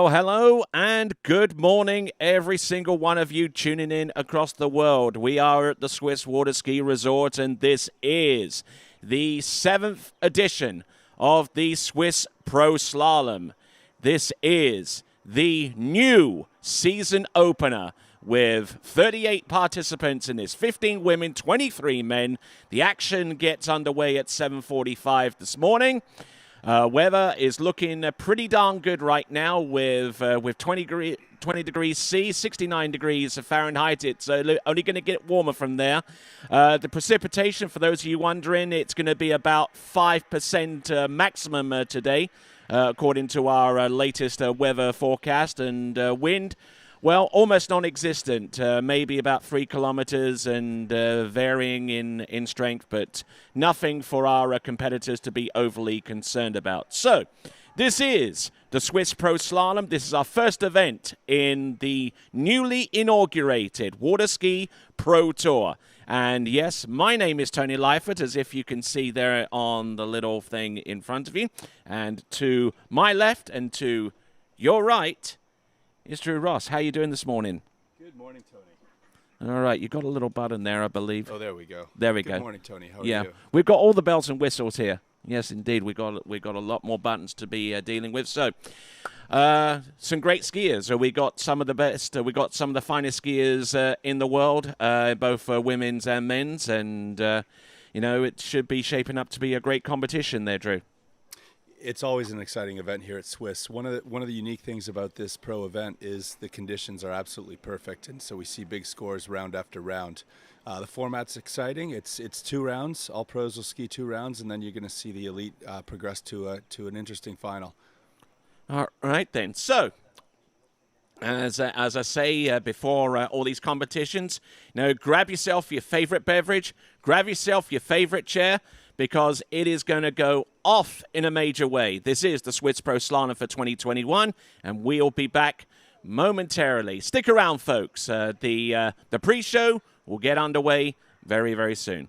Well, hello and good morning, every single one of you tuning in across the world. We are at the Swiss Water Ski Resort, and this is the 7th edition of the Swiss Pro Slalom. This is the new season opener with 38 participants in this, 15 women, 23 men. The action gets underway at 7:45 this morning. Weather is looking pretty darn good right now with 20 degrees C, 69 degrees Fahrenheit. It's only going to get warmer from there. The precipitation, for those of you wondering, it's going to be about 5% maximum today, according to our latest weather forecast. And wind, well, almost non-existent, maybe about 3 kilometers and varying in strength, but nothing for our competitors to be overly concerned about. So, this is the Swiss Pro Slalom. This is our first event in the newly inaugurated Water Ski Pro Tour. And yes, my name is Tony Leifert, as if you can see there on the little thing in front of you. And to my left and to your right is Drew Ross. How are you doing this morning? Good morning, Tony. All right, you got a little button there, I believe. Oh, there we go. There we go. Good morning, Tony. How are you? We've got all the bells and whistles here. Yes, indeed, we got a lot more buttons to be dealing with. So, some great skiers. We got some of the best. We got some of the finest skiers in the world, both women's and men's, and it should be shaping up to be a great competition there, Drew. It's always an exciting event here at Swiss. One of the unique things about this pro event is the conditions are absolutely perfect, and so we see big scores round after round. The format's exciting. It's 2 rounds. All pros will ski 2 rounds, and then you're going to see the elite progress to an interesting final. All right then. So, as I say before all these competitions, grab yourself your favorite beverage, grab yourself your favorite chair, because it is going to go off in a major way. This is the Swiss Pro Slalom for 2021, and we'll be back momentarily. Stick around, folks. The pre-show will get underway very, very soon.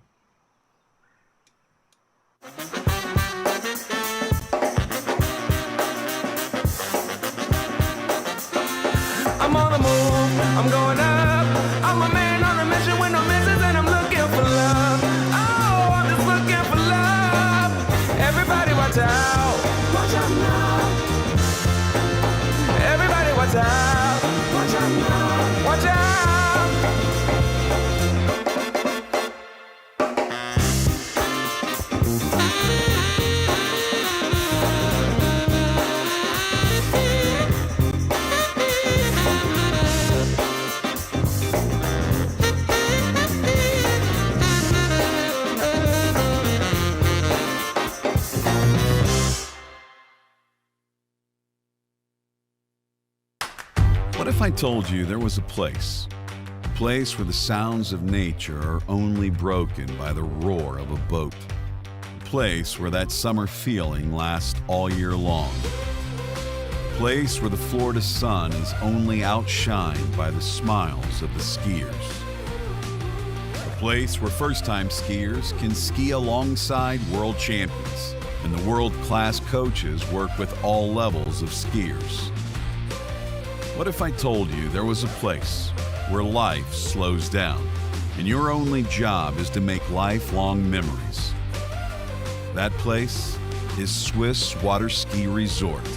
I'm on the move, I'm going up. I'm a man on a mission with no missions, and I'm looking for love. Oh, I'm just looking for love. Everybody watch out. Watch out now. Everybody watch out. Watch out now. Watch out. What if I told you there was a place where the sounds of nature are only broken by the roar of a boat, a place where that summer feeling lasts all year long, a place where the Florida sun is only outshined by the smiles of the skiers, a place where first-time skiers can ski alongside world champions and the world-class coaches work with all levels of skiers. What if I told you there was a place where life slows down and your only job is to make lifelong memories? That place is Swiss Water Ski Resort.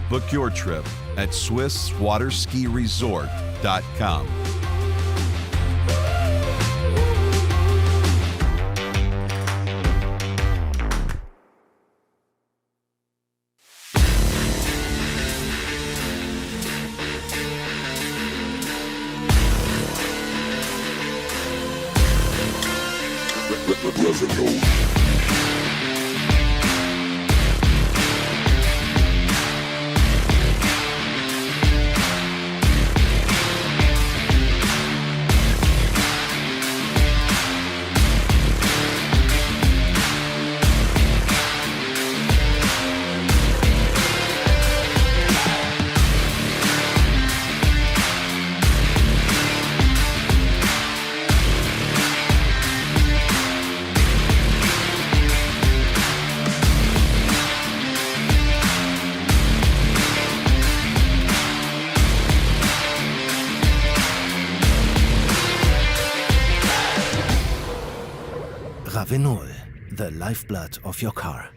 Book your trip at SwissWaterSkiResort.com. Avenol, the lifeblood of your car.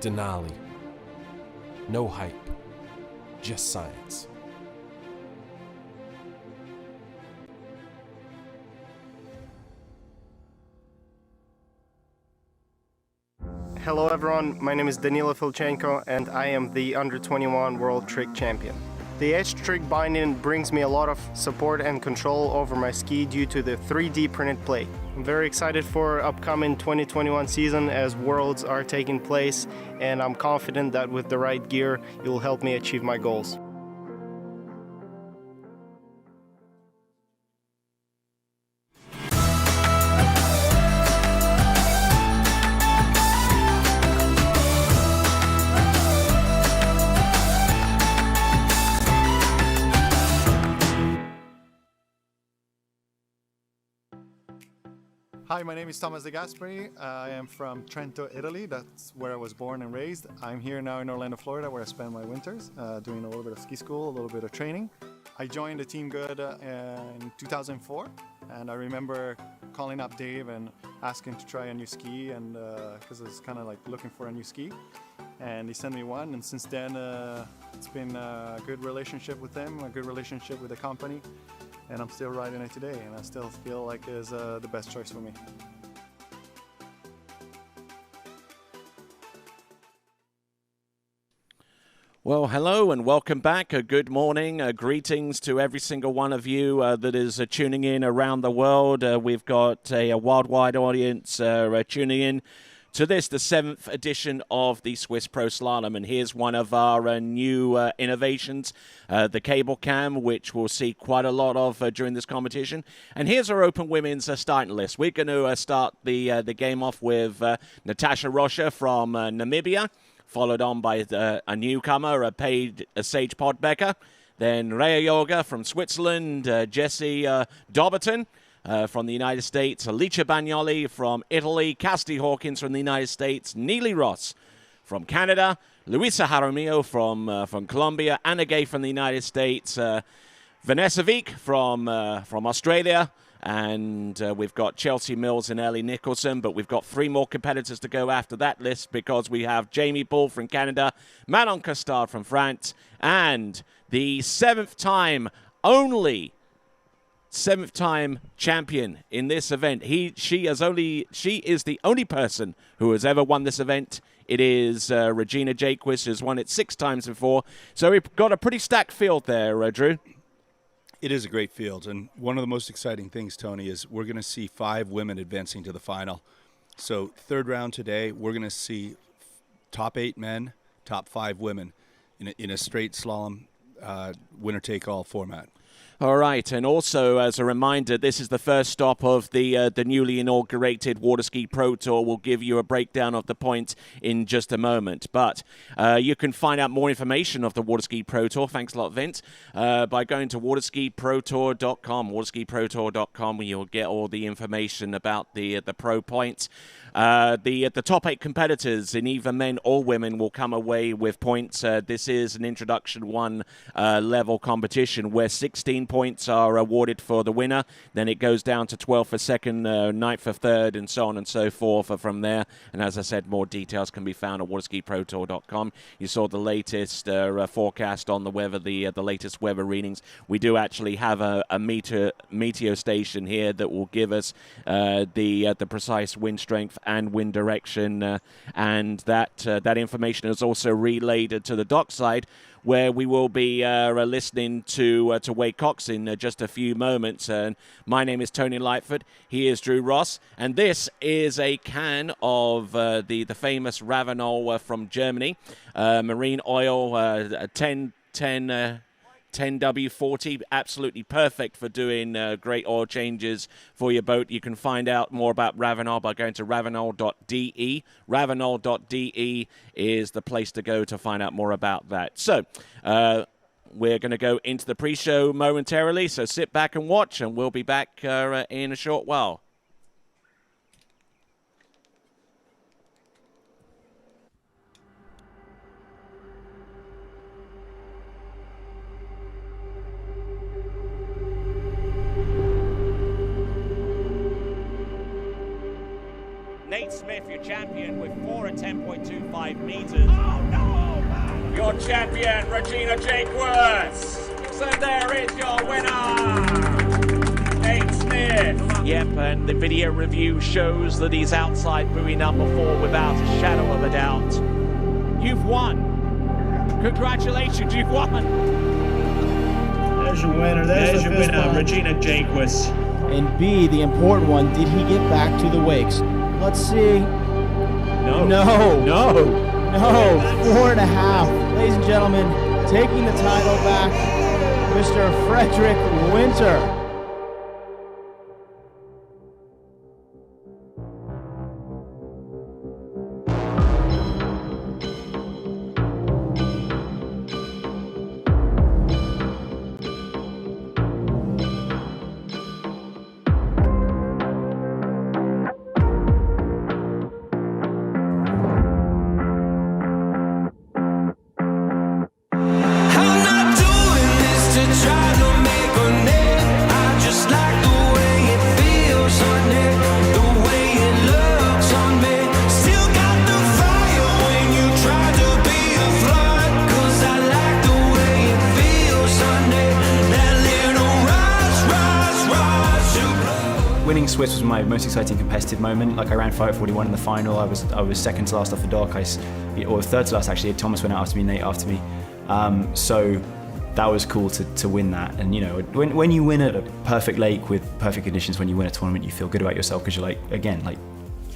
Denali. No hype, just science. Hello everyone, my name is Danilo Filchenko and I am the Under 21 World Trick Champion. The edge trick binding brings me a lot of support and control over my ski due to the 3D printed plate. I'm very excited for upcoming 2021 season as Worlds are taking place, and I'm confident that with the right gear, it will help me achieve my goals. Hi, my name is Thomas De Gasperi. I am from Trento, Italy. That's where I was born and raised. I'm here now in Orlando, Florida, where I spend my winters, doing a little bit of ski school, a little bit of training. I joined the Team Good in 2004, and I remember calling up Dave and asking to try a new ski, and because I was kind of like looking for a new ski, and he sent me one, and since then it's been a good relationship with him, a good relationship with the company, and I'm still riding it today, and I still feel like it's the best choice for me. Well, hello and welcome back. Good morning. Greetings to every single one of you that is tuning in around the world. We've got a worldwide audience tuning in to this, the 7th edition of the Swiss Pro Slalom. And here's one of our new innovations, the cable cam, which we'll see quite a lot of during this competition. And here's our Open Women's starting list. We're going to start the game off with Natasha Rocha from Namibia, followed on by a newcomer, Sage Podbecker. Then Rhea Yoga from Switzerland, Jessie Dobberton from the United States, Alicia Bagnoli from Italy, Cassidy Hawkins from the United States, Neely Ross from Canada, Luisa Jaramillo from Colombia, Anna Gay from the United States, Vanessa Veek from Australia, and we've got Chelsea Mills and Ellie Nicholson, but we've got 3 more competitors to go after that list because we have Jamie Bull from Canada, Manon Costard from France, and the 7th time champion in this event. She is the only person who has ever won this event. It is Regina Jaquess, who's won it 6 times before. So we've got a pretty stacked field there, Drew. It is a great field, and one of the most exciting things, Tony, is we're going to see 5 women advancing to the final. So 3rd round today, we're going to see top 8 men, top 5 women in a straight slalom winner-take-all format. All right, and also as a reminder, this is the first stop of the newly inaugurated Water Ski Pro Tour. We'll give you a breakdown of the points in just a moment. But you can find out more information of the Water Ski Pro Tour, thanks a lot, Vince, by going to waterskiprotour.com. Waterskiprotour.com, where you'll get all the information about the pro points. The top 8 competitors in either men or women will come away with points. This is an Introduction 1 level competition where 16 points are awarded for the winner. Then it goes down to 12 for second, 9 for third, and so on and so forth from there. And as I said, more details can be found at waterskiprotour.com. You saw the latest forecast on the weather, the latest weather readings. We do actually have a meteor station here that will give us the precise wind strength and wind direction, and that information is also relayed to the dockside, where we will be listening to Wade Cox in just a few moments. And my name is Tony Lightfoot. He is Drew Ross, and this is a can of the famous Ravenol from Germany, marine oil, 10W40, absolutely perfect for doing great oil changes for your boat. You can find out more about Ravenol by going to ravenol.de. Ravenol.de is the place to go to find out more about that. So we're going to go into the pre-show momentarily, so sit back and watch, and we'll be back in a short while. Nate Smith, your champion, with 4 at 10.25 meters. Oh no! Your champion, Regina Jaquess. So there is your winner, Nate Smith. Yep, and the video review shows that he's outside buoy number 4 without a shadow of a doubt. You've won. Congratulations, you've won. There's your winner. There's your winner, Regina Jaquess. And B, the important one, did he get back to the wakes? Let's see. No. 4.5. Ladies and gentlemen, taking the title back, Mr. Frederick Winter. Winning Swiss was my most exciting competitive moment. Like, I ran 5:41 in the final. I was second to last off the dock. Or third to last actually. Thomas went out after me, Nate after me. So that was cool to win that. And you know, when you win at a perfect lake with perfect conditions, when you win a tournament, you feel good about yourself because you're like, again, like,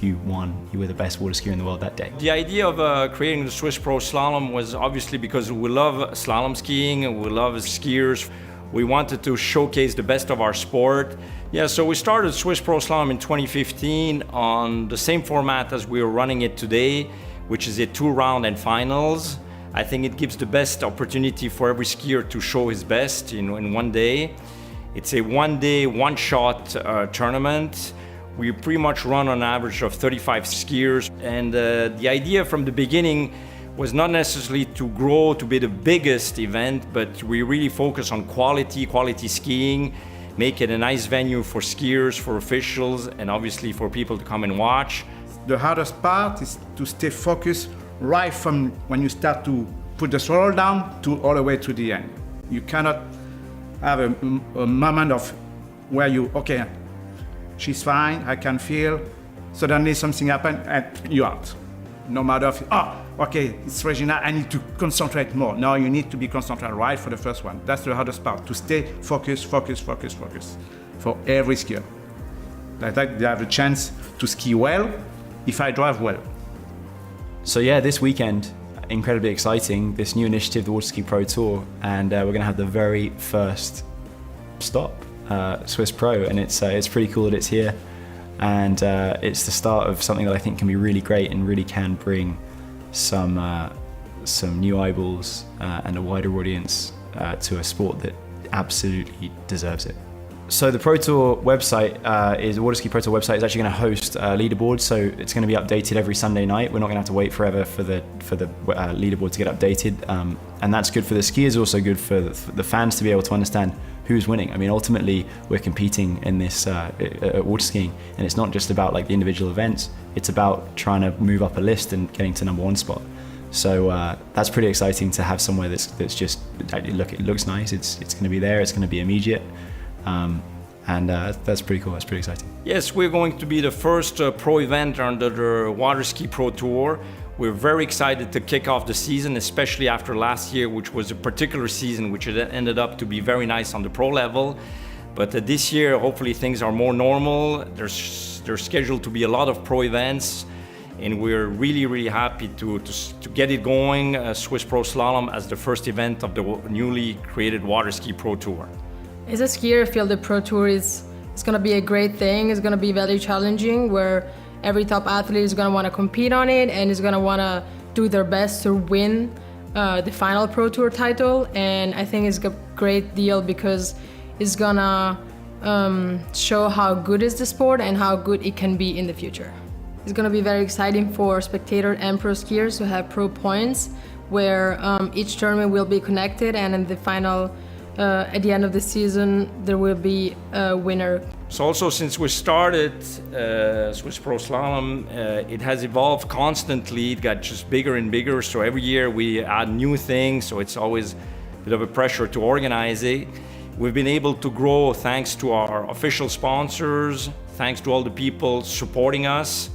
you won. You were the best water skier in the world that day. The idea of creating the Swiss Pro Slalom was obviously because we love slalom skiing and we love skiers. We wanted to showcase the best of our sport. Yeah, so we started Swiss Pro Slalom in 2015 on the same format as we are running it today, which is a 2-round and finals. I think it gives the best opportunity for every skier to show his best, you know, in one day. It's a one-day, one-shot tournament. We pretty much run on an average of 35 skiers, and the idea from the beginning was not necessarily to grow to be the biggest event, but we really focus on quality skiing, make it a nice venue for skiers, for officials, and obviously for people to come and watch. The hardest part is to stay focused right from when you start to put the throttle down to all the way to the end. You cannot have a moment of where you, okay, she's fine, I can feel, suddenly something happened and you're out. No matter if, okay, it's Regina, I need to concentrate more. No, you need to be concentrated right for the first one. That's the hardest part, to stay focused for every skier. Like that, they have a chance to ski well if I drive well. So yeah, this weekend, incredibly exciting, this new initiative, the Water Ski Pro Tour, and we're gonna have the very first stop, Swiss Pro, and it's pretty cool that it's here, and it's the start of something that I think can be really great and really can bring some new eyeballs and a wider audience to a sport that absolutely deserves it. So the Pro Tour website the Water Ski Pro Tour website is actually going to host leaderboards, so it's going to be updated every Sunday night. We're not going to have to wait forever for the leaderboard to get updated, and that's good for the skiers, also good for the fans to be able to understand who's winning. I mean, ultimately, we're competing in this at water skiing, and it's not just about like the individual events. It's about trying to move up a list and getting to #1 spot. So that's pretty exciting to have somewhere that's just it looks nice. It's going to be there. It's going to be immediate. And that's pretty cool. That's pretty exciting. Yes, we're going to be the first pro event under the Water Ski Pro Tour. We're very excited to kick off the season, especially after last year, which was a particular season, which ended up to be very nice on the pro level. But this year, hopefully things are more normal. There's scheduled to be a lot of pro events, and we're really, really happy to get it going. Swiss Pro Slalom as the first event of the newly created Water Ski Pro Tour. As a skier, I feel the Pro Tour is going to be a great thing. It's going to be very challenging, where every top athlete is going to want to compete on it and is going to want to do their best to win the final Pro Tour title. And I think it's a great deal because it's going to show how good is the sport and how good it can be in the future. It's going to be very exciting for spectator and pro skiers to have pro points, where each tournament will be connected, and in the final at the end of the season, there will be a winner. So also, since we started Swiss Pro Slalom, it has evolved constantly. It got just bigger and bigger. So every year we add new things. So it's always a bit of a pressure to organize it. We've been able to grow thanks to our official sponsors, thanks to all the people supporting us.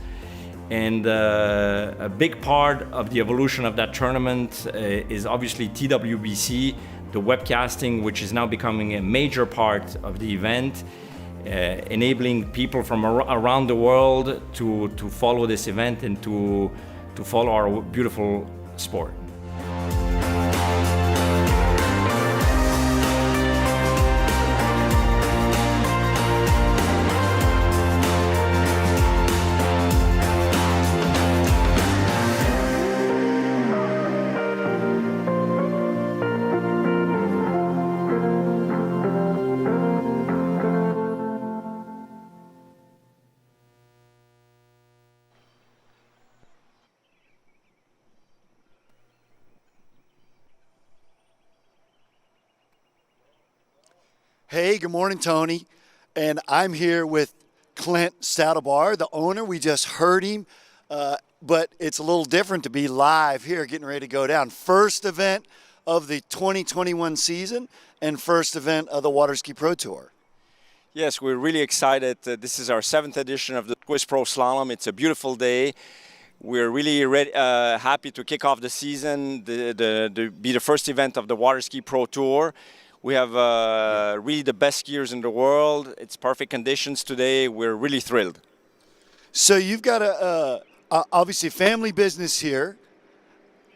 And a big part of the evolution of that tournament is obviously TWBC, the webcasting, which is now becoming a major part of the event, enabling people from around the world to follow this event and to follow our beautiful sport. Hey, good morning, Tony. And I'm here with Clint Stadelbar, the owner. We just heard him, but it's a little different to be live here, getting ready to go down. First event of the 2021 season and first event of the Water Ski Pro Tour. Yes, we're really excited. This is our 7th edition of the Swiss Pro Slalom. It's a beautiful day. We're really happy to kick off the season, be the first event of the Water Ski Pro Tour. We have really the best skiers in the world. It's perfect conditions today. We're really thrilled. So you've got obviously family business here.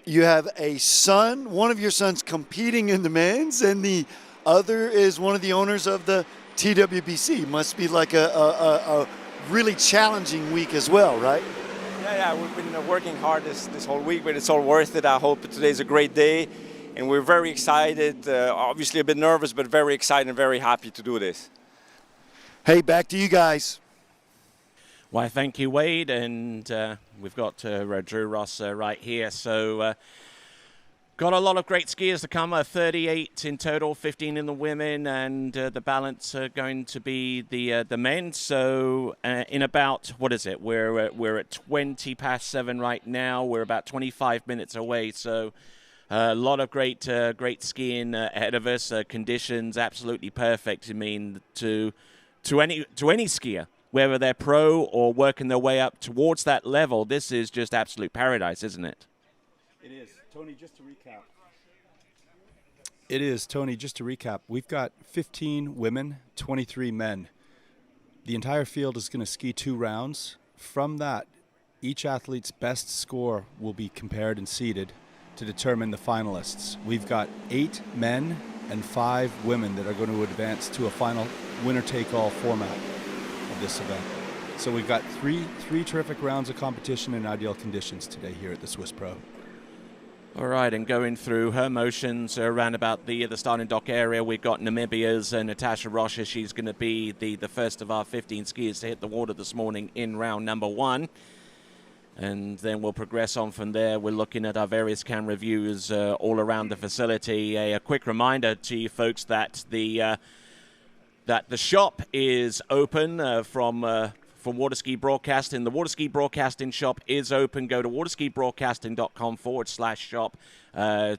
You have a son, one of your sons competing in the men's, and the other is one of the owners of the TWBC. Must be like a really challenging week as well, right? Yeah, we've been working hard this whole week, but it's all worth it. I hope today's a great day. And we're very excited, obviously a bit nervous, but very excited and very happy to do this. Hey, back to you guys. Why, thank you, Wade. And we've got Drew Ross right here. So got a lot of great skiers to come, 38 in total, 15 in the women, and the balance are going to be the men. So in about, what is it? We're at 20 past 7 right now. We're about 25 minutes away. So a lot of great skiing ahead of us. Conditions absolutely perfect. I mean, to any skier, whether they're pro or working their way up towards that level, this is just absolute paradise, isn't it? It is. Tony, just to recap. It is, Tony, just to recap. We've got 15 women, 23 men. The entire field is going to ski 2 rounds. From that, each athlete's best score will be compared and seeded to determine the finalists. We've got 8 men and 5 women that are going to advance to a final winner-take-all format of this event. So we've got three terrific rounds of competition in ideal conditions today here at the Swiss Pro. All right, and going through her motions around about the starting dock area, we've got Namibia's Natasha Rocha. She's going to be the first of our 15 skiers to hit the water this morning in round number 1. And then we'll progress on from there. We're looking at our various camera views all around the facility. A quick reminder to you folks that the shop is open from Water Ski Broadcasting. The Water Ski Broadcasting shop is open. Go to waterskibroadcasting.com/shop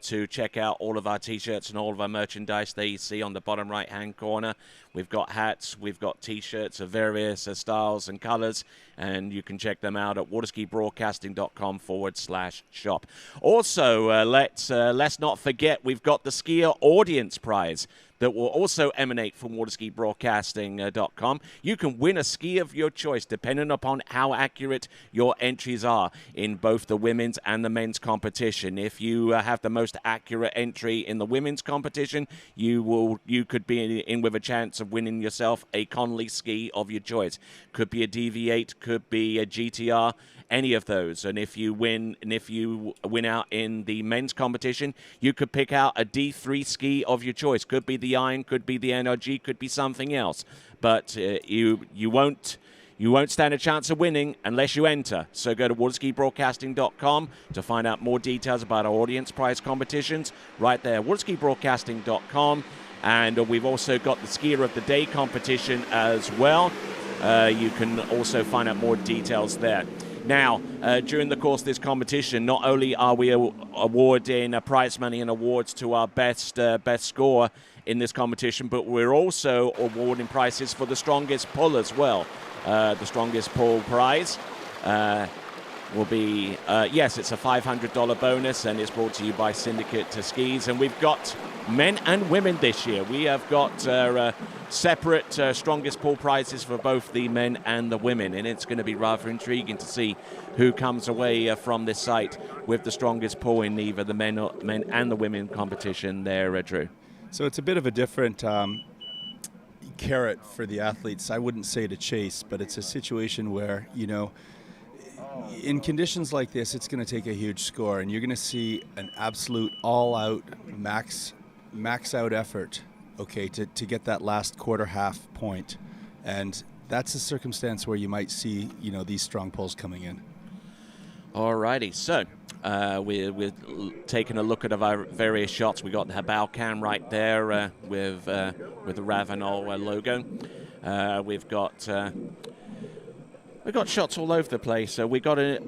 to check out all of our t-shirts and all of our merchandise there you see on the bottom right-hand corner. We've got hats, we've got t-shirts of various styles and colors, and you can check them out at waterskibroadcasting.com/shop. Also, let's not forget we've got the Skier Audience Prize that will also emanate from waterskibroadcasting.com. You can win a ski of your choice depending upon how accurate your entries are in both the women's and the men's competition. If you have the most accurate entry in the women's competition, you could be in with a chance of winning yourself a Conley ski of your choice. Could be a DV8, could be a GTR, any of those. And if you win out in the men's competition, you could pick out a D3 ski of your choice. Could be the Iron, could be the NRG, could be something else. But you won't stand a chance of winning unless you enter. So go to waterskibroadcasting.com to find out more details about our audience prize competitions. Right there, waterskibroadcasting.com. And we've also got the Skier of the Day competition as well. You can also find out more details there. Now, during the course of this competition, not only are we awarding prize money and awards to our best score in this competition, but we're also awarding prizes for the strongest pull as well. The strongest pull prize will be, yes, it's a $500 bonus, and it's brought to you by Syndicate to Skis. And we've got men and women this year. We have got separate strongest pull prizes for both the men and the women, and it's going to be rather intriguing to see who comes away from this site with the strongest pull in either the men and the women competition there, Drew. So it's a bit of a different carrot for the athletes. I wouldn't say to chase, but it's a situation where, in conditions like this, it's going to take a huge score, and you're going to see an absolute all-out, max-out effort, to get that last half point. And that's a circumstance where you might see, these strong pulls coming in. Alrighty, so we're taking a look at our various shots. We got the bow cam right there with the Ravenol logo. We've got shots all over the place. So we got a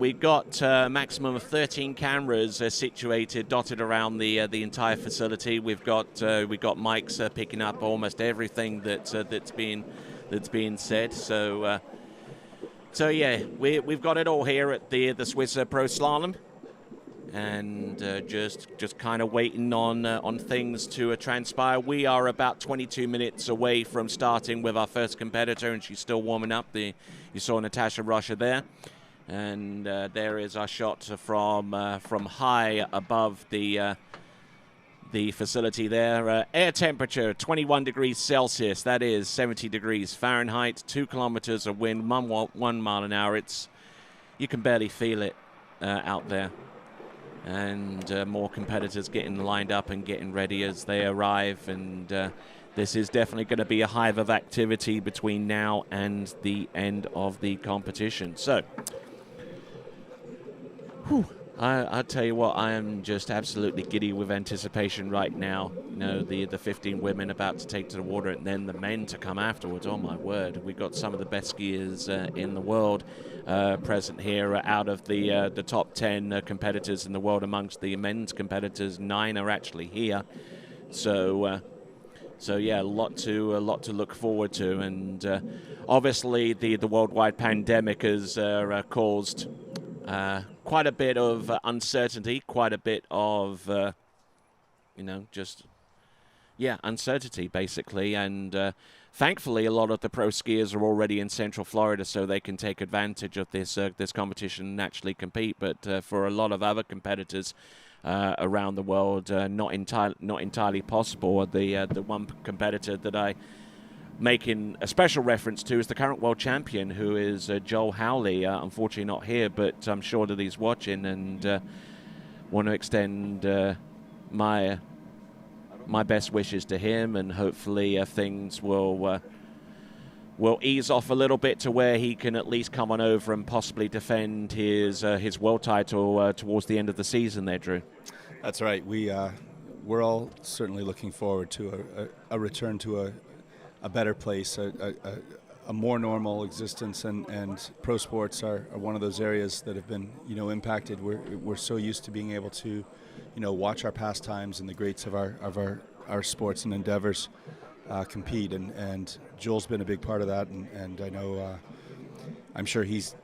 maximum of 13 cameras situated, dotted around the entire facility. We've got mics picking up almost everything that's being said. So yeah, we've got it all here at the Swiss Pro Slalom, and just kind of waiting on things to transpire. We are about 22 minutes away from starting with our first competitor, and she's still warming up. You saw Natasha Rocha there, and there is our shot from high above the facility there. Air temperature 21 degrees Celsius, that is 70 degrees Fahrenheit, 2 kilometers of wind, 1 mile an hour. You can barely feel it out there. And more competitors getting lined up and getting ready as they arrive, and this is definitely going to be a hive of activity between now and the end of the competition. So, I'll tell you what, I am just absolutely giddy with anticipation right now. The 15 women about to take to the water, and then the men to come afterwards. Oh my word, we've got some of the best skiers in the world present here. Out of the top 10 competitors in the world amongst the men's competitors, 9 are actually here. So yeah, a lot to look forward to, and obviously the worldwide pandemic has caused quite a bit of uncertainty, quite a bit of uncertainty basically, and thankfully a lot of the pro skiers are already in Central Florida, so they can take advantage of this competition and actually compete. But for a lot of other competitors, around the world, not entirely possible. The one competitor that I making a special reference to is the current world champion, who is Joel Howley. Unfortunately not here, but I'm sure that he's watching, and want to extend my best wishes to him, and hopefully things will ease off a little bit to where he can at least come on over and possibly defend his world title towards the end of the season there, Drew. That's right. We're all certainly looking forward to a return to a better place, a more normal existence, and pro sports are one of those areas that have been impacted. We're so used to being able to watch our pastimes and the greats of our sports and endeavors compete, and Joel's been a big part of that, and I know I'm sure he's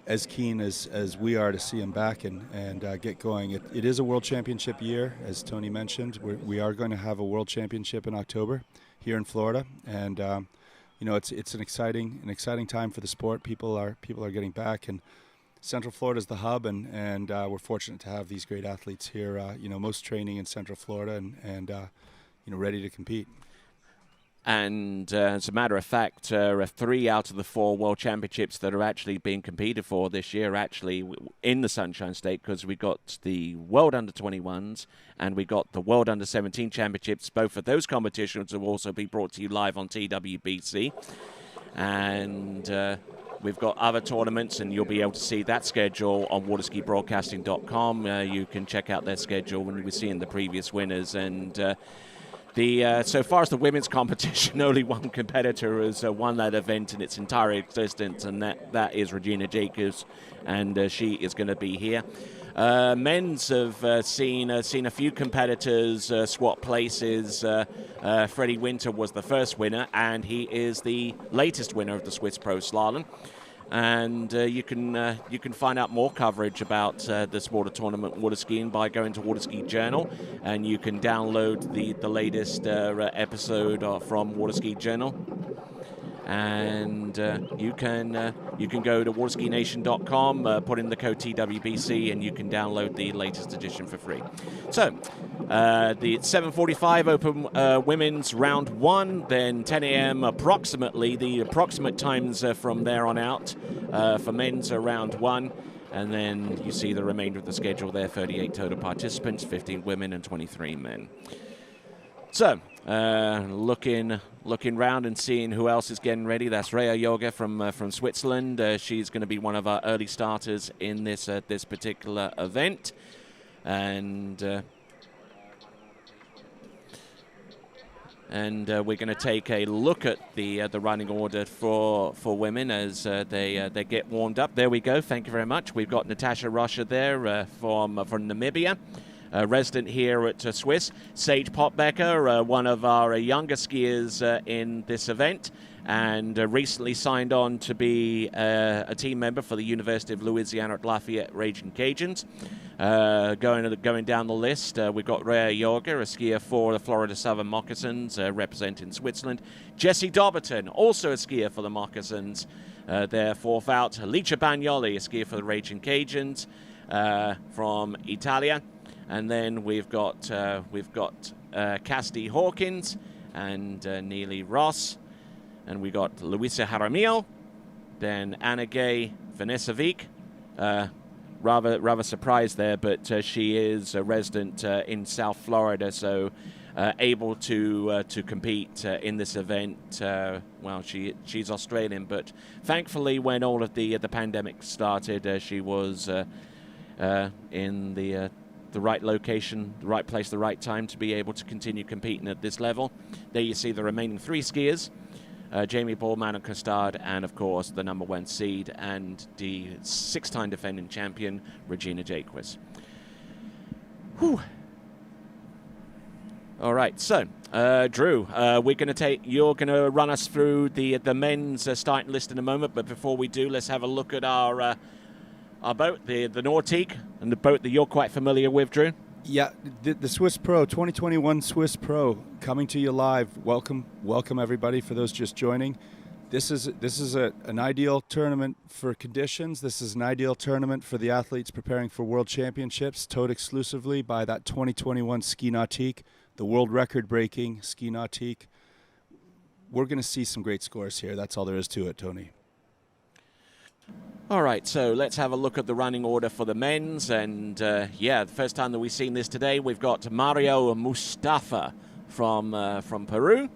as keen as we are to see him back and get going. It is a World Championship year, as Tony mentioned. We are going to have a World Championship in October here in Florida, and it's an exciting time for the sport. People are getting back, and Central Florida is the hub, and we're fortunate to have these great athletes here. Most training in Central Florida, and ready to compete. And as a matter of fact, 3 out of the 4 World Championships that are actually being competed for this year actually in the Sunshine State, because we got the World Under-21s and we got the World Under-17 Championships. Both of those competitions will also be brought to you live on TWBC. And we've got other tournaments, and you'll be able to see that schedule on waterskibroadcasting.com. You can check out their schedule when we're seeing the previous winners. And so far as the women's competition, only one competitor has won that event in its entire existence, and that is Regina Jaquess, and she is going to be here. Men's have seen a few competitors swap places. Freddie Winter was the first winner, and he is the latest winner of the Swiss Pro Slalom. And you can find out more coverage about this water tournament, water skiing, by going to Water Ski Journal, and you can download the latest episode from Water Ski Journal. And you can go to waterskination.com, put in the code TWBC, and you can download the latest edition for free. So the 7:45 Open Women's Round 1, then 10 a.m. approximately, the approximate times from there on out for men's Round 1. And then you see the remainder of the schedule there, 38 total participants, 15 women and 23 men. So, looking round and seeing who else is getting ready. That's Rea Yoga from Switzerland. She's going to be one of our early starters in this particular event, and we're going to take a look at the running order for women as they get warmed up. There we go. Thank you very much. We've got Natasha Rocha there from Namibia. Resident here at Swiss. Sage Potbecker, one of our younger skiers in this event, and recently signed on to be a team member for the University of Louisiana at Lafayette Raging Cajuns. Going down the list, we've got Rea Yoga, a skier for the Florida Southern Moccasins, representing Switzerland. Jessie Dobberton, also a skier for the Moccasins, there fourth out. Alicia Bagnoli, a skier for the Raging Cajuns from Italia. And then we've got Cassidy Hawkins and Neely Ross, and we got Luisa Jaramillo, then Anna Gay, Vanessa Vick. Rather surprised there, but she is a resident in South Florida, so able to compete in this event. Well, she's Australian, but thankfully, when all of the pandemic started, she was in the right location, the right place, the right time to be able to continue competing at this level. There you see the remaining 3 skiers, Jamie Ball, Manon Costard, and of course the number 1 seed and the 6-time defending champion, Regina Jaquess. Whew. All right, so Drew, you're going to run us through the men's starting list in a moment, but before we do, let's have a look at our boat, the Nautique, and the boat that you're quite familiar with, Drew. Yeah, the Swiss Pro, 2021 Swiss Pro, coming to you live. Welcome everybody for those just joining. This is an ideal tournament for conditions. This is an ideal tournament for the athletes preparing for World Championships, towed exclusively by that 2021 Ski Nautique, the world record-breaking Ski Nautique. We're going to see some great scores here. That's all there is to it, Tony. All right, so let's have a look at the running order for the men's. And yeah, the first time that we've seen this today, we've got Mario Mustafa from Peru,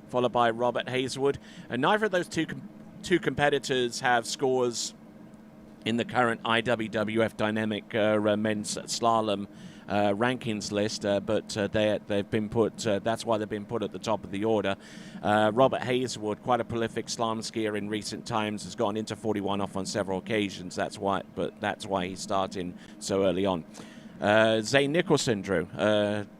followed by Robert Hazelwood. And neither of those two competitors have scores in the current IWWF Dynamic men's slalom rankings list, but they've been put. That's why they've been put at the top of the order. Robert Hazelwood, quite a prolific slalom skier in recent times, has gone into 41 off on several occasions. That's why he's starting so early on. Zane Nicholson, Drew,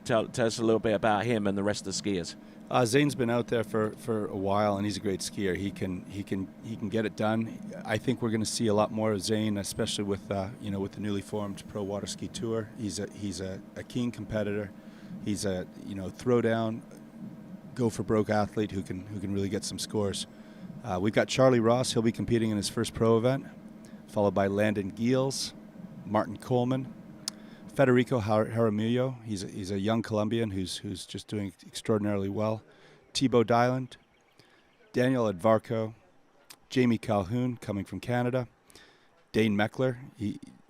tell us a little bit about him and the rest of the skiers. Zane's been out there for a while, and he's a great skier. He can get it done. I think we're going to see a lot more of Zane, especially with with the newly formed Pro Water Ski Tour. He's a keen competitor. He's a throw down, go for broke athlete who can really get some scores. We've got Charlie Ross. He'll be competing in his first pro event, followed by Landon Giels, Martin Coleman, Federico Jaramillo, he's a young Colombian who's just doing extraordinarily well. Thibaut Dyland, Daniel Advarco, Jamie Calhoun coming from Canada, Dane Meckler.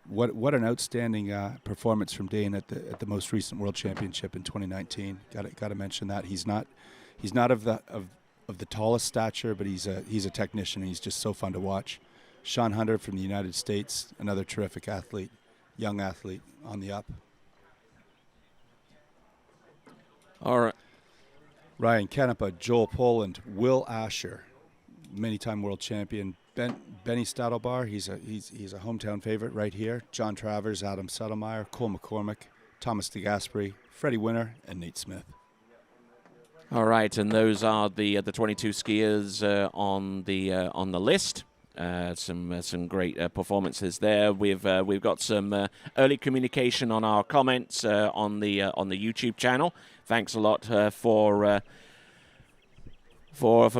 What an outstanding performance from Dane at the most recent World Championship in 2019. Got to mention that he's not of the tallest stature, but he's a technician. He's just so fun to watch. Sean Hunter from the United States, another terrific athlete. Young athlete on the up. All right. Ryan Canepa, Joel Poland, Will Asher, many-time world champion. Benny Stadelbar, he's a hometown favorite right here. John Travers, Adam Settlemeyer, Cole McCormick, Thomas DeGasperi, Freddie Winter, and Nate Smith. All right, and those are the 22 skiers on the list. Some great performances there. We've got some early communication on our comments on the YouTube channel. Thanks a lot for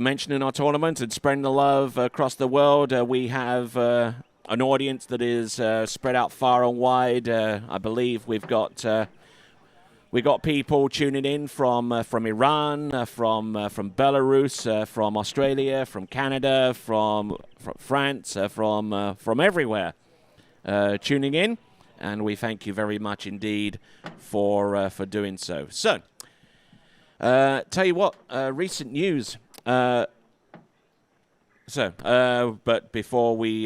mentioning our tournament and spreading the love across the world. We have an audience that is spread out far and wide. I believe we've got people tuning in from Iran, from Belarus, from Australia, from Canada, from France, from everywhere tuning in, and we thank you very much indeed for doing so. So, tell you what, recent news. But before we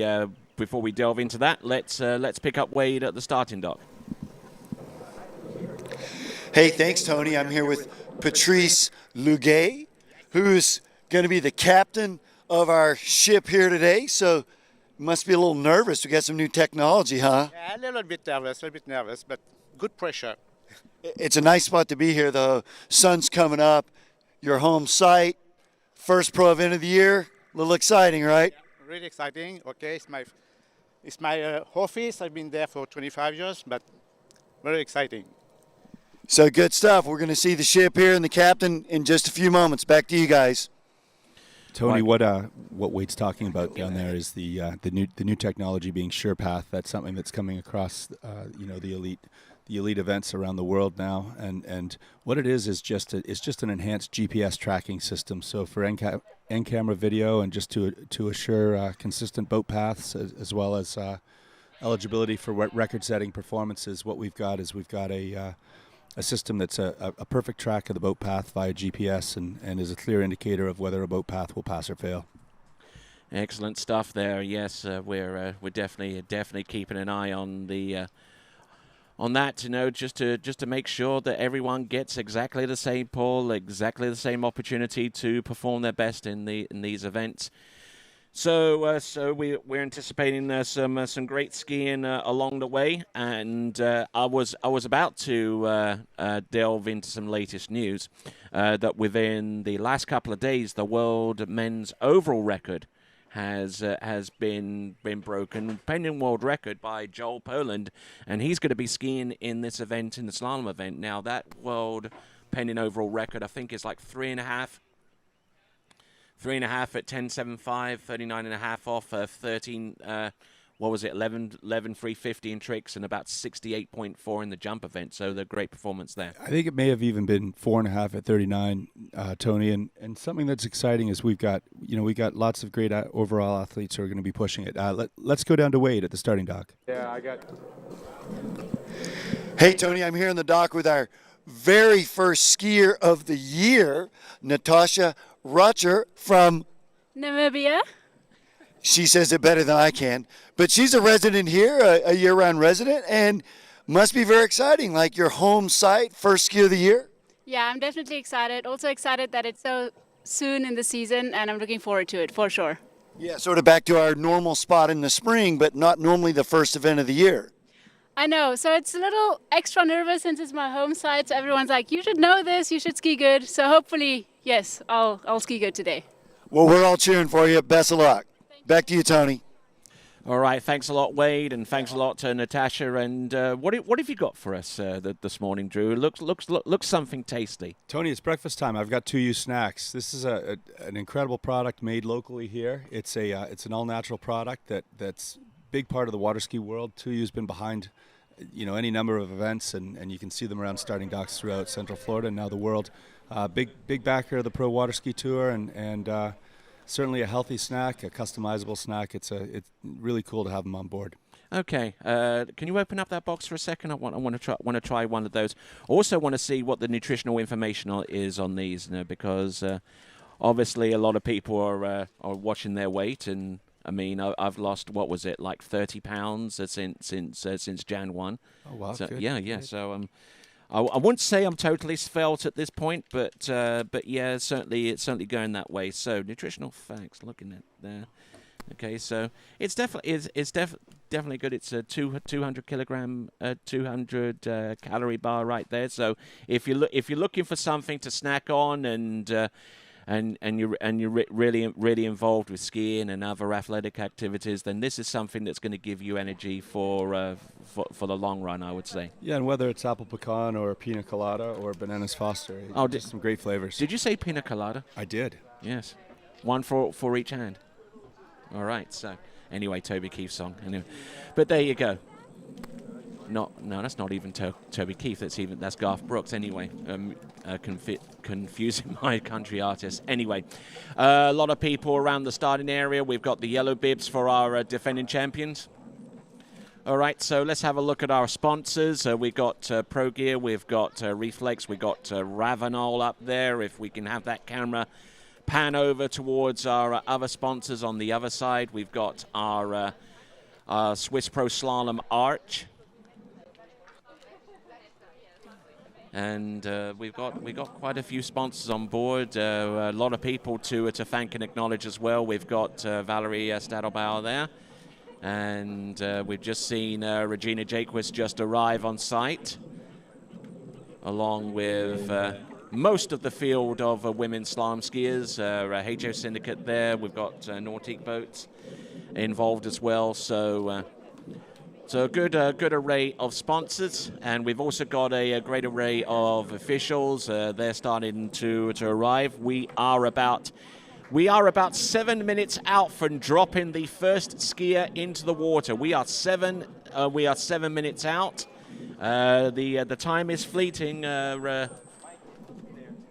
delve into that, let's pick up Wade at the starting dock. Hey, thanks, Tony. I'm here with Patrice Luguet, who's going to be the captain of our ship here today. So, must be a little nervous. We got some new technology, huh? Yeah, a little bit nervous, but good pressure. It's a nice spot to be here, though. Sun's coming up. Your home site, first pro event of the year. A little exciting, right? Yeah, really exciting. Okay, it's my office. I've been there for 25 years, but very exciting. So good stuff. We're going to see the ship here and the captain in just a few moments. Back to you guys. Tony, what Wade's talking about down there is the new technology being SurePath. That's something that's coming across the elite events around the world now, and what it is just an enhanced GPS tracking system. So for in-camera video and just to assure consistent boat paths as well as eligibility for record-setting performances, what we've got is a system that's a perfect track of the boat path via GPS and is a clear indicator of whether a boat path will pass or fail. Excellent stuff there. Yes, we're definitely keeping an eye on that, just to make sure that everyone gets exactly the same pull, exactly the same opportunity to perform their best in these events. So we're anticipating some great skiing along the way, and I was about to delve into some latest news that within the last couple of days, the world men's overall record has been broken, pending world record by Joel Poland, and he's going to be skiing in this event, in the slalom event. Now that world pending overall record, I think, is like 3.5 3.5 at 10.75, 39.5 off, 13. What was it? 11 350 in tricks and about 68.4 in the jump event. So the great performance there. I think it may have even been 4.5 at 39, Tony. And something that's exciting is we've got lots of great overall athletes who are going to be pushing it. Let's go down to Wade at the starting dock. Yeah, I got. Hey, Tony, I'm here in the dock with our very first skier of the year, Natasha Rutcher from Namibia. She says it better than I can, but she's a resident here, a year-round resident, and must be very exciting, like your home site, first ski of the year. Yeah, I'm definitely excited. Also excited that it's so soon in the season, and I'm looking forward to it, for sure. Yeah, sort of back to our normal spot in the spring, but not normally the first event of the year. I know, so it's a little extra nervous since it's my home site, so everyone's like, you should know this, you should ski good. So hopefully, yes, I'll ski good today. Well, we're all cheering for you. Best of luck. Back to you, Tony. All right, thanks a lot, Wade, and thanks a lot to Natasha. And what have you got for us this morning, Drew? Looks something tasty. Tony, it's breakfast time. I've got 2U snacks. This is an incredible product made locally here. It's an all-natural product that's a big part of the water ski world. 2U's been behind any number of events, and you can see them around starting docks throughout Central Florida and now the world. Big backer of the Pro Water Ski Tour, and certainly a healthy snack, a customizable snack. It's really cool to have them on board. Okay, can you open up that box for a second? I want to try one of those. Also want to see what the nutritional information is on these, because obviously a lot of people are watching their weight, and I mean I've lost, what was it, like 30 pounds since Jan 1. Oh wow! So, good. yeah. Good. So I wouldn't say I'm totally svelte at this point, but yeah, it's certainly going that way. So nutritional facts, looking at there. Okay, so it's definitely good. It's a 200 kilogram, 200 calorie bar right there. So if you're looking for something to snack on and you're really involved with skiing and other athletic activities, then this is something that's going to give you energy for the long run, I would say. Yeah, and whether it's apple pecan or pina colada or bananas Foster, just some great flavors. Did you say pina colada? I did. Yes, one for each hand. All right. So anyway, Toby Keith's song. Anyway, but there you go. No, that's not even Toby Keith. That's Garth Brooks. Anyway, confusing my country artist. Anyway, a lot of people around the starting area. We've got the yellow bibs for our defending champions. All right, so let's have a look at our sponsors. We've got Pro Gear, we've got Reflex, we've got Ravenol up there. If we can have that camera pan over towards our other sponsors on the other side, we've got our Swiss Pro Slalom Arch. And we've got quite a few sponsors on board. A lot of people to thank and acknowledge as well. We've got Valerie Stadelbauer there, and we've just seen Regina Jaquess just arrive on site, along with most of the field of women's slalom skiers. HO Syndicate there. We've got Nautique Boats involved as well. So a good array of sponsors, and we've also got a great array of officials. They're starting to arrive. We are about 7 minutes out from dropping the first skier into the water. We are 7 minutes out. The time is fleeting,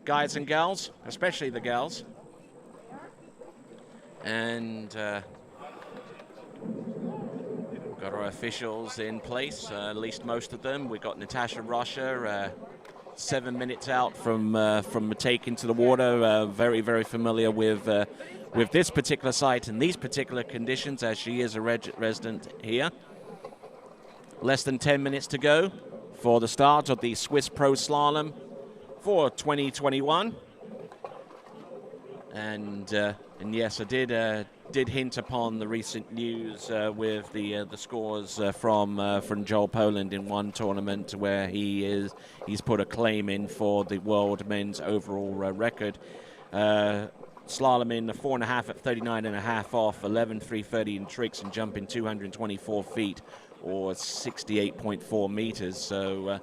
guys and gals, especially the gals. And got our officials in place, at least most of them. We've got Natasha Rutcher, 7 minutes out from taking to the water. Very, very familiar with this particular site and these particular conditions, as she is a resident here. Less than 10 minutes to go for the start of the Swiss Pro Slalom for 2021. And yes, I did hint upon the recent news with the scores from Joel Poland in one tournament, where he's put a claim in for the world men's overall record. Slalom in the 4.5 at 39.5 off, 11.330 in tricks, and jumping 224 feet or 68.4 meters. So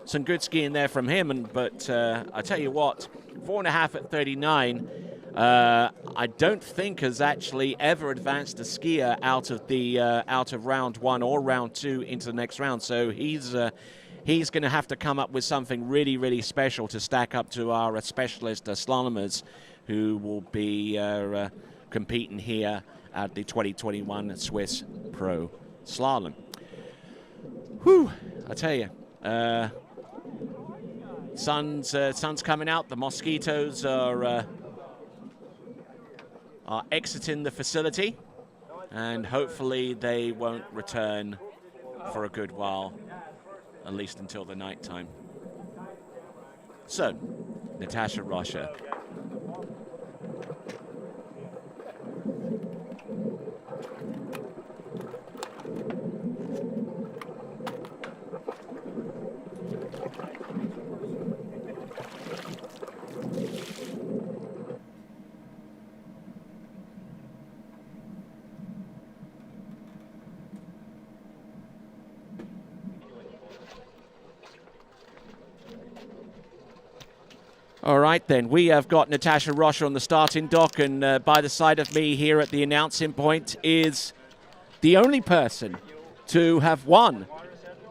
some good skiing there from him. But I tell you what, 4.5 at 39. I don't think has actually ever advanced a skier out of round 1 or round 2 into the next round. So he's going to have to come up with something really, really special to stack up to our specialist slalomers who will be competing here at the 2021 Swiss Pro Slalom. Whew, I tell you, sun's coming out. The mosquitoes are exiting the facility, and hopefully they won't return for a good while, at least until the night time. So, Natasha Rocha. All right, then. We have got Natasha Rocha on the starting dock, and by the side of me here at the announcing point is the only person to have won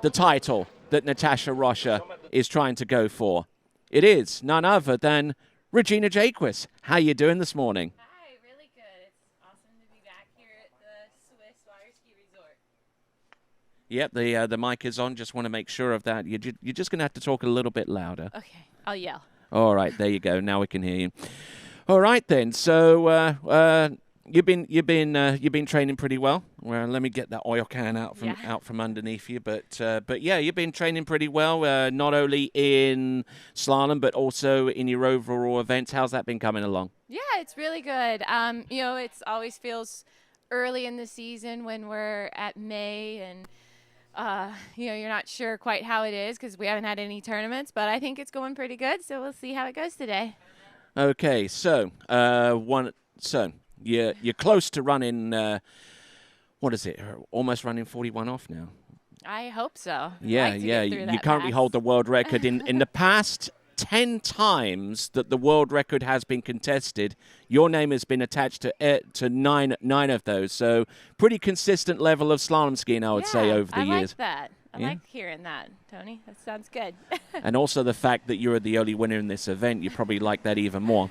the title that Natasha Rocha is trying to go for. It is none other than Regina Jaquess. How you doing this morning? Hi, really good. It's awesome to be back here at the Swiss Water Ski Resort. Yep, the mic is on. Just want to make sure of that. You're just going to have to talk a little bit louder. Okay, I'll yell. All right, there you go. Now we can hear you. All right then. So you've been training pretty well. Well, let me get that oil can out from underneath you. But yeah, you've been training pretty well. Not only in slalom but also in your overall events. How's that been coming along? Yeah, it's really good. It always feels early in the season when we're at May and. You're not sure quite how it is because we haven't had any tournaments, but I think it's going pretty good, so we'll see how it goes today. Okay, so you're close to running. What is it? Almost running 41 off now. I hope so. Yeah. You currently hold the world record in the past 10 times that the world record has been contested. Your name has been attached to nine of those. So pretty consistent level of slalom skiing, I would say, over the years. I like that. I like hearing that, Tony. That sounds good. And also the fact that you're the only winner in this event, you probably like that even more.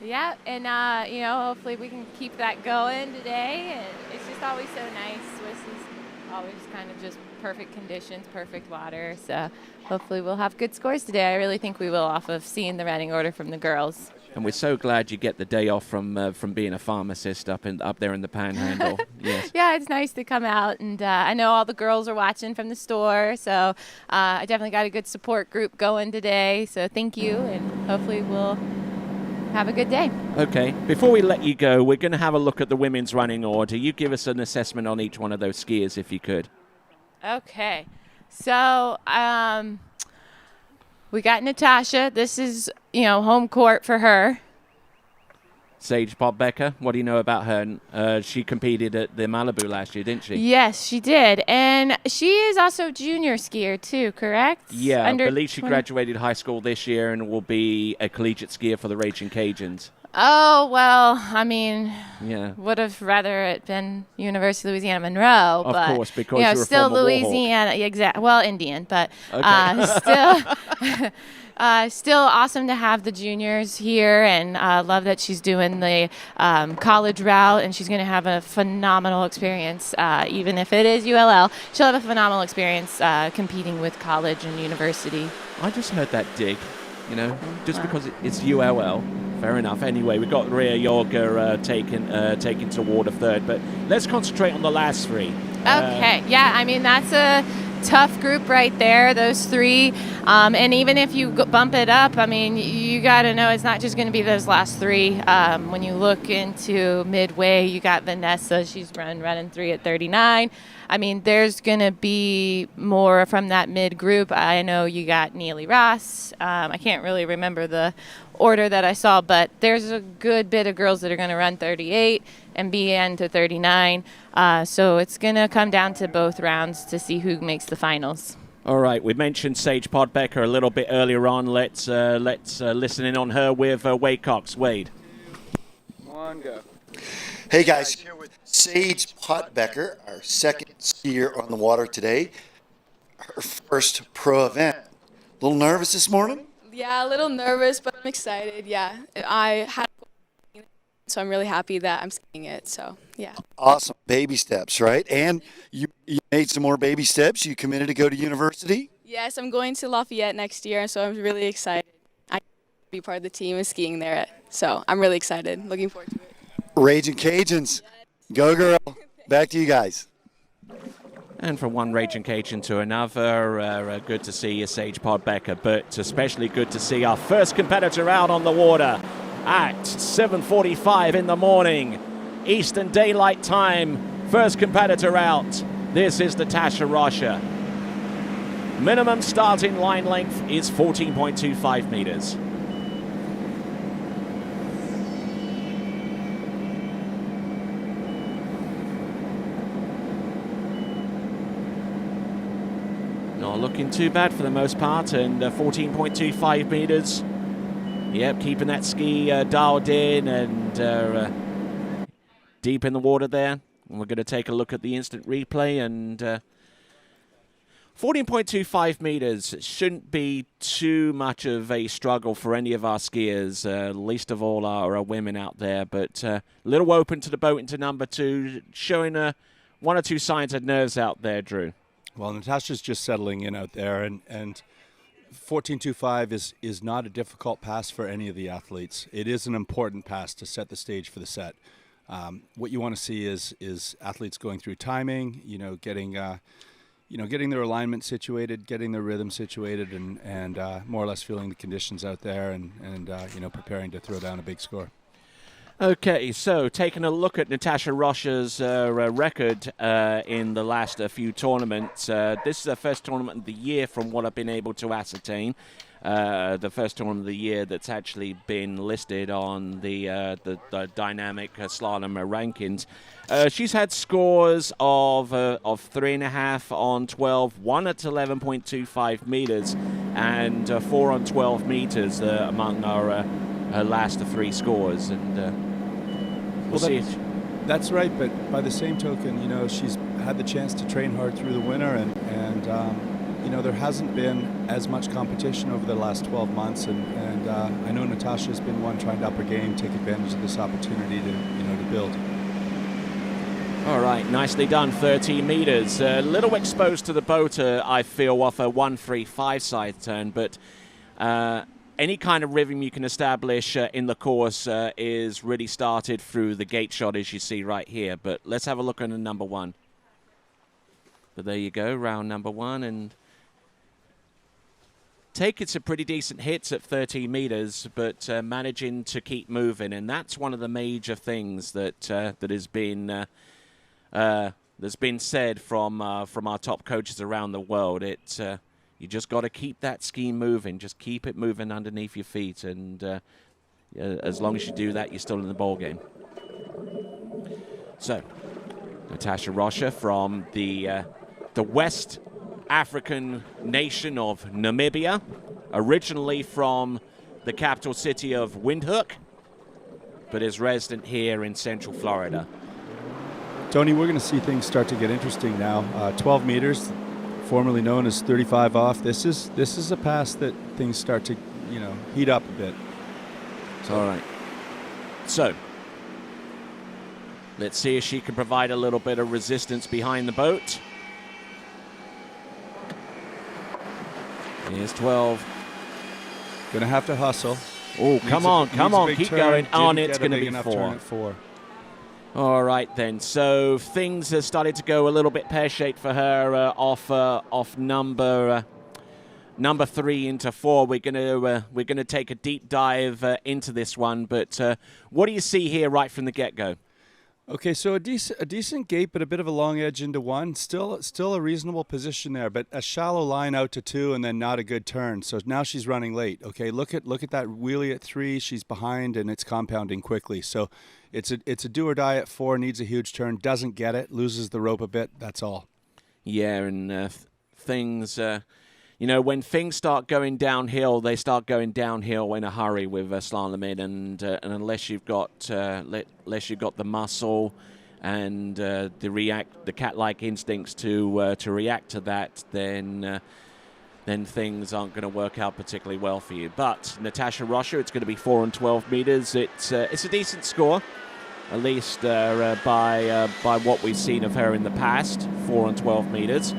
Yeah, and hopefully we can keep that going today. And it's just always so nice. Swiss is always kind of just perfect conditions, perfect water. So hopefully we'll have good scores today. I really think we will, off of seeing the running order from the girls. And we're so glad you get the day off from being a pharmacist up there in the Panhandle. Yes. Yeah, it's nice to come out, and I know all the girls are watching from the store, so I definitely got a good support group going today. So thank you, and hopefully we'll have a good day. Okay. Before we let you go, we're going to have a look at the women's running order. You give us an assessment on each one of those skiers, if you could. Okay. So we got Natasha. This is, home court for her. Sage Bob-Becker, what do you know about her? She competed at the Malibu last year, didn't she? Yes, she did. And she is also a junior skier too, correct? Yeah, I believe she graduated high school this year and will be a collegiate skier for the Raging Cajuns. Oh, well, would have rather it been University of Louisiana Monroe. Of but, course, because you're still a former Louisiana, exactly. Well, Indian, but okay. still awesome to have the juniors here, and love that she's doing the college route, and she's going to have a phenomenal experience. Even if it is ULL, she'll have a phenomenal experience competing with college and university. I just heard that dig, because it's ULL. Fair enough. Anyway, we've got Ria Yorga taking toward a third, but let's concentrate on the last three. Okay. That's a tough group right there, those three. And even if you bump it up, you got to know it's not just going to be those last three. When you look into midway, you got Vanessa. She's running 3 at 39. There's going to be more from that mid group. I know you got Neely Ross. I can't really remember the order that I saw, but there's a good bit of girls that are going to run 38 and BN to 39. So it's going to come down to both rounds to see who makes the finals. All right, we mentioned Sage Bob-Becker a little bit earlier on. Let's listen in on her with Wade Cox. Wade. on, go. Hey guys, here with Sage Potbecker, our second skier on the water today. Her first pro event. A little nervous this morning? Yeah, a little nervous, but I'm excited. Yeah, I had, so I'm really happy that I'm skiing it. So yeah. Awesome. Baby steps, right? And you made some more baby steps. You committed to go to university? Yes, I'm going to Lafayette next year, so I'm really excited. I can be part of the team and skiing there. So I'm really excited. Looking forward to it. Raging Cajuns. Go girl. Back to you guys. And from one Raging Cajun to another, good to see you, Sage Potbecker, but especially good to see our first competitor out on the water at 7:45 in the morning, Eastern Daylight Time. First competitor out. This is Natasha Rocha. Minimum starting line length is 14.25 meters. Not looking too bad for the most part, and 14.25 meters. Yep, keeping that ski dialed in and deep in the water there. And we're going to take a look at the instant replay, and 14.25 meters shouldn't be too much of a struggle for any of our skiers, least of all our women out there, but a little open to the boat into number 2, showing one or two signs of nerves out there, Drew. Well, Natasha's just settling in out there, and 14.25 is not a difficult pass for any of the athletes. It is an important pass to set the stage for the set. What you want to see is athletes going through timing, getting their alignment situated, getting their rhythm situated, and more or less feeling the conditions out there, and preparing to throw down a big score. Okay, so taking a look at Natasha Rocha's record in the last few tournaments. This is the first tournament of the year from what I've been able to ascertain. The first tournament of the year that's actually been listed on the dynamic slalom rankings. She's had scores of 3.5 on 12, 1 at 11.25 meters, and 4 on 12 meters among her last 3 scores. And we'll see. That's right, but by the same token, she's had the chance to train hard through the winter, and there hasn't been as much competition over the last 12 months, and I know Natasha's been one trying to up her game, take advantage of this opportunity to build. All right, nicely done, 13 meters. A little exposed to the boat, I feel, off a 1-3-5 side turn, but any kind of rhythm you can establish in the course is really started through the gate shot, as you see right here. But let's have a look at the number 1. But there you go, round number 1, and taking some pretty decent hits at 13 meters, but managing to keep moving, and that's one of the major things that has been that's been said from our top coaches around the world. You just got to keep that ski moving, just keep it moving underneath your feet, and as long as you do that, you're still in the ball game. So, Natasha Rocha from the West African nation of Namibia, originally from the capital city of Windhoek, but is resident here in Central Florida. Tony, we're going to see things start to get interesting now. 12 meters, formerly known as 35 off. This is a pass that things start to, heat up a bit. All right. So, let's see if she can provide a little bit of resistance behind the boat. Here's 12. Gonna have to hustle. Oh, come on, keep going. On, it's going to be 4. All right then. So things have started to go a little bit pear-shaped for her off number 3 into 4. We're gonna take a deep dive into this one. But what do you see here right from the get-go? Okay, so a decent gate, but a bit of a long edge into 1. Still a reasonable position there, but a shallow line out to 2, and then not a good turn. So now she's running late. Okay, look at that wheelie at 3. She's behind, and it's compounding quickly. So it's a do or die at 4. Needs a huge turn. Doesn't get it. Loses the rope a bit. That's all. Yeah, and things when things start going downhill, they start going downhill in a hurry with slalom, and unless you've got the muscle and the cat-like instincts to react to that, then things aren't going to work out particularly well for you. But Natasha Roscher, it's going to be 4 and 12 meters. It's a decent score, at least by what we've seen of her in the past, 4 and 12 meters.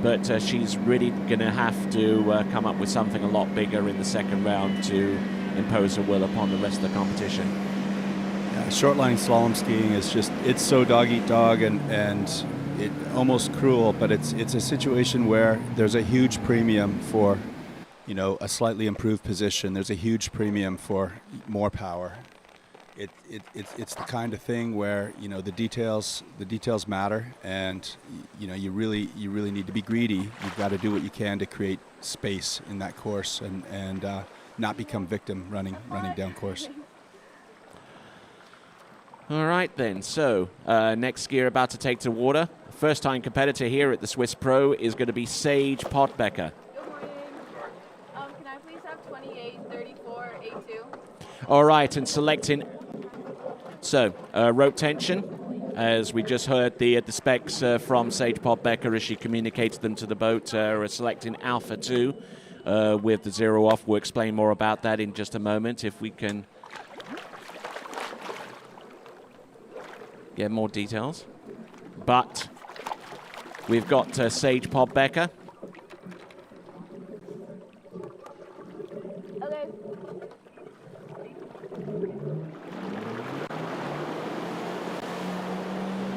But she's really going to have to come up with something a lot bigger in the second round to impose her will upon the rest of the competition. Yeah, short line slalom skiing is it's so dog-eat-dog and it almost cruel, but it's a situation where there's a huge premium for, a slightly improved position. There's a huge premium for more power. It's the kind of thing where the details matter, and you really need to be greedy. You've got to do what you can to create space in that course and not become victim running down course. All right then. So next skier about to take to water. First time competitor here at the Swiss Pro is going to be Sage Pottbecker. Good morning. Can I please have 28, 34, 82? All right, and selecting. So, rope tension, as we just heard the specs from Sage Pottbecker as she communicated them to the boat, selecting Alpha 2 with the 0 off. We'll explain more about that in just a moment if we can get more details. But we've got Sage Pottbecker.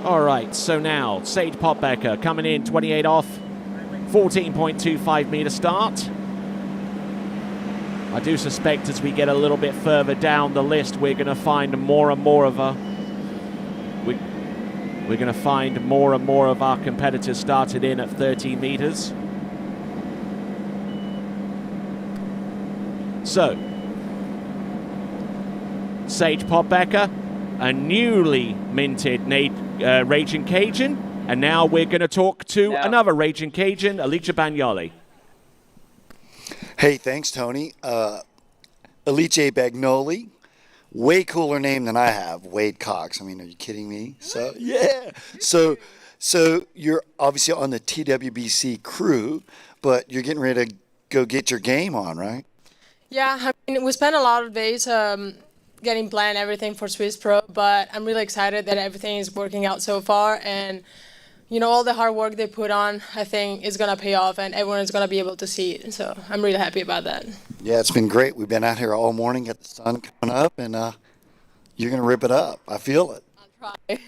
All right, so now Sage Pottbecker coming in 28 off, 14.25 meter start. I do suspect as we get a little bit further down the list, we're going to find more and more of our competitors started in at 13 meters. So, Sage Pottbecker, a newly minted Raging Cajun, and now we're going to talk to another Raging Cajun, Alicia Bagnoli. Hey, thanks, Tony. Alicia Bagnoli, way cooler name than I have, Wade Cox. I mean, are you kidding me? So yeah. So you're obviously on the TWBC crew, but you're getting ready to go get your game on, right? Yeah, I mean, we spent a lot of days getting planned everything for Swiss Pro, but I'm really excited that everything is working out so far, and all the hard work they put on, I think is gonna pay off, and everyone is gonna be able to see it. So I'm really happy about that. Yeah, it's been great. We've been out here all morning, got the sun coming up, and you're gonna rip it up. I feel it. I'll try.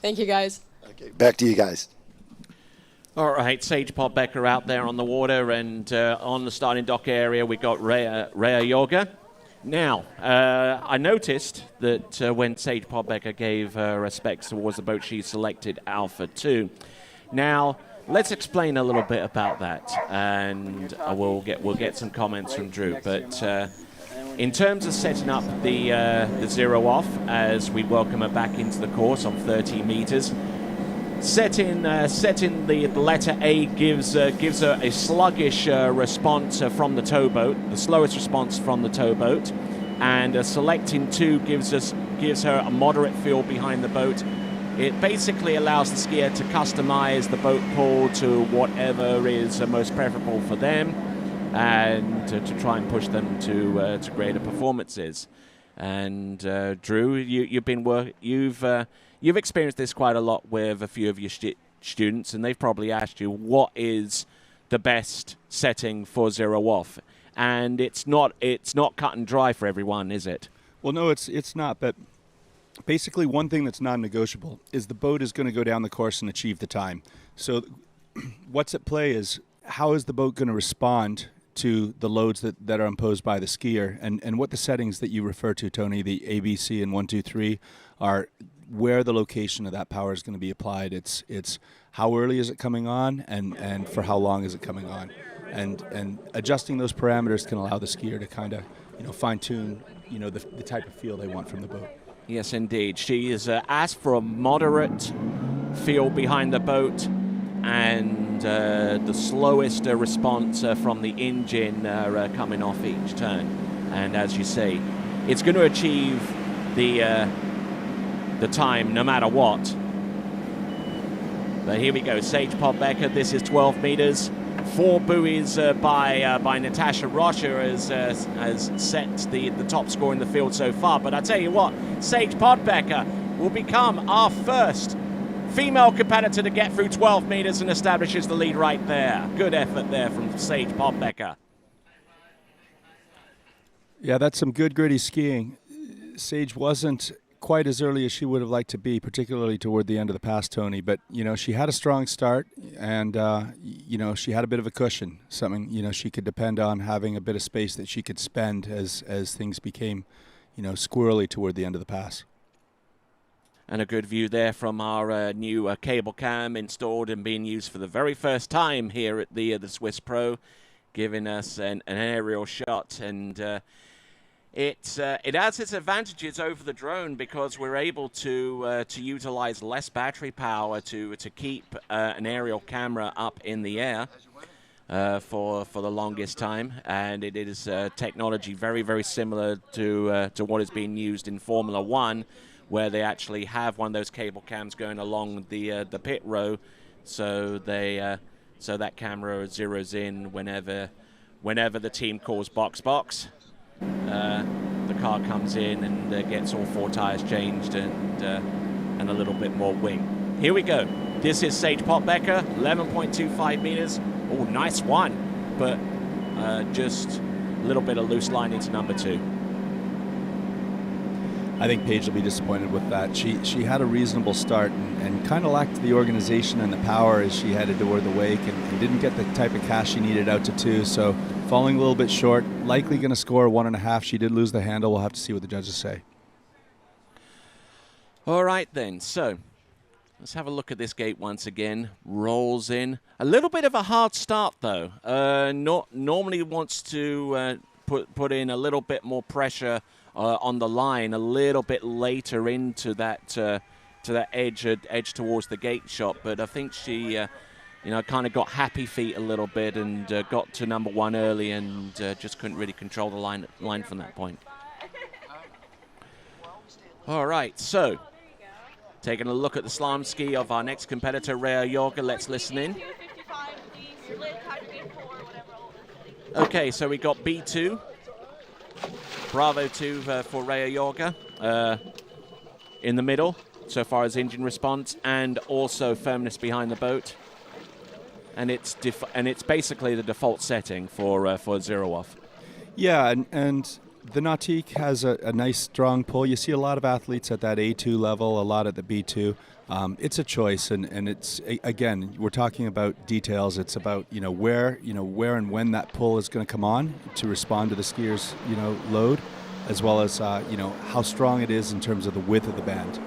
Thank you, guys. Okay, back to you guys. All right, Sage Pottbecker out there on the water, and on the starting dock area we got Rhea Yoga. Now, I noticed that when Sage Pottbecker gave her specs towards the boat, she selected Alpha 2. Now, let's explain a little bit about that, and we'll get some comments from Drew. But in terms of setting up the 0 off, as we welcome her back into the course on 30 meters, setting the letter A gives her a sluggish response from the towboat, the slowest response from the towboat, and selecting 2 gives her a moderate feel behind the boat. It basically allows the skier to customize the boat pull to whatever is most preferable for them, and to try and push them to greater performances. And Drew, you've experienced this quite a lot with a few of your students, and they've probably asked you what is the best setting for 0 off, and it's not cut and dry for everyone, is it? Well, no, it's not. But basically, one thing that's non-negotiable is the boat is going to go down the course and achieve the time. So, what's at play is how is the boat going to respond to the loads that are imposed by the skier, and what the settings that you refer to, Tony, the A, B, C, and 1, 2, 3 are. Where the location of that power is going to be applied. It's how early is it coming on, and for how long is it coming on, and adjusting those parameters can allow the skier to kind of fine tune the type of feel they want from the boat. Yes, indeed. She is asked for a moderate feel behind the boat, and the slowest response from the engine coming off each turn. And as you say, it's going to achieve the time no matter what. But here we go, Sage Podbecker. This is 12 meters. 4 buoys by Natasha Rocha has set the top score in the field so far. But I tell you what, Sage Podbecker will become our first female competitor to get through 12 meters and establishes the lead right there. Good effort there from Sage Podbecker. Yeah, that's some good gritty skiing. Sage wasn't quite as early as she would have liked to be, particularly toward the end of the pass, Tony. But, you know, she had a strong start, and, you know, she had a bit of a cushion, something, you know, she could depend on having a bit of space that she could spend as things became, you know, squirrely toward the end of the pass. And a good view there from our new cable cam installed and being used for the very first time here at the Swiss Pro, giving us an aerial shot. And it has its advantages over the drone because we're able to utilize less battery power to keep an aerial camera up in the air for the longest time, and it is technology very, very similar to what is being used in Formula One, where they actually have one of those cable cams going along the pit row, so that camera zeroes in whenever the team calls box. The car comes in and gets all 4 tires changed and a little bit more wing. Here we go. This is Sage Podbecker, 11.25 meters. Oh, nice one, but just a little bit of loose line into number 2. I think Paige will be disappointed with that. She had a reasonable start and kind of lacked the organization and the power as she headed toward the wake and didn't get the type of cash she needed out to 2. So falling a little bit short, likely going to score 1.5. She did lose the handle. We'll have to see what the judges say. All right then, so let's have a look at this gate once again. Rolls in. A little bit of a hard start though. Normally wants to put in a little bit more pressure on the line a little bit later into that edge towards the gate shot, but I think she kind of got happy feet a little bit and got to number 1 early and just couldn't really control the line from that point. All right, so taking a look at the slalom ski of our next competitor, Rhea Jorge. Let's listen in. Okay, so we got B2. Bravo 2 for Rhea Jorge in the middle, so far as engine response, and also firmness behind the boat. And it's basically the default setting for zero off. Yeah, and the Nautique has a nice strong pull. You see a lot of athletes at that A2 level, a lot at the B2. It's a choice, and it's, again, we're talking about details. It's about where and when that pull is going to come on to respond to the skier's load, as well as how strong it is in terms of the width of the band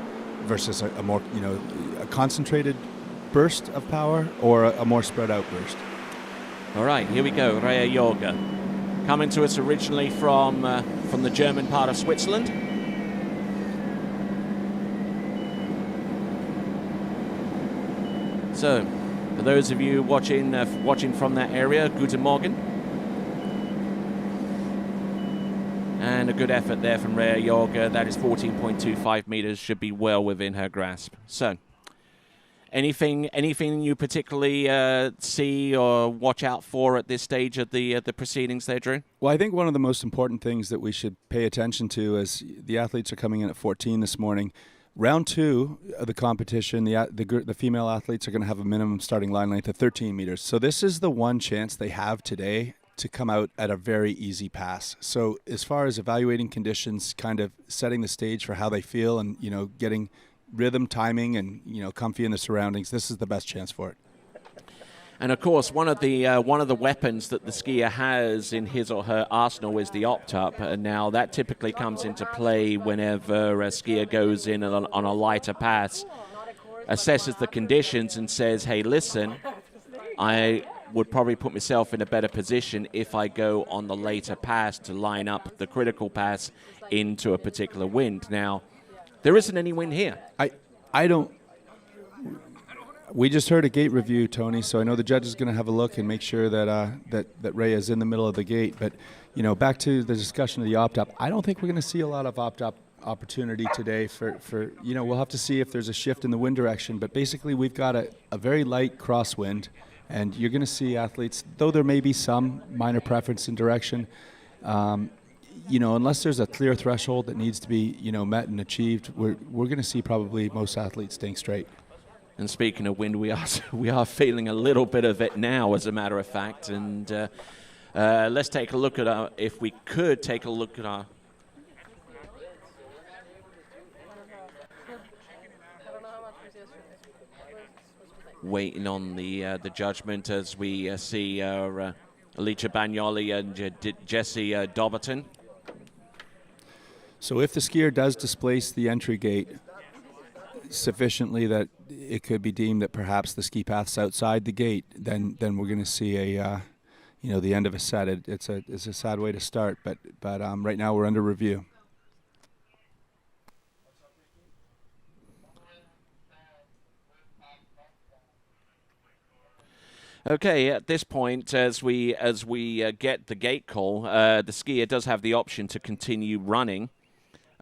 versus a more a concentrated burst of power or a more spread out burst. All right, here we go. Rhea Jorge, coming to us originally from the German part of Switzerland. So, for those of you watching from that area, guten Morgen. And a good effort there from Rhea Jorge. That is 14.25 meters, should be well within her grasp. So, anything you particularly see or watch out for at this stage of the proceedings there, Drew? Well, I think one of the most important things that we should pay attention to as the athletes are coming in at 14 this morning. Round 2 of the competition, the female athletes are going to have a minimum starting line length of 13 meters. So this is the one chance they have today to come out at a very easy pass. So as far as evaluating conditions, kind of setting the stage for how they feel and, getting rhythm, timing, and, comfy in the surroundings, this is the best chance for it. And of course, one of the weapons that the skier has in his or her arsenal is the opt-up. And now that typically comes into play whenever a skier goes in on a lighter pass, assesses the conditions and says, hey, listen, I would probably put myself in a better position if I go on the later pass to line up the critical pass into a particular wind. Now, there isn't any wind here. We just heard a gate review, Tony, so I know the judge is going to have a look and make sure that that Ray is in the middle of the gate. But, you know, back to the discussion of the opt-up, I don't think we're going to see a lot of opt-up opportunity today for, you know, we'll have to see if there's a shift in the wind direction. But basically we've got a very light crosswind, and you're going to see athletes, though there may be some minor preference in direction, you know, unless there's a clear threshold that needs to be, you know, met and achieved, we're going to see probably most athletes staying straight. And speaking of wind, we are feeling a little bit of it now, as a matter of fact. And let's take a look at if we could take a look at our. Waiting on the judgment as we see Alicia Bagnoli and Jesse Dobberton. So if the skier does displace the entry gate sufficiently that it could be deemed that perhaps the ski path's outside the gate, then we're going to see a you know, the end of a set. It's a sad way to start, but right now we're under review. Okay, at this point, as we get the gate call, the skier does have the option to continue running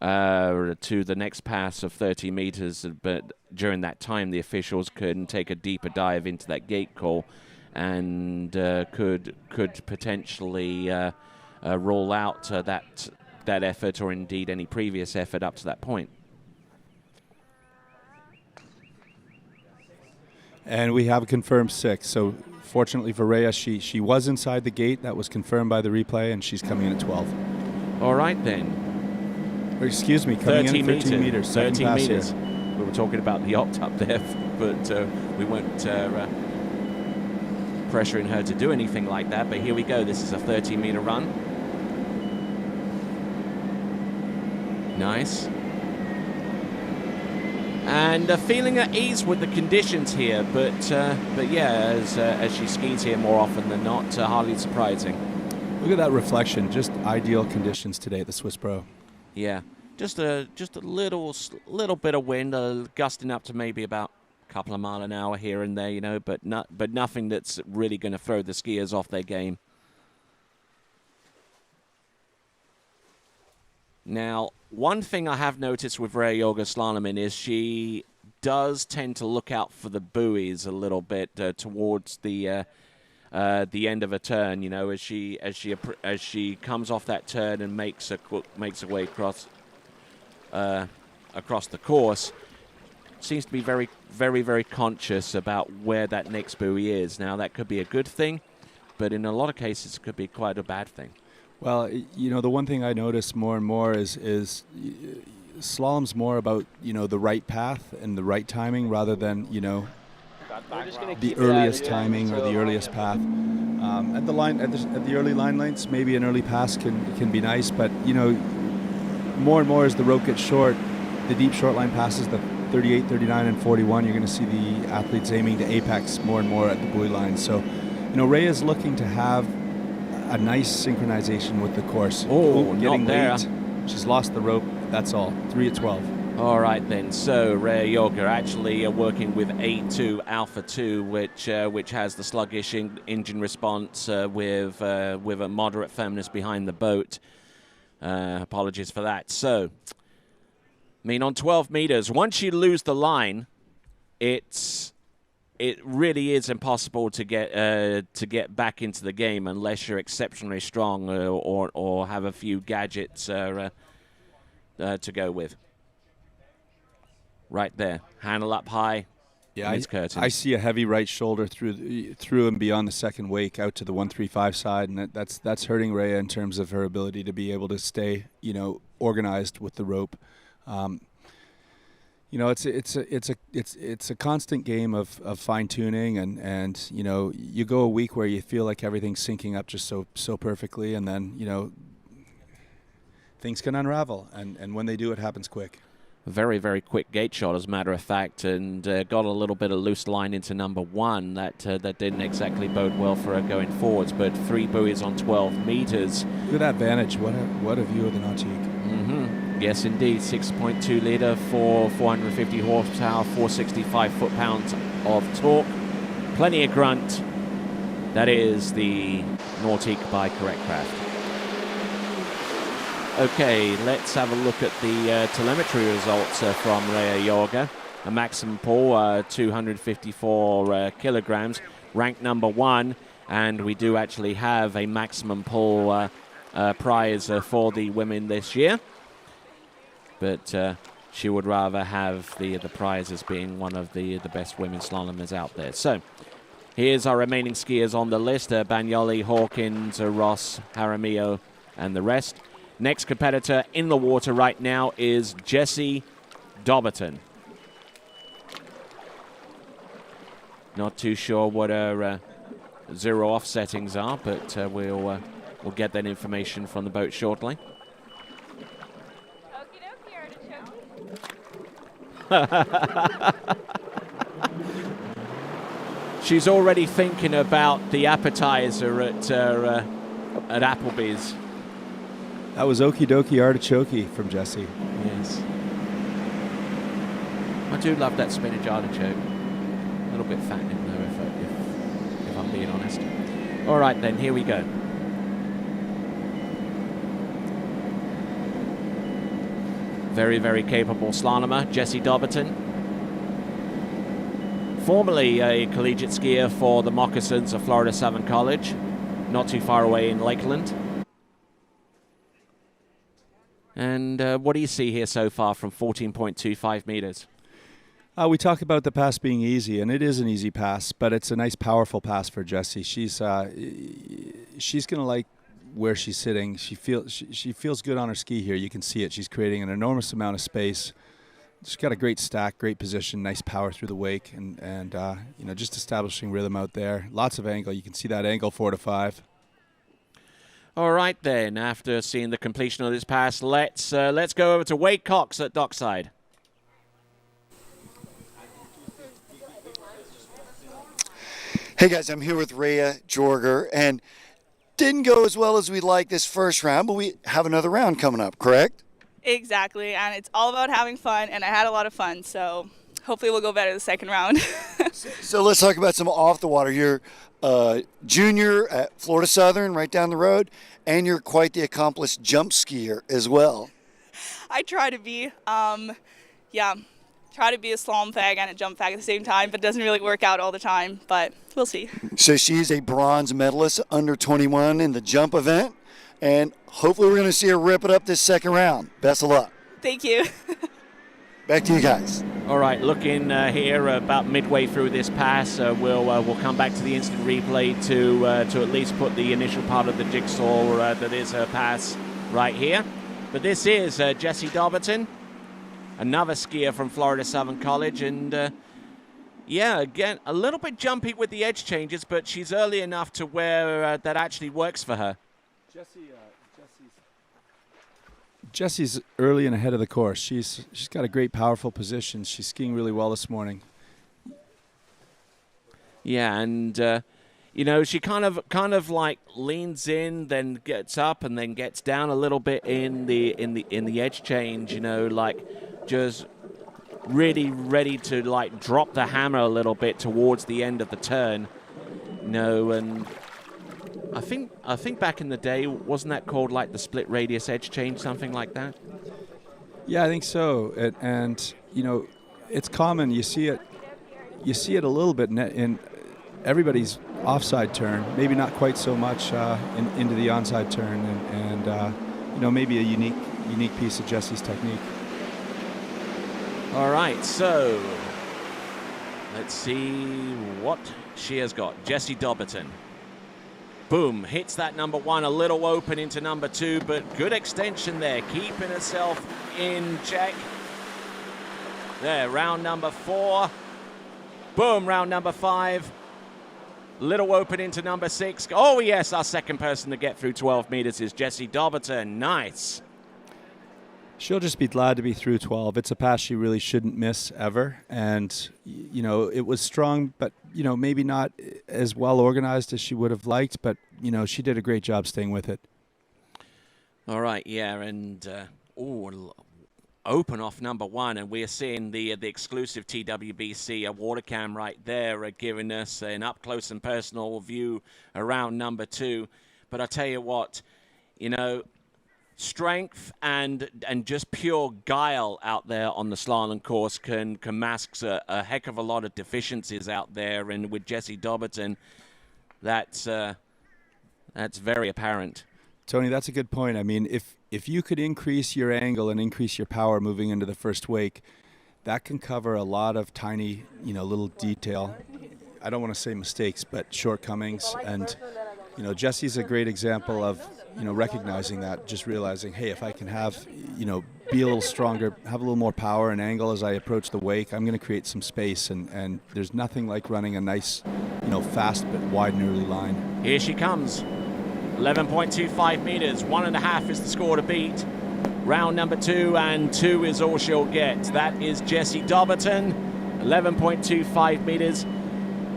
to the next pass of 30 meters, but during that time, the officials can take a deeper dive into that gate call and could potentially roll out that effort, or indeed any previous effort up to that point. And we have a confirmed 6. So fortunately for Rhea, she was inside the gate. That was confirmed by the replay, and she's coming in at 12. All right, then. Or excuse me, coming in at 13 meters. 13 meters. We were talking about the opt-up there, but we weren't pressuring her to do anything like that. But here we go. This is a 13-meter run. Nice. And feeling at ease with the conditions here, but yeah, as she skis here more often than not, hardly surprising. Look at that reflection, just ideal conditions today at the Swiss Pro. Yeah, just a little bit of wind, gusting up to maybe about a couple of miles an hour here and there, you know, but nothing that's really going to throw the skiers off their game. Now, one thing I have noticed with Rea Jorge Slalom is she does tend to look out for the buoys a little bit towards the end of a turn. You know, as she comes off that turn and makes her way across the course, seems to be very, very, very conscious about where that next buoy is. Now, that could be a good thing, but in a lot of cases, it could be quite a bad thing. Well, you know, the one thing I notice more and more is slalom's more about, you know, the right path and the right timing rather than, you know, the earliest timing or the earliest path. At the early line lengths, maybe an early pass can be nice, but, you know, more and more as the rope gets short, the deep short line passes, the 38, 39, and 41, you're going to see the athletes aiming to apex more and more at the buoy line. So, you know, Ray is looking to have a nice synchronization with the course. Oh, getting not there. late. She's lost the rope. That's all. 3 at 12. All right then. So Rea Jorge actually working with A2 Alpha 2, which has the sluggish engine response with a moderate firmness behind the boat. Apologies for that. So, I mean, on 12 meters, once you lose the line, it really is impossible to get back into the game unless you're exceptionally strong or have a few gadgets to go with. Right there, handle up high. Yeah, curtains. I see a heavy right shoulder through and beyond the second wake out to the 135 side, and that's hurting Rhea in terms of her ability to be able to stay, you know, organized with the rope. You know, it's a constant game of fine tuning, and you know, you go a week where you feel like everything's syncing up just so perfectly, and then, you know, things can unravel, and when they do, it happens quick. Very, very quick gate shot, as a matter of fact, and got a little bit of loose line into number 1. That didn't exactly bode well for her going forwards, but 3 buoys on 12 meters. Look at that vantage. What a view of the Nautique. Mm-hmm. Yes, indeed. 6.2 litre for 450 horsepower, 465 foot-pounds of torque. Plenty of grunt. That is the Nautique by Correct Craft. Okay, let's have a look at the telemetry results from Rhea Yoga. A maximum pull, 254 kilograms, ranked number 1, and we do actually have a maximum pull prize for the women this year. But she would rather have the prize as being one of the best women slalomers out there. So here's our remaining skiers on the list: Bagnoli, Hawkins, Ross, Jaramillo, and the rest. Next competitor in the water right now is Jessie Dobberton. Not too sure what her zero off settings are, but we'll get that information from the boat shortly. She's already thinking about the appetizer at Applebee's. That was Okie Dokie Artichoke from Jessie. Yes. I do love that spinach artichoke. A little bit fattening though, if I'm being honest. All right then, here we go. Very, very capable slalomer, Jessie Dobberton. Formerly a collegiate skier for the Moccasins of Florida Southern College, not too far away in Lakeland. And what do you see here so far from 14.25 meters? We talk about the pass being easy, and it is an easy pass, but it's a nice, powerful pass for Jessie. She's going to like where she's sitting. She feels good on her ski here. You can see it. She's creating an enormous amount of space. She's got a great stack, great position, nice power through the wake, and you know, just establishing rhythm out there. Lots of angle. You can see that angle 4 to 5. All right then. After seeing the completion of this pass, let's go over to Wade Cox at Dockside. Hey guys, I'm here with Rhea Jorger, and didn't go as well as we like this first round, but we have another round coming up, correct? Exactly, and it's all about having fun, and I had a lot of fun, so hopefully we'll go better the second round. So let's talk about some off the water. You're a junior at Florida Southern, right down the road, and you're quite the accomplished jump skier as well. I try to be, try to be a slalom fag and a jump fag at the same time, but it doesn't really work out all the time, but we'll see. So she's a bronze medalist under 21 in the jump event, and hopefully we're going to see her rip it up this second round. Best of luck. Thank you. Back to you guys. All right, looking here about midway through this pass, we'll come back to the instant replay to at least put the initial part of the jigsaw that is her pass right here. But this is Jessie Dobberton, another skier from Florida Southern College, and yeah, again, a little bit jumpy with the edge changes, but she's early enough to where that actually works for her. Jessie's early and ahead of the course. She's got a great, powerful position. She's skiing really well this morning. Yeah, and you know, she kind of like leans in, then gets up, and then gets down a little bit in the edge change. You know, like just really ready to like drop the hammer a little bit towards the end of the turn. No, and I think back in the day, wasn't that called like the split radius edge change, something like that? Yeah, I think so. And you know, it's common. You see it a little bit in everybody's offside turn. Maybe not quite so much into the onside turn, and you know, maybe a unique piece of Jessie's technique. All right, so let's see what she has got. Jessie Dobberton. Boom, hits that number 1, a little open into number 2, but good extension there, keeping herself in check. There, round number 4. Boom, round number 5. Little open into number 6. Oh yes, our second person to get through 12 meters is Jessie Dobberton. Nice. She'll just be glad to be through 12. It's a pass she really shouldn't miss ever. And, you know, it was strong, but, you know, maybe not as well organized as she would have liked. But, you know, she did a great job staying with it. All right, yeah. And, open off number one, and we're seeing the exclusive TWBC water cam right there, giving us an up close and personal view around number two. But I tell you what, you know, strength and just pure guile out there on the slalom course can mask a heck of a lot of deficiencies out there, and with Jessie Dobberton, that's very apparent. Tony, that's a good point. I mean, if you could increase your angle and increase your power moving into the first wake, that can cover a lot of tiny, you know, little detail. I don't want to say mistakes, but shortcomings. And, you know, Jessie's a great example of, you know, recognizing that, just realizing, hey, if I can have, you know, be a little stronger, have a little more power and angle as I approach the wake, I'm going to create some space. And there's nothing like running a nice, you know, fast but wide and early line. Here she comes. 11.25 meters, 1.5 is the score to beat. Round number 2, and 2 is all she'll get. That is Jessie Dobberton, 11.25 meters.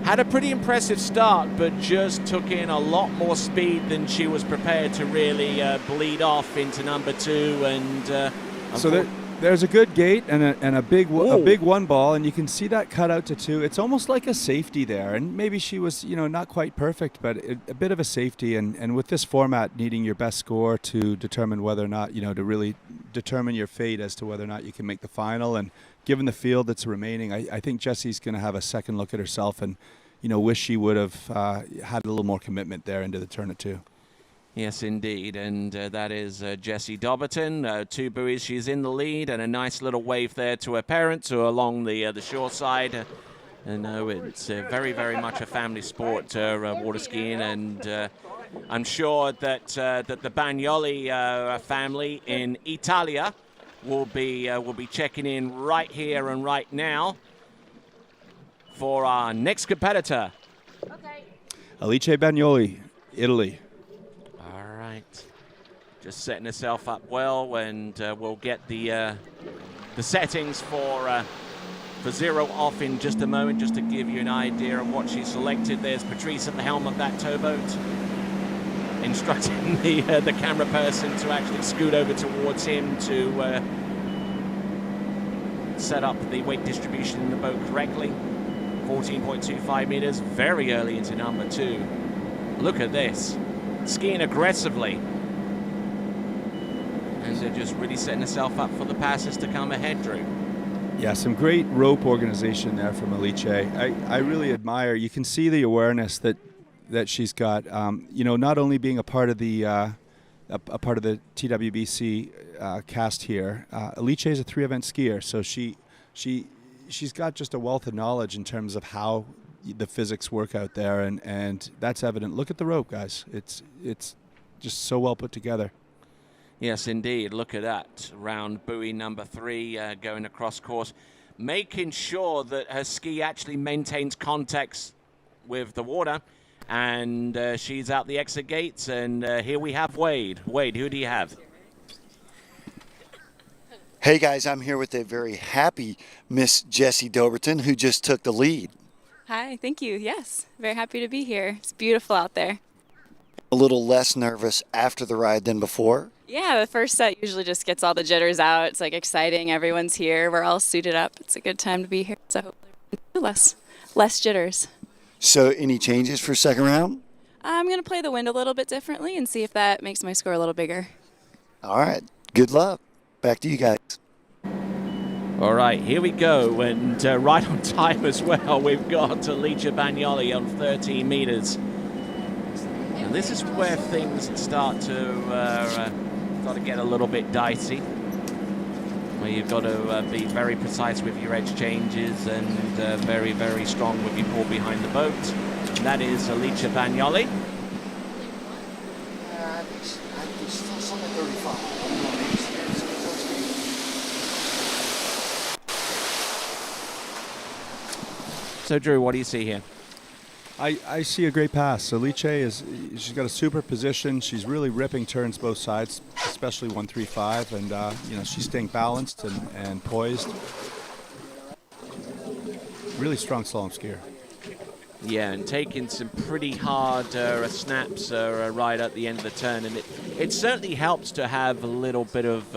Had a pretty impressive start, but just took in a lot more speed than she was prepared to really bleed off into number 2. And so there's a good gate and a big one ball, and you can see that cut out to 2. It's almost like a safety there, and maybe she was, you know, not quite perfect, but a bit of a safety. And with this format, needing your best score to determine whether or not, you know, to really determine your fate as to whether or not you can make the final. And given the field that's remaining, I think Jessie's going to have a second look at herself and, you know, wish she would have had a little more commitment there into the turn at 2. Yes, indeed, and that is Jessie Dobberton. 2 buoys, she's in the lead, and a nice little wave there to her parents who are along the shore side. And it's very, very much a family sport, water skiing, and I'm sure that the Bagnoli family in Italia will be checking in right here and right now for our next competitor. Okay. Alice Bagnoli, Italy. Just setting herself up well, and we'll get the settings for 0 off in just a moment, just to give you an idea of what she selected. There's Patrice at the helm of that towboat, instructing the camera person to actually scoot over towards him to set up the weight distribution in the boat correctly. 14.25 meters, very early into number 2. Look at this, skiing aggressively. And they're just really setting herself up for the passes to come ahead, Drew. Yeah, some great rope organization there from Alice. I really admire. You can see the awareness that she's got. You know, not only being a part of the TWBC cast here. Alice is a 3-event skier, so she's got just a wealth of knowledge in terms of how the physics work out there, and that's evident. Look at the rope, guys. It's just so well put together. Yes, indeed. Look at that. Round buoy number 3 going across course, making sure that her ski actually maintains contact with the water. And she's out the exit gates, and here we have Wade. Wade, who do you have? Hey guys, I'm here with a very happy Miss Jessie Dobberton, who just took the lead. Hi, thank you. Yes, very happy to be here. It's beautiful out there. A little less nervous after the ride than before? Yeah, the first set usually just gets all the jitters out. It's like exciting. Everyone's here. We're all suited up. It's a good time to be here. So hopefully less jitters. So any changes for second round? I'm going to play the wind a little bit differently and see if that makes my score a little bigger. All right. Good luck. Back to you guys. All right, here we go. And right on time as well, we've got Alice Bagnoli on 13 meters. And this is where things start to get a little bit dicey, where you've got to be very precise with your edge changes and very, very strong with your pull behind the boat. And that is Alice Bagnoli. So, Drew, what do you see here? I see a great pass. Alice she's got a super position. She's really ripping turns both sides, especially 135, and you know, she's staying balanced and poised. Really strong slalom skier. Yeah, and taking some pretty hard snaps right at the end of the turn, and it certainly helps to have a little bit of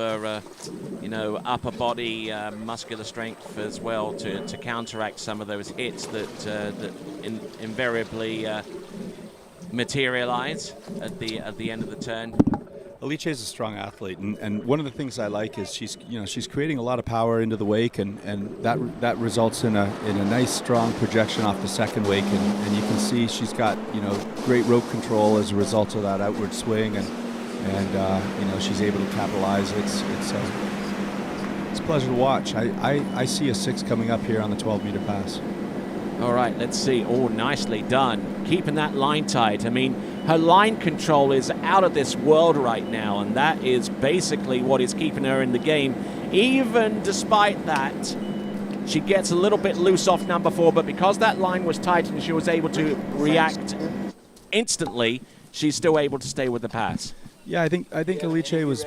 you know, upper body muscular strength as well to counteract some of those hits that invariably materialize at the end of the turn. Alice is a strong athlete, and one of the things I like is she's creating a lot of power into the wake, and that results in a nice strong projection off the second wake, and you can see she's got great rope control as a result of that outward swing, and she's able to capitalize. It's a pleasure to watch. I see a 6 coming up here on the 12-meter pass. All right, let's see. Oh, nicely done. Keeping that line tight. I mean, her line control is out of this world right now, and that is basically what is keeping her in the game. Even despite that, she gets a little bit loose off number 4, but because that line was tight and she was able to react instantly, she's still able to stay with the pass. Yeah, I think Alice was.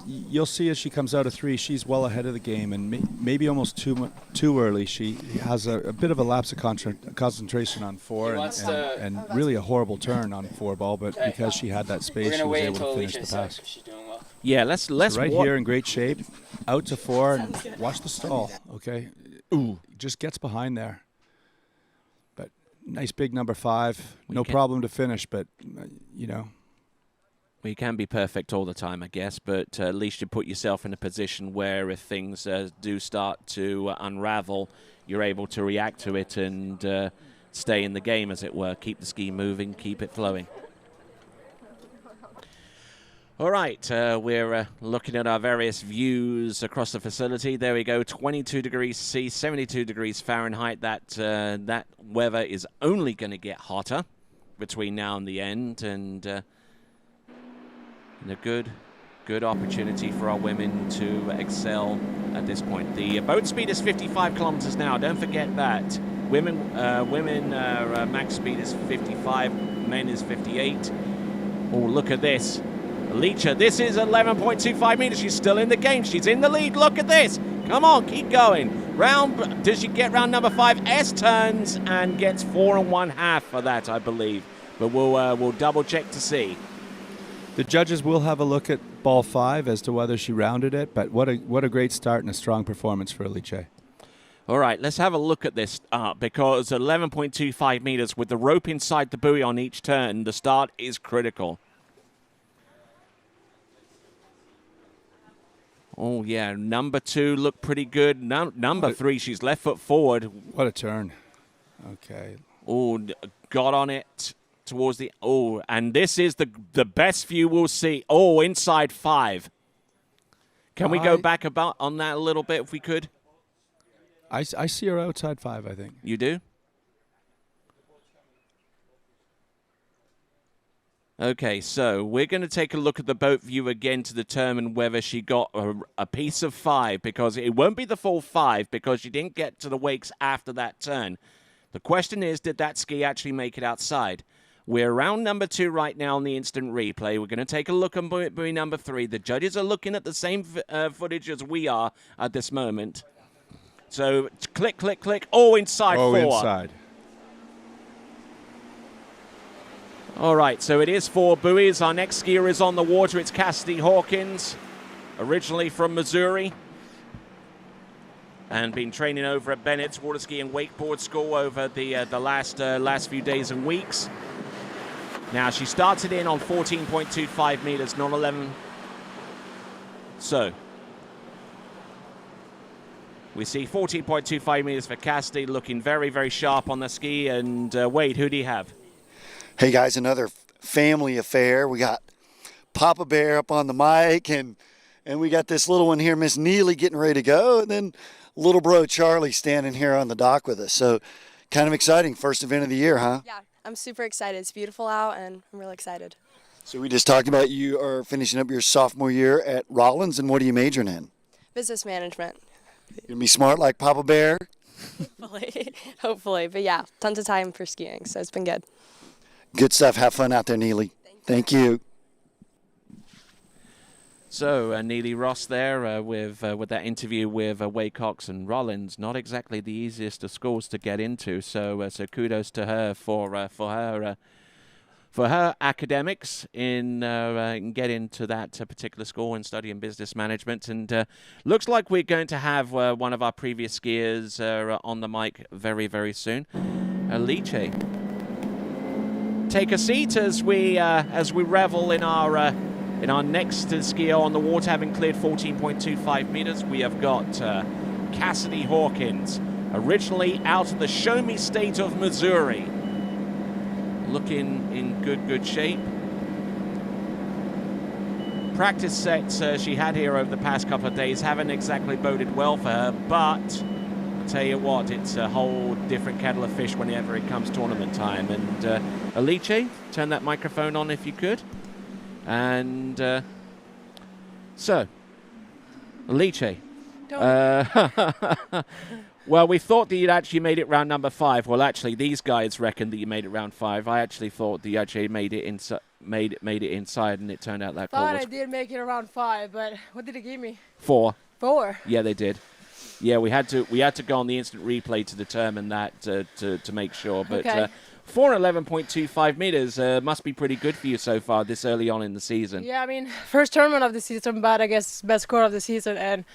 You'll see as she comes out of 3, she's well ahead of the game, and maybe almost too early. She has a bit of a lapse of concentration on 4, and really a horrible turn on 4 ball. But because she had that space, she was able to finish the pass. Yeah, let's right here in great shape, out to 4, and watch the stall. Okay, ooh, just gets behind there. But nice big number 5, no problem to finish. But Well, you can be perfect all the time, I guess, but at least you put yourself in a position where if things do start to unravel, you're able to react to it and stay in the game, as it were. Keep the ski moving, keep it flowing. All right, we're looking at our various views across the facility. There we go, 22 degrees C, 72 degrees Fahrenheit. That weather is only going to get hotter between now and the end, and a good opportunity for our women to excel at this point. The boat speed is 55 kilometers now. Don't forget that. Women max speed is 55, men is 58. Oh, look at this. Alicia, this is 11.25 meters. She's still in the game. She's in the lead. Look at this. Come on, keep going. Does she get round number 5? S turns and gets 4 1/2 for that, I believe. But we'll double check to see. The judges will have a look at ball 5 as to whether she rounded it, but what a great start and a strong performance for Alice. All right, let's have a look at this because 11.25 meters with the rope inside the buoy on each turn, the start is critical. Oh, yeah, number 2 looked pretty good. Number 3, she's left foot forward. What a turn. Okay. Oh, got on it. Towards the and this is the best view we'll see. Oh, inside 5. Can we go back about on that a little bit if we could? I see her outside 5, I think. You do? Okay, so we're going to take a look at the boat view again to determine whether she got a piece of 5, because it won't be the full 5 because she didn't get to the wakes after that turn. The question is, did that ski actually make it outside? We're around number 2 right now on the instant replay. We're going to take a look at buoy number 3. The judges are looking at the same footage as we are at this moment. So click, click, click. Oh, inside 4. Oh, inside. All right, so it is 4 buoys. Our next skier is on the water. It's Cassidy Hawkins, originally from Missouri, and been training over at Bennett's Water Ski and Wakeboard School over the last few days and weeks. Now, she started in on 14.25 meters, not 11. So, we see 14.25 meters for Cassidy, looking very, very sharp on the ski. And Wade, who do you have? Hey, guys, another family affair. We got Papa Bear up on the mic, and we got this little one here, Miss Neely, getting ready to go, and then little bro Charlie standing here on the dock with us. So, kind of exciting. First event of the year, huh? Yeah. I'm super excited. It's beautiful out, and I'm really excited. So we just talked about you are finishing up your sophomore year at Rollins, and what are you majoring in? Business management. You gonna be smart like Papa Bear? Hopefully. But yeah, tons of time for skiing, so it's been good. Good stuff. Have fun out there, Neely. Thank you. So, Neely Ross there with that interview with Wade Cox and Rollins. Not exactly the easiest of schools to get into. So kudos to her for for her academics in get into that particular school and studying business management. And looks like we're going to have one of our previous skiers on the mic very, very soon. Alice, take a seat as we revel in our next skier on the water, having cleared 14.25 meters. We have got Cassidy Hawkins, originally out of the Show Me state of Missouri, looking in good shape. Practice sets she had here over the past couple of days haven't exactly boded well for her, but I'll tell you what, it's a whole different kettle of fish whenever it comes tournament time. And Alice, turn that microphone on if you could. And so, Alice. Well, we thought that you'd actually made it round number 5. Well, actually, these guys reckoned that you made it round 5. I actually thought that you actually made it inside, and it turned out that call Thought was I did make it around 5, but what did it give me? 4. 4. Yeah, they did. Yeah, we had to go on the instant replay to determine that to make sure. But Okay. 411.25 meters must be pretty good for you so far this early on in the season. Yeah, I mean, first tournament of the season, but I guess best score of the season. And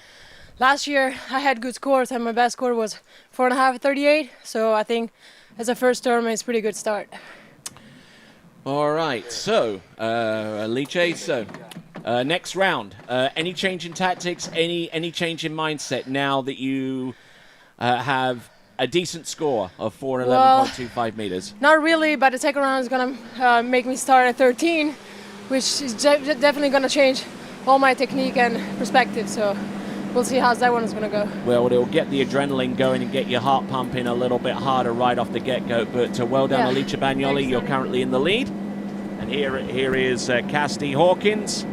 last year I had good scores, and my best score was 4.538. So I think as a first tournament, it's a pretty good start. All right, so Alice, so next round, any change in tactics, any change in mindset now that you have a decent score of 411.25 meters? Not really, but the second round is going to make me start at 13, which is definitely going to change all my technique and perspective. So we'll see how that one is going to go. Well, it'll get the adrenaline going and get your heart pumping a little bit harder right off the get-go. But well done, Yeah. Alice Bagnoli. You're currently in the lead. And here is Cassidy Hawkins,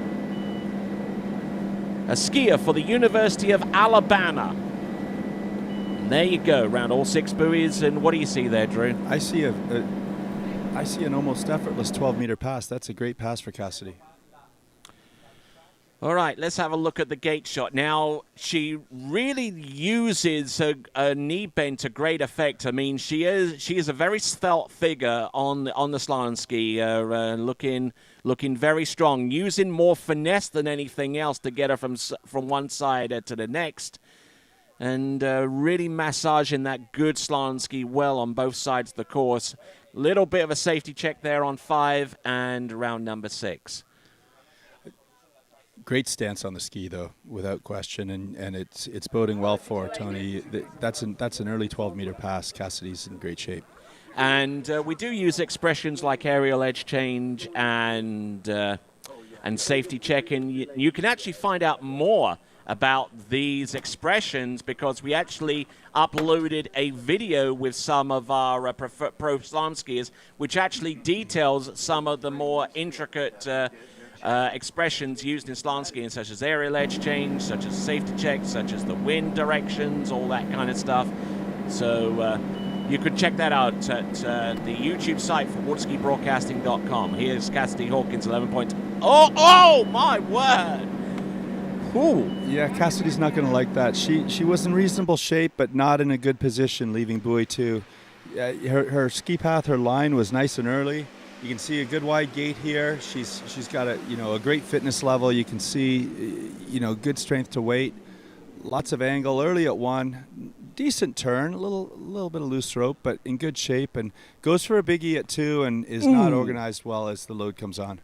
a skier for the University of Alabama. And there you go, around all 6 buoys. And what do you see there, Drew? I see an almost effortless 12-meter pass. That's a great pass for Cassidy. All right, let's have a look at the gate shot. Now, she really uses a knee bend to great effect. I mean, she is a very svelte figure on the slalom ski, looking very strong, using more finesse than anything else to get her from one side to the next, and really massaging that good slalom ski well on both sides of the course. Little bit of a safety check there on 5 and round number 6. Great stance on the ski, though, without question, and it's boding well for her, Tony. That's an early 12-meter pass. Cassidy's in great shape. And we do use expressions like aerial edge change and safety check, and you can actually find out more about these expressions because we actually uploaded a video with some of our pro slalom skiers, which actually details some of the more intricate expressions used in slalom skiing, such as aerial edge change, such as safety checks, such as the wind directions, all that kind of stuff. So you could check that out at the YouTube site for waterskibroadcasting.com. Here's Cassidy Hawkins, 11 points. Oh my word! Ooh. Yeah, Cassidy's not going to like that. She was in reasonable shape, but not in a good position leaving buoy 2. Her ski path, her line was nice and early. You can see a good wide gate here. She's got a great fitness level. You can see good strength to weight. Lots of angle early at 1. Decent turn, a little bit of loose rope, but in good shape, and goes for a biggie at 2 and is not organized well as the load comes on.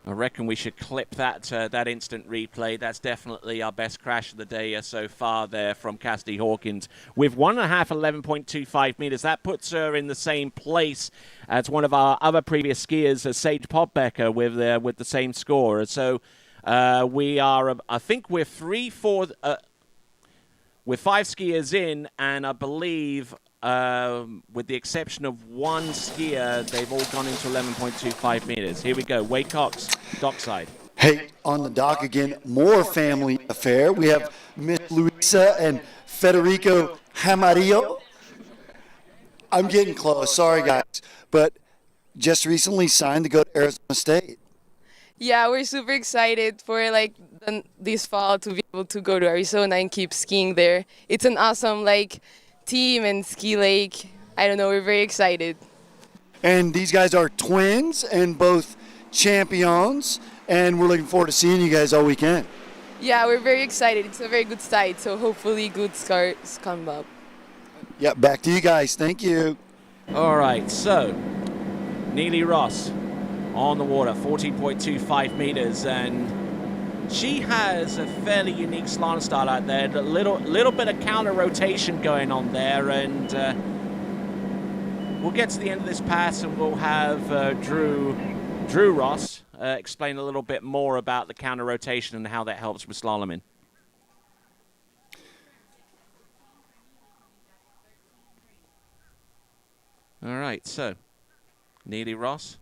I reckon we should clip that instant replay. That's definitely our best crash of the day so far there from Cassidy Hawkins. With 1.5, 11.25 meters, that puts her in the same place as one of our other previous skiers, Sage Podbecker, with the same score. So we are, I think we're 3-4, we're 5 skiers in, and I believe with the exception of one skier, they've all gone into 11.25 meters. Here we go. Wade Cox, dockside. Hey, on the dock again, more family affair. We have Miss Luisa and Federico Hamarillo. I'm getting close. Sorry, guys. But just recently signed to go to Arizona State. Yeah, we're super excited for this fall to be able to go to Arizona and keep skiing there. It's an awesome team and ski lake. I don't know, we're very excited. And these guys are twins and both champions, and we're looking forward to seeing you guys all weekend. Yeah, we're very excited. It's a very good site, so hopefully good scores come up. Yeah, back to you guys. Thank you. All right, so Neely Ross on the water, 14.25 meters, and she has a fairly unique slalom style out there. A little bit of counter rotation going on there, and we'll get to the end of this pass, and we'll have Drew Ross explain a little bit more about the counter rotation and how that helps with slaloming. All right, so Neely Ross.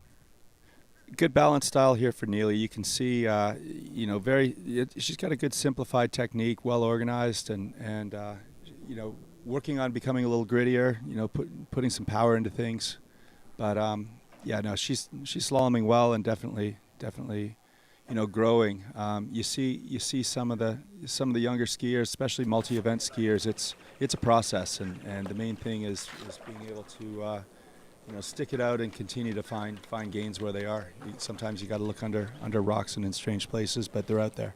Good balance style here for Neely. You can see, you know, she's got a good simplified technique, well organized, and you know, working on becoming a little grittier. You know, putting some power into things. But yeah, no, she's slaloming well and definitely, you know, growing. You see some of the younger skiers, especially multi-event skiers. It's a process, and the main thing is being able to you know, stick it out and continue to find gains where they are. Sometimes you got to look under rocks and in strange places, but they're out there.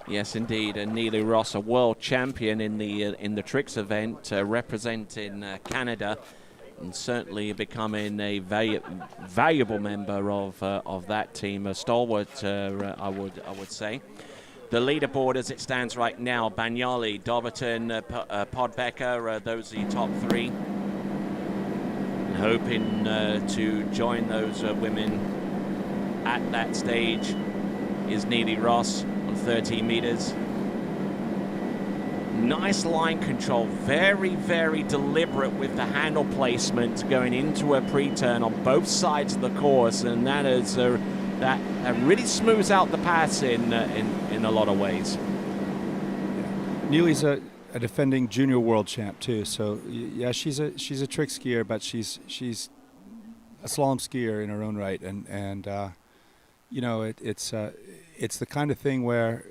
Yes, indeed. And Neely Ross, a world champion in the tricks event, representing Canada, and certainly becoming a valuable member of that team, a stalwart, I would say. The leaderboard as it stands right now: Bagnoli, Doverton, Podbecker, those are the top three. Hoping to join those women at that stage is Neely Ross on 13 meters. Nice line control, very, very deliberate with the handle placement going into a pre-turn on both sides of the course, and that is that really smooths out the pass in a lot of ways. Neely's a defending junior world champ too, so yeah, she's a trick skier, but she's a slalom skier in her own right, and you know, it's the kind of thing where,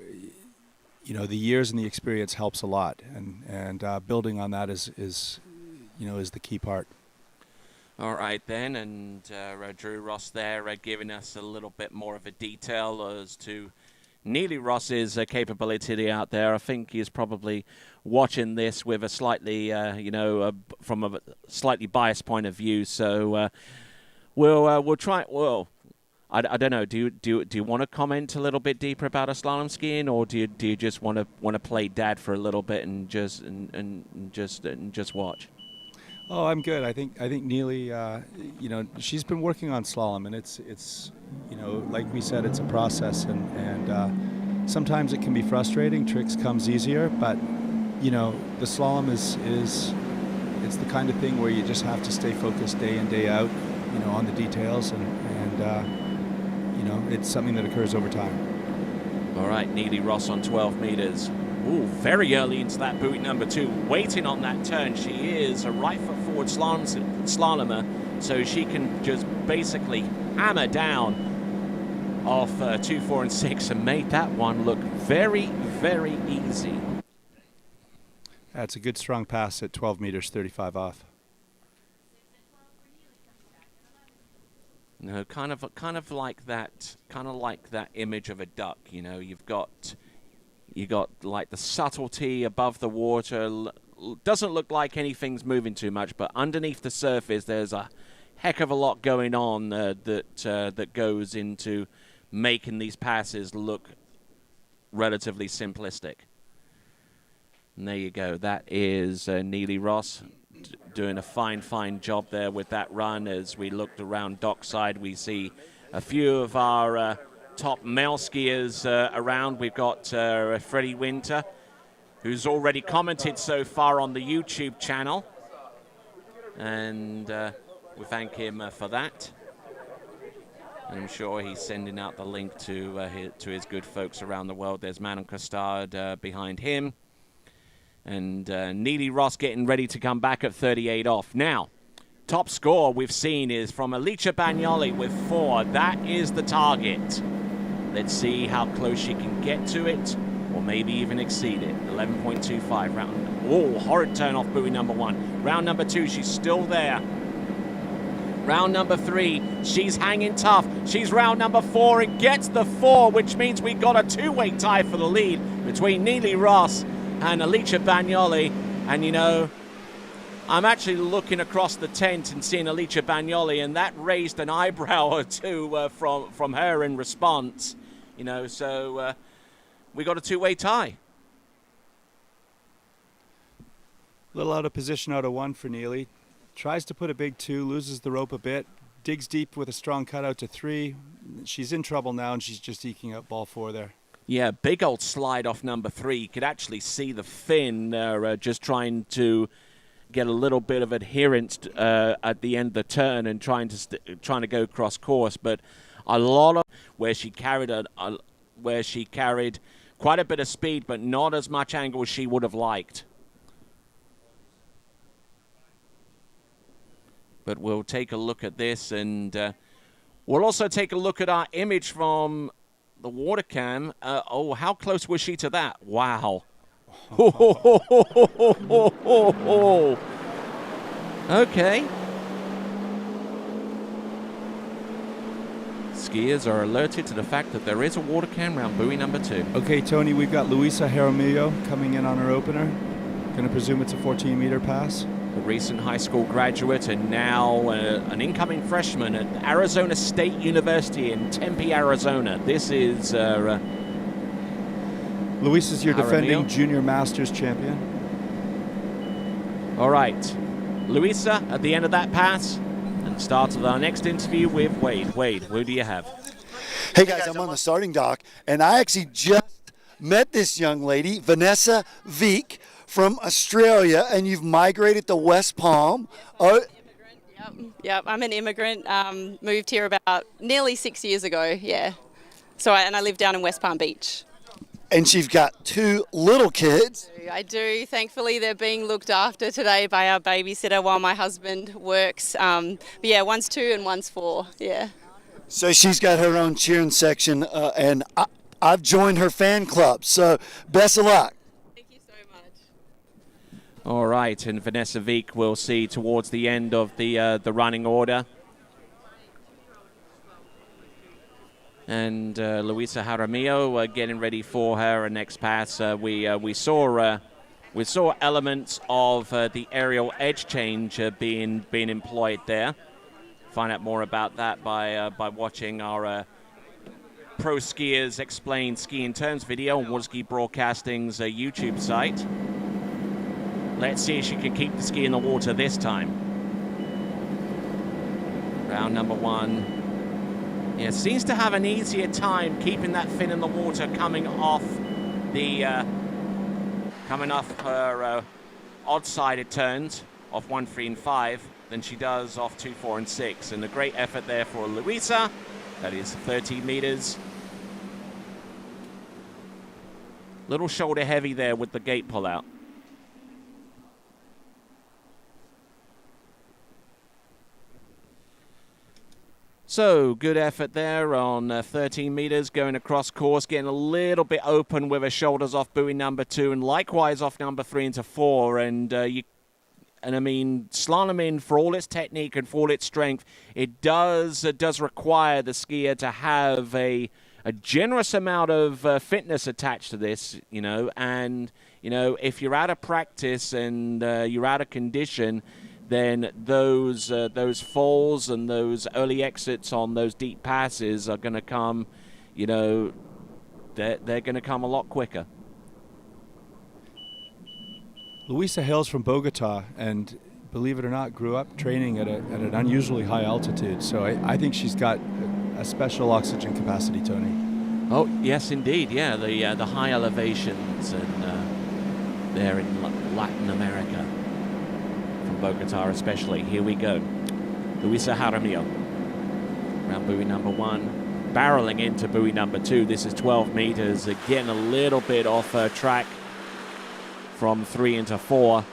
you know, the years and the experience helps a lot, and building on that is you know, is the key part. All right then, and Drew Ross there giving us a little bit more of a detail as to Neely Ross's capability out there. I think he's probably watching this with a slightly, you know, from a slightly biased point of view. So we'll try. Well, I don't know. Do you want to comment a little bit deeper about a slalom skiing, or do you just want to play dad for a little bit and just watch? Oh, I'm good. I think Neely, you know, she's been working on slalom, and it's you know, like we said, it's a process, and sometimes it can be frustrating. Tricks comes easier, but you know, the slalom is it's the kind of thing where you just have to stay focused day in, day out, you know, on the details, and you know, it's something that occurs over time. All right, Neely Ross on 12 meters. Ooh, very early into that buoy number 2, waiting on that turn. She is a right foot forward slalomer, so she can just basically hammer down off 2, 4, and 6 and make that one look very, very easy. That's a good strong pass at 12 meters, 35 off. No, kind of like that image of a duck. You know, you got like the subtlety above the water. Doesn't look like anything's moving too much, but underneath the surface, there's a heck of a lot going on that goes into making these passes look relatively simplistic. And there you go. That is Neely Ross doing a fine job there with that run. As we looked around dockside, we see a few of our top male skiers around. We've got Freddie Winter, who's already commented so far on the YouTube channel, and we thank him for that. And I'm sure he's sending out the link to his good folks around the world. There's Manon Costard behind him. And Neely Ross getting ready to come back at 38 off. Now, top score we've seen is from Alicia Bagnoli with 4. That is the target. Let's see how close she can get to it, or maybe even exceed it. 11.25 round. Oh, horrid turn off buoy number 1. Round number 2, she's still there. Round number 3, she's hanging tough. She's round number 4 and gets the 4, which means we got a two-way tie for the lead between Neely Ross and Alicia Bagnoli. And, you know, I'm actually looking across the tent and seeing Alicia Bagnoli, and that raised an eyebrow or two from her in response. You know, so we got a two-way tie. A little out of position out of 1 for Neely. Tries to put a big 2, loses the rope a bit, digs deep with a strong cutout to 3. She's in trouble now, and she's just eking out ball 4 there. Yeah, big old slide off number 3. You could actually see the fin just trying to get a little bit of adherence at the end of the turn and trying to go cross course. But a lot of where she carried quite a bit of speed, but not as much angle as she would have liked. But we'll take a look at this, and we'll also take a look at our image from the water cam. Oh, how close was she to that? Wow. Okay. Skiers are alerted to the fact that there is a water cam around buoy number 2. Okay, Tony, we've got Luisa Jaramillo coming in on her opener. Gonna presume it's a 14-meter pass. A recent high school graduate and now an incoming freshman at Arizona State University in Tempe, Arizona. This is Luisa's your defending Jaramillo. junior masters champion. All right, Luisa at the end of that pass, and started our next interview with Wade. Wade, who do you have? Hey guys, I'm on the starting dock, and I actually just met this young lady, Vanessa Veek, from Australia, and you've migrated to West Palm. Yep, I'm an immigrant. Moved here about nearly 6 years ago, yeah. So I live down in West Palm Beach. And she's got 2 little kids. I do. Thankfully, they're being looked after today by our babysitter while my husband works. But yeah, one's 2 and one's 4, yeah. So she's got her own cheering section, and I've joined her fan club, so best of luck. All right, and Vanessa Veek we'll see towards the end of the running order. And Luisa Jaramillo getting ready for her next pass. We saw elements of the aerial edge change being employed there. Find out more about that by watching our Pro Skiers Explain Ski in Terms video on Waterski Broadcasting's YouTube site. Let's see if she can keep the ski in the water this time. Round number 1. Yeah, seems to have an easier time keeping that fin in the water coming off her odd-sided turns off 1, 3, and 5 than she does off 2, 4, and 6. And a great effort there for Luisa. That is 13 meters. Little shoulder heavy there with the gate pull out. So, good effort there on 13 meters, going across course, getting a little bit open with her shoulders off buoy number 2, and likewise off number 3 into 4. And I mean, slaloming, for all its technique and for all its strength, it does require the skier to have a generous amount of fitness attached to this, you know. And, you know, if you're out of practice and you're out of condition, then those falls and those early exits on those deep passes are going to come, you know, they're going to come a lot quicker. Luisa hails from Bogota, and believe it or not, grew up training at an unusually high altitude. So I think she's got a special oxygen capacity, Tony. Oh, yes, indeed. Yeah, the high elevations and there in Latin America. Bogota especially. Here we go. Luisa Jaramillo. Around buoy number 1. Barreling into buoy number 2. This is 12 meters. Getting a little bit off her track from 3 into 4.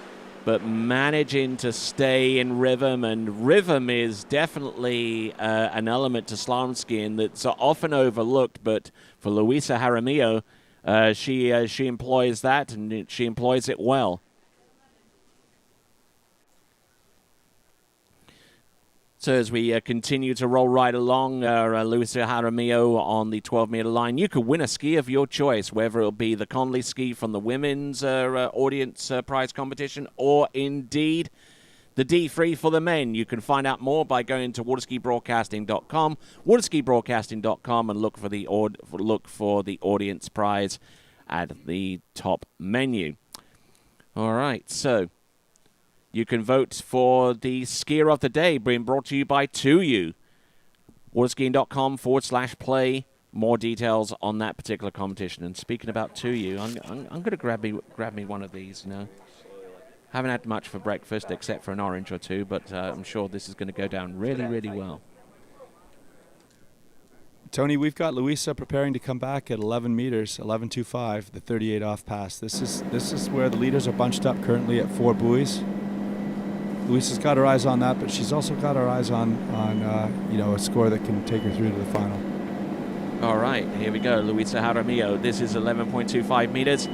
But managing to stay in rhythm. And rhythm is definitely an element to slalom skiing that's often overlooked. But for Luisa Jaramillo, she employs that, and she employs it well. So as we continue to roll right along, Luisa Jaramillo on the 12-meter line, you could win a ski of your choice, whether it'll be the Conley ski from the women's audience prize competition or indeed the D3 for the men. You can find out more by going to waterskibroadcasting.com, waterskibroadcasting.com, and look for the audience prize at the top menu. All right, so you can vote for the skier of the day, being brought to you by 2U. Waterskiing.com/play. More details on that particular competition. And speaking about 2U, I'm going to grab me one of these. Haven't had much for breakfast except for an orange or two, but I'm sure this is going to go down really, really well. Tony, we've got Luisa preparing to come back at 11 meters, 11.25, the 38 off pass. This is where the leaders are bunched up currently at 4 buoys. Luisa's got her eyes on that, but she's also got her eyes on a score that can take her through to the final. All right, here we go. Luisa Jaramillo. This is 11.25 meters.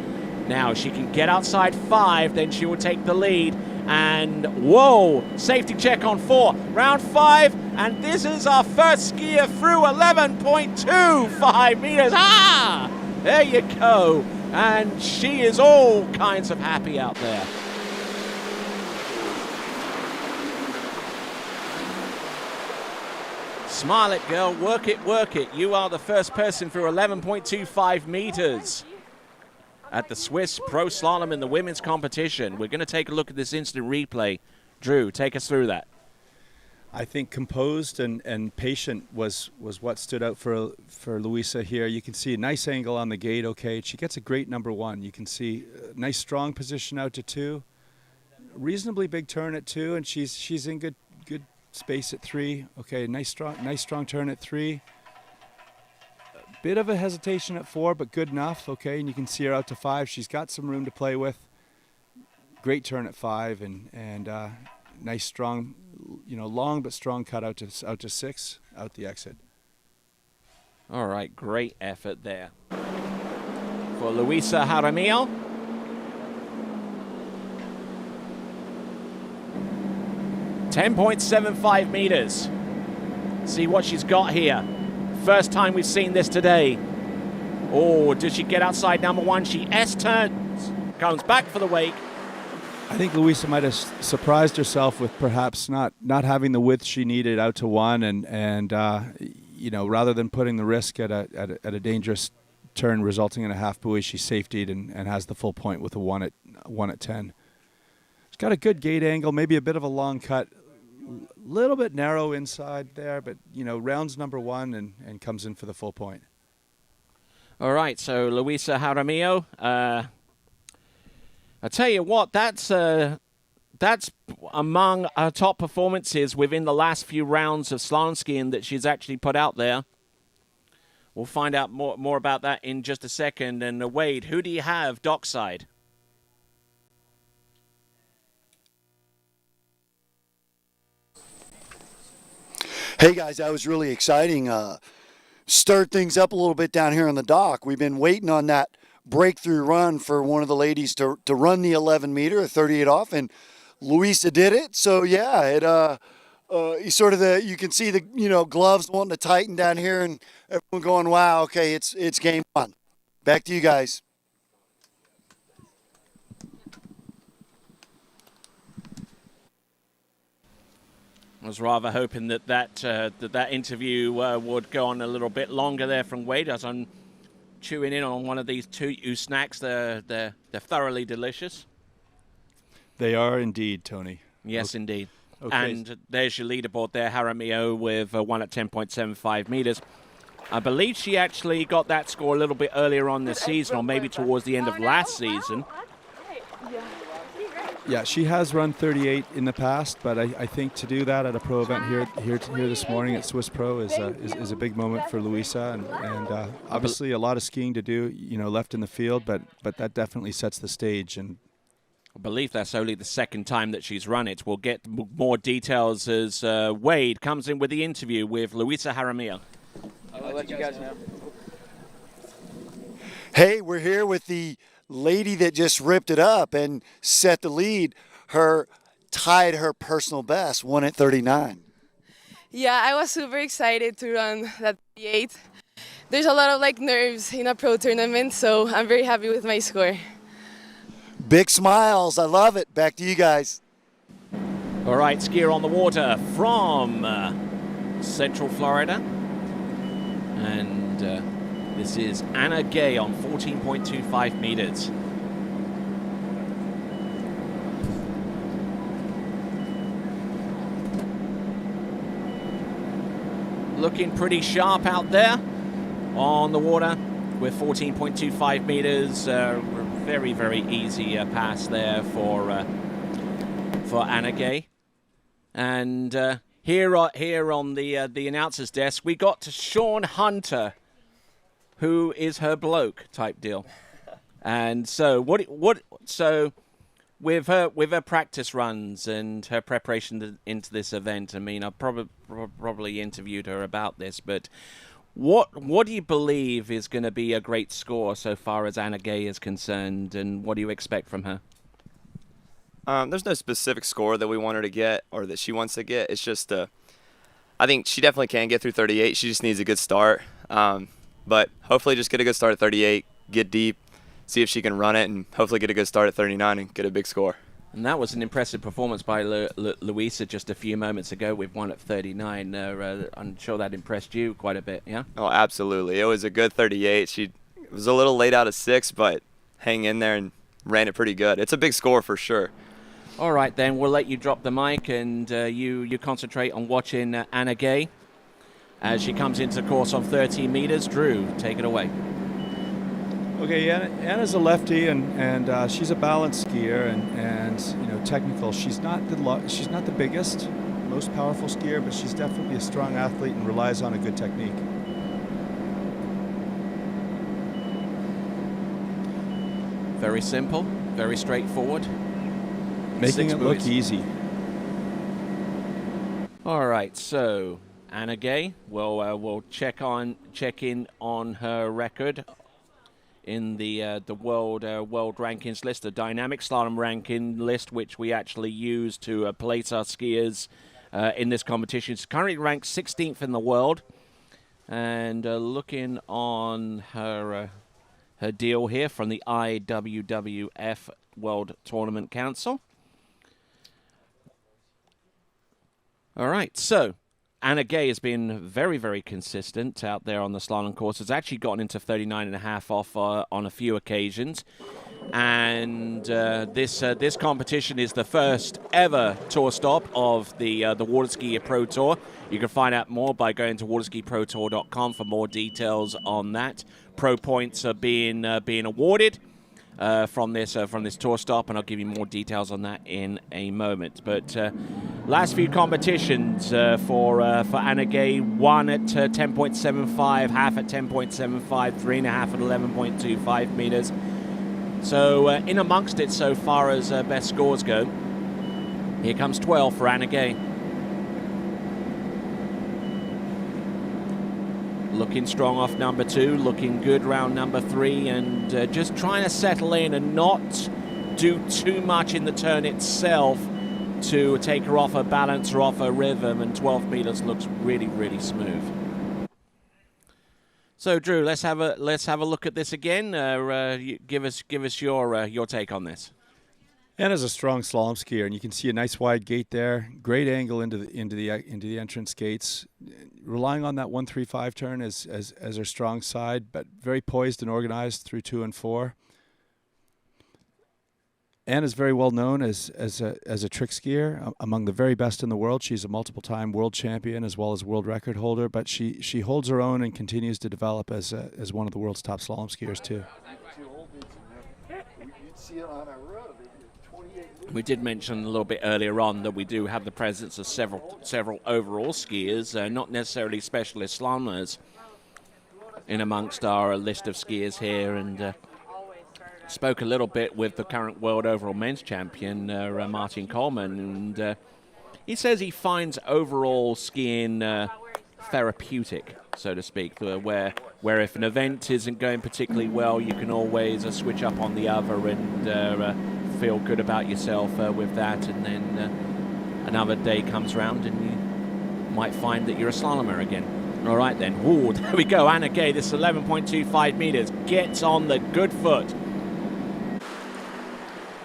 Now she can get outside 5, then she will take the lead. And whoa, safety check on 4, round 5, and this is our first skier through 11.25 meters. Ah, there you go. And she is all kinds of happy out there. Smile it, girl. Work it, work it. You are the first person through 11.25 meters at the Swiss Pro Slalom in the women's competition. We're going to take a look at this instant replay. Drew, take us through that. I think composed and patient was what stood out for Luisa here. You can see a nice angle on the gate, okay. She gets a great number 1. You can see a nice strong position out to 2. Reasonably big turn at 2, and she's in good space at 3. Okay, nice strong turn at 3. A bit of a hesitation at 4, but good enough. Okay, and you can see her out to 5. She's got some room to play with. Great turn at 5, and nice strong, long but strong cut out to 6, out the exit. All right, great effort there for Luisa Jaramillo. .75 meters. See what she's got here. First time we've seen this today. Oh, does she get outside number 1? She S-turns, comes back for the wake. I think Luisa might have surprised herself with perhaps not having the width she needed out to 1, and rather than putting the risk at a dangerous turn resulting in a half buoy, she safetied and has the full point with a 1 at 10. She's got a good gate angle, maybe a bit of a long cut, little bit narrow inside there, but rounds number 1 and comes in for the full point. All right, so Luisa Jaramillo, I tell you what, that's among her top performances within the last few rounds of slalom skiing that she's actually put out there. We'll find out more about that in just a second. And Wade, who do you have dockside? Hey guys, that was really exciting. Stirred things up a little bit down here on the dock. We've been waiting on that breakthrough run for one of the ladies to run the 11 meter, 38 off, and Luisa did it. So yeah, you can see the gloves wanting to tighten down here, and everyone going, wow, okay, it's game on. Back to you guys. I was rather hoping that interview would go on a little bit longer there from Wade, as I'm chewing in on one of these 2U snacks. They're thoroughly delicious. They are indeed, Tony. Yes, indeed. Okay. And there's your leaderboard there, Jaramillo with 1 at 10.75 meters. I believe she actually got that score a little bit earlier on this season, or maybe towards the end of last season. Yeah, she has run 38 in the past, but I think to do that at a pro event here this morning at Swiss Pro is a big moment for Luisa, and obviously a lot of skiing to do, left in the field, but that definitely sets the stage. And I believe that's only the second time that she's run it. We'll get more details as Wade comes in with the interview with Luisa Jaramillo. I'll let you guys know. Hey, we're here with the lady that just ripped it up and set the lead. Tied her personal best, 1 at 39. Yeah, I was super excited to run that 38. There's a lot of nerves in a pro tournament, so I'm very happy with my score. Big smiles. I love it. Back to you guys. All right, skier on the water from Central Florida. And this is Anna Gay on 14.25 meters. Looking pretty sharp out there on the water with 14.25 meters. Very, very easy pass there for Anna Gay. And here on the announcer's desk, we got to Sean Hunter, who is her bloke type deal. And so so with her practice runs and her preparation into this event, I mean, I probably interviewed her about this, but what do you believe is going to be a great score so far as Anna Gay is concerned, and what do you expect from her? There's no specific score that we want her to get or that she wants to get. It's just, I think she definitely can get through 38. She just needs a good start. But hopefully just get a good start at 38, get deep, see if she can run it, and hopefully get a good start at 39 and get a big score. And that was an impressive performance by Louisa just a few moments ago with one at 39. I'm sure that impressed you quite a bit, yeah? Oh, absolutely. It was a good 38. She was a little late out of 6, but hang in there and ran it pretty good. It's a big score for sure. All right, then. We'll let you drop the mic and you concentrate on watching Anna Gay as she comes into the course on 13 meters. Drew, take it away. Okay, Anna's a lefty, and she's a balanced skier and technical. She's not the biggest, most powerful skier, but she's definitely a strong athlete and relies on a good technique. Very simple, very straightforward. Making it look easy. All right, so Anna Gay, we'll check in on her record in the world rankings list, the dynamic slalom ranking list, which we actually use to place our skiers in this competition. She's currently ranked 16th in the world, and looking on her deal here from the IWWF World Tournament Council. All right, so Anna Gay has been very, very consistent out there on the slalom course. Has actually gotten into 39.5 off on a few occasions. And this competition is the first ever tour stop of the Water Ski Pro Tour. You can find out more by going to waterskiprotour.com for more details on that. Pro points are being awarded from this tour stop, and I'll give you more details on that in a moment. But last few competitions for Anna Gay: one at 10.75, half at 10.75, 3.5 at 11.25 meters. So in amongst it so far as best scores go. Here comes 12 for Anna Gay. Looking strong off number 2, looking good round number 3, and just trying to settle in and not do too much in the turn itself to take her off her balance or off her rhythm, and 12 meters looks really, really smooth. So Drew, let's have a look at this again. Give us your take on this. Anna's a strong slalom skier, and you can see a nice wide gate there. Great angle into the entrance gates. Relying on that 1-3-5 turn as her strong side, but very poised and organized through 2 and 4. Anna's very well known as a trick skier, among the very best in the world. She's a multiple-time world champion as well as world record holder, but she holds her own and continues to develop as one of the world's top slalom skiers too. We did mention a little bit earlier on that we do have the presence of several overall skiers, not necessarily specialist slalomers, in amongst our list of skiers here, and spoke a little bit with the current world overall men's champion, Martin Coleman, and he says he finds overall skiing therapeutic, so to speak, where if an event isn't going particularly well, you can always switch up on the other and feel good about yourself with that, and then another day comes around and you might find that you're a slalomer again. All right then. Ooh, there we go. Anna Gay, this is 11.25 meters. Gets on the good foot.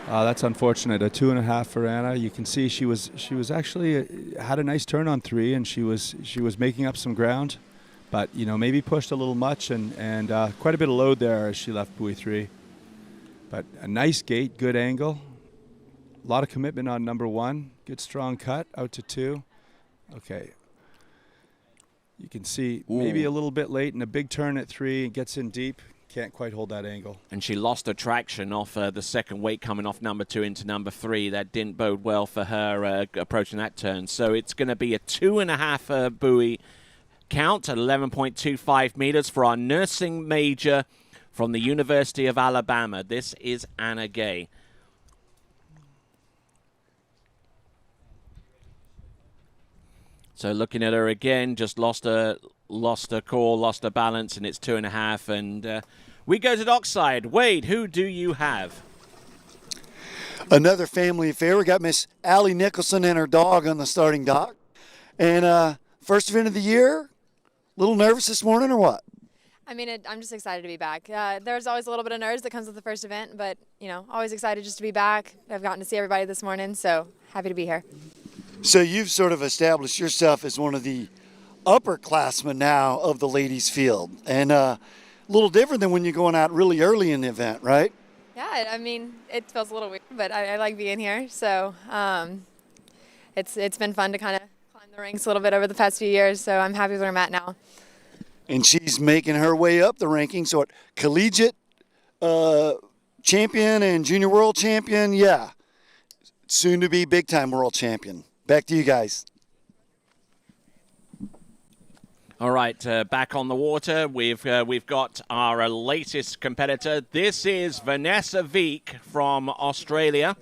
That's unfortunate. A 2.5 for Anna. You can see she was actually had a nice turn on 3, and she was making up some ground, but you know, maybe pushed a little much, and quite a bit of load there as she left buoy 3. But a nice gate, good angle, a lot of commitment on number 1. Good strong cut out to 2. Okay. You can see maybe a little bit late, and a big turn at 3, and gets in deep. Can't quite hold that angle. And she lost her traction off the second weight coming off number 2 into number 3. That didn't bode well for her approaching that turn. So it's going to be a 2.5 buoy count at 11.25 meters for our nursing major from the University of Alabama. This is Anna Gay. So looking at her again, just lost her core, lost her balance, and it's 2.5. And we go to dockside. Wade, who do you have? Another family affair. We got Miss Allie Nicholson and her dog on the starting dock. And first event of the year. A little nervous this morning or what? I mean, I'm just excited to be back. There's always a little bit of nerves that comes with the first event, but, you know, always excited just to be back. I've gotten to see everybody this morning, so happy to be here. So you've sort of established yourself as one of the upperclassmen now of the ladies field, and a little different than when you're going out really early in the event, right? Yeah, I mean, it feels a little weird, but I like being here. So it's been fun to kind of climb the ranks a little bit over the past few years, so I'm happy where I'm at now. And she's making her way up the rankings. So collegiate champion and junior world champion, yeah. Soon to be big time world champion. Back to you guys. All right, back on the water. We've got our latest competitor. This is Vanessa Veek from Australia.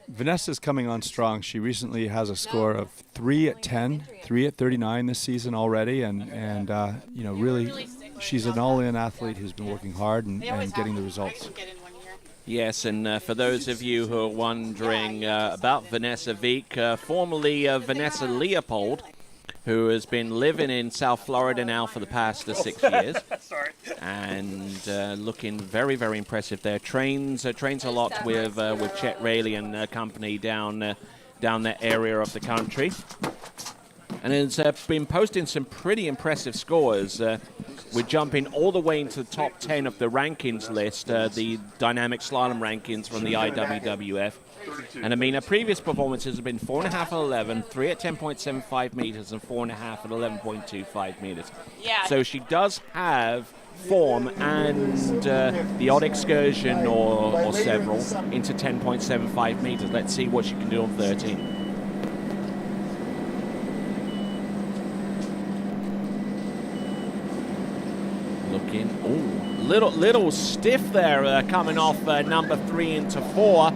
Vanessa's coming on strong. She recently has a score of 3 at 10, 3 at 39 this season already, and you know, really, she's an all-in athlete who's been working hard and getting the results. Yes, and for those of you who are wondering about Vanessa Veek, formerly Vanessa Leopold, who has been living in South Florida now for the past 6 years, and looking very, very impressive there. Trains a lot with Chet Rayleigh and company down that area of the country, and has been posting some pretty impressive scores. We're jumping all the way into the top 10 of the rankings list, the dynamic slalom rankings from the IWWF. And I mean, her previous performances have been 4.5 at 11, 3 at 10.75 meters, and 4.5 at 11.25 meters. Yeah. So she does have form and the odd excursion or several into 10.75 meters. Let's see what she can do on 13. Looking, ooh, little stiff there, coming off number 3 into 4,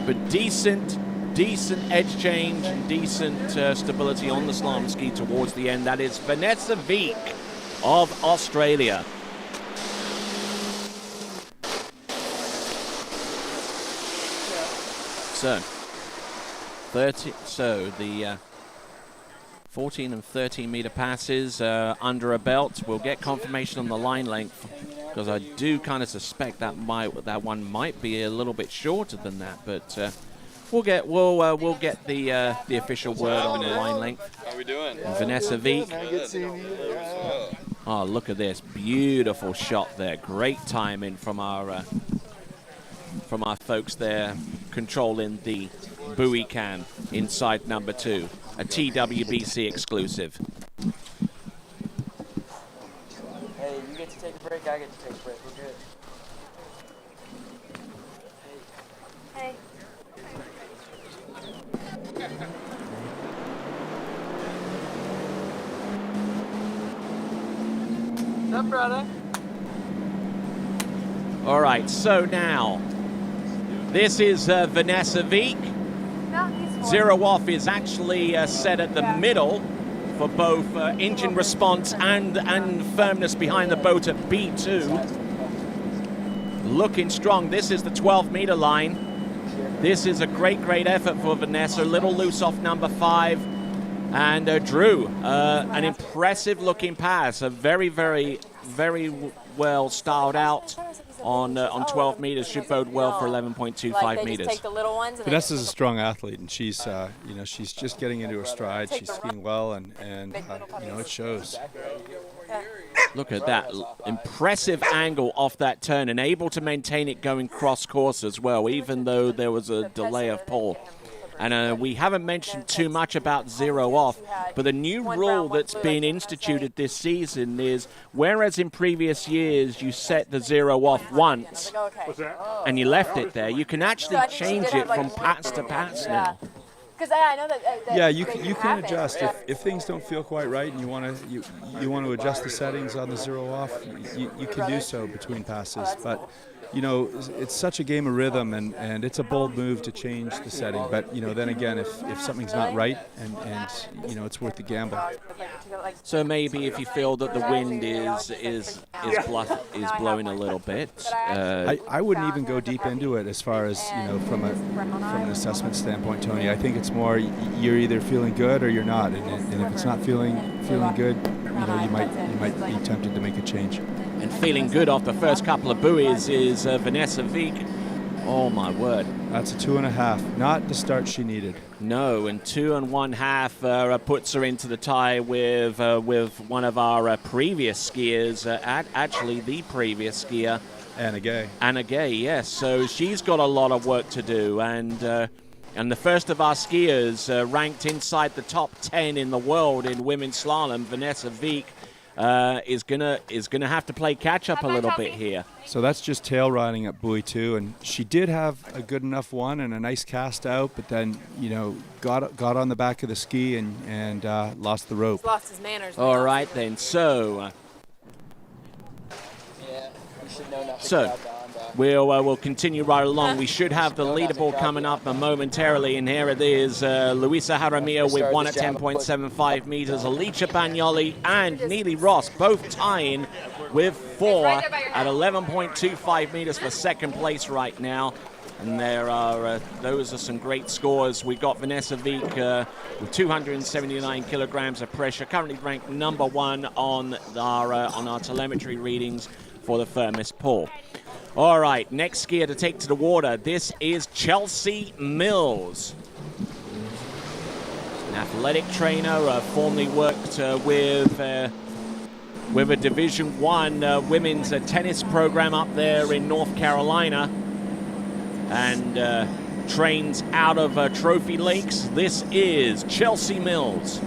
but decent edge change and decent stability on the slalom ski towards the end. That is Vanessa Veek of Australia. So the 14 and 13 meter passes under a belt. We'll get confirmation on the line length, because I do kind of suspect that one might be a little bit shorter than that, but we'll get the official word on the line length. How are we doing? Vanessa Veek. Oh, look at this beautiful shot there! Great timing from our folks there, controlling the buoy cam inside number 2. A TWBC exclusive. Hey, you get to take a break, I get to take a break. We're good. Hey. What's up, brother? All right, so now, this is Vanessa Veek. Zero off is actually set at the middle for both engine response and firmness behind the boat at B2. Looking strong. This is the 12-meter line. This is a great effort for Vanessa. A little loose off number 5. And Drew, an impressive looking pass. A very well styled out on 12 meters. Should bode well for 11.25 meters. Vanessa's a strong athlete, and she's she's just getting into her stride. She's skiing well, and it shows. Look at that impressive angle off that turn, and able to maintain it going cross course as well, even though there was a delay of pole. And we haven't mentioned too much about zero off, but the new rule that's been instituted this season is, whereas in previous years you set the zero off once and you left it there, you can actually change it from pass to pass now. Because I know that. Yeah, you can adjust if things don't feel quite right, and you want to adjust the settings on the zero off. You can do so between passes, but it's such a game of rhythm, and it's a bold move to change the setting. But then again, if something's not right, and it's worth the gamble. So maybe if you feel that the wind is blowing a little bit, I wouldn't even go deep into it as far as from an assessment standpoint, Tony. I think it's more you're either feeling good or you're not, and if it's not feeling good, you might be tempted to make a change. And feeling good off the first couple of buoys is Vanessa Wieck. Oh my word. That's a 2.5. Not the start she needed. No, and 2 1/2 puts her into the tie with one of our previous skiers, actually the previous skier. Anna Gay, yes. So she's got a lot of work to do, and the first of our skiers ranked inside the top 10 in the world in women's slalom, Vanessa Wieck, is gonna have to play catch up a little bit here. So that's just tail riding at buoy 2, and she did have a good enough one and a nice cast out, but then got on the back of the ski and lost the rope. He's lost his manners. All right then, so we'll continue right along. We should have the leaderboard coming up momentarily, and here it is. Luisa Jaramillo with 1 at 10.75 meters. Alicia Bagnoli and Neely Ross both tying with 4 at 11.25 meters for second place right now. And those are some great scores. We got Vanessa Wieck with 279 kilograms of pressure, currently ranked number 1 on our telemetry readings for the firmest pull. All right, next skier to take to the water. This is Chelsea Mills, an athletic trainer, formerly worked with a Division I women's tennis program up there in North Carolina, and trains out of Trophy Lakes. This is Chelsea Mills.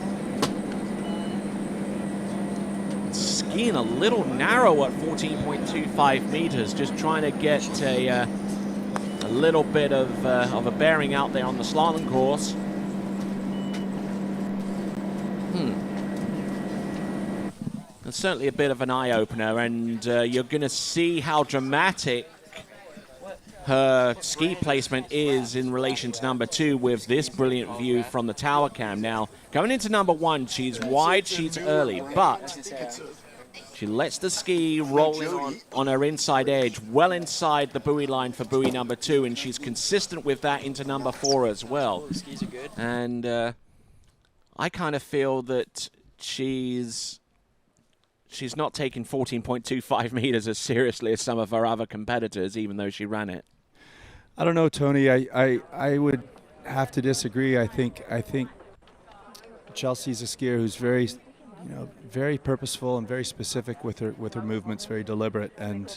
Skiing a little narrow at 14.25 meters, just trying to get a little bit of a bearing out there on the slalom course. It's certainly a bit of an eye-opener, and you're going to see how dramatic her ski placement is in relation to number 2 with this brilliant view from the tower cam. Now, going into number 1, she's wide, she's early, but she lets the ski roll in on her inside edge, well inside the buoy line for buoy number 2, and she's consistent with that into number 4 as well. Skis are good. And I kind of feel that she's not taking 14.25 meters as seriously as some of her other competitors, even though she ran it. I don't know, Tony. I would have to disagree. I think Chelsea's a skier who's very purposeful and very specific with her movements, very deliberate. And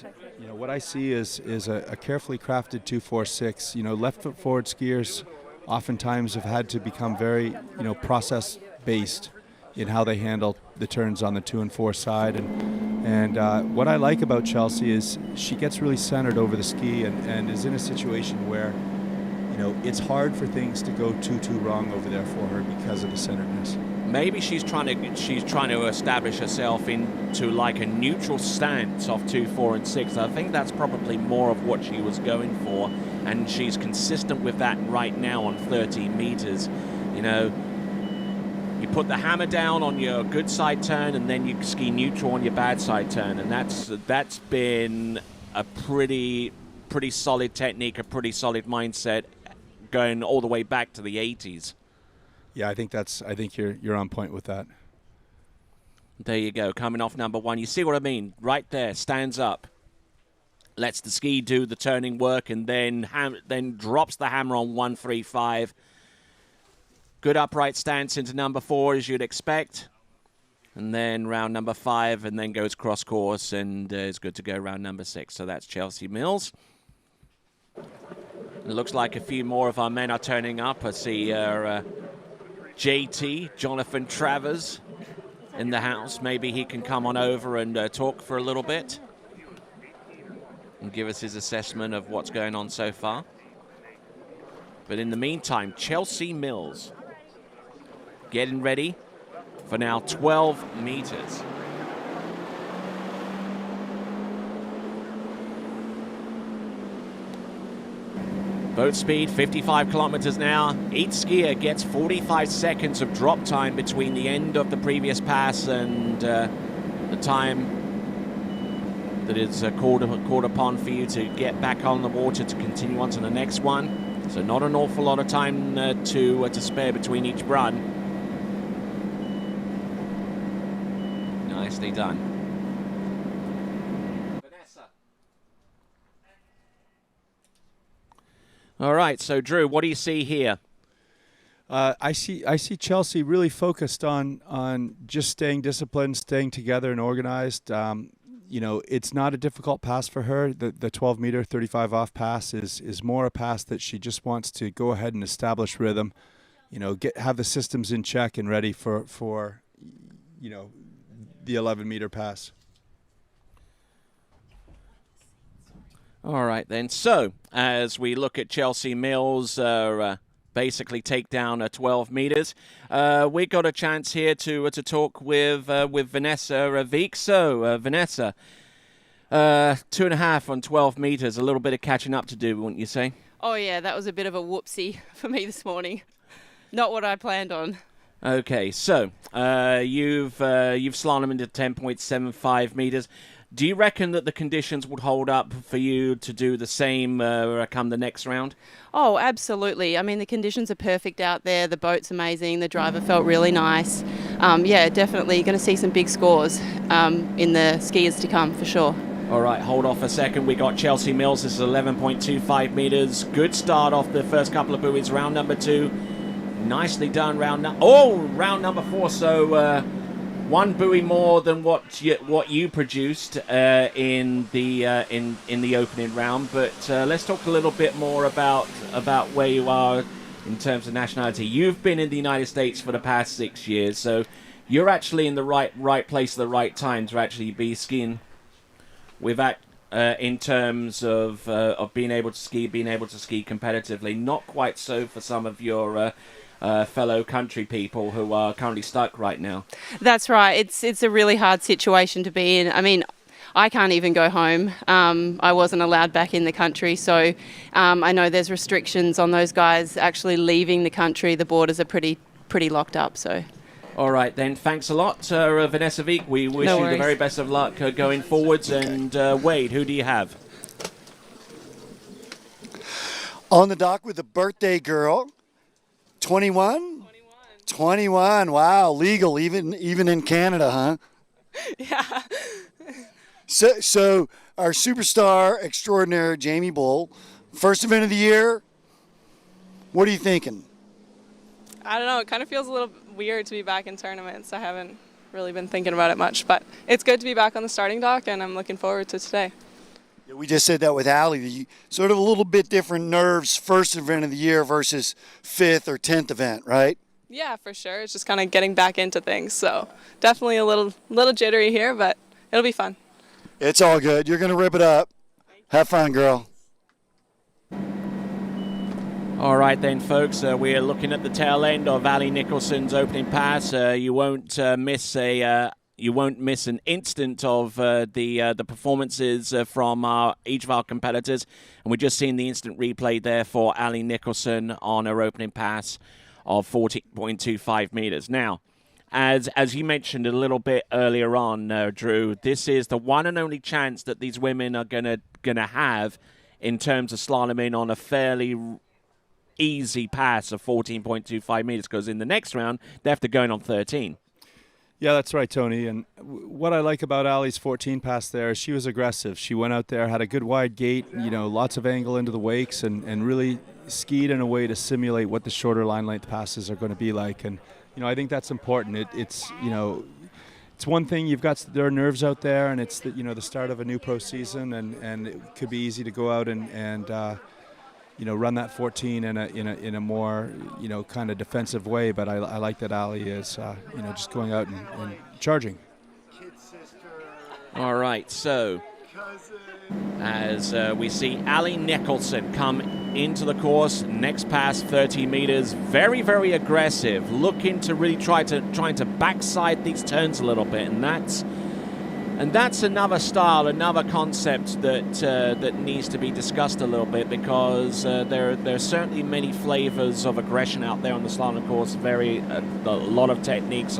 what I see is a carefully crafted 2-4-6. Left foot forward skiers oftentimes have had to become very process based in how they handle the turns on the 2 and 4 side. And what I like about Chelsea is she gets really centered over the ski and is in a situation where it's hard for things to go too wrong over there for her because of the centeredness. Maybe she's trying to establish herself into like a neutral stance off 2, 4, and 6. I think that's probably more of what she was going for, and she's consistent with that right now on 13 meters. You put the hammer down on your good side turn, and then you ski neutral on your bad side turn, and that's been a pretty solid technique, a pretty solid mindset. going all the way back to the 80s. Yeah, I think you're on point with that. There you go, coming off number 1. You see what I mean? Right there, stands up, lets the ski do the turning work, and then drops the hammer on 135. Good upright stance into number 4, as you'd expect. And then round number 5, and then goes cross course, and is good to go round number 6. So that's Chelsea Mills. It looks like a few more of our men are turning up. I see JT, Jonathan Travers, in the house. Maybe he can come on over and talk for a little bit and give us his assessment of what's going on so far. But in the meantime, Chelsea Mills getting ready for now 12 meters. Boat speed, 55 kilometers now. Each skier gets 45 seconds of drop time between the end of the previous pass and the time that is called upon for you to get back on the water to continue on to the next one. So not an awful lot of time to spare between each run. Nicely done. All right, so Drew, what do you see here? I see Chelsea really focused on just staying disciplined, staying together and organized. It's not a difficult pass for her. The 12-meter 35 off pass is more a pass that she just wants to go ahead and establish rhythm, have the systems in check and ready for the 11-meter pass. All right, then. So, as we look at Chelsea Mills basically take down 12 meters, we got a chance here to talk with Vanessa Viek. So, Vanessa, 2.5 on 12 meters, a little bit of catching up to do, wouldn't you say? Oh, yeah, that was a bit of a whoopsie for me this morning. Not what I planned on. Okay, so you've slalomed into 10.75 meters. Do you reckon that the conditions would hold up for you to do the same come the next round? Oh, absolutely. I mean, the conditions are perfect out there. The boat's amazing. The driver felt really nice. Yeah, definitely going to see some big scores in the skiers to come, for sure. All right, hold off a second. We got Chelsea Mills. This is 11.25 meters. Good start off the first couple of buoys. Round number 2. Nicely done. Round number 4. So... one buoy more than what you produced in the opening round, but let's talk a little bit more about where you are in terms of nationality. You've been in the United States for the past 6 years, so you're actually in the right place at the right time to actually be skiing with that in terms of being able to ski competitively. Not quite so for some of your fellow country people who are currently stuck right now. That's right. It's a really hard situation to be in. I mean, I can't even go home. I wasn't allowed back in the country, so I know there's restrictions on those guys actually leaving the country. The borders are pretty locked up. So. All right, then. Thanks a lot, Vanessa Viek. We wish you the very best of luck going forwards. And Wade, who do you have? On the dock with the birthday girl. 21? 21. Wow, legal even in Canada, huh? Yeah. So our superstar extraordinaire Jamie Bull, first event of the year. What are you thinking? I don't know. It kind of feels a little weird to be back in tournaments. I haven't really been thinking about it much, but it's good to be back on the starting dock, and I'm looking forward to today. Yeah, we just said that with Allie. Sort of a little bit different nerves, first event of the year versus 5th or 10th event, right? Yeah, for sure. It's just kind of getting back into things. So definitely a little jittery here, but it'll be fun. It's all good. You're going to rip it up. Have fun, girl. All right then, folks. We are looking at the tail end of Ali Nicholson's opening pass. You won't miss an instant of the performances from each of our competitors. And we've just seen the instant replay there for Ali Nicholson on her opening pass of 14.25 meters. Now, as you mentioned a little bit earlier on, Drew, this is the one and only chance that these women are gonna have in terms of slaloming on a fairly easy pass of 14.25 meters, because in the next round, they have to go in on 13. Yeah, that's right, Tony. And what I like about Ali's 14 pass there is she was aggressive. She went out there, had a good wide gate, lots of angle into the wakes, and really skied in a way to simulate what the shorter line length passes are going to be like. And, I think that's important. It's one thing, there are nerves out there, and it's the start of a new pro season, and it could be easy to go out and run that 14 in a more kind of defensive way. But I like that Ali is just going out and charging. All right, so as we see Ali Nicholson come into the course, next pass 30 meters, very, very aggressive, looking to really trying to backside these turns a little bit, and that's another style, another concept that needs to be discussed a little bit, because there are certainly many flavors of aggression out there on the slalom course. A lot of techniques,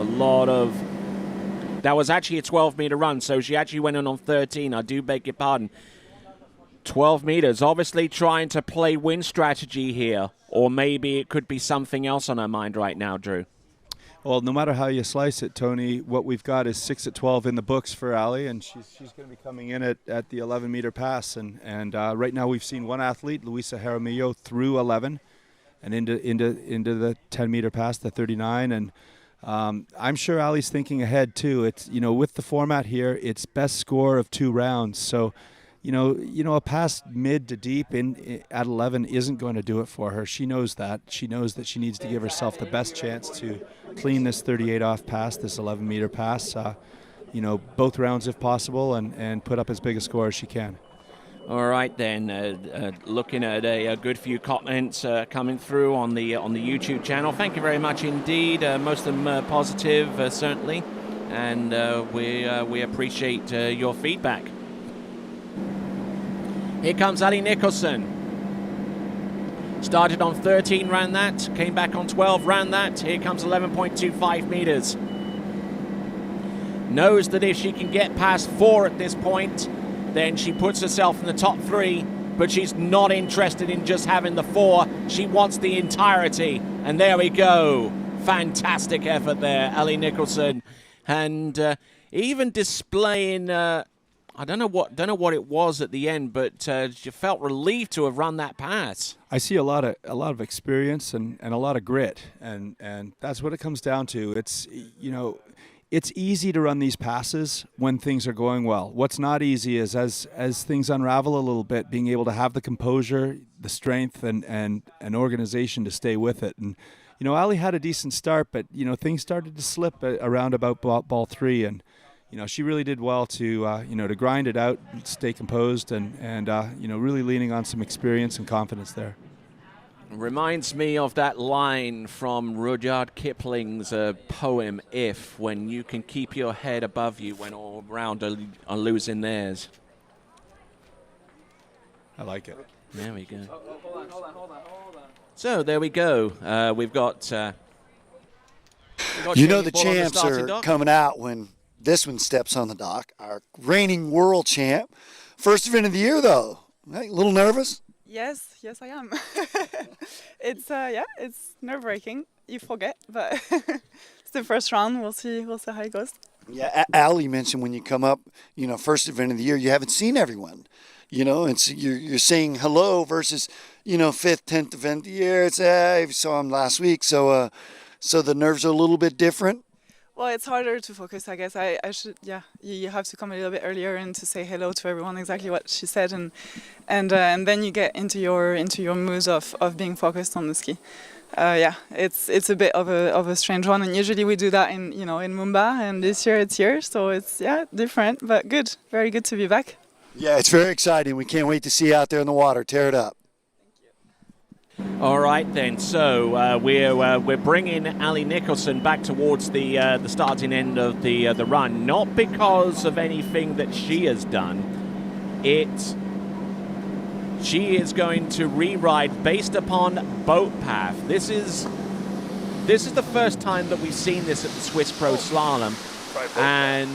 that was actually a 12-meter run, so she actually went in on 13. I do beg your pardon. 12 meters, obviously trying to play win strategy here, or maybe it could be something else on her mind right now, Drew. Well, no matter how you slice it, Tony, what we've got is 6 at 12 in the books for Ali, and she's going to be coming in at the 11-meter pass. And right now we've seen one athlete, Luisa Jaramillo, through 11 and into the 10-meter pass, the 39. And I'm sure Ali's thinking ahead too. It's with the format here, it's best score of 2 rounds. So a pass mid to deep at 11 isn't going to do it for her. She knows that. She knows that she needs to give herself the best chance to clean this 38 off pass, this 11-meter pass, both rounds if possible, and put up as big a score as she can. All right, then, looking at a good few comments coming through on the YouTube channel. Thank you very much indeed. Most of them positive, certainly, and we appreciate your feedback. Here comes Ali Nicholson. Started on 13, ran that. Came back on 12, ran that. Here comes 11.25 meters. Knows that if she can get past 4 at this point, then she puts herself in the top 3. But she's not interested in just having the 4. She wants the entirety. And there we go. Fantastic effort there, Ali Nicholson. And even displaying... I don't know what it was at the end, but you felt relieved to have run that pass. I see a lot of experience and a lot of grit, and that's what it comes down to. It's it's easy to run these passes when things are going well. What's not easy is as things unravel a little bit, being able to have the composure, the strength, and an organization to stay with it. And Ali had a decent start, but things started to slip around about ball 3, and she really did well to to grind it out, stay composed, and really leaning on some experience and confidence there. Reminds me of that line from Rudyard Kipling's poem, If, when you can keep your head above you when all around are losing theirs. I like it. There we go. So there we go. We've got the Jamie Bull on champs starting are dock. coming out when this one steps on the dock. Our reigning world champ. First event of the year, though. Right? A little nervous? Yes, I am. It's it's nerve-wracking. You forget, but it's the first round. We'll see how it goes. Yeah, Ali mentioned when you come up, first event of the year, you haven't seen everyone, and so you're saying hello versus, 5th, 10th event of the year. It's, I saw him last week, so the nerves are a little bit different. Well, it's harder to focus, I guess. I should, you have to come a little bit earlier and to say hello to everyone, exactly what she said, and then you get into your mood of being focused on the ski. It's a bit of a strange one, and usually we do that in Mumbai, and this year it's here, so it's different, but good, very good to be back. Yeah, it's very exciting. We can't wait to see you out there in the water. Tear it up. All right then, so we're bringing Ali Nicholson back towards the starting end of the run, not because of anything that she has done. She is going to re-ride based upon boat path. This is the first time that we've seen this at the Swiss Pro Slalom, and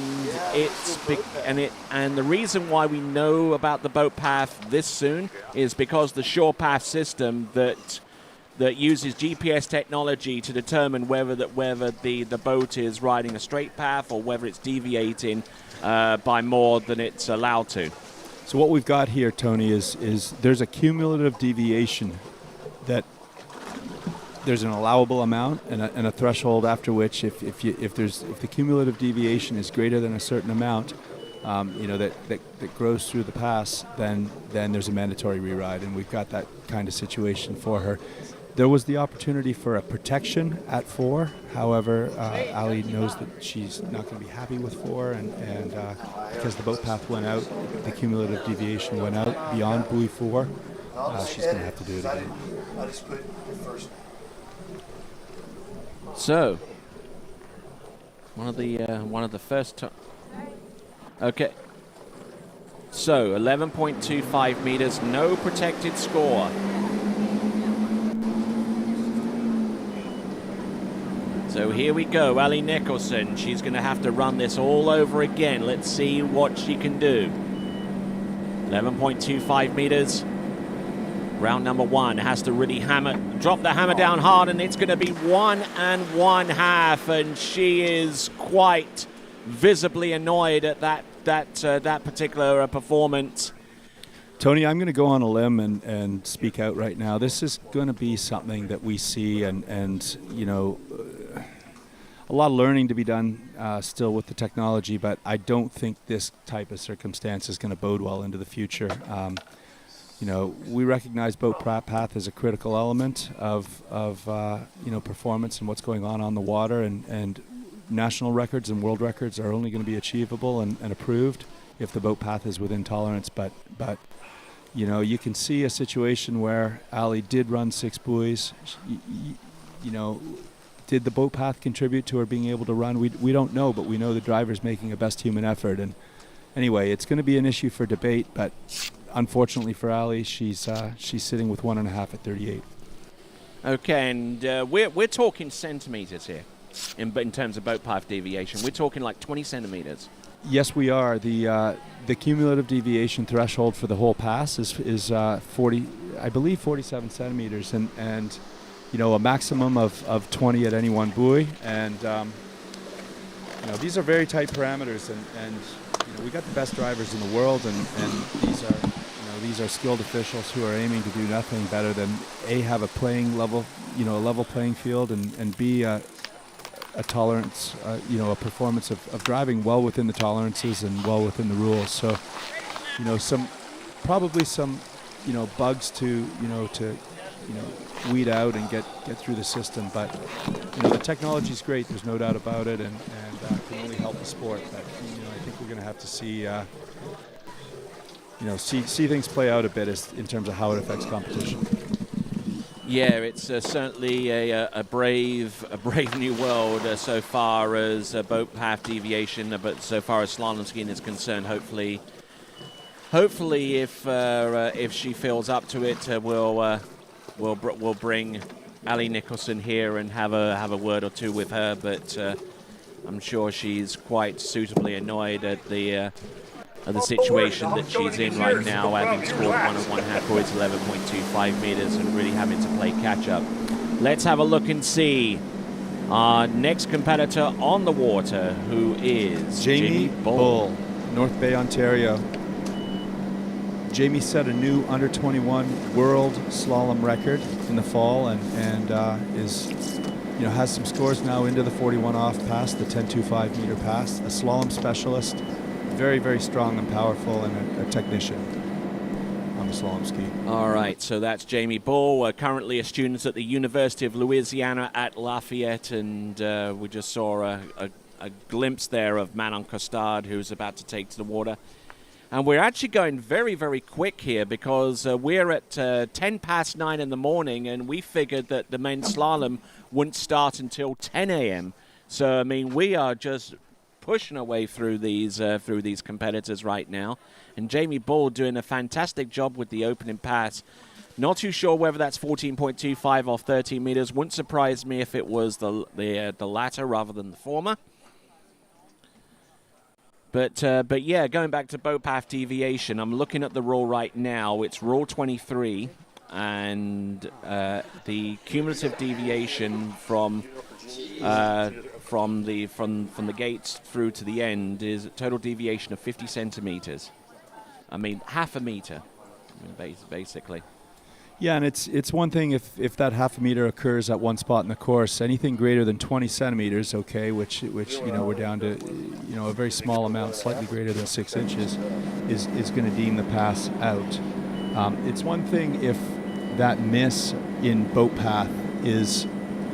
the reason why we know about the boat path this soon is because the shore path system that that uses GPS technology to determine whether the boat is riding a straight path or whether it's deviating by more than it's allowed to. So what we've got here, Tony, is there's a cumulative deviation that there's an allowable amount and a threshold after which if the cumulative deviation is greater than a certain amount, that grows through the pass, then there's a mandatory reride, and we've got that kind of situation for her. There was the opportunity for a protection at 4. However, Ali knows that she's not going to be happy with 4, and because the boat path went out, the cumulative deviation went out beyond buoy 4, she's going to have to do it again. So, one of the first. Okay. So 11.25 meters, no protected score. So here we go, Ali Nicholson. She's going to have to run this all over again. Let's see what she can do. 11.25 meters. Round number 1 has to really drop the hammer down hard, and it's going to be 1 1/2, and she is quite visibly annoyed at that particular performance. Tony, I'm going to go on a limb and speak out right now. This is going to be something that we see, and a lot of learning to be done still with the technology, but I don't think this type of circumstance is going to bode well into the future. We recognize boat path as a critical element of performance and what's going on the water, and national records and world records are only going to be achievable and approved if the boat path is within tolerance. But you can see a situation where Ali did run 6 buoys. Did the boat path contribute to her being able to run? We don't know, but we know the driver's making a best human effort. And anyway, it's going to be an issue for debate, but unfortunately for Ali, she's sitting with 1.5 at 38. Okay, and we're talking centimeters here in terms of boat path deviation. We're talking like 20 centimeters. Yes, we are. The cumulative deviation threshold for the whole pass is 40, I believe 47 centimeters, and a maximum of 20 at any one buoy. And these are very tight parameters, and we got the best drivers in the world, and these are skilled officials who are aiming to do nothing better than A, have a playing level, a level playing field, and B, a tolerance, a performance of driving well within the tolerances and well within the rules. So, probably some bugs to weed out and get through the system. But the technology is great. There's no doubt about it, and can only help the sport. But I think we're going to have to see see things play out a bit in terms of how it affects competition. Yeah, it's certainly a brave new world so far as boat path deviation, but so far as slalom skiing is concerned, hopefully, if she feels up to it, we'll bring Ali Nicholson here and have a word or two with her. But I'm sure she's quite suitably annoyed at the situation that she's in right now, having scored 1 1/2 buoys, 11.25 meters, and really having to play catch up. Let's have a look and see our next competitor on the water, who is Jamie Bull, North Bay, Ontario. Jamie set a new under 21 world slalom record in the fall, and has some scores now into the 41 off past the 10.25 meter pass. A slalom specialist. Very, very strong and powerful, and a technician on the slalom ski. All right, so that's Jamie Bull, currently a student at the University of Louisiana at Lafayette, and we just saw a glimpse there of Manon Costard, who's about to take to the water. And we're actually going very, very quick here because we're at 10 past 9 in the morning, and we figured that the men's slalom wouldn't start until 10 a.m. So, I mean, we are just pushing our way through these competitors right now, and Jamie Bull doing a fantastic job with the opening pass. Not too sure whether that's 14.25 off 13 meters. Wouldn't surprise me if it was the latter rather than the former. But yeah, going back to boat path deviation, I'm looking at the rule right now. It's rule 23, and the cumulative deviation from the gates through to the end is a total deviation of 50 centimeters. I mean, half a meter, basically. Yeah, and it's one thing if that half a meter occurs at one spot in the course. Anything greater than 20 centimeters, okay, which we're down to a very small amount, slightly greater than 6 inches, is going to deem the pass out. It's one thing if that miss in boat path is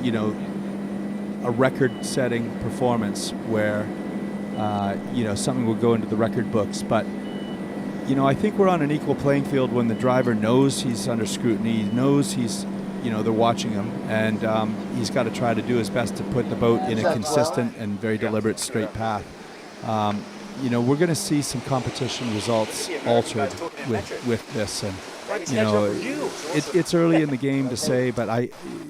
a record-setting performance where something will go into the record books, but I think we're on an equal playing field when the driver knows he's under scrutiny, knows they're watching him, and he's got to try to do his best to put the boat in a consistent and very deliberate straight path. We're going to see some competition results altered with this, and it's early in the game to say, but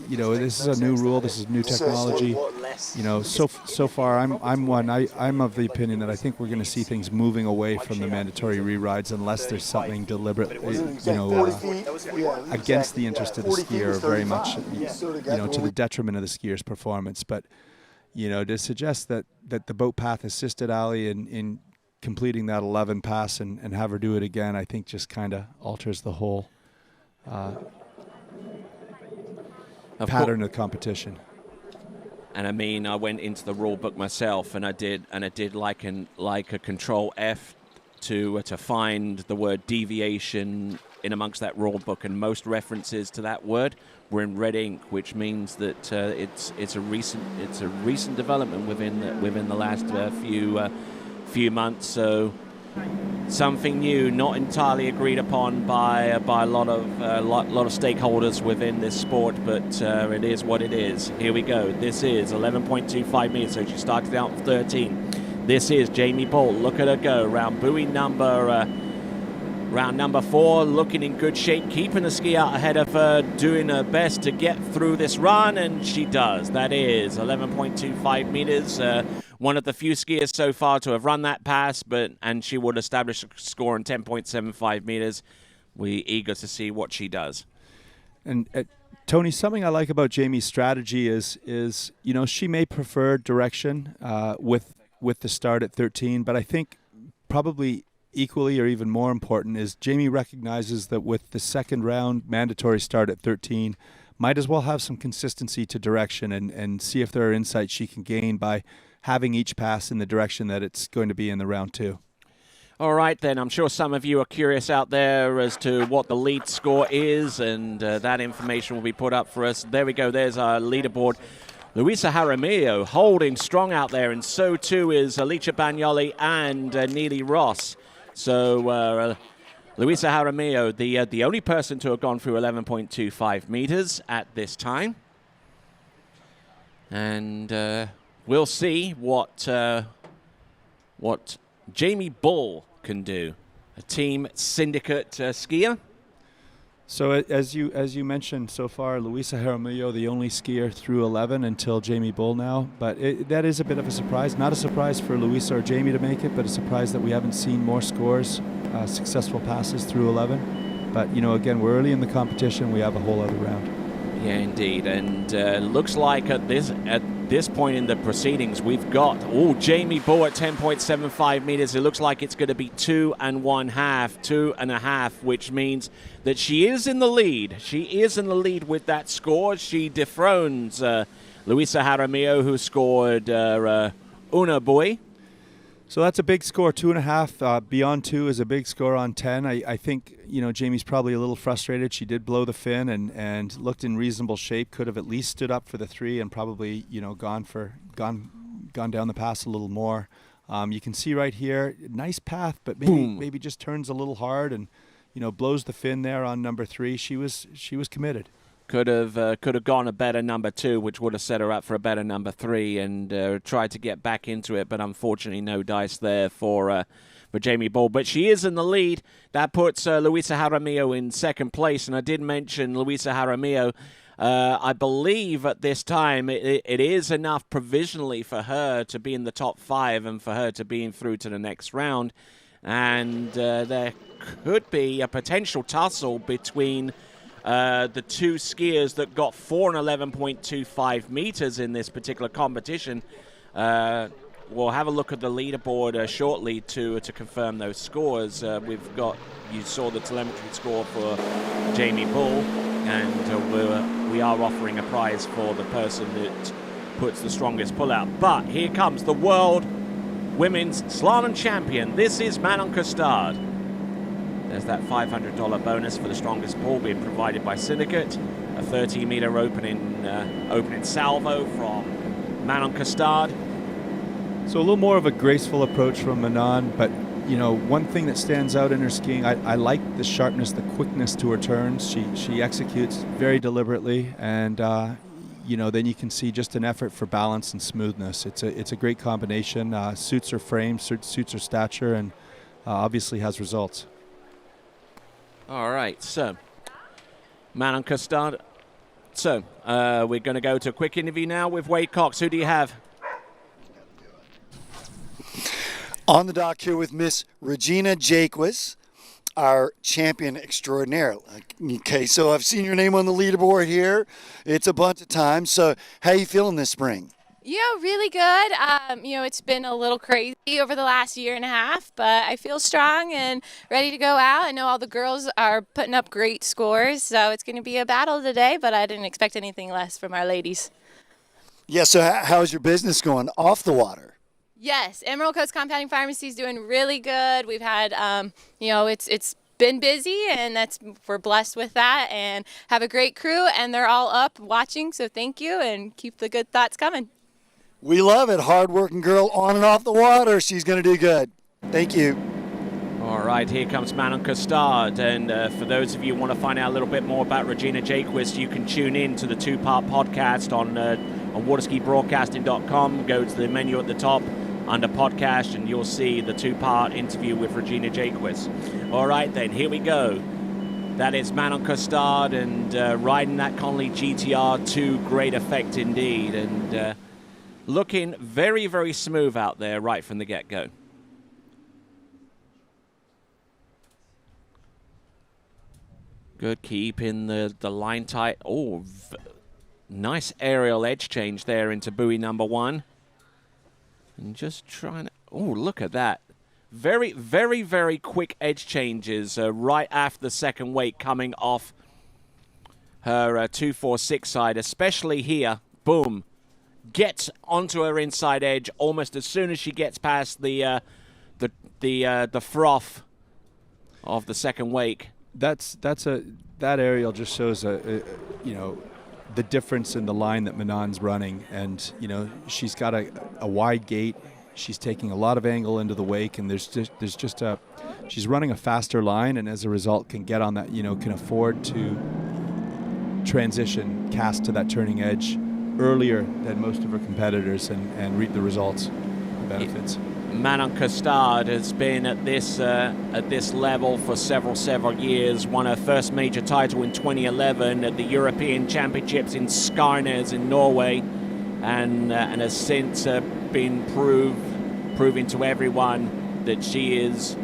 this is a new rule, this is new technology. So far I'm of the opinion that I think we're going to see things moving away from the mandatory re-rides unless there's something deliberate, against the interest of the skier, very much, to the detriment of the skier's performance. But to suggest that the boat path assisted Ali in completing that 11 pass and have her do it again, I think just kind of alters the whole pattern of competition. And I mean, I went into the rule book myself, and I did like a Control F to find the word deviation in amongst that rule book, and most references to that word were in red ink, which means that it's a recent development within the last few months. So something new, not entirely agreed upon by a lot of stakeholders within this sport, but it is what it is. Here we go. This is 11.25 meters. So she started out with 13. This is Jamie Bull. Look at her go. Round buoy number 4, looking in good shape, keeping the ski out ahead of her, doing her best to get through this run, and she does. That is 11.25 meters. One of the few skiers so far to have run that pass, and she would establish a score in 10.75 meters. We're eager to see what she does. And Tony, something I like about Jamie's strategy is she may prefer direction with the start at 13, but I think probably equally or even more important is Jamie recognizes that with the second round mandatory start at 13, might as well have some consistency to direction and see if there are insights she can gain by having each pass in the direction that it's going to be in the round 2. All right, then. I'm sure some of you are curious out there as to what the lead score is, and that information will be put up for us. There we go. There's our leaderboard. Luisa Jaramillo holding strong out there, and so too is Alicia Bagnoli and Neely Ross. So Luisa Jaramillo, the only person to have gone through 11.25 meters at this time. And we'll see what Jamie Bull can do, a team syndicate skier. So as you mentioned so far, Luisa Jaramillo, the only skier through 11 until Jamie Bull now. But that is a bit of a surprise. Not a surprise for Luisa or Jamie to make it, but a surprise that we haven't seen more scores, successful passes through 11. But, again, we're early in the competition. We have a whole other round. Yeah, indeed. And looks like at this point in the proceedings, we've got Jamie Bull at 10.75 meters. It looks like it's going to be 2.5, which means that she is in the lead. She is in the lead with that score. She dethrones Luisa Jaramillo, who scored una buoy. So that's a big score, 2.5. Beyond 2 is a big score on 10. I think, Jamie's probably a little frustrated. She did blow the fin and looked in reasonable shape. Could have at least stood up for the 3 and probably, gone down the pass a little more. You can see right here, nice path, but maybe just turns a little hard and, blows the fin there on number 3. She was committed. Could have gone a better number 2, which would have set her up for a better number 3, and tried to get back into it, but unfortunately no dice there for Jamie Bull. But she is in the lead. That puts Luisa Jaramillo in second place, and I did mention Luisa Jaramillo. I believe at this time it is enough provisionally for her to be in the top 5 and for her to be through to the next round, and there could be a potential tussle between The two skiers that got 4 and 11.25 meters in this particular competition. We'll have a look at the leaderboard shortly to confirm those scores. You saw the telemetry score for Jamie Bull, and we are offering a prize for the person that puts the strongest pull out. But here comes the world women's slalom champion. This is Manon Costard. There's that $500 bonus for the strongest pull being provided by Syndicate. A 30-meter opening salvo from Manon Costard. So a little more of a graceful approach from Manon, but one thing that stands out in her skiing, I like the sharpness, the quickness to her turns. She executes very deliberately, and then you can see just an effort for balance and smoothness. It's a great combination. Suits her frame, suits her stature, and obviously has results. All right, so Manon Costard. So we're going to go to a quick interview now with Wade Cox. Who do you have? On the dock here with Miss Regina Jaquess, our champion extraordinaire. Okay, so I've seen your name on the leaderboard here. It's a bunch of times. So how you feeling this spring? Yeah, really good. It's been a little crazy over the last year and a half, but I feel strong and ready to go out. I know all the girls are putting up great scores, so it's going to be a battle today, but I didn't expect anything less from our ladies. Yeah, so how's your business going off the water? Yes, Emerald Coast Compounding Pharmacy is doing really good. We've had, it's been busy, and we're blessed with that, and have a great crew, and they're all up watching, so thank you, and keep the good thoughts coming. We love it. Hard-working girl on and off the water. She's going to do good. Thank you. All right, here comes Manon Costard, and for those of you who want to find out a little bit more about Regina Jaquess, you can tune in to the two-part podcast on waterskibroadcasting.com. Go to the menu at the top under podcast, and you'll see the two-part interview with Regina Jaquess. All right, then, here we go. That is Manon Costard, and riding that Conley GTR to great effect indeed, and looking very, very smooth out there right from the get-go. Good, keeping the line tight. Oh, nice aerial edge change there into buoy number 1. And just trying to... Oh, look at that. Very, very, very quick edge changes right after the second wake coming off her 246 side, especially here. Boom. Gets onto her inside edge almost as soon as she gets past the froth of the second wake. That aerial just shows the difference in the line that Manon's running, and she's got a wide gate. She's taking a lot of angle into the wake, and she's running a faster line, and as a result can get on that, can afford to transition, cast to that turning edge earlier than most of her competitors, and reap the results, the benefits. Manon Costard has been at this level for several years. Won her first major title in 2011 at the European Championships in Skarnes in Norway, and has since been proving to everyone that she is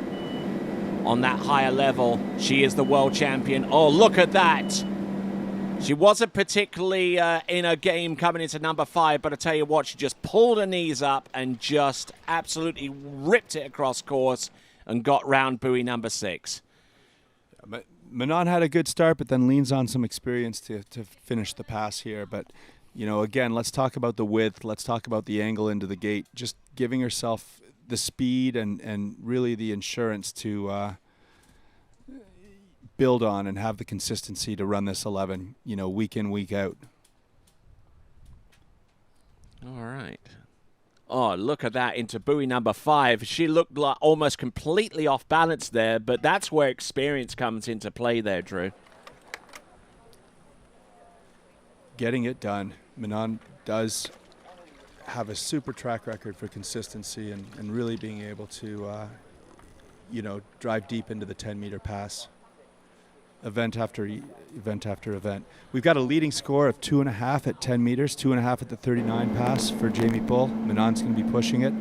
on that higher level. She is the world champion. Oh, look at that! She wasn't particularly in her game coming into number 5, but I tell you what, she just pulled her knees up and just absolutely ripped it across course and got round buoy number 6. Manon had a good start, but then leans on some experience to finish the pass here. But, again, let's talk about the width. Let's talk about the angle into the gate. Just giving herself the speed and really the insurance to build on and have the consistency to run this 11, week in, week out. All right. Oh, look at that into buoy number 5. She looked like almost completely off balance there, but that's where experience comes into play there, Drew. Getting it done. Manon does have a super track record for consistency and really being able to, drive deep into the 10-meter pass. Event after event. We've got a leading score of 2.5 at 10 meters, 2.5 at the 39 pass for Jamie Bull. Manon's going to be pushing it.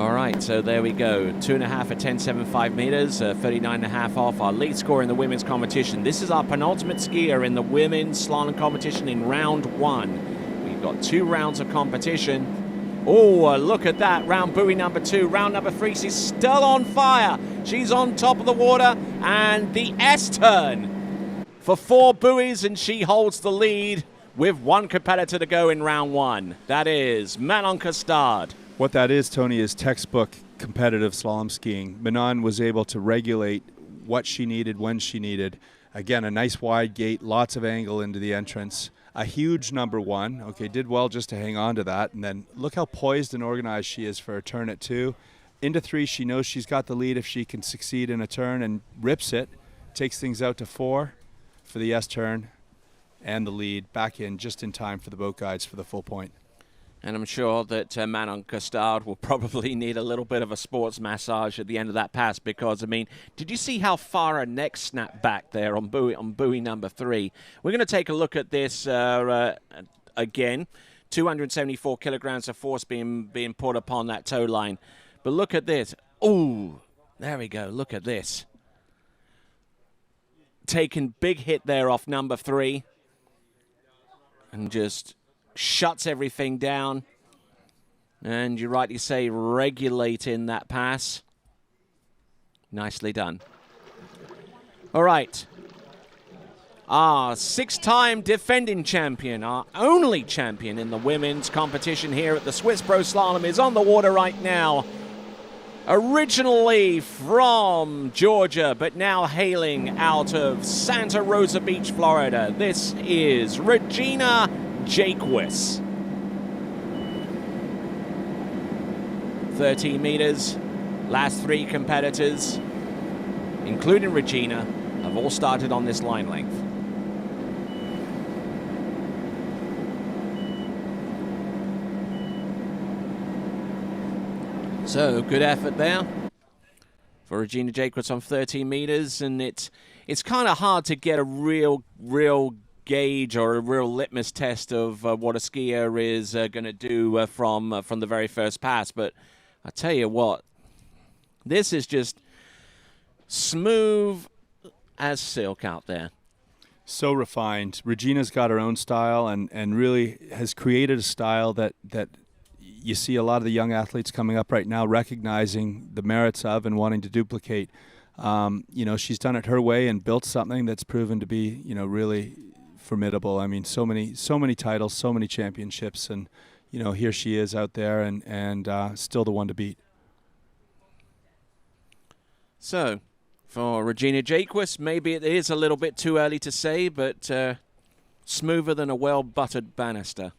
All right, so there we go. 2.5 at 10.75 meters, 39.5 off our lead score in the women's competition. This is our penultimate skier in the women's slalom competition in round 1. We've got 2 rounds of competition. Oh, look at that. Round buoy number 2. Round number 3, she's still on fire. She's on top of the water, and the S-turn for 4 buoys, and she holds the lead with 1 competitor to go in round 1. That is Manon Costard. What that is, Tony, is textbook competitive slalom skiing. Manon was able to regulate what she needed when she needed. Again, a nice wide gate, lots of angle into the entrance. A huge number 1. Okay, did well just to hang on to that. And then look how poised and organized she is for a turn at 2. Into 3, she knows she's got the lead if she can succeed in a turn and rips it. Takes things out to 4 for the S-turn and the lead. Back in just in time for the boat guides for the full point. And I'm sure that Manon Costard will probably need a little bit of a sports massage at the end of that pass because, I mean, did you see how far her neck snapped back there on buoy number 3? We're going to take a look at this again. 274 kilograms of force being put upon that tow line. But look at this. Ooh, there we go. Look at this. Taking big hit there off number 3. And just shuts everything down, and you rightly say regulating that pass. Nicely done. All right, our 6-time defending champion, our only champion in the women's competition here at the Swiss Pro Slalom, is on the water right now. Originally from Georgia, but now hailing out of Santa Rosa Beach, Florida. This is Regina Jaquess. 13 meters. Last 3 competitors, including Regina, have all started on this line length. So, good effort there for Regina Jaquess on 13 meters, and it's kind of hard to get a real gauge or a real litmus test of what a skier is going to do from the very first pass. But I tell you what, this is just smooth as silk out there. So refined. Regina's got her own style and really has created a style that you see a lot of the young athletes coming up right now recognizing the merits of and wanting to duplicate. She's done it her way and built something that's proven to be, really formidable. I mean, so many titles, so many championships, and here she is out there and still the one to beat. So, for Regina Jaquess, maybe it is a little bit too early to say, but smoother than a well-buttered banister.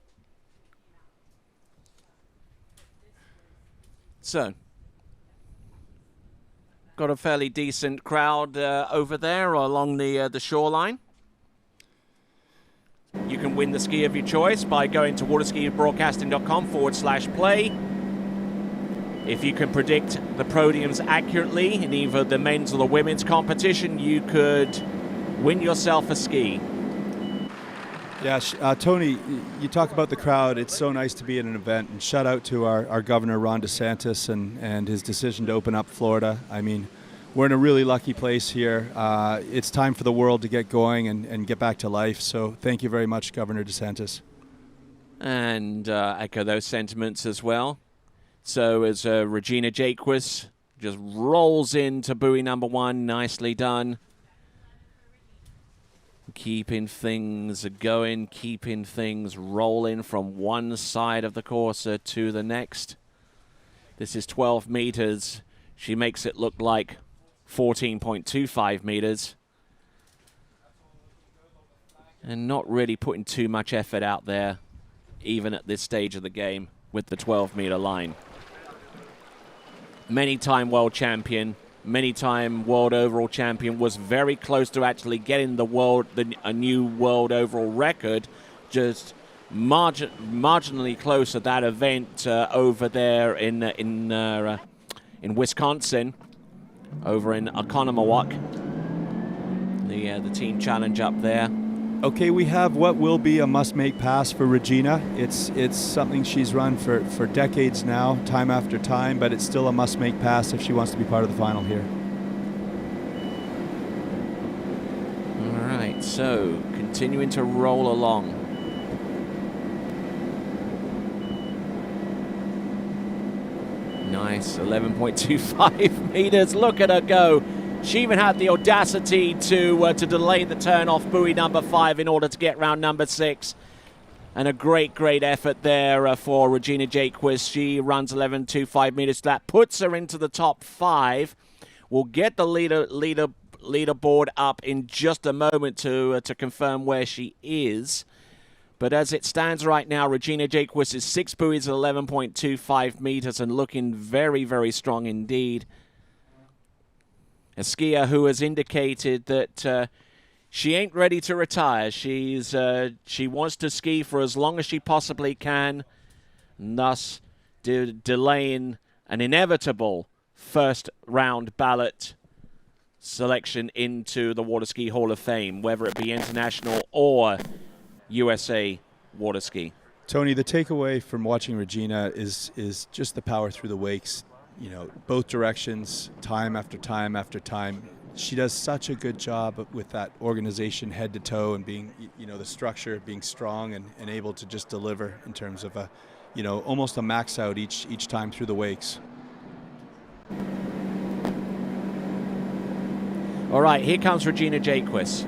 So, got a fairly decent crowd over there along the shoreline. You can win the ski of your choice by going to waterskibroadcasting.com/play. If you can predict the podiums accurately in either the men's or the women's competition, you could win yourself a ski. Yeah, Tony, you talk about the crowd. It's so nice to be at an event, and shout out to our governor, Ron DeSantis, and his decision to open up Florida. I mean, we're in a really lucky place here. It's time for the world to get going and get back to life. So thank you very much, Governor DeSantis. And echo those sentiments as well. So as Regina Jaquess just rolls into buoy number 1, nicely done. Keeping things going, keeping things rolling from one side of the course to the next. This is 12 meters. She makes it look like 14.25 meters. And not really putting too much effort out there, even at this stage of the game, with the 12-meter line. Many-time world champion, many-time world overall champion, was very close to actually getting a new world overall record, just marginally close at that event over there in Wisconsin, over in Oconomowoc, the team challenge up there. Okay, we have what will be a must-make pass for Regina. It's something she's run for decades now, time after time, but it's still a must-make pass if she wants to be part of the final here. All right, so continuing to roll along. Nice, 11.25 meters. Look at her go. She even had the audacity to delay the turn off buoy number 5 in order to get round number 6. And a great effort there for Regina Jaquess. She runs 11.25 meters. That puts her into the top 5. We'll get the leaderboard up in just a moment to confirm where she is. But as it stands right now, Regina Jaquess is 6 buoys at 11.25 meters and looking very, very strong indeed. A skier who has indicated that she ain't ready to retire. She wants to ski for as long as she possibly can, and thus delaying an inevitable first round ballot selection into the Water Ski Hall of Fame, whether it be international or USA water ski. Tony, the takeaway from watching Regina is just the power through the wakes. You know, both directions, time after time after time. She does such a good job with that organization head to toe and being, the structure, being strong and able to just deliver in terms of almost a max out each time through the wakes. All right, here comes Regina Jaquess.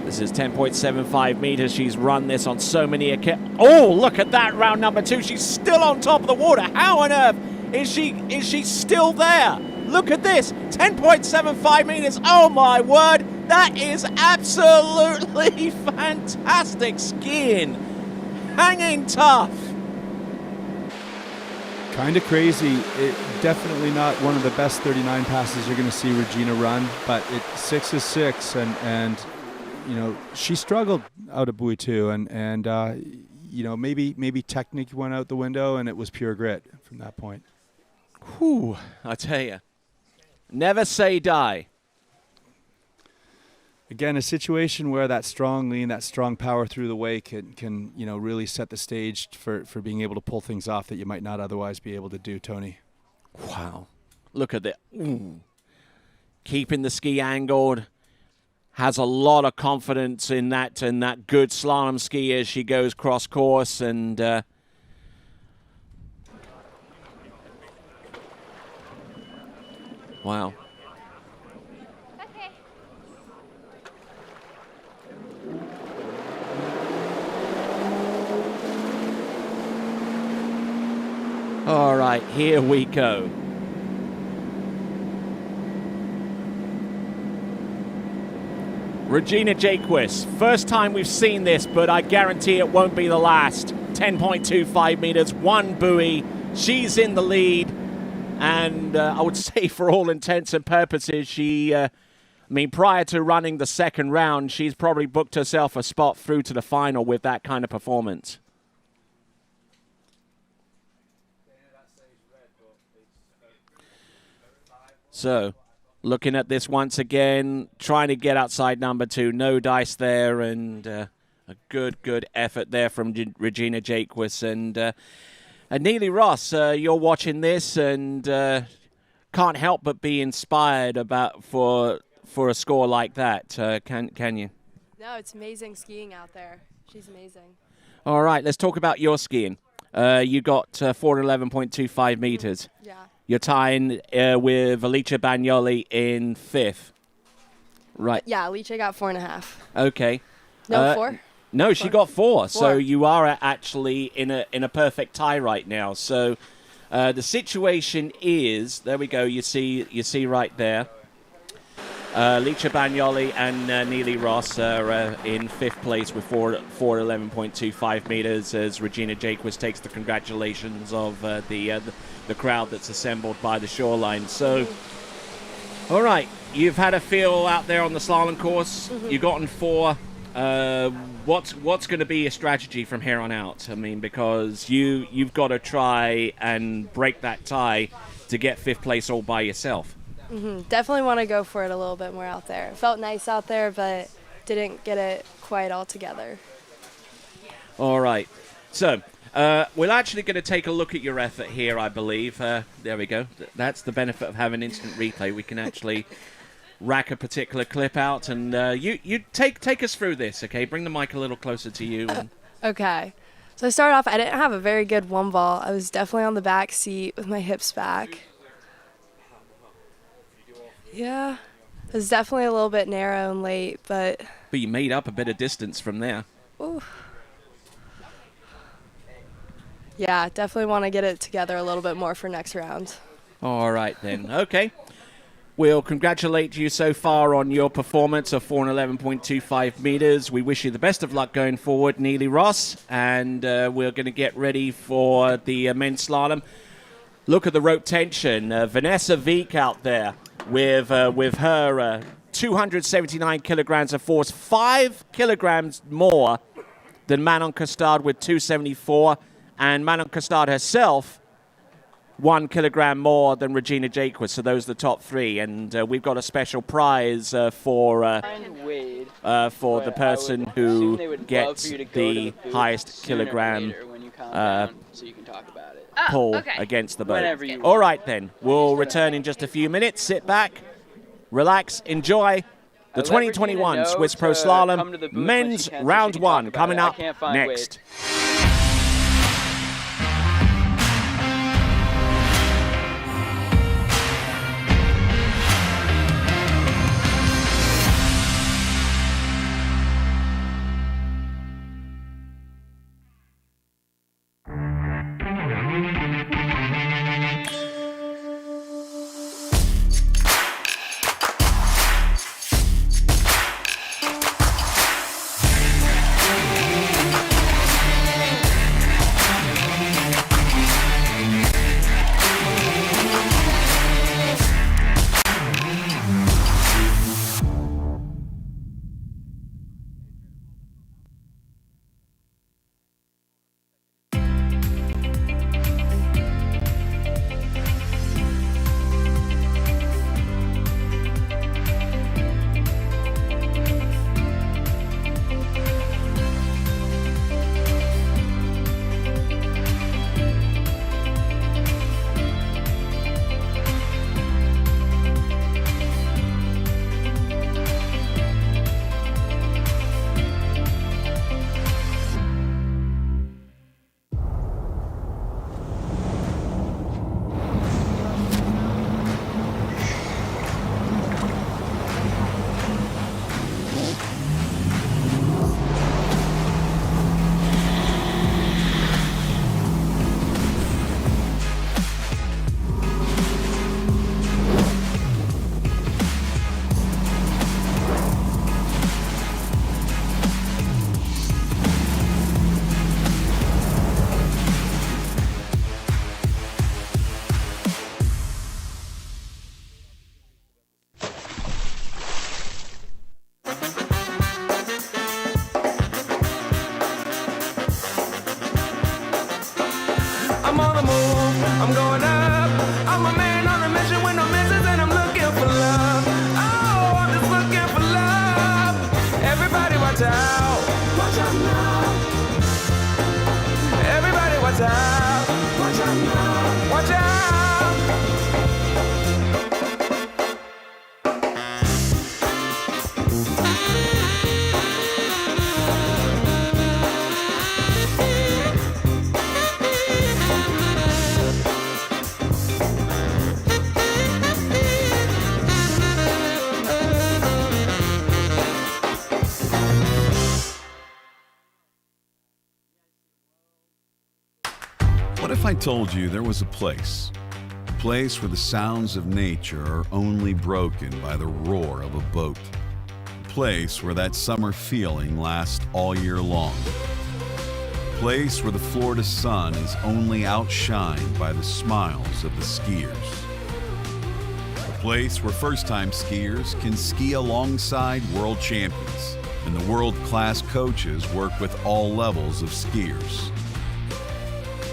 This is 10.75 meters. She's run this on so many occasions. Oh, look at that, round number 2. She's still on top of the water. How on earth is she still there? Look at this, 10.75 meters. Oh my word, that is absolutely fantastic skiing. Hanging tough. Kind of crazy. Definitely not one of the best 39 passes you're going to see Regina run, but 6 is 6, and she struggled out of buoy 2, and maybe technique went out the window, and it was pure grit from that point. Whew, I tell you, never say die. Again, a situation where that strong lean, that strong power through the wake can really set the stage for being able to pull things off that you might not otherwise be able to do, Tony. Wow, look at that. Ooh. Keeping the ski angled. Has a lot of confidence in that good slalom ski as she goes cross course, and wow. Okay. All right, here we go. Regina Jaquess, first time we've seen this, but I guarantee it won't be the last. 10.25 meters, 1 buoy. She's in the lead, and I would say for all intents and purposes, she, prior to running the second round, she's probably booked herself a spot through to the final with that kind of performance. So, looking at this once again, trying to get outside number 2. No dice there, and a good effort there from Regina Jaquess. And Neely Ross, you're watching this and can't help but be inspired for a score like that. Can you? No, it's amazing skiing out there. She's amazing. All right, let's talk about your skiing. You got 411.25 meters. Yeah. You're tying with Alicia Bagnoli in 5th. Right. Yeah, Alicia got 4.5. Okay. No, 4? No, she got 4. So 4. you are actually in a perfect tie right now. So the situation is, there we go. You see right there. Alicia Bagnoli and Neely Ross are in 5th place with 411.25 meters as Regina Jaquess takes the congratulations of the crowd that's assembled by the shoreline. So, all right, you've had a feel out there on the slalom course. Mm-hmm. You've gotten 4. What's going to be your strategy from here on out? I mean, because you've got to try and break that tie to get 5th place all by yourself. Definitely want to go for it a little bit more out there. It felt nice out there, but didn't get it quite all together. All right. So we're actually going to take a look at your effort here, I believe. There we go. That's the benefit of having instant replay. We can actually rack a particular clip out, and you take us through this, okay? Bring the mic a little closer to you. Okay. So I started off, I didn't have a very good one ball. I was definitely on the back seat with my hips back. Yeah. It was definitely a little bit narrow and late, but you made up a bit of distance from there. ooh. Yeah, definitely want to get it together a little bit more for next round. All right, then. Okay. We'll congratulate you so far on your performance of 411.25 meters. We wish you the best of luck going forward, Neely Ross, and we're going to get ready for the men's slalom. Look at the rope tension. Vanessa Veek out there with her 279 kilograms of force, 5 kilograms more than Manon Costard with 274, and Manon Costard herself 1 kilogram more than Regina Jaquess. So those are the top three, and we've got a special prize for the person who gets the highest kilogram pull against the boat. All right, then. We'll return in just a few minutes. Sit back, relax, enjoy the 2021 Swiss Pro Slalom men's round 1 coming up next. I'm on the move, I'm going up. I'm a man on a mission with no missions, and I'm looking for love. Oh, I'm just looking for love. Everybody watch out. Watch out now. Everybody watch out. Watch out now. Watch out. What if I told you there was a place where the sounds of nature are only broken by the roar of a boat, a place where that summer feeling lasts all year long, a place where the Florida sun is only outshined by the smiles of the skiers, a place where first-time skiers can ski alongside world champions and the world-class coaches work with all levels of skiers.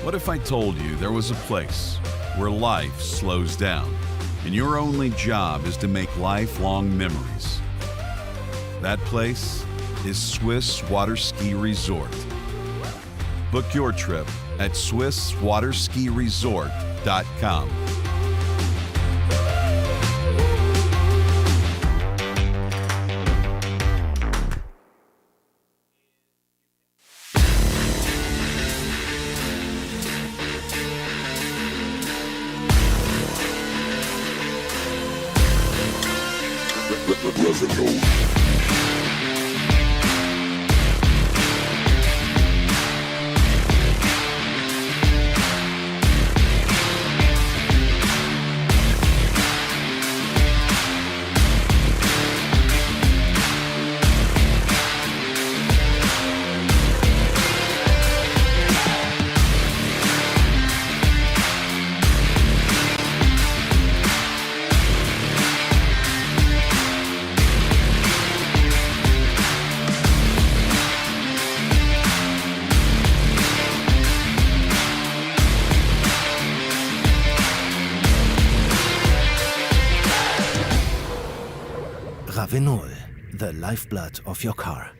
What if I told you there was a place where life slows down and your only job is to make lifelong memories. That place is Swiss Water Ski Resort. Book your trip at SwissWaterSkiResort.com. Ravenol, the lifeblood of your car.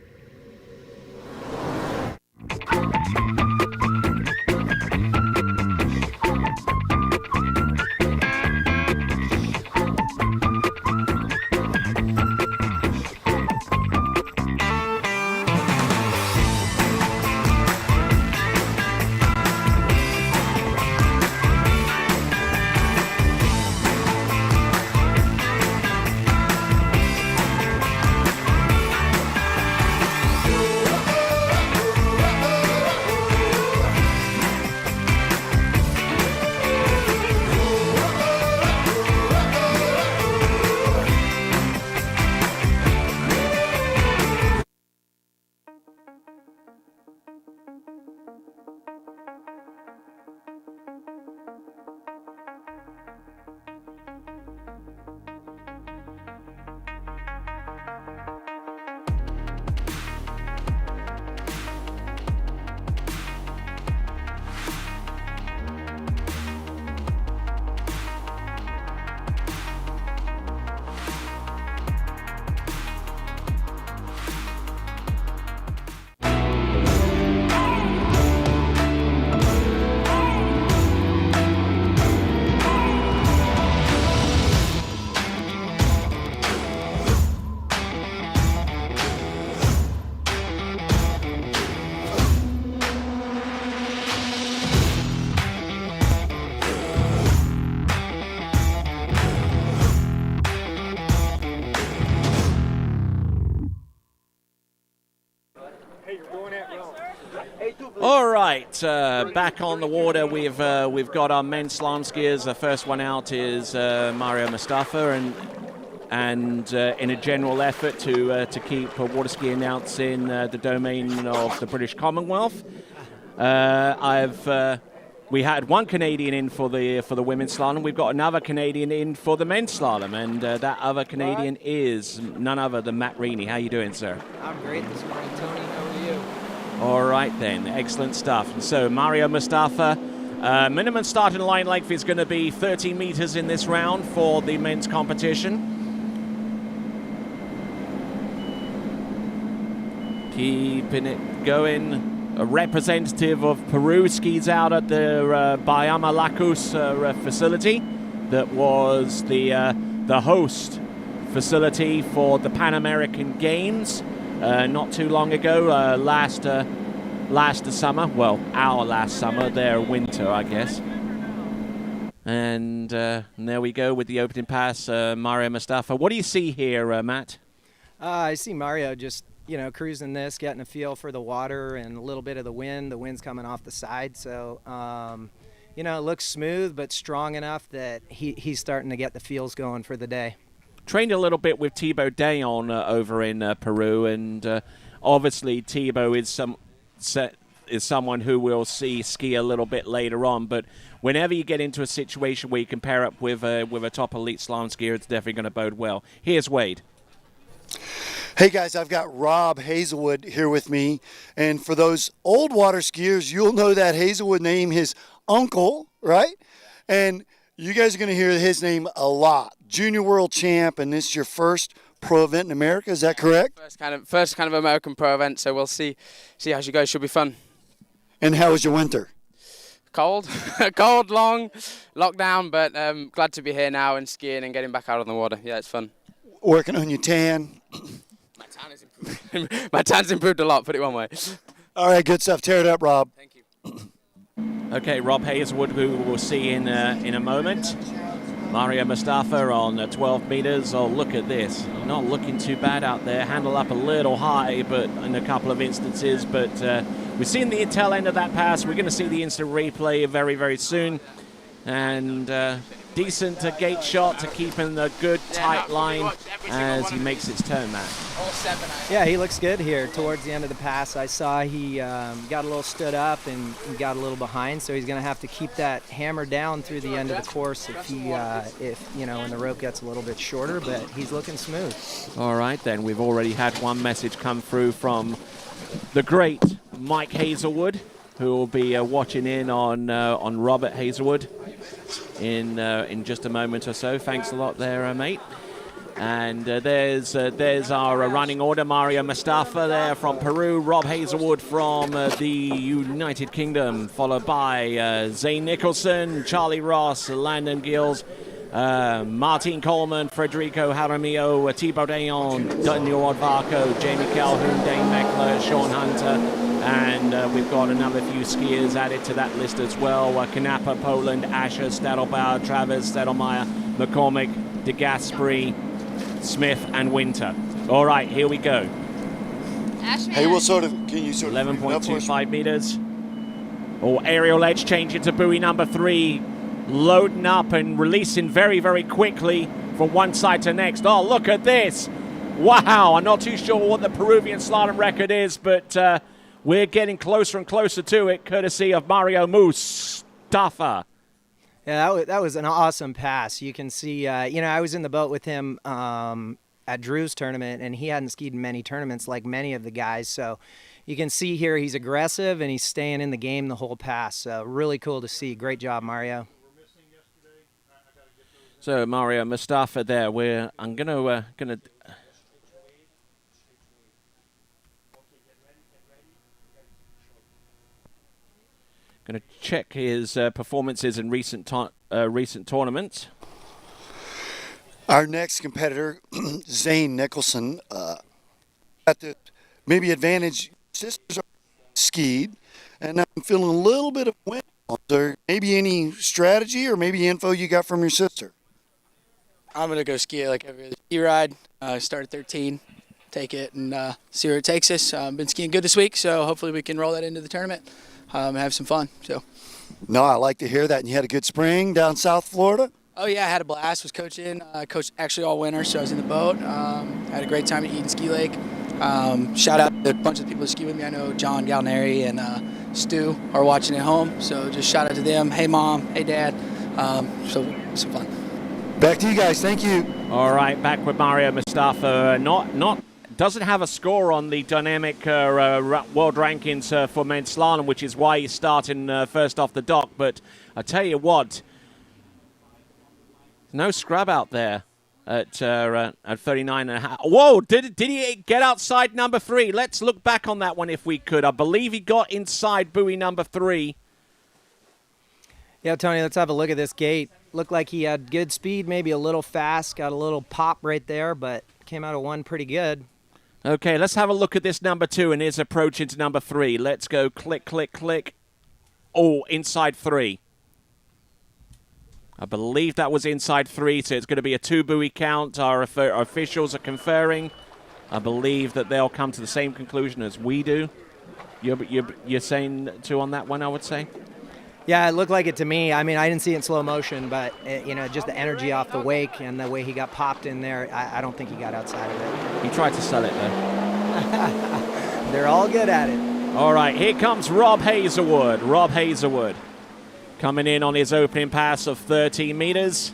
All right, back on the water. We've got our men's slalom skiers. The first one out is Mario Mustafa, and in a general effort to keep water skiing outs in the domain of the British Commonwealth. We had one Canadian in for the women's slalom. We've got another Canadian in for the men's slalom, and that other Canadian is none other than Matt Reaney. How you doing, sir? I'm great this morning, Tony. How are you? All right then, excellent stuff. And so Mario Mustafa, minimum starting line length is going to be 30 meters in this round for the men's competition. Keeping it going. A representative of Peru skis out at the Bayama Lacus facility that was the host facility for the Pan American Games not too long ago, last summer. Well, our last summer, their winter, I guess. And there we go with the opening pass, Mario Mustafa. What do you see here, Matt? I see Mario just, cruising this, getting a feel for the water and a little bit of the wind. The wind's coming off the side, so, it looks smooth but strong enough that he's starting to get the feels going for the day. Trained a little bit with Thibaut Dayon over in Peru, and obviously Thibaut is someone who we'll see ski a little bit later on. But whenever you get into a situation where you can pair up with a top elite slalom skier, it's definitely going to bode well. Here's Wade. Hey guys, I've got Rob Hazelwood here with me, and for those old water skiers, you'll know that Hazelwood named his uncle, right? And You guys are going to hear his name a lot. Junior world champ, and this is your first pro event in America. Is that correct? First kind of American pro event, so we'll see how she goes. Should be fun. And how was your winter? Cold, cold, long, lockdown, but glad to be here now and skiing and getting back out on the water. Yeah, it's fun. Working on your tan. My tan has improved. My tan's improved a lot, put it one way. All right, good stuff. Tear it up, Rob. Thank you. Okay, Rob Hazelwood, who we'll see in a moment. Mario Mustafa on 12 meters. Oh, look at this. Not looking too bad out there. Handle up a little high, but in a couple of instances. But we've seen the tail end of that pass. We're going to see the instant replay very, very soon. And decent gate shot to keep in a good tight line as he makes his turn, Matt. Yeah, he looks good here towards the end of the pass. I saw he got a little stood up and he got a little behind, so he's going to have to keep that hammer down through the end of the course if when the rope gets a little bit shorter, but he's looking smooth. All right, then. We've already had one message come through from the great Mike Hazelwood, who will be watching in on Robert Hazelwood in just a moment or so. Thanks a lot there, mate. And there's our running order. Mario Mustafa there from Peru, Rob Hazelwood from the United Kingdom, followed by Zane Nicholson, Charlie Ross, Landon Gills, Martin Coleman, Federico Jaramillo, Thibaut Dayon, Daniel Odvarco, Jamie Calhoun, Dane Meckler, Sean Hunter, and we've got another few skiers added to that list as well. Kanapa, Poland, Asher, Stadelbauer, Travers, Stadelmeyer, McCormick, De Gasperi, Smith, and Winter. All right, here we go. Hey, can you 11.25 meters. Oh, aerial edge change into buoy number 3. Loading up and releasing very, very quickly from one side to next. Oh, look at this. Wow, I'm not too sure what the Peruvian slalom record is, but we're getting closer and closer to it, courtesy of Mario Mustafa. Yeah, that was an awesome pass. You can see, I was in the boat with him at Drew's tournament, and he hadn't skied in many tournaments like many of the guys. So you can see here he's aggressive, and he's staying in the game the whole pass. So really cool to see. Great job, Mario. So Mario Mustafa there. I'm gonna check his performances in recent tournaments. Our next competitor, Zane Nicholson, at the maybe advantage. Sisters are skied, and I'm feeling a little bit of wind. Is there maybe any strategy or maybe info you got from your sister? I'm going to go ski like every other ski ride. Start at 13, take it, and see where it takes us. Been skiing good this week, so hopefully we can roll that into the tournament and have some fun. So. No, I like to hear that. And you had a good spring down South Florida? Oh, yeah, I had a blast. Was coaching. Coached actually all winter, so I was in the boat. Had a great time at Eden Ski Lake. Shout out to a bunch of people who ski with me. I know John Gallinari and Stu are watching at home, so just shout out to them. Hey, Mom. Hey, Dad. So some fun. Back to you guys. Thank you. All right, back with Mario Mustafa. Doesn't have a score on the dynamic world rankings for men's slalom, which is why he's starting first off the dock. But I tell you what, no scrub out there at 39.5. Whoa, did he get outside number 3? Let's look back on that one if we could. I believe he got inside buoy number 3. Yeah, Tony, let's have a look at this gate. Looked like he had good speed, maybe a little fast, got a little pop right there, but came out of 1 pretty good. Okay, let's have a look at this number 2 and his approach into number 3. Let's go click, click, click. Oh, inside 3. I believe that was inside 3, so it's going to be a 2 buoy count. Our officials are conferring. I believe that they'll come to the same conclusion as we do. You're saying 2 on that one, I would say? Yeah, it looked like it to me. I mean, I didn't see it in slow motion, but, just the energy off the wake and the way he got popped in there, I don't think he got outside of it. He tried to sell it, though. They're all good at it. All right, here comes Rob Hazelwood. Rob Hazelwood coming in on his opening pass of 13 meters.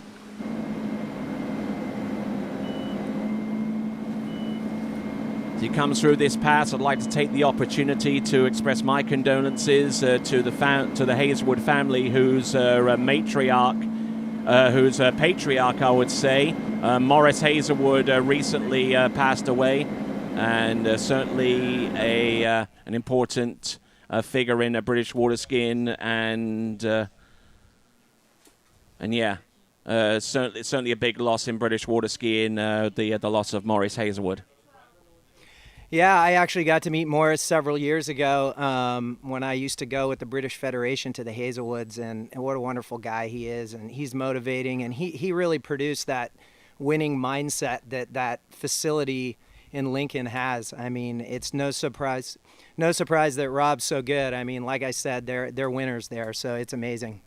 As he comes through this pass, I'd like to take the opportunity to express my condolences to the Hazelwood family, whose matriarch who's a patriarch, I would say. Morris Hazelwood recently passed away, and certainly an important figure in British water skiing, and yeah, certainly a big loss in British water skiing. The loss of Morris Hazelwood. Yeah, I actually got to meet Morris several years ago when I used to go with the British Federation to the Hazelwoods, and what a wonderful guy he is, and he's motivating, and he really produced that winning mindset that facility in Lincoln has. I mean, it's no surprise that Rob's so good. I mean, like I said, they're winners there, so it's amazing.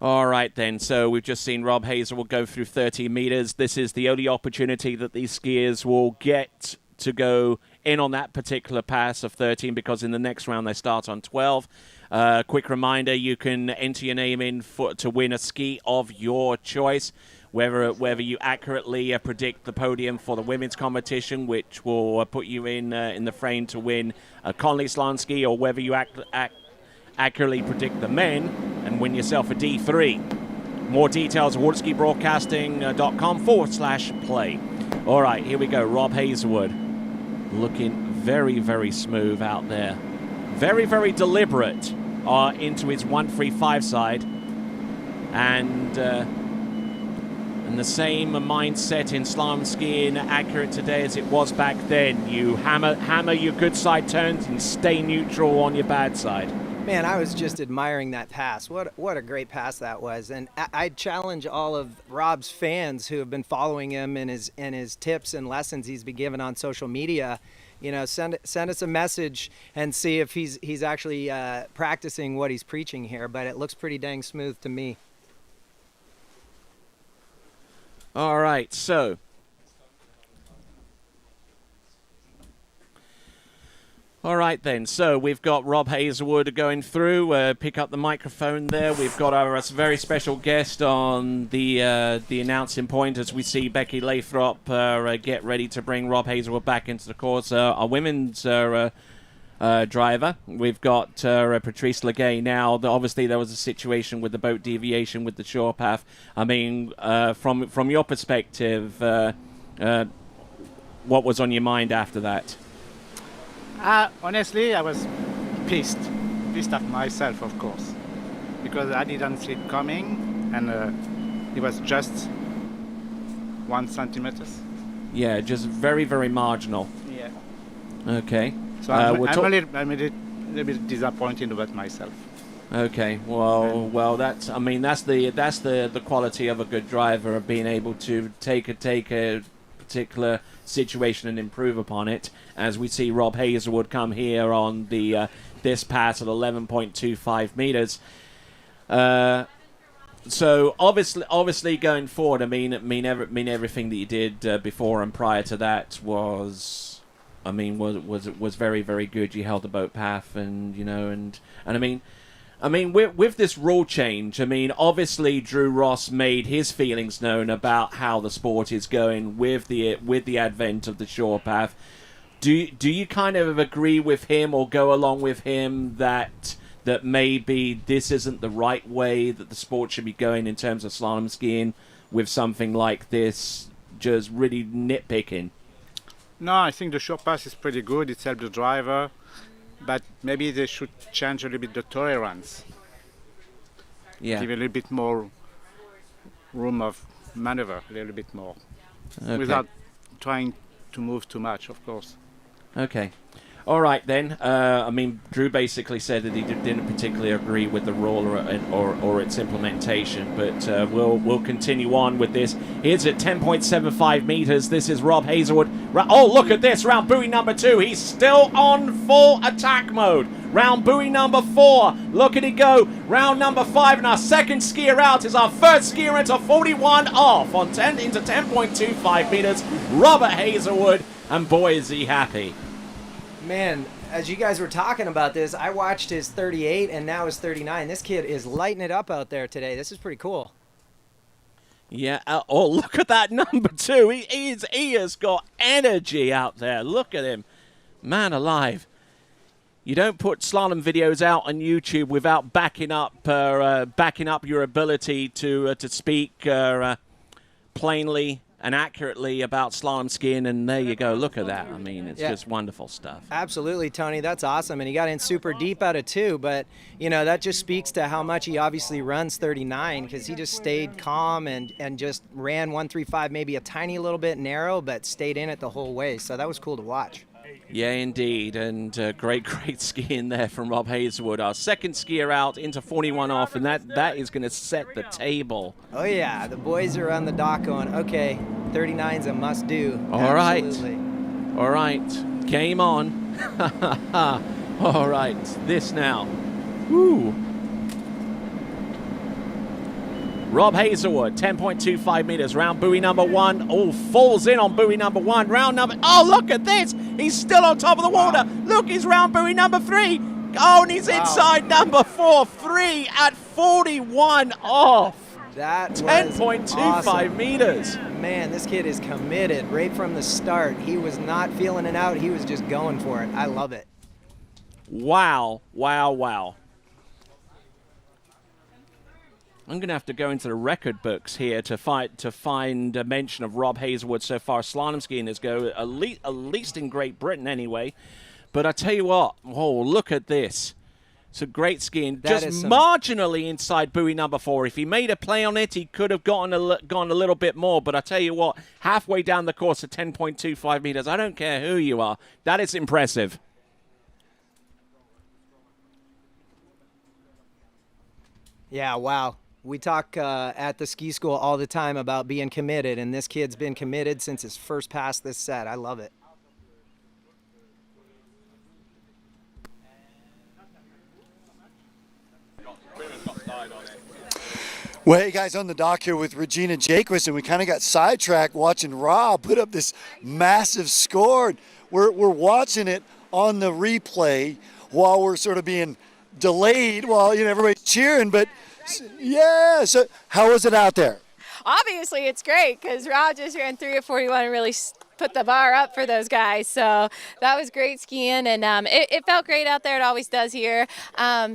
All right, then. So we've just seen Rob Hazelwood go through 30 meters. This is the only opportunity that these skiers will get to go in on that particular pass of 13, because in the next round they start on 12. Quick reminder, you can enter your name in to win a ski of your choice, whether you accurately predict the podium for the women's competition, which will put you in the frame to win a Conley Slalom ski, or whether you accurately predict the men and win yourself a D3. More details at waterskibroadcasting.com/play. All right, here we go. Rob Hazelwood looking very, very smooth out there. Very, very deliberate into his 135 side. And the same mindset in slalom skiing, accurate today as it was back then. You hammer your good side turns and stay neutral on your bad side. Man, I was just admiring that pass. What a great pass that was. And I challenge all of Rob's fans who have been following him and his tips and lessons he's been giving on social media. You know, send us a message and see if he's actually practicing what he's preaching here. But it looks pretty dang smooth to me. All right, so all right then, so we've got Rob Hazelwood going through. Pick up the microphone there. We've got our very special guest on the announcing point as we see Becky Lathrop get ready to bring Rob Hazelwood back into the course. Our women's driver, we've got Patrice Legay now. Obviously, there was a situation with the boat deviation with the shore path. I mean, from your perspective, what was on your mind after that? Honestly, I was pissed at myself, of course, because I didn't see it coming, and it was just 1 centimeter. Yeah, just very, very marginal. Yeah. Okay. So I'm a little bit disappointed about myself. Okay. Well, that's the quality of a good driver, of being able to take a particular situation and improve upon it, as we see Rob Hazelwood come here on the this pass at 11.25 meters. So obviously going forward, I mean everything that you did before and prior to that was very, very good. You held the boat path, and I mean, with this rule change, I mean, obviously Drew Ross made his feelings known about how the sport is going with the advent of the shore path. Do you kind of agree with him or go along with him that maybe this isn't the right way that the sport should be going in terms of slalom skiing, with something like this just really nitpicking? No, I think the short pass is pretty good. It helps the driver. But maybe they should change a little bit the tolerance. Yeah. Give a little bit more room of maneuver, a little bit more. Okay. Without trying to move too much, of course. Okay. All right, then. I mean, Drew basically said that he didn't particularly agree with the rule or its implementation, but we'll continue on with this. Here's at 10.75 meters. This is Rob Hazelwood. Oh, look at this. Round buoy number 2. He's still on full attack mode. Round buoy number 4. Look at it go. Round number 5. And our second skier out is our first skier into 41 off on 10 into 10.25 meters. Robert Hazelwood. And boy, is he happy. Man, as you guys were talking about this, I watched his 38 and now his 39. This kid is lighting it up out there today. This is pretty cool. Yeah. Oh, look at that number 2. He has got energy out there. Look at him. Man alive. You don't put slalom videos out on YouTube without backing up your ability to speak plainly and accurately about slalom skiing, and there you go. Look at that. I mean, it's just wonderful stuff. Absolutely, Tony. That's awesome. And he got in super deep out of 2, but, you know, that just speaks to how much he obviously runs 39, because he just stayed calm and just ran 135, maybe a tiny little bit narrow, but stayed in it the whole way. So that was cool to watch. Yeah, indeed, and great skiing there from Rob Hazelwood. Our second skier out into 41 off, and that is going to set the table. Oh, yeah, the boys are on the dock going, okay, 39's a must-do. All right. Absolutely. All right, game on. All right, this now. Woo. Rob Hazelwood, 10.25 meters, round buoy number 1. Oh, falls in on buoy number 1. Round number, oh, look at this. He's still on top of the water. Look, he's round buoy number 3. Oh, and he's inside number 4. 3 at 41 off. That 10.25 awesome. meters. Man, this kid is committed right from the start. He was not feeling it out. He was just going for it. I love it. Wow, wow, wow. I'm going to have to go into the record books here to find a mention of Rob Hazelwood so far. Slalom skiing is go at least in Great Britain anyway. But I tell you what, oh, look at this. It's a great skiing, just marginally inside buoy number 4. If he made a play on it, he could have gone a little bit more. But I tell you what, halfway down the course at 10.25 meters, I don't care who you are, that is impressive. Yeah, wow. We talk at the ski school all the time about being committed, and this kid's been committed since his first pass this set. I love it. Well, hey guys, on the dock here with Regina Jaquess, and we kind of got sidetracked watching Rob put up this massive score. We're watching it on the replay while we're sort of being delayed while everybody's cheering. But yeah, so how was it out there? Obviously, it's great because Rob just ran 3 at 41 and really put the bar up for those guys. So that was great skiing, and it felt great out there. It always does here.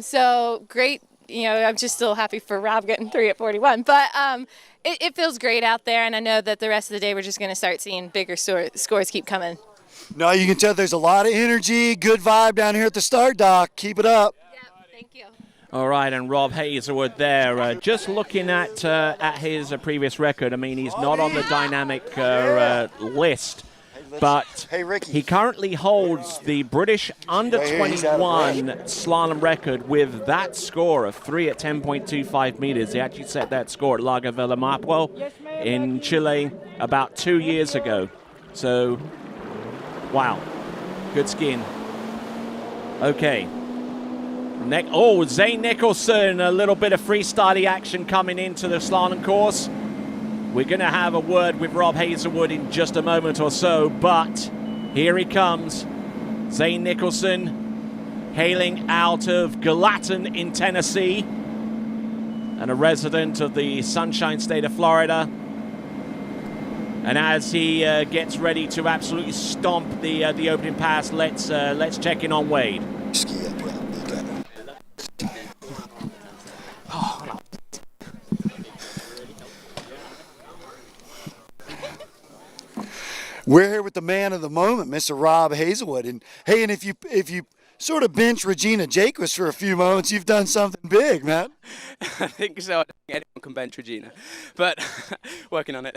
So great. I'm just still happy for Rob getting 3 at 41. But it feels great out there, and I know that the rest of the day we're just going to start seeing bigger scores keep coming. No, you can tell there's a lot of energy, good vibe down here at the start dock. Keep it up. Thank you. All right, and Rob Hazelwood there. Just looking at his previous record, I mean, he's not on the dynamic list, but he currently holds the British under-21 slalom record with that score of 3 at 10.25 meters. He actually set that score at Lago Velamapo in Chile about 2 years ago. So, wow, good skiing. Okay. Zane Nicholson, a little bit of freestyle action coming into the slalom course. We're going to have a word with Rob Hazelwood in just a moment or so, but here he comes. Zane Nicholson, hailing out of Gallatin in Tennessee, and a resident of the Sunshine State of Florida. And as he gets ready to absolutely stomp the opening pass, let's check in on Wade. Ski up, yeah. We're here with the man of the moment, Mr. Rob Hazelwood. And hey, and if you sort of bench Regina Jaquess for a few moments, you've done something big, man. I think so. I think anyone can bench Regina, but working on it.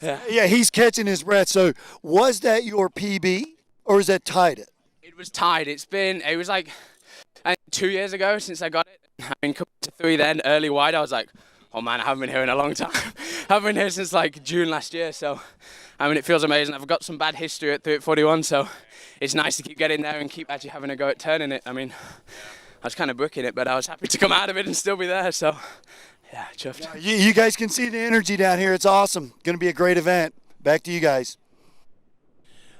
Yeah, he's catching his breath. So was that your PB, or is that tied it? It was tied. It was like 2 years ago since I got it. I mean, coming to 3 then, early wide, I was like, oh man, I haven't been here in a long time. I haven't been here since like June last year, so I mean, it feels amazing. I've got some bad history at 3 at 41, so it's nice to keep getting there and keep actually having a go at turning it. I mean, I was kind of bricking it, but I was happy to come out of it and still be there, so yeah, chuffed. You guys can see the energy down here. It's awesome. Going to be a great event. Back to you guys.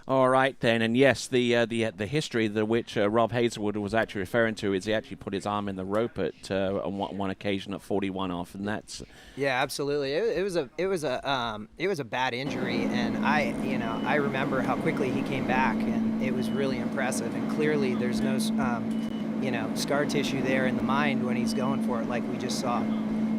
All right, then, and yes, the history which Rob Hazelwood was actually referring to is he actually put his arm in the rope at on one occasion at 41 off, and that's yeah, absolutely. It was a bad injury, and I remember how quickly he came back, and it was really impressive. And clearly there's no, scar tissue there in the mind when he's going for it like we just saw.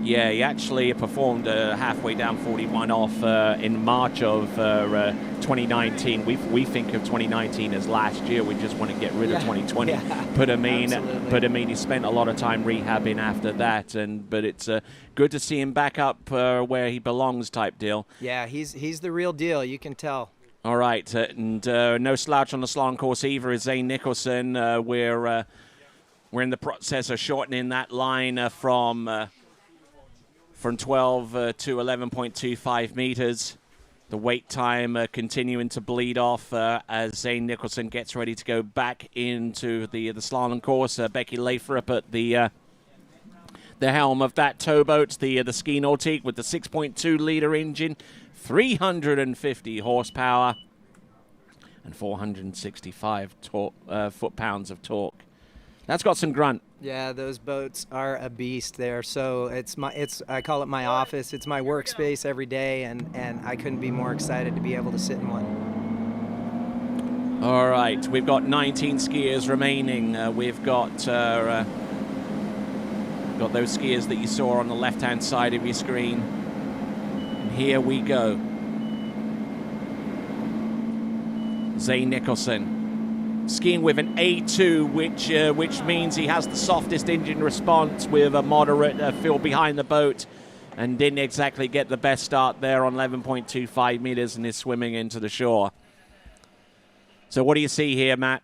Yeah, he actually performed halfway down 41 off in March of 2019. We think of 2019 as last year. We just want to get rid of 2020. Yeah, but I mean, he spent a lot of time rehabbing after that. But it's good to see him back up where he belongs, type deal. Yeah, he's the real deal. You can tell. All right, and no slouch on the slalom course either is Zane Nicholson. We're in the process of shortening that line from 12 to 11.25 meters. The wait time continuing to bleed off as Zane Nicholson gets ready to go back into the slalom course. Becky Lathrop at the helm of that towboat, the Ski Nautique with the 6.2 liter engine, 350 horsepower, and 465 foot-pounds of torque. That's got some grunt. Yeah, those boats are a beast there. So I call it my office. It's my workspace every day, and I couldn't be more excited to be able to sit in one. All right, we've got 19 skiers remaining. We've got those skiers that you saw on the left-hand side of your screen. And here we go. Zane Nicholson skiing with an A2, which means he has the softest engine response with a moderate fill behind the boat, and didn't exactly get the best start there on 11.25 meters and is swimming into the shore. So what do you see here, Matt?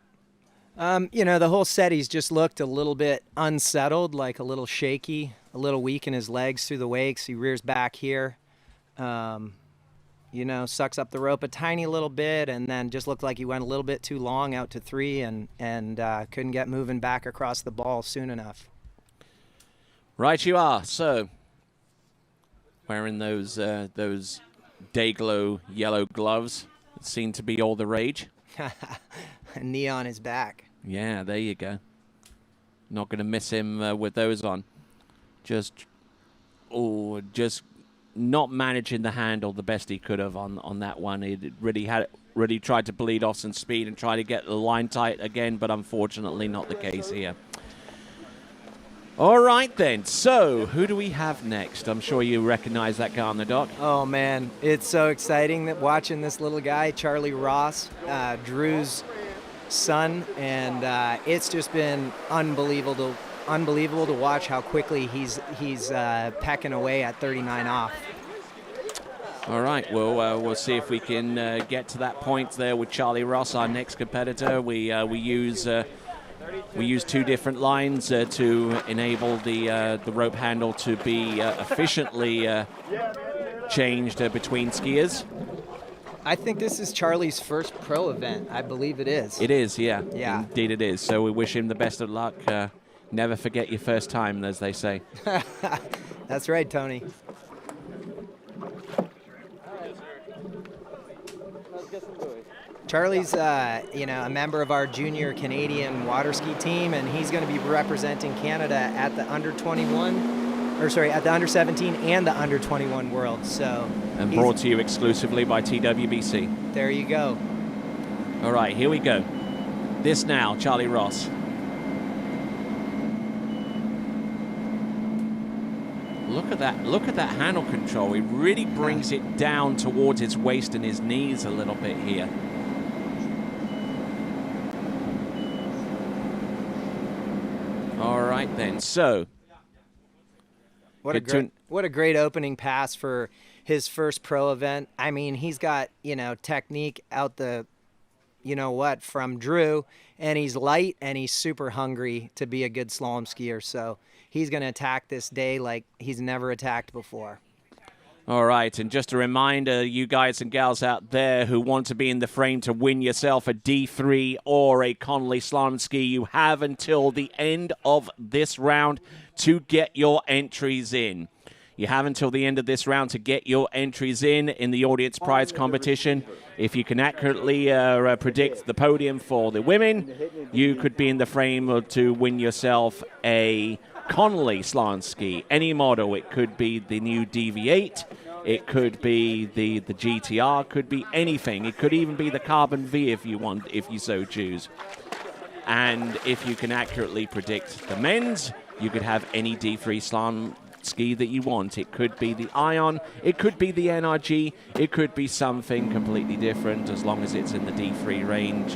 The whole set, he's just looked a little bit unsettled, like a little shaky, a little weak in his legs through the wakes. He rears back here. Sucks up the rope a tiny little bit, and then just looked like he went a little bit too long out to 3 and couldn't get moving back across the ball soon enough. Right you are. So, wearing those Dayglow yellow gloves that seem to be all the rage. A knee on his back. Yeah, there you go. Not going to miss him with those on. Just not managing the handle the best he could have on that one. He really tried to bleed off some speed and try to get the line tight again, but unfortunately not the case here. All right then, so who do we have next? I'm sure you recognize that guy on the dock. Oh man, it's so exciting that watching this little guy, Charlie Ross, Drew's son, and it's just been unbelievable to watch how quickly he's pecking away at 39 off. All right, we'll see if we can get to that point there with Charlie Ross, our next competitor. We use 2 different lines to enable the rope handle to be efficiently changed between skiers. I think this is Charlie's first pro event. I believe it is. It is, yeah. Yeah. Indeed it is. So we wish him the best of luck. Never forget your first time, as they say. That's right, Tony. Charlie's, a member of our junior Canadian water ski team, and he's going to be representing Canada at the under 17 and the under 21 world. So. And brought to you exclusively by TWBC. There you go. All right, here we go. This now, Charlie Ross. Look at that handle control. He really brings it down towards his waist and his knees a little bit here. All right then. So what a great opening pass for his first pro event. I mean, he's got, technique out the from Drew, and he's light and he's super hungry to be a good slalom skier. So he's going to attack this day like he's never attacked before. All right, and just a reminder, you guys and gals out there who want to be in the frame to win yourself a D3 or a Connolly slalom ski, you have until the end of this round to get your entries in. You have until the end of this round to get your entries in the audience prize competition. If you can accurately predict the podium for the women, you could be in the frame to win yourself a Connolly slalom ski. Any model. It could be the new DV8. It could be the GTR, could be anything. It could even be the Carbon V if you want, if you so choose. And if you can accurately predict the men's, you could have any D3 slalom ski that you want. It could be the Ion, it could be the NRG, it could be something completely different as long as it's in the D3 range.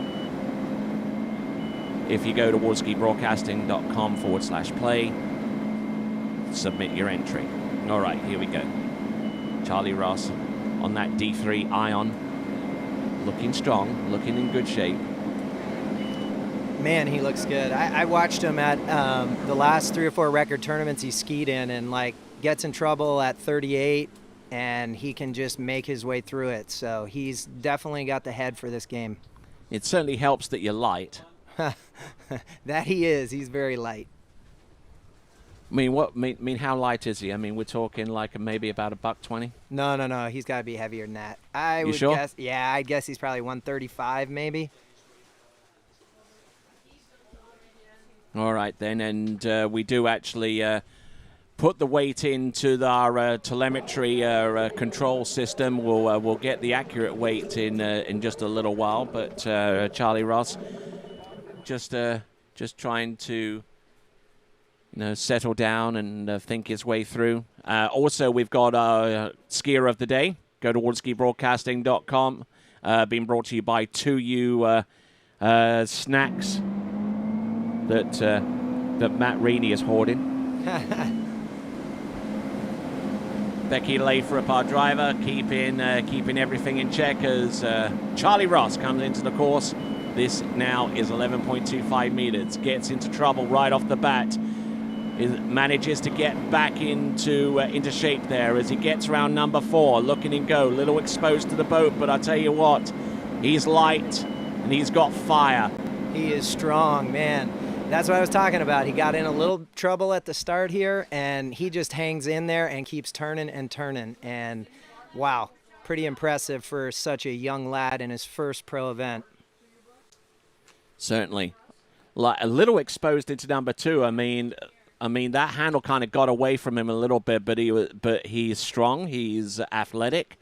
If you go to waterskibroadcasting.com/play, submit your entry. All right, here we go. Charlie Ross on that D3 Ion, looking strong, looking in good shape. Man, he looks good. I watched him at the last 3 or 4 record tournaments he skied in, and like gets in trouble at 38, and he can just make his way through it. So he's definitely got the head for this game. It certainly helps that you're light. That he is. He's very light. I mean, how light is he? I mean, we're talking like maybe about $120. No. He's got to be heavier than that. I You would sure? guess. Yeah, I guess he's probably 135 maybe. All right, then, and we do actually put the weight into our telemetry control system. We'll get the accurate weight in just a little while, but Charlie Ross just trying to settle down and think his way through. Also, we've got our skier of the day. Go to waterskibroadcasting.com. Being brought to you by 2U snacks that Matt Reaney is hoarding. Becky Lathrop, our driver, keeping everything in check as Charlie Ross comes into the course. This now is 11.25 meters. Gets into trouble right off the bat. Manages to get back into shape there as he gets around number 4. Looking in go, little exposed to the boat, but I tell you what, he's light and he's got fire. He is strong, man. That's what I was talking about. He got in a little trouble at the start here, and he just hangs in there and keeps turning and turning. And wow, pretty impressive for such a young lad in his first pro event. Certainly. Like a little exposed into number 2. I mean that handle kind of got away from him a little bit, but he's strong, he's athletic,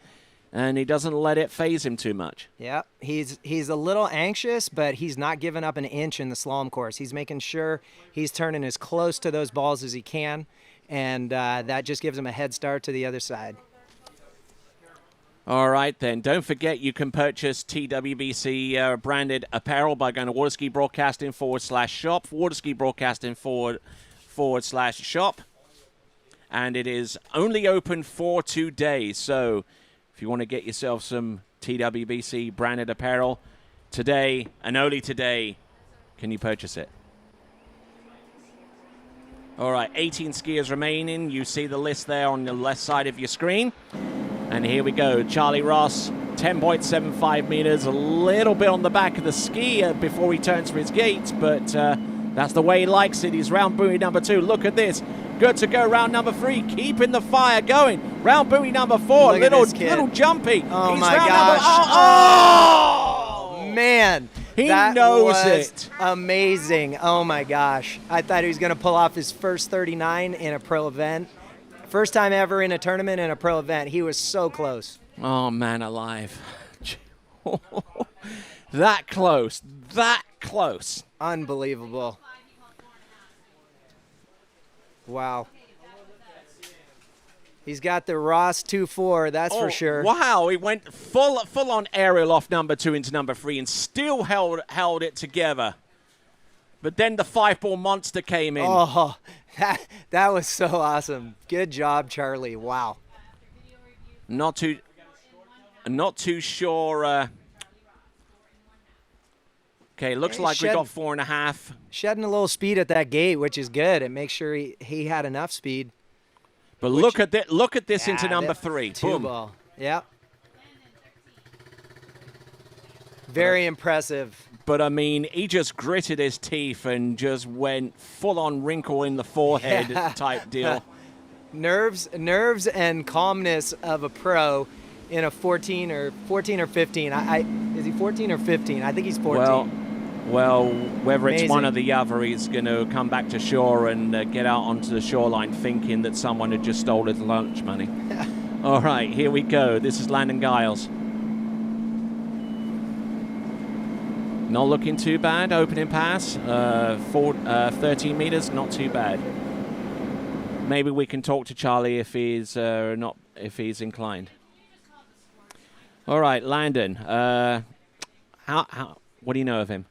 and he doesn't let it phase him too much. Yeah, he's a little anxious, but he's not giving up an inch in the slalom course. He's making sure he's turning as close to those balls as he can, and that just gives him a head start to the other side. All right, then. Don't forget you can purchase TWBC branded apparel by going to waterskibroadcasting/shop, waterskibroadcasting/shop. And it is only open for 2 days. So if you want to get yourself some TWBC branded apparel today and only today, can you purchase it? All right, 18 skiers remaining. You see the list there on the left side of your screen. And here we go. Charlie Ross, 10.75 meters, a little bit on the back of the ski before he turns for his gates, but that's the way he likes it. He's round buoy number 2. Look at this. Good to go. Round number 3, keeping the fire going. Round buoy number 4, little jumpy. Oh, He's my round gosh. Oh, man. He that knows was it. Amazing. Oh, my gosh. I thought he was going to pull off his first 39 in a pro event. First time ever in a tournament in a pro event. He was so close. Oh, man alive. That close. That close. Unbelievable. Wow. He's got the Ross 2.4, that's for sure. Wow, he went full on aerial off number 2 into number 3 and still held it together. But then the 5-ball monster came in. Oh, that was so awesome. Good job, Charlie. Wow. Not too sure. Okay, looks like we got 4.5. Shedding a little speed at that gate, which is good. It makes sure he had enough speed. But look at this into number 3. Boom. Ball. Yep. Very impressive. But, I mean, he just gritted his teeth and just went full-on wrinkle in the forehead type deal. Nerves and calmness of a pro in a 14 or 15. Is he 14 or 15? I think he's 14. Well, whether it's one Amazing. or the other, he's going to come back to shore and get out onto the shoreline thinking that someone had just stolen his lunch money. All right, here we go. This is Landon Giles. Not looking too bad. Opening pass, 13 meters, not too bad. Maybe we can talk to Charlie if he's inclined. All right, Landon. What do you know of him?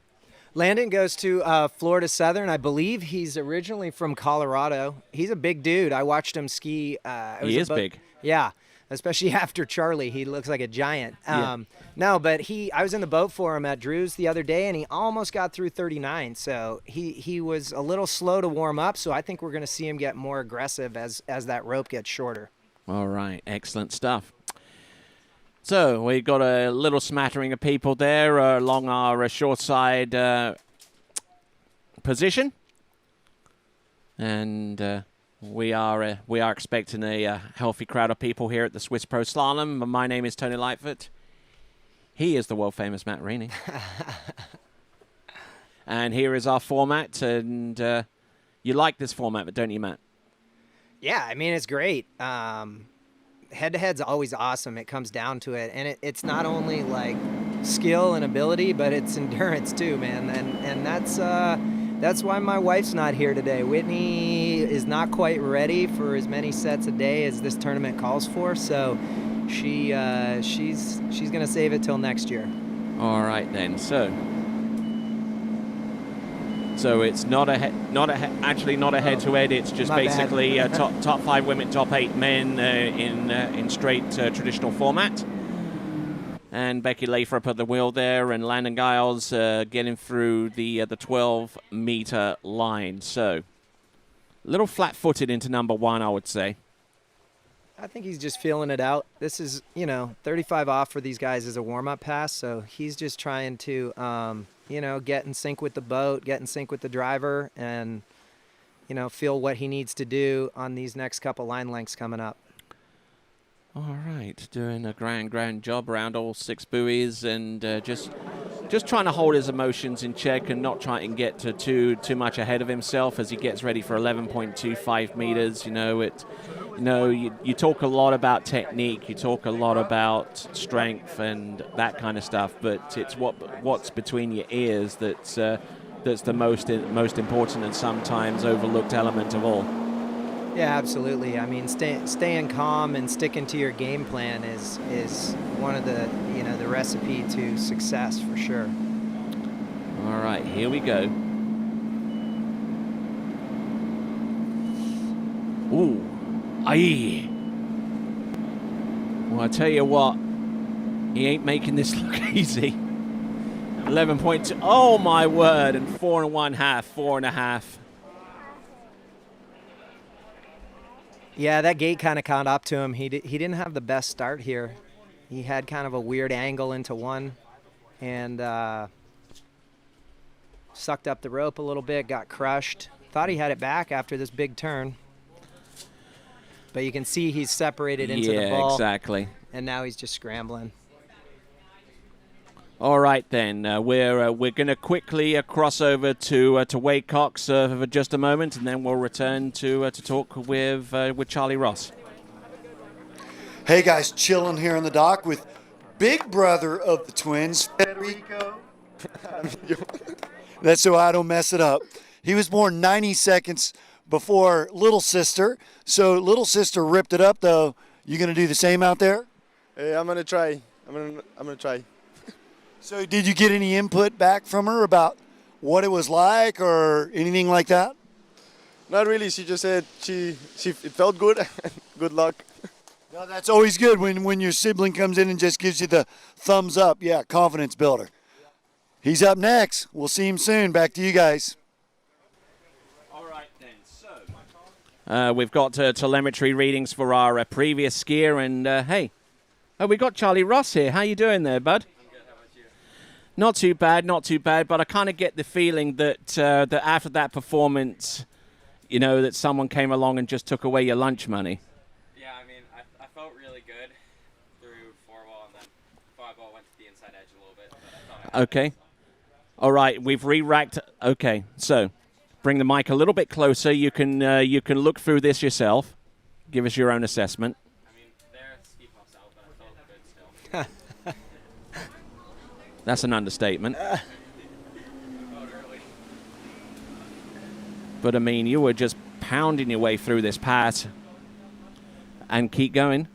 Landon goes to Florida Southern. I believe he's originally from Colorado. He's a big dude. I watched him ski. He is big. Yeah, especially after Charlie. He looks like a giant. Yeah. No, but I was in the boat for him at Drew's the other day, and he almost got through 39. So he was a little slow to warm up, so I think we're going to see him get more aggressive as that rope gets shorter. All right, excellent stuff. So we've got a little smattering of people there along our short side position, and we are expecting a healthy crowd of people here at the Swiss Pro Slalom. My name is Tony Lightfoot. He is the world famous Matt Rainey, and here is our format. And you like this format, don't you, Matt? Yeah, I mean it's great. Head-to-head's always awesome. It comes down to it, and it's not only like skill and ability, but it's endurance too, man. And that's why my wife's not here today. Whitney is not quite ready for as many sets a day as this tournament calls for, so she's gonna save it till next year. All right then. So it's not a head-to-head. It's just basically top 5 women, top 8 men in straight traditional format. And Becky Lathrop at the wheel there, and Landon Giles getting through the 12-meter line. So a little flat-footed into number 1, I would say. I think he's just feeling it out. This is, 35 off for these guys is a warm-up pass, so he's just trying to, get in sync with the boat, get in sync with the driver, and, feel what he needs to do on these next couple line lengths coming up. All right, doing a grand job around all 6 buoys, and just trying to hold his emotions in check and not trying to get to too much ahead of himself as he gets ready for 11.25 meters. You talk a lot about technique, you talk a lot about strength and that kind of stuff, but it's what's between your ears that's the most important and sometimes overlooked element of all. Yeah, absolutely. I mean, staying calm and sticking to your game plan is one of the the recipe to success for sure. All right, here we go. Ooh. Aye. Well, I tell you what, he ain't making this look easy. 11.2. Oh my word! And 4 1/2, 4.5. Yeah, that gate kind of caught up to him. He didn't have the best start here. He had kind of a weird angle into one, and sucked up the rope a little bit, got crushed. Thought he had it back after this big turn. But you can see he's separated into the ball. Yeah, exactly. And now he's just scrambling. All right, then. We're going to quickly cross over to Wade Cox for just a moment, and then we'll return to talk with Charlie Ross. Hey, guys, chilling here on the dock with big brother of the twins, Federico. That's so I don't mess it up. He was born 90 seconds before little sister, so little sister ripped it up, though. You going to do the same out there? Hey, I'm going to try. I'm gonna try. So did you get any input back from her about what it was like or anything like that? Not really. She just said it felt good. Good luck. No, that's always good when your sibling comes in and just gives you the thumbs up. Yeah, confidence builder. He's up next. We'll see him soon. Back to you guys. All right, then. So we've got telemetry readings for our previous skier, and we got Charlie Ross here. How you doing there, bud? Not too bad, but I kind of get the feeling that that after that performance, that someone came along and just took away your lunch money. Yeah, I mean, I felt really good through 4-ball, and then 5-ball went to the inside edge a little bit. But Okay. All right, we've re-racked. Okay, so bring the mic a little bit closer. You can look through this yourself. Give us your own assessment. I mean, there's That's an understatement. But I mean, you were just pounding your way through this pass and keep going.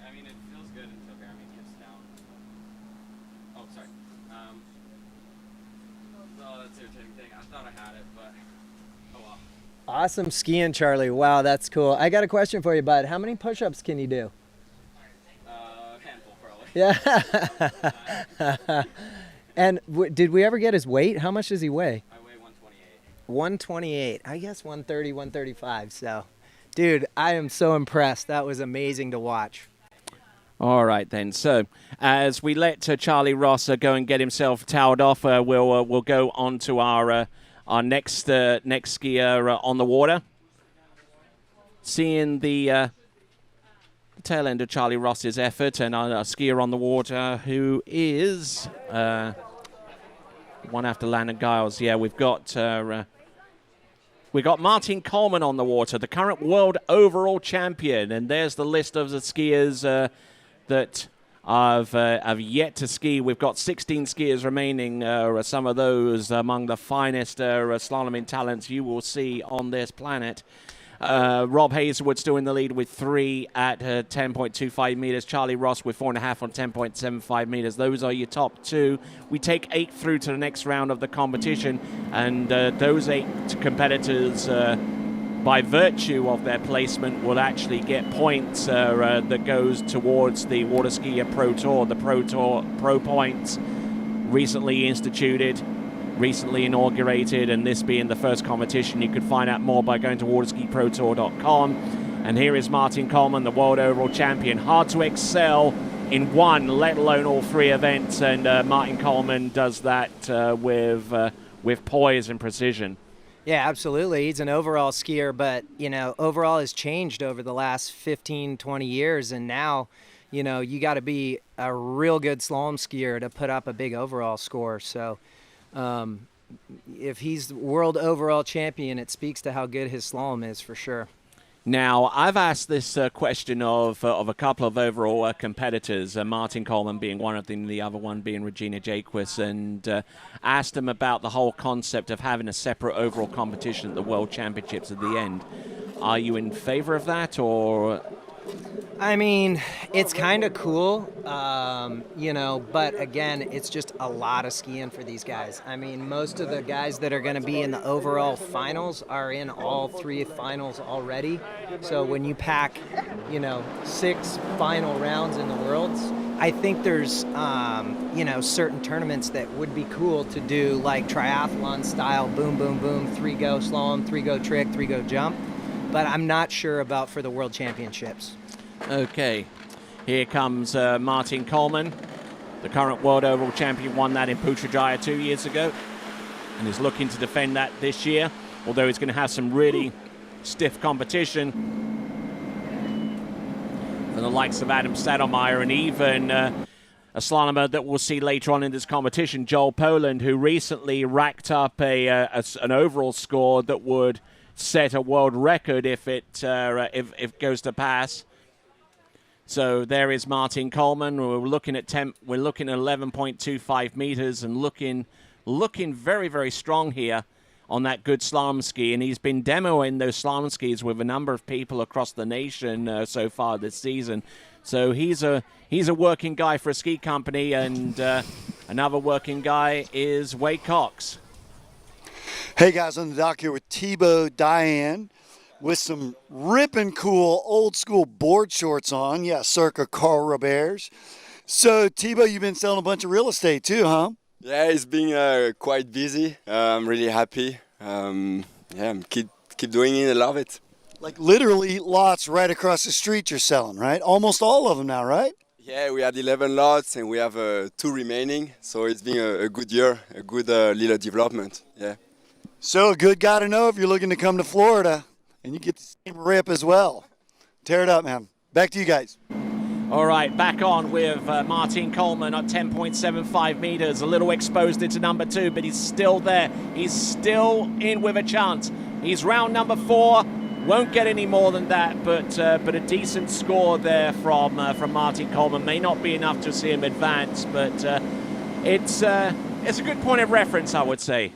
I mean, it feels good until Jeremy gets down. Oh, sorry. Oh, that's an irritating thing. I thought I had it, but oh well. Awesome skiing, Charlie. Wow, that's cool. I got a question for you, bud. How many push-ups can you do? Handful, probably. Yeah. And did we ever get his weight? How much does he weigh? I weigh 128. 128. I guess 130, 135. So, dude, I am so impressed. That was amazing to watch. All right, then. So, as we let Charlie Ross go and get himself towed off, we'll go on to our next skier on the water. Seeing the tail end of Charlie Ross's effort, and a skier on the water who is one after Landon Giles. Yeah, we've got Martin Coleman on the water, the current world overall champion, and there's the list of the skiers that have yet to ski. We've got 16 skiers remaining. Some of those among the finest slaloming talents you will see on this planet. Rob Hazelwood still in the lead with 3 at 10.25 meters. Charlie Ross with 4.5 on 10.75 meters. Those are your top 2. We take 8 through to the next round of the competition, and those 8 competitors, by virtue of their placement, will actually get points that goes towards the Water Skier Pro Tour. The Pro Tour Pro Points, recently instituted, recently inaugurated, and this being the first competition. You could find out more by going to waterskiprotour.com. And here is Martin Coleman, the world overall champion. Hard to excel in one, let alone all 3 events, and Martin Coleman does that with poise and precision. Yeah, absolutely. He's an overall skier, but, overall has changed over the last 15, 20 years, and now, you got to be a real good slalom skier to put up a big overall score. So, if he's world overall champion, it speaks to how good his slalom is for sure. Now, I've asked this question of a couple of overall competitors, Martin Coleman being one of them, the other one being Regina Jaquess, and asked them about the whole concept of having a separate overall competition at the World Championships at the end. Are you in favor of that, or...? I mean, it's kind of cool, but again, it's just a lot of skiing for these guys. I mean, most of the guys that are going to be in the overall finals are in all 3 finals already. So when you pack, 6 final rounds in the Worlds, I think there's, certain tournaments that would be cool to do, like triathlon style, boom, boom, boom, 3-go slalom, 3-go trick, 3-go jump. But I'm not sure about for the World Championships. Okay, here comes Martin Coleman, the current world overall champion, won that in Putrajaya 2 years ago, and is looking to defend that this year, although he's going to have some really stiff competition from the likes of Adam Sadelmeyer and even a slalomer that we'll see later on in this competition, Joel Poland, who recently racked up an overall score that would set a world record if it goes to pass. So there is Martin Coleman. We're looking at 11.25 meters and looking very, very strong here on that good slalom ski. And he's been demoing those slalom skis with a number of people across the nation so far this season. So he's a working guy for a ski company, and another working guy is Wade Cox. Hey guys, on the dock here with Thibaut Diane with some ripping cool old school board shorts on. Yeah, circa Carl Roberts. So Thibaut, you've been selling a bunch of real estate too, huh? Yeah, it's been quite busy. I'm really happy. Keep doing it. I love it. Like literally lots right across the street you're selling, right? Almost all of them now, right? Yeah, we had 11 lots and we have 2 remaining. So it's been a good year, a good little development. Yeah. So a good guy to know if you're looking to come to Florida, and you get the same rip as well. Tear it up, man. Back to you guys. All right, back on with Martin Coleman at 10.75 meters. A little exposed into number 2, but he's still there. He's still in with a chance. He's round number 4. Won't get any more than that, but a decent score there from Martin Coleman. May not be enough to see him advance, but it's a good point of reference, I would say.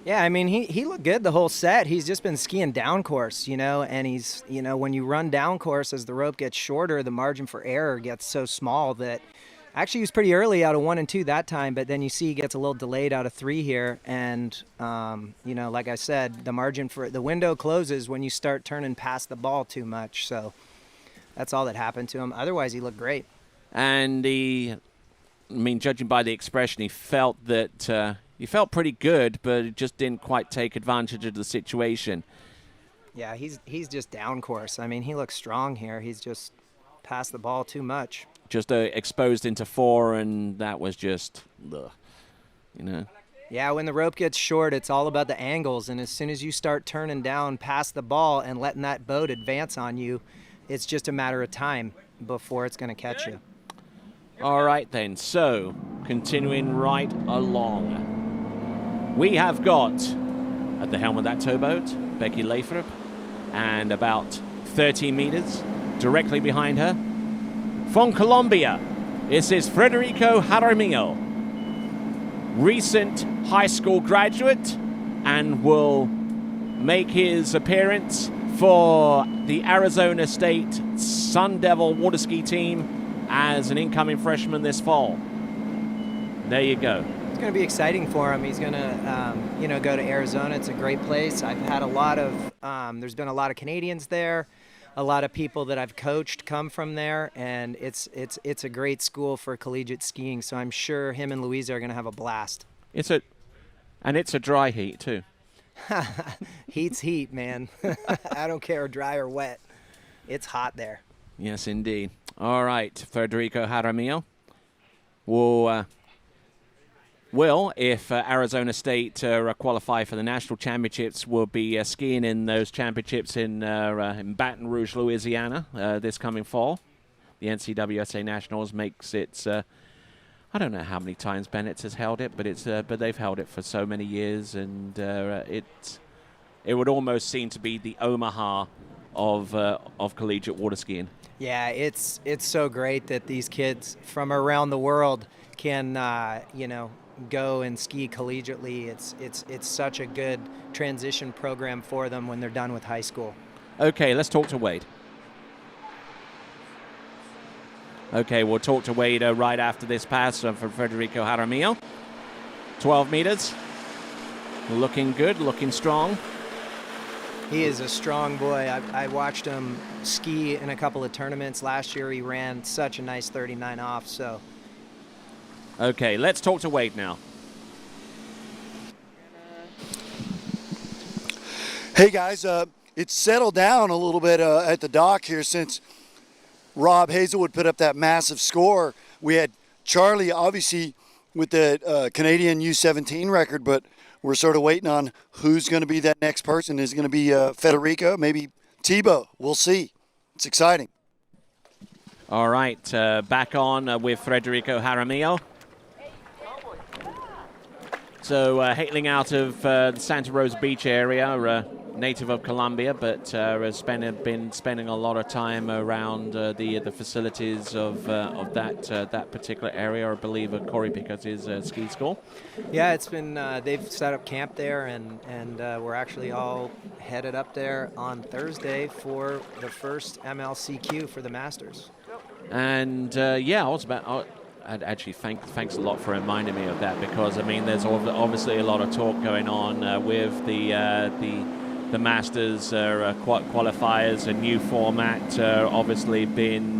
Yeah, I mean, he looked good the whole set. He's just been skiing down course, and he's, when you run down course as the rope gets shorter, the margin for error gets so small that actually he was pretty early out of 1 and 2 that time, but then you see he gets a little delayed out of 3 here. And, like I said, the margin for the window closes when you start turning past the ball too much. So that's all that happened to him. Otherwise, he looked great. And judging by the expression, he felt that he felt pretty good, but it just didn't quite take advantage of the situation. Yeah, he's just down course. I mean, he looks strong here. He's just passed the ball too much. Just exposed into 4, and that was just, ugh, Yeah, when the rope gets short, it's all about the angles, and as soon as you start turning down past the ball and letting that boat advance on you, it's just a matter of time before it's going to catch you. All right, then. So, continuing right along. We have got, at the helm of that towboat, Becky Lathrop, and about 30 meters directly behind her, from Colombia, this is Federico Jaramillo, recent high school graduate, and will make his appearance for the Arizona State Sun Devil water ski team as an incoming freshman this fall. There you go. It's going to be exciting for him. He's going to, go to Arizona. It's a great place. I've had there's been a lot of Canadians there. A lot of people that I've coached come from there, and it's a great school for collegiate skiing. So I'm sure him and Louisa are going to have a blast. It's a dry heat too. Heat's heat, man. I don't care dry or wet. It's hot there. Yes, indeed. All right, Federico Jaramillo will, if Arizona State qualify for the national championships, will be skiing in those championships in Baton Rouge, Louisiana, this coming fall. The NCWSA Nationals makes its, I don't know how many times Bennett has held it, but they've held it for so many years, and it would almost seem to be the Omaha of collegiate water skiing. Yeah, it's so great that these kids from around the world can, go and ski collegiately. It's such a good transition program for them when they're done with high school. Okay, let's talk to Wade. Okay, we'll talk to Wade right after this pass from Federico Jaramillo. 12 meters. Looking good, looking strong. He is a strong boy. I watched him ski in a couple of tournaments last year. He ran such a nice 39 off, so. Okay, let's talk to Wade now. Hey, guys, it's settled down a little bit at the dock here since Rob Hazelwood put up that massive score. We had Charlie, obviously, with the Canadian U17 record, but we're sort of waiting on who's going to be that next person. Is it going to be Federico, maybe Thibaut? We'll see. It's exciting. All right, back on with Federico Jaramillo. So hailing out of the Santa Rosa Beach area, native of Colombia, but has been spending a lot of time around the facilities of that particular area. I believe Corey Picot's ski school. Yeah, it's been they've set up camp there, and we're actually all headed up there on Thursday for the first MLCQ for the Masters. And I was about. I'd actually thanks a lot for reminding me of that, because there's obviously a lot of talk going on with the Masters qualifiers, a new format, obviously been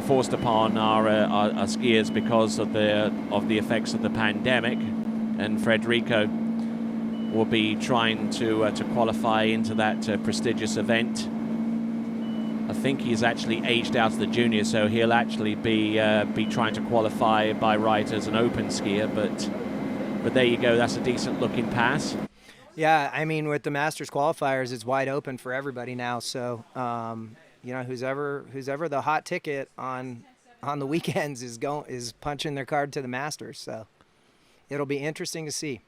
forced upon our skiers because of the effects of the pandemic, and Federico will be trying to qualify into that prestigious event. I think he's actually aged out of the junior, so he'll actually be trying to qualify by right as an open skier. But there you go. That's a decent looking pass. Yeah, with the Masters qualifiers, it's wide open for everybody now. So who's ever the hot ticket on the weekends is punching their card to the Masters. So it'll be interesting to see.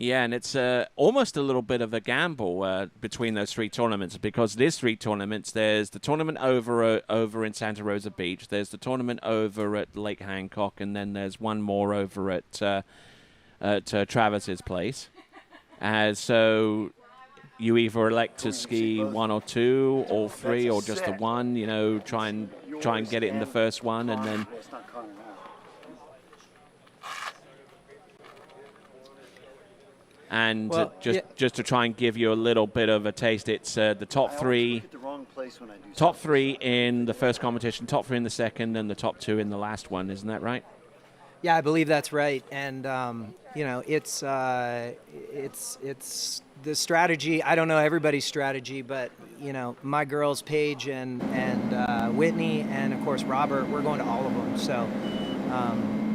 Yeah, and it's almost a little bit of a gamble between those 3 tournaments, because there's 3 tournaments. There's the tournament over in Santa Rosa Beach. There's the tournament over at Lake Hancock, and then there's one more over at Travis's place. So you either elect to ski 1 or 2, all 3, or just the 1. You know, try and get it in the first one, and then. And just to try and give you a little bit of a taste, it's the top 3 in the first competition, top 3 in the second, and the top 2 in the last one. Isn't that right? Yeah, I believe that's right. And you know, it's the strategy. I don't know everybody's strategy, but you know, my girls, Paige and Whitney, and of course Robert, we're going to all of them. So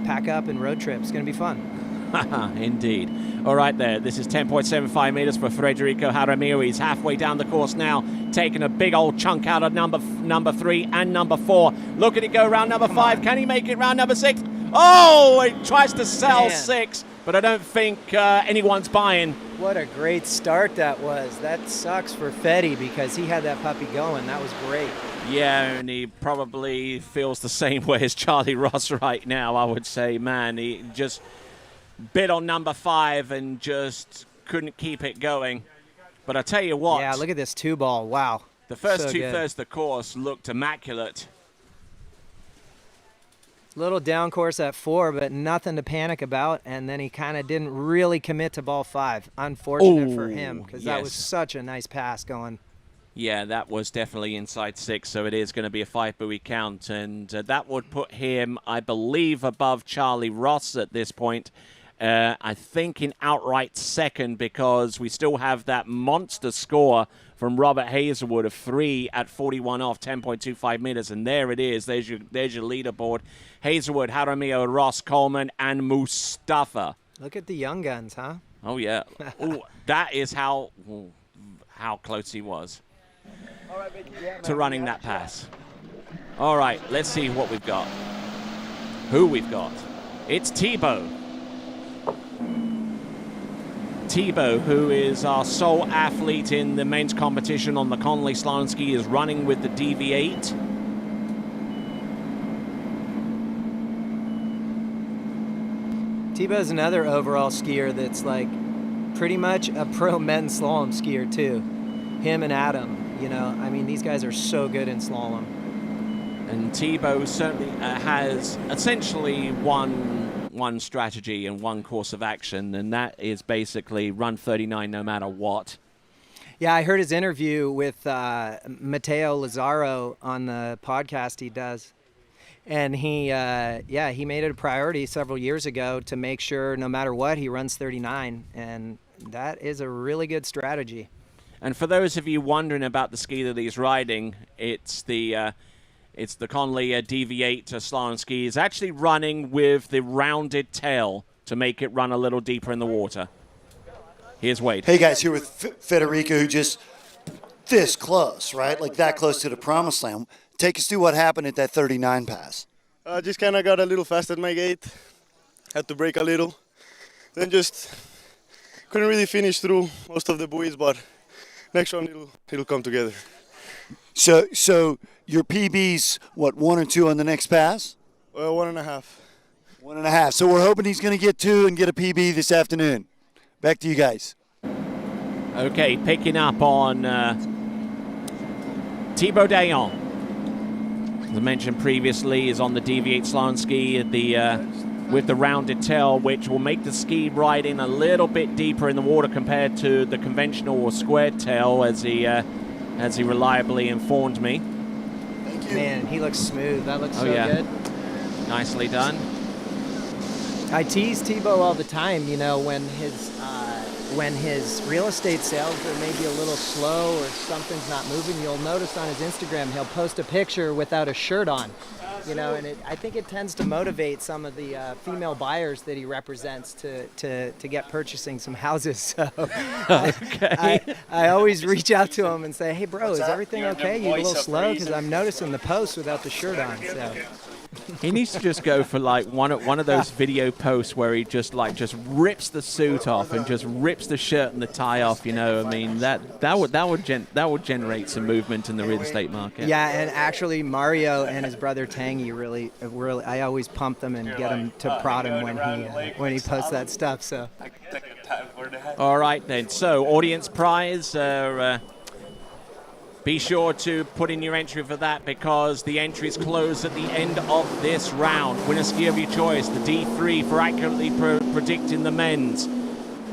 pack up and road trip. It's going to be fun. Indeed. All right there. This is 10.75 meters for Federico Jaramillo. He's halfway down the course now, taking a big old chunk out of number 3 and number 4. Look at it go round number 5. Can he make it round number 6? Oh, he tries to sell 6, but I don't think anyone's buying. What a great start that was. That sucks for Fetty because he had that puppy going. That was great. Yeah, and he probably feels the same way as Charlie Ross right now, I would say. Man, he just bit on number 5 and just couldn't keep it going. But I tell you what. Yeah, look at this 2-ball. Wow. The first so 2/3 of the course looked immaculate. Little down course at 4, but nothing to panic about. And then he kind of didn't really commit to ball 5. Unfortunate for him, because that was such a nice pass going. Yeah, that was definitely inside 6, so it is going to be a 5-buoy count. And that would put him, I believe, above Charlie Ross at this point. I think in outright second, because we still have that monster score from Robert Hazelwood of 3 at 41 off, 10.25 meters. And there it is. There's your leaderboard. Hazelwood, Jaramillo, Ross, Coleman, and Mustafa. Look at the young guns, huh? Oh, yeah. Ooh, that is how close he was to running that pass. All right, let's see what we've got. Who we've got. It's Thibaut. Thibaut, who is our sole athlete in the men's competition on the Conley slalom ski, is running with the DV8. Thibaut's another overall skier that's like pretty much a pro men's slalom skier too. Him and Adam, you know, I mean, these guys are so good in slalom. And Thibaut certainly has essentially one strategy and one course of action, and that is basically run 39 no matter what. Yeah, I heard his interview with Matteo Lazzaro on the podcast he does. And he made it a priority several years ago to make sure no matter what, he runs 39. And that is a really good strategy. And for those of you wondering about the ski that he's riding, it's the Conley DV8 slalom ski. He's actually running with the rounded tail to make it run a little deeper in the water. Here's Wade. Hey guys, here with Federico, who just this close, right? Like that close to the promised land. Take us through what happened at that 39 pass. Just kind of got a little fast at my gate. Had to brake a little. Then just couldn't really finish through most of the buoys, but next one it'll come together. So your PB's, what, 1 or 2 on the next pass? 1.5. 1.5. So we're hoping he's going to get 2 and get a PB this afternoon. Back to you guys. Okay, picking up on Thibaut Dayan. As I mentioned previously, is on the DV8 slalom ski with the rounded tail, which will make the ski riding a little bit deeper in the water compared to the conventional or squared tail, as he reliably informed me. Thank you. Man, he looks smooth. That looks so good. Nicely done. I tease Thibaut all the time, you know, when his real estate sales are maybe a little slow or something's not moving, you'll notice on his Instagram he'll post a picture without a shirt on, you know, and I think it tends to motivate some of the female buyers that he represents to get purchasing some houses. So I always reach out to him and say, hey, bro, is everything okay? You a little slow? Because I'm noticing the post without the shirt on. So. He needs to just go for like one of those video posts where he just rips the suit off and just rips the shirt and the tie off. You know, I mean that would generate some movement in the real estate market. Yeah, and actually Mario and his brother Tangy really, I always pump them and get him to prod him when he posts that stuff. So. All right then. So audience prize. Be sure to put in your entry for that because the entries close at the end of this round. Winner ski of your choice, the D3 for accurately predicting the men's,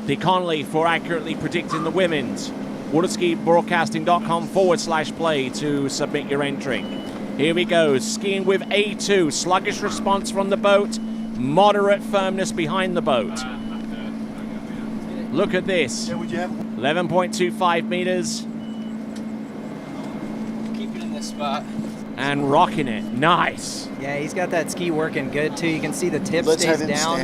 the Conley for accurately predicting the women's. Waterskibroadcasting.com/play to submit your entry. Here we go, skiing with A2, sluggish response from the boat, moderate firmness behind the boat. Look at this, 11.25 meters. Spot. And rocking it. Nice. Yeah, he's got that ski working good too. You can see the tip stays down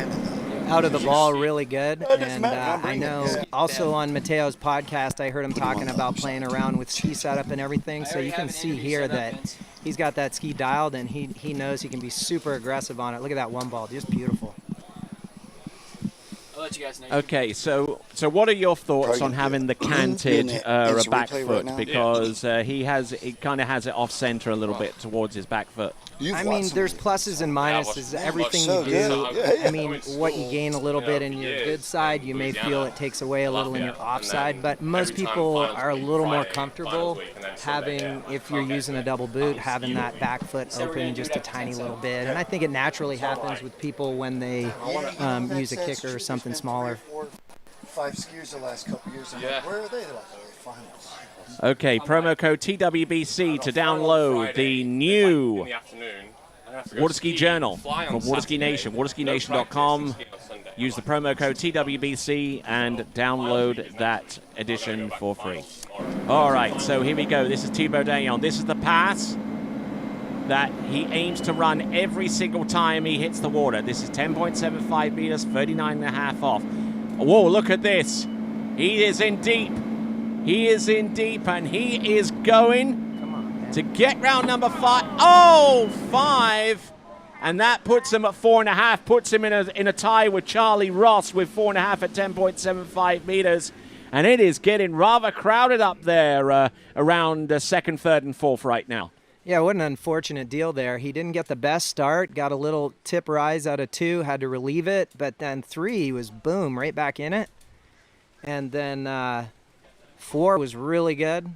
out of the ball really good. And I know also on Mateo's podcast, I heard him talking about playing around with ski setup and everything. So you can see here that he's got that ski dialed and he knows he can be super aggressive on it. Look at that one ball, just beautiful. I'll let you guys know. Okay, so what are your thoughts on having the canted back foot? Because he kind of has it off center a little bit towards his back foot. I mean, there's pluses and minuses. Everything you do, I mean, what you gain a little bit in your good side, you may feel it takes away a little in your off side. But most people are a little more comfortable having, if you're using a double boot, having that back foot open just a tiny little bit. And I think it naturally happens with people when they use a kicker or something smaller. 5 skiers the last couple years. Like, where are they? They're like, finals. Okay, promo code TWBC to download the new Waterski Journal from Waterski Nation, waterskинation.com. Use the promo code TWBC and download that edition for free. All right, so here we go. This is Thibaut Dayon. This is the pass that he aims to run every single time he hits the water. This is 10.75 meters, 39.5 off. Whoa, look at this. He is in deep. He is in deep, and he is going to get round number 5. Oh, 5. And that puts him at 4.5, puts him in a tie with Charlie Ross with 4.5 at 10.75 meters. And it is getting rather crowded up there around second, third, and fourth right now. Yeah, what an unfortunate deal there. He didn't get the best start, got a little tip rise out of 2, had to relieve it, but then 3, he was boom, right back in it. And then 4 was really good.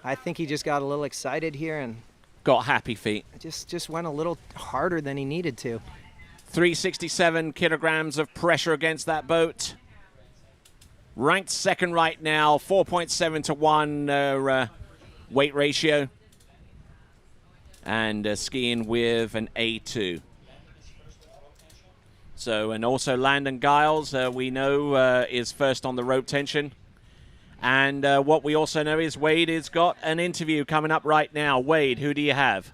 I think he just got a little excited here and got happy feet. Just went a little harder than he needed to. 367 kilograms of pressure against that boat. Ranked second right now, 4.7 to 1 weight ratio. And skiing with an A2. So, and also Landon Giles, we know, is first on the rope tension. And what we also know is Wade has got an interview coming up right now. Wade, who do you have?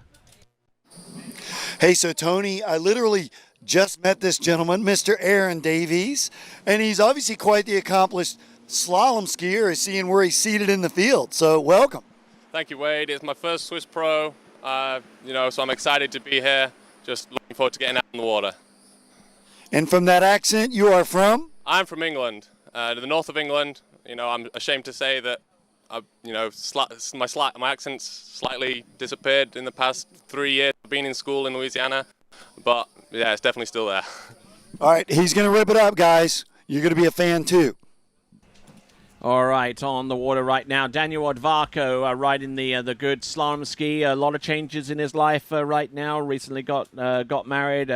Hey, so Tony, I literally just met this gentleman, Mr. Aaron Davies, and he's obviously quite the accomplished slalom skier, seeing where he's seated in the field. So welcome. Thank you, Wade. It's my first Swiss Pro, so I'm excited to be here. Just looking forward to getting out on the water. And from that accent, you are from? I'm from England, the north of England. I'm ashamed to say that, my accent's slightly disappeared in the past 3 years. I've been in school in Louisiana, but yeah, it's definitely still there. All right, he's going to rip it up, guys. You're going to be a fan too. All right, on the water right now, Daniel Odvarko riding the good slalom ski. A lot of changes in his life right now. Recently got married,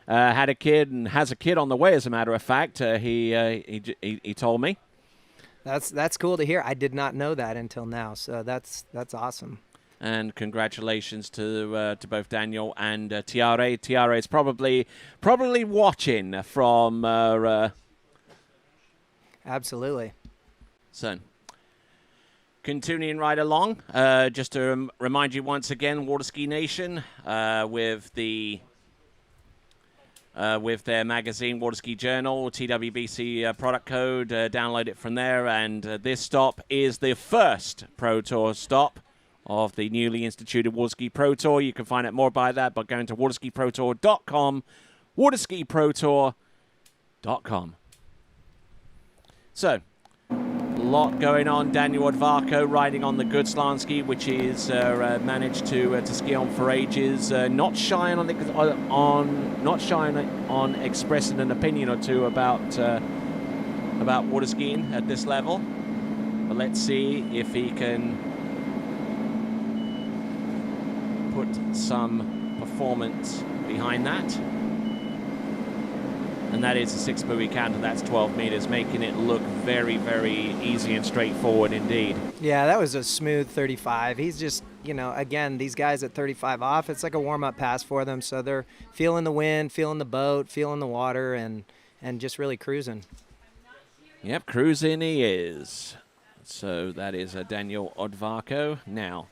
had a kid, and has a kid on the way. As a matter of fact, he told me. That's cool to hear. I did not know that until now, so that's awesome. And congratulations to both Daniel and Tiare. Tiare is probably watching from. Absolutely. So, continuing right along, just to remind you once again, Waterski Nation with their magazine, Waterski Journal, TWBC product code. Download it from there. And this stop is the first Pro Tour stop of the newly instituted Waterski Pro Tour. You can find out more about that by going to waterskiprotour.com, waterskiprotour.com. So, a lot going on. Daniel Odvarko riding on the good slalom ski, which he's managed to ski on for ages. Not shy on expressing an opinion or two about water skiing at this level. But let's see if he can put some performance behind that. And that is a 6 buoy counter. That's 12 meters, making it look very, very easy and straightforward indeed. Yeah, that was a smooth 35. He's just, again, these guys at 35 off, it's like a warm-up pass for them. So they're feeling the wind, feeling the boat, feeling the water, and just really cruising. Yep, cruising he is. So that is Daniel Odvarko. Now,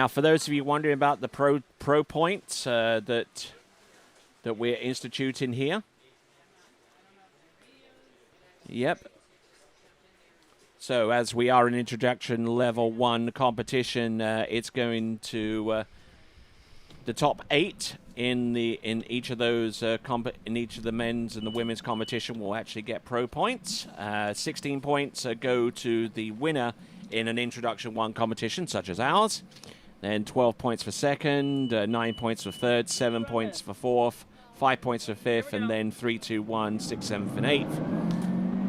for those of you wondering about the pro points that we're instituting here. Yep. So as we are an introduction level 1 competition, it's going to the top 8 in each of those in each of the men's and the women's competition will actually get pro points. 16 points go to the winner in an introduction 1 competition such as ours. Then 12 points for second, 9 points for third, 7 points for fourth, 5 points for fifth, and then 3, 2, 1, 6, 7th, and 8th.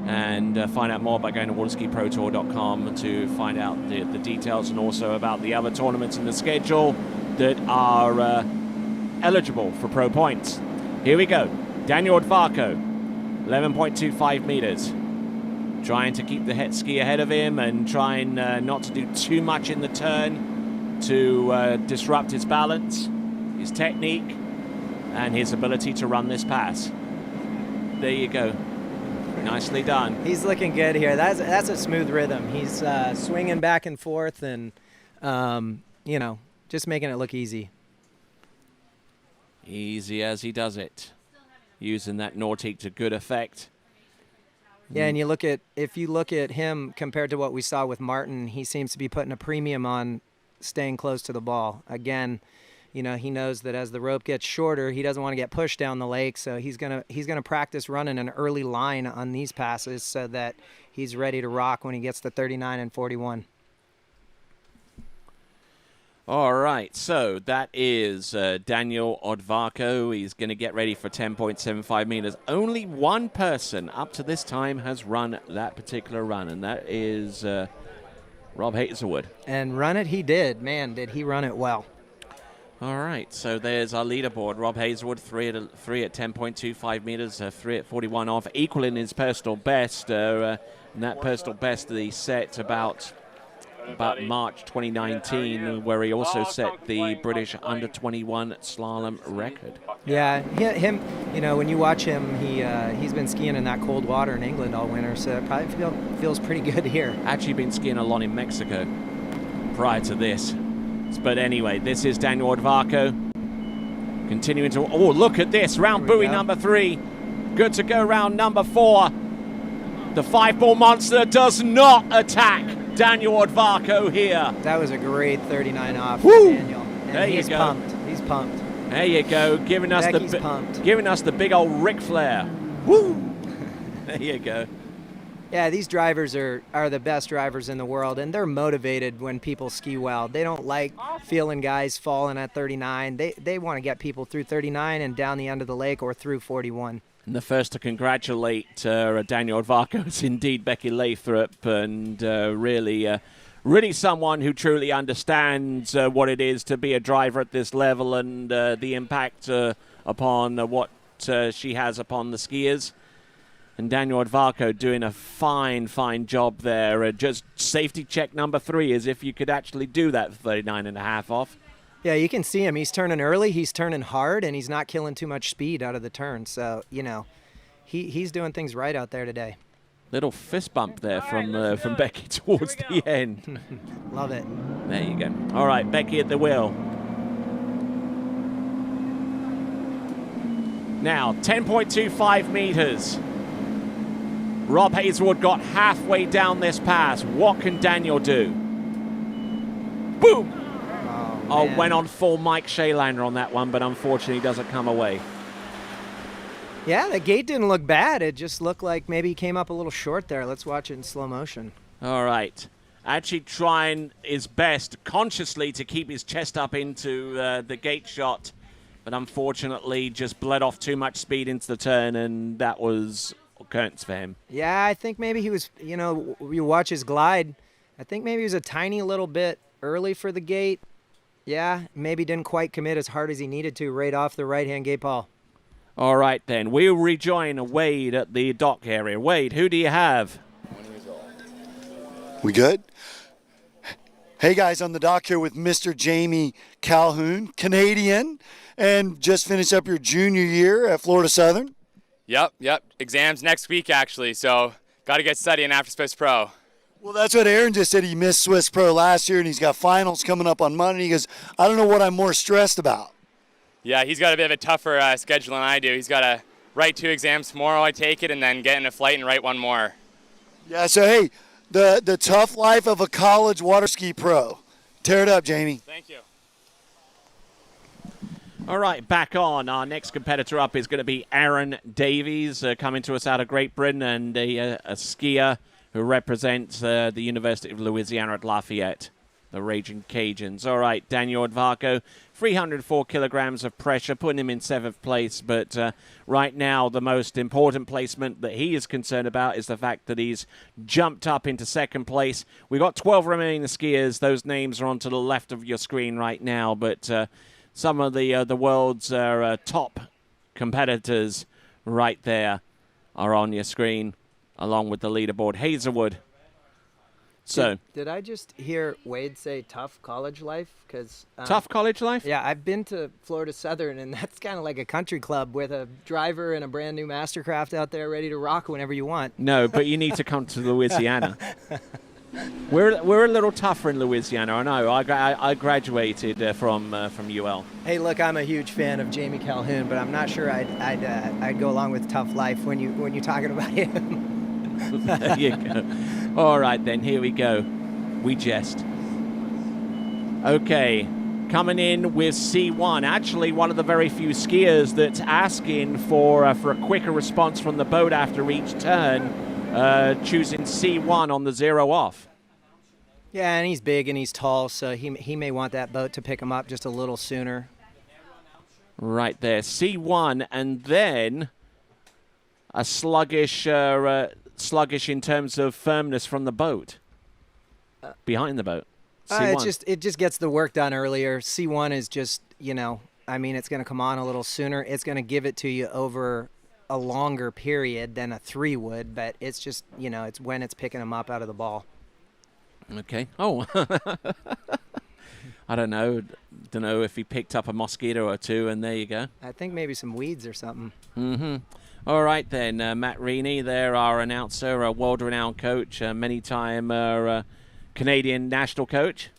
And find out more by going to waterskiprotour.com to find out the details, and also about the other tournaments in the schedule that are eligible for pro points. Here we go. Daniel Odvarko, 11.25 meters. Trying to keep the het ski ahead of him and trying not to do too much in the turn to disrupt his balance, his technique, and his ability to run this pass. There you go. Nicely done. He's looking good here. That's a smooth rhythm. He's swinging back and forth and, just making it look easy. Easy as he does it. Using that Nordic to good effect. Yeah, and if you look at him compared to what we saw with Martin, he seems to be putting a premium on staying close to the ball. Again, he knows that as the rope gets shorter, he doesn't want to get pushed down the lake, so he's gonna practice running an early line on these passes so that he's ready to rock when he gets to 39 and 41. All right, so that is Daniel Odvarko. He's going to get ready for 10.75 meters. Only one person up to this time has run that particular run, and that is Rob Hazelwood. And run it he did. Man, did he run it well. All right, so there's our leaderboard. Rob Hazelwood, 3 at 10.25 meters, 3 at 41 off, equaling his personal best. And that personal best that he set about March 2019, where he also set the British under-21 slalom record. Yeah, him. When you watch him, he's been skiing in that cold water in England all winter, so it probably feels pretty good here. Actually, been skiing a lot in Mexico prior to this. But anyway, this is Daniel Odvarko continuing to. Oh, look at this round buoy number 3. Good to go round number 4. The 5-ball monster does not attack Daniel Odvarko here. That was a great 39 off for Woo! Daniel. And there you he's go. Pumped. He's pumped. There you go, giving us the big old Ric Flair. Woo! There you go. Yeah, these drivers are the best drivers in the world, and they're motivated when people ski well. They don't like feeling guys falling at 39. They want to get people through 39 and down the end of the lake or through 41. And the first to congratulate Daniel Odvarko is indeed Becky Lathrop, and really someone who truly understands what it is to be a driver at this level and the impact upon what she has upon the skiers. And Daniel Odvarko doing a fine job there. Just safety check number 3, as if you could actually do that 39.5 off. Yeah, you can see him. He's turning early, he's turning hard, and he's not killing too much speed out of the turn. So, he's doing things right out there today. Little fist bump there from Becky towards the end. Love it. There you go. All right, Becky at the wheel. Now, 10.25 meters. Rob Hazelwood got halfway down this pass. What can Daniel do? Boom! Oh, Went on full Mike Shaylander on that one, but unfortunately doesn't come away. Yeah, the gate didn't look bad. It just looked like maybe he came up a little short there. Let's watch it in slow motion. All right. Actually trying his best consciously to keep his chest up into the gate shot, but unfortunately just bled off too much speed into the turn, and that was curtains for him. Yeah, I think maybe he was, you watch his glide. I think maybe he was a tiny little bit early for the gate. Yeah, maybe didn't quite commit as hard as he needed to right off the right-hand gate pole. All right, then. We'll rejoin Wade at the dock area. Wade, who do you have? We good? Hey guys, on the dock here with Mr. Jamie Calhoun, Canadian, and just finished up your junior year at Florida Southern. Yep. Exams next week, actually, so got to get studying after Swiss Pro. Well, that's what Aaron just said. He missed Swiss Pro last year, and he's got finals coming up on Monday. He goes, I don't know what I'm more stressed about. Yeah, he's got a bit of a tougher schedule than I do. He's got to write 2 exams tomorrow, I take it, and then get in a flight and write 1 more. Yeah, so hey, the tough life of a college water ski pro. Tear it up, Jamie. Thank you. All right, back on. Our next competitor up is going to be Aaron Davies, coming to us out of Great Britain, and a skier who represents the University of Louisiana at Lafayette, the Raging Cajuns. All right, Daniel Advarco, 304 kilograms of pressure, putting him in 7th place. But right now, the most important placement that he is concerned about is the fact that he's jumped up into 2nd place. We've got 12 remaining skiers. Those names are on to the left of your screen right now. But some of the world's top competitors right there are on your screen, along with the leaderboard. Hazelwood. So, did I just hear Wade say tough college life? Because tough college life? Yeah, I've been to Florida Southern, and that's kind of like a country club with a driver and a brand new Mastercraft out there ready to rock whenever you want. No, but you need to come to Louisiana. We're a little tougher in Louisiana. I know. I graduated from UL. Hey, look, I'm a huge fan of Jamie Calhoun, but I'm not sure I'd go along with tough life when you're talking about him. There you go. All right, then, here we go. We jest. Okay, coming in with C1. Actually, one of the very few skiers that's asking for a quicker response from the boat after each turn, choosing C1 on the 0 off. Yeah, and he's big and he's tall, so he may want that boat to pick him up just a little sooner. Right there, C1, and then a sluggish in terms of firmness from the boat, behind the boat. C1. It just gets the work done earlier. C1 is just, it's going to come on a little sooner. It's going to give it to you over a longer period than a 3 would, but it's just, it's when it's picking them up out of the ball. Okay. Oh, I don't know. Don't know if he picked up a mosquito or 2, and there you go. I think maybe some weeds or something. Mm-hmm. All right, then. Matt Reaney, there, our announcer, a world-renowned coach, many-time Canadian national coach.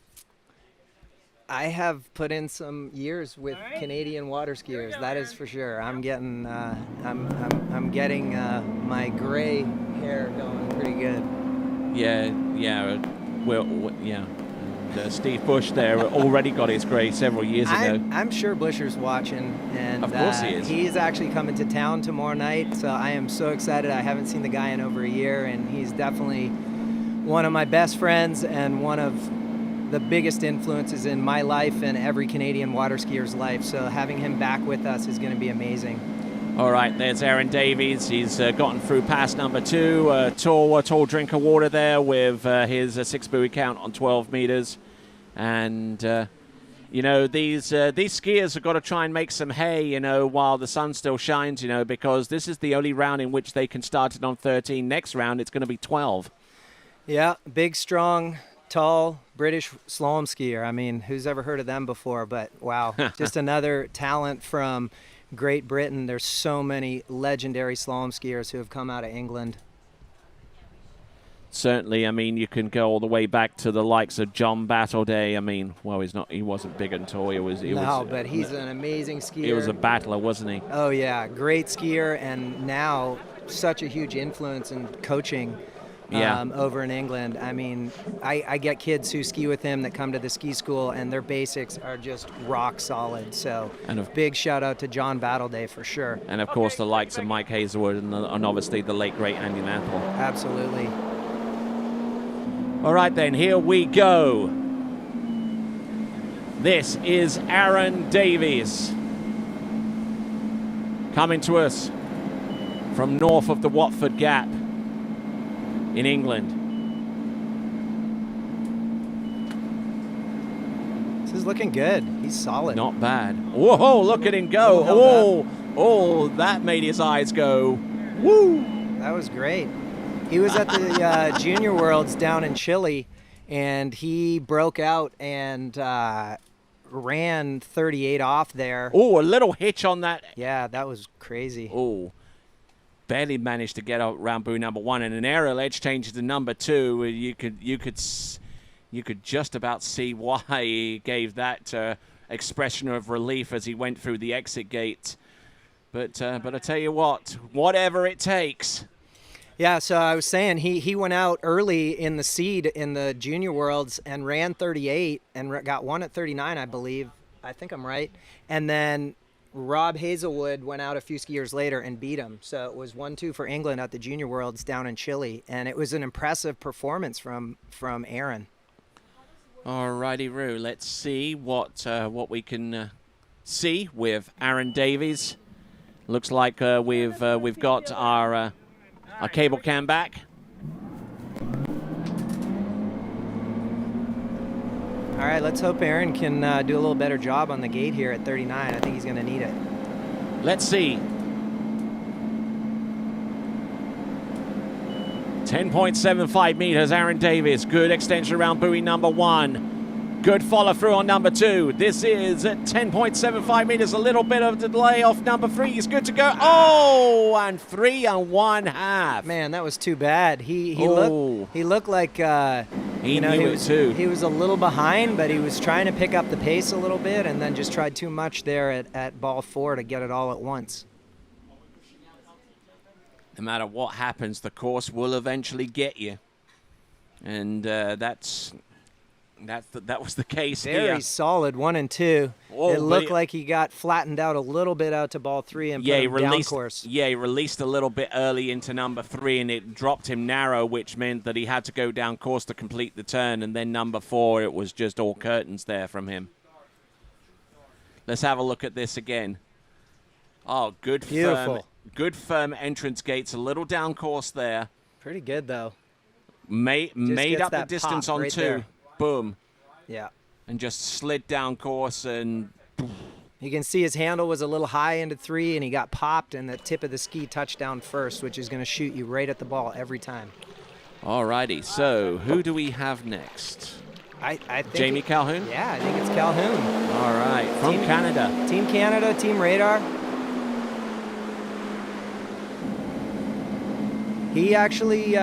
I have put in some years with Canadian water skiers. That is for sure. I'm getting, I'm getting my gray hair going pretty good. Yeah. Well, yeah. Steve Bush there already got his gray several years ago. I'm sure Busher's watching, and of course he is. He's actually coming to town tomorrow night, so I am so excited. I haven't seen the guy in over a year, and he's definitely one of my best friends and one of the biggest influences in my life and every Canadian water skier's life. So having him back with us is going to be amazing. All right, there's Aaron Davies. He's gotten through pass number 2. Tall drink of water there with his 6 buoy count on 12 meters. And, these skiers have got to try and make some hay, while the sun still shines, because this is the only round in which they can start it on 13. Next round, it's going to be 12. Yeah, big, strong, tall British slalom skier. I mean, who's ever heard of them before? But, wow, just another talent from Great Britain. There's so many legendary slalom skiers who have come out of England. Certainly, you can go all the way back to the likes of John Battleday. He wasn't big and tall. But he's an amazing skier. He was a battler, wasn't he? Oh, yeah, great skier, and now such a huge influence in coaching over in England. I mean, I get kids who ski with him that come to the ski school, and their basics are just rock solid. So big shout out to John Battleday for sure. And of course, the likes of Mike Hazelwood and obviously the late great Andy Mantle. Absolutely. All right, then, here we go. This is Aaron Davies coming to us from north of the Watford Gap in England. This is looking good. He's solid. Not bad. Whoa, look at him go. Oh, that made his eyes go. Woo. That was great. He was at the Junior Worlds down in Chile, and he broke out and ran 38 off there. Oh, a little hitch on that. Yeah, that was crazy. Oh. Barely managed to get around buoy number 1, and an aerial edge changes to number 2. You could just about see why he gave that expression of relief as he went through the exit gate. But I tell you what, whatever it takes. Yeah, so I was saying he went out early in the seed in the Junior Worlds and ran 38 and got one at 39, I believe. I think I'm right. And then Rob Hazelwood went out a few skiers later and beat him. So it was 1-2 for England at the Junior Worlds down in Chile. And it was an impressive performance from Aaron. All righty, Roo. Let's see what we can see with Aaron Davies. Looks like we've got our cable cam back. All right, let's hope Aaron can do a little better job on the gate here at 39. I think he's going to need it. Let's see. 10.75 meters, Aaron Davies. Good extension around buoy number 1. Good follow through on number 2. This is at 10.75 meters. A little bit of delay off number 3. He's good to go. Oh, and 3 1/2. Man, that was too bad. He looked like he knew it too. He was a little behind, but he was trying to pick up the pace a little bit, and then just tried too much there at ball 4 to get it all at once. No matter what happens, the course will eventually get you, and that was the case here. Very solid 1 and 2. Whoa, it looked like he got flattened out a little bit out to ball 3 and put him down course. Yeah, he released a little bit early into number 3, and it dropped him narrow, which meant that he had to go down course to complete the turn. And then number 4, it was just all curtains there from him. Let's have a look at this again. Oh, good firm entrance gates, a little down course there. Pretty good though. Made up the distance on 2. There. Boom. Yeah. And just slid down course, and you can see his handle was a little high into 3, and he got popped, and the tip of the ski touched down first, which is going to shoot you right at the ball every time. All righty. So who do we have next? I think Jamie Calhoun? Yeah, I think it's Calhoun. All right. From Canada. Team Canada, Team Radar. He actually,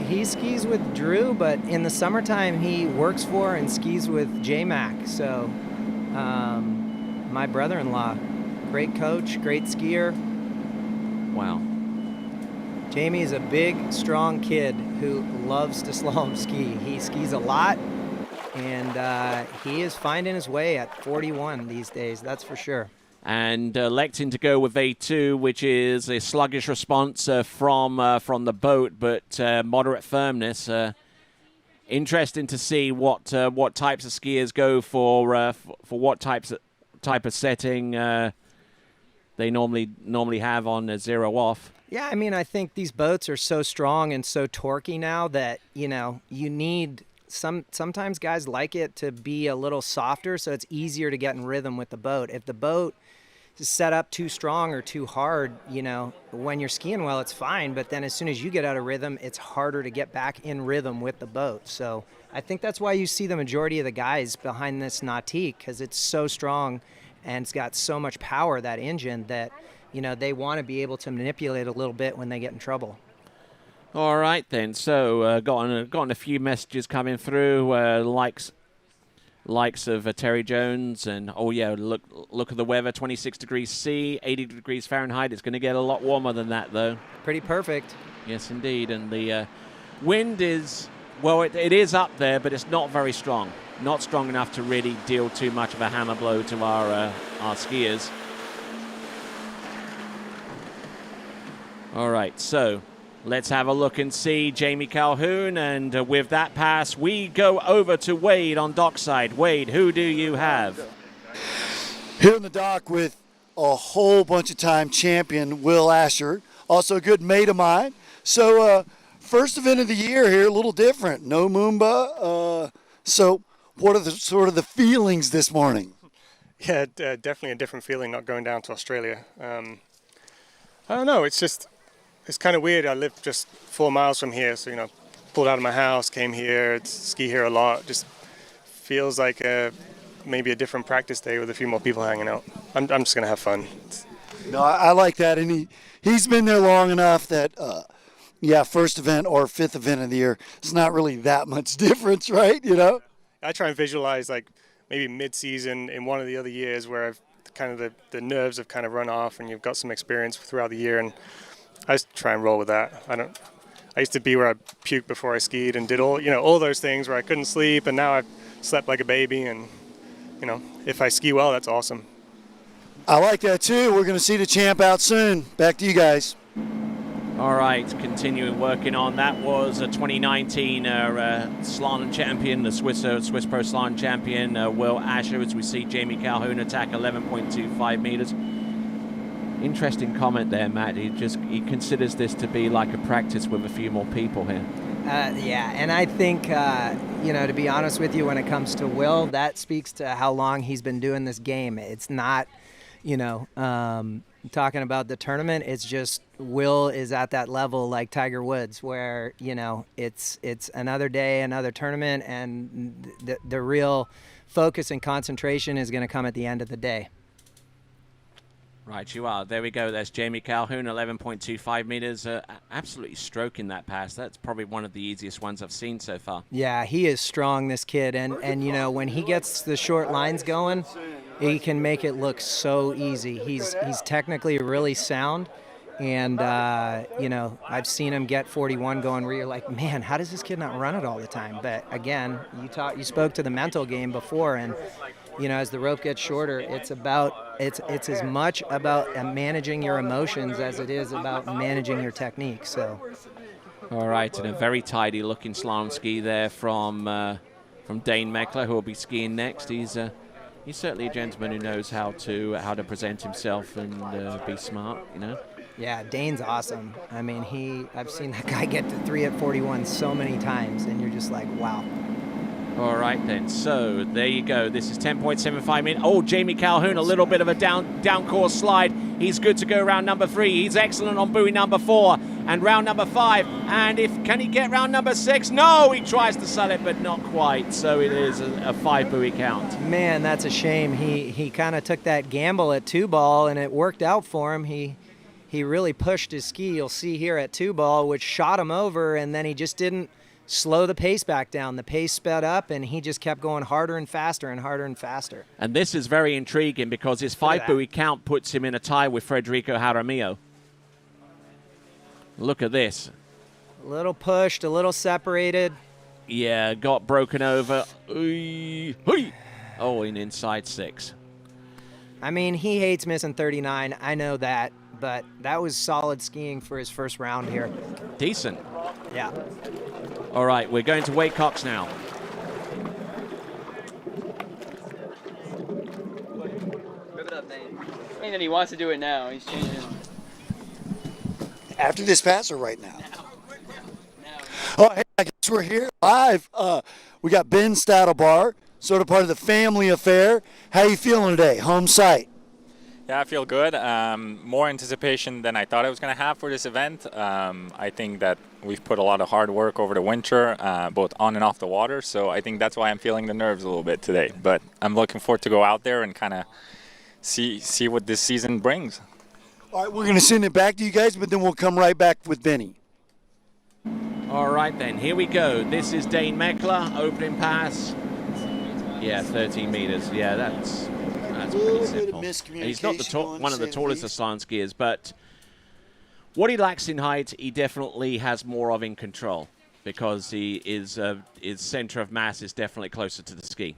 he skis with Drew, but in the summertime he works for and skis with J-Mac. So my brother-in-law, great coach, great skier. Wow. Jamie is a big, strong kid who loves to slalom ski. He skis a lot, and he is finding his way at 41 these days, that's for sure. And electing to go with A2, which is a sluggish response from the boat, but moderate firmness. Interesting to see what types of skiers go for what type of setting they normally have on a 0 off. Yeah, I mean, I think these boats are so strong and so torquey now that you need sometimes guys like it to be a little softer, so it's easier to get in rhythm with the boat. If the boat is set up too strong or too hard, when you're skiing well, it's fine, but then as soon as you get out of rhythm, it's harder to get back in rhythm with the boat. So I think that's why you see the majority of the guys behind this Nautique, because it's so strong and it's got so much power, that engine, that they want to be able to manipulate a little bit when they get in trouble. All right then. So gotten a few messages coming through. Likes likes of Terry Jones. And, oh, yeah, look at the weather, 26 degrees C, 80 degrees Fahrenheit. It's going to get a lot warmer than that, though. Pretty perfect. Yes, indeed. And the wind is, well, it is up there, but it's not very strong. Not strong enough to really deal too much of a hammer blow to our skiers. All right, so let's have a look and see Jamie Calhoun. And with that pass, we go over to Wade on dockside. Wade, who do you have? Here in the dock with a whole bunch of time champion Will Asher, also a good mate of mine. So first event of the year here, a little different. No Moomba. So what are the sort of the feelings this morning? Yeah, definitely a different feeling not going down to Australia. I don't know, it's kind of weird. I live just 4 miles from here, so, pulled out of my house, came here, ski here a lot. Just feels like maybe a different practice day with a few more people hanging out. I'm just going to have fun. No, I like that, and he's been there long enough that, first event or fifth event of the year, it's not really that much difference, right? I try and visualize like maybe mid-season in one of the other years where I've kind of the nerves have kind of run off and you've got some experience throughout the year, and I just try and roll with that. I used to be where I puked before I skied and did all those things where I couldn't sleep, and now I've slept like a baby, and if I ski well, that's awesome. I like that too. We're going to see the champ out soon. Back to you guys. All right, continuing working on. That was a 2019 slalom champion, the Swiss Pro Slalom champion, Will Asher, as we see Jamie Calhoun attack 11.25 meters. Interesting comment there, Matt. He considers this to be like a practice with a few more people here. And I think, to be honest with you, when it comes to Will, that speaks to how long he's been doing this game. It's not, talking about the tournament, it's just Will is at that level like Tiger Woods where, it's another day, another tournament, and the real focus and concentration is going to come at the end of the day. Right, you are. There we go. There's Jamie Calhoun, 11.25 meters. Absolutely stroking that pass. That's probably one of the easiest ones I've seen so far. Yeah, he is strong, this kid. And when he gets the short lines going, he can make it look so easy. He's technically really sound. And, I've seen him get 41 going where you're like, man, how does this kid not run it all the time? But, again, you spoke to the mental game before, and as the rope gets shorter, it's as much about managing your emotions as it is about managing your technique. So, all right, and a very tidy looking slalom ski there from Dane Meckler, who will be skiing next. He's certainly a gentleman who knows how to present himself and be smart. Yeah, Dane's awesome. I mean, I've seen that guy get to 3 at 41 so many times, and you're just like, wow. All right, then. So there you go. This is 10.75 minutes. Oh, Jamie Calhoun, a little bit of a down course slide. He's good to go round number 3. He's excellent on buoy number 4 and round number 5. And can he get round number 6? No, he tries to sell it, but not quite. So it is a 5 buoy count. Man, that's a shame. He kind of took that gamble at 2-ball, and it worked out for him. He really pushed his ski. You'll see here at 2-ball, which shot him over, and then he just didn't slow the pace back down. The pace sped up, and he just kept going harder and faster and harder and faster. And this is very intriguing because his 5 buoy count puts him in a tie with Federico Jaramillo. Look at this. A little pushed, a little separated. Yeah, got broken over. Oh, in inside 6. I mean, he hates missing 39. I know that, but that was solid skiing for his first round here. Decent. Yeah. All right, we're going to Wade Cox now. Rip it up, Dane. I mean that he wants to do it now. He's changing it. After this pass or right now? Oh, hey, I guess we're here live. We got Ben Stadelbar, sort of part of the family affair. How you feeling today? Home site? Yeah, I feel good. More anticipation than I thought I was going to have for this event. I think that we've put a lot of hard work over the winter, both on and off the water. So I think that's why I'm feeling the nerves a little bit today. But I'm looking forward to go out there and kind of see what this season brings. All right, we're going to send it back to you guys, but then we'll come right back with Benny. All right, then. Here we go. This is Dane Meckler, opening pass. Yeah, 13 meters. Yeah, that's pretty simple. And he's not one of the tallest of slalom skiers, but what he lacks in height, he definitely has more of in control, because his center of mass is definitely closer to the ski.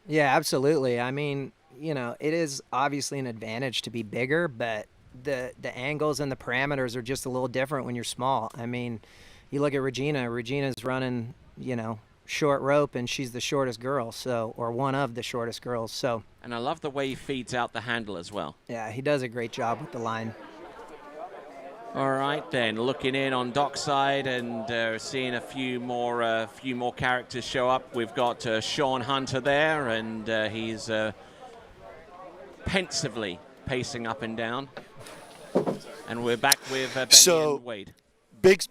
Yeah, absolutely. I mean, you know, it is obviously an advantage to be bigger, but the angles and the parameters are just a little different when you're small. I mean, you look at Regina. Regina's running, you know, short rope, and she's the shortest girl, so, or one of the shortest girls. So. And I love the way he feeds out the handle as well. Yeah, he does a great job with the line. All right, then, looking in on dockside and seeing a few more characters show up. We've got Sean Hunter there, and he's pensively pacing up and down. And we're back with Benny and Wade. Big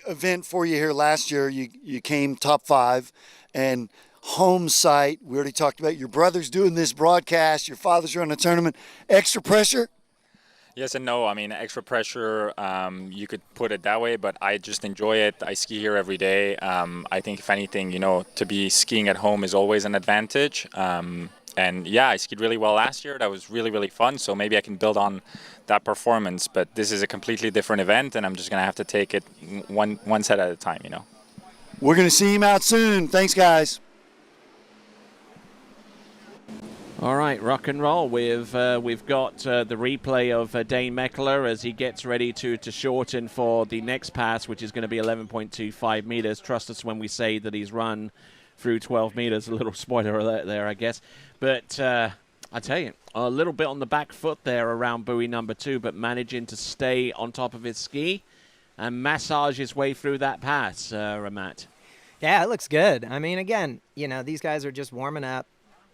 event for you here last year. You came top 5, and home site. We already talked about your brother's doing this broadcast. Your father's running a tournament. Extra pressure? Yes and no. I mean, extra pressure, you could put it that way, but I just enjoy it. I ski here every day. I think, if anything, you know, to be skiing at home is always an advantage. And yeah, I skied really well last year. That was really, really fun. So maybe I can build on that performance. But this is a completely different event, and I'm just going to have to take it one set at a time, you know. We're going to see him out soon. Thanks, guys. All right, rock and roll. We've got the replay of Dane Meckler as he gets ready to shorten for the next pass, which is going to be 11.25 meters. Trust us when we say that he's run through 12 meters. A little spoiler alert there, I guess. But I tell you, a little bit on the back foot there around buoy number 2, but managing to stay on top of his ski and massage his way through that pass, Ramat. Yeah, it looks good. I mean, again, you know, these guys are just warming up.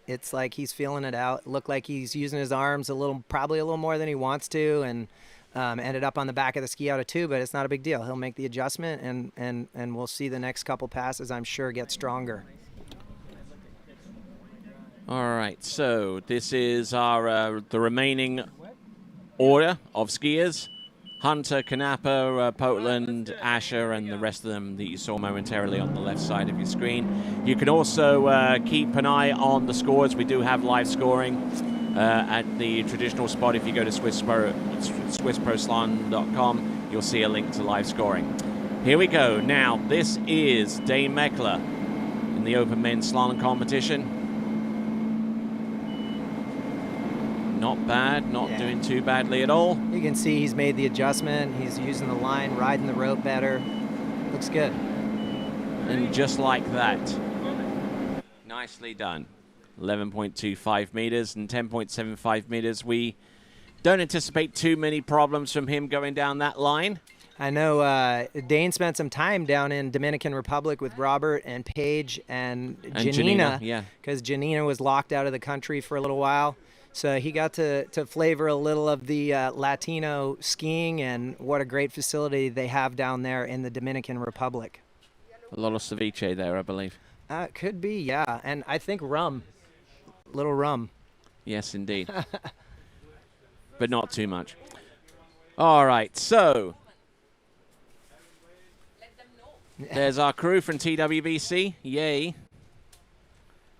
It's like he's feeling it out. Looked like he's using his arms probably a little more than he wants to, and ended up on the back of the ski out of 2, but it's not a big deal. He'll make the adjustment, and we'll see the next couple passes, I'm sure, get stronger. All right, so this is our the remaining order of skiers. Hunter, Canapa, Poland, Asher, and the rest of them that you saw momentarily on the left side of your screen. You can also keep an eye on the scores. We do have live scoring at the traditional spot. If you go to SwissProSlalom.com, you'll see a link to live scoring. Here we go. Now, this is Dane Meckler in the Open Men's Slalom competition. Not bad, not doing too badly at all. You can see he's made the adjustment. He's using the line, riding the rope better. Looks good. And just like that, nicely done. 11.25 meters and 10.75 meters. We don't anticipate too many problems from him going down that line. I know Dane spent some time down in Dominican Republic with Robert and Paige and Janina. Yeah. Because Janina was locked out of the country for a little while. So he got to flavor a little of the Latino skiing, and what a great facility they have down there in the Dominican Republic. A lot of ceviche there, I believe. Could be, yeah. And I think rum. Little rum. Yes, indeed. But not too much. All right, so there's our crew from TWBC. Yay.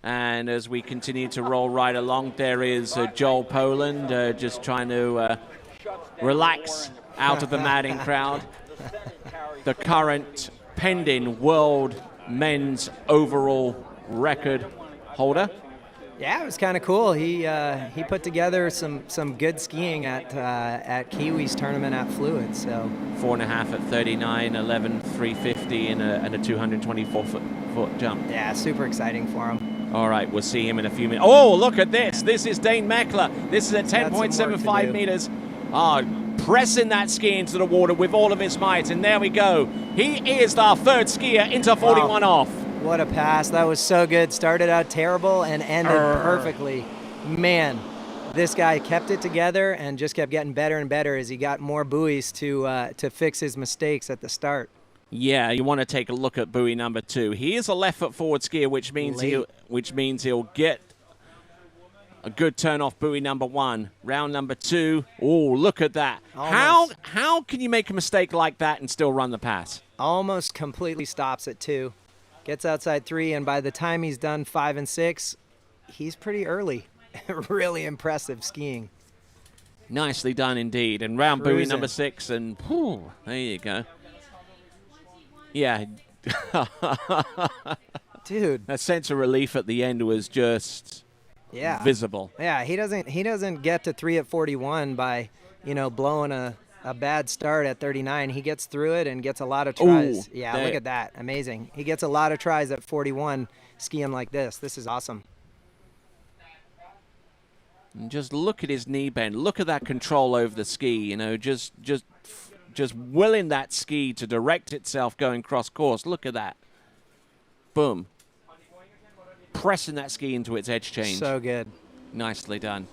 And as we continue to roll right along, there is Joel Poland just trying to relax out of the madding crowd. The current pending world men's overall record holder. Yeah, it was kind of cool. He put together some good skiing at Kiwi's tournament at Fluid. So 4.5 at 39, 11, 350, and a 224-foot jump. Yeah, super exciting for him. All right, we'll see him in a few minutes. Oh, look at this. This is Dane Meckler. This is at 10.75 meters. Pressing that ski into the water with all of his might. And there we go. He is our third skier into 41 off. What a pass. That was so good. Started out terrible and ended perfectly. Man, this guy kept it together and just kept getting better and better as he got more buoys to fix his mistakes at the start. Yeah, you want to take a look at buoy number 2. He is a left foot forward skier, which means he'll get a good turn off buoy number 1. Round number 2. Oh, look at that. How can you make a mistake like that and still run the pass? Almost completely stops at 2. gets outside 3, and by the time he's done 5 and 6, he's pretty early. Really impressive skiing. Nicely done indeed. And round buoy Cruising. number 6, and whew, there you go. Yeah. Dude. That sense of relief at the end was just visible. Yeah, he doesn't get to 3 at 41 by, blowing a bad start at 39. He gets through it and gets a lot of tries. Ooh, yeah, look at that. Amazing. He gets a lot of tries at 41 skiing like this. This is awesome. And just look at his knee bend. Look at that control over the ski, just willing that ski to direct itself going cross course. Look at that. Boom. Pressing that ski into its edge change. So good. Nicely done.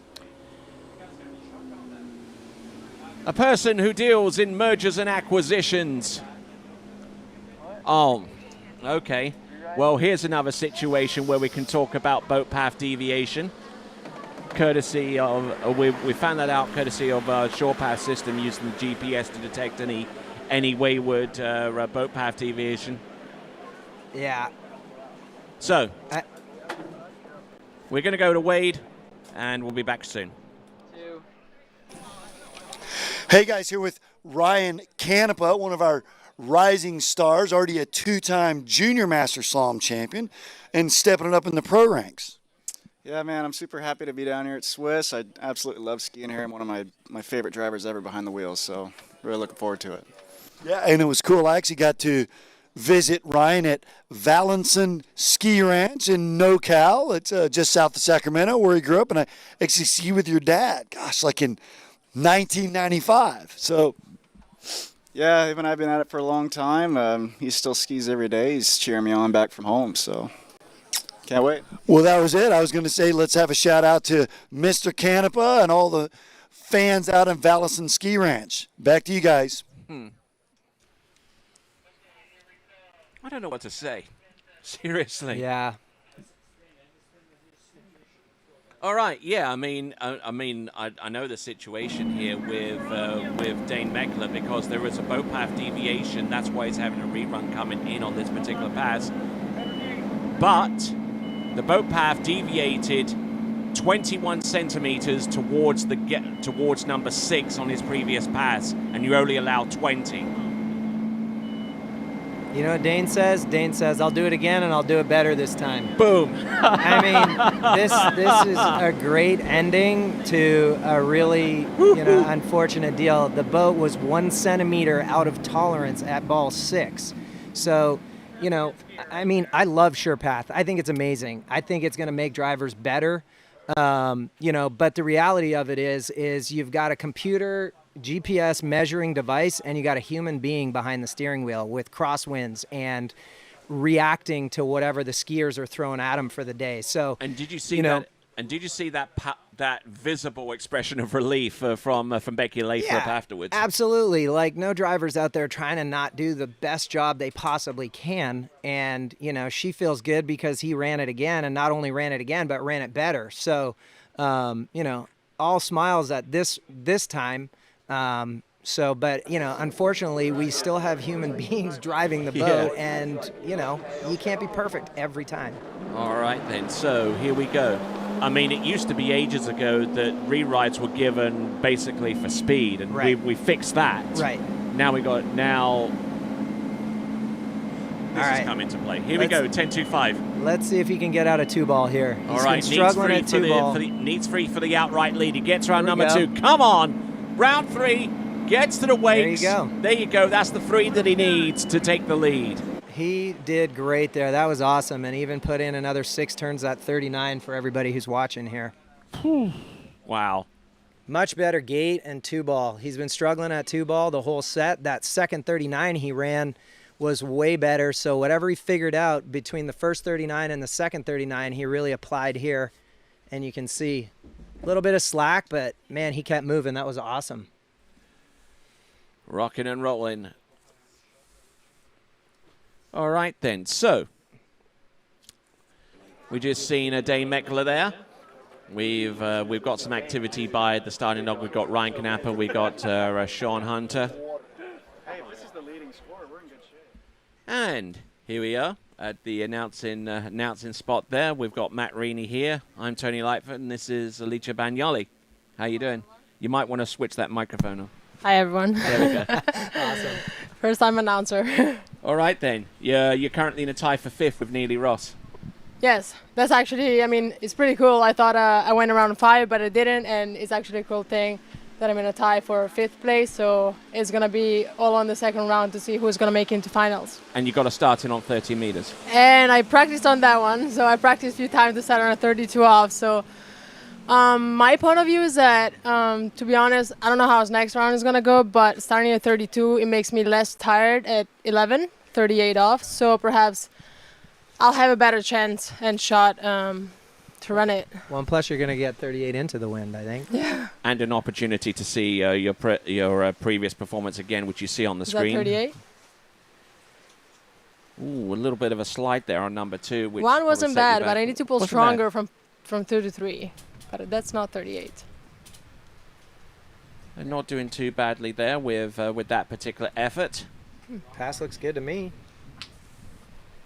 A person who deals in mergers and acquisitions. Oh, okay. Well, here's another situation where we can talk about boat path deviation. Courtesy of, we found that out courtesy of our shore path system using the GPS to detect any wayward boat path deviation. Yeah. So, we're going to go to Wade, and we'll be back soon. Hey guys, here with Ryan Canepa, one of our rising stars, already a 2-time junior master slalom champion, and stepping it up in the pro ranks. Yeah, man, I'm super happy to be down here at Swiss. I absolutely love skiing here. I'm one of my favorite drivers ever behind the wheels, so really looking forward to it. Yeah, and it was cool. I actually got to visit Ryan at Valenson Ski Ranch in NoCal. It's just south of Sacramento, where he grew up, and I actually ski with your dad. Gosh, like in 1995. So, yeah, him and I've been at it for a long time. He still skis every day. He's cheering me on back from home, so can't wait. Well, that was it. I was going to say let's have a shout out to Mr. Canepa and all the fans out in Valenson Ski Ranch. Back to you guys. I don't know what to say. Seriously. Yeah. All right, yeah. I know the situation here with Dane Meckler because there is a boat path deviation. That's why he's having a rerun coming in on this particular pass. But the boat path deviated 21 centimeters towards number 6 on his previous pass, and you only allow 20. You know what Dane says? Dane says, I'll do it again, and I'll do it better this time. Boom. I mean, this is a great ending to a really unfortunate deal. The boat was 1 centimeter out of tolerance at ball 6. So, I love SurePath. I think it's amazing. I think it's going to make drivers better. But the reality of it is you've got a computer GPS measuring device, and you got a human being behind the steering wheel with crosswinds and reacting to whatever the skiers are throwing at them for the day. So, and did you see that? And did you see that visible expression of relief from Becky Lathrop afterwards? Absolutely. Like, no driver's out there trying to not do the best job they possibly can. And, she feels good because he ran it again, and not only ran it again, but ran it better. So, all smiles at this time. But, unfortunately, we still have human beings driving the boat, and, you can't be perfect every time. All right, then. So here we go. I mean, it used to be ages ago that rewrites were given basically for speed, and we fixed that. Right. Now this has come into play. Here we go, 10-2-5. Let's see if he can get out of 2-ball here. All right, struggling at 2-ball. Needs 3 for the outright lead. He gets around number 2. Come on. Round 3. Gets to the weights. There you go. There you go. That's the 3 that he needs to take the lead. He did great there. That was awesome, and even put in another 6 turns at 39 for everybody who's watching here. Wow. Much better gait and 2-ball. He's been struggling at 2-ball the whole set. That second 39 he ran was way better, so whatever he figured out between the first 39 and the second 39, he really applied here, and you can see a little bit of slack, but, man, he kept moving. That was awesome. Rocking and rolling. All right, then. So, we just seen a Dane Meckler there. We've got some activity by the starting dog. We've got Ryan Canepa. We've got Sean Hunter. Hey, if this is the leading score, we're in good shape. And Here we are at the announcing spot there. We've got Matt Reaney here. I'm Tony Lightfoot, and this is Alicia Bagnoli. How you doing? You might want to switch that microphone on. Hi, everyone. There we go. Awesome. First time announcer. All right, then. You're currently in a tie for 5th with Neely Ross. Yes, that's actually, I mean, it's pretty cool. I thought I went around 5, but I didn't, and it's actually a cool thing that I'm in a tie for 5th place, so it's going to be all on the second round to see who's going to make it into finals. And you got to start in on 30 meters. And I practiced on that one, so I practiced a few times to start on a 32 off, so my point of view is that, to be honest, I don't know how his next round is going to go, but starting at 32, it makes me less tired at 11, 38 off, so perhaps I'll have a better chance and shot to run it. Well, and plus you're going to get 38 into the wind, I think. Yeah. And an opportunity to see your previous performance again, which you see on the screen. Is that 38? Ooh, a little bit of a slide there on number 2. Which one wasn't bad, but I need to pull Wasn't stronger bad. from 2 to 3. But that's not 38. They're not doing too badly there with that particular effort. Pass looks good to me.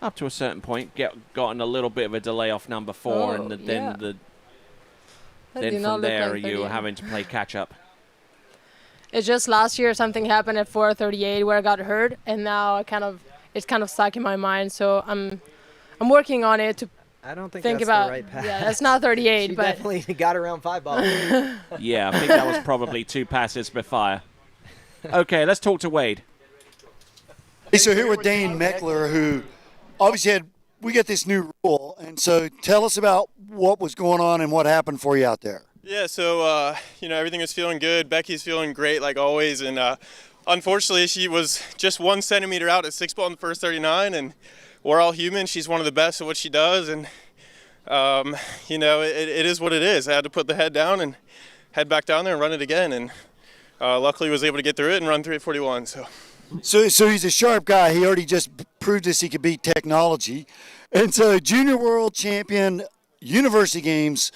Up to a certain point, gotten a little bit of a delay off number 4, and then from there you're having to play catch up. It's just last year something happened at 4:38 where I got hurt, and now it's kind of stuck in my mind. So I'm working on it to. I don't think think that's about the right pass. Yeah, that's not 38, She but definitely got around 5 ball. Yeah, I think that was probably 2 passes before. Okay, let's talk to Wade. Hey, so here with Dane Meckler, who obviously we got this new rule, and so tell us about what was going on and what happened for you out there. Yeah, so everything was feeling good. Becky's feeling great like always, and unfortunately she was just 1 centimeter out at 6 ball in the first 39, and we're all human. She's one of the best at what she does, and it is what it is. I had to put the head down and head back down there and run it again, and luckily was able to get through it and run 3:41. So he's a sharp guy. He already just proved us he could beat technology. And so junior world champion, university games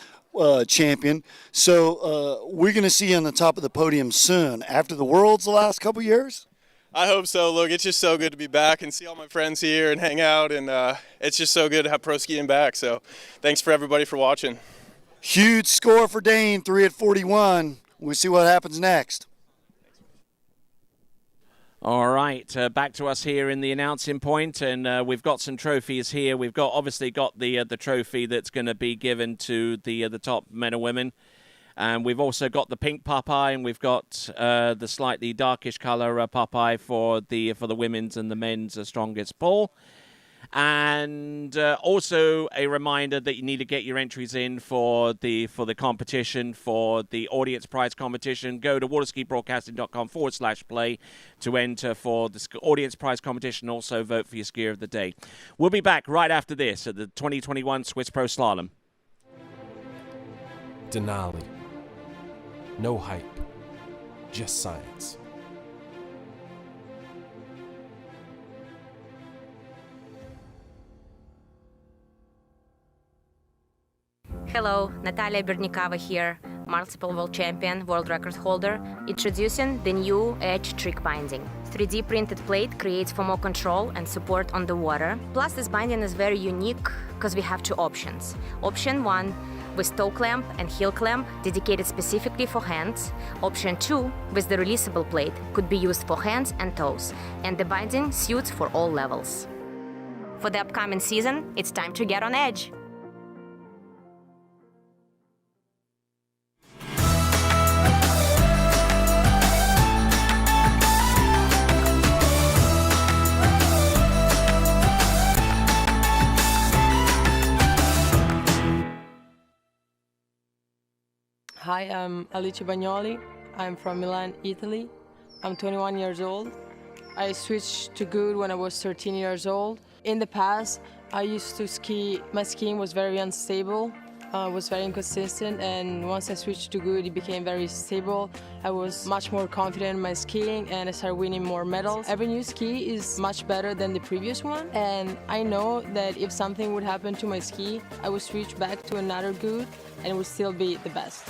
champion. So we're going to see you on the top of the podium soon. After the worlds the last couple years? I hope so. Look, it's just so good to be back and see all my friends here and hang out, and it's just so good to have pro skiing back. So thanks for everybody for watching. Huge score for Dane, 3 at 41. We'll see what happens next. All right, back to us here in the announcing point, and we've got some trophies here. We've obviously got the trophy that's going to be given to the top men and women, and we've also got the pink Popeye, and we've got the slightly darkish color Popeye for the women's and the men's strongest pull. And also a reminder that you need to get your entries in for the competition, for the audience prize competition. Go to waterskibroadcasting.com/play to enter for the audience prize competition. Also vote for your skier of the day. We'll be back right after this at the 2021 Swiss Pro Slalom. Denali. No hype, just science. Hello, Natalia Bernikava here, multiple world champion, world record holder, introducing the new Edge trick binding. 3D printed plate creates for more control and support on the water. Plus this binding is very unique because we have 2 options. Option 1 with toe clamp and heel clamp dedicated specifically for hands. Option 2 with the releasable plate could be used for hands and toes, and the binding suits for all levels. For the upcoming season, it's time to get on edge. Hi, I'm Alicia Bagnoli. I'm from Milan, Italy. I'm 21 years old. I switched to good when I was 13 years old. In the past, I used to ski. My skiing was very unstable, was very inconsistent, and once I switched to good, it became very stable. I was much more confident in my skiing, and I started winning more medals. Every new ski is much better than the previous one, and I know that if something would happen to my ski, I would switch back to another good, and it would still be the best.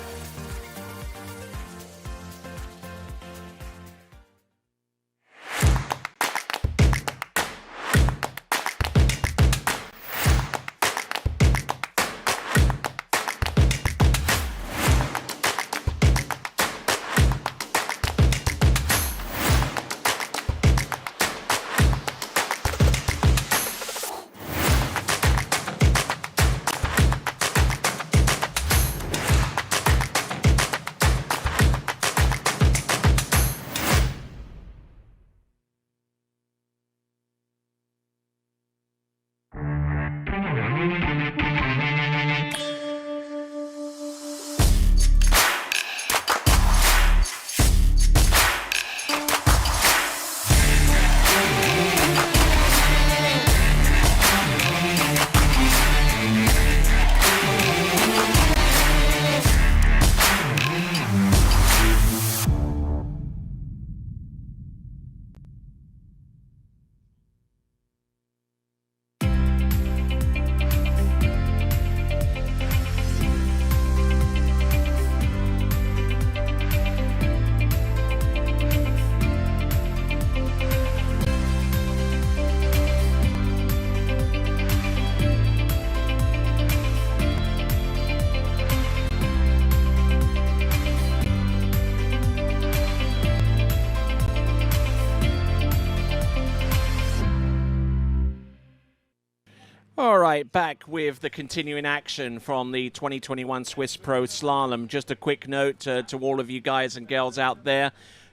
All right, back with the continuing action from the 2021 Swiss Pro Slalom. Just a quick note to all of you guys and girls out there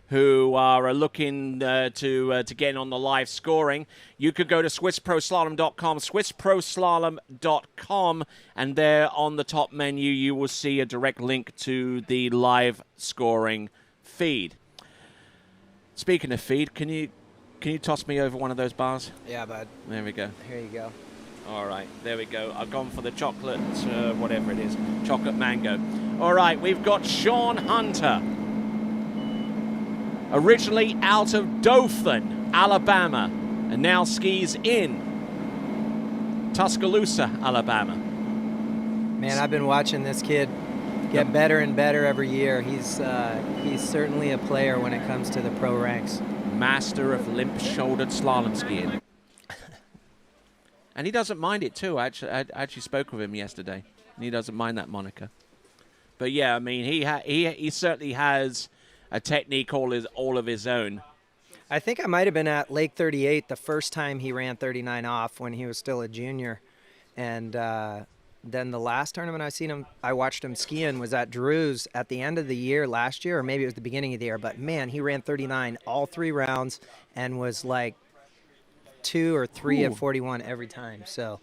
who are looking to get in on the live scoring. You could go to SwissProSlalom.com, SwissProSlalom.com, and there on the top menu you will see a direct link to the live scoring feed. Speaking of feed, can you toss me over one of those bars? Yeah, bud. There we go. Here you go. All right, there we go. I've gone for the chocolate, whatever it is, chocolate mango. All right, we've got Sean Hunter. Originally out of Dothan, Alabama, and now skis in Tuscaloosa, Alabama. Man, I've been watching this kid get better and better every year. He's certainly a player when it comes to the pro ranks. Master of limp-shouldered slalom skiing. And he doesn't mind it too. I actually spoke with him yesterday, and he doesn't mind that moniker. But yeah, I mean, he certainly has a technique all of his own. I think I might have been at Lake 38 the first time he ran 39 off when he was still a junior, and then the last tournament I watched him skiing was at Drew's at the end of the year last year, or maybe it was the beginning of the year. But man, he ran 39 all 3 rounds and was like 2 or 3 at 41 every time. So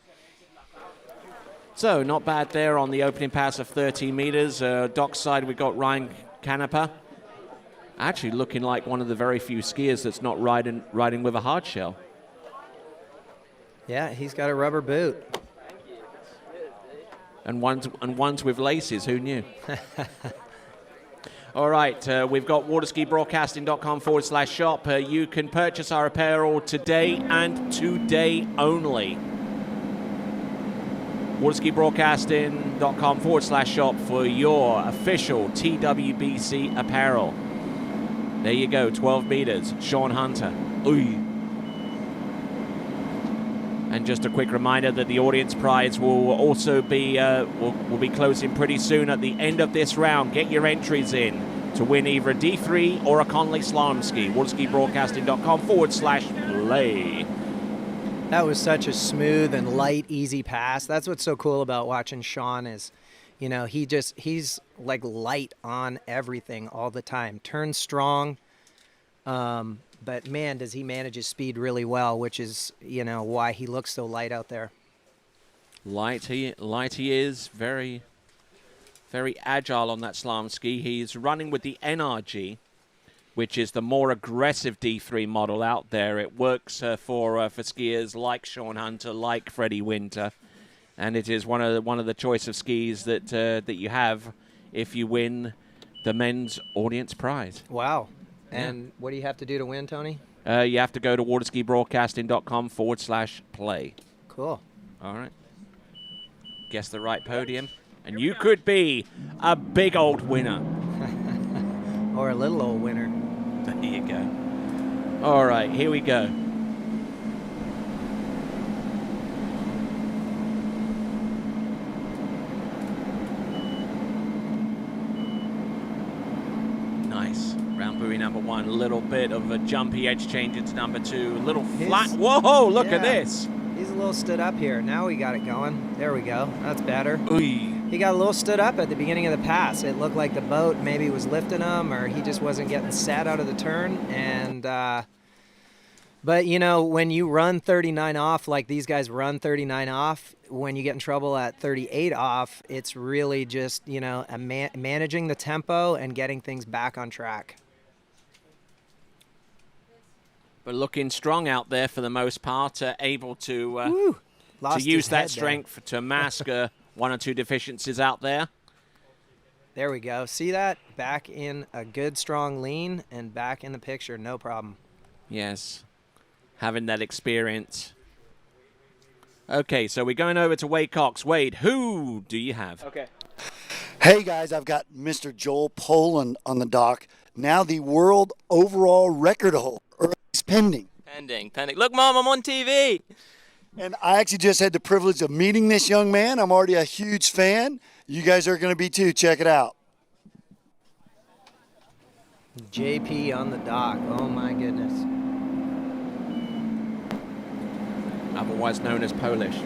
not bad there on the opening pass of 13 meters. Dockside, we got Ryan Canepa. Actually looking like one of the very few skiers that's not riding with a hard shell. Yeah, he's got a rubber boot. And one's with laces, who knew? All right, we've got waterskibroadcasting.com/shop. You can purchase our apparel today and today only. waterskibroadcasting.com/shop for your official TWBC apparel. There you go, 12 meters, Sean Hunter. Ooh. And just a quick reminder that the audience prize will also be will be closing pretty soon at the end of this round. Get your entries in to win either a D3 or a Conley slalom ski. waterskibroadcasting.com/play. That was such a smooth and light, easy pass. That's what's so cool about watching Sean is, you know, he's like light on everything all the time. Turns strong. But man, does he manage his speed really well, which is, you know, why he looks so light out there. Light he is, very, very agile on that slalom ski. He's running with the NRG, which is the more aggressive D3 model out there. It works for skiers like Sean Hunter, like Freddie Winter, and it is one of the choice of skis that you have if you win the men's audience prize. Wow. And what do you have to do to win, Tony? You have to go to waterskibroadcasting.com/play. Cool. All right. Guess the right podium, and you could be a big old winner. Or a little old winner. There you go. All right, here we go. Nice. Round buoy number 1. A little bit of a jumpy edge change into number 2. A little flat. Whoa, look at this. He's a little stood up here. Now we got it going. There we go. That's better. Oy. He got a little stood up at the beginning of the pass. It looked like the boat maybe was lifting him, or he just wasn't getting set out of the turn. And but, you know, when you run 39 off like these guys run 39 off, when you get in trouble at 38 off, it's really just, you know, managing the tempo and getting things back on track. But looking strong out there for the most part, able to use that strength to mask one or two deficiencies out there. There we go. See that? Back in a good, strong lean and back in the picture. No problem. Yes. Having that experience. Okay, so we're going over to Wade Cox. Wade, who do you have? Okay. Hey, guys, I've got Mr. Joel Poland on the dock. Now the world overall record holder. He's pending. Pending. Look, Mom, I'm on TV. And I actually just had the privilege of meeting this young man. I'm already a huge fan. You guys are going to be too. Check it out. JP on the dock. Oh, my goodness. otherwise known as Polish.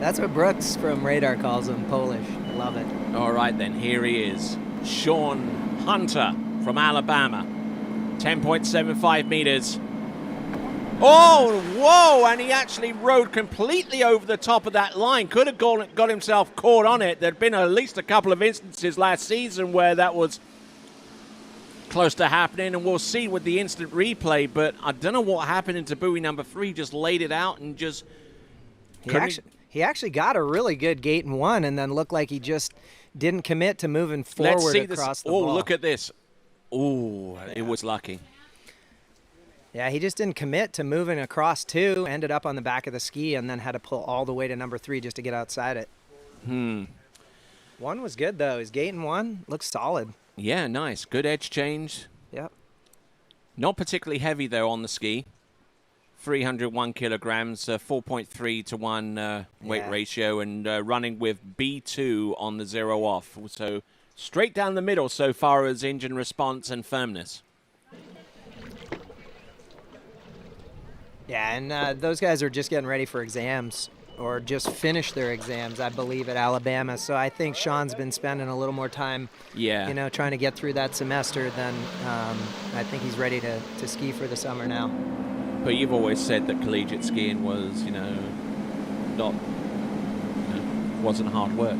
That's what Brooks from Radar calls him, Polish. I love it. All right, then, here he is. Sean Hunter from Alabama. 10.75 meters. Oh, whoa, and he actually rode completely over the top of that line. Could have got himself caught on it. There'd been at least a couple of instances last season where that was close to happening, and we'll see with the instant replay, but I don't know what happened into buoy number 3. Just laid it out and just... He actually got a really good gate and one, and then looked like he just didn't commit to moving forward across the ball. Oh, look at this. Oh, it was lucky. Yeah, he just didn't commit to moving across 2, ended up on the back of the ski, and then had to pull all the way to number 3 just to get outside it. 1 was good, though. His gate and 1 looks solid. Yeah, nice. Good edge change. Yep. Not particularly heavy, though, on the ski. 301 kilograms, 4.3 to 1 weight ratio, and running with B2 on the 0 off. So straight down the middle so far as engine response and firmness. Yeah, and those guys are just getting ready for exams, or just finished their exams, I believe, at Alabama. So I think Sean's been spending a little more time, trying to get through that semester than I think he's ready to ski for the summer now. But you've always said that collegiate skiing was, wasn't hard work.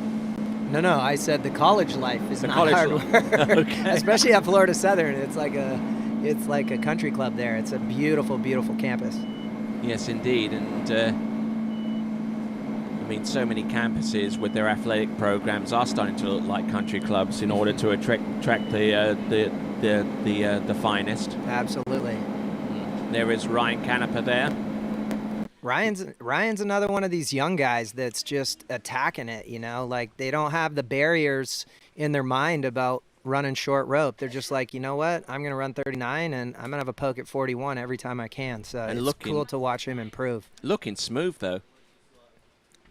No, I said the college life is not hard work. Okay. Especially at Florida Southern. It's like a country club there. It's a beautiful, beautiful campus. Yes, indeed. And so many campuses with their athletic programs are starting to look like country clubs in order to attract the finest. Absolutely. There is Ryan Canepa there. Ryan's another one of these young guys that's just attacking it, like they don't have the barriers in their mind about running short rope. They're just like, you know what, I'm going to run 39 and I'm going to have a poke at 41 every time I can. So it's cool to watch him improve. Looking smooth, though.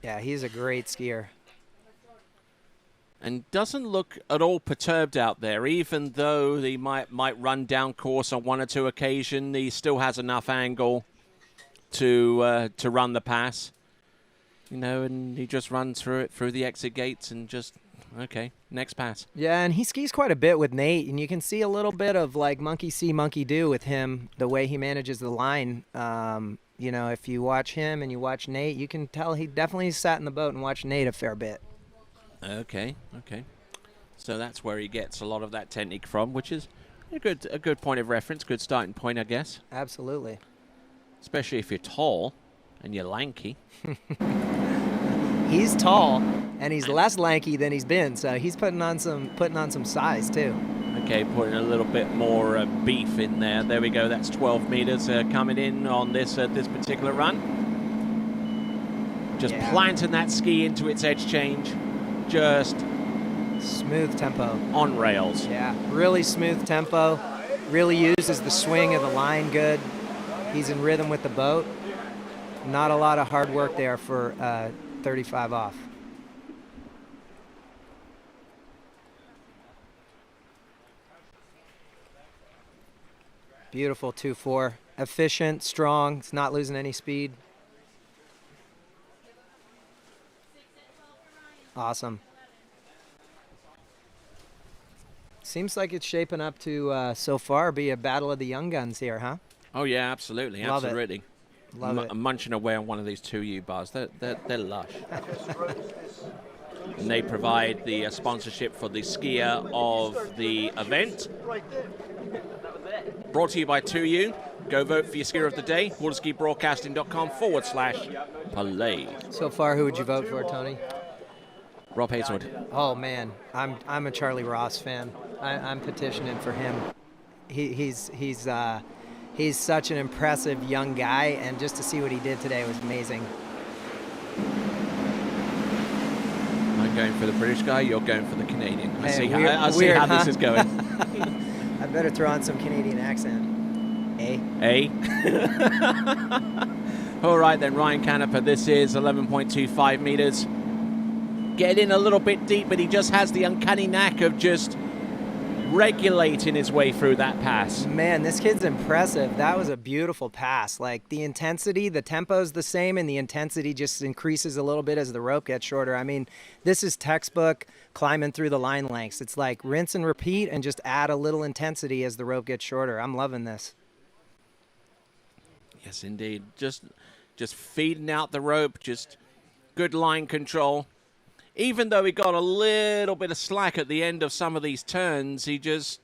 Yeah, he's a great skier. And doesn't look at all perturbed out there, even though he might run down course on 1 or 2 occasions. He still has enough angle to run the pass, and he just runs through the exit gates and just, okay, next pass. Yeah, and he skis quite a bit with Nate, and you can see a little bit of like monkey see, monkey do with him, the way he manages the line. If you watch him and you watch Nate, you can tell he definitely sat in the boat and watched Nate a fair bit. Okay. So that's where he gets a lot of that technique from, which is a good point of reference, good starting point, I guess. Absolutely. Especially if you're tall and you're lanky. He's tall and he's less lanky than he's been, so he's putting on some size too. Okay, putting a little bit more beef in there. There we go. That's 12 meters coming in on this particular run. Just planting that ski into its edge change. Just smooth tempo. On rails. Yeah, really smooth tempo. Really uses the swing of the line good. He's in rhythm with the boat. Not a lot of hard work there for 35 off. Beautiful 2-4. Efficient, strong. It's not losing any speed. Awesome. Seems like it's shaping up to, so far, be a battle of the young guns here, huh? Oh, yeah, absolutely. Love absolutely. Love it. I'm munching away on one of these 2U bars. They're lush. And they provide the sponsorship for the skier of the event. Brought to you by 2U. Go vote for your skier of the day. waterskibroadcasting.com/Palais. So far, who would you vote for, Tony? Rob Hazelwood. Oh man, I'm a Charlie Ross fan. I'm petitioning for him. He's such an impressive young guy, and just to see what he did today was amazing. I'm going for the British guy. You're going for the Canadian. I see Weird, how huh? this is going. I better throw on some Canadian accent. All right then, Ryan Canepa. This is 11.25 meters. Get in a little bit deep, but he just has the uncanny knack of just regulating his way through that pass. Man, this kid's impressive. That was a beautiful pass. Like the intensity, the tempo's the same, and the intensity just increases a little bit as the rope gets shorter. I mean, this is textbook climbing through the line lengths. It's like rinse and repeat and just add a little intensity as the rope gets shorter. I'm loving this. Yes, indeed. Just feeding out the rope, just good line control. Even though he got a little bit of slack at the end of some of these turns, he just...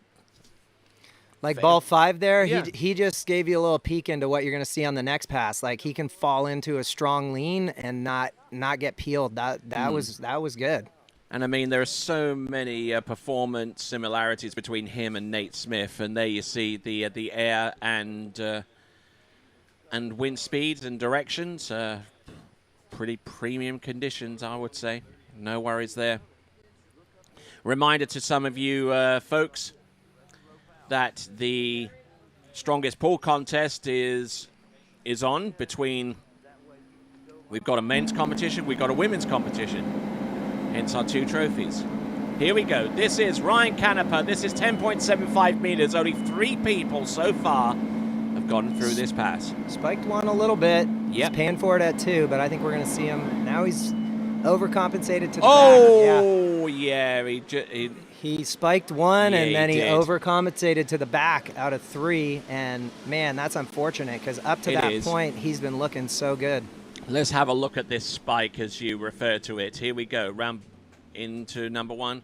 Like ball 5 there, Yeah. he just gave you a little peek into what you're going to see on the next pass. Like he can fall into a strong lean and not get peeled. That was good. And I mean, there are so many performance similarities between him and Nate Smith. And there you see the air and wind speeds and directions. Pretty premium conditions, I would say. No worries there. Reminder to some of you folks that the strongest pull contest is on between... We've got a men's competition, we've got a women's competition. Hence our 2 trophies. Here we go. This is Ryan Canepa. This is 10.75 meters. Only 3 people so far have gone through this pass. Spiked one a little bit. Yep. He's paying for it at 2, but I think we're going to see him. Now he's overcompensated to the back. Oh, yeah. He spiked one, Yeah, and then he did. overcompensated to the back out of 3. And, man, that's unfortunate because up to It that is. point, he's been looking so good. Let's have a look at this spike as you refer to it. Here we go. Round into number 1.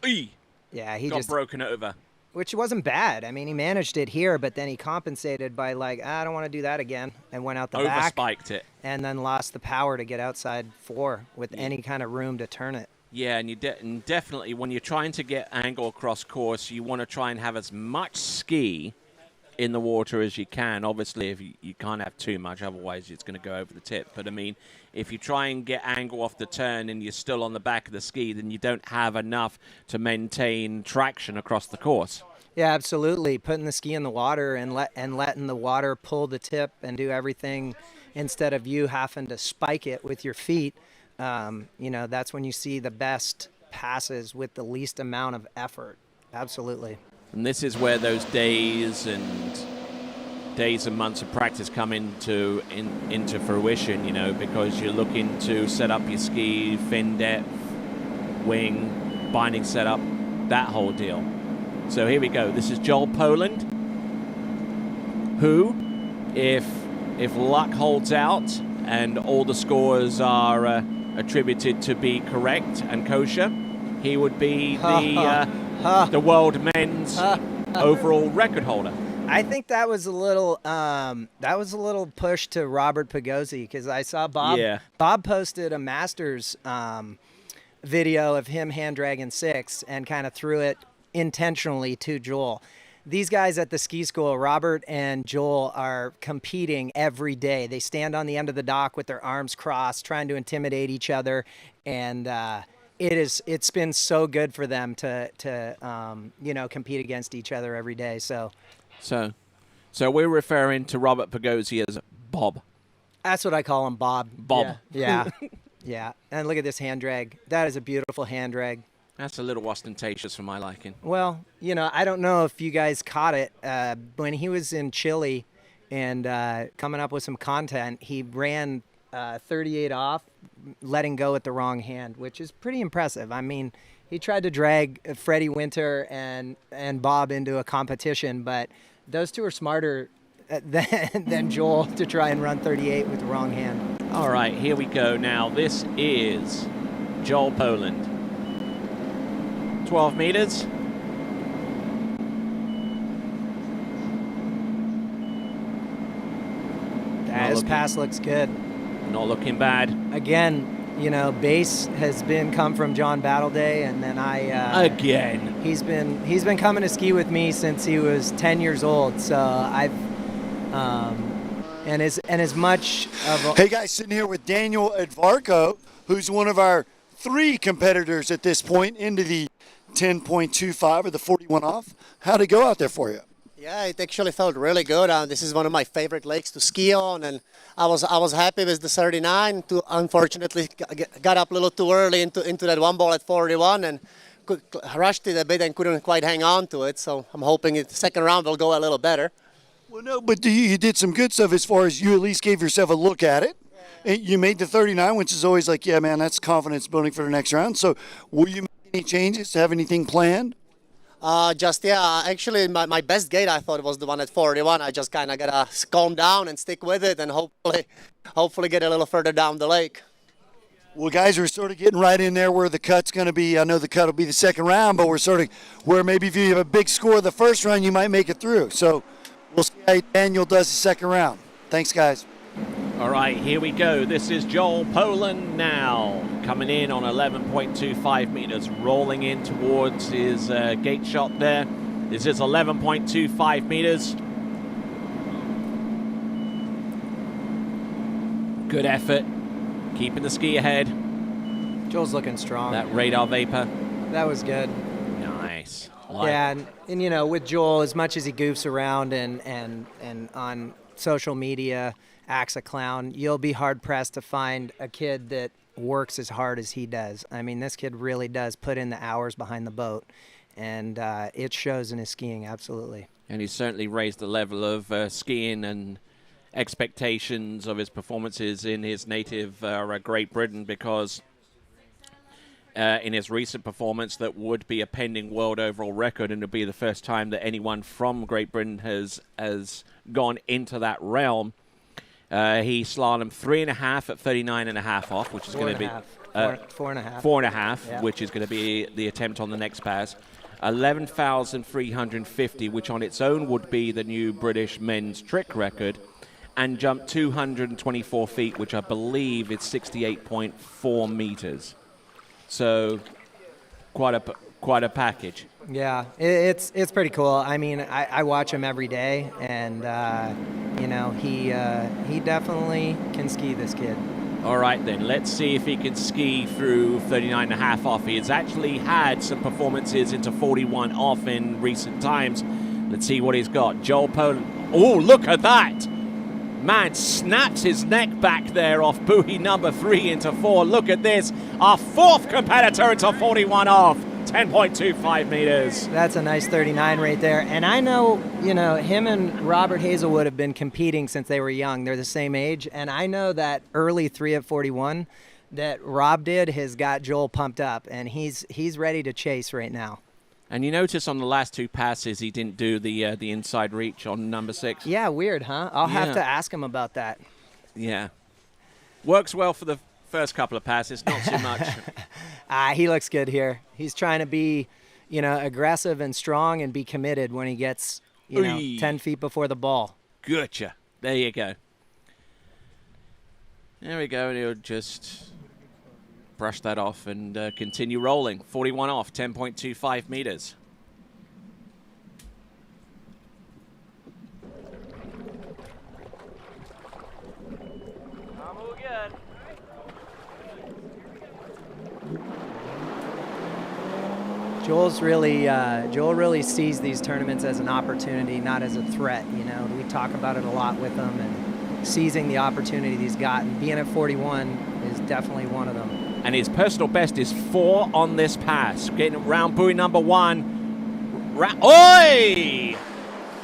Eee! Yeah, he got just broken over. Which wasn't bad. I mean, he managed it here, but then he compensated by like, I don't want to do that again, and went out the back. Overspiked it. And then lost the power to get outside 4 with any kind of room to turn it. Yeah, and and definitely when you're trying to get angle across course, you want to try and have as much ski in the water as you can. Obviously, if you can't have too much, otherwise it's going to go over the tip. But I mean, if you try and get angle off the turn and you're still on the back of the ski, then you don't have enough to maintain traction across the course. Yeah, absolutely. Putting the ski in the water and letting the water pull the tip and do everything instead of you having to spike it with your feet. That's when you see the best passes with the least amount of effort. Absolutely. And this is where those days and months of practice come into fruition, because you're looking to set up your ski, fin depth, wing, binding setup, that whole deal. So here we go. This is Joel Poland, who, if luck holds out and all the scores are attributed to be correct and kosher, he would be the world men's overall record holder. I think that was a little push to Robert Pagozzi because I saw Bob. Yeah. Bob posted a Masters video of him hand dragging 6 and kind of threw it intentionally to Joel. These guys at the ski school, Robert and Joel, are competing every day. They stand on the end of the dock with their arms crossed, trying to intimidate each other, and it's been so good for them to compete against each other every day. So we're referring to Robert Pagozzi as Bob. That's what I call him, Bob. Bob. Yeah. Yeah. And look at this hand drag. That is a beautiful hand drag. That's a little ostentatious for my liking. Well, I don't know if you guys caught it. When he was in Chile and coming up with some content, he ran 38 off, letting go with the wrong hand, which is pretty impressive. I mean, he tried to drag Freddie Winter and Bob into a competition, but those two are smarter than Joel to try and run 38 with the wrong hand. All right, here we go now. This is Joel Poland. 12 meters. His pass looks good. Not looking bad. Again, base has come from John Battleday, and then again. He's been coming to ski with me since he was 10 years old. So I've and as much of a, Hey guys, sitting here with Daniel Edvarco, who's one of our 3 competitors at this point into the 10.25 or the 41 off. How'd it go out there for you? Yeah, it actually felt really good. This is one of my favorite lakes to ski on, and I was happy with the 39. Unfortunately, got up a little too early into that one ball at 41, and rushed it a bit and couldn't quite hang on to it. So I'm hoping the second round will go a little better. Well, no, but you did some good stuff as far as you at least gave yourself a look at it. And you made the 39, which is always like, yeah, man, that's confidence building for the next round. So will you make any changes to have anything planned? Actually my best gate I thought was the one at 41. I just kind of got to calm down and stick with it and hopefully get a little further down the lake. Well, guys, we're sort of getting right in there where the cut's going to be. I know the cut will be the second round, but we're sort of where maybe if you have a big score the first round, you might make it through. So we'll see how Daniel does the second round. Thanks, guys. All right, here we go. This is Joel Poland now, coming in on 11.25 meters, rolling in towards his gate shot there. This is 11.25 meters. Good effort, keeping the ski ahead. Joel's looking strong. That radar vapor. That was good. Nice. Yeah, and you know, with Joel, as much as he goofs around and on social media acts a clown, you'll be hard-pressed to find a kid that works as hard as he does. I mean, this kid really does put in the hours behind the boat, and it shows in his skiing, absolutely. And he's certainly raised the level of skiing and expectations of his performances in his native Great Britain, because in his recent performance that would be a pending world overall record, and it'll be the first time that anyone from Great Britain has gone into that realm. He slalomed 3.5 at 39.5 off, which is going to be 4.5. 4.5, yeah. Which is going to be the attempt on the next pass. 11,350, which on its own would be the new British men's trick record, and jumped 224 feet, which I believe is 68.4 meters. So quite a package. Yeah, it's pretty cool. I mean, I watch him every day, and you know, he definitely can ski, this kid. All right, then, let's see if he can ski through 39.5 off. He has actually had some performances into 41 off in recent times. Let's see what he's got. Joel Poland. Oh, look at that! Man snaps his neck back there off buoy number 3 into 4. Look at this. Our fourth competitor into 41 off. 10.25 meters. That's a nice 39 right there. And I know, you know, him and Robert Hazelwood have been competing since they were young. They're the same age. And I know that early 3 at 41 that Rob did has got Joel pumped up. And he's ready to chase right now. And you notice on the last 2 passes, he didn't do the inside reach on number 6. Yeah, weird, huh? I'll have to ask him about that. Yeah. Works well for the first couple of passes, not so much. He looks good here. He's trying to be, you know, aggressive and strong and be committed when he gets, you know, 10 feet before the ball. Gotcha. There you go. There we go. And he'll just brush that off and continue rolling. 41 off, 10.25 meters. Joel really sees these tournaments as an opportunity, not as a threat. You know, we talk about it a lot with him, and seizing the opportunity he's gotten. Being at 41 is definitely one of them. And his personal best is 4 on this pass. Getting around buoy number 1. Oi!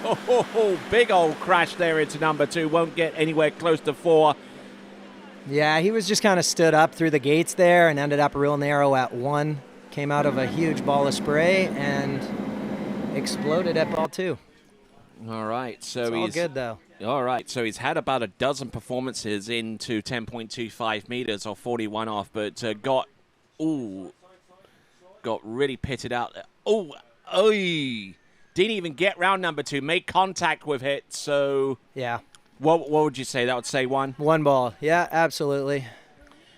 Oh, big old crash there into number 2. Won't get anywhere close to 4. Yeah, he was just kind of stood up through the gates there and ended up real narrow at 1. Came out of a huge ball of spray and exploded at ball 2. All right, so it's all he's good though. All right, so he's had about a dozen performances into 10.25 meters or 41 off, but got really pitted out there. Didn't even get round number 2. Made contact with it. So yeah, what would you say? That would say 1. 1 ball. Yeah, absolutely.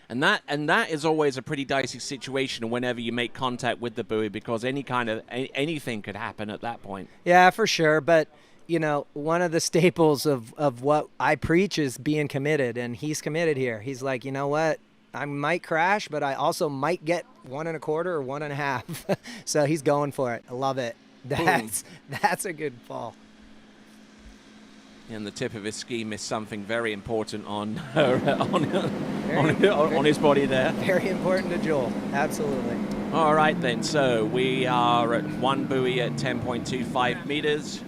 And that is always a pretty dicey situation whenever you make contact with the buoy, because anything could happen at that point. Yeah, for sure. But, you know, one of the staples of what I preach is being committed, and he's committed here. He's like, you know what? I might crash, but I also might get 1 1/4 or 1 1/2. So he's going for it. I love it. That's a good fall. And the tip of his ski missed something very important on his body there. Very important to Joel. Absolutely. All right then, so we are at one buoy at 10.25 meters.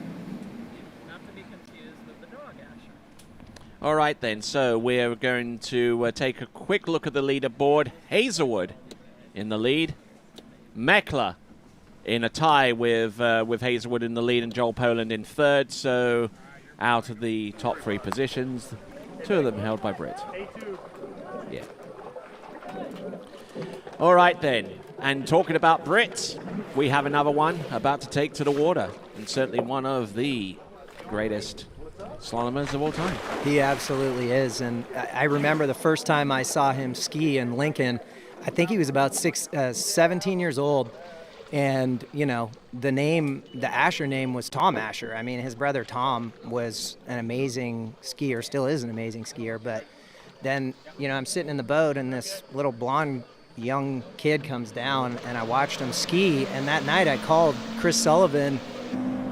All right then, so we're going to take a quick look at the leaderboard. Hazelwood in the lead. Meckler in a tie with Hazelwood in the lead and Joel Poland in third. So out of the top three positions, two of them held by Britt. Yeah. All right then, and talking about Brits, we have another one about to take to the water, and certainly one of the greatest slalomers of all time. He absolutely is, and I remember the first time I saw him ski in Lincoln. I think he was about 17 years old, and you know the Asher name was Tom Asher. I mean, his brother Tom was an amazing skier, still is an amazing skier. But then I'm sitting in the boat, and this little blonde young kid comes down, and I watched him ski. And that night, I called Chris Sullivan.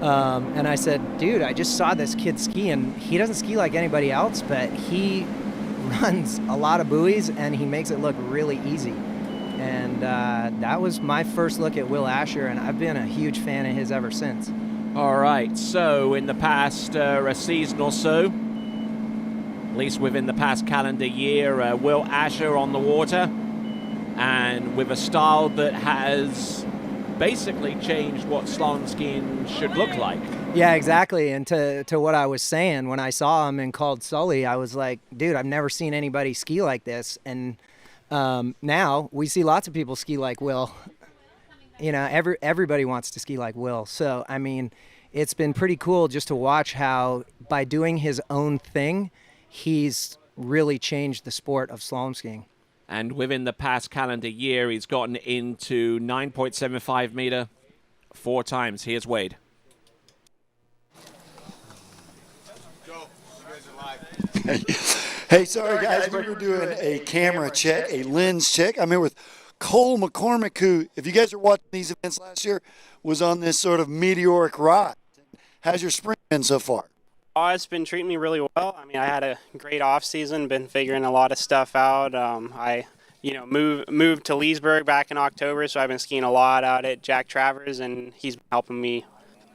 And I said, dude, I just saw this kid ski, and he doesn't ski like anybody else, but he runs a lot of buoys, and he makes it look really easy. And that was my first look at Will Asher, and I've been a huge fan of his ever since. All right, so in the past a season or so, at least within the past calendar year, Will Asher on the water, and with a style that has basically changed what slalom skiing should look like. Yeah, exactly. And to what I was saying, when I saw him and called Sully, I was like, dude, I've never seen anybody ski like this. And now we see lots of people ski like Will. Everybody wants to ski like Will. So, I mean, it's been pretty cool just to watch how by doing his own thing, he's really changed the sport of slalom skiing. And within the past calendar year, he's gotten into 9.75 meter 4 times. Here's Wade. Hey, sorry guys, we were doing a camera check, a lens check. I'm here with Cole McCormick, who, if you guys are watching these events last year, was on this sort of meteoric rise. How's your spring been so far? Oh, it's been treating me really well. I mean, I had a great off season, been figuring a lot of stuff out. I moved to Leesburg back in October, so I've been skiing a lot out at Jack Travers, and he's been helping me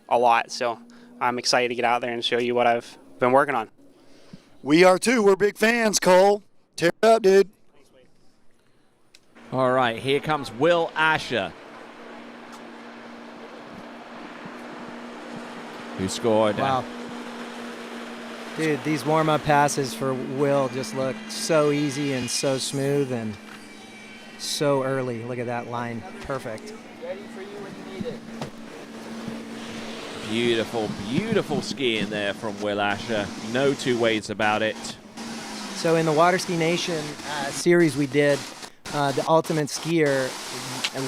a lot. So I'm excited to get out there and show you what I've been working on. We are too. We're big fans, Cole. Tear it up, dude. All right, here comes Will Asher, who scored. Wow. Dude, these warm-up passes for Will just look so easy and so smooth and so early. Look at that line. Perfect. Ready for you when you need it. Beautiful, beautiful skiing there from Will Asher. No two ways about it. So in the Water Ski Nation series we did, the Ultimate Skier,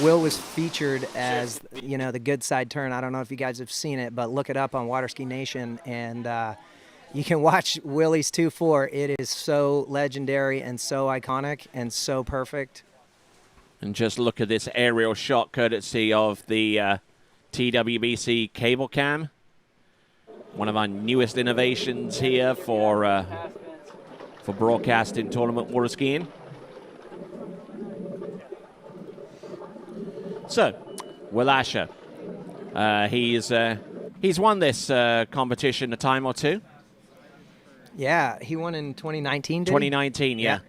Will was featured as, the good side turn. I don't know if you guys have seen it, but look it up on Water Ski Nation, and you can watch Willie's 2-4. It is so legendary and so iconic and so perfect. And just look at this aerial shot courtesy of the TWBC cable cam. One of our newest innovations here for broadcasting tournament water skiing. So, Will Asher, he's won this competition a time or two. Yeah, he won in 2019, didn't he? 2019, yeah.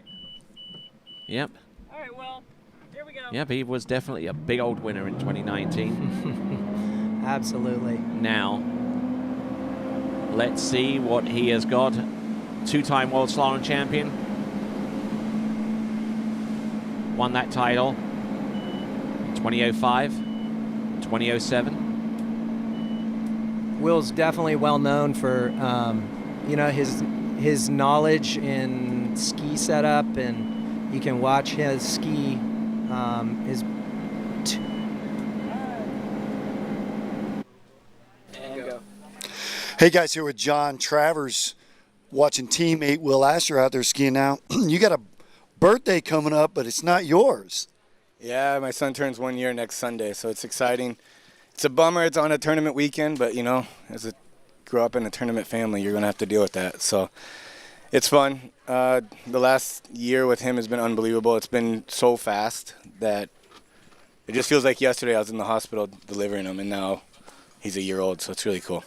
Yep. All right, well, here we go. Yep, he was definitely a big old winner in 2019. Absolutely. Now, let's see what he has got. 2-time World Slalom champion. Won that title 2005, 2007. Will's definitely well known for his knowledge in ski setup, and you can watch his ski Hey guys, here with John Travers, watching teammate Will Asher out there skiing now. You got a birthday coming up, but it's not yours. Yeah, my son turns 1 year next Sunday, so it's exciting. It's a bummer it's on a tournament weekend, but as a grew up in a tournament family, you're going to have to deal with that. So it's fun. The last year with him has been unbelievable. It's been so fast that it just feels like yesterday I was in the hospital delivering him, and now he's a year old, so it's really cool.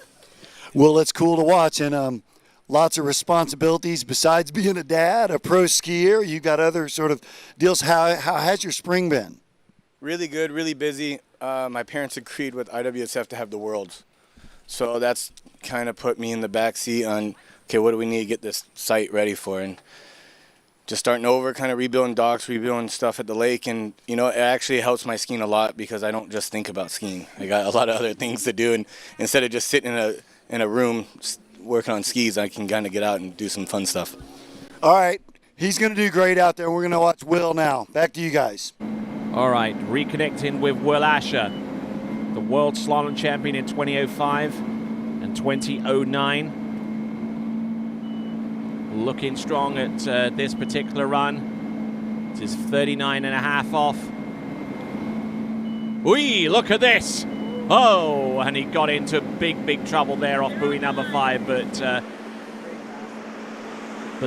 Well, it's cool to watch, and lots of responsibilities besides being a dad, a pro skier. You've got other sort of deals. How has your spring been? Really good, really busy. My parents agreed with IWSF to have the Worlds, so that's kind of put me in the back seat on, okay, what do we need to get this site ready for? And just starting over, kind of rebuilding docks, rebuilding stuff at the lake, and it actually helps my skiing a lot because I don't just think about skiing. I got a lot of other things to do, and instead of just sitting in a room working on skis, I can kind of get out and do some fun stuff. All right, he's going to do great out there. We're going to watch Will now. Back to you guys. All right, reconnecting with Will Asher, the world slalom champion in 2005 and 2009. Looking strong at this particular run. It is 39 and a half off. Whee, look at this. Oh, and he got into big trouble there off buoy number 5, but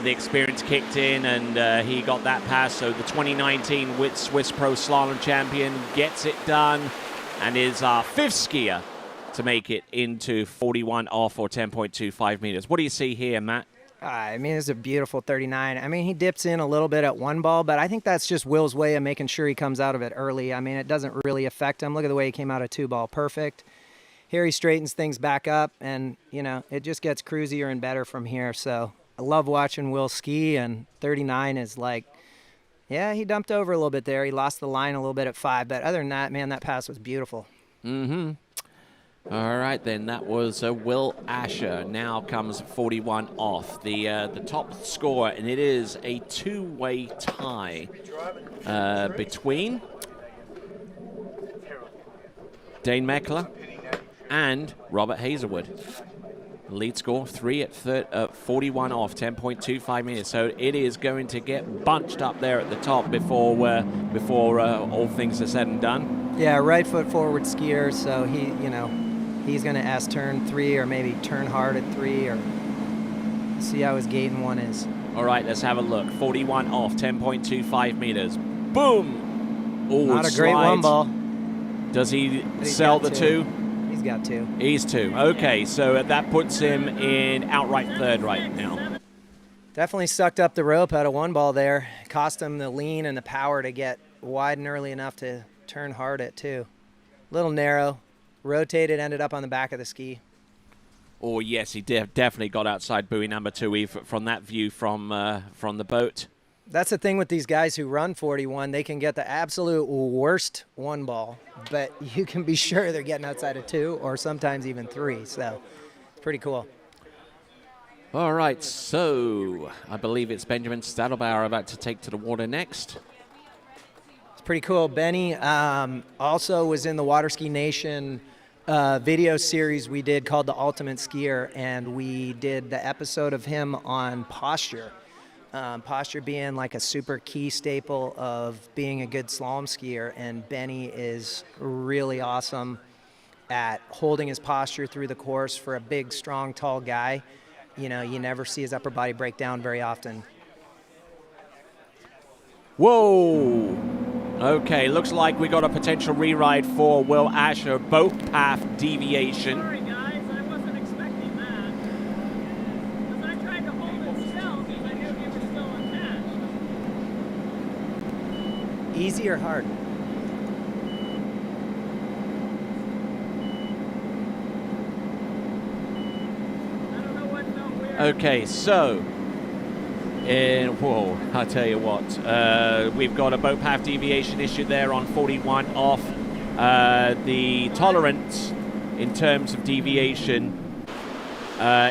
the experience kicked in and he got that pass. So the 2019 WIT Swiss Pro Slalom champion gets it done and is our 5th skier to make it into 41 off or 10.25 meters. What do you see here, Matt? I mean, it's a beautiful 39. I mean, he dips in a little bit at one ball, but I think that's just Will's way of making sure he comes out of it early. I mean, it doesn't really affect him. Look at the way he came out of 2-ball. Perfect. Here he straightens things back up, and, it just gets cruisier and better from here. So I love watching Will ski, and 39 is like, yeah, he dumped over a little bit there. He lost the line a little bit at 5, but other than that, man, that pass was beautiful. Mm-hmm. All right, then that was Will Asher. Now comes 41 off, the top score, and it is a 2-way tie between Dane Meckler and Robert Hazelwood. Lead score 3 at 41 off, 10.25 meters. So it is going to get bunched up there at the top before all things are said and done. Yeah, right foot forward skier, so he's going to ask turn 3 or maybe turn hard at 3 or see how his gate in 1 is. All right, let's have a look. 41 off, 10.25 meters. Boom! Oh, not a great one ball. Does he sell the 2? He's got 2. He's 2. Okay, so that puts him in outright 3rd right now. Definitely sucked up the rope out of one ball there. Cost him the lean and the power to get wide and early enough to turn hard at 2. Little narrow. Rotated, ended up on the back of the ski. Oh, yes, he definitely got outside buoy number 2 from that view from the boat. That's the thing with these guys who run 41. They can get the absolute worst one ball, but you can be sure they're getting outside of 2 or sometimes even 3. So it's pretty cool. All right, so I believe it's Benjamin Stadelbauer about to take to the water next. It's pretty cool. Benny also was in the Water Ski Nation video series we did called The Ultimate Skier, and we did the episode of him on posture. Posture being like a super key staple of being a good slalom skier, and Benny is really awesome at holding his posture through the course for a big, strong, tall guy. You never see his upper body break down very often. Whoa! Okay, looks like we got a potential reride for Will Asher, boat path deviation. Sorry guys, I wasn't expecting that. Because I tried to hold it still because I knew he was still attached. Easy or hard? Okay, so, whoa, I tell you what, we've got a boat path deviation issue there on 41 off. The tolerance in terms of deviation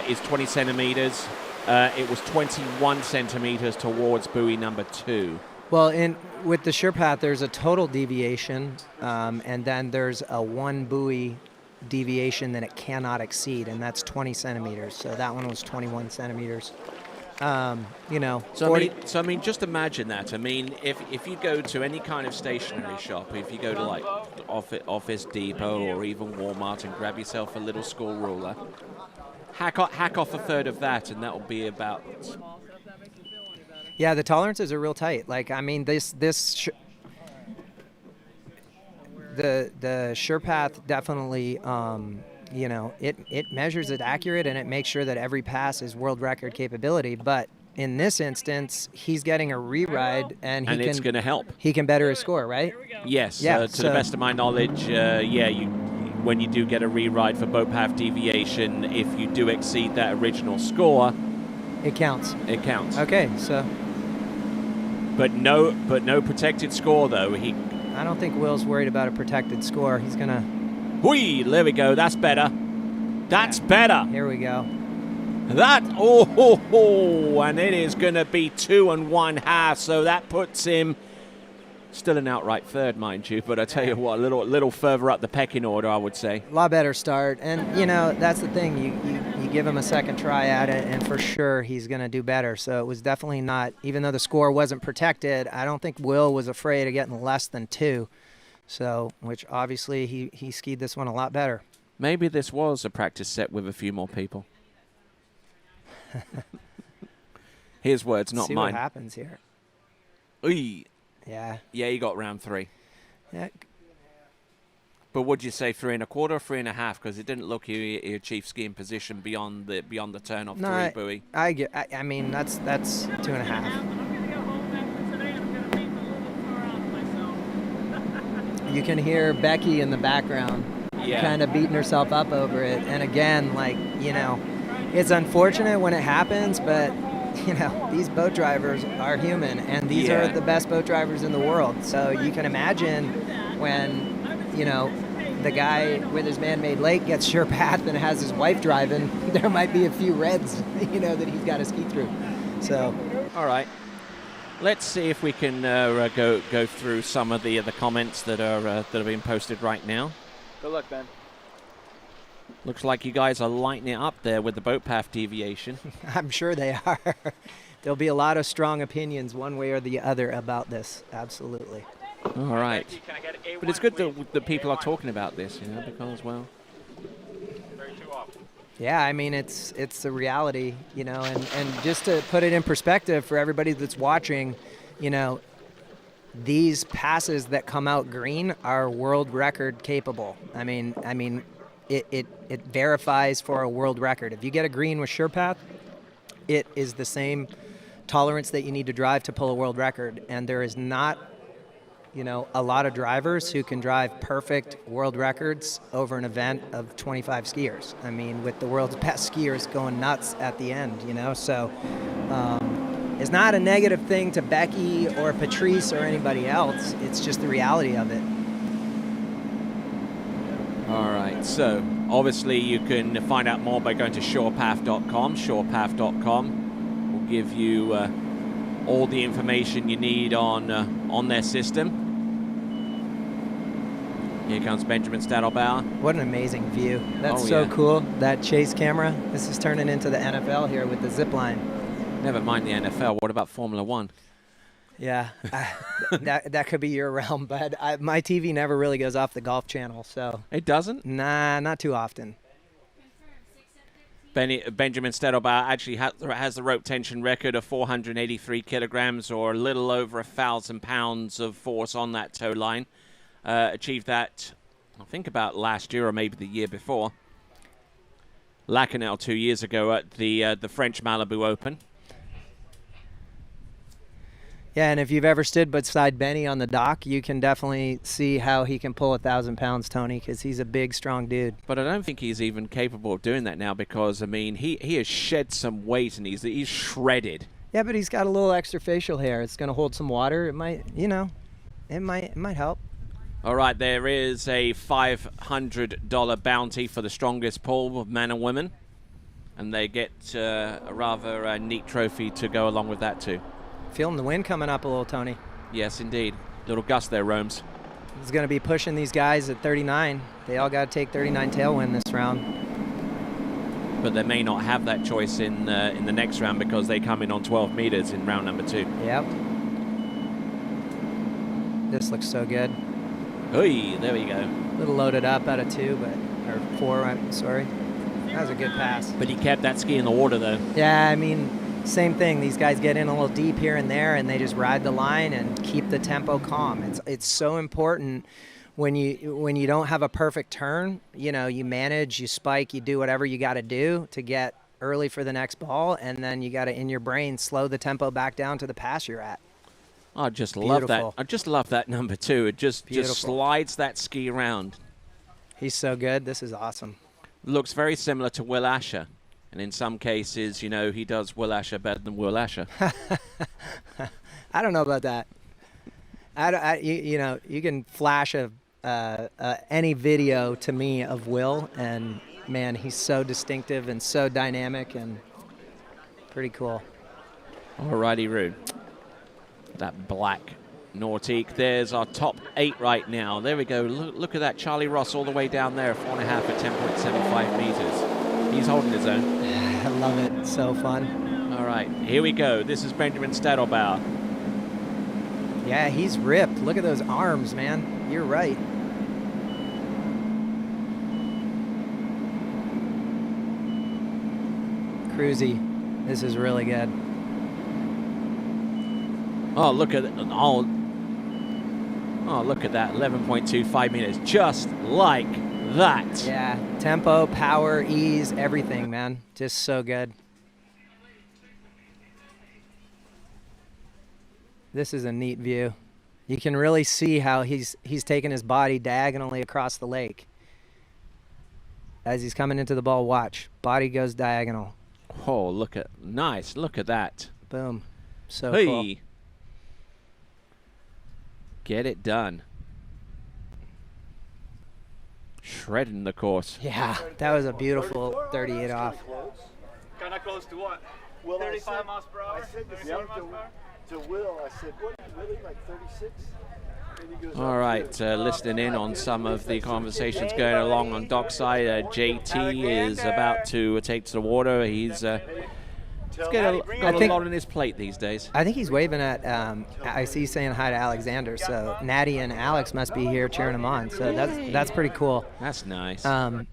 is 20 centimeters. It was 21 centimeters towards buoy number 2. Well, with the SurePath, there's a total deviation, and then there's a 1 buoy deviation that it cannot exceed, and that's 20 centimeters. So that one was 21 centimeters. So I mean, just imagine that. I mean, if you go to any kind of stationery shop, if you go to like Office Depot or even Walmart and grab yourself a little school ruler, hack off a third of that, and that will be about. Yeah, the tolerances are real tight. Like, I mean, the SurePath definitely, you know, it measures it accurate and it makes sure that every pass is world record capability. But in this instance, he's getting a re-ride, and it's going to help. He can better his score, right? Yes. Yeah. To the best of my knowledge, when you do get a re-ride for boat path deviation, if you do exceed that original score, it counts. It counts. Okay, so. But no protected score though. I don't think Will's worried about a protected score. He's gonna. Whee! There we go. That's better. That's better. Here we go. And it is going to be 2 1/2. So that puts him still an outright third, mind you. But I tell you what, a little further up the pecking order, I would say. A lot better start, and you know that's the thing. You give him a second try at it, and for sure he's going to do better. So it was definitely not, even though the score wasn't protected, I don't think Will was afraid of getting less than 2. So, which obviously he skied this one a lot better. Maybe this was a practice set with a few more people. His words, not See mine. what happens here. Oy. Yeah. Yeah, you got round 3. Yeah. But would you say 3 1/4 or 3 1/2? Because it didn't look you achieved skiing position beyond the turn off 3 buoy. I mean that's 2 1/2. You can hear Becky in the background, kind of beating herself up over it. And again, like, you know, it's unfortunate when it happens, but you know, these boat drivers are human, and these are the best boat drivers in the world. So you can imagine when, you know, the guy with his man-made lake gets SurePath and has his wife driving, there might be a few reds, you know, that he's got to ski through. So, all right, let's see if we can go through some of the comments that are being posted right now. Good luck, Ben. Looks like you guys are lighting it up there with the boat path deviation. I'm sure they are. There'll be a lot of strong opinions one way or the other about this. Absolutely. All right. But it's good that people are talking about this, you know, because, well. Yeah, I mean, it's the reality, you know, and just to put it in perspective for everybody that's watching, you know, these passes that come out green are world record capable. I mean, it verifies for a world record. If you get a green with SurePath, it is the same tolerance that you need to drive to pull a world record. And there is not, you know, a lot of drivers who can drive perfect world records over an event of 25 skiers. I mean, with the world's best skiers going nuts at the end, you know. So it's not a negative thing to Becky or Patrice or anybody else. It's just the reality of it. All right, so obviously you can find out more by going to surepath.com. Surepath.com will give you all the information you need on their system. Here comes Benjamin Stadelbauer. What an amazing view. That's so cool. That chase camera. This is turning into the NFL here with the zip line. Never mind the NFL. What about Formula One? Yeah, that could be your realm, but my TV never really goes off the Golf Channel, so. It doesn't? Nah, not too often. Benjamin Stadelbauer actually has the rope tension record of 483 kilograms, or a little over 1,000 pounds of force on that tow line. Achieved that, I think, about last year or maybe the year before. Lacanel 2 years ago at the French Malibu Open. Yeah, and if you've ever stood beside Benny on the dock, you can definitely see how he can pull 1,000 pounds, Tony, because he's a big, strong dude. But I don't think he's even capable of doing that now because, I mean, he has shed some weight and he's shredded. Yeah, but he's got a little extra facial hair. It's going to hold some water. It might, you know, it might help. All right, there is a $500 bounty for the strongest pull of men and women. And they get a rather neat trophy to go along with that, too. Feeling the wind coming up a little, Tony. Yes, indeed. Little gust there, Romes. He's going to be pushing these guys at 39. They all got to take 39 tailwind this round. But they may not have that choice in the next round because they come in on 12 meters in round number 2. Yep. This looks so good. Oy, there we go. A little loaded up out of 2, or 4, I'm sorry. That was a good pass. But he kept that ski in the water, though. Yeah, I mean, same thing. These guys get in a little deep here and there, and they just ride the line and keep the tempo calm. It's so important when you don't have a perfect turn, you know, you manage, you spike, you do whatever you got to do to get early for the next ball, and then you got to, in your brain, slow the tempo back down to the pass you're at. I just love that. Beautiful. I just love that number 2. It just slides that ski around. He's so good. This is awesome. Looks very similar to Will Asher. And in some cases, you know, he does Will Asher better than Will Asher. I don't know about that. You know, you can flash any video to me of Will, and man, he's so distinctive and so dynamic and pretty cool. Alrighty, Rune. That black Nautique. There's our top 8 right now. There we go. Look at that. Charlie Ross all the way down there, 4.5 at 10.75 meters. He's holding his own. I love it. It's so fun. All right, here we go. This is Benjamin Stadelbauer. Yeah, he's ripped. Look at those arms, man. You're right. Cruzy. This is really good. Oh, look at oh, look at that. 11.25 meters. Just like that. Yeah, tempo, power, ease, everything, man. Just so good. This is a neat view. You can really see how he's taking his body diagonally across the lake. As he's coming into the ball, watch. Body goes diagonal. Oh, look at nice. Look at that. Boom. So hey. cool. Get it done. Shredding the course. Yeah, that was a beautiful 38 off. Kind of close to what? Well, 35 miles per hour? I said the same to Will. I said, what, really, like 36? All right, listening in on some of the conversations going along on dockside. JT is about to take to the water. He's got a lot on his plate these days. I think he's waving at, I see he's saying hi to Alexander, so Natty and Alex must be here cheering him on, so that's pretty cool. That's nice.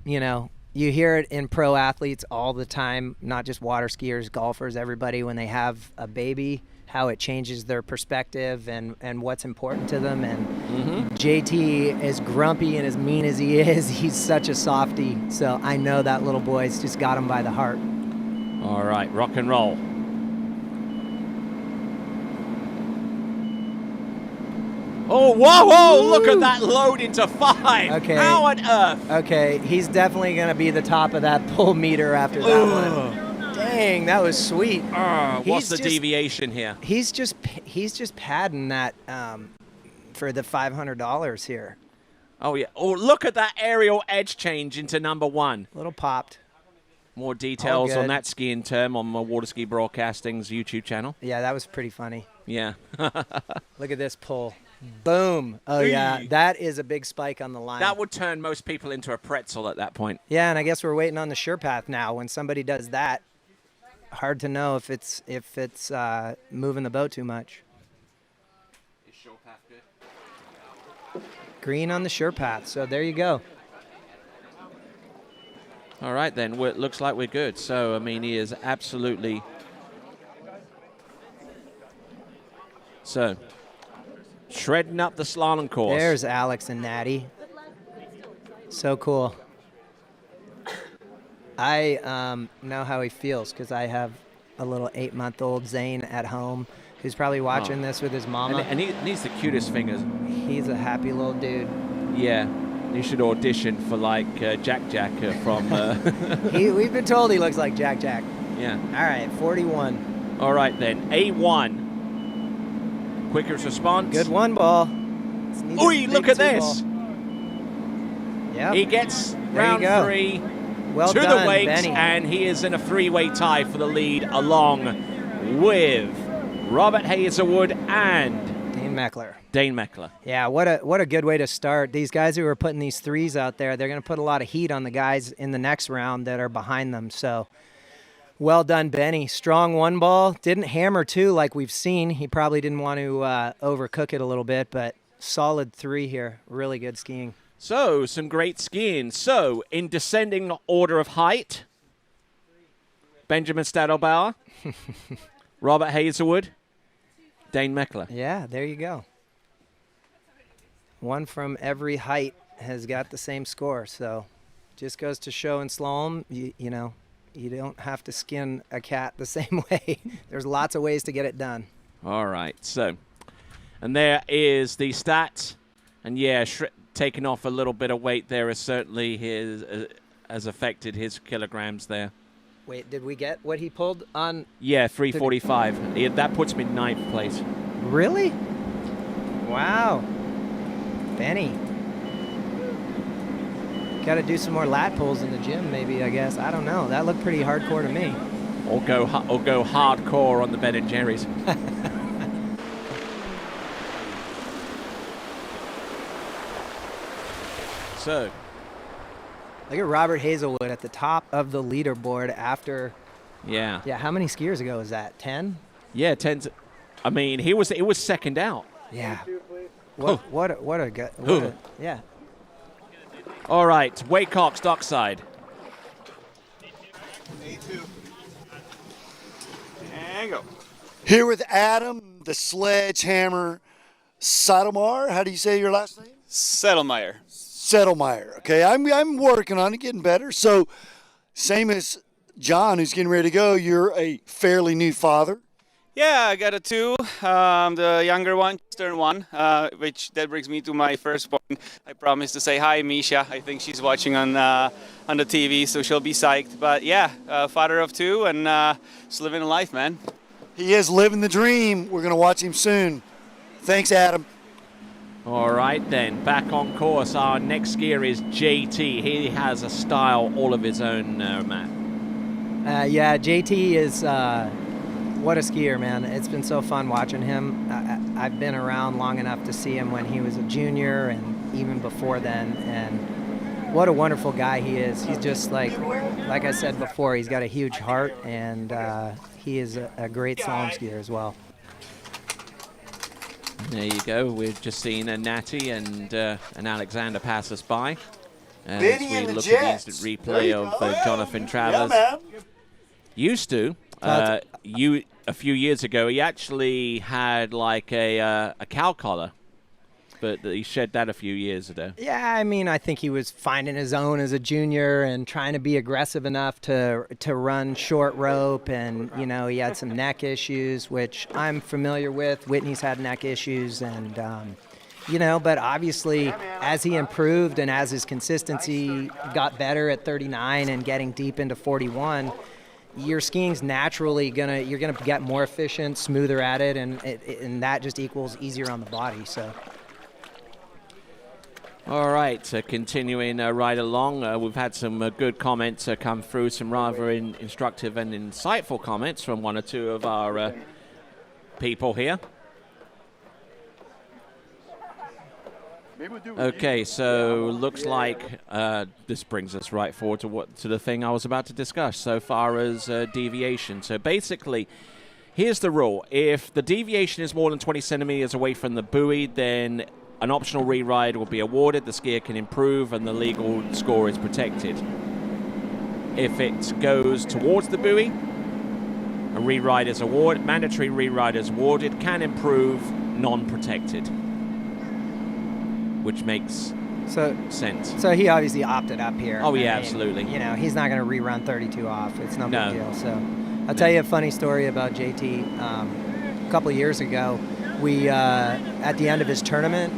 You know, you hear it in pro athletes all the time, not just water skiers, golfers, everybody, when they have a baby, how it changes their perspective and what's important to them. And JT, as grumpy and as mean as he is, he's such a softie. So I know that little boy's just got him by the heart. All right, rock and roll. Oh, whoa, look at that load into 5. Okay. How on earth? Okay, he's definitely going to be the top of that pull meter after that one. Dang, that was sweet. What's the deviation here? He's just padding that for the $500 here. Oh, yeah. Oh, look at that aerial edge change into number 1. Little popped. More details on that skiing term on Water Ski Broadcasting's YouTube channel. Yeah, that was pretty funny. Yeah. Look at this pull. Boom. Oh, yeah. That is a big spike on the line. That would turn most people into a pretzel at that point. Yeah, and I guess we're waiting on the SurePath now. When somebody does that, hard to know if it's moving the boat too much. Is SurePath good? Green on the SurePath, so there you go. All right, then. It looks like we're good. So, I mean, he is absolutely... So, shredding up the slalom course. There's Alex and Natty. So cool. I know how he feels because I have a little 8-month-old Zane at home who's probably watching this with his mama. And he's the cutest fingers. He's a happy little dude. Yeah. You should audition for, like, Jack from... We've been told he looks like Jack. Yeah. All right, 41. All right, then. A1. Quickest response. Good one ball. Ooh, look at this. Yeah. He gets There round you go. 3 Well to done, the weight, Benny. and he is in a 3-way tie for the lead along with Robert Hazelwood and Dane Meckler. Yeah, what a good way to start. These guys who are putting these threes out there, they're going to put a lot of heat on the guys in the next round that are behind them. So well done, Benny. Strong 1 ball. Didn't hammer 2 like we've seen. He probably didn't want to overcook it a little bit, but solid 3 here. Really good skiing. So, some great skiing. So, in descending order of height, Benjamin Stadelbauer, Robert Hazelwood, Dane Meckler. Yeah, there you go. one from every height has got the same score. So just goes to show in slalom, you know, you don't have to skin a cat the same way. There's lots of ways to get it done. All right, so, and there is the stat. And yeah, taking off a little bit of weight there is certainly has affected his kilograms there. Wait, did we get what he pulled on? Yeah, 345. That puts him in 9th place. Really? Wow. Benny. Got to do some more lat pulls in the gym, maybe, I guess. I don't know. That looked pretty hardcore to me. Or go hardcore on the Ben and Jerry's. So, look at Robert Hazelwood at the top of the leaderboard after. Yeah. Yeah. How many skiers ago was that? 10? Yeah, 10. I mean, it was second out. Yeah. What a guy. Yeah. All right, Waycox dockside. A2. And go. Here with Adam, the Sledgehammer Settlemar. How do you say your last name? Settlemaier. Settlemaier. Okay, I'm working on it, getting better. So, same as John, who's getting ready to go, you're a fairly new father. Yeah, I got a 2. The younger one just turned 1, which that brings me to my first point. I promised to say hi, Misha. I think she's watching on the TV, so she'll be psyched. But yeah, father of 2 and just living a life, man. He is living the dream. We're going to watch him soon. Thanks, Adam. All right, then, back on course. Our next skier is JT. He has a style all of his own, Matt. Yeah, JT is... what a skier, man. It's been so fun watching him. I've been around long enough to see him when he was a junior and even before then. And what a wonderful guy he is. He's just like I said before, he's got a huge heart, and he is a great slalom skier as well. There you go. We've just seen a Natty and Alexander pass us by. As Benny we and the look Jets. at the instant replay of Jonathan Travers. Yeah, man. Used to. A few years ago, he actually had like a cow collar, but he shed that a few years ago. Yeah, I mean, I think he was finding his own as a junior and trying to be aggressive enough to run short rope, and you know, he had some neck issues, which I'm familiar with. Whitney's had neck issues, and you know, but obviously as he improved and as his consistency got better at 39 and getting deep into 41, your skiing's naturally you're gonna get more efficient, smoother at it, and that just equals easier on the body. So. All right, continuing right along, we've had some good comments come through, some rather instructive and insightful comments from one or two of our people here. Okay, so looks like this brings us right forward to the thing I was about to discuss so far as deviation. So basically, here's the rule. If the deviation is more than 20 centimeters away from the buoy, then an optional re-ride will be awarded, the skier can improve, and the legal score is protected. If it goes towards the buoy, a re-ride is awarded, mandatory re-ride is awarded, can improve, non-protected. Which makes sense. So he obviously opted up here. Oh, yeah, absolutely. You know, he's not going to rerun 32 off. It's no No. big deal. So I'll tell you a funny story about JT. A couple of years ago, we at the end of his tournament,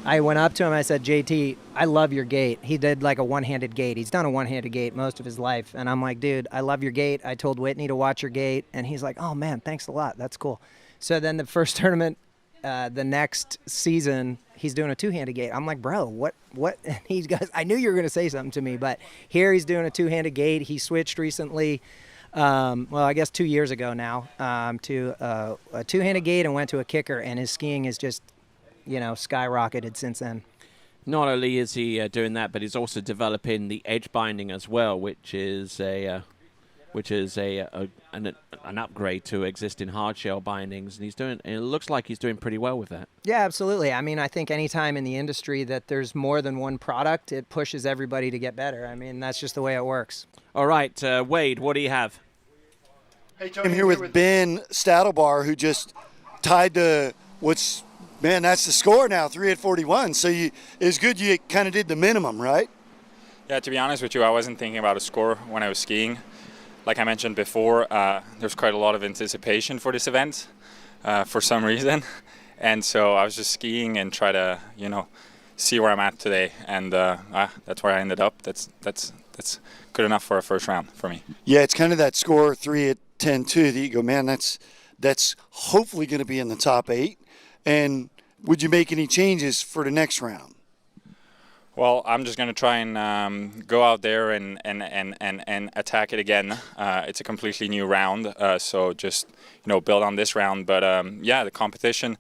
I went up to him. I said, JT, I love your gait. He did like a one-handed gait. He's done a one-handed gait most of his life. And I'm like, dude, I love your gait. I told Whitney to watch your gait. And he's like, oh, man, thanks a lot. That's cool. So then the first tournament, the next season, he's doing a two-handed gait. I'm like, bro, what? And he goes, I knew you were going to say something to me, but here he's doing a two-handed gait. He switched recently, well, I guess 2 years ago now, to a two-handed gait and went to a kicker, and his skiing is just, you know, skyrocketed since then. Not only is he doing that, but he's also developing the edge binding as well, which is an upgrade to existing hard shell bindings, and it looks like he's doing pretty well with that. Yeah, absolutely. I mean, I think anytime in the industry that there's more than one product, it pushes everybody to get better. I mean, that's just the way it works. All right, Wade, what do you have? Hey, Tony, I'm here with Ben Stadelbar, who just tied to what's Man, that's the score now, 3 at 41. So it's good you kind of did the minimum, right? Yeah, to be honest with you, I wasn't thinking about a score when I was skiing. Like I mentioned before, there's quite a lot of anticipation for this event for some reason. And so I was just skiing and try to, see where I'm at today. And that's where I ended up. That's good enough for a first round for me. Yeah, it's kind of that score 3 at 10-2 that you go, man, that's hopefully going to be in the top 8. And would you make any changes for the next round? Well, I'm just going to try and go out there and attack it again. It's a completely new round, so just build on this round. But yeah, the competition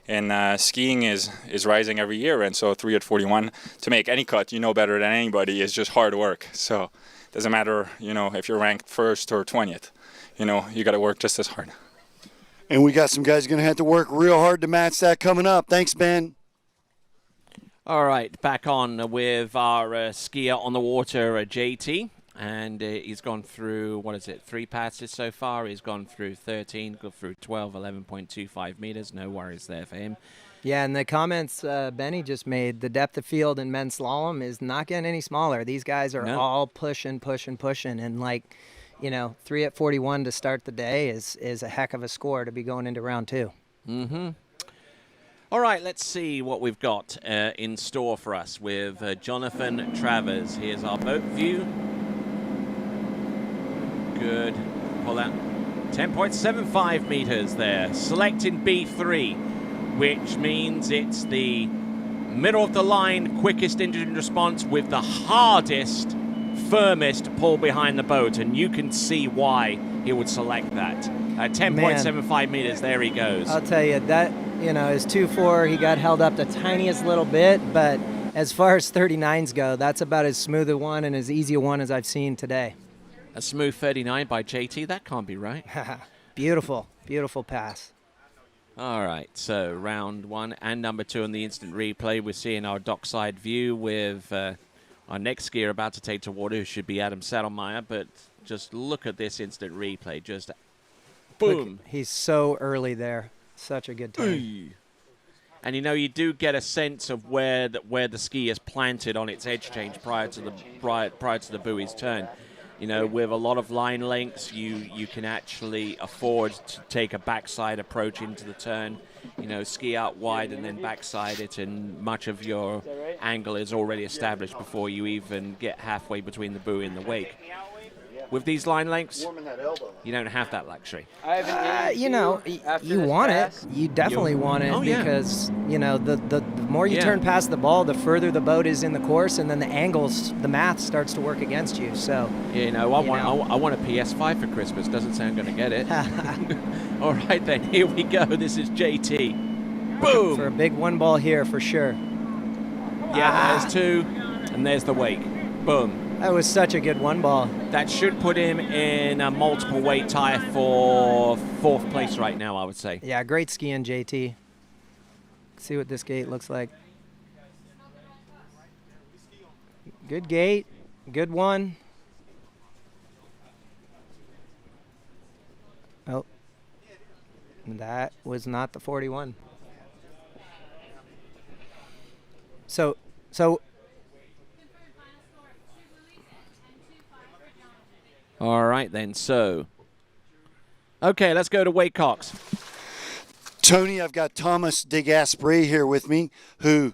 in skiing is rising every year, and so 3 at 41 to make any cut, better than anybody, is just hard work. So it doesn't matter, if you're ranked first or 20th. You got to work just as hard. And we got some guys going to have to work real hard to match that coming up. Thanks, Ben. All right, back on with our skier on the water, JT. And he's gone through, 3 passes so far. He's gone through 13, gone through 12, 11.25 meters. No worries there for him. Yeah, and the comments Benny just made, the depth of field in men's slalom is not getting any smaller. These guys are all pushing. And 3 at 41 to start the day is a heck of a score to be going into round 2. Mm-hmm. All right, let's see what we've got in store for us with Jonathan Travers. Here's our boat view. Good. Pull out 10.75 meters there. Selecting B3, which means it's the middle of the line, quickest engine response with the hardest, firmest pull behind the boat. And you can see why he would select that. 10.75 meters, there he goes. I'll tell you, that, is 2.4. He got held up the tiniest little bit, but as far as 39s go, that's about as smooth a one and as easy a one as I've seen today. A smooth 39 by JT, that can't be right. Beautiful pass. All right, so round 1 and number 2 on the instant replay. We're seeing our dockside view with our next skier about to take to water, who should be Adam Sattelmeyer, but just look at this instant replay. Just boom. Look, he's so early there. Such a good time. And you do get a sense of where the ski is planted on its edge change prior to the buoy's turn. With a lot of line lengths, you can actually afford to take a backside approach into the turn. Ski out wide and then backside it, and much of your angle is already established before you even get halfway between the buoy and the wake. With these line lengths, you don't have that luxury. You want it. You definitely want it because, the more you turn past the ball, the further the boat is in the course, and then the math starts to work against you. So, I want a PS5 for Christmas. Doesn't say I'm going to get it. All right, then. Here we go. This is JT. Boom! For a big one ball here, for sure. Yeah, there's 2, and there's the wake. Boom. That was such a good one ball. That should put him in a multiple weight tie for 4th place right now, I would say. Yeah, great skiing, JT. See what this gate looks like. Good gate. Good one. Oh. That was not the 41. So all right, then. So, okay, let's go to Wade Cox. Tony, I've got Thomas de Gasperi here with me, who,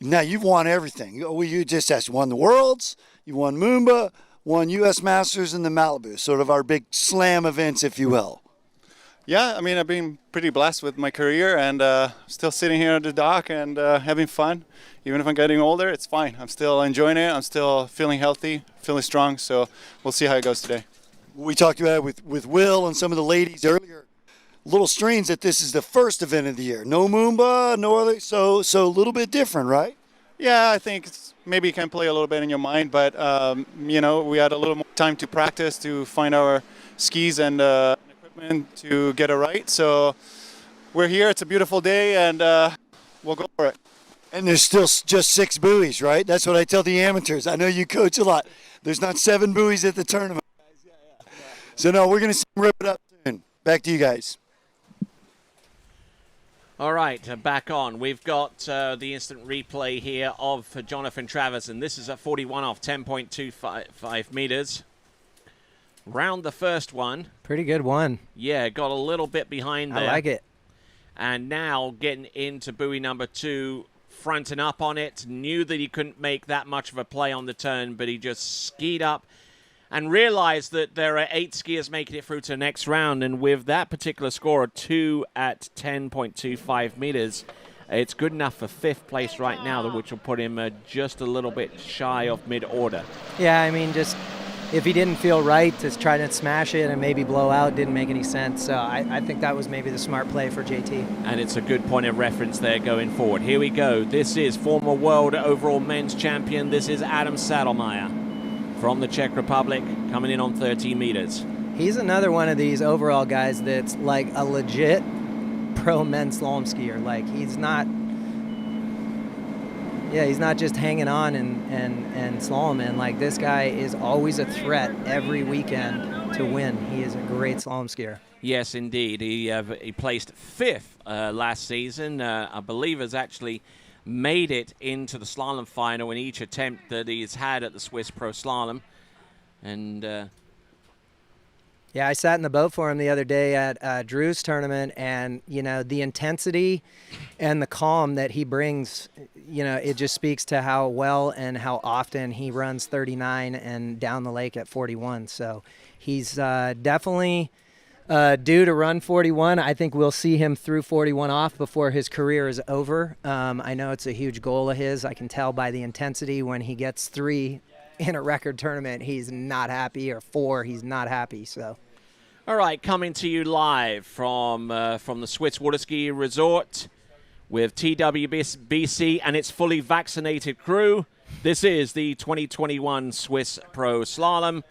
now you've won everything. You just won the Worlds, you won Moomba, won U.S. Masters and the Malibu, sort of our big slam events, if you will. Yeah, I've been pretty blessed with my career, and still sitting here at the dock and having fun. Even if I'm getting older, it's fine. I'm still enjoying it. I'm still feeling healthy, feeling strong, so we'll see how it goes today. We talked about it with Will and some of the ladies earlier. A little strange that this is the first event of the year. No Moomba, no other, so a little bit different, right? Yeah, I think maybe it can play a little bit in your mind, but, we had a little more time to practice, to find our skis and equipment to get it right. So we're here. It's a beautiful day, and we'll go for it. And there's still just 6 buoys, right? That's what I tell the amateurs. I know you coach a lot. There's not 7 buoys at the tournament. So, no, we're going to see them rip it up soon. Back to you guys. All right, back on. We've got the instant replay here of Jonathan Travers, and this is at 41 off 10.25 meters. Round the first one. Pretty good one. Yeah, got a little bit behind there. I like it. And now getting into buoy number 2, fronting up on it. Knew that he couldn't make that much of a play on the turn, but he just skied up and realized that there are 8 skiers making it through to the next round. And with that particular score of 2 at 10.25 meters, it's good enough for 5th place right now, which will put him just a little bit shy of mid-order. Yeah, I mean, just if he didn't feel right to try to smash it and maybe blow out, didn't make any sense. So I think that was maybe the smart play for JT. And it's a good point of reference there going forward. Here we go. This is former world overall men's champion. This is Adam Saddlemeyer from the Czech Republic, coming in on 13 meters. He's another one of these overall guys that's like a legit pro men's slalom skier. Like he's not just hanging on and slaloming. Like this guy is always a threat every weekend to win. He is a great slalom skier. Yes, indeed. He placed 5th last season. I believe has actually made it into the slalom final in each attempt that he's had at the Swiss Pro Slalom. And yeah, I sat in the boat for him the other day at Drew's tournament, and, you know, the intensity and the calm that he brings, you know, it just speaks to how well and how often he runs 39 and down the lake at 41. So he's definitely due to run 41. I think we'll see him through 41 off before his career is over. I know it's a huge goal of his. I can tell by the intensity when he gets 3 in a record tournament, he's not happy, or 4, he's not happy. So, all right, coming to you live from the Swiss Water Ski Resort with TWBC and its fully vaccinated crew. This is the 2021 Swiss Pro Slalom.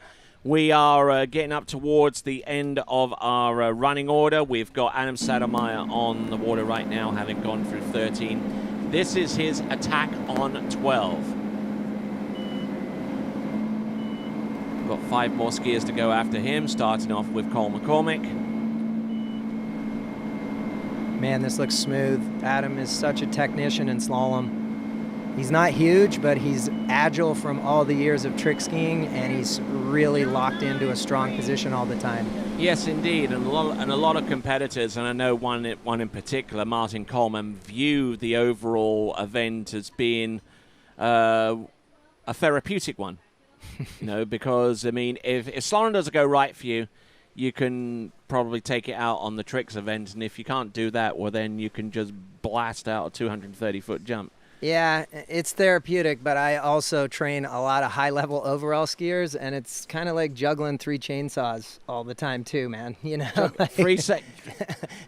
We are getting up towards the end of our running order. We've got Adam Saddlemeyer on the water right now, having gone through 13. This is his attack on 12. Got 5 more skiers to go after him, starting off with Cole McCormick. Man, this looks smooth. Adam is such a technician in slalom. He's not huge, but he's agile from all the years of trick skiing, and he's really locked into a strong position all the time. Yes, indeed, and a lot of competitors, and I know one in particular, Martin Coleman, view the overall event as being a therapeutic one. You know, because, I mean, if slalom doesn't go right for you, you can probably take it out on the tricks event, and if you can't do that, well, then you can just blast out a 230-foot jump. Yeah, it's therapeutic, but I also train a lot of high-level overall skiers, and it's kind of like juggling 3 chainsaws all the time too, man. You know,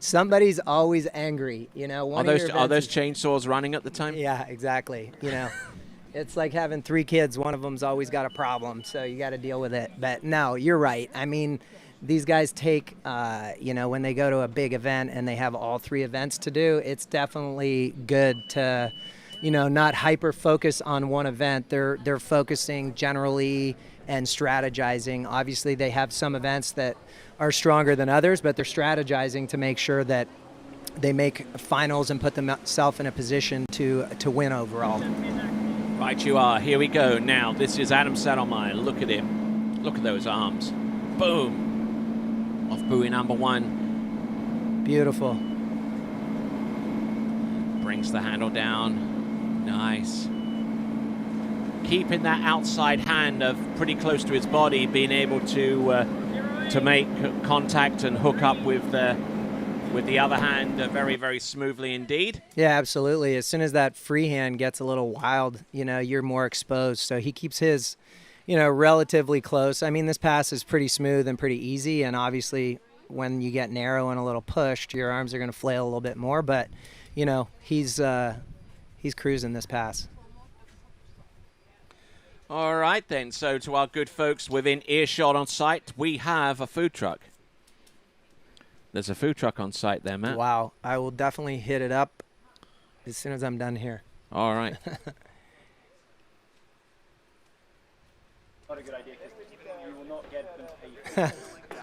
somebody's always angry. You know, are those chainsaws running at the time? Yeah, exactly. You know, it's like having 3 kids. One of them's always got a problem, so you got to deal with it. But no, you're right. I mean, these guys take, you know, when they go to a big event and they have all 3 events to do, it's definitely good to, you know, not hyper focus on one event. They're focusing generally and strategizing. Obviously, they have some events that are stronger than others, but they're strategizing to make sure that they make finals and put themselves in a position to win overall. Right you are. Here we go. Now, this is Adam Saddlemeyer. Look at him. Look at those arms. Boom. Off buoy number 1. Beautiful. Brings the handle down. Nice. Keeping that outside hand of pretty close to his body, being able to make contact and hook up with the other hand very, very smoothly indeed. Yeah, absolutely. As soon as that free hand gets a little wild, you know, you're more exposed. So he keeps his, you know, relatively close. I mean, this pass is pretty smooth and pretty easy, and obviously when you get narrow and a little pushed, your arms are going to flail a little bit more, but, you know, he's cruising this pass. All right, then. So to our good folks within earshot on site, we have a food truck. There's a food truck on site there, Matt. Wow. I will definitely hit it up as soon as I'm done here. All right. Not a good idea, because you will not get them to pay you.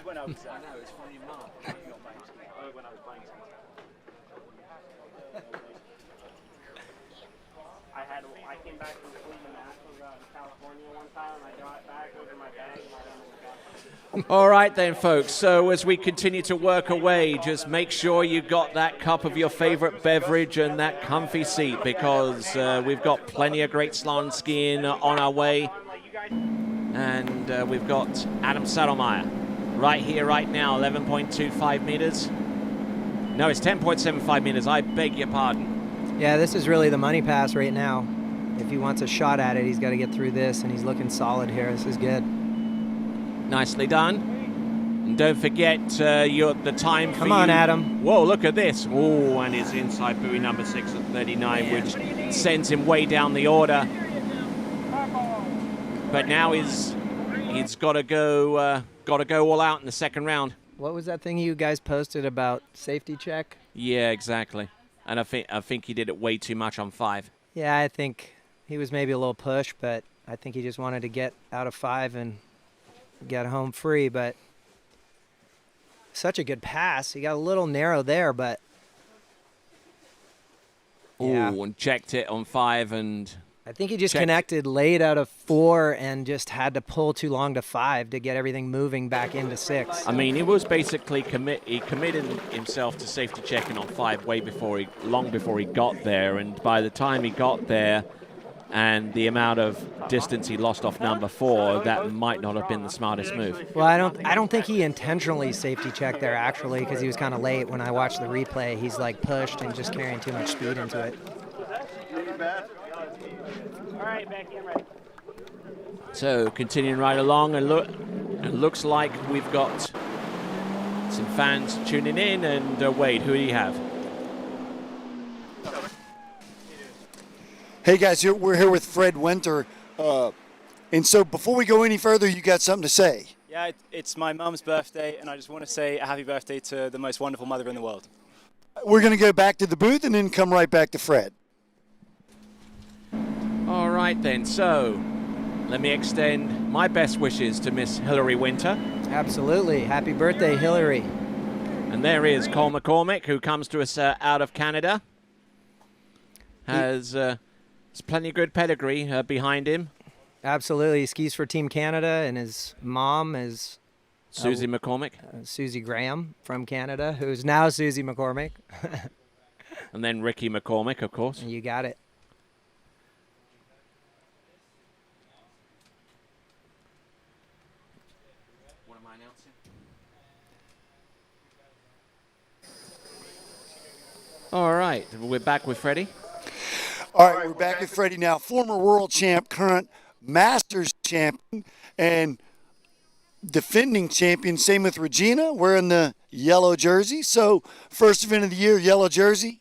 When I was there. I know, it's from your mum. When I was playing. I came back from the Nationals out in California one time, and I got it back over my bag, and I don't know. All right then, folks. So as we continue to work away, just make sure you got that cup of your favorite beverage and that comfy seat, because we've got plenty of great slalom skiing on our way. And we've got Adam Saddlemeyer right here, right now, 11.25 meters. No, it's 10.75 meters. I beg your pardon. Yeah, this is really the money pass right now. If he wants a shot at it, he's got to get through this, and he's looking solid here. This is good. Nicely done. And don't forget the time for Come on, Adam. Whoa, look at this. Oh, and his inside buoy number 6 at 39, which sends him way down the order. But now he's got to go all out in the second round. What was that thing you guys posted about safety check? Yeah, exactly. And I think he did it way too much on 5. Yeah, I think he was maybe a little push, but I think he just wanted to get out of 5 and get home free. But such a good pass. He got a little narrow there, but yeah. Oh, and checked it on 5 and I think he just connected late out of 4 and just had to pull too long to 5 to get everything moving back into 6. I mean, he was basically he committed himself to safety checking on 5 long before he got there, and by the time he got there and the amount of distance he lost off number 4, that might not have been the smartest move. Well, I don't think he intentionally safety checked there actually, because he was kind of late. When I watched the replay, he's like pushed and just carrying too much speed into it. All right, back in, right. So continuing right along, and looks like we've got some fans tuning in. And Wade, who do you have? Hey guys, we're here with Fred Winter, and so before we go any further, you got something to say? Yeah, it's my mum's birthday, and I just want to say a happy birthday to the most wonderful mother in the world. We're going to go back to the booth and then come right back to Fred. All right then, so let me extend my best wishes to Miss Hillary Winter. Absolutely. Happy birthday, Hillary. And there is Cole McCormick, who comes to us out of Canada. Has plenty of good pedigree behind him. Absolutely. He skis for Team Canada, and his mom is Susie McCormick. Susie Graham from Canada, who's now Susie McCormick. And then Ricky McCormick, of course. You got it. What am I announcing? All right, we're back with Freddie. All right, we're back with Freddie now, former world champ, current Masters champion, and defending champion. Same with Regina, wearing the yellow jersey. So first event of the year, yellow jersey.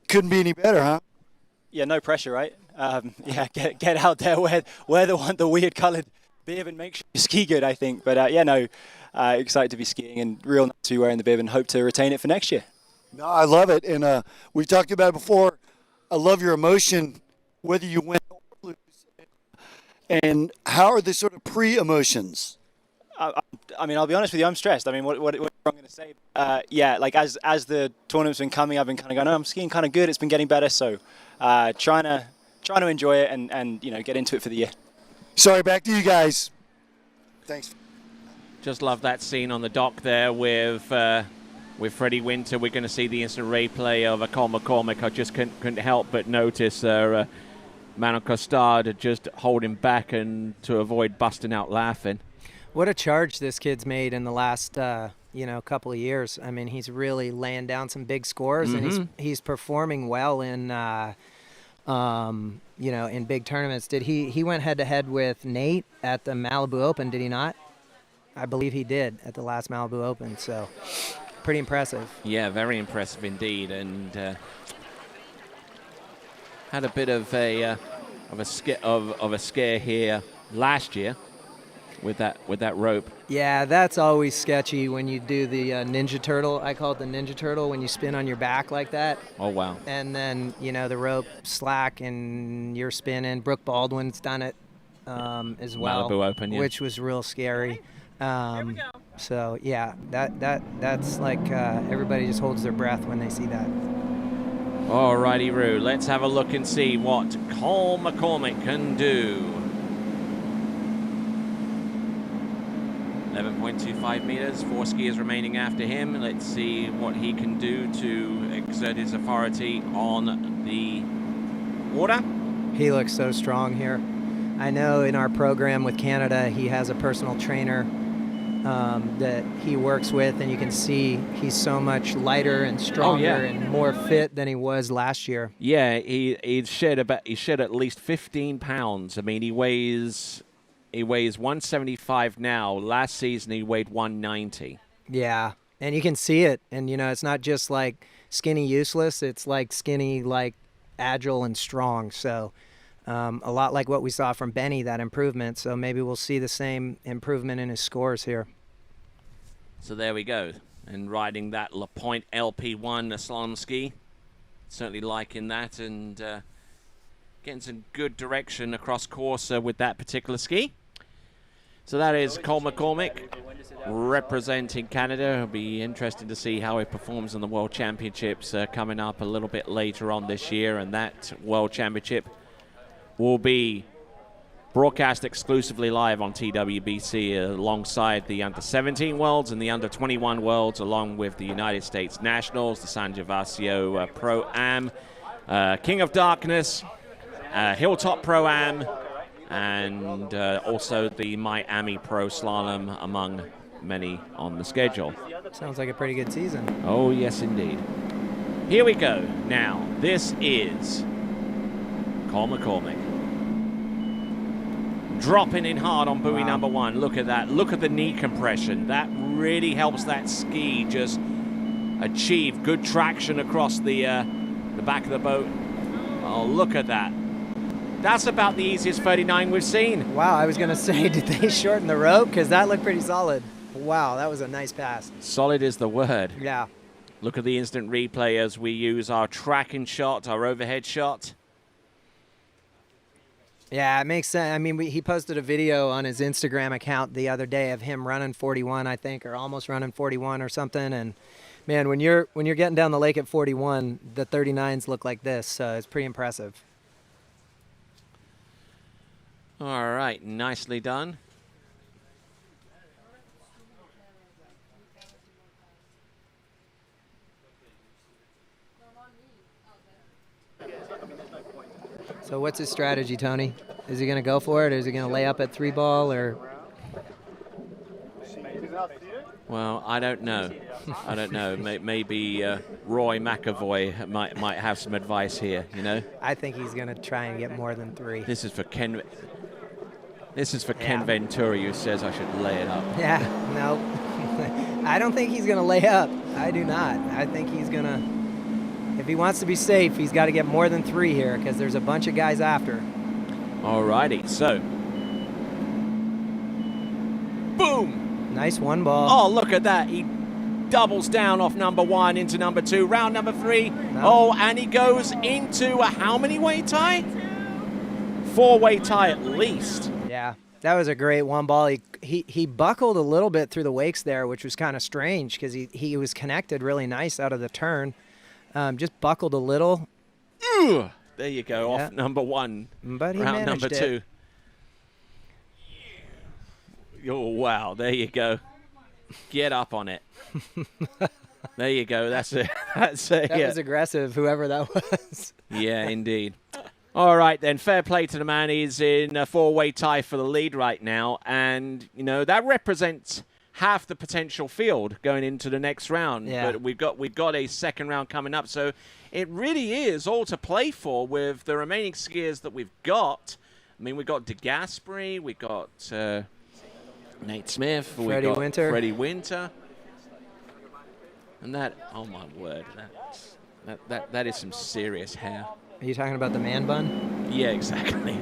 Couldn't be any better, huh? Yeah, no pressure, right? Yeah, get out there, wear the weird coloured bib and make sure you ski good, I think. But excited to be skiing and real nice to be wearing the bib and hope to retain it for next year. No, I love it, and we've talked about it before. I love your emotion, whether you win or lose. And how are the sort of pre-emotions? I mean, I'll be honest with you, I'm stressed. I mean, what I'm going to say? Yeah, like as the tournament's been coming, I've been kind of going, oh, I'm skiing kind of good. It's been getting better, so trying to enjoy it and get into it for the year. Sorry, back to you guys. Thanks. Just love that scene on the dock there with Freddie Winter. We're going to see the instant replay of Cole McCormick. I just couldn't help but notice Manon Costard just holding back and to avoid busting out laughing. What a charge this kid's made in the last couple of years. I mean, he's really laying down some big scores, and he's performing well in in big tournaments. He went head to head with Nate at the Malibu Open, did he not? I believe he did at the last Malibu Open. So pretty impressive. Yeah, very impressive indeed, and had a bit of a scare here last year with that rope. Yeah, that's always sketchy when you do the Ninja Turtle. I call it the Ninja Turtle when you spin on your back like that. Oh, wow. And then, the rope slack and you're spinning. Brooke Baldwin's done it as well. Malibu Open, yeah. Which was real scary. Here we go. So, yeah, that's like everybody just holds their breath when they see that. Alrighty, Roo. Let's have a look and see what Cole McCormick can do. 11.25 meters, 4 skiers remaining after him. Let's see what he can do to exert his authority on the water. He looks so strong here. I know in our program with Canada, he has a personal trainer that he works with, and you can see he's so much lighter and stronger and more fit than he was last year. Yeah, he shed at least 15 pounds. I mean, he weighs 175 now. Last season he weighed 190. Yeah, and you can see it. And you know, it's not just like skinny useless. It's like skinny, like agile and strong. So a lot like what we saw from Benny, that improvement. So maybe we'll see the same improvement in his scores here. So there we go. And riding that La Pointe LP1 slalom ski. Certainly liking that, and getting some good direction across course with that particular ski. So that is Cole McCormick representing Canada. It'll be interesting to see how he performs in the World Championships coming up a little bit later on this year. And that World Championship will be broadcast exclusively live on TWBC alongside the Under-17 Worlds and the Under-21 Worlds, along with the United States Nationals, the San Gervasio Pro-Am, King of Darkness, Hilltop Pro-Am, and also the Miami Pro Slalom, among many on the schedule. Sounds like a pretty good season. Oh, yes, indeed. Here we go. Now, this is Cole McCormick. Dropping in hard on buoy number 1. Look at that. Look at the knee compression. That really helps that ski just achieve good traction across the back of the boat. Oh, look at that. That's about the easiest 39 we've seen. Wow, I was going to say, did they shorten the rope? Because that looked pretty solid. Wow, that was a nice pass. Solid is the word. Yeah. Look at the instant replay as we use our tracking shot, our overhead shot. Yeah, it makes sense. I mean, he posted a video on his Instagram account the other day of him running 41, I think, or almost running 41 or something. And man, when you're getting down the lake at 41, the 39s look like this. So it's pretty impressive. All right, nicely done. So what's his strategy, Tony? Is he going to go for it, or is he going to lay up at 3-ball, or? Well, I don't know. I don't know. Maybe Roy McAvoy might have some advice here, you know? I think he's going to try and get more than 3. This is for Ken Ventura, who says I should lay it up. Yeah, no. I don't think he's going to lay up. I do not. I think he's going to... If he wants to be safe, he's got to get more than 3 here, because there's a bunch of guys after. Alrighty, so. Boom! Nice 1-ball. Oh, look at that. He doubles down off number 1 into number 2. Round number 3. No. Oh, and he goes into a how many way tie? 4-way tie at least. Yeah, that was a great 1-ball. He buckled a little bit through the wakes there, which was kind of strange, because he was connected really nice out of the turn. Just buckled a little. Ooh, there you go, off number 1. But he round number 2. Oh, wow, there you go. Get up on it. There you go, that's it. That's it. That was aggressive, whoever that was. Yeah, indeed. All right, then, fair play to the man. He's in a 4-way tie for the lead right now, and, you know, that represents half the potential field going into the next round. Yeah. But we've got a second round coming up, so it really is all to play for with the remaining skiers that we've got. I mean, we've got De Gasperi, we've got Nate Smith, Freddie Winter. And that, oh my word, that is some serious hair. Are you talking about the man bun? Yeah, exactly.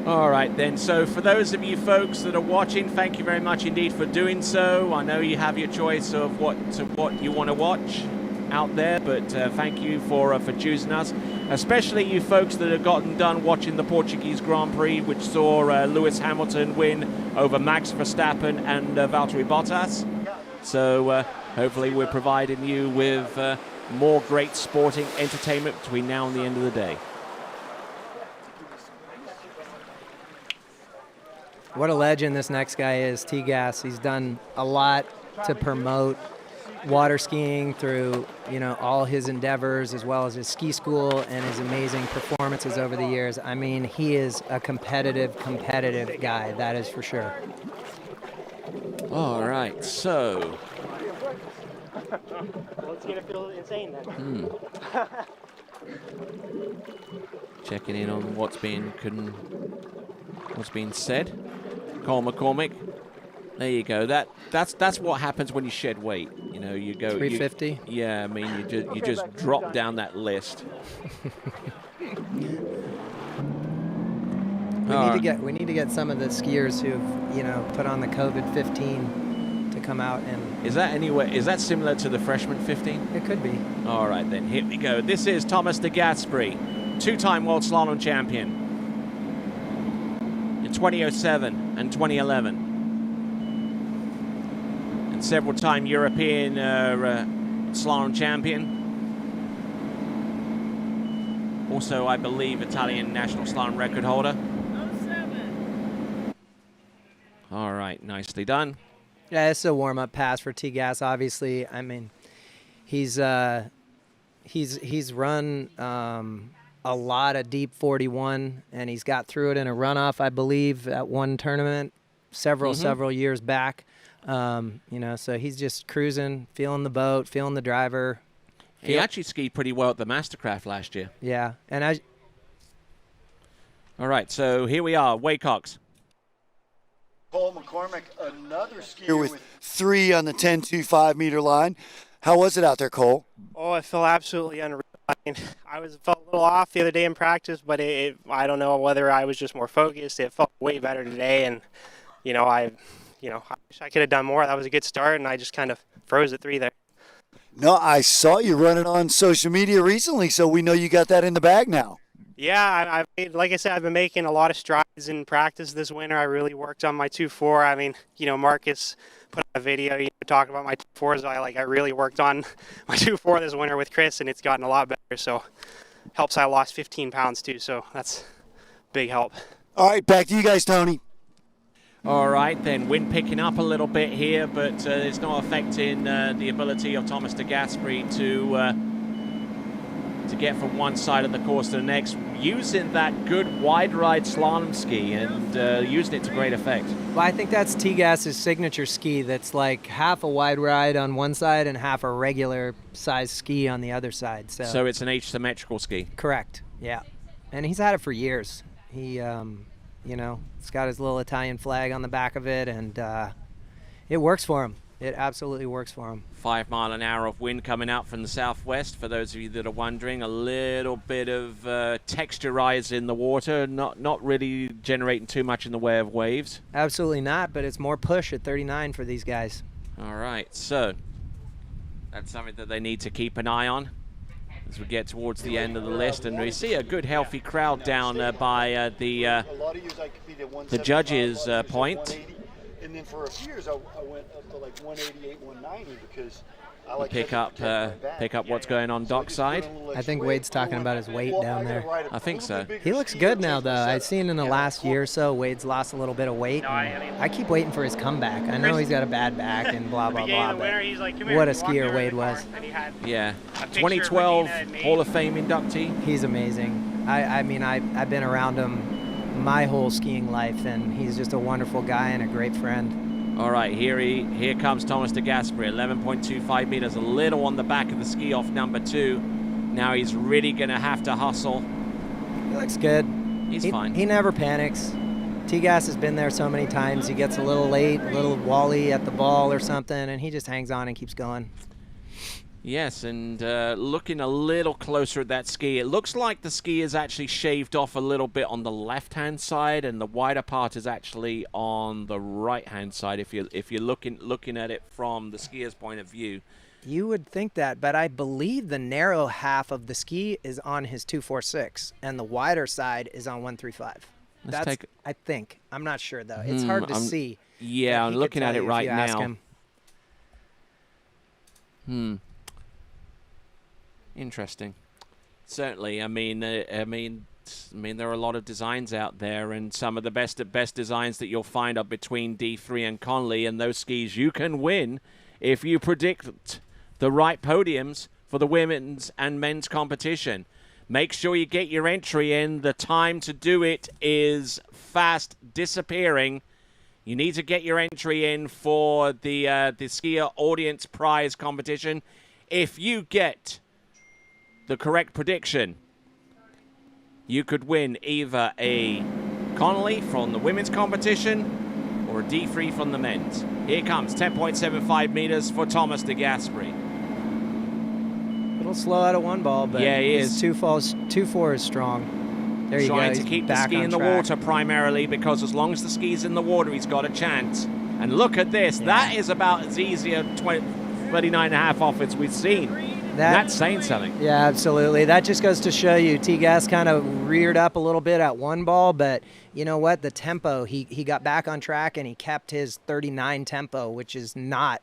All right, then. So for those of you folks that are watching, thank you very much indeed for doing so. I know you have your choice of what you want to watch out there, but thank you for choosing us, especially you folks that have gotten done watching the Portuguese Grand Prix, which saw Lewis Hamilton win over Max Verstappen and Valtteri Bottas. So hopefully we're providing you with more great sporting entertainment between now and the end of the day. What a legend this next guy is, Jaquess. He's done a lot to promote water skiing through, all his endeavors, as well as his ski school and his amazing performances over the years. I mean, he is a competitive guy, that is for sure. All right, so Well, it's gonna feel insane then. checking in on what's being said. Cole McCormick. There you go. That's what happens when you shed weight. You go 350. Yeah, I mean you just drop down that list. We need to get some of the skiers who've put on the COVID-15 to come out and. Is that similar to the freshman 15? It could be. All right then, here we go. This is Thomas de Gasperi, two-time world slalom champion in 2007 and 2011, and several-time European slalom champion. Also, I believe, Italian national slalom record holder. All right, nicely done. Yeah, it's a warm-up pass for Jaquess. Obviously, I mean, he's run a lot of deep 41, and he's got through it in a runoff, I believe, at one tournament several years back. So he's just cruising, feeling the boat, feeling the driver. He actually skied pretty well at the Mastercraft last year. Yeah, and all right, so here we are, Waycox. Cole McCormick, another skier with 3 on the 10.25 meter line. How was it out there, Cole? Oh, it felt absolutely unreal. I mean, felt a little off the other day in practice, but I don't know whether I was just more focused. It felt way better today, and I wish I could have done more. That was a good start, and I just kind of froze at 3 there. No, I saw you running on social media recently, so we know you got that in the bag now. Yeah, like I said, I've been making a lot of strides in practice this winter. I really worked on my 2.4. I mean, Marcus put out a video talking about my 2.4s. I really worked on my 2.4 this winter with Chris, and it's gotten a lot better. So helps I lost 15 pounds too, so that's big help. All right, back to you guys, Tony. All right, then wind picking up a little bit here, but it's not affecting the ability of Thomas de Gasperi to get from one side of the course to the next, using that good wide ride slalom ski and using it to great effect. Well, I think that's Jaquess's signature ski. That's like half a wide ride on one side and half a regular size ski on the other side. So it's an asymmetrical ski. Correct. Yeah, and he's had it for years. He, it's got his little Italian flag on the back of it, and it works for him. It absolutely works for him. 5 mile an hour of wind coming out from the southwest. For those of you that are wondering, a little bit of texture rise in the water, not really generating too much in the way of waves. Absolutely not, but it's more push at 39 for these guys. All right, so that's something that they need to keep an eye on as we get towards the end of the list, and we see a good healthy crowd down by the judges' point. And then for a few years, I went up to like 188, 190 because I like pick up what's going on dockside. I think Wade's talking about his weight down there. I think so. He looks good now, though. I've seen in the last year or so, Wade's lost a little bit of weight. I keep waiting for his comeback. I know he's got a bad back and blah, blah, blah, but what a skier Wade was. Yeah. 2012 Hall of Fame inductee. He's amazing. I mean, I've been around him my whole skiing life, and he's just a wonderful guy and a great friend. All right, here comes Thomas de Gasperi, 11.25 meters, a little on the back of the ski off number 2. Now he's really going to have to hustle. He looks good. He's fine. He never panics. Jaquess has been there so many times. He gets a little late, a little wally at the ball or something, and he just hangs on and keeps going. Yes, and looking a little closer at that ski, it looks like the ski is actually shaved off a little bit on the left-hand side, and the wider part is actually on the right-hand side. If you're looking at it from the skier's point of view, you would think that, but I believe the narrow half of the ski is on his 246, and the wider side is on 135. I think. I'm not sure though. It's hard to see. Yeah, I'm looking at it right now. Interesting. Certainly. I mean, there are a lot of designs out there, and some of the best designs that you'll find are between D3 and Conley, and those skis you can win if you predict the right podiums for the women's and men's competition. Make sure you get your entry in. The time to do it is fast disappearing. You need to get your entry in for the skier audience prize competition. If you get the correct prediction, you could win either a Connolly from the women's competition or a D3 from the men's. Here comes 10.75 meters for Thomas de Gasperi. A little slow out of one ball, but yeah, he his is. 2.4 is strong. There you go. Trying to keep the ski in the water primarily, because as long as the ski's in the water, he's got a chance. And look at this. Yeah. That is about as easy a 39.5 off as we've seen. That's saying something. Yeah, absolutely. That just goes to show you Gas kind of reared up a little bit at one ball, but you know what? The tempo, he got back on track and he kept his 39 tempo, which is not,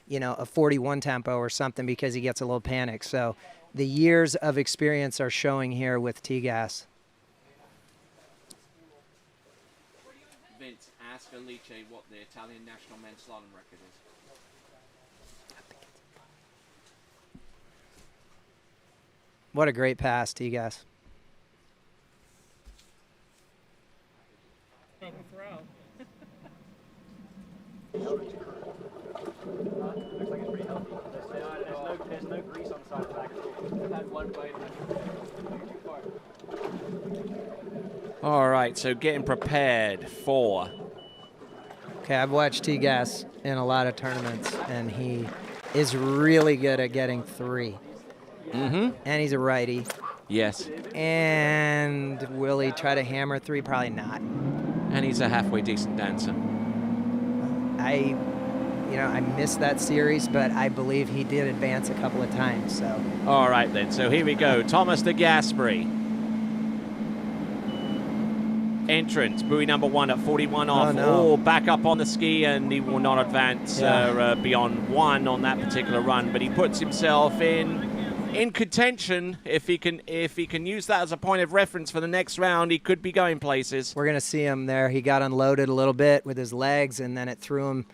a 41 tempo or something, because he gets a little panic. So the years of experience are showing here with Gas. Vince, ask Alice what the Italian national men's slalom record is. What a great pass, Gas. There's no grease on the side of the back of the had one bite. All right, so getting prepared for. Okay, I've watched Gas in a lot of tournaments, and he is really good at getting 3. Mm-hmm. And he's a righty. Yes. And will he try to hammer 3? Probably not. And he's a halfway decent dancer. I missed that series, but I believe he did advance a couple of times. So. All right then. So here we go. Thomas de Gasperi. Entrance, buoy number 1 at 41 off. Oh, no. Back up on the ski, and he will not advance beyond 1 on that particular run. But he puts himself in contention. If he can use that as a point of reference for the next round, he could be going places. We're gonna see him there. He got unloaded a little bit with his legs, and then it threw him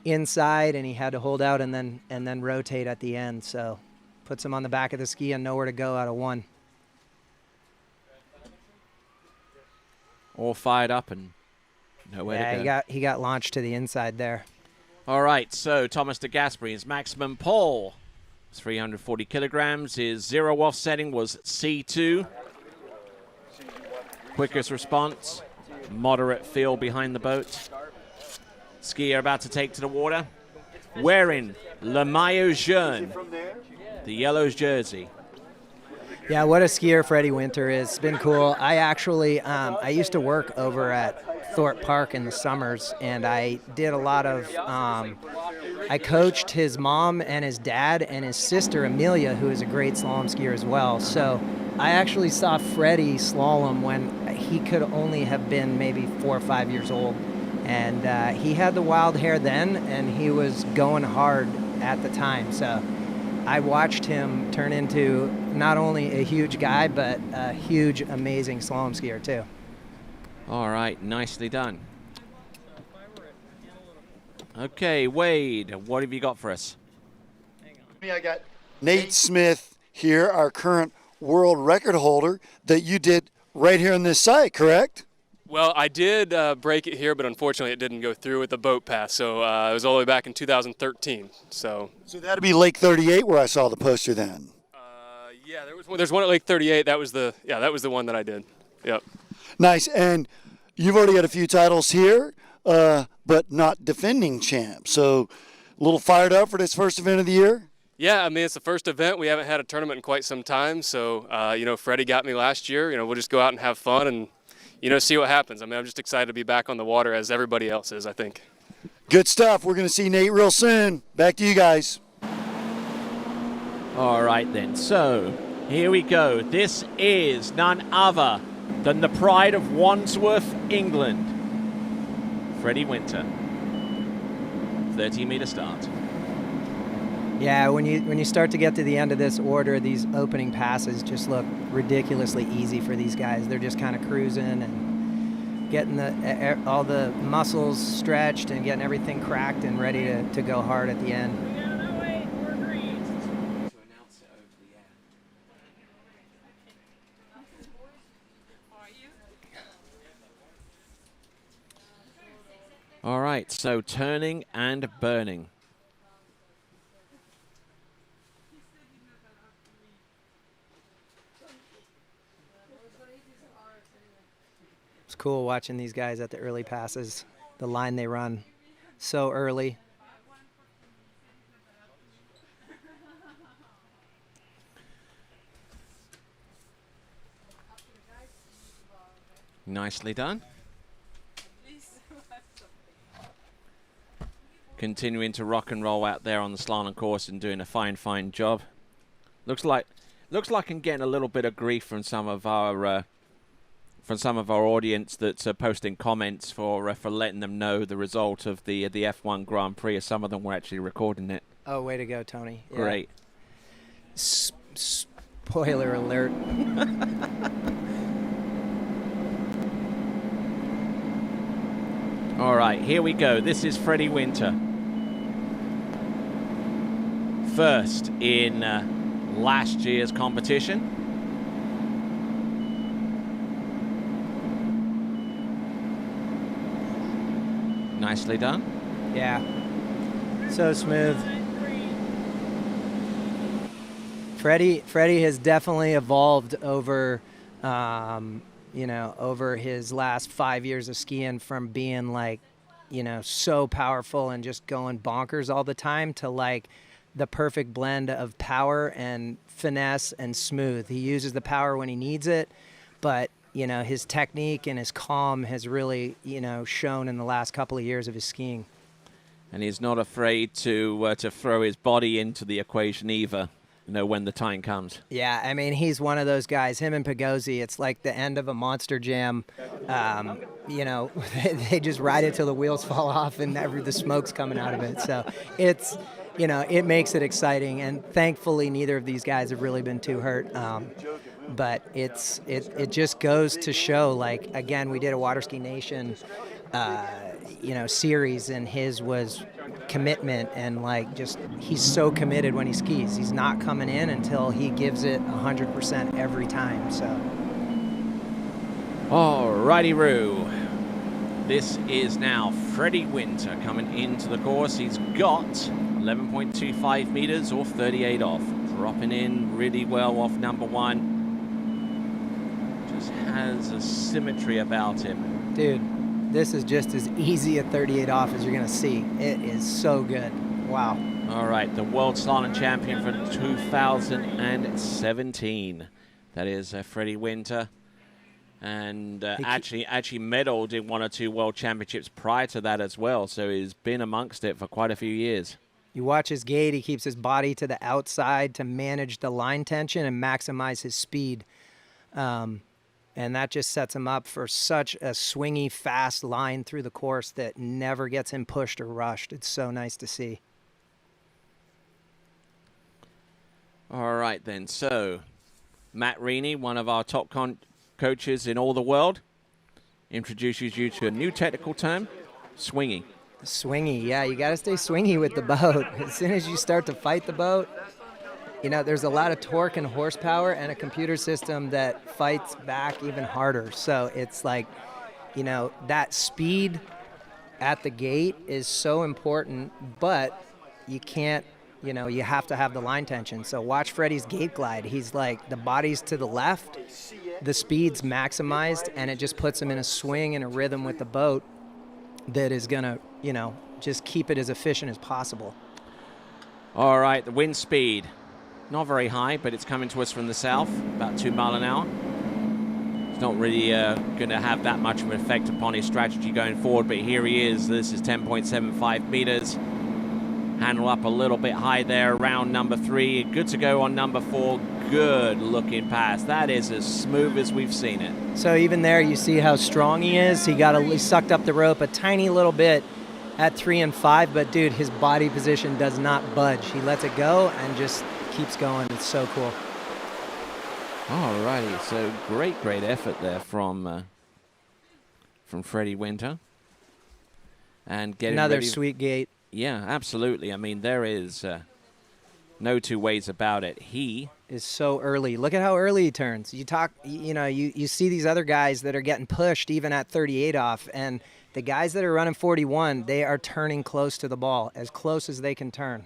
inside, and he had to hold out and then rotate at the end. So puts him on the back of the ski and nowhere to go out of 1. All fired up and nowhere to go. Yeah, he got launched to the inside there. All right, so Thomas de Gasperi, his maximum pull 340 kilograms. His zero off setting was C2. Quickest response, moderate feel behind the boat. Skier about to take to the water, wearing Le Maillot Jaune, the yellow jersey. Yeah, what a skier Freddie Winter is. It's been cool. I actually, I used to work over at Thorpe Park in the summers, and I did a lot of, I coached his mom and his dad and his sister Amelia, who is a great slalom skier as well. So I actually saw Freddie slalom when he could only have been maybe 4 or 5 years old. And he had the wild hair then, and he was going hard at the time. So I watched him turn into not only a huge guy, but a huge, amazing slalom skier too. All right, nicely done. Okay, Wade, what have you got for us? I got Nate Smith here, our current world record holder, that you did right here on this site, correct? Well, I did break it here, but unfortunately it didn't go through with the boat pass. So it was all the way back in 2013. So that'd be Lake 38 where I saw the poster then. Yeah, there's one at Lake 38. That was the one that I did. Yep. Nice, and you've already got a few titles here, but not defending champ. So a little fired up for this first event of the year? Yeah, I mean, it's the first event. We haven't had a tournament in quite some time. So, Freddie got me last year. We'll just go out and have fun and, see what happens. I mean, I'm just excited to be back on the water as everybody else is, I think. Good stuff. We're going to see Nate real soon. Back to you guys. All right, then. So here we go. This is none other than the pride of Wandsworth, England, Freddie Winter. 30-meter start. Yeah, when you start to get to the end of this order, these opening passes just look ridiculously easy for these guys. They're just kind of cruising and getting all the muscles stretched and getting everything cracked and ready to go hard at the end. All right, so turning and burning. It's cool watching these guys at the early passes, the line they run so early. Nicely done. Continuing to rock and roll out there on the slalom course and doing a fine job. Looks like I'm getting a little bit of grief from some of our audience that's posting comments for letting them know the result of the F1 Grand Prix. Some of them were actually recording it. Oh, way to go, Tony. Yeah. Great. Spoiler alert. All right, here we go. This is Freddie Winter. First in last year's competition. Nicely done. Yeah, so smooth. Freddie has definitely evolved over, over his last 5 years of skiing, from being so powerful and just going bonkers all the time to the perfect blend of power and finesse and smooth. He uses the power when he needs it, but his technique and his calm has really, shown in the last couple of years of his skiing. And he's not afraid to throw his body into the equation either, when the time comes. Yeah, I mean, he's one of those guys. Him and Pagozzi, it's like the end of a monster jam. They just ride it till the wheels fall off and the smoke's coming out of it. So it's, it makes it exciting. And thankfully, neither of these guys have really been too hurt. But it just goes to show, again, we did a Water Ski Nation, series, and his was commitment and he's so committed when he skis. He's not coming in until he gives it 100% every time. So. Alrighty-roo. This is now Freddie Winter coming into the course. He's got 11.25 meters or 38 off. Dropping in really well off number one. Just has a symmetry about him. Dude, this is just as easy a 38 off as you're going to see. It is so good. Wow. All right, the World Slalom Champion for 2017. That is Freddie Winter. And actually medaled in 1 or 2 World Championships prior to that as well. So he's been amongst it for quite a few years. You watch his gait. He keeps his body to the outside to manage the line tension and maximize his speed. And that just sets him up for such a swingy, fast line through the course that never gets him pushed or rushed. It's so nice to see. All right, then. So, Matt Reaney, one of our top coaches in all the world, introduces you to a new technical term, swingy. Swingy, yeah. You got to stay swingy with the boat. As soon as you start to fight the boat, there's a lot of torque and horsepower and a computer system that fights back even harder. So it's that speed at the gate is so important, but you can't, you have to have the line tension. So watch Freddie's gate glide. He's the body's to the left, the speed's maximized, and it just puts him in a swing and a rhythm with the boat that is going to, just keep it as efficient as possible. All right, the wind speed. Not very high, but it's coming to us from the south, about 2 miles an hour. It's not really going to have that much of an effect upon his strategy going forward, but here he is. This is 10.75 meters. Handle up a little bit high there around number 3. Good to go on number 4. Good looking pass. That is as smooth as we've seen it. So even there, you see how strong he is. He sucked up the rope a tiny little bit, at 3 and 5, but dude, his body position does not budge. He lets it go and just keeps going. It's so cool. Alrighty, so great effort there from Freddie Winter. And getting Another ready. sweet gate. Yeah, absolutely. I mean, there is no two ways about it. He is so early. Look at how early he turns. You see these other guys that are getting pushed even at 38 off, and the guys that are running 41, they are turning close to the ball, as close as they can turn.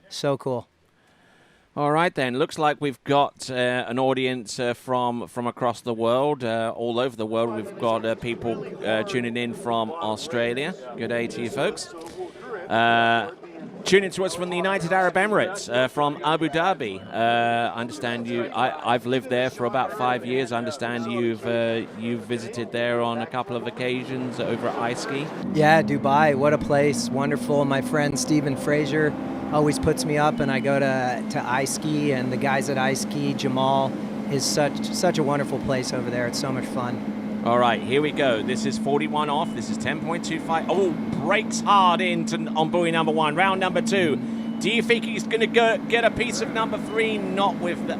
So cool. All right, then. Looks like we've got an audience from across the world, all over the world. We've got people tuning in from Australia. Good day to you, folks. Tuning to us from the United Arab Emirates, from Abu Dhabi. I understand you. I've lived there for about 5 years. I understand you've visited there on a couple of occasions over at ice ski. Yeah, Dubai. What a place. Wonderful. My friend Stephen Fraser always puts me up, and I go to ice ski, and the guys at ice ski, Jamal, is such a wonderful place over there. It's so much fun. All right, here we go. This is 41 off. This is 10.25. Oh, brakes hard on buoy number 1. Round number 2. Do you think he's going to get a piece of number 3? Not with that.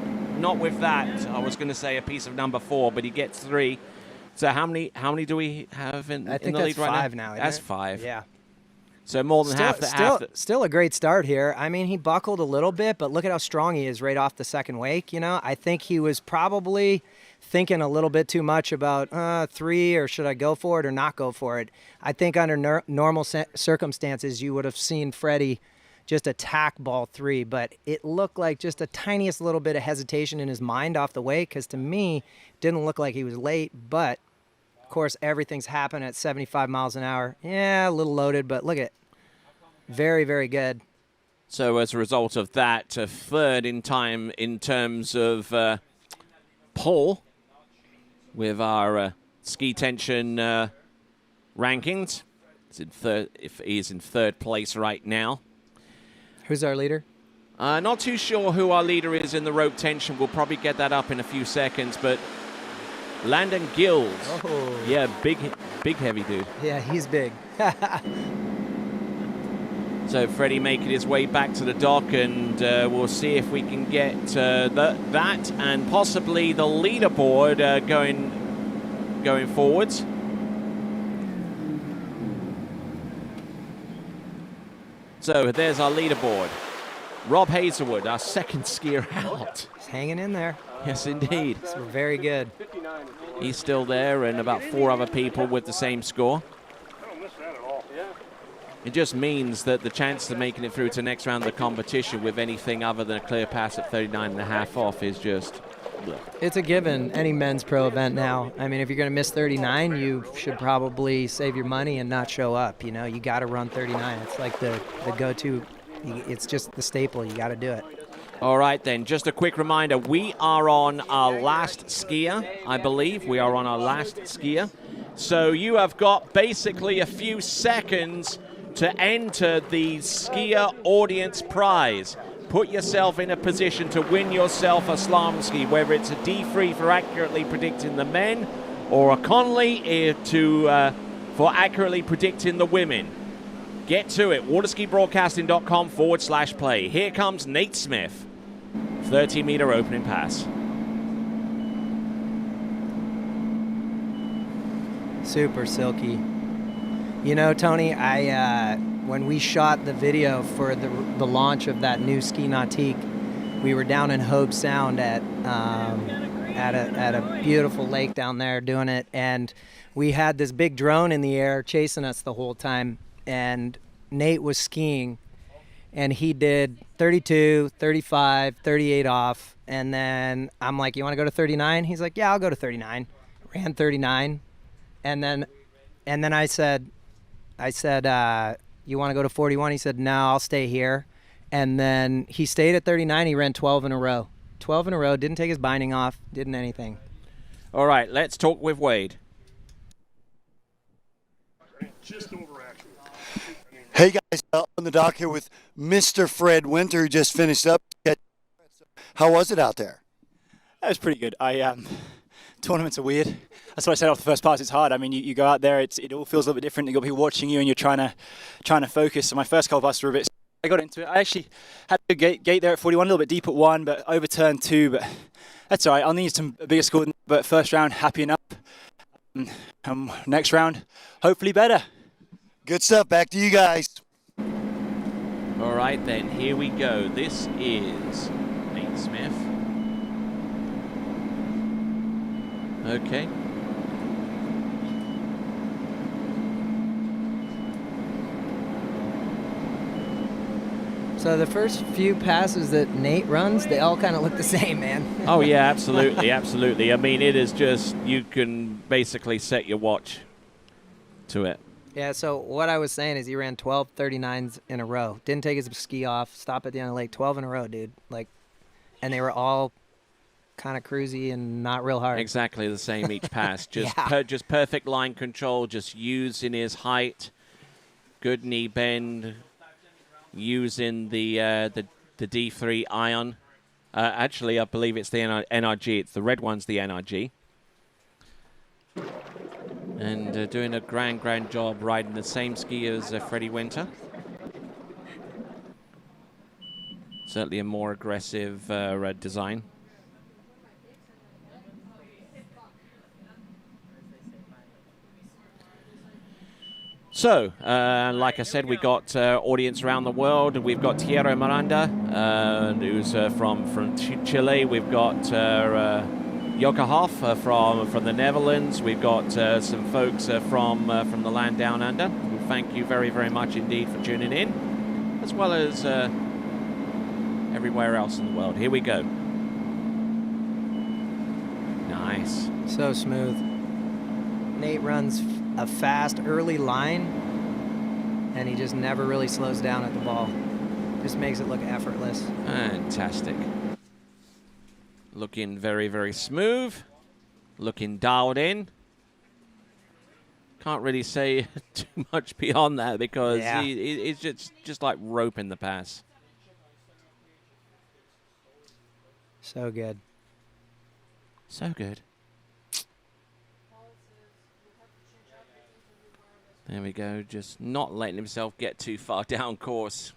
I was going to say a piece of number 4, but he gets 3. So how many do we have in the lead right now? I think that's 5 now. That's 5. Yeah. So more than half the Still a great start here. I mean, he buckled a little bit, but look at how strong he is right off the second wake. You know, I think he was probably thinking a little bit too much about 3, or should I go for it or not go for it. I think under normal circumstances, you would have seen Freddie just attack ball 3, but it looked like just a tiniest little bit of hesitation in his mind off the wake, because to me, it didn't look like he was late, but of course, everything's happened at 75 miles an hour. Yeah, a little loaded, but look at it. Very, very good. So as a result of that, third in time in terms of Paul with our ski tension rankings. He's in third place right now. Who's our leader? Not too sure who our leader is in the rope tension. We'll probably get that up in a few seconds, but Landon Gills. Oh. Yeah, big heavy dude. Yeah, he's big. So Freddie making his way back to the dock, and we'll see if we can get that and possibly the leaderboard going forwards. So there's our leaderboard. Rob Hazelwood, our second skier out. He's hanging in there. Yes, indeed. So very good. He's still there, and about 4 other people with the same score. It just means that the chance of making it through to the next round of the competition with anything other than a clear pass at 39.5 off is just... bleh. It's a given, any men's pro event now. I mean, if you're going to miss 39, you should probably save your money and not show up. You know, you got to run 39. It's like the go-to. It's just the staple. You got to do it. All right, then. Just a quick reminder. We are on our last skier, I believe. We are on our last skier. So you have got basically a few seconds to enter the skier audience prize. Put yourself in a position to win yourself a slalom ski, whether it's a D3 for accurately predicting the men or a Conley for accurately predicting the women. Get to it. waterskibroadcasting.com/play. Here comes Nate Smith. 30-meter opening pass. Super silky. You know, Tony, when we shot the video for the launch of that new ski nautique, we were down in Hobe Sound at a beautiful lake down there doing it, and we had this big drone in the air chasing us the whole time, and Nate was skiing, and he did 32, 35, 38 off, and then I'm like, you want to go to 39? He's like, yeah, I'll go to 39. Ran 39, and then I said, you want to go to 41? He said, no, I'll stay here. And then he stayed at 39. He ran 12 in a row. 12 in a row, didn't take his binding off, didn't anything. All right, let's talk with Wade. Hey guys, on the dock here with Mr. Fred Winter, who just finished up. How was it out there? That was pretty good. I tournaments are weird. That's what I said off the first pass. It's hard. I mean, you go out there, it all feels a little bit different. You got people watching you, and you're trying to focus. So my first couple passes were a bit. I got into it. I actually had a gate there at 41, a little bit deep at 1, but overturned 2. But that's all right. I'll need some bigger score than that. But first round, happy enough. Next round, hopefully better. Good stuff. Back to you guys. All right, then, here we go. This is Nate Smith. Okay. So the first few passes that Nate runs, they all kind of look the same, man. Oh, yeah, absolutely, absolutely. I mean, it is just, you can basically set your watch to it. Yeah, so what I was saying is he ran 12 39s in a row. Didn't take his ski off, stop at the end of the lake, 12 in a row, dude. Like, and they were all kind of cruisy and not real hard. Exactly the same each pass. Just Yeah. just perfect line control, just using his height, good knee bend, using the D3 ion. Actually, I believe it's the NRG. It's the red one's the NRG. And doing a grand job riding the same ski as Freddie Winter. Certainly a more aggressive design. So, like I said, we got audience around the world. We've got Thierry Miranda, who's from Chile. We've got Jaquess from the Netherlands. We've got some folks from the land down under. Well, thank you very, very much indeed for tuning in, as well as everywhere else in the world. Here we go. Nice. So smooth. Nate runs a fast early line, and he just never really slows down at the ball. Just makes it look effortless. Fantastic. Looking very, very smooth. Looking dialed in. Can't really say too much beyond that because it's just like rope in the pass. So good. So good. There we go. Just not letting himself get too far down course.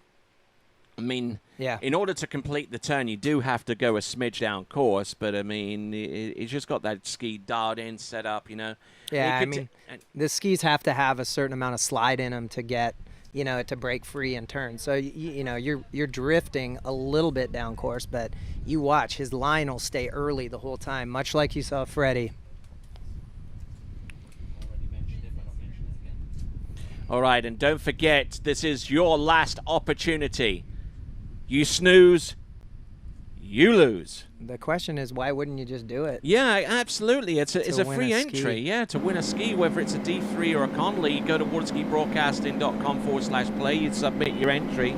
I mean, in order to complete the turn, you do have to go a smidge down course, but I mean, he's just got that ski dialed in, set up, you know. Yeah, I mean, the skis have to have a certain amount of slide in them to get, you know, to break free and turn. So, you know, you're drifting a little bit down course, but you watch, his line will stay early the whole time, much like you saw Freddie. All right, and don't forget, this is your last opportunity. You snooze, you lose. The question is, why wouldn't you just do it? Yeah, absolutely. It's a free entry. ski. Yeah, to win a ski, whether it's a D3 or a Conley, you go to waterskibroadcasting.com/play, you submit your entry,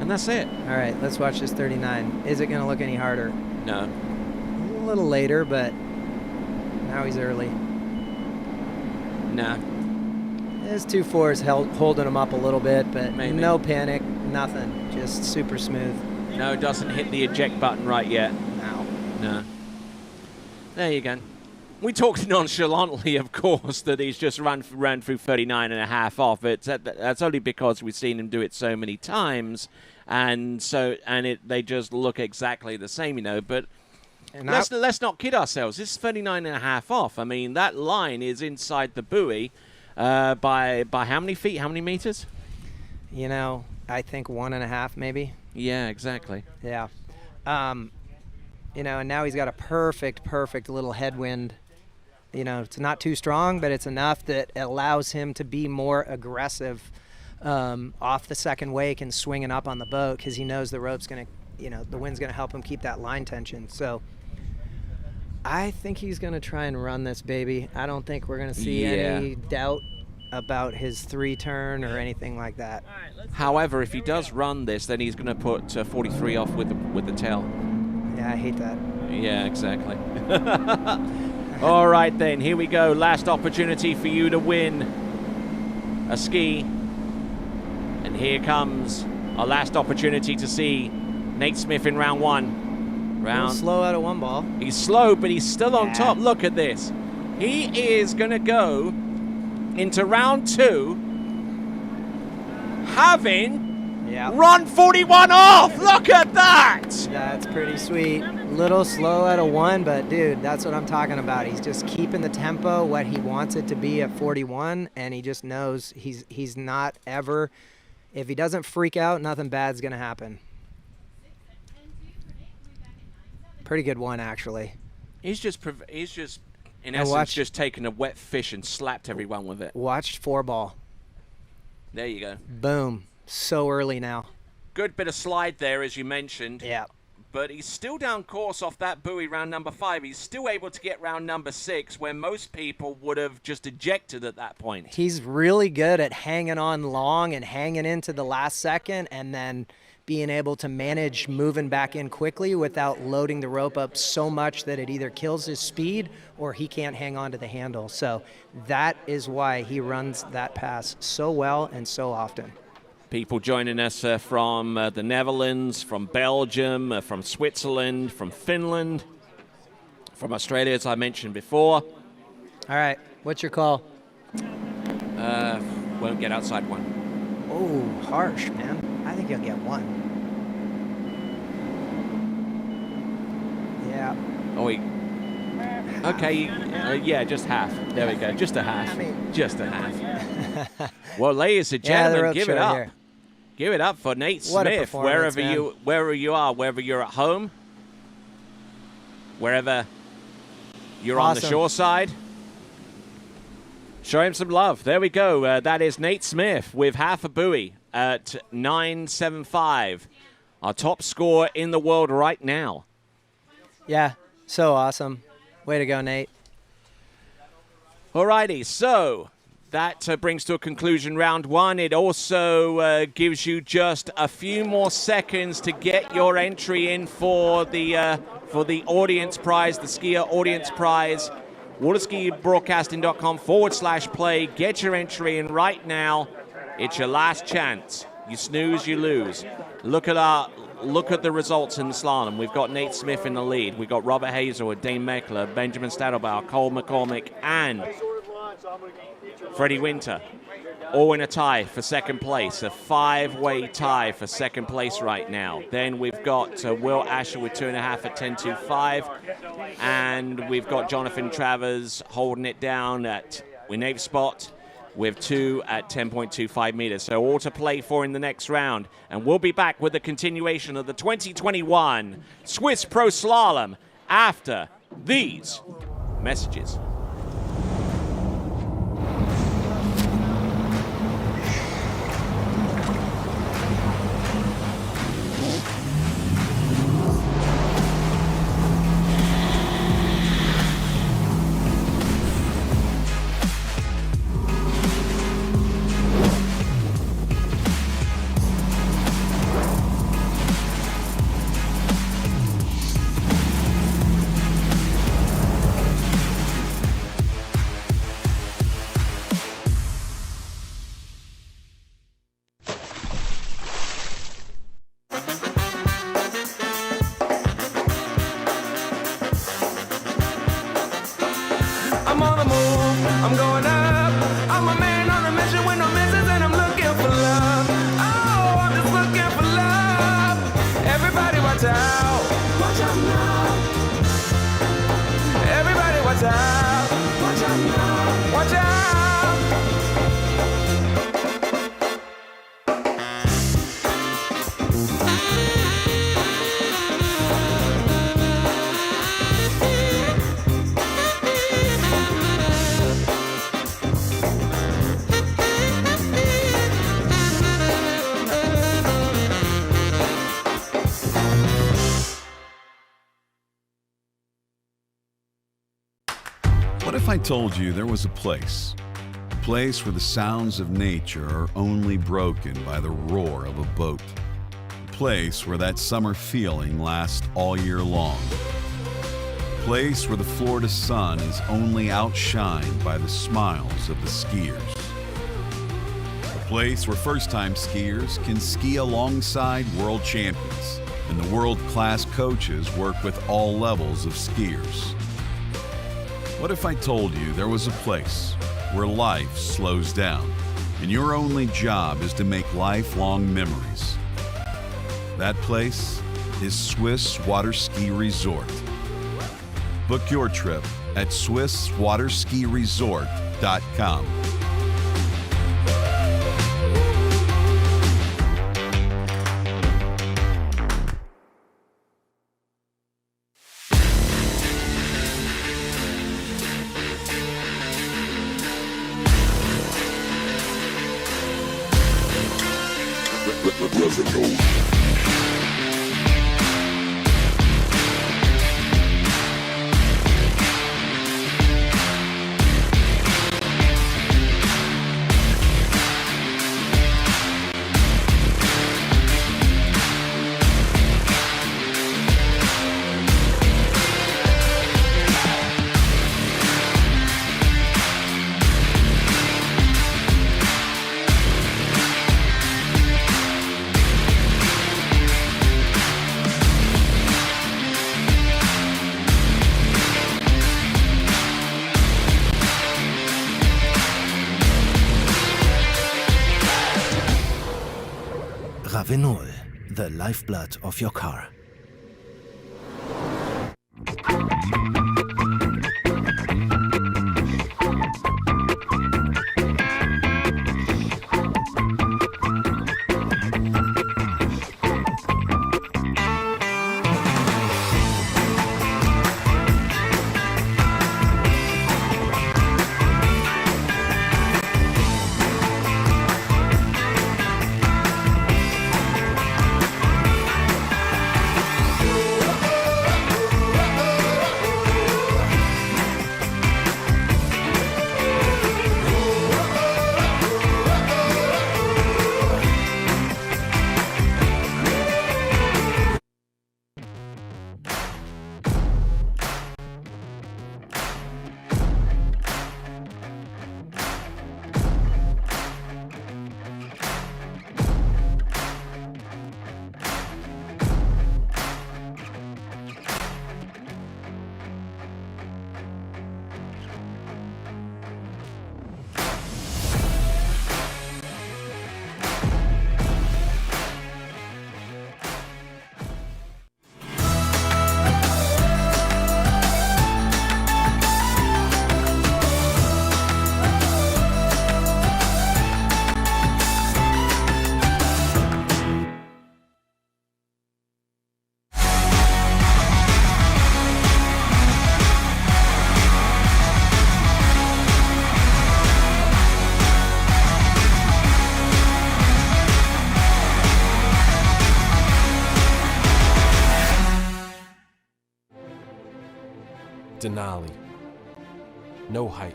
and that's it. All right, let's watch this 39. Is it going to look any harder? No. A little later, but now he's early. Nah. His 2.4 is holding him up a little bit, but Maybe. no panic, nothing. Just super smooth. No, doesn't hit the eject button right yet. No. There you go. We talked nonchalantly, of course, that he's just ran through 39.5 off. That's only because we've seen him do it so many times, and they just look exactly the same, you know. But let's not kid ourselves. This is 39.5 off. I mean, that line is inside the buoy by how many feet? How many meters? You know, I think 1.5 maybe. Yeah, exactly. Yeah. You know, and now he's got a perfect little headwind. You know, it's not too strong, but it's enough that it allows him to be more aggressive off the second wake and swinging up on the boat because he knows the rope's going to, you know, the wind's going to help him keep that line tension. So I think he's going to try and run this baby. I don't think we're going to see any doubt about his 3-turn or anything like that. However, if he does run this, then he's going to put 43 off with the tail. Yeah, I hate that. Yeah, exactly. All right, then. Here we go. Last opportunity for you to win a ski. And here comes our last opportunity to see Nate Smith in round 1. Round. Slow out of one ball. He's slow, but he's still on top. Look at this. He is going to go into round 2 having run 41 off. Look at that. That's pretty sweet. Little slow out of 1, but dude, that's what I'm talking about. He's just keeping the tempo what he wants it to be at 41, and he just knows he's not ever, if he doesn't freak out, nothing bad's going to happen. Pretty good one, actually. He's just in essence just taken a wet fish and slapped everyone with it. Watched 4 ball. There you go. Boom. So early now. Good bit of slide there, as you mentioned. Yeah. But he's still down course off that buoy round number 5. He's still able to get round number 6, where most people would have just ejected at that point. He's really good at hanging on long and hanging into the last second, and then being able to manage moving back in quickly without loading the rope up so much that it either kills his speed or he can't hang on to the handle. So that is why he runs that pass so well and so often. People joining us from the Netherlands, from Belgium, from Switzerland, from Finland, from Australia, as I mentioned before. All right, what's your call? Won't get outside 1. Oh, harsh, man. I think he'll get 1. Yeah. Oh, okay, yeah, just half. There we go, just a half. Just a half. Well, ladies and gentlemen, give it up. Here. Give it up for Nate Smith, wherever you are, wherever you're at home, wherever you're on the shore side. Show him some love. There we go. That is Nate Smith with half a buoy at 9.75. Our top score in the world right now. Yeah, so awesome. Way to go, Nate. Alrighty, so that brings to a conclusion round 1. It also gives you just a few more seconds to get your entry in for the audience prize, the skier audience prize. waterskibroadcasting.com/play. Get your entry in right now. It's your last chance. You snooze, you lose. Look at the results in the slalom. We've got Nate Smith in the lead. We've got Robert Hazel, Dane Meckler, Benjamin Stadelbauer, Cole McCormick, and Freddie Winter, all in a tie for second place, a 5-way tie for second place right now. Then we've got Will Asher with 2.5 at 10.25, and we've got Jonathan Travers holding it down at in 8th spot with 2 at 10.25 meters. So all to play for in the next round, and we'll be back with the continuation of the 2021 Swiss Pro Slalom after these messages. What if I told you there was a place where the sounds of nature are only broken by the roar of a boat? A place where that summer feeling lasts all year long. A place where the Florida sun is only outshined by the smiles of the skiers. A place where first-time skiers can ski alongside world champions and the world-class coaches work with all levels of skiers. What if I told you there was a place where life slows down and your only job is to make lifelong memories? That place is Swiss Water Ski Resort. Book your trip at SwissWaterSkiResort.com. Ravenol, the lifeblood of your car. Denali. No hype,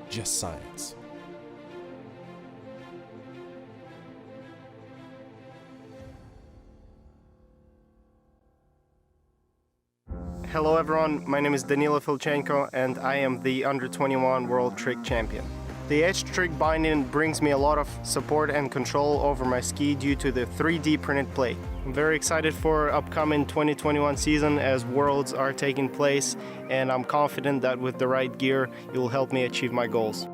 just science. Hello everyone, my name is Danilo Filchenko and I am the Under-21 World Trick Champion. The edge trick binding brings me a lot of support and control over my ski due to the 3D printed plate. I'm very excited for upcoming 2021 season as Worlds are taking place, and I'm confident that with the right gear, it will help me achieve my goals.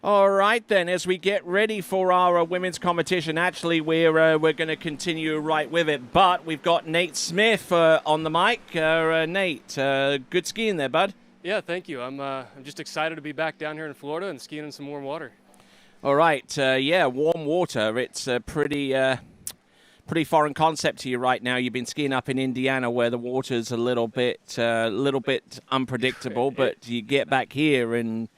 All right, then, as we get ready for our women's competition, actually, we're going to continue right with it, but we've got Nate Smith on the mic. Nate, good skiing there, bud. Yeah, thank you. I'm just excited to be back down here in Florida and skiing in some warm water. All right, yeah, warm water. It's a pretty foreign concept to you right now. You've been skiing up in Indiana where the water's a little bit unpredictable, but you get back here and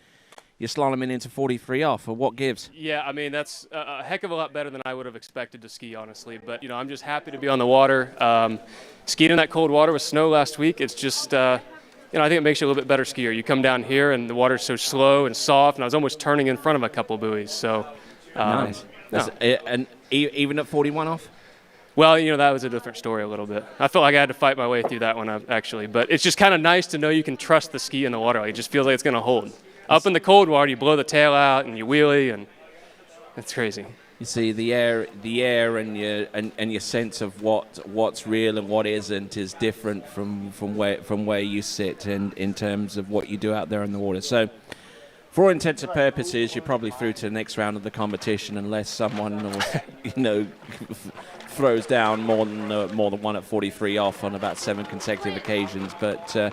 you're slaloming into 43 off, or what gives? Yeah, I mean, that's a heck of a lot better than I would have expected to ski, honestly. But, I'm just happy to be on the water. Skiing in that cold water with snow last week, it's just, I think it makes you a little bit better skier. You come down here and the water's so slow and soft, and I was almost turning in front of a couple buoys. So, nice. No. And even at 41 off? Well, that was a different story a little bit. I felt like I had to fight my way through that one, actually. But it's just kind of nice to know you can trust the ski in the water. It just feels like it's going to hold. Up in the cold water, you blow the tail out and you wheelie, and it's crazy. You see the air, and your sense of what's real and what isn't is different from where you sit, and in terms of what you do out there in the water. So, for all intents and purposes, you're probably through to the next round of the competition, unless someone, throws down more than one at 43 off on about 7 consecutive occasions. But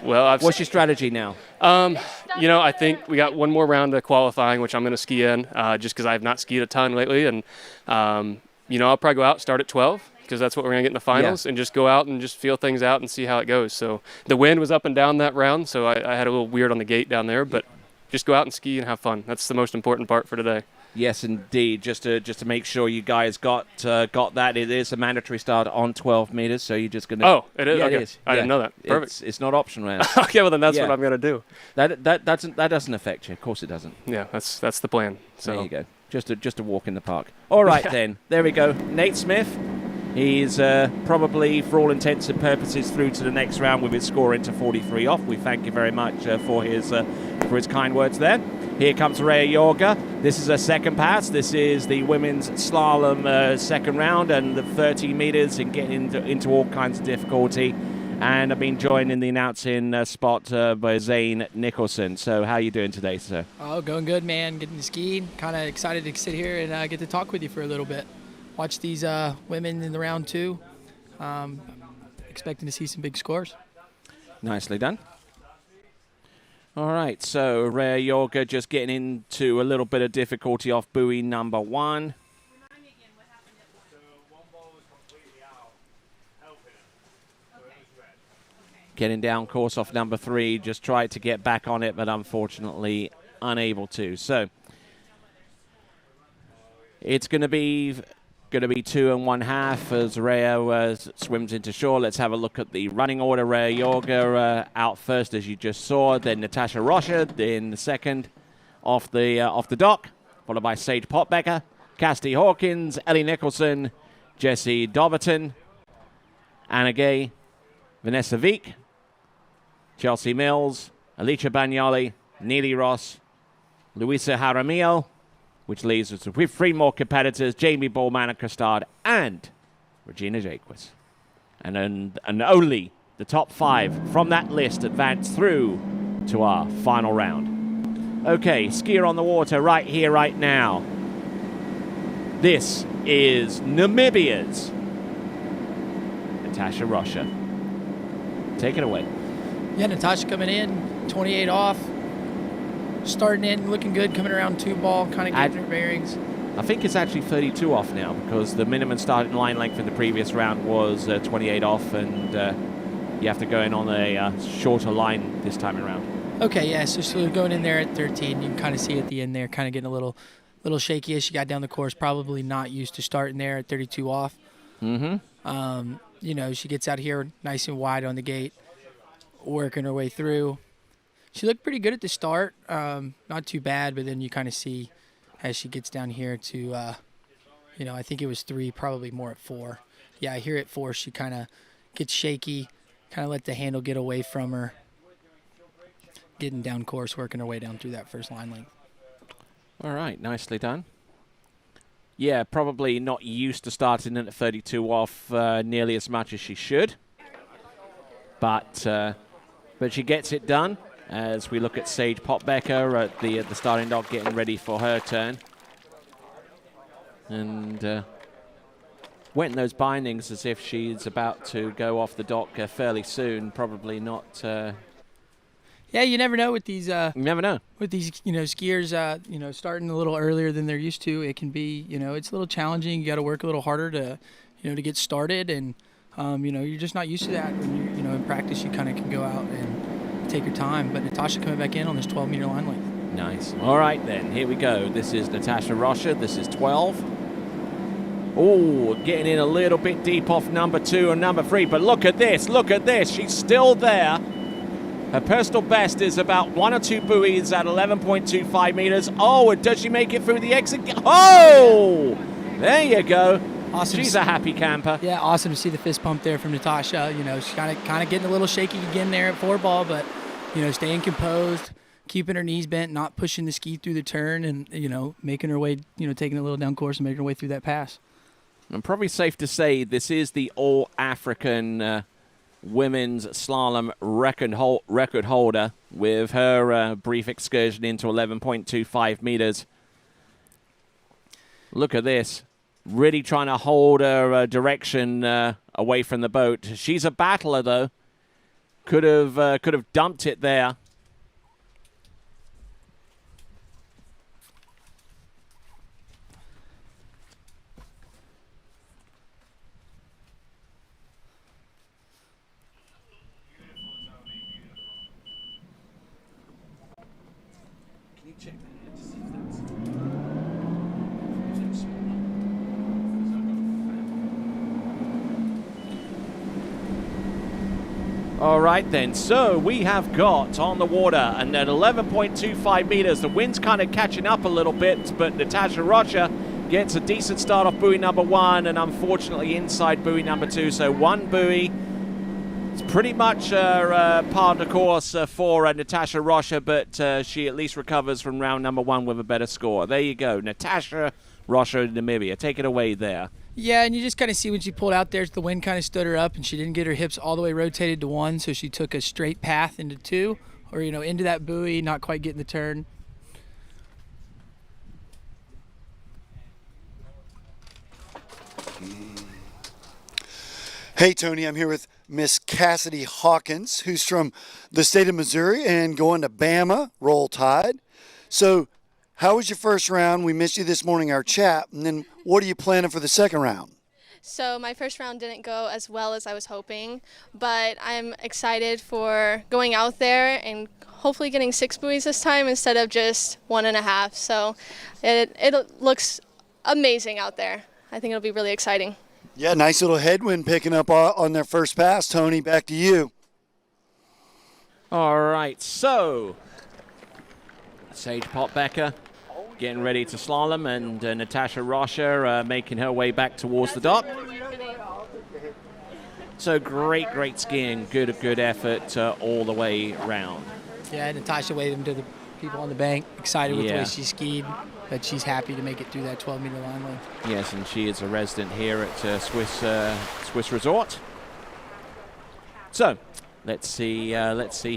what's your strategy now? I think we got one more round of qualifying, which I'm going to ski in, just because I have not skied a ton lately, and I'll probably go out, start at 12. Because that's what we're going to get in the finals, and just go out and just feel things out and see how it goes. So the wind was up and down that round, so I had a little weird on the gate down there, but just go out and ski and have fun. That's the most important part for today. Yes, indeed. Just to make sure you guys got that. It is a mandatory start on 12 meters, so you're just going to. Oh, it is. Yeah, okay. it is. I didn't know that. Perfect. It's not optional. Okay, well then that's what I'm going to do. That doesn't affect you. Of course it doesn't. Yeah, that's the plan. So there you go. Just a walk in the park. All right then. There we go. Nate Smith. He's probably, for all intents and purposes, through to the next round with his score into 43 off. We thank you very much for his kind words there. Here comes Rhea Yorga. This is a second pass. This is the women's slalom second round, and the 30 meters and getting into all kinds of difficulty. And I've been joined in the announcing spot by Zane Nicholson. So how are you doing today, sir? Oh, going good, man. Getting to ski. Kind of excited to sit here and get to talk with you for a little bit. Watch these women in the round 2. Expecting to see some big scores. Nicely done. All right, so Rhea Yorga just getting into a little bit of difficulty off buoy number 1. Getting down course off number 3, just tried to get back on it, but unfortunately unable to. So it's going to be 2 1/2 as Rhea swims into shore. Let's have a look at the running order. Rhea Yorga out first, as you just saw. Then Natasha Rocha in the second off the dock, followed by Sage Potbecker, Cassidy Hawkins, Ellie Nicholson, Jessie Dobberton, Anna Gay, Vanessa Veek, Chelsea Mills, Alicia Bagnoli, Neely Ross, Luisa Jaramillo, which leaves us with 3 more competitors, Jamie Ballman Costard and Regina Jaquess. And only the top 5 from that list advance through to our final round. Okay, skier on the water right here, right now. This is Namibia's Natasha Rocha. Take it away. Yeah, Natasha coming in, 28 off. Starting in, looking good, coming around 2 ball, kind of getting her bearings. I think it's actually 32 off now, because the minimum starting line length in the previous round was 28 off, and you have to go in on a shorter line this time around. Okay, yeah, so she's going in there at 13. You can kind of see at the end there, kind of getting a little shaky as she got down the course, probably not used to starting there at 32 off. Mm-hmm. She gets out here nice and wide on the gate, working her way through. She looked pretty good at the start, not too bad, but then you kind of see as she gets down here to, I think it was 3, probably more at 4. Yeah, here at 4, she kind of gets shaky, kind of let the handle get away from her, getting down course, working her way down through that first line length. All right, nicely done. Yeah, probably not used to starting in at 32 off nearly as much as she should, but she gets it done. as we look at Sage Potbecker at the starting dock getting ready for her turn. And went in those bindings as if she's about to go off the dock fairly soon. Probably not. Yeah, you never know with these. You never know with these, skiers. Starting a little earlier than they're used to. It can be, it's a little challenging. You got to work a little harder to, to get started, and you're just not used to that. When you, in practice, you kind of can go out and take your time. But Natasha coming back in on this 12-meter line length. Nice. All right, then. Here we go. This is Natasha Rocha. This is 12. Oh, getting in a little bit deep off number 2 and number 3. But look at this. Look at this. She's still there. Her personal best is about 1 or 2 buoys at 11.25 meters. Oh, and does she make it through the exit? Oh, there you go. Awesome. She's a happy camper. Yeah, awesome to see the fist pump there from Natasha. She's kind of getting a little shaky again there at 4-ball, but staying composed, keeping her knees bent, not pushing the ski through the turn, and making her way, taking a little down course and making her way through that pass. And probably safe to say this is the All-African women's slalom record holder with her brief excursion into 11.25 meters. Look at this. Really trying to hold her direction away from the boat. She's a battler, though. Could have dumped it there. All right, then. So we have got on the water, and at 11.25 meters, the wind's kind of catching up a little bit, but Natasha Rocha gets a decent start off buoy number 1, and unfortunately inside buoy number 2. So 1 buoy. It's pretty much part of the course for Natasha Rocha, but she at least recovers from round number 1 with a better score. There you go. Natasha Rocha, Namibia. Take it away there. Yeah, and you just kind of see when she pulled out there, the wind kind of stood her up, and she didn't get her hips all the way rotated to 1, so she took a straight path into 2, or, into that buoy, not quite getting the turn. Hey, Tony, I'm here with Miss Cassidy Hawkins, who's from the state of Missouri and going to Bama, Roll Tide. So, how was your first round? We missed you this morning, our chat. And then what are you planning for the second round? So my first round didn't go as well as I was hoping, but I'm excited for going out there and hopefully getting 6 buoys this time instead of just 1.5. So it looks amazing out there. I think it'll be really exciting. Yeah, nice little headwind picking up on their first pass. Tony, back to you. All right, so Sage Potbecker getting ready to slalom, and Natasha Rocha making her way back towards the dock. So great skiing, good effort all the way round. Yeah, Natasha waving to the people on the bank, excited with the way she skied, but she's happy to make it through that 12-meter line length. Yes, and she is a resident here at Swiss Resort. So let's see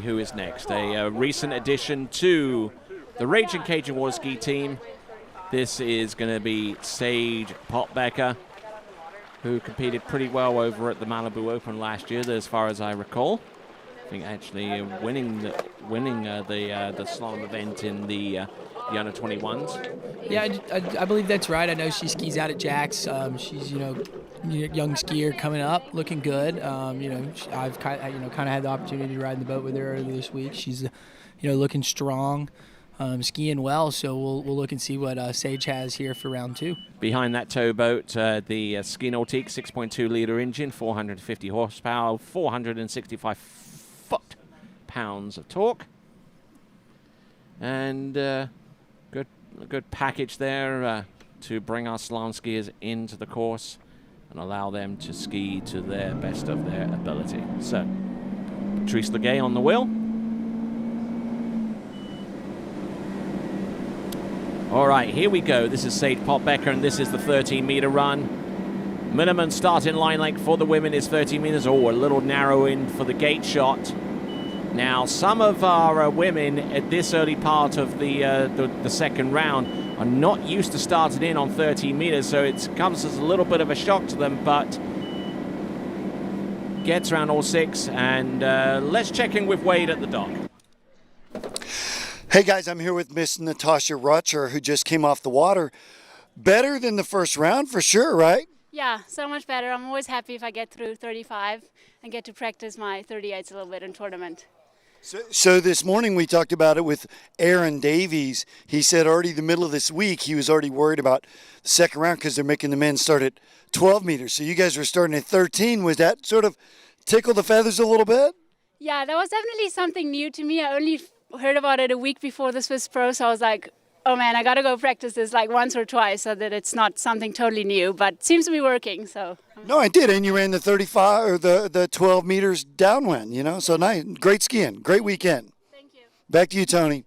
who is next. A recent addition to the Raging Cajun water ski team. This is going to be Sage Potbecker, who competed pretty well over at the Malibu Open last year, as far as I recall. I think actually winning the slalom event in the under 21s. Yeah, I believe that's right. I know she skis out at Jaquess. She's young skier coming up, looking good. I've kind of had the opportunity to ride in the boat with her earlier this week. She's looking strong. Skiing well, so we'll look and see what Sage has here for round 2. Behind that towboat, the Ski Nautique 6.2 liter engine, 450 horsepower, 465 foot-pounds of torque, and a good package there to bring our slalom skiers into the course and allow them to ski to their best of their ability. So, Patrice Legay on the wheel. All right, here we go. This is Sage Potbecker, and this is the 13-meter run. Minimum starting line length for the women is 13 meters. Oh, a little narrow in for the gate shot. Now, some of our women at this early part of the second round are not used to starting in on 13 meters, so it comes as a little bit of a shock to them, but gets around all 6. And let's check in with Wade at the dock. Hey guys, I'm here with Miss Natasha Rutcher, who just came off the water. Better than the first round for sure, right? Yeah, so much better. I'm always happy if I get through 35 and get to practice my 38s a little bit in tournament. So this morning we talked about it with Aaron Davies. He said already the middle of this week he was already worried about the second round because they're making the men start at 12 meters. So you guys were starting at 13. Was that sort of tickle the feathers a little bit? Yeah, that was definitely something new to me. I only heard about it a week before the Swiss Pro, so I was like, oh man, I got to go practice this like once or twice so that it's not something totally new, but it seems to be working. So. No, I did, and you ran the 35 or the 12 meters downwind, you know, so nice. Great skiing, great weekend. Thank you. Back to you, Tony.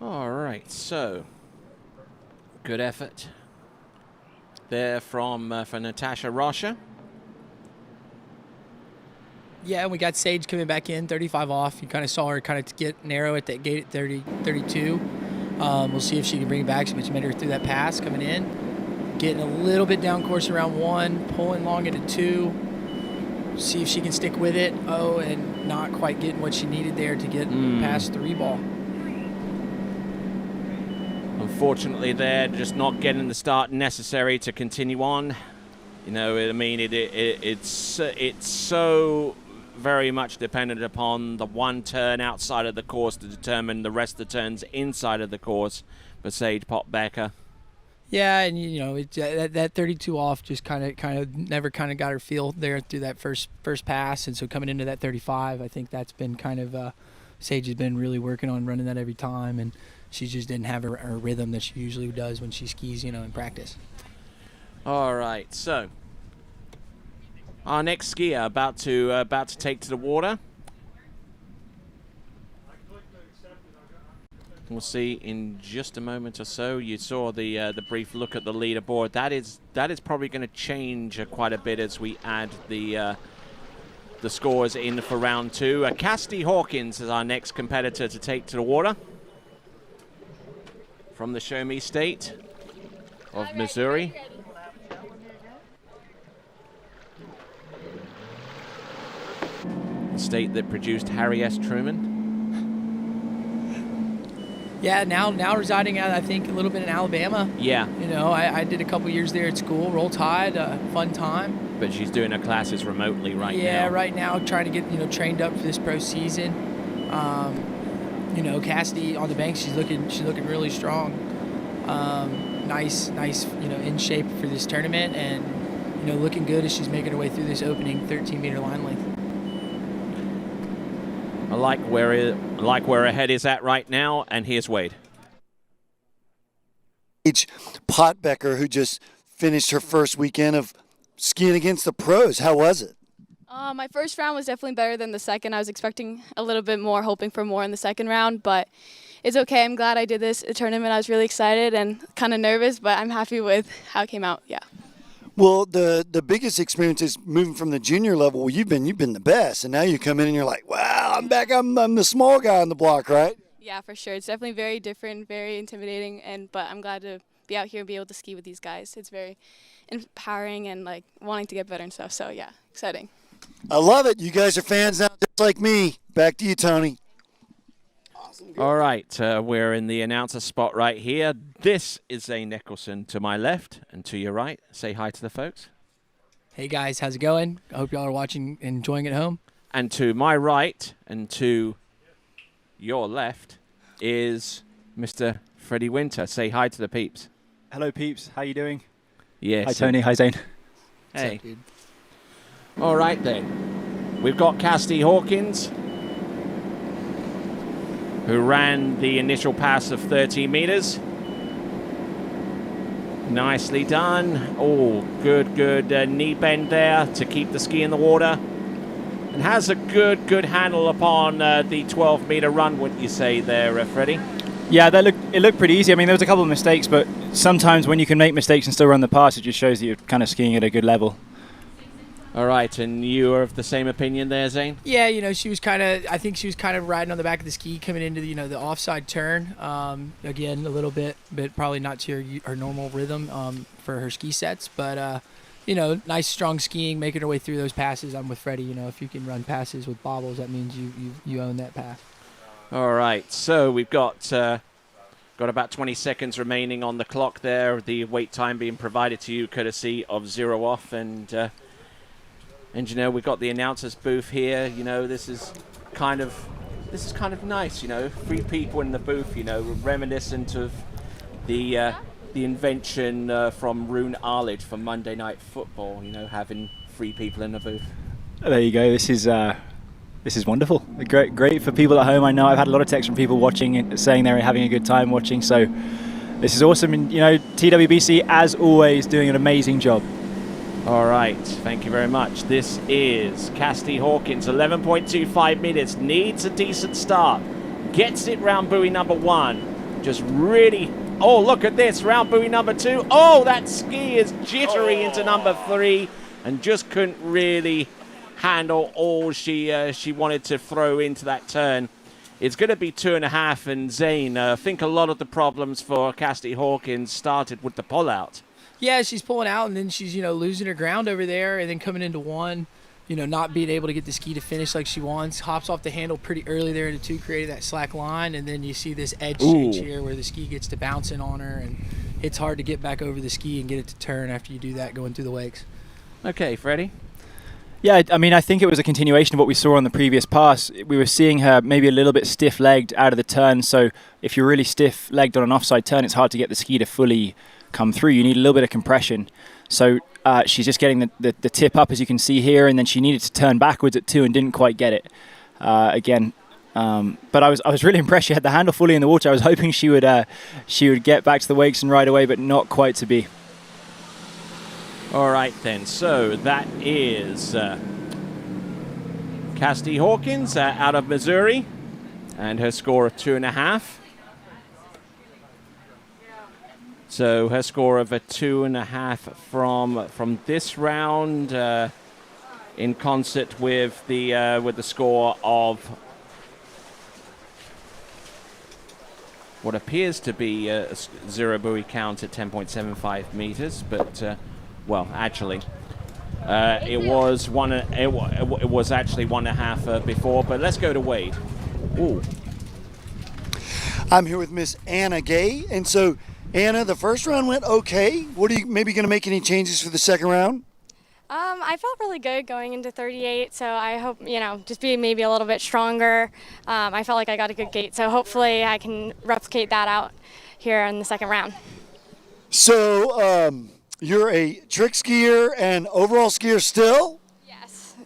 All right, so good effort there from for Natasha Rocha. Yeah, and we got Sage coming back in, 35 off. You kind of saw her kind of get narrow at that gate at 32. We'll see if she can bring it back. She made her through that pass coming in. Getting a little bit down course around 1, pulling long into 2. See if she can stick with it. Oh, and not quite getting what she needed there to get past 3 ball. Unfortunately, they're just not getting the start necessary to continue on. You know, I mean, it's so very much dependent upon the one turn outside of the course to determine the rest of the turns inside of the course for Sage Potbecker. Yeah, and you know that 32 off just kind of never got her feel there through that first pass, and so coming into that 35, I think that's been kind of Sage has been really working on running that every time, and she just didn't have her rhythm that she usually does when she skis, you know, in practice. All right, so our next skier about to take to the water. We'll see in just a moment or so. You saw the brief look at the leaderboard. That is probably going to change quite a bit as we add the scores in for round 2. Cassidy Hawkins is our next competitor to take to the water from the Show Me State of Missouri. The state that produced Harry S. Truman. Yeah, now residing out, I think, a little bit in Alabama. Yeah. You know, I did a couple years there at school, Roll Tide, fun time. But she's doing her classes remotely right now. Yeah, right now, trying to get, you know, trained up for this pro season. You know, Cassidy on the bank, she's looking really strong. Nice, you know, in shape for this tournament, and, you know, looking good as she's making her way through this opening 13-meter line length. I like where her head is at right now, and here's Wade. Potbecker, who just finished her first weekend of skiing against the pros. How was it? My first round was definitely better than the second. I was expecting a little bit more, hoping for more in the second round, but it's okay. I'm glad I did this tournament. I was really excited and kind of nervous, but I'm happy with how it came out. Yeah. Well, the biggest experience is moving from the junior level. Well, you've been the best, and now you come in and you're like, wow, I'm back. I'm the small guy on the block, right? Yeah, for sure. It's definitely very different, very intimidating, but I'm glad to be out here and be able to ski with these guys. It's very empowering and like wanting to get better and stuff. So yeah, exciting. I love it. You guys are fans now, just like me. Back to you, Tony. All right, we're in the announcer spot right here. This is Zane Nicholson to my left, and to your right. Say hi to the folks. Hey guys, how's it going? I hope y'all are watching and enjoying it at home. And to my right and to your left is Mr. Freddie Winter. Say hi to the peeps. Hello, peeps. How you doing? Yes. Hi, Tony. Hi, Zane. Hey. All right, then. We've got Cassidy Hawkins, who ran the initial pass of 30 meters. Nicely done. Oh, good knee bend there to keep the ski in the water. And has a good handle upon the 12-meter run, wouldn't you say there, Freddie? Yeah, it looked pretty easy. I mean, there was a couple of mistakes, but sometimes when you can make mistakes and still run the pass, it just shows that you're kind of skiing at a good level. All right, and you are of the same opinion there, Zane? Yeah, she was I think she was kind of riding on the back of the ski coming into the offside turn. Again, a little bit, but probably not to her normal rhythm for her ski sets. But, nice, strong skiing, making her way through those passes. I'm with Freddie. If you can run passes with bobbles, that means you own that pass. All right, so we've got about 20 seconds remaining on the clock there. The wait time being provided to you courtesy of Zero Off, and we've got the announcers booth here. This is kind of nice. 3 people in the booth. Reminiscent of the invention from Rune Arledge for Monday Night Football. Having 3 people in the booth. There you go. This is wonderful. Great for people at home. I know I've had a lot of texts from people watching and saying they're having a good time watching. So this is awesome. And TWBC, as always, doing an amazing job. All right, thank you very much. This is Cassidy Hawkins, 11.25 meters, needs a decent start, gets it round buoy number 1, just really, oh, look at this, round buoy number 2. Oh, that ski is jittery into number 3 and just couldn't really handle all she wanted to throw into that turn. It's going to be 2.5, and Zane, I think a lot of the problems for Cassidy Hawkins started with the pull-out. Yeah, she's pulling out, and then she's, losing her ground over there, and then coming into 1, not being able to get the ski to finish like she wants. Hops off the handle pretty early there into 2, created that slack line, and then you see this edge change here where the ski gets to bouncing on her, and it's hard to get back over the ski and get it to turn after you do that going through the wakes. Okay, Freddie? Yeah, I mean, I think it was a continuation of what we saw on the previous pass. We were seeing her maybe a little bit stiff-legged out of the turn, so if you're really stiff-legged on an offside turn, it's hard to get the ski to fully come through. You need a little bit of compression. So she's just getting the tip up, as you can see here, and then she needed to turn backwards at 2 and didn't quite get it again. But I was really impressed. She had the handle fully in the water. I was hoping she would get back to the wakes and ride away, but not quite to be. All right, then. So that is Cassidy Hawkins out of Missouri, and her score of 2.5. So her score of a 2.5 from this round, in concert with the score of what appears to be a zero buoy count at 10.75 meters, but well, actually, it was actually 1.5 before. But let's go to Wade. Ooh. I'm here with Miss Anna Gay, and so Anna, the first round went okay. What are you maybe going to make any changes for the second round? I felt really good going into 38, so I hope, just be maybe a little bit stronger. I felt like I got a good gait, so hopefully I can replicate that out here in the second round. So you're a trick skier and overall skier still?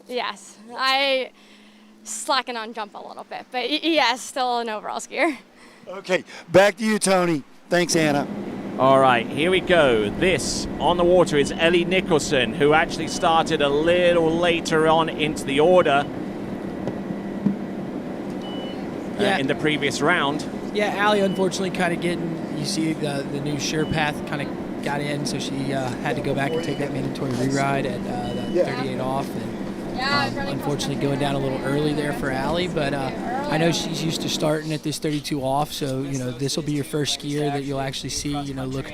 Yes. I slacken on jump a little bit, but yes, still an overall skier. Okay, back to you, Tony. Thanks, Anna. All right, here we go. This on the water is Ellie Nicholson, who actually started a little later on into the order in the previous round. Yeah, Allie unfortunately kind of you see the new sure path kind of got in, so she had to go back and take that mandatory re-ride at that 38 off. And unfortunately going down a little early there for Allie, but I know she's used to starting at this 32 off, so this will be your first skier that you'll actually see look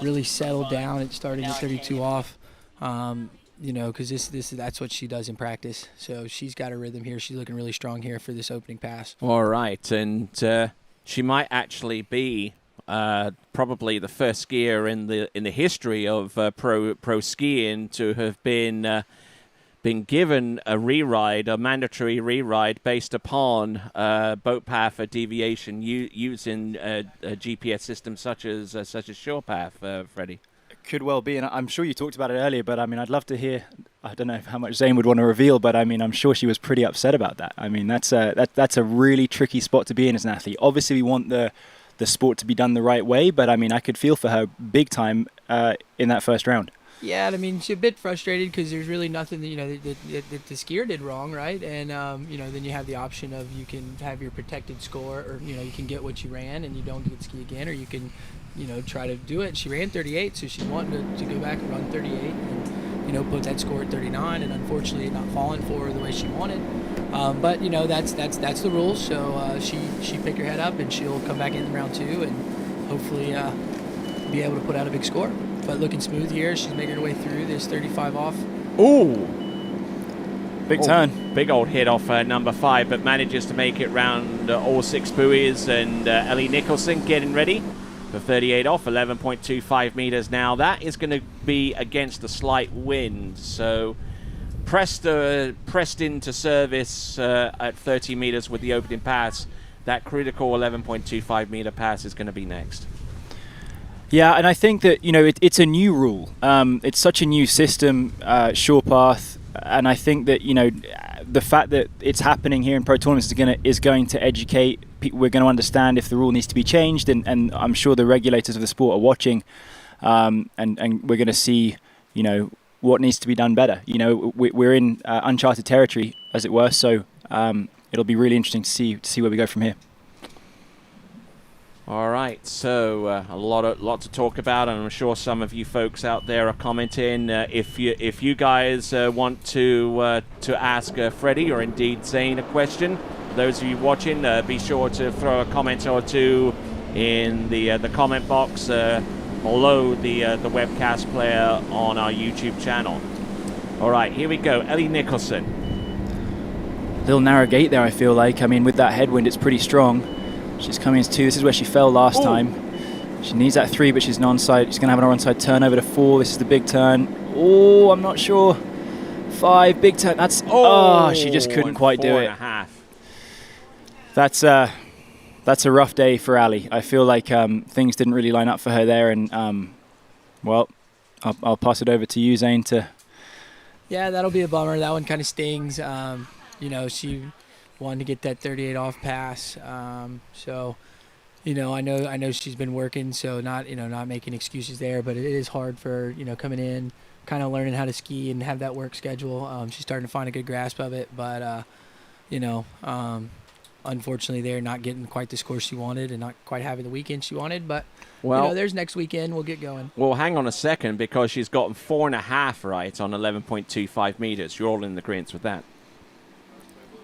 really settled down at starting at 32 off, because that's what she does in practice. So she's got a rhythm here. She's looking really strong here for this opening pass. All right, and she might actually be probably the first skier in the history of pro skiing to have been given a mandatory re-ride based upon boat path deviation using a GPS system such as SurePath, Freddie. Could well be, and I'm sure you talked about it earlier, but I mean, I'd love to hear, I don't know how much Zane would want to reveal, but I mean, I'm sure she was pretty upset about that. I mean, that's a really tricky spot to be in as an athlete. Obviously, we want the sport to be done the right way, but I mean, I could feel for her big time in that first round. Yeah, I mean, she's a bit frustrated because there's really nothing that, that the skier did wrong, right? And, then you have the option of you can have your protected score, or, you can get what you ran and you don't get to ski again, or you can, try to do it. She ran 38, so she wanted to go back and run 38 and, put that score at 39, and unfortunately not falling for her the way she wanted. But, that's the rules, so she picked her head up and she'll come back in round 2 and hopefully be able to put out a big score. But looking smooth here. She's making her way through this 35 off. Ooh. Big turn. Big old hit off number 5, but manages to make it round all 6 buoys. And Ellie Nicholson getting ready for 38 off, 11.25 meters now. That is going to be against a slight wind. So pressed into service at 30 meters with the opening pass. That critical 11.25 meter pass is going to be next. Yeah, and I think that it's a new rule. It's such a new system, shore path, and I think that the fact that it's happening here in pro tournaments is going to educate people. We're going to understand if the rule needs to be changed, and I'm sure the regulators of the sport are watching, and we're going to see what needs to be done better. We're in uncharted territory, as it were. So it'll be really interesting to see where we go from here. All right, so a lot to talk about, and I'm sure some of you folks out there are commenting. If you guys want to ask Freddie or indeed Zane a question, for those of you watching, be sure to throw a comment or two in the comment box below the webcast player on our YouTube channel. All right, here we go. Ellie Nicholson. Little narrow gate there, I feel like. I mean, with that headwind, it's pretty strong. She's coming into 2. This is where she fell last time. She needs that 3, but she's an onside. She's going to have an onside turn over to 4. This is the big turn. Oh, I'm not sure. 5, big turn. That's she just couldn't quite do it. 4.5. That's a rough day for Ali. I feel like things didn't really line up for her there, and well, I'll pass it over to you, Zane. Yeah, that'll be a bummer. That one kind of stings. She wanted to get that 38 off pass. So, I know she's been working, so not making excuses there, but it is hard for her, coming in, kind of learning how to ski and have that work schedule. She's starting to find a good grasp of it, but, unfortunately they're not getting quite the score she wanted and not quite having the weekend she wanted, but there's next weekend. We'll get going. Well, hang on a second, because she's gotten 4.5 right on 11.25 meters. You're all in agreement with that.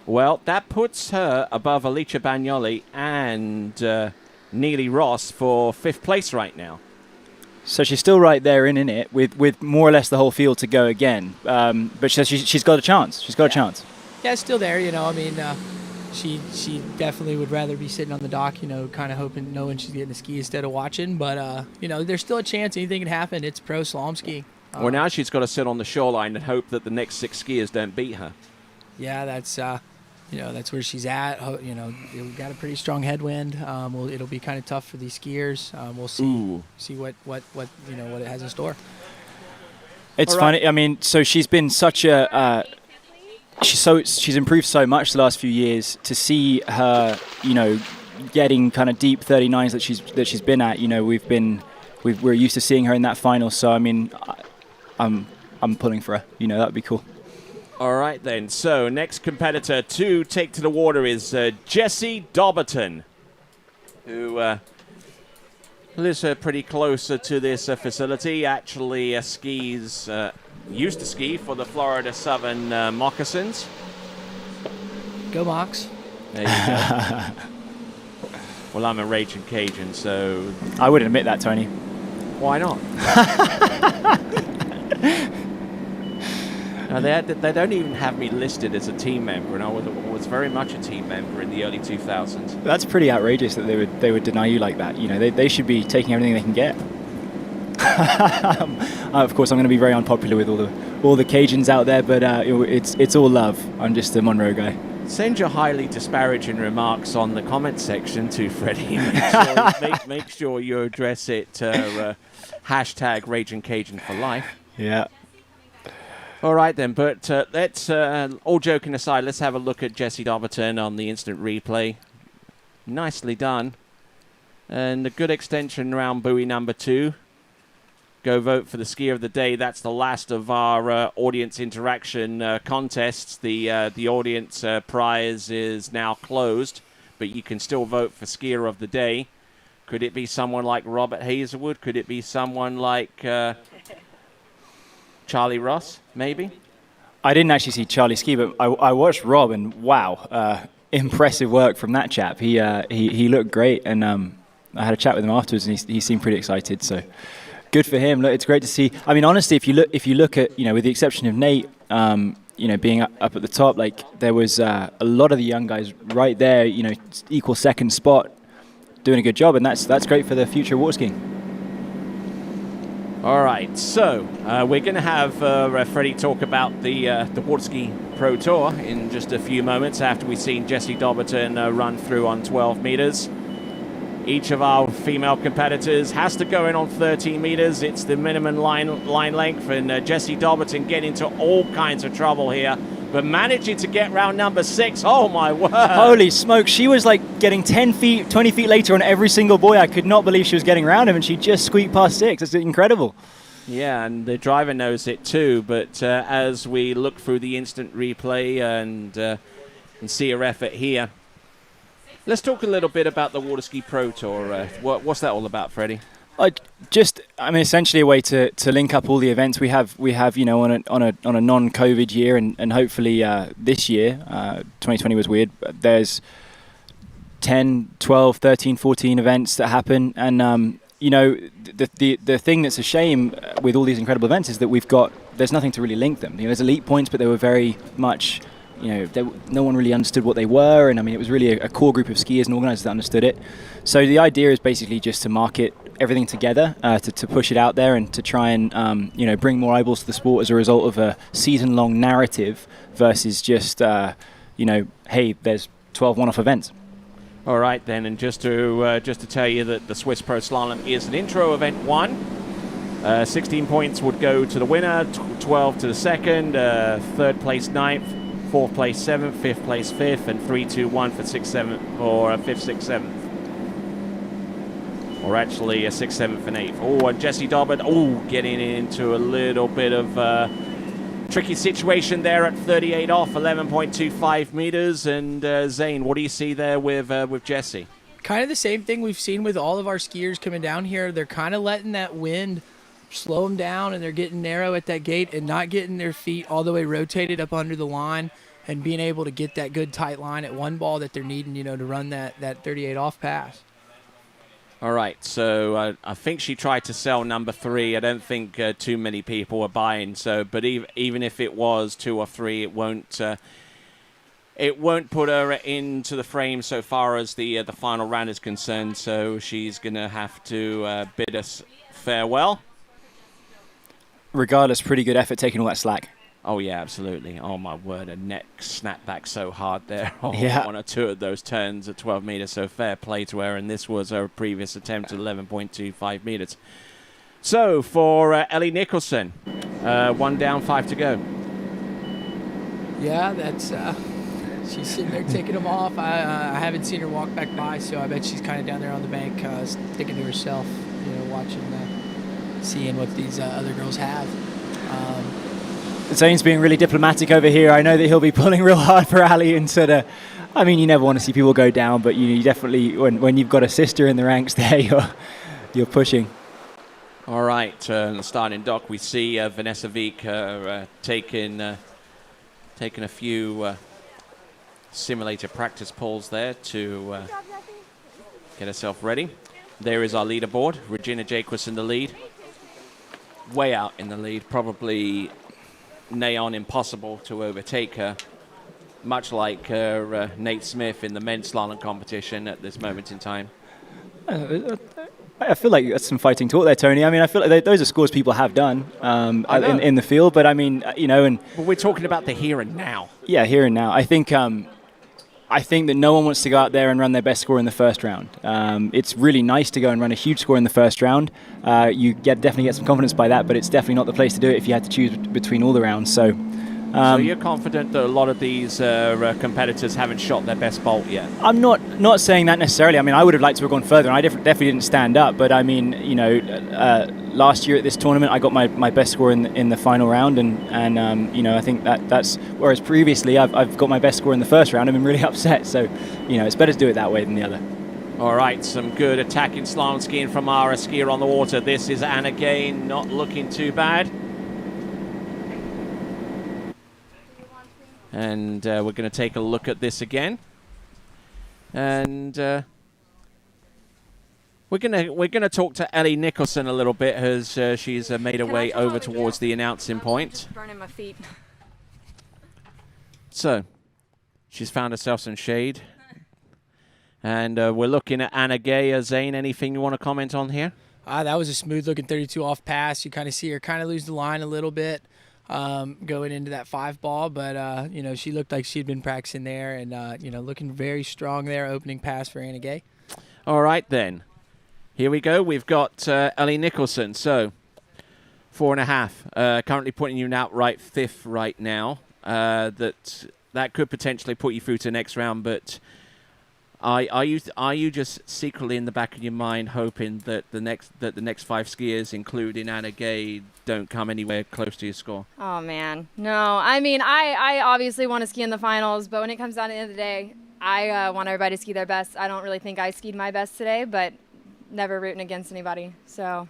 Well, that puts her above Alicia Bagnoli and Neely Ross for 5th place right now. So she's still right there in it with more or less the whole field to go again. But she's got a chance. She's got a chance. Yeah, it's still there. She definitely would rather be sitting on the dock, kind of knowing she's getting to ski instead of watching. But, there's still a chance anything can happen. It's pro slalom skiing. Well, now she's got to sit on the shoreline and hope that the next 6 skiers don't beat her. Yeah, that's where she's at. We've got a pretty strong headwind. It'll be kind of tough for these skiers. We'll see what it has in store. It's funny. I mean, so she's been such a she's improved so much the last few years. To see her, getting kind of deep 39s that she's been at. We're used to seeing her in that final. So I mean, I'm pulling for her. That would be cool. All right, then. So, next competitor to take to the water is Jessie Dobberton, who lives pretty close to this facility. Actually, used to ski for the Florida Southern Moccasins. Go Mocs. There you go. Well, I'm a Raging Cajun, so... I wouldn't admit that, Tony. Why not? They don't even have me listed as a team member, and I was very much a team member in the early 2000s. That's pretty outrageous that they would deny you like that. They should be taking everything they can get. Of course, I'm going to be very unpopular with all the Cajuns out there, but it's all love. I'm just a Monroe guy. Send your highly disparaging remarks on the comment section to Freddie. Make sure you address it hashtag Raging Cajun for life. Yeah. All right, then, but let's, all joking aside, let's have a look at Jessie Dobberton on the instant replay. Nicely done. And a good extension around buoy number 2. go vote for the skier of the day. That's the last of our audience interaction contests. The audience prize is now closed, but you can still vote for skier of the day. Could it be someone like Robert Hazelwood? Could it be someone like Charlie Ross, maybe? I didn't actually see Charlie ski, but I watched Rob, and wow, impressive work from that chap. He looked great, and I had a chat with him afterwards, and he seemed pretty excited. So good for him. Look, it's great to see. I mean, honestly, if you look at, with the exception of Nate, being up at the top, like there was a lot of the young guys right there, equal second spot, doing a good job, and that's great for the future of water skiing. All right, so we're going to have Freddie talk about the Water Ski Pro Tour in just a few moments after we've seen Jessie Dobberton run through on 12 meters. Each of our female competitors has to go in on 13 meters. It's the minimum line length, and Jessie Dobberton getting into all kinds of trouble here, but managing to get round number 6. Oh, my word. Holy smoke. She was like getting 10 feet, 20 feet later on every single buoy. I could not believe she was getting around him, and she just squeaked past 6. It's incredible. Yeah, and the driver knows it too, but as we look through the instant replay and see her effort here, let's talk a little bit about the Water Ski Pro Tour. What's that all about, Freddie? Essentially a way to link up all the events we have, on a non-COVID year, and hopefully this year, 2020 was weird, but there's 10, 12, 13, 14 events that happen, and the thing that's a shame with all these incredible events is that there's nothing to really link them. There's elite points, but they were very much, no one really understood what they were, and I mean, it was really a core group of skiers and organisers that understood it. So the idea is basically just to market everything together, to push it out there, and to try and bring more eyeballs to the sport as a result of a season-long narrative versus just hey, there's 12 one-off events. All right then, and just to tell you that the Swiss Pro Slalom is an intro event 1. 16 points would go to the winner, 12 to the second, third place 9th. 4th place 7th, 5th place 5th, and 3, 2, 1 for 6th, 7th, or 5th, 6th, 7th. Or actually 6th, 7th, and 8th. Oh, and Jessie Dobbert, getting into a little bit of tricky situation there at 38 off, 11.25 meters. And Zane, what do you see there with Jessie? Kind of the same thing we've seen with all of our skiers coming down here. They're kind of letting that wind slow them down, and they're getting narrow at that gate and not getting their feet all the way rotated up under the line, and being able to get that good tight line at one ball that they're needing, to run that 38 off pass. All right, so I think she tried to sell number 3. I don't think too many people were buying. So, but even if it was 2 or 3, it won't put her into the frame so far as the final round is concerned. So she's gonna have to bid us farewell. Regardless, pretty good effort taking all that slack. Oh, yeah, absolutely. Oh, my word, a neck snapped back so hard there on 1 or 2 of those turns at 12 meters, so fair play to her, and this was her previous attempt at 11.25 meters. So, for Ellie Nicholson, 1 down, 5 to go. Yeah, that's she's sitting there taking them off. I haven't seen her walk back by, so I bet she's kind of down there on the bank thinking to herself, watching seeing what these other girls have. Zane's being really diplomatic over here. I know that he'll be pulling real hard for Ali instead of... I mean, you never want to see people go down, but you definitely, when you've got a sister in the ranks there, you're pushing. All right, the starting dock, we see Vanessa Wieck taking a few simulator practice pulls there to get herself ready. There is our leaderboard. Regina Jaquess in the lead. Way out in the lead, probably nigh on impossible to overtake her, much like Nate Smith in the men's slalom competition at this moment in time. I feel like that's some fighting talk there, Tony. I mean, I feel like those are scores people have done in the field, but I mean, and... But we're talking about the here and now. Yeah, here and now. I think that no one wants to go out there and run their best score in the first round. It's really nice to go and run a huge score in the first round. You definitely get some confidence by that, but it's definitely not the place to do it if you had to choose between all the rounds. So So you're confident that a lot of these competitors haven't shot their best bolt yet? I'm not saying that necessarily. I mean, I would have liked to have gone further, and I definitely didn't stand up. But I mean, last year at this tournament, I got my best score in the final round, and I think that's whereas previously I've got my best score in the first round. I've been really upset. So, it's better to do it that way than the other. All right, some good attacking slalom skiing from our skier on the water. This is Anna Gay, not looking too bad. And we're going to take a look at this again, and we're gonna talk to Ellie Nicholson a little bit as she's made her way over towards the announcing point. Burning my feet. So, she's found herself some shade, and we're looking at Anna Gay. Zane, anything you want to comment on here? That was a smooth-looking 32 off pass. You kind of see her kind of lose the line a little bit. Going into that 5 ball, but she looked like she'd been practicing there, and looking very strong there. Opening pass for Anna Gay. All right then, here we go. We've got Ellie Nicholson. So 4.5, currently putting you in outright 5th right now. That could potentially put you through to the next round, but are you just secretly in the back of your mind hoping that the next 5 skiers, including Anna Gay, don't come anywhere close to your score? Oh man, no. I mean, I obviously want to ski in the finals, but when it comes down to the end of the day, I want everybody to ski their best. I don't really think I skied my best today, but never rooting against anybody. So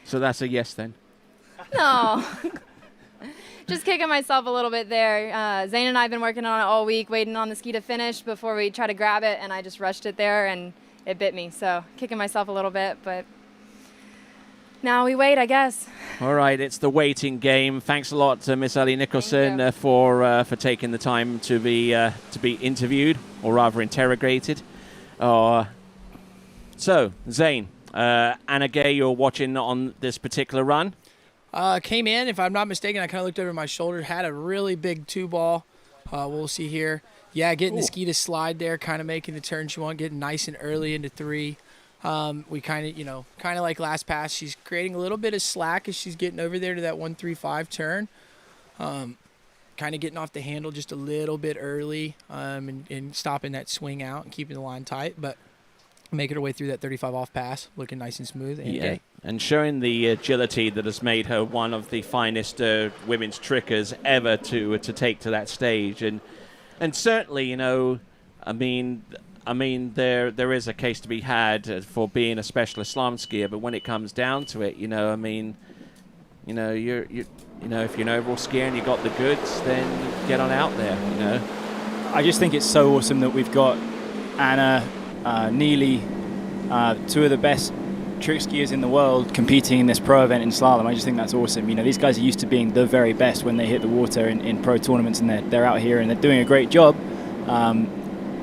that's a yes then. No. Just kicking myself a little bit there. Zane and I have been working on it all week, waiting on the ski to finish before we try to grab it, and I just rushed it there, and it bit me. So kicking myself a little bit, but now we wait, I guess. All right, it's the waiting game. Thanks a lot to Miss Ellie Nicholson for taking the time to be interviewed, or rather interrogated. So, Zane, Anna Gay, you're watching on this particular run. Came in, if I'm not mistaken, I kind of looked over my shoulder, had a really big 2-ball. We'll see here. Yeah, getting the ski to slide there, kind of making the turn she wanted, getting nice and early into 3. We kind of like last pass, she's creating a little bit of slack as she's getting over there to that 1-3-5 turn. Kind of getting off the handle just a little bit early, and stopping that swing out and keeping the line tight, but making her way through that 35 off pass, looking nice and smooth. And and showing the agility that has made her one of the finest women's trickers ever to take to that stage, and certainly, I mean, there is a case to be had for being a specialist slalom skier, but when it comes down to it, you're if you're an overall skier and you got the goods, then get on out there. I just think it's so awesome that we've got Anna, Neely, 2 of the best trick skiers in the world competing in this pro event in slalom. I just think that's awesome. These guys are used to being the very best when they hit the water in pro tournaments, and they're out here and they're doing a great job.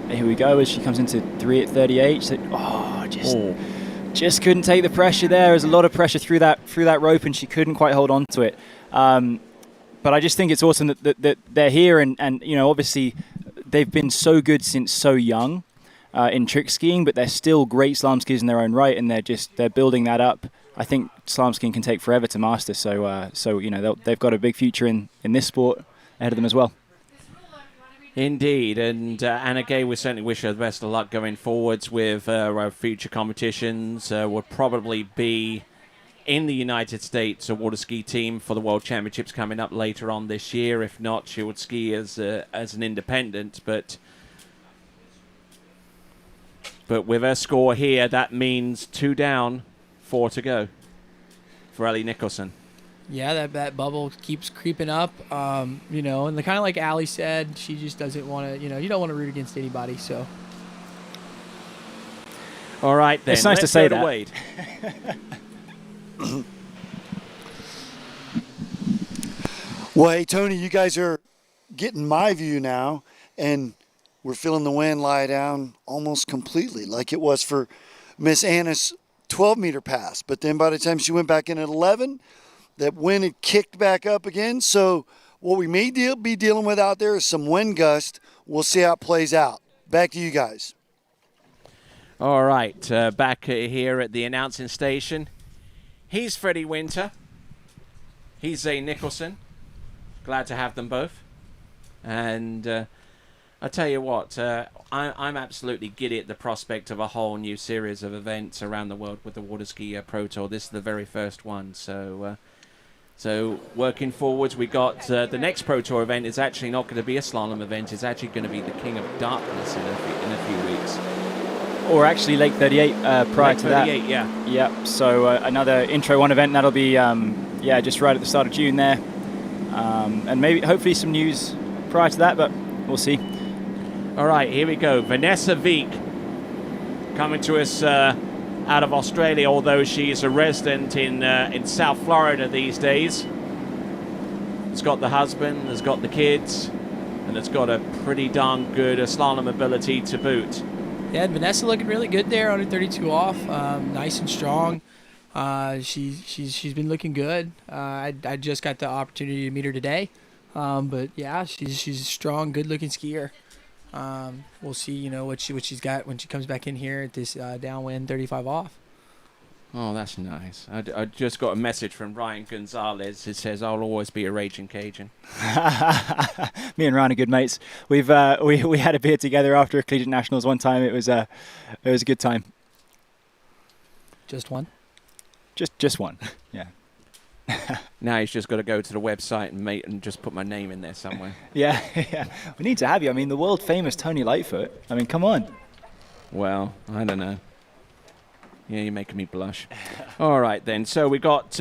Here we go as she comes into 3 at 38. Just couldn't take the pressure there. There's a lot of pressure through that rope, and she couldn't quite hold on to it. But I just think it's awesome that they're here, and obviously they've been so good since so young. In trick skiing, but they're still great slalom skiers in their own right, and they're building that up. I think slalom skiing can take forever to master, so they've got a big future in this sport ahead of them as well. Indeed, and Anna Gay, we certainly wish her the best of luck going forwards with our future competitions. Will probably be in the United States water ski team for the World Championships coming up later on this year. If not, she would ski as an independent, but with her score here, that means 2 down, 4 to go for Ellie Nicholson. Yeah, that bubble keeps creeping up, and kind of like Ali said, she just doesn't want to, you don't want to root against anybody, so. All right, then. It's nice to say that. Wade. Well, hey, Tony, you guys are getting my view now, and we're feeling the wind lie down almost completely, like it was for Miss Anna's 12-meter pass. But then by the time she went back in at 11, that wind had kicked back up again. So what we may be dealing with out there is some wind gust. We'll see how it plays out. Back to you guys. All right, back here at the announcing station. He's Freddie Winter. He's Zane Nicholson. Glad to have them both. And I tell you what, I'm absolutely giddy at the prospect of a whole new series of events around the world with the Water Ski Pro Tour. This is the very first one, so working forwards, we got the next Pro Tour event is actually not going to be a slalom event. It's actually going to be the King of Darkness in a few weeks. Or actually Lake 38 prior to that. Lake 38, yeah. Yep. So another Intro 1 event. That'll be just right at the start of June there, and maybe hopefully some news prior to that, but we'll see. All right, here we go. Vanessa Veek coming to us out of Australia, although she's a resident in South Florida these days. It's got the husband, has got the kids, and it's got a pretty darn good slalom ability to boot. Yeah, and Vanessa looking really good there on her 32 off, nice and strong. She's been looking good. I just got the opportunity to meet her today, but yeah, she's a strong, good-looking skier. We'll see, what she's got when she comes back in here at this downwind 35 off. Oh, that's nice. I just got a message from Ryan Gonzalez. It says, "I'll always be a raging Cajun." Me and Ryan are good mates. We had a beer together after a collegiate nationals one time. It was a good time. Just one? Just one. Yeah. Now he's just got to go to the website and just put my name in there somewhere. Yeah. We need to have you. I mean, the world famous Tony Lightfoot. I mean, come on. Well, I don't know. Yeah, you're making me blush. All right, then. So we got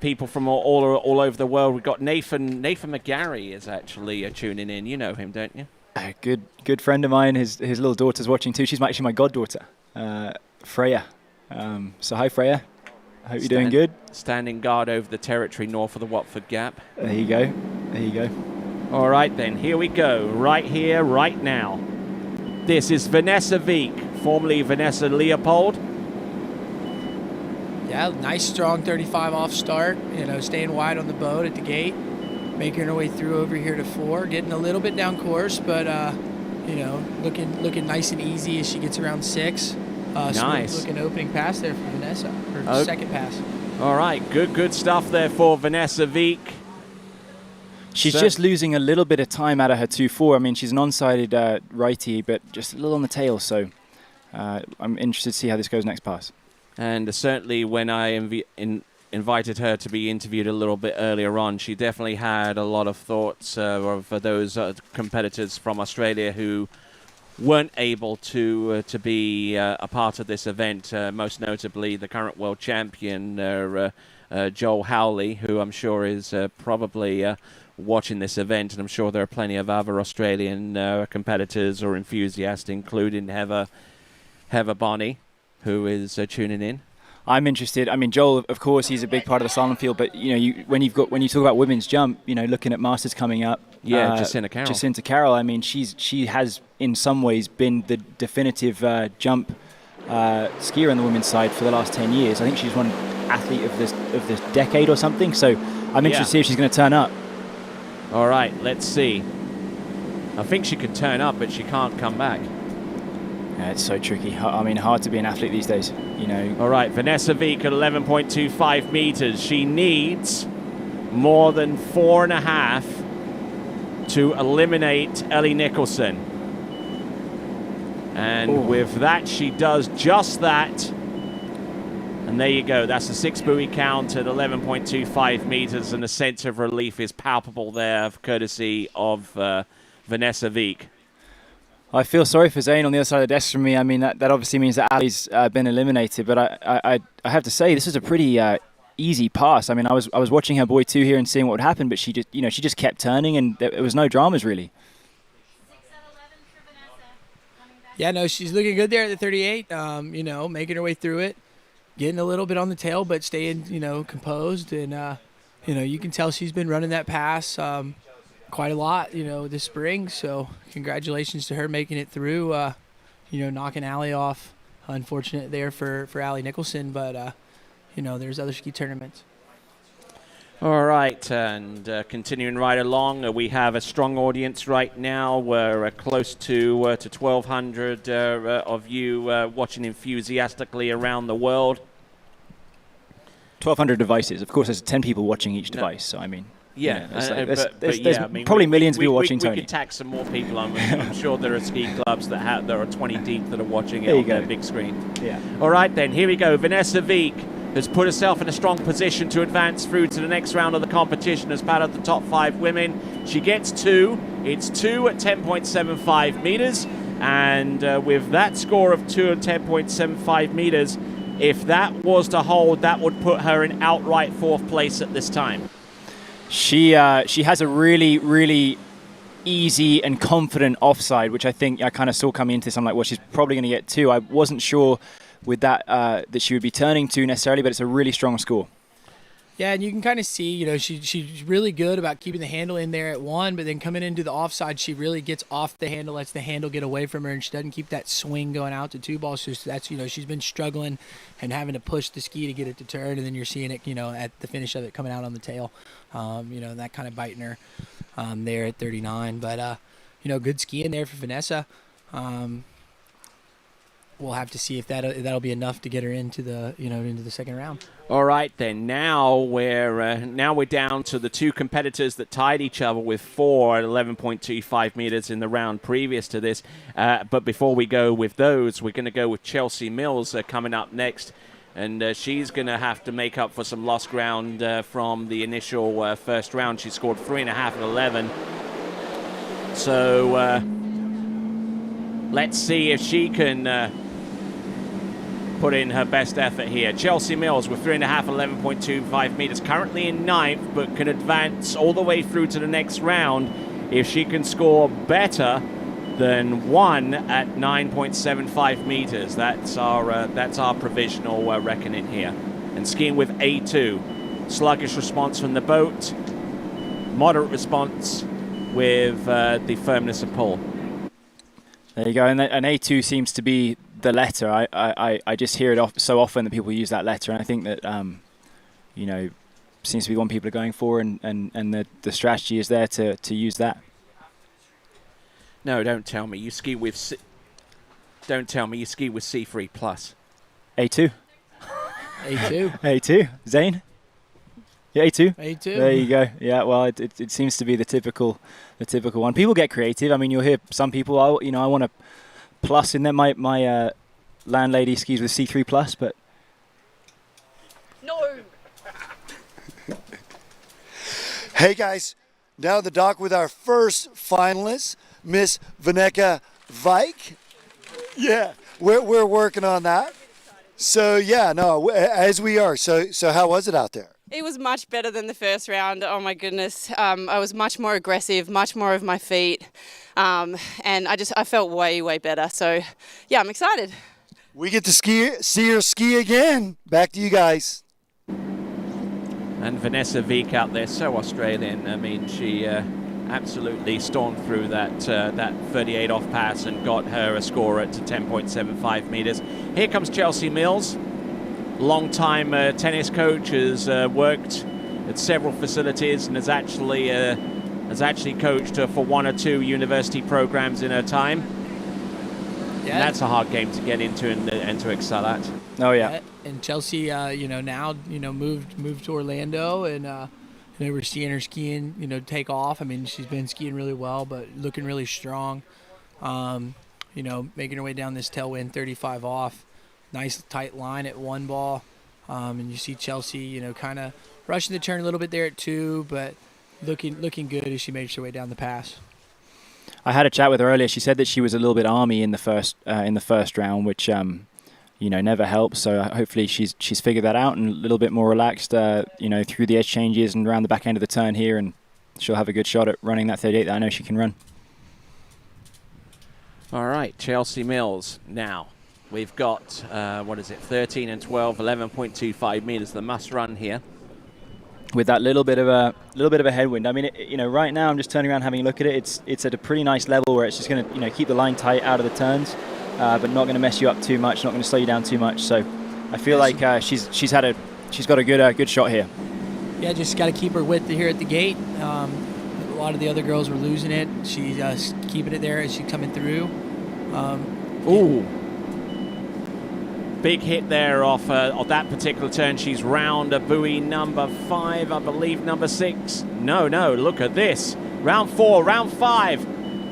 people from all over the world. We've got Nathan McGarry is actually tuning in. You know him, don't you? Good friend of mine. His little daughter's watching too. She's actually my goddaughter, Freya. So hi, Freya. I hope you're doing good. Standing guard over the territory north of the Watford Gap. There you go. All right, then. Here we go. Right here, right now. This is Vanessa Veek, formerly Vanessa Leopold. Yeah, nice, strong 35 off start. Staying wide on the boat at the gate. Making her way through over here to 4. Getting a little bit down course, but, looking nice and easy as she gets around 6. Nice. Looking opening pass there for Vanessa, her second pass. All right, good stuff there for Vanessa Veek. She's just losing a little bit of time out of her 2.4. I mean, she's an on-sided righty, but just a little on the tail. So I'm interested to see how this goes next pass. And certainly when I invited her to be interviewed a little bit earlier on, she definitely had a lot of thoughts of those competitors from Australia who weren't able to be a part of this event, most notably the current world champion, Joel Howley, who I'm sure is probably watching this event, and I'm sure there are plenty of other Australian competitors or enthusiasts, including Heather Bonney, who is tuning in. I'm interested. I mean, Joel, of course, he's a big part of the slalom field, but when you talk about women's jump, looking at Masters coming up. Yeah, Jacinta Carroll. I mean, she has in some ways been the definitive jump skier on the women's side for the last 10 years. I think she's one athlete of this decade or something. So I'm interested to see if she's going to turn up. All right, let's see. I think she could turn up, but she can't come back. Yeah, it's so tricky. I mean, hard to be an athlete these days. All right, Vanessa Veek at 11.25 meters. She needs more than 4.5 to eliminate Ellie Nicholson. And with that, she does just that. And there you go. That's a 6 buoy count at 11.25 meters, and the sense of relief is palpable there, courtesy of Vanessa Veek. I feel sorry for Zane on the other side of the desk from me. I mean, that obviously means that Ali's been eliminated. But I have to say, this is a pretty easy pass. I mean, I was watching her buoy 2 here and seeing what would happen, but she just kept turning, and there was no dramas really. Yeah, no, she's looking good there at the 38. Making her way through it, getting a little bit on the tail, but staying composed, and you can tell she's been running that pass quite a lot, this spring. So congratulations to her making it through, knocking Allie off. Unfortunate there for Allie Nicholson, but, there's other ski tournaments. All right, and continuing right along, we have a strong audience right now. We're close to 1,200 of you watching enthusiastically around the world. 1,200 devices. Of course, there's 10 people watching each device, so I mean... Yeah, You know, it's like, but there's yeah, I mean, probably millions of people watching We Tony. could tag some more people. I'm sure there are ski clubs that are 20 deep that are watching it There you on their go. big screen. Yeah. All right, then, here we go. Vanessa Wieck has put herself in a strong position to advance through to the next round of the competition as part of the top 5 women. She gets 2. It's 2 at 10.75 meters. And with that score of 2 at 10.75 meters, if that was to hold, that would put her in outright 4th place at this time. She has a really, really easy and confident offside, which I think I kind of saw coming into this. I'm like, well, she's probably going to get 2. I wasn't sure with that that she would be turning 2 necessarily, but it's a really strong score. Yeah, and you can kind of see, you know, she's really good about keeping the handle in there at 1, but then coming into the offside, she really gets off the handle, lets the handle get away from her, and she doesn't keep that swing going out to 2 balls. So that's, you know, she's been struggling and having to push the ski to get it to turn, and then you're seeing it, you know, at the finish of it coming out on the tail, you know, that kind of biting her there at 39. But, you know, good skiing there for Vanessa. We'll have to see if that'll be enough to get her into the, you know, into the second round. All right, then. Now we're down to the 2 competitors that tied each other with 4 at 11.25 meters in the round previous to this. But before we go with those, we're going to go with Chelsea Mills coming up next. And she's going to have to make up for some lost ground from the initial first round. She scored 3.5 at 11. So let's see if she can put in her best effort here. Chelsea Mills with 3.5, 11.25 meters, currently in 9th, but can advance all the way through to the next round if she can score better than 1 at 9.75 meters. That's our provisional reckoning here. And skiing with A2, sluggish response from the boat, moderate response with the firmness of pull. There you go, and A2 seems to be the letter. I just hear it so often that people use that letter, and I think that you know, seems to be one people are going for, and the strategy is there to use that. No, don't tell me you ski with. Don't tell me you ski with C3 plus. A2. A2. A2. Zane. Yeah, A2. A2. There you go. Yeah, well, it seems to be the typical one. People get creative. I mean, you'll hear some people. I want a plus in there. My landlady skis with C3 plus, but no. Hey guys, now the dock with our first finalist, Miss Vanessa Wieck. Yeah, we're working on that. So yeah, no, as we are. So how was it out there? It was much better than the first round. Oh my goodness, I was much more aggressive, much more of my feet, and I felt way better. So yeah, I'm excited. We get to see her ski again. Back to you guys. And Vanessa Wieck out there, so Australian. I mean, she absolutely stormed through that 38 off pass and got her a score at 10.75 meters. Here comes Chelsea Mills. Long-time tennis coach, has worked at several facilities and has actually coached for 1 or 2 university programs in her time. Yeah. And that's a hard game to get into and to excel at. Oh yeah. And Chelsea, you know, now, you know, moved to Orlando, and you know, we're seeing her skiing, you know, take off. I mean, she's been skiing really well, but looking really strong. You know, making her way down this tailwind, 35 off. Nice tight line at 1 ball. And you see Chelsea, you know, kind of rushing the turn a little bit there at 2, but looking good as she makes her way down the pass. I had a chat with her earlier. She said that she was a little bit army in the first round, which you know, never helps. So hopefully she's figured that out and a little bit more relaxed, you know, through the edge changes and around the back end of the turn here, and she'll have a good shot at running that 38 that I know she can run. All right, Chelsea Mills. Now we've got 13 and 12, 11.25 meters. The must run here. With that little bit of a headwind. I mean, you know, right now I'm just turning around having a look at it. It's at a pretty nice level where it's just going to, you know, keep the line tight out of the turns, but not going to mess you up too much, not going to slow you down too much. So I feel like she's got a good shot here. Yeah, just got to keep her width here at the gate. A lot of the other girls were losing it. She's keeping it there as she's coming through. Ooh. big hit there off that particular turn. She's round buoy number 5, I believe, number 6. No, look at this. Round 4, round 5.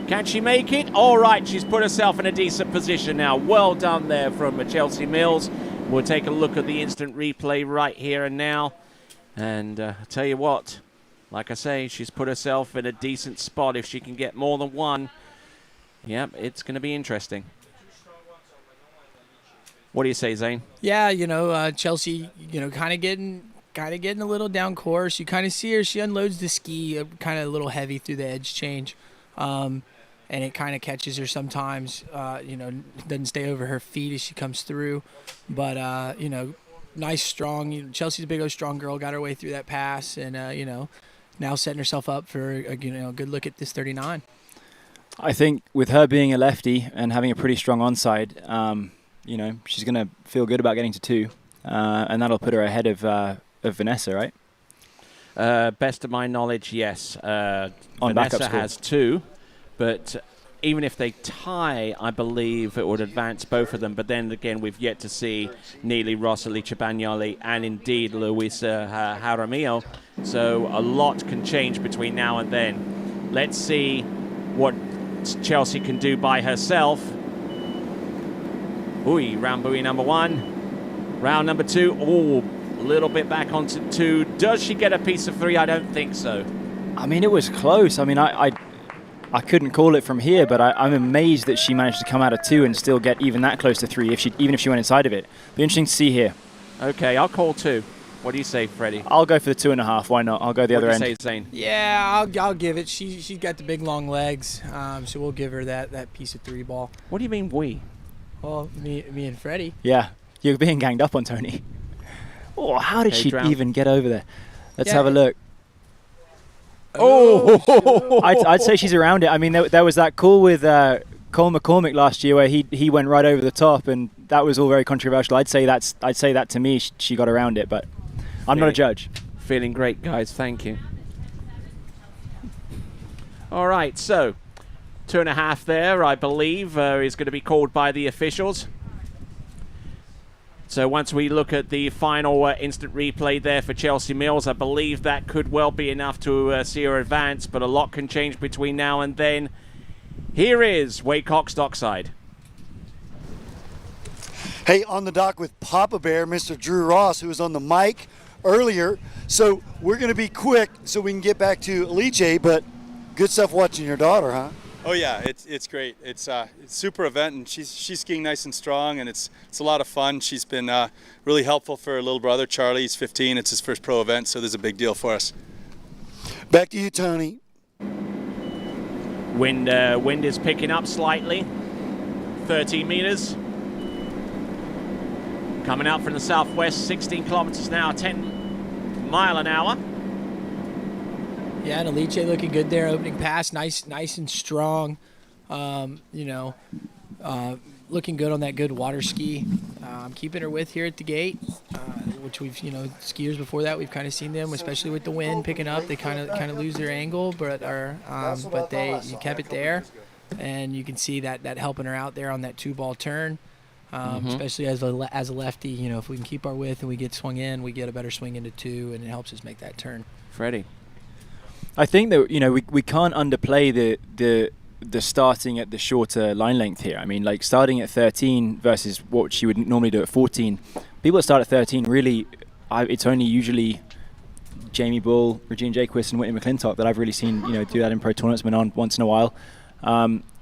Can she make it? All right, she's put herself in a decent position now. Well done there from Chelsea Mills. We'll take a look at the instant replay right here and now. And I tell you what, like I say, she's put herself in a decent spot. If she can get more than one, yep, it's going to be interesting. What do you say, Zane? Yeah, Chelsea, kind of getting a little down course. You kind of see her. She unloads the ski kind of a little heavy through the edge change. And it kind of catches her sometimes, doesn't stay over her feet as she comes through. But, nice, strong. Chelsea's a big, strong girl, got her way through that pass and, now setting herself up for a good look at this 39. I think with her being a lefty and having a pretty strong onside, she's going to feel good about getting to 2, and that'll put her ahead of Vanessa, right? Best of my knowledge, yes. On Vanessa has 2, but even if they tie, I believe it would advance both of them. But then again, we've yet to see Neely Ross, Alicia Bagnoli, and indeed Luisa Jaramillo. So a lot can change between now and then. Let's see what Chelsea can do by herself. Round buoy number 1. Round number 2. A little bit back onto 2. Does she get a piece of 3? I don't think so. I mean, it was close. I mean, I couldn't call it from here, but I'm amazed that she managed to come out of 2 and still get even that close to 3, even if she went inside of it. Be interesting to see here. Okay, I'll call 2. What do you say, Freddie? I'll go for the 2.5. Why not? I'll go the other end. What do you say, Zane? Yeah, I'll give it. She's got the big, long legs, so we'll give her that piece of 3 ball. What do you mean we? Well, me and Freddie. Yeah, you're being ganged up on, Tony. Oh, how did she even get over there? Let's have a look. Oh! I'd say she's around it. I mean, there was that call with Cole McCormick last year where he went right over the top, and that was all very controversial. I'd say that to me, she got around it, but I'm not a judge. Feeling great, guys. Thank you. All right, so 2.5 there, I believe, is going to be called by the officials. So once we look at the final instant replay there for Chelsea Mills, I believe that could well be enough to see her advance, but a lot can change between now and then. Here is Wade Cox dockside. Hey, on the dock with Papa Bear, Mr. Drew Ross, who was on the mic earlier. So we're going to be quick so we can get back to Alice, but good stuff watching your daughter, huh? Oh yeah, it's great. It's a super event, and she's skiing nice and strong, and it's a lot of fun. She's been really helpful for her little brother Charlie. He's 15. It's his first pro event, so there's a big deal for us. Back to you, Tony. Wind is picking up slightly. 13 meters. Coming out from the southwest, 16 kilometers an hour, 10 mile an hour. Yeah, and Alice looking good there, opening pass, nice and strong. Looking good on that good water ski. Keeping her with here at the gate, which we've, skiers before that, we've kind of seen them, especially with the wind picking up, they kind of lose their angle, but you kept it there, and you can see that helping her out there on that 2-ball turn. Especially as a lefty, if we can keep our width and we get swung in, we get a better swing into 2, and it helps us make that turn. Freddie. I think that we can't underplay the starting at the shorter line length here. I mean, like starting at 13 versus what she would normally do at 14. People that start at 13 really, it's only usually Jamie Bull, Regina Jaquess, and Whitney McClintock that I've really seen do that in pro tournaments. Been on once in a while.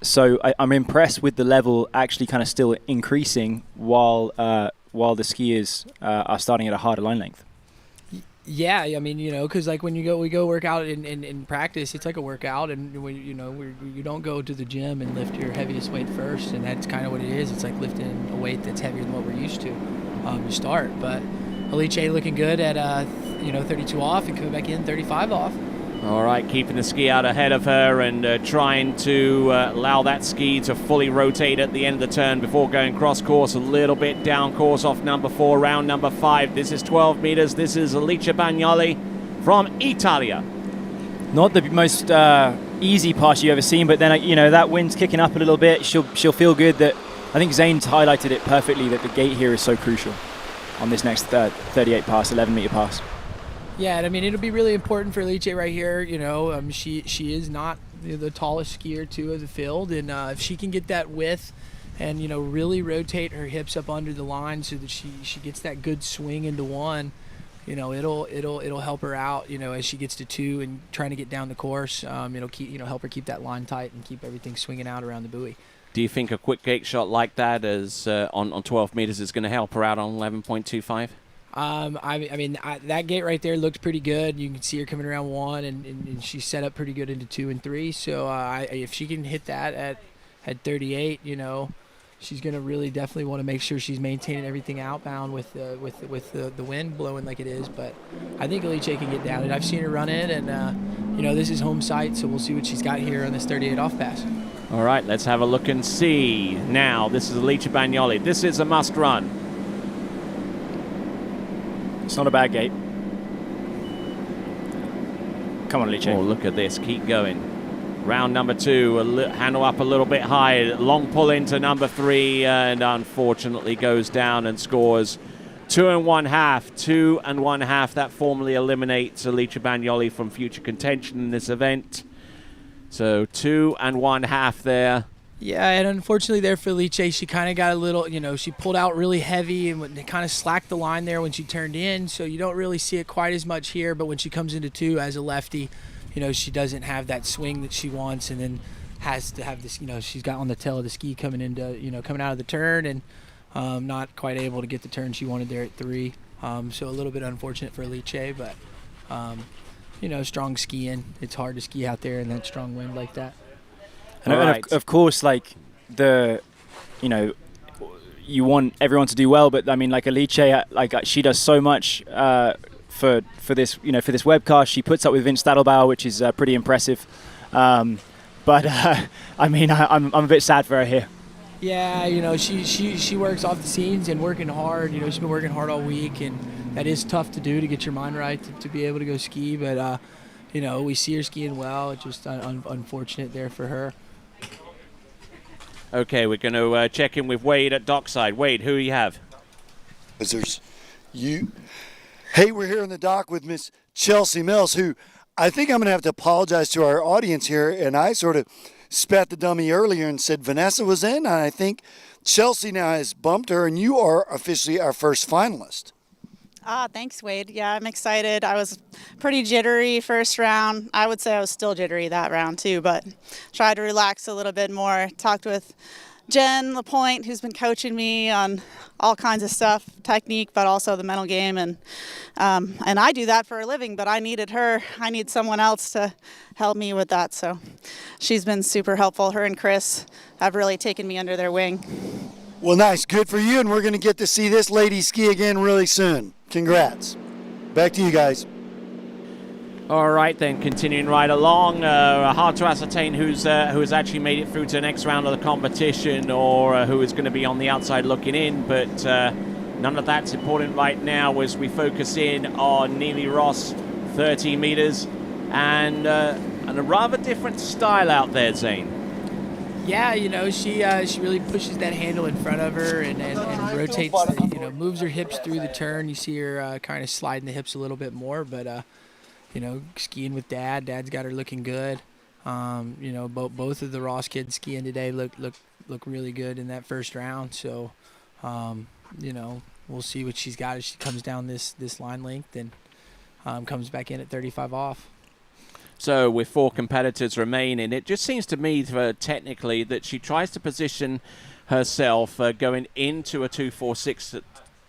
So I'm impressed with the level actually kind of still increasing while the skiers are starting at a harder line length. Yeah, I mean, because like when we go work out in practice, it's like a workout, and you don't go to the gym and lift your heaviest weight first, and that's kind of what it is. It's like lifting a weight that's heavier than what we're used to start. But Alice looking good at 32 off and coming back in 35 off. All right, keeping the ski out ahead of her and trying to allow that ski to fully rotate at the end of the turn before going cross course, a little bit down course off number 4, round number 5. This is 12 meters. This is Alicia Bagnoli from Italia. Not the most easy pass you've ever seen, but then that wind's kicking up a little bit. She'll feel good that I think Zane's highlighted it perfectly that the gate here is so crucial on this next 38 pass, 11-meter pass. Yeah, and I mean, it'll be really important for Alice right here. You know, she is not the tallest skier too of the field, and if she can get that width and, you know, really rotate her hips up under the line so that she gets that good swing into one, you know, it'll help her out, you know, as she gets to 2 and trying to get down the course. It'll keep, you know, help her keep that line tight and keep everything swinging out around the buoy. Do you think a quick gate shot like that is on 12 meters is going to help her out on 11.25? I mean, that gate right there looked pretty good. You can see her coming around 1, and she set up pretty good into 2 and 3. So if she can hit that at 38, you know, she's going to really definitely want to make sure she's maintaining everything outbound with the wind blowing like it is. But I think Alice can get down it. I've seen her run it, and you know, this is home site, so we'll see what she's got here on this 38 off pass. All right, let's have a look and see. Now, this is Alice Bagnoli. This is a must run. It's not a bad gate. Come on, Alice. Oh, look at this. Keep going. Round number 2, handle up a little bit high. Long pull into number 3, and unfortunately goes down and scores 2 1/2. 2 1/2. That formally eliminates Alice Bagnoli from future contention in this event. So 2 1/2 there. Yeah, and unfortunately there for Alice, she kind of got a little, you know, she pulled out really heavy and kind of slacked the line there when she turned in, so you don't really see it quite as much here, but when she comes into 2 as a lefty, you know, she doesn't have that swing that she wants, and then has to have this, you know, she's got on the tail of the ski coming into, you know, coming out of the turn, and not quite able to get the turn she wanted there at 3. So a little bit unfortunate for Alice, but, you know, strong skiing. It's hard to ski out there in that strong wind like that. And of course, like you know, you want everyone to do well, but I mean, like Alice, like she does so much for this, you know, for this webcast. She puts up with Vince Stadelbauer, which is pretty impressive. But I mean, I'm a bit sad for her here. Yeah, you know, she works off the scenes and working hard. You know, she's been working hard all week, and that is tough to do, to get your mind right to be able to go ski. But you know, we see her skiing well. It's just unfortunate there for her. Okay, we're going to check in with Wade at dockside. Wade, who do you have? There's you. Hey, we're here in the dock with Miss Chelsea Mills, who I think I'm going to have to apologize to our audience here. And I sort of spat the dummy earlier and said Vanessa was in, and I think Chelsea now has bumped her, and you are officially our first finalist. Thanks, Wade. Yeah, I'm excited. I was pretty jittery first round. I would say I was still jittery that round too, but tried to relax a little bit more. Talked with Jen Lapointe, who's been coaching me on all kinds of stuff, technique, but also the mental game. And I do that for a living, but I needed her. I need someone else to help me with that. So she's been super helpful. Her and Chris have really taken me under their wing. Well, nice. Good for you, and we're going to get to see this lady ski again really soon. Congrats. Back to you guys. All right, then, continuing right along. Hard to ascertain who has actually made it through to the next round of the competition, or who is going to be on the outside looking in, but none of that's important right now as we focus in on Neely Ross, 30 meters, and a rather different style out there, Zane. Yeah, you know, she really pushes that handle in front of her and rotates, you know, moves her hips through the turn. You see her kind of sliding the hips a little bit more, but, you know, skiing with Dad. Dad's got her looking good. You know, both of the Ross kids skiing today look really good in that first round. So, you know, we'll see what she's got as she comes down this line length and comes back in at 35 off. So with 4 competitors remaining, it just seems to me technically that she tries to position herself going into a 2-4-6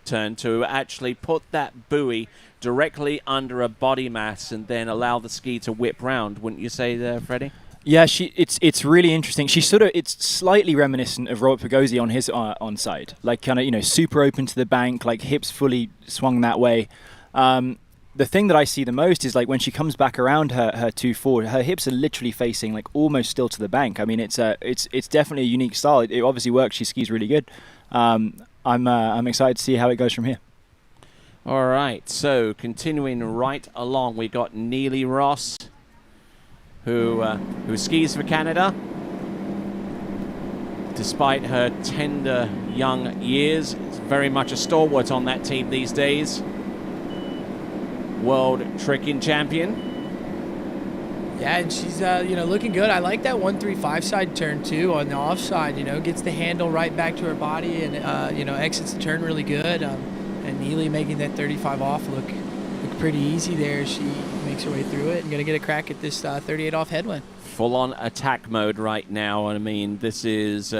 turn to actually put that buoy directly under a body mass and then allow the ski to whip round. Wouldn't you say there, Freddie? Yeah, it's really interesting. It's slightly reminiscent of Robert Pagozzi on his onside, like kind of, you know, super open to the bank, like hips fully swung that way. The thing that I see the most is like when she comes back around her 2-4, her hips are literally facing like almost still to the bank. I mean, it's definitely a unique style. It obviously works. She skis really good. I'm excited to see how it goes from here. All right, so continuing right along, we got Neely Ross, who skis for Canada. despite her tender young years, is very much a stalwart on that team these days. World tricking champion. Yeah, and she's looking good. I like that 1-3-5 side turn too on the offside. Gets the handle right back to her body and exits the turn really good. And Neely making that 35 off look pretty easy there. She makes her way through it and gonna get a crack at this 38 off headwind. Full on attack mode right now. I mean, this is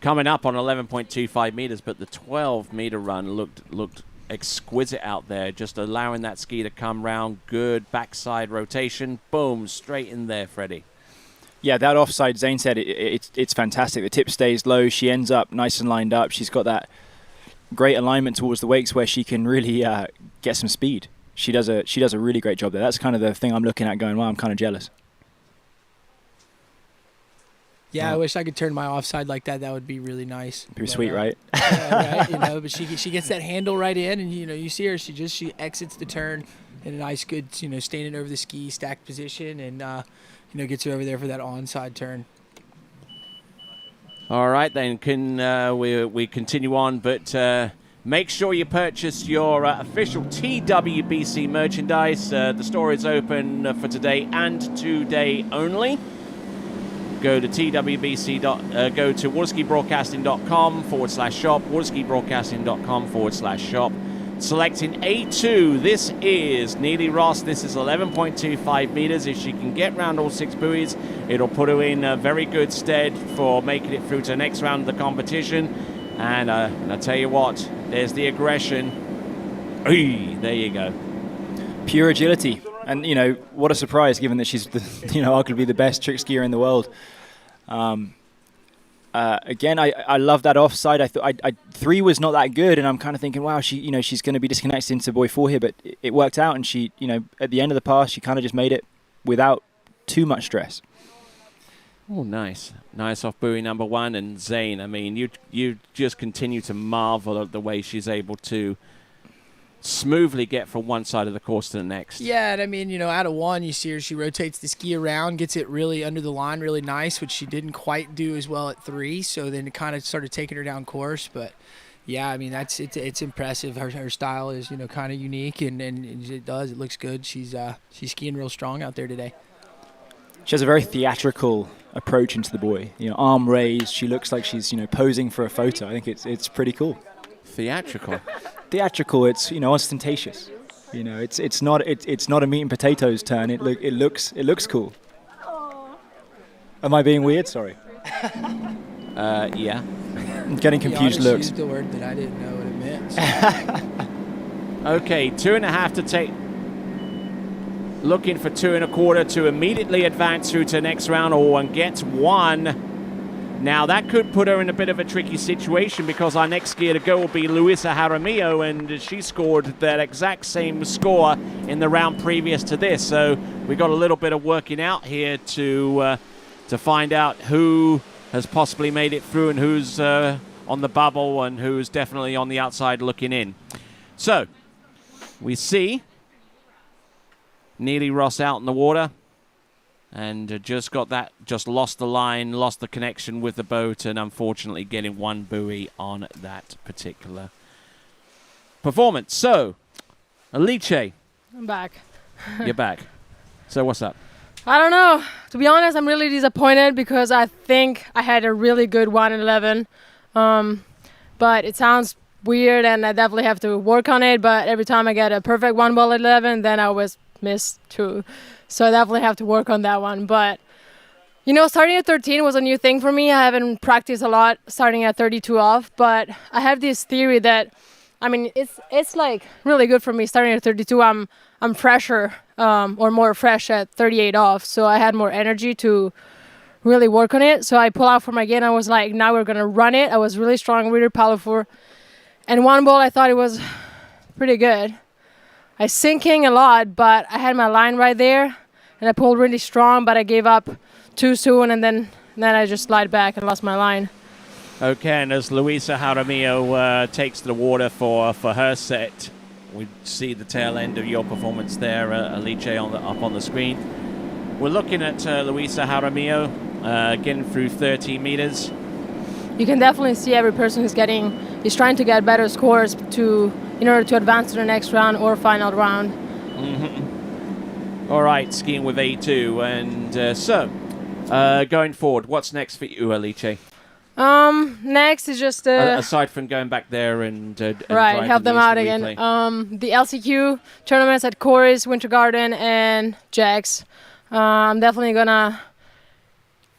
coming up on 11.25 meters, but the 12-meter run looked exquisite out there, just allowing that ski to come round. Good backside rotation, boom, straight in there, Freddie. Yeah, that offside, Zane said, it's fantastic. The tip stays low, she ends up nice and lined up. She's got that great alignment towards the wakes where she can really get some speed. She does a really great job there. That's kind of the thing I'm looking at going, wow, I'm kind of jealous. Yeah, I wish I could turn my offside like that. That would be really nice. Pretty sweet, right? Yeah, right. But she gets that handle right in, and you see her. She exits the turn in a nice, good, standing over the ski, stacked position, and gets her over there for that onside turn. All right, then we continue on, but make sure you purchase your official TWBC merchandise. The store is open for today and today only. Go to go to waterskibroadcasting.com/shop, waterskibroadcasting.com/shop. Selecting A2, this is Neely Ross. This is 11.25 meters. If she can get round all 6 buoys, it'll put her in a very good stead for making it through to the next round of the competition. And I tell you what, there's the aggression. Hey, there you go. Pure agility. And, what a surprise, given that she's, arguably the best trick skier in the world. Again, I love that offside. I thought 3 was not that good, and I'm kind of thinking, wow, she's going to be disconnected into buoy 4 here, but it worked out, and she, at the end of the pass, she kind of just made it without too much stress. Oh, nice off buoy number 1. And Zane, I mean, you just continue to marvel at the way she's able to smoothly get from one side of the course to the next. Yeah, and I mean, out of 1, you see her, she rotates the ski around, gets it really under the line, really nice, which she didn't quite do as well at 3, so then it kind of started taking her down course. But yeah, I mean, it's impressive. Her style is, kind of unique, and it looks good. She's skiing real strong out there today. She has a very theatrical approach into the buoy. Arm raised, she looks like she's, posing for a photo. I think it's pretty cool. Theatrical. It's ostentatious. It's not a meat and potatoes turn. It looks cool. Am I being weird? Sorry. Yeah. I'm getting confused looks. Used the word that I didn't know what it meant. Okay, 2.5 to take. Looking for 2.25 to immediately advance through to the next round, and gets 1. Now, that could put her in a bit of a tricky situation because our next skier to go will be Luisa Jaramillo, and she scored that exact same score in the round previous to this. So we got a little bit of working out here to find out who has possibly made it through and who's on the bubble and who's definitely on the outside looking in. So we see Neely Ross out in the water. And just lost the line, lost the connection with the boat, and unfortunately getting 1 buoy on that particular performance. So, Alice. I'm back. You're back. So what's up? I don't know. To be honest, I'm really disappointed because I think I had a really good 1:11. But it sounds weird, and I definitely have to work on it. But every time I get a perfect 1:11, then I always miss 2. So I definitely have to work on that one. But, starting at 13 was a new thing for me. I haven't practiced a lot starting at 32 off. But I have this theory that, it's like really good for me starting at 32. I'm fresher or more fresh at 38 off. So I had more energy to really work on it. So I pull out for my gain. I was like, now we're going to run it. I was really strong, really powerful. And 1 ball, I thought it was pretty good. I sinking a lot, but I had my line right there. And I pulled really strong, but I gave up too soon, and then I just slid back and lost my line. Okay, and as Luisa Jaramillo takes to the water for her set, we see the tail end of your performance there, Alice, up on the screen. We're looking at Luisa Jaramillo getting through 30 meters. you can definitely see every person is trying to get better scores in order to advance to the next round or final round. Mm-hmm. All right, skiing with A2. And going forward, what's next for you, Alice? Next is just aside from going back there and right, help them out again. Replay. The LCQ tournaments at Corey's, Winter Garden, and Jaquess. I'm definitely gonna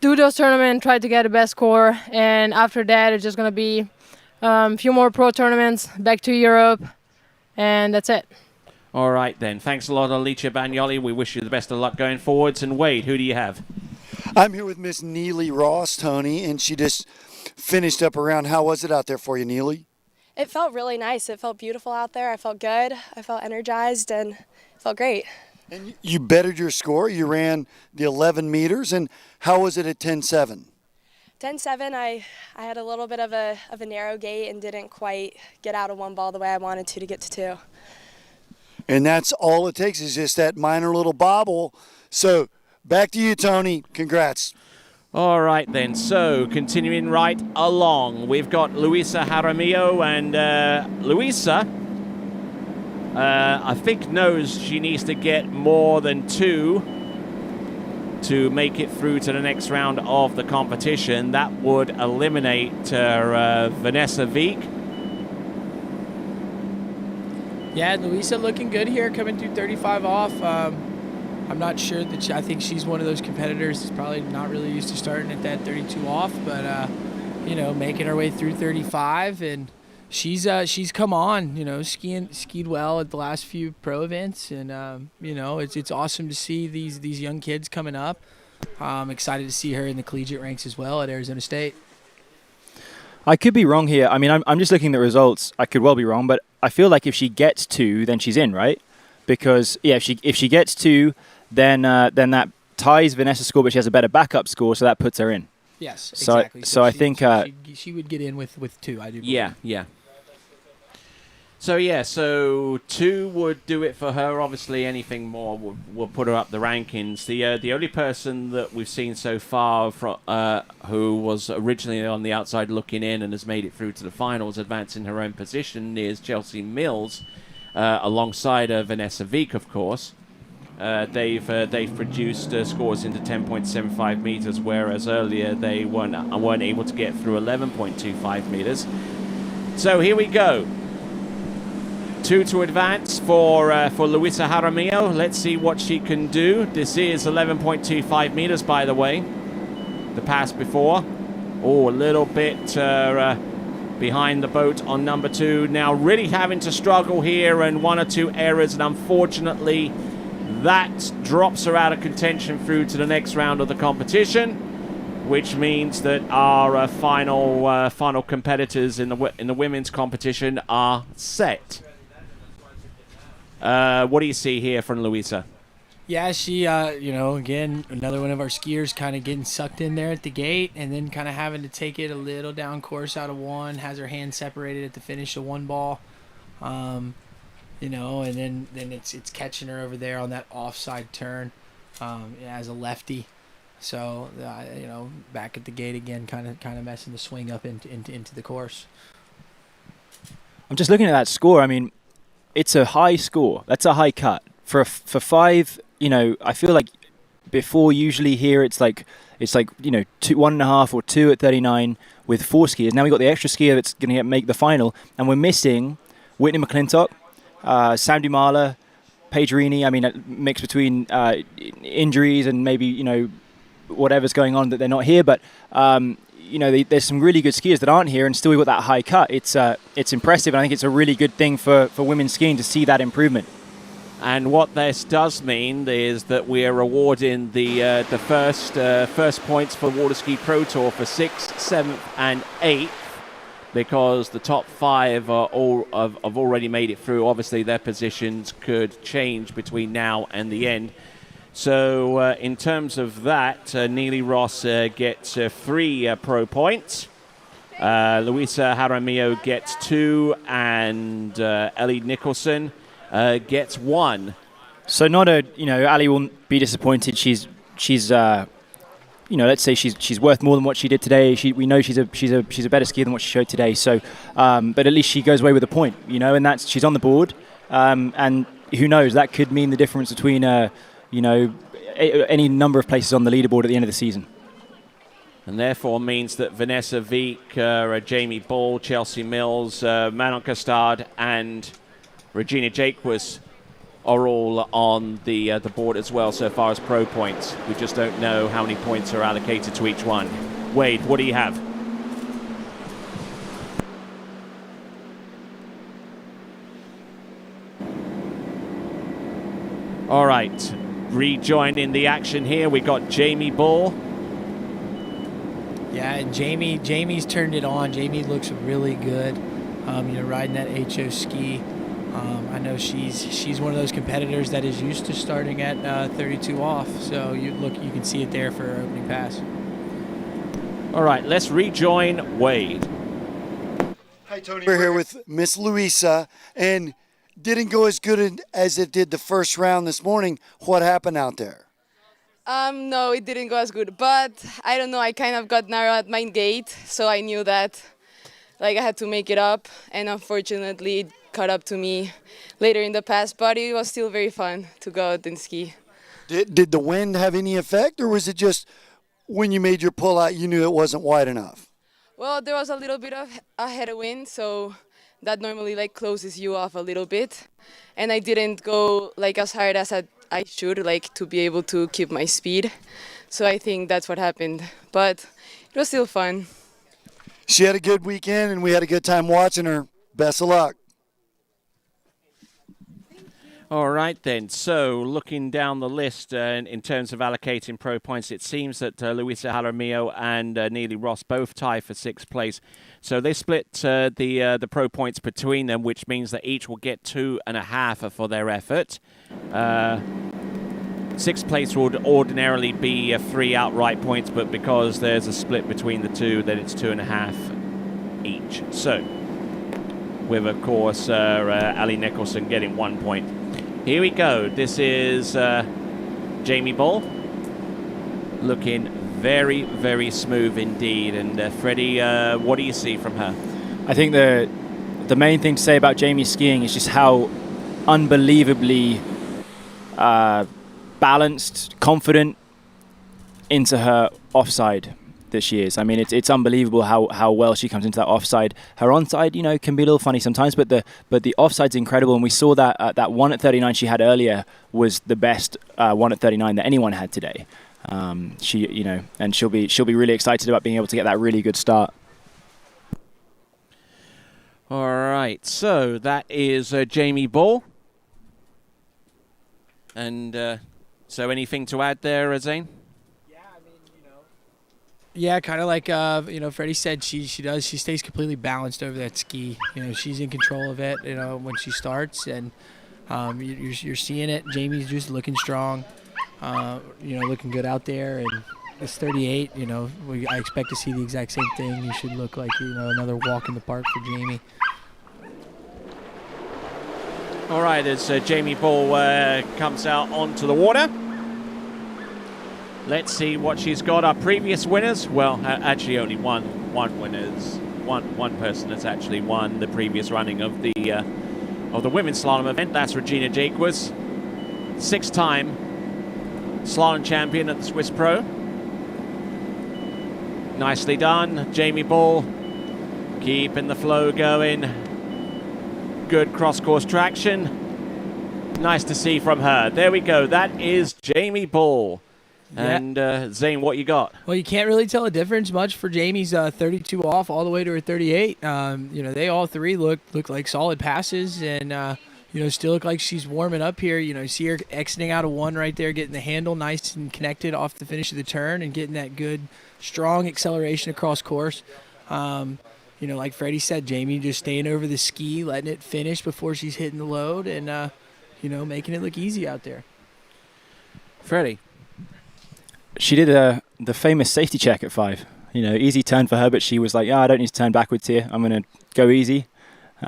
do those tournaments, try to get the best score, and after that it's just gonna be a few more pro tournaments, back to Europe, and that's it. All right then. Thanks a lot, Alice Bagnoli. We wish you the best of luck going forwards. And Wade, who do you have? I'm here with Miss Neely Ross, Tony, and she just finished up a round. How was it out there for you, Neely? It felt really nice. It felt beautiful out there. I felt good. I felt energized and it felt great. And you bettered your score. You ran the 11 meters. And how was it at 10.7? 10.7, I had a little bit of a narrow gate and didn't quite get out of one ball the way I wanted to get to two. And that's all it takes is just that minor little bobble. So back to you, Tony. Congrats. All right then, so continuing right along, we've got Luisa Jaramillo, and Luisa, I think, knows she needs to get more than 2 to make it through to the next round of the competition. That would eliminate Vanessa Veek. Yeah, Luisa looking good here, coming through 35 off. I'm not sure that I think she's one of those competitors that's probably not really used to starting at that 32 off, but making her way through 35, and she's come on, skied well at the last few pro events, and it's awesome to see these young kids coming up. I'm excited to see her in the collegiate ranks as well at Arizona State. I could be wrong here. I mean, I'm just looking at the results. I could well be wrong, but I feel like if she gets 2, then she's in, right? Because if she gets 2, then that ties Vanessa's score, but she has a better backup score, so that puts her in. Yes, exactly. So I think she would get in with 2. I do believe. Yeah. So 2 would do it for her. Obviously, anything more will put her up the rankings. The only person that we've seen so far who was originally on the outside looking in and has made it through to the finals, advancing her own position, is Chelsea Mills, alongside Vanessa Veek, of course. They've produced scores into 10.75 meters, whereas earlier they weren't able to get through 11.25 meters. So here we go. 2 to advance for Luisa Jaramillo. Let's see what she can do. This is 11.25 meters, by the way. The pass before. Oh, a little bit behind the boat on number 2. Now really having to struggle here, and 1 or 2 errors, and unfortunately that drops her out of contention through to the next round of the competition, which means that our final competitors in the women's competition are set. What do you see here from Luisa? Yeah, she, again, another one of our skiers kind of getting sucked in there at the gate and then kind of having to take it a little down course out of 1, has her hand separated at the finish of 1 ball. And then it's catching her over there on that offside turn as a lefty. So, back at the gate again, kind of messing the swing up into the course. I'm just looking at that score. I mean, it's a high score. That's a high cut. For 5, I feel like before usually here it's like 1.5 or 2 at 39 with 4 skiers. Now we got the extra skier that's going to make the final, and we're missing Whitney McClintock, Sam Dumala, Paige Rini. I mean, a mix between injuries and maybe whatever's going on that they're not here, but there's some really good skiers that aren't here, and still we've got that high cut. It's impressive, and I think it's a really good thing for women's skiing to see that improvement. And what this does mean is that we are awarding the first points for Water Ski Pro Tour for 6th, 7th, and 8th, because the top 5 have already made it through. Obviously, their positions could change between now and the end. So in terms of that, Neely Ross gets 3 pro points. Luisa Jaramillo gets 2, and Ellie Nicholson gets 1. So Ali won't be disappointed. She's let's say she's worth more than what she did today. We know she's a better skier than what she showed today. So, but at least she goes away with a point, and she's on the board. And who knows, that could mean the difference between, any number of places on the leaderboard at the end of the season. And therefore means that Vanessa Wieck, Jamie Ball, Chelsea Mills, Manon Costard, and Regina Jaquess are all on the board as well so far as pro points. We just don't know how many points are allocated to each one. Wade, what do you have? All right, rejoining the action here, we got Jamie Ball. Yeah, and Jamie's turned it on. Jamie looks really good, riding that HO ski. I know she's one of those competitors that is used to starting at 32 off. So you can see it there for her opening pass. All right, let's rejoin Wade. Hi, Tony. We're here with Miss Louisa, and didn't go as good as it did the first round this morning. What happened out there? No, it didn't go as good, but I don't know. I kind of got narrow at my gate, so I knew that, I had to make it up, and unfortunately, it caught up to me later in the pass. But it was still very fun to go out and ski. Did the wind have any effect, or was it just when you made your pull out, you knew it wasn't wide enough? Well, there was a little bit of a headwind, so that normally closes you off a little bit, and I didn't go as hard as I should, to be able to keep my speed. So I think that's what happened, but it was still fun. She had a good weekend, and we had a good time watching her. Best of luck. All right, then. So looking down the list in terms of allocating pro points, it seems that Luisa Jaramillo and Neely Ross both tie for 6th place. So they split the pro points between them, which means that each will get 2.5 for their effort. 6th place would ordinarily be 3 outright points, but because there's a split between the two, then it's 2.5 each. So, with, of course, Ali Nicholson getting 1 point. Here we go. This is Jamie Ball, looking very, very smooth indeed. And Freddie, what do you see from her? I think the main thing to say about Jamie's skiing is just how unbelievably balanced, confident into her offside that she is. I mean, it's unbelievable how well she comes into that offside. Her onside, can be a little funny sometimes, but the offside's incredible. And we saw that that one at 39 she had earlier was the best one at 39 that anyone had today. And she'll be really excited about being able to get that really good start. All right, so that is Jamie Ball. And so anything to add there, Zane? Yeah, kind of like Freddie said, she stays completely balanced over that ski. She's in control of it. When she starts, and you're seeing it. Jamie's just looking strong. Looking good out there, and it's 38. I expect to see the exact same thing. You should look like another walk in the park for Jamie. All right, as Jamie Ball comes out onto the water. Let's see what she's got. Our previous winners, well, actually only one person has actually won the previous running of the women's slalom event. That's Regina Jaquess, 6-time slalom champion at the Swiss Pro. Nicely done, Jamie Ball, keeping the flow going. Good cross-course traction. Nice to see from her. There we go. That is Jamie Ball. Yeah. And Zane, what you got? Well, you can't really tell a difference much for Jamie's 32 off all the way to her 38. They all three look like solid passes, and still look like she's warming up here. You see her exiting out of one right there, getting the handle nice and connected off the finish of the turn, and getting that good, strong acceleration across course. Like Freddie said, Jamie just staying over the ski, letting it finish before she's hitting the load, and making it look easy out there. Freddie. She did the famous safety check at 5. Easy turn for her, but she was like, I don't need to turn backwards here. I'm going to go easy.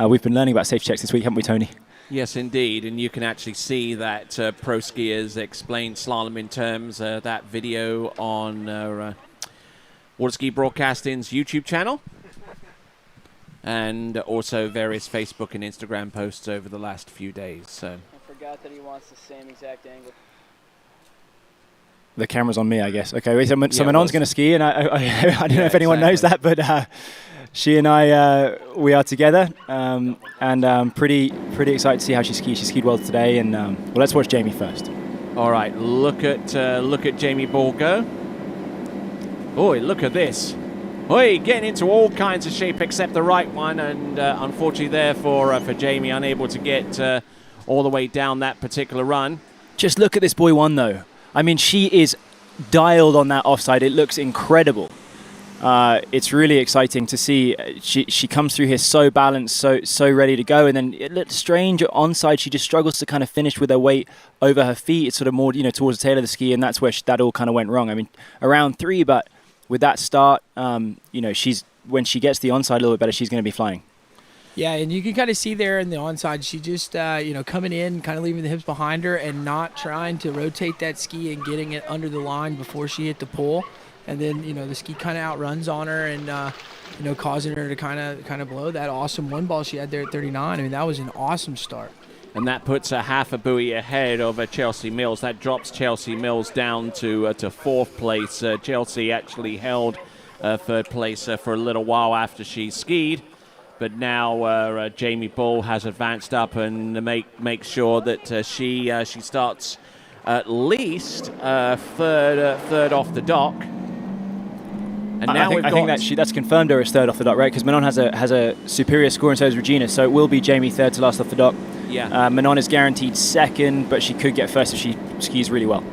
We've been learning about safety checks this week, haven't we, Tony? Yes, indeed, and you can actually see that pro skiers explain slalom in terms that video on Water Ski Broadcasting's YouTube channel, and also various Facebook and Instagram posts over the last few days. So I forgot that he wants the same exact angle. The camera's on me, I guess. Okay, so Manon's going to ski, and I don't know if anyone knows that, but she and I, we are together, and pretty excited to see how she skis. She skied well today, and well, let's watch Jamie first. All right, look at Jamie Ball go. Oi, look at this. Oi, getting into all kinds of shape except the right one, and unfortunately there for Jamie, unable to get all the way down that particular run. Just look at this boy one, though. I mean, she is dialed on that offside. It looks incredible. It's really exciting to see. She comes through here so balanced, so ready to go, and then it looks strange onside. She just struggles to kind of finish with her weight over her feet. It's sort of more, towards the tail of the ski, and that's where that all kind of went wrong. I mean, around 3, but with that start, she's when she gets the onside a little bit better, she's going to be flying. Yeah, and you can kind of see there in the onside, she just, coming in, kind of leaving the hips behind her and not trying to rotate that ski and getting it under the line before she hit the pole. And then, the ski kind of outruns on her and, causing her to kind of blow that awesome one ball she had there at 39. I mean, that was an awesome start. And that puts her half a buoy ahead of Chelsea Mills. That drops Chelsea Mills down to fourth place. Chelsea actually held third place for a little while after she skied. But now Jamie Ball has advanced up and make sure that she starts at least third off the dock. And now I think that's confirmed her as third off the dock, right? Because Manon has a superior score, and so does Regina. So it will be Jamie third to last off the dock. Yeah. Manon is guaranteed second, but she could get first if she skis really well.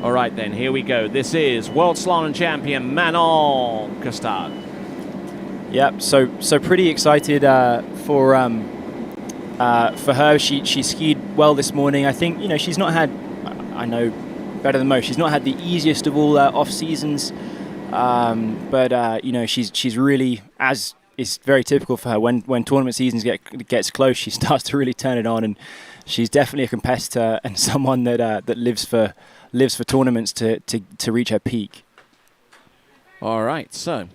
All right, then here we go. This is World Slalom Champion Manon Costard. Yep, so pretty excited for her. She skied well this morning. I think she's not had, I know better than most, she's not had the easiest of all off seasons, but she's really, as is very typical for her, when tournament seasons gets close, she starts to really turn it on, and she's definitely a competitor and someone that lives for tournaments to reach her peak. All right, so.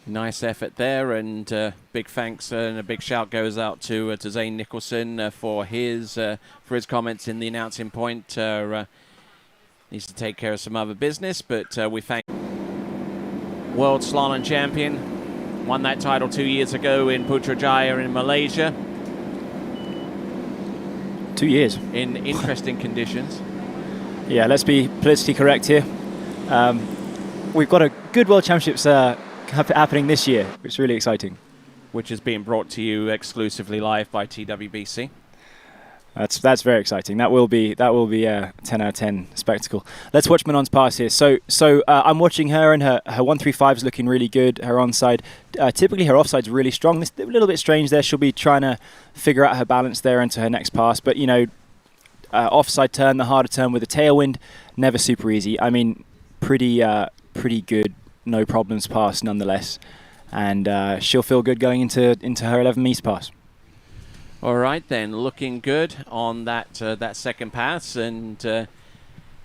Nice effort there, and big thanks and a big shout goes out to Zane Nicholson for his comments in the announcing point. Needs to take care of some other business, but we thank World Slalom Champion. Won that title 2 years ago in Putrajaya in Malaysia. 2 years. In interesting conditions. Yeah, let's be politically correct here. We've got a good World Championships happening this year, which is really exciting. Which is being brought to you exclusively live by TWBC. That's very exciting. That will be a 10 out of 10 spectacle. Let's watch Manon's pass here. So I'm watching her, and her 135 is looking really good. Her onside, typically her offside's really strong. It's a little bit strange there. She'll be trying to figure out her balance there into her next pass. But offside turn, the harder turn with a tailwind, never super easy. I mean, pretty good. No problems pass nonetheless, and she'll feel good going into her 11 meters pass. All right, then, looking good on that second pass, and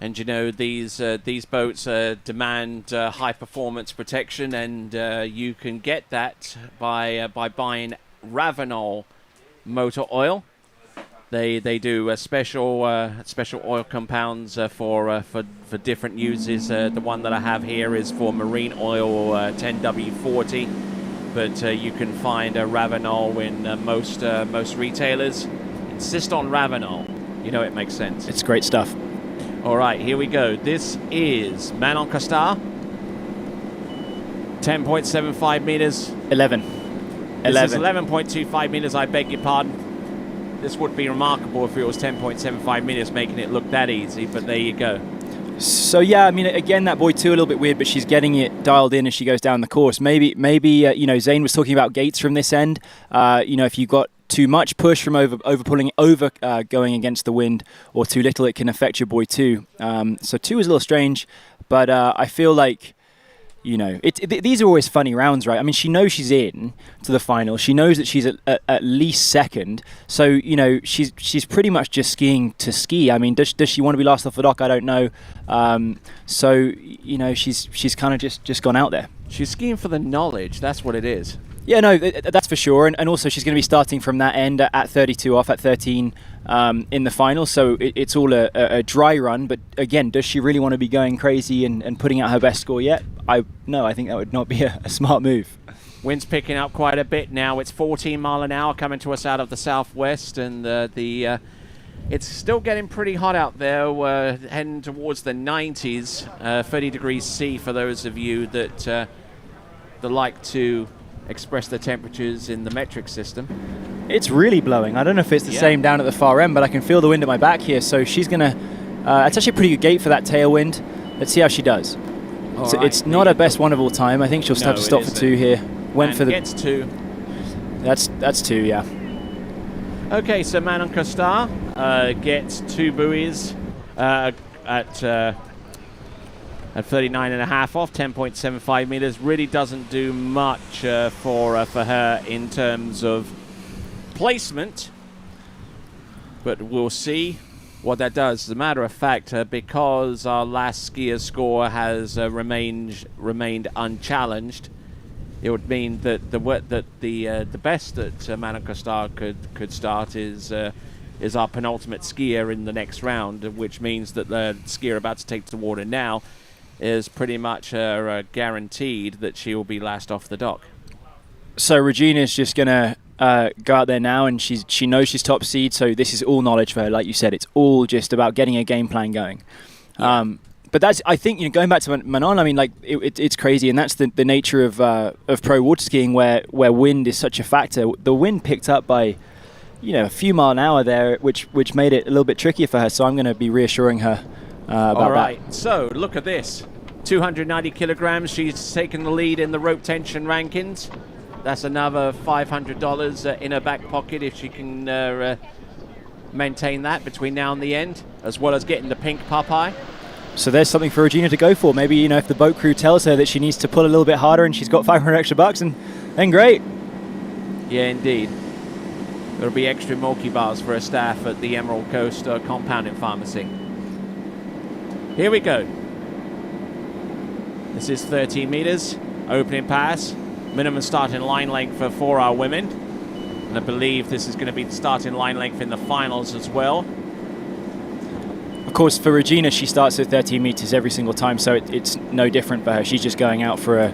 these boats demand high performance protection, and you can get that by buying Ravenol motor oil. They do special oil compounds for different uses. The one that I have here is for marine oil 10W40, but you can find Ravenol in most retailers. Insist on Ravenol. It makes sense. It's great stuff. All right, here we go. This is Manon Costard. 10.75 meters. 11. This is 11.25 meters. I beg your pardon. This would be remarkable if it was 10.75 meters, making it look that easy, but there you go. So yeah, I mean, again, that buoy two a little bit weird, but she's getting it dialed in as she goes down the course. Maybe Zane was talking about gates from this end. If you got too much push from going against the wind, or too little, it can affect your buoy two. So two is a little strange, but I feel like these are always funny rounds, right? I mean, she knows she's in to the final. She knows that she's at least second. So, she's pretty much just skiing to ski. I mean, does she want to be last off the dock? I don't know. She's kind of just gone out there. She's skiing for the knowledge. That's what it is. Yeah, no, that's for sure. And also she's going to be starting from that end at 32 off, at 13 in the final. So it's all a dry run. But again, does she really want to be going crazy and putting out her best score yet? No, I think that would not be a smart move. Wind's picking up quite a bit now. It's 14 mile an hour coming to us out of the southwest. And it's still getting pretty hot out there. We're heading towards the 90s, 30 degrees C for those of you that like to express the temperatures in the metric system. It's really blowing. I don't know if it's the same down at the far end, but I can feel the wind at my back here. So she's going to... it's actually a pretty good gate for that tailwind. Let's see how she does. It's not her best one of all time. I think she'll have to stop for 2 here. Gets 2. That's 2, yeah. Okay, so Manon Costar gets 2 buoys at 39.5 off, 10.75 meters. Really doesn't do much for her in terms of placement, but we'll see what that does. As a matter of fact, because our last skier score has remained unchallenged, it would mean that the best that Manon Costar could start is our penultimate skier in the next round, which means that the skier about to take to the water now is pretty much guaranteed that she will be last off the dock. So Regina's just going to go out there now, and she knows she's top seed, so this is all knowledge for her. Like you said, it's all just about getting a game plan going. Yeah. But that's, I think, going back to Manon, I mean, like it's crazy, and that's the nature of pro water skiing, where wind is such a factor. The wind picked up by a few mile an hour there, which made it a little bit trickier for her. So I'm going to be reassuring her about all right, that. So look at this. 290 kilograms. She's taken the lead in the rope tension rankings. That's another $500 in her back pocket if she can maintain that between now and the end, as well as getting the pink Popeye. So there's something for Regina to go for. Maybe, if the boat crew tells her that she needs to pull a little bit harder and she's got $500 extra, and then great. Yeah, indeed. There'll be extra Milky Bars for her staff at the Emerald Coast Compounding Pharmacy. Here we go. This is 13 meters, opening pass, minimum starting line length for our women. And I believe this is going to be the starting line length in the finals as well. Of course, for Regina, she starts at 13 meters every single time, so it's no different for her. She's just going out for a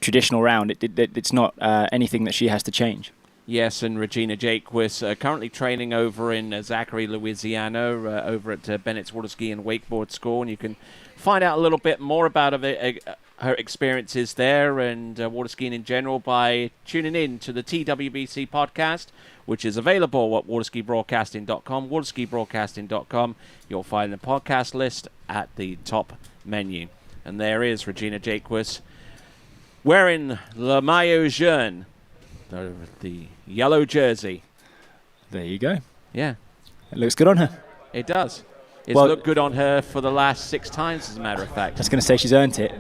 traditional round. It's not anything that she has to change. Yes, and Regina Jaquess currently training over in Zachary, Louisiana, over at Bennett's Water Ski and Wakeboard School, and you can find out a little bit more about her experiences there and water skiing in general by tuning in to the TWBC podcast, which is available at waterskibroadcasting.com, waterskibroadcasting.com. You'll find the podcast list at the top menu. And there is Regina Jaquess wearing Le Maillot Jaune, the yellow jersey. There you go. Yeah. It looks good on her. It does. It's looked good on her for the last 6 times, as a matter of fact. I was going to say she's earned it.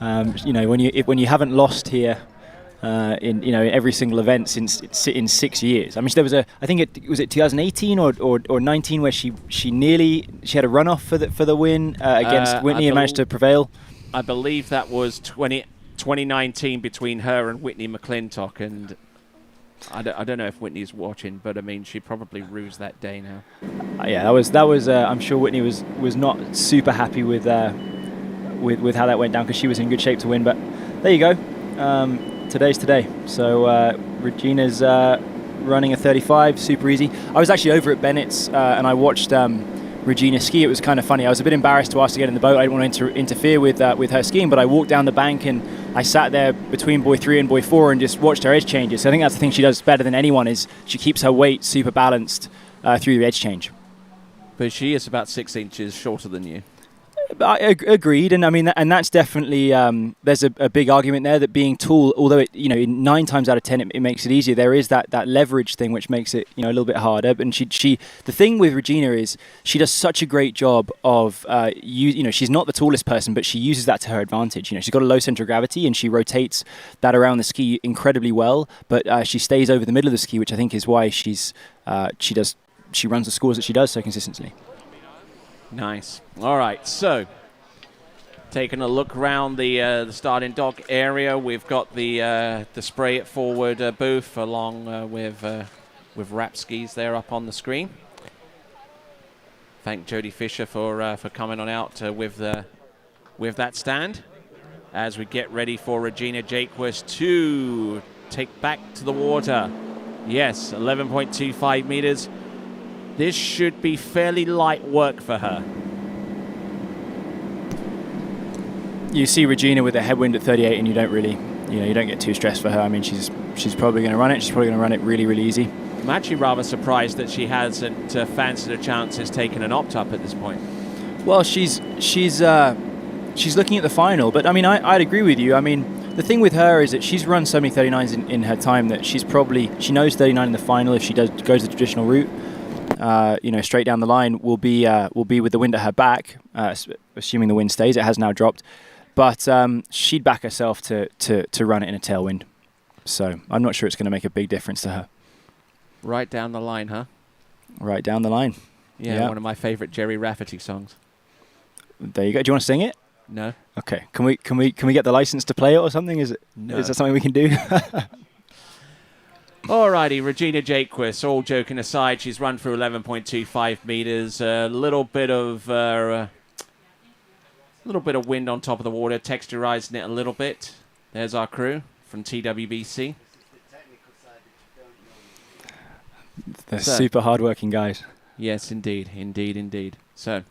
When you haven't lost here in every single event in 6 years. I mean, there was I think it was 2018 or 19 where she had a runoff for the win against Whitney and managed to prevail. I believe that was 2019 between her and Whitney McClintock, and I don't know if Whitney's watching, but I mean, she probably rues that day now. Yeah, that was. I'm sure Whitney was not super happy with how that went down, because she was in good shape to win. But there you go. Today's today. So Regina's running a 35, super easy. I was actually over at Bennett's and I watched Regina ski. It was kind of funny. I was a bit embarrassed to ask to get in the boat. I didn't want to interfere with her skiing, but I walked down the bank and I sat there between buoy 3 and buoy 4 and just watched her edge changes. So I think that's the thing she does better than anyone, is she keeps her weight super balanced through the edge change. But she is about 6 inches shorter than you. Agreed, and I mean, and that's definitely there's a big argument there that being tall, although it, 9 times out of 10 it makes it easier. There is that leverage thing which makes it a little bit harder. And she the thing with Regina is she does such a great job of she's not the tallest person, but she uses that to her advantage. She's got a low center of gravity and she rotates that around the ski incredibly well. But she stays over the middle of the ski, which I think is why she runs the scores that she does so consistently. Nice. All right, so taking a look around the starting dock area, we've got the Spray It Forward booth along with wrap skis there up on the screen. Thank Jody Fisher for coming on out with that stand as we get ready for Regina Jaquess to take back to the water. Yes, 11.25 meters. This should be fairly light work for her. You see Regina with a headwind at 38 and you don't really, you don't get too stressed for her. I mean, she's probably going to run it. She's probably going to run it really, really easy. I'm actually rather surprised that she hasn't fancied her chances taking an opt-up at this point. Well, she's looking at the final, but I mean, I'd agree with you. I mean, the thing with her is that she's run so many 39s in her time that she knows 39 in the final if she goes the traditional route. Straight down the line will be with the wind at her back, assuming the wind stays. It has now dropped, but she'd back herself to run it in a tailwind. So I'm not sure it's going to make a big difference to her. Right down the line, huh? Right down the line. Yeah, one of my favorite Jerry Rafferty songs. There you go. Do you want to sing it? No. Okay. Can we get the license to play it or something? Is that something we can do? Alrighty, Regina Jaquess, all joking aside, she's run through 11.25 meters. A little bit of wind on top of the water, texturizing it a little bit. There's our crew from TWBC. They're super hardworking guys. Yes, indeed. So,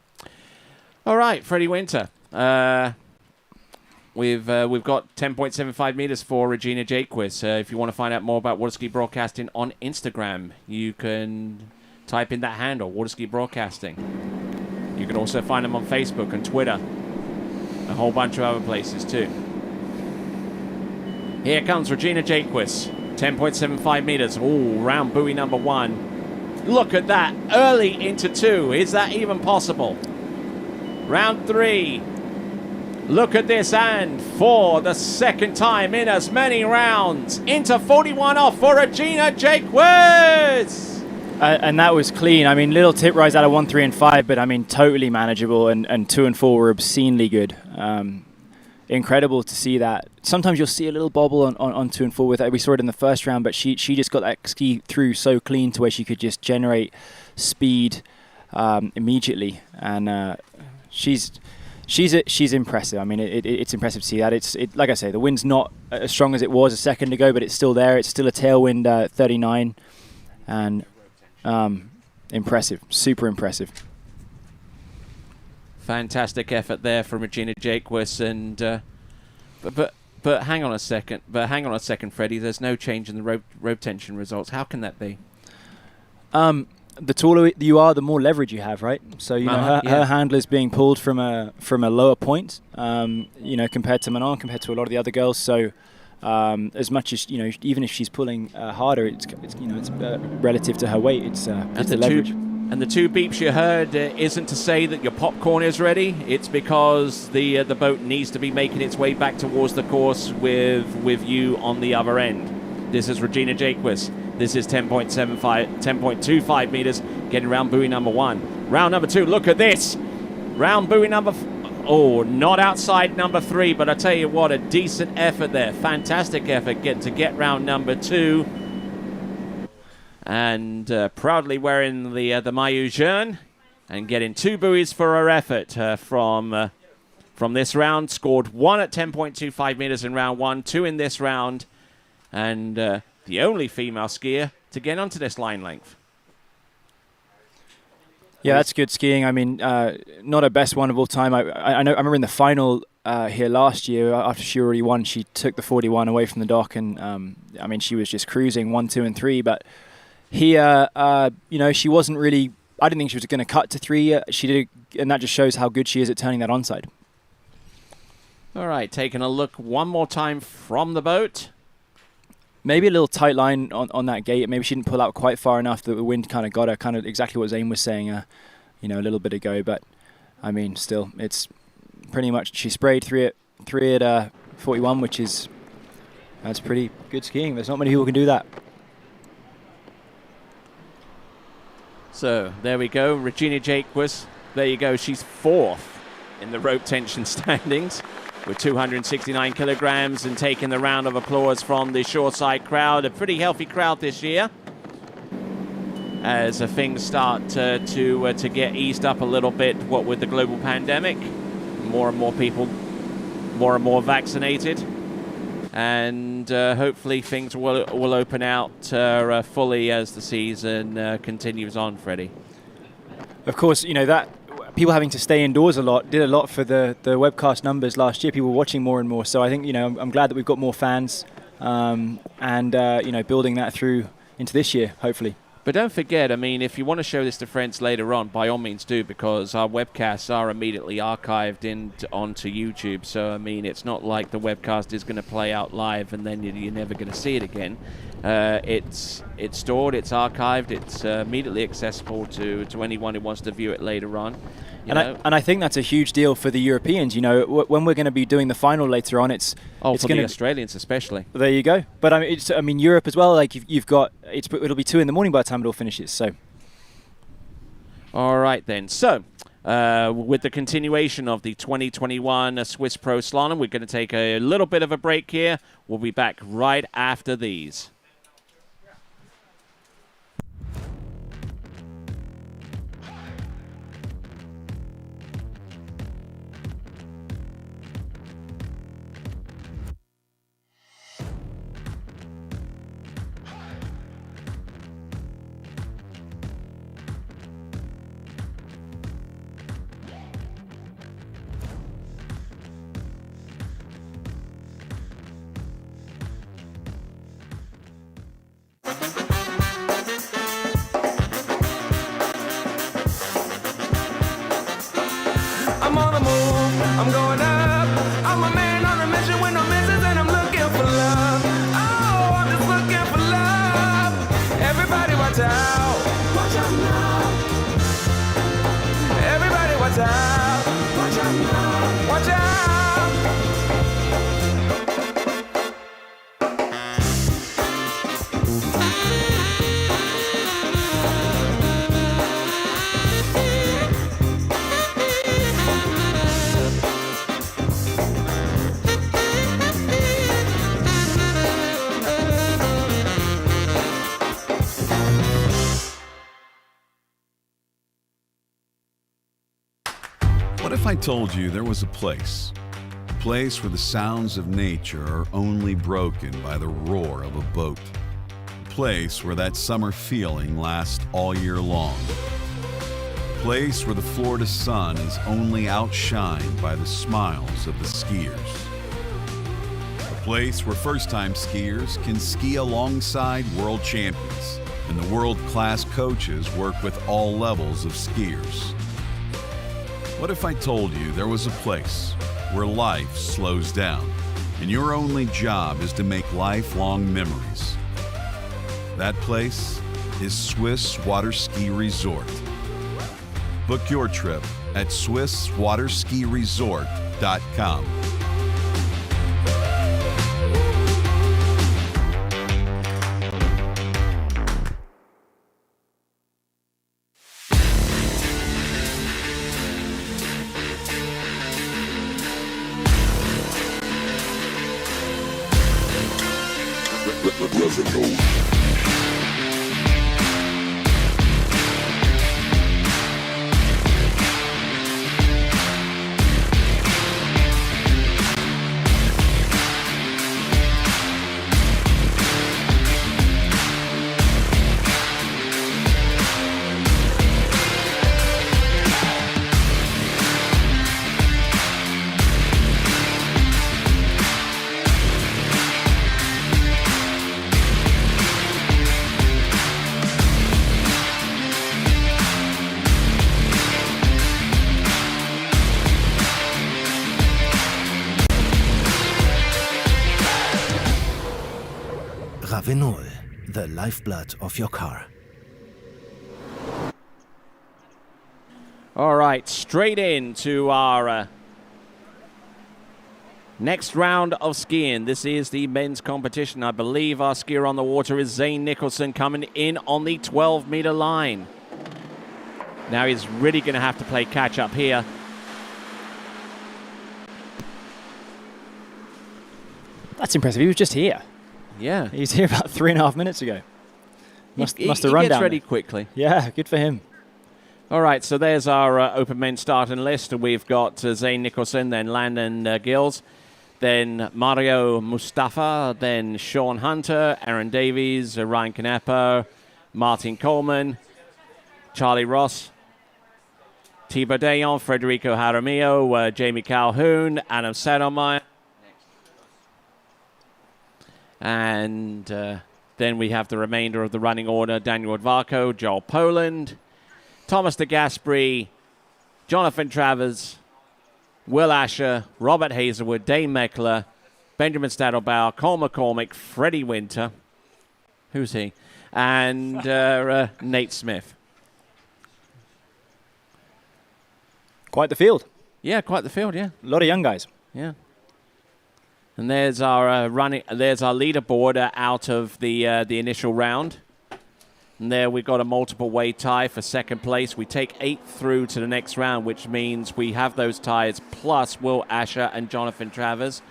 all right, Freddie Winter. We've got 10.75 meters for Regina Jaquess. If you want to find out more about Waterski Broadcasting on Instagram, you can type in that handle, Waterski Broadcasting. You can also find them on Facebook and Twitter. A whole bunch of other places too. Here comes Regina Jaquess. 10.75 meters. Ooh, round buoy number 1. Look at that. Early into 2. Is that even possible? Round 3. Look at this, and for the second time in as many rounds, into 41 off for Regina Jaquess! And that was clean. I mean, little tip rise out of 1, 3, and 5, but I mean, totally manageable, and 2 and 4 were obscenely good. Incredible to see that. Sometimes you'll see a little bobble on 2 and 4 with it. We saw it in the first round, but she just got that ski through so clean to where she could just generate speed immediately, and she's impressive. I mean, it's impressive to see that. It's like I say, the wind's not as strong as it was a second ago, but it's still there. It's still a tailwind 39, and impressive, super impressive. Fantastic effort there from Regina Jaquess, and but hang on a second, Freddie. There's no change in the rope tension results. How can that be? The taller you are, the more leverage you have, right? So her handle is being pulled from a lower point, compared to Manon, compared to a lot of the other girls. So as much as even if she's pulling harder, it's relative to her weight. It's the leverage. And the 2 beeps you heard isn't to say that your popcorn is ready. It's because the boat needs to be making its way back towards the course with you on the other end. This is Regina Jaquess. This is 10.25 meters, getting round buoy number 1. Round number 2, look at this. Round buoy number... not outside number 3, but I tell you what, a decent effort there. Fantastic effort to get round number 2. And proudly wearing the maillot jaune and getting 2 buoys for her effort from this round. Scored 1 at 10.25 meters in round 1, 2 in this round, and the only female skier to get onto this line length. Yeah, that's good skiing. I mean, not her best one of all time. I remember in the final here last year, after she already won, she took the 41 away from the dock, and she was just cruising 1, 2, and 3, but. Here, she wasn't really I didn't think she was going to cut to 3. She did, and that just shows how good she is at turning that onside. All right, taking a look one more time from the boat. Maybe a little tight line on that gate. Maybe she didn't pull out quite far enough that the wind kind of got her, kind of exactly what Zane was saying, a little bit ago. But, I mean, still, it's pretty much, she sprayed 3 at 41, that's pretty good skiing. There's not many people who can do that. So, there we go. Regina Jaquess, there you go. She's 4th in the rope tension standings with 269 kilograms and taking the round of applause from the shoreside crowd. A pretty healthy crowd this year as things start to get eased up a little bit, what with the global pandemic. More and more people, more and more vaccinated. And hopefully things will open out fully as the season continues on, Freddie. Of course, that people having to stay indoors a lot did a lot for the webcast numbers last year. People were watching more and more. So I think, I'm glad that we've got more fans and building that through into this year, hopefully. But don't forget, I mean, if you want to show this to friends later on, by all means do, because our webcasts are immediately archived onto YouTube. So, I mean, it's not like the webcast is going to play out live and then you're never going to see it again. It's stored, it's archived, it's immediately accessible to anyone who wants to view it later on. And I think that's a huge deal for the Europeans. When we're going to be doing the final later on, it's for the Australians especially. There you go. But I mean, Europe as well. Like you've got, it'll be 2 a.m. by the time it all finishes. So. All right then. So. With the continuation of the 2021 Swiss Pro Slalom, we're going to take a little bit of a break here. We'll be back right after these. I'm on the move, I'm going up. I'm a man on a mission with no missions, and I'm looking for love. Oh, I'm just looking for love. Everybody watch out. Watch out now. Everybody watch out. Watch out now. Watch out. What if I told you there was a place where the sounds of nature are only broken by the roar of a boat, a place where that summer feeling lasts all year long, a place where the Florida sun is only outshined by the smiles of the skiers, a place where first-time skiers can ski alongside world champions and the world-class coaches work with all levels of skiers. What if I told you there was a place where life slows down and your only job is to make lifelong memories? That place is Swiss Water Ski Resort. Book your trip at SwissWaterSkiResort.com. Vinyl, the lifeblood of your car. All right, straight into our next round of skiing. This is the men's competition. I believe our skier on the water is Zane Nicholson coming in on the 12-meter line. Now he's really going to have to play catch-up here. That's impressive. He was just here. Yeah. He was here about 3.5 minutes ago. Must have run he down gets ready there. quickly. Yeah, good for him. All right, so there's our open men's starting list. We've got Zane Nicholson, then Landon Gills, then Mario Mustafa, then Sean Hunter, Aaron Davies, Ryan Canepa, Martin Coleman, Charlie Ross, Thibaut Dayon, Federico Jaramillo, Jamie Calhoun, Adam Saddlemeyer. And then we have the remainder of the running order: Daniel Odvarko, Joel Poland, Thomas de Gasperi, Jonathan Travers, Will Asher, Robert Hazelwood, Dane Meckler, Benjamin Stadelbauer, Cole McCormick, Freddie Winter. Who's he? And Nate Smith. Quite the field. Yeah, quite the field, yeah. A lot of young guys. Yeah. And there's our There's our leaderboard out of the initial round. And there we've got a multiple way tie for second place. We take 8 through to the next round, which means we have those ties plus Will Asher and Jonathan Travers.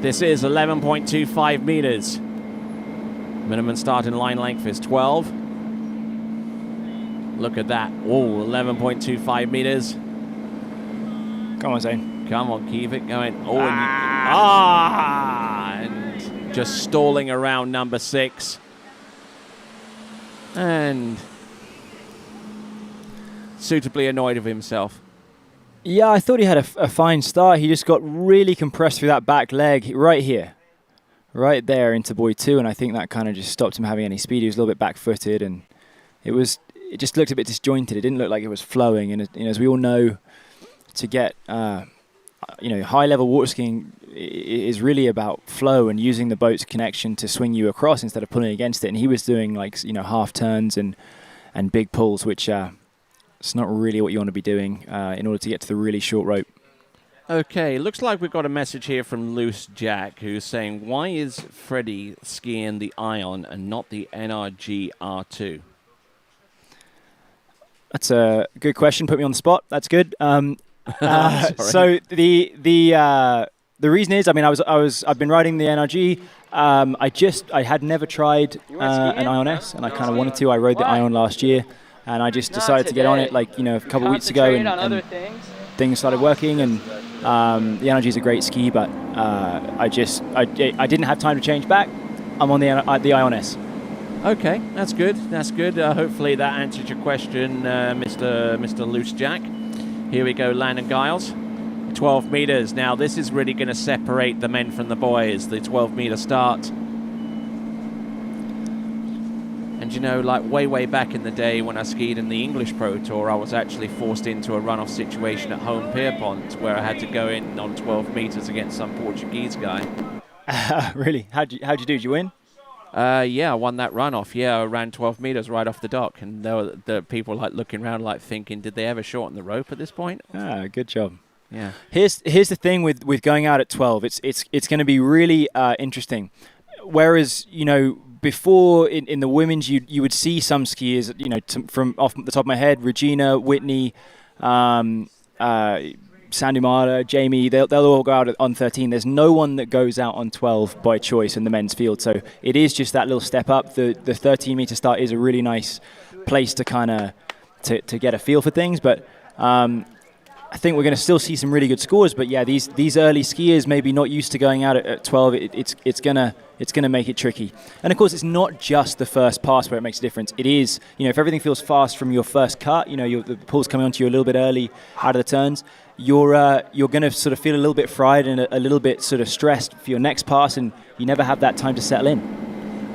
This is 11.25 meters. Minimum starting line length is 12. Look at that. Oh, 11.25 meters. Come on, Zane. Come on, keep it going. Oh, and just stalling around number 6. And suitably annoyed of himself. Yeah, I thought he had a fine start. He just got really compressed through that back leg right here. Right there into buoy 2, and I think that kind of just stopped him having any speed. He was a little bit back-footed, and it just looked a bit disjointed. It didn't look like it was flowing, and as we all know, to get high-level water skiing is really about flow and using the boat's connection to swing you across instead of pulling against it. And he was doing half turns and big pulls, which it's not really what you want to be doing in order to get to the really short rope. Okay, looks like we've got a message here from Loose Jack, who's saying, why is Freddie skiing the Ion and not the NRG R2? That's a good question. Put me on the spot. That's good. So the reason is, I've been riding the NRG. I had never tried an Ion S, and I kind of wanted to. I rode the Ion last year, and I just decided to get on it a couple of weeks ago, and things started working. And the NRG is a great ski, but I didn't have time to change back. I'm on the Ion S. Okay, that's good. That's good. Hopefully that answered your question, Mr. Loose Jack. Here we go, Landon Giles. 12 meters. Now this is really going to separate the men from the boys, the 12-meter start. And way back in the day when I skied in the English Pro Tour, I was actually forced into a runoff situation at home Pierpont where I had to go in on 12 meters against some Portuguese guy. Really? How'd you do? Did you win? Yeah, I won that runoff. Yeah, I ran 12 meters right off the dock, and there were the people looking around thinking, did they ever shorten the rope at this point? Good job. Yeah. Here's the thing with going out at 12. It's going to be really interesting. Whereas before in the women's you would see some skiers from off the top of my head, Regina, Whitney, Sandy Marta, Jamie, they'll all go out on 13. There's no one that goes out on 12 by choice in the men's field. So it is just that little step up. The 13-meter start is a really nice place to kind of to get a feel for things. But I think we're going to still see some really good scores. But yeah, these early skiers maybe not used to going out at 12. It's gonna make it tricky. And of course, it's not just the first pass where it makes a difference. It is, if everything feels fast from your first cut, the pull's coming onto you a little bit early out of the turns, you're going to sort of feel a little bit fried and a little bit sort of stressed for your next pass, and you never have that time to settle in.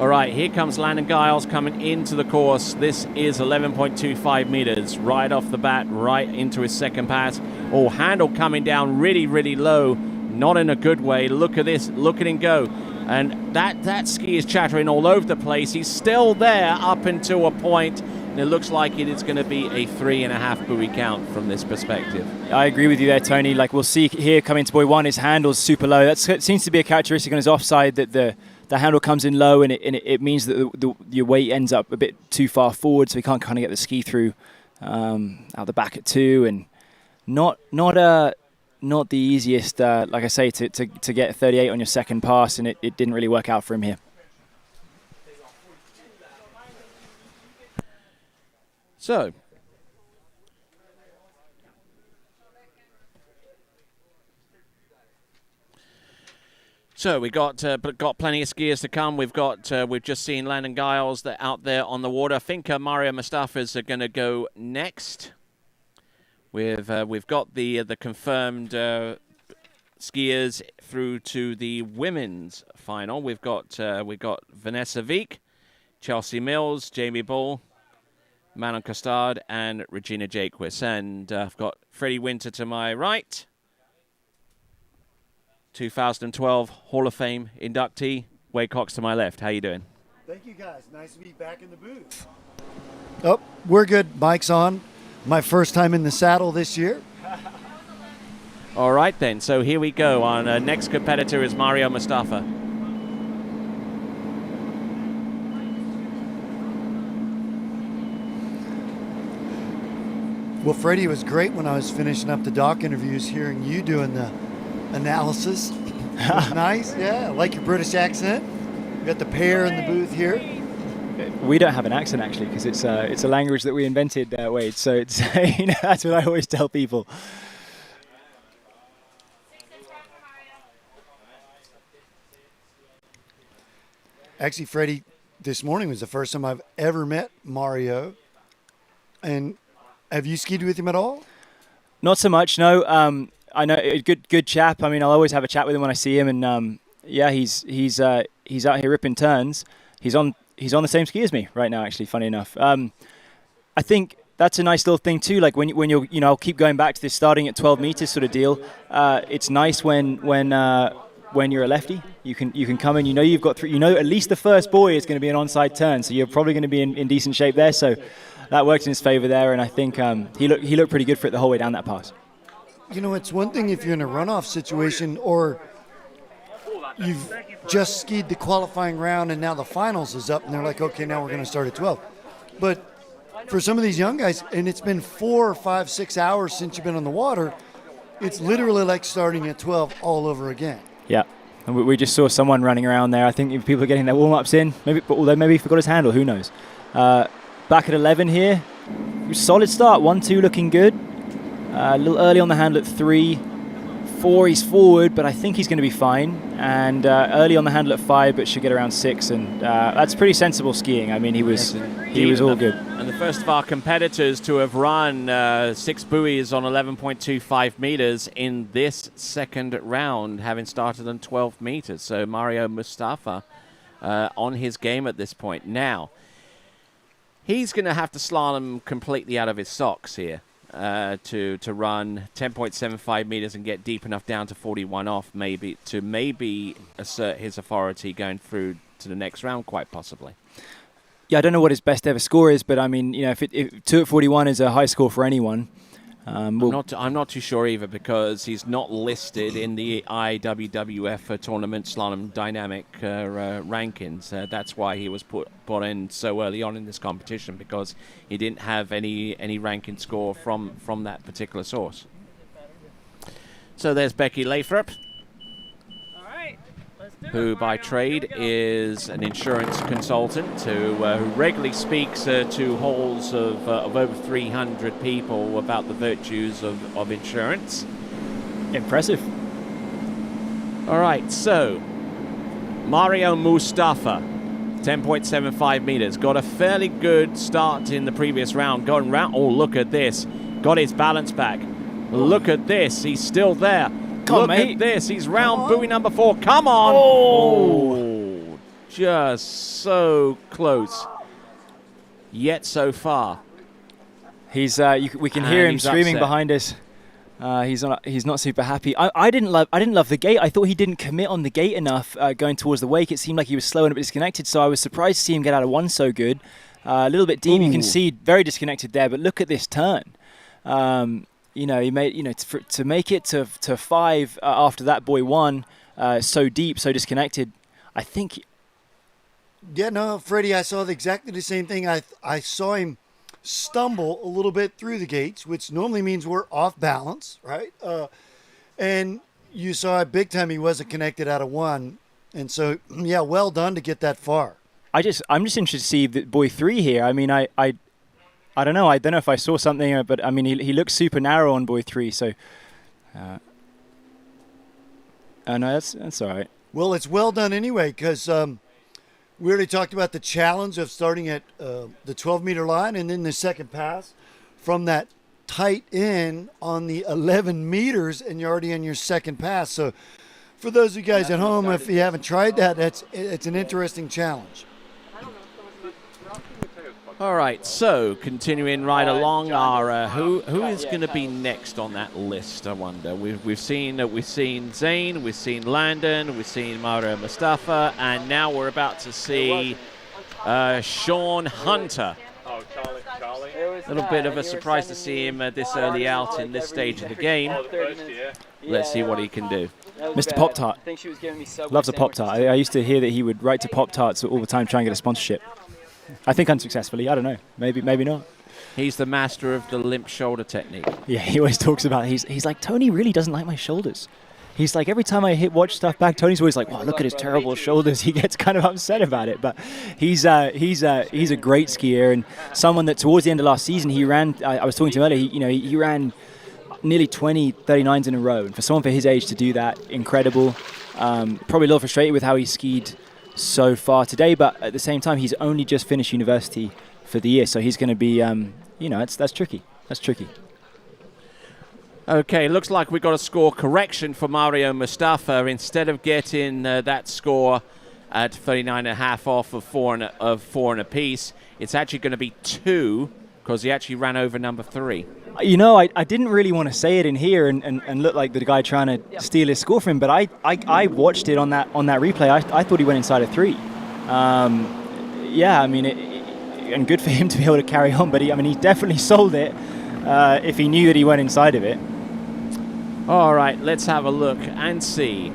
All right, here comes Landon Giles coming into the course. This is 11.25 meters right off the bat, right into his second pass. Oh, handle coming down really, really low. not in a good way. Look at this. Look at him go. And that ski is chattering all over the place. He's still there up until a point, and it looks like it is going to be a 3.5 buoy count from this perspective. I agree with you there, Tony. Like, we'll see here coming to buoy 1, his handle's super low. That seems to be a characteristic on his offside, that the handle comes in low, and it means that your weight ends up a bit too far forward, so he can't kind of get the ski through out the back at 2, and not the easiest, like I say, to get 38 on your second pass, and it didn't really work out for him here. So we got plenty of skiers to come. We've just seen Landon Giles out there on the water. I think Mario Mustafas are going to go next. We've got the confirmed skiers through to the women's final. We've got Vanessa Veek, Chelsea Mills, Jamie Ball, Manon Costard, and Regina Jaquess. And I've got Freddie Winter to my right, 2012 Hall of Fame inductee, Wade Cox to my left. How you doing? Thank you, guys. Nice to be back in the booth. Oh, we're good. Mic's on. My first time in the saddle this year. All right, then. So here we go. Our next competitor is Mario Mustafa. Well, Freddie, it was great when I was finishing up the doc interviews, hearing you doing the analysis. It was nice. Yeah, I like your British accent. We got the pair in the booth here. We don't have an accent, actually, because it's a language that we invented, Wade. So it's that's what I always tell people. Actually, Freddie, this morning was the first time I've ever met Mario. And have you skied with him at all? Not so much, no. I know a good chap. I mean, I'll always have a chat with him when I see him, and yeah, he's out here ripping turns. He's on the same ski as me right now, actually. Funny enough, I think that's a nice little thing too. Like when you're, I'll keep going back to this starting at 12 meters sort of deal. It's nice when you're a lefty, you can come in. You've got three. At least the first buoy is going to be an onside turn, so you're probably going to be in decent shape there. So that works in his favor there, and I think he looked pretty good for it the whole way down that pass. It's one thing if you're in a runoff situation or you've just skied the qualifying round and now the finals is up and they're like, okay, now we're going to start at 12. But for some of these young guys, and it's been 4 or 5, 6 hours since you've been on the water, it's literally like starting at 12 all over again. Yeah, and we just saw someone running around there. I think if people are getting their warm-ups in, although maybe he forgot his handle, who knows. Back at 11 here, solid start, 1-2 looking good. A little early on the handle at 3, 4 he's forward, but I think he's going to be fine. And early on the handle at 5, but should get around 6, and that's pretty sensible skiing. I mean, he was all good. And the first of our competitors to have run 6 buoys on 11.25 meters in this second round, having started on 12 meters. So Mario Mustafa on his game at this point. Now, he's going to have to slalom completely out of his socks here. To run 10.75 meters and get deep enough down to 41 off, maybe assert his authority going through to the next round, quite possibly. Yeah, I don't know what his best ever score is, but I mean, if 2 at 41 is a high score for anyone. I'm not too sure either, because he's not listed in the IWWF tournament slalom dynamic rankings. That's why he was put in so early on in this competition, because he didn't have any ranking score from that particular source. So there's Becky Lathrop, who by trade is an insurance consultant who regularly speaks to halls of over 300 people about the virtues of insurance. Impressive. All right, so Mario Mustafa, 10.75 meters. Got a fairly good start in the previous round. Going round. Oh, look at this. Got his balance back. Look at this. He's still there. Look at this. He's round buoy number 4. Come on. Oh, just so close. Yet so far. He's we can hear him screaming upset behind us. He's not super happy. I didn't love the gate. I thought he didn't commit on the gate enough going towards the wake. It seemed like he was slow and a bit disconnected. So I was surprised to see him get out of 1 so good. A little bit deep. You can see very disconnected there. But look at this turn. He made to make it to 5 after that boy 1 so deep, so disconnected. I think. Yeah, no, Freddie, I saw exactly the same thing. I saw him stumble a little bit through the gates, which normally means we're off balance, right? And you saw it big time. He wasn't connected out of 1, and so yeah, well done to get that far. I'm just interested to see the boy 3 here. I mean, I don't know. I don't know if I saw something, but I mean, he looks super narrow on boy 3. So, no, that's all right. Well, it's well done anyway, because we already talked about the challenge of starting at the 12-meter line and then the second pass from that tight end on the 11 meters, and you're already in your second pass. So, for those of you guys at home, if you haven't tried that, it's an interesting challenge. All right, so continuing right along, our who is going to be next on that list? I wonder. We've seen Zane, we've seen Landon, we've seen Mario Mustafa, and now we're about to see Sean Hunter. Oh, Charlie. A little bit of a surprise to see him this early out in this stage of the game. Let's see what he can do. Mr. Pop-Tart loves a Pop-Tart. I used to hear that he would write to Pop-Tarts all the time trying to get a sponsorship. I think unsuccessfully. I don't know. Maybe not. He's the master of the limp shoulder technique. Yeah, he always talks about it. He's like, Tony really doesn't like my shoulders. He's like, every time I watch stuff back, Tony's always like, wow, look at his terrible shoulders. He gets kind of upset about it. But he's a great skier, and someone that towards the end of last season, he ran, I was talking to him earlier, he ran nearly 20 39s in a row. And for someone for his age to do that, incredible. Probably a little frustrated with how he skied so far today, but at the same time, he's only just finished university for the year, so he's going to be, that's tricky. That's tricky. Okay, looks like we got a score correction for Mario Mustafa. Instead of getting that score at 39.5 off of 4 and a piece, it's actually going to be 2 because he actually ran over number 3. I didn't really want to say it in here and look like the guy trying to steal his score from him, but I watched it on that replay. I thought he went inside of 3. And good for him to be able to carry on, but he definitely sold it if he knew that he went inside of it. All right, let's have a look and see.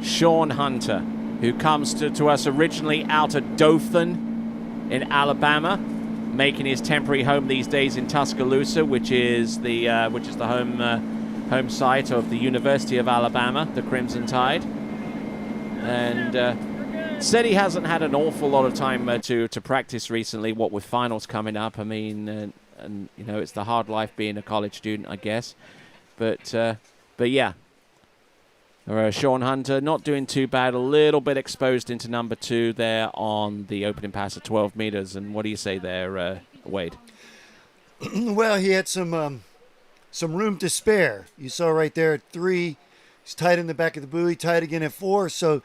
Sean Hunter, who comes to us originally out of Dothan in Alabama, making his temporary home these days in Tuscaloosa, which is the home site of the University of Alabama, the Crimson Tide, and said he hasn't had an awful lot of time to practice recently. What with finals coming up, I mean, and it's the hard life being a college student, I guess, but yeah. Sean Hunter not doing too bad, a little bit exposed into number 2 there on the opening pass at 12 meters. And what do you say there, Wade? Well, he had some room to spare. You saw right there at 3, he's tight in the back of the buoy, tight again at 4. So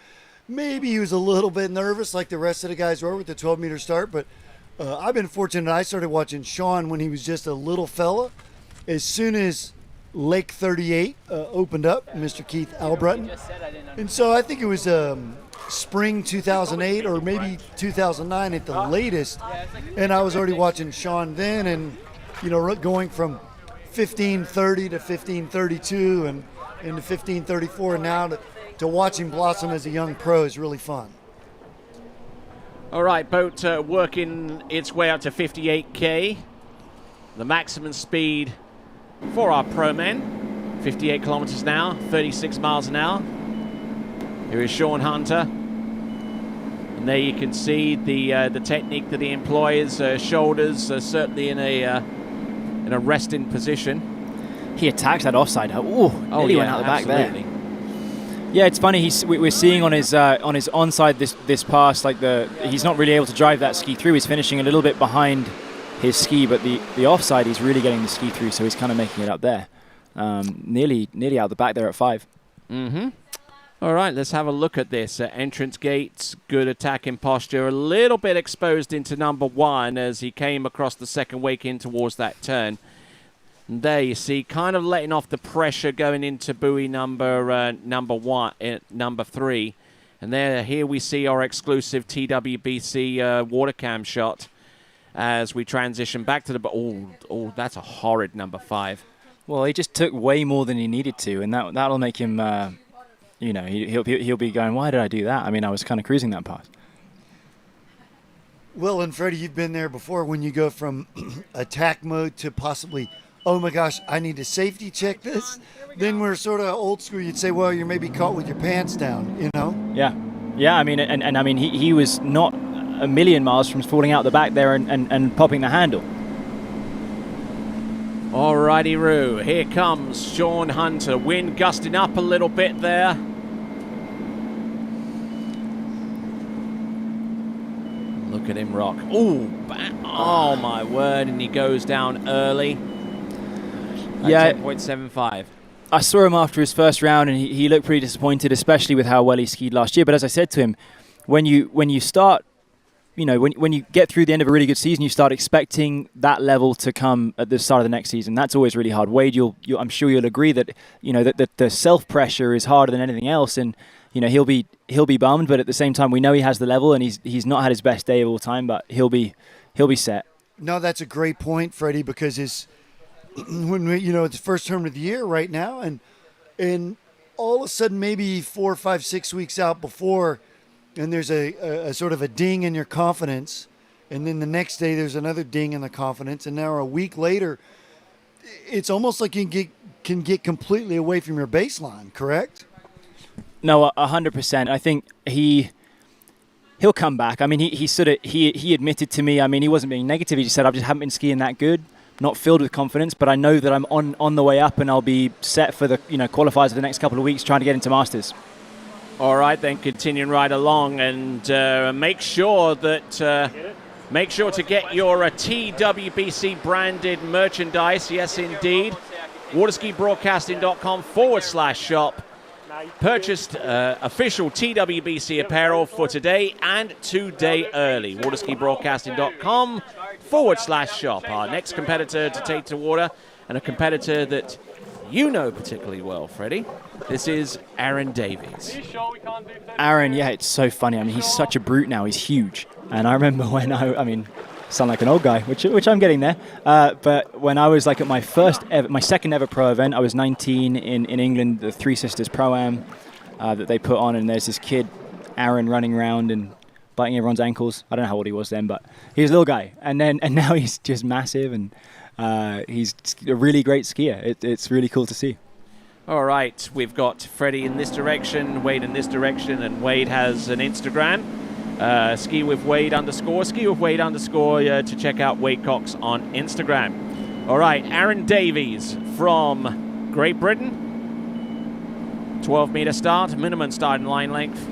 maybe he was a little bit nervous like the rest of the guys were with the 12-meter start. But I've been fortunate. I started watching Sean when he was just a little fella. As soon as Lake 38 opened up, Mr. Keith Albritton. And so I think it was spring 2008 or maybe 2009 at the latest. And I was already watching Sean then, and, going from 1530 to 1532 and into 1534, and now to watch him blossom as a young pro is really fun. All right, boat working its way up to 58K. The maximum speed for our pro men, 58 kilometers an hour, 36 miles an hour. Here is Sean Hunter. And there you can see the technique that he employs. Shoulders certainly in a resting position. He attacked that offside. Nearly went out the back absolutely. There. Yeah, it's funny. We're seeing on his onside this pass, like he's not really able to drive that ski through. He's finishing a little bit behind his ski, but the offside, he's really getting the ski through, so he's kind of making it up there. Nearly out the back there at 5. Mm-hmm. All right, let's have a look at this. Entrance gates, good attacking posture, a little bit exposed into number 1 as he came across the second wake in towards that turn. And there you see, kind of letting off the pressure going into buoy number 3. And here we see our exclusive TWBC water cam shot as we transition back to the... Oh, that's a horrid number 5. Well, he just took way more than he needed to, and that'll make him, you know, he'll be going, why did I do that? I mean, I was kind of cruising that pass. Well, and Freddie, you've been there before when you go from attack mode to possibly, oh my gosh, I need to safety check this. Then we're sort of old school. You'd say, well, you're maybe caught with your pants down, you know? Yeah. I mean, and I mean, he was not a million miles from falling out the back there and popping the handle. Alrighty, Roo. Here comes Sean Hunter. Wind gusting up a little bit there. Look at him rock. Oh my word, and he goes down early. Yeah. 10.75. I saw him after his first round, and he looked pretty disappointed, especially with how well he skied last year. But as I said to him, when you start, you know, when you get through the end of a really good season, you start expecting that level to come at the start of the next season. That's always really hard. Wade, I'm sure you'll agree that, you know, that the self pressure is harder than anything else, and you know he'll be bummed, but at the same time we know he has the level, and he's not had his best day of all time, but he'll be set. No, that's a great point, Freddie, because it's the first tournament of the year right now, and all of a sudden maybe 4, 5, 6 weeks out before, and there's a sort of a ding in your confidence, and then the next day there's another ding in the confidence, and now a week later, it's almost like you can get completely away from your baseline, correct? No, 100%. I think he'll come back. I mean, he admitted to me. I mean, he wasn't being negative. He just said, "I just haven't been skiing that good, not filled with confidence, but I know that I'm on the way up, and I'll be set for the qualifiers for the next couple of weeks, trying to get into Masters." All right, then continuing right along, and make sure to get your TWBC branded merchandise. Yes, indeed. Waterskibroadcasting.com/shop. Purchased official TWBC apparel for today and today early. Waterskibroadcasting.com/shop. Our next competitor to take to water, and a competitor that you know particularly well, Freddie. This is Aaron Davies. Aaron, yeah, it's so funny. I mean, he's such a brute now. He's huge. And I remember when I sound like an old guy, which I'm getting there. But when I was like at my second ever pro event, I was 19 in England, the Three Sisters Pro-Am that they put on, and there's this kid, Aaron, running around and biting everyone's ankles. I don't know how old he was then, but he was a little guy. And now he's just massive, and he's a really great skier. It's really cool to see. All right, we've got Freddie in this direction, Wade in this direction, and Wade has an Instagram. Ski with Wade _ to check out Wade Cox on Instagram. All right, Aaron Davies from Great Britain. 12-meter start, minimum starting line length.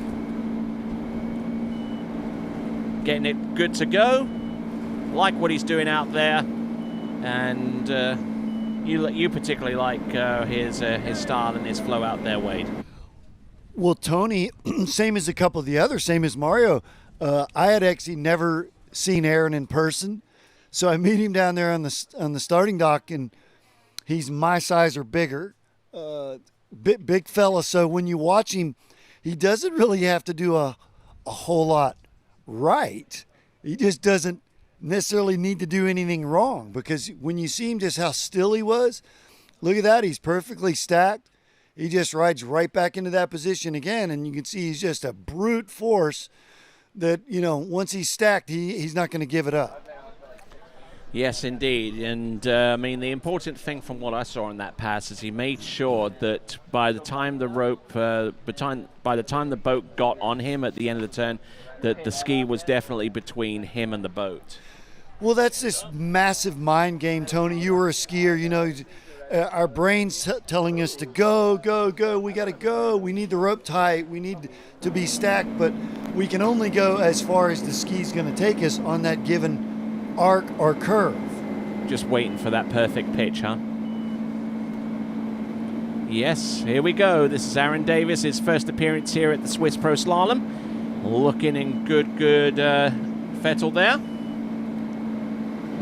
Getting it good to go. Like what he's doing out there, and you particularly like his style and his flow out there, Wade. Well, Tony, same as a couple of the others, same as Mario, I had actually never seen Aaron in person. So I meet him down there on the starting dock, and he's my size or bigger, big fella. So when you watch him, he doesn't really have to do a whole lot right. He just doesn't necessarily need to do anything wrong, because when you see him, just how still he was, look at that. He's perfectly stacked. He just rides right back into that position again, and you can see he's just a brute force that, once he's stacked, he's not going to give it up. Yes, indeed. And, I mean, the important thing from what I saw in that pass is he made sure that by the time the boat got on him at the end of the turn, that the ski was definitely between him and the boat. Well, that's this massive mind game, Tony. You were a skier, our brains telling us to go, we got to go, we need the rope tight, we need to be stacked, but we can only go as far as the ski's going to take us on that given arc or curve. Just waiting for that perfect pitch, huh? Yes, here we go. This is Aaron Davies, his first appearance here at the Swiss Pro Slalom. Looking in good fettle there.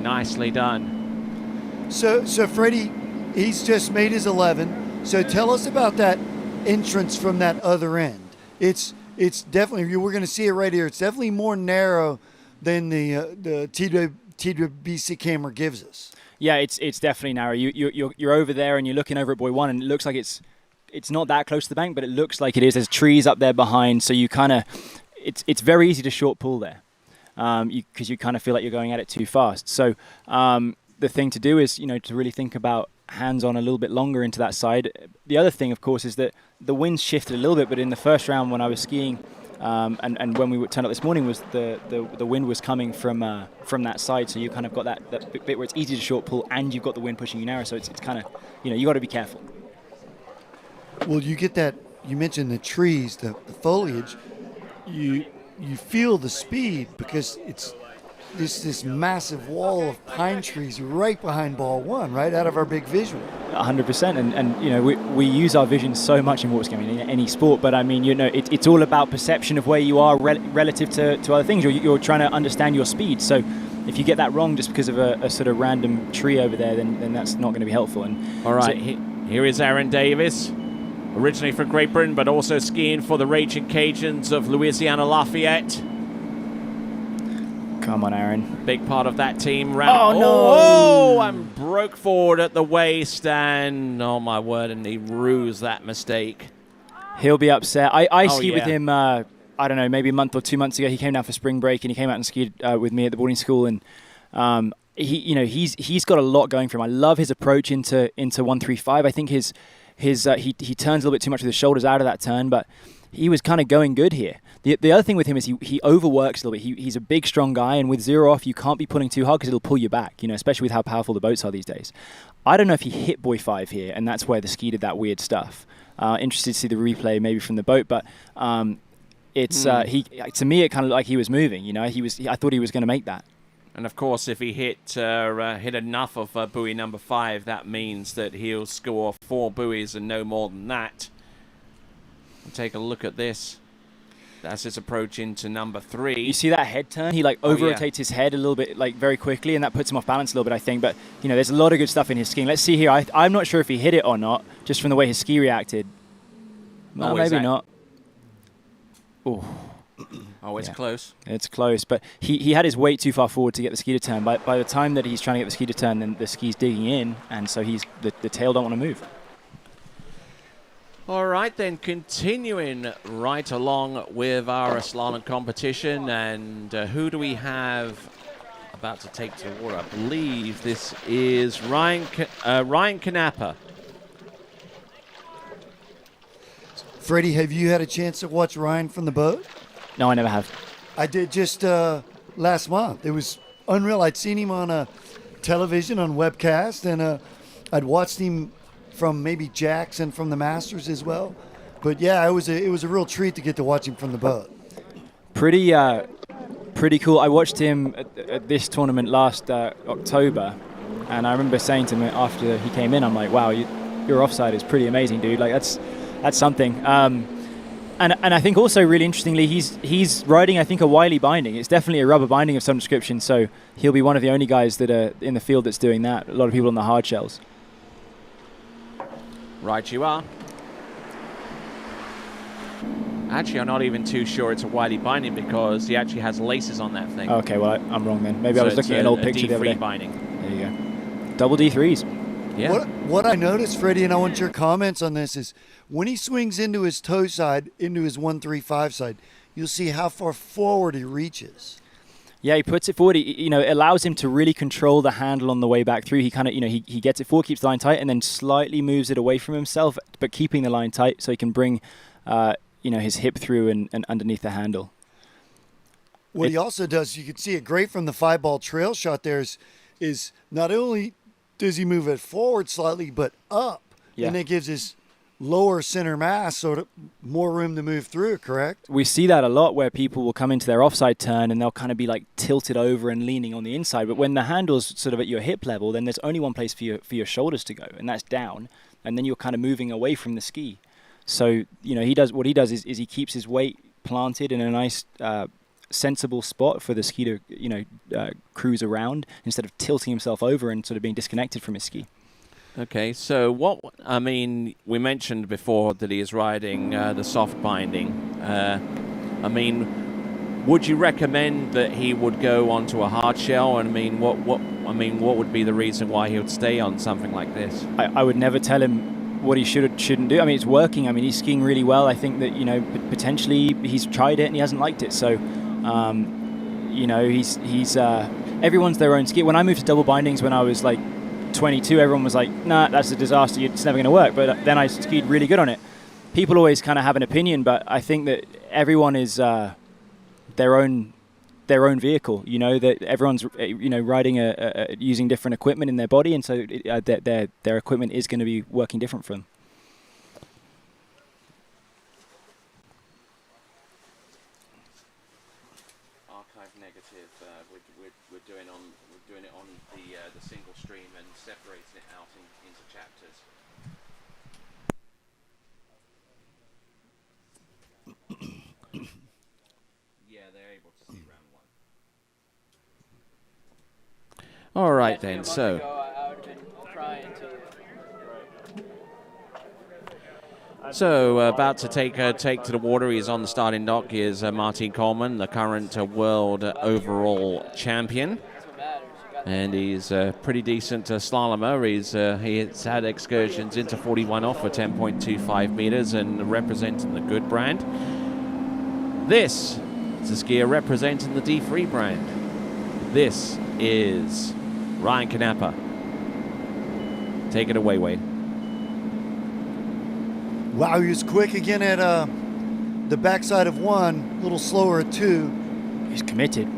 Nicely done. So Freddie, he's just made his 11. So tell us about that entrance from that other end. It's definitely, we're going to see it right here. It's definitely more narrow than the TWBC camera gives us. Yeah, it's definitely narrow. You're over there and you're looking over at buoy 1, and it looks like it's not that close to the bank, but it looks like it is. There's trees up there behind, so you kind of it's very easy to short pull there, because you kind of feel like you're going at it too fast. So the thing to do is to really think about hands on a little bit longer into that side. The other thing, of course, is that the wind shifted a little bit, but in the first round when I was skiing. And when we turned up this morning, was the wind was coming from that side, so you kind of got that bit where it's easy to short pull, and you've got the wind pushing you narrow. So it's kind of you got to be careful. Well, you get that. You mentioned the trees, the foliage. You feel the speed because it's this massive wall of pine trees right behind ball 1, right out of our big visual. 100%, and we use our vision so much in water skiing, in any sport. But I mean, it's all about perception of where you are relative to other things. You're trying to understand your speed. So if you get that wrong just because of a sort of random tree over there, then that's not going to be helpful. And all right, here is Aaron Davis, originally from Great Britain, but also skiing for the Raging Cajuns of Louisiana Lafayette. Come on, Aaron. Big part of that team. Oh, no. Oh, and broke forward at the waist, and oh, my word, and he rues that mistake. He'll be upset. I skied with him, I don't know, maybe a month or 2 months ago. He came down for spring break, and he came out and skied with me at the boarding school, and he's got a lot going for him. I love his approach into 135. I think he turns a little bit too much with his shoulders out of that turn, but he was kind of going good here. The other thing with him is he overworks a little bit. He's a big, strong guy, and with zero off, you can't be pulling too hard because it'll pull you back, especially with how powerful the boats are these days. I don't know if he hit buoy 5 here, and that's where the ski did that weird stuff. Interested to see the replay maybe from the boat, but it's to me, it kind of looked like he was moving. I thought he was going to make that. And of course, if he hit enough of buoy number 5, that means that he'll score 4 buoys and no more than that. Take a look at this. That's his approach into number 3. You see that head turn? He over-rotates his head a little bit, very quickly, and that puts him off balance a little bit, I think. But there's a lot of good stuff in his skiing. Let's see here. I'm not sure if he hit it or not, just from the way his ski reacted. Well, maybe not. Oh. Oh, it's close. It's close, but he had his weight too far forward to get the ski to turn. By the time that he's trying to get the ski to turn, then the ski's digging in, and so the tail don't want to move. All right, then, continuing right along with our slalom competition, and who do we have about to take to the water? I believe this is Ryan Canappa. Freddie, have you had a chance to watch Ryan from the boat? No, I never have. I did just last month. It was unreal. I'd seen him on television, on webcast, and I'd watched him from maybe Jackson from the Masters as well. But yeah, it was a real treat to get to watch him from the boat. Pretty cool. I watched him at this tournament last October, and I remember saying to him after he came in, I'm like, wow, your offside is pretty amazing, dude. Like that's something. And I think also really interestingly, he's riding, I think, a Wiley binding. It's definitely a rubber binding of some description, so he'll be one of the only guys that are in the field that's doing that. A lot of people on the hard shells. Right you are. Actually, I'm not even too sure it's a Wiley binding because he actually has laces on that thing. Okay, well, I'm wrong then. Maybe I was looking at an old picture the other day. Binding. There you go. Double D3s. Yeah. What I noticed, Freddie, and I want your comments on this, is when he swings into his toe side, into his 135 side, you'll see how far forward he reaches. Yeah, he puts it forward. It allows him to really control the handle on the way back through. He kind of, he gets it forward, keeps the line tight, and then slightly moves it away from himself, but keeping the line tight so he can bring, his hip through and underneath the handle. What he also does, you can see it great from the 5-ball trail shot there, is not only does he move it forward slightly, but up. Yeah. And it gives his lower center mass sort of more room to move through, correct? We see that a lot where people will come into their offside turn and they'll kind of be like tilted over and leaning on the inside. But when the handle's sort of at your hip level, then there's only one place for your shoulders to go, and that's down. And then you're kind of moving away from the ski. So, he does he keeps his weight planted in a nice sensible spot for the ski to, cruise around instead of tilting himself over and sort of being disconnected from his ski. Okay, so I mean, we mentioned before that he is riding the soft binding. I mean, would you recommend that he would go onto a hard shell? And I mean, what would be the reason why he would stay on something like this? I would never tell him what he shouldn't do. I mean, it's working. I mean, he's skiing really well. I think that, you know, potentially he's tried it and he hasn't liked it. So, you know, he's everyone's their own skier. When I moved to double bindings when I was like 22, everyone was like, nah, that's a disaster, it's never going to work. But then I skied really good on it. People always kind of have an opinion, but I think that everyone is their own vehicle. You know, that everyone's, you know, riding using different equipment in their body, and so their equipment is going to be working different for them. Archive negative. We're doing it on the single stream and separating it out into chapters. Yeah, they're able to see round one. All right then. So. So, about to take to the water. He's on the starting dock. He is Martin Coleman, the current world overall champion. And he's a pretty decent slalomer. He's had excursions into 41 off for 10.25 meters and representing the good brand. This is a skier representing the D3 brand. This is Ryan Knapper. Take it away, Wade. Wow, he was quick again at the backside of one, a little slower at two. He's committed.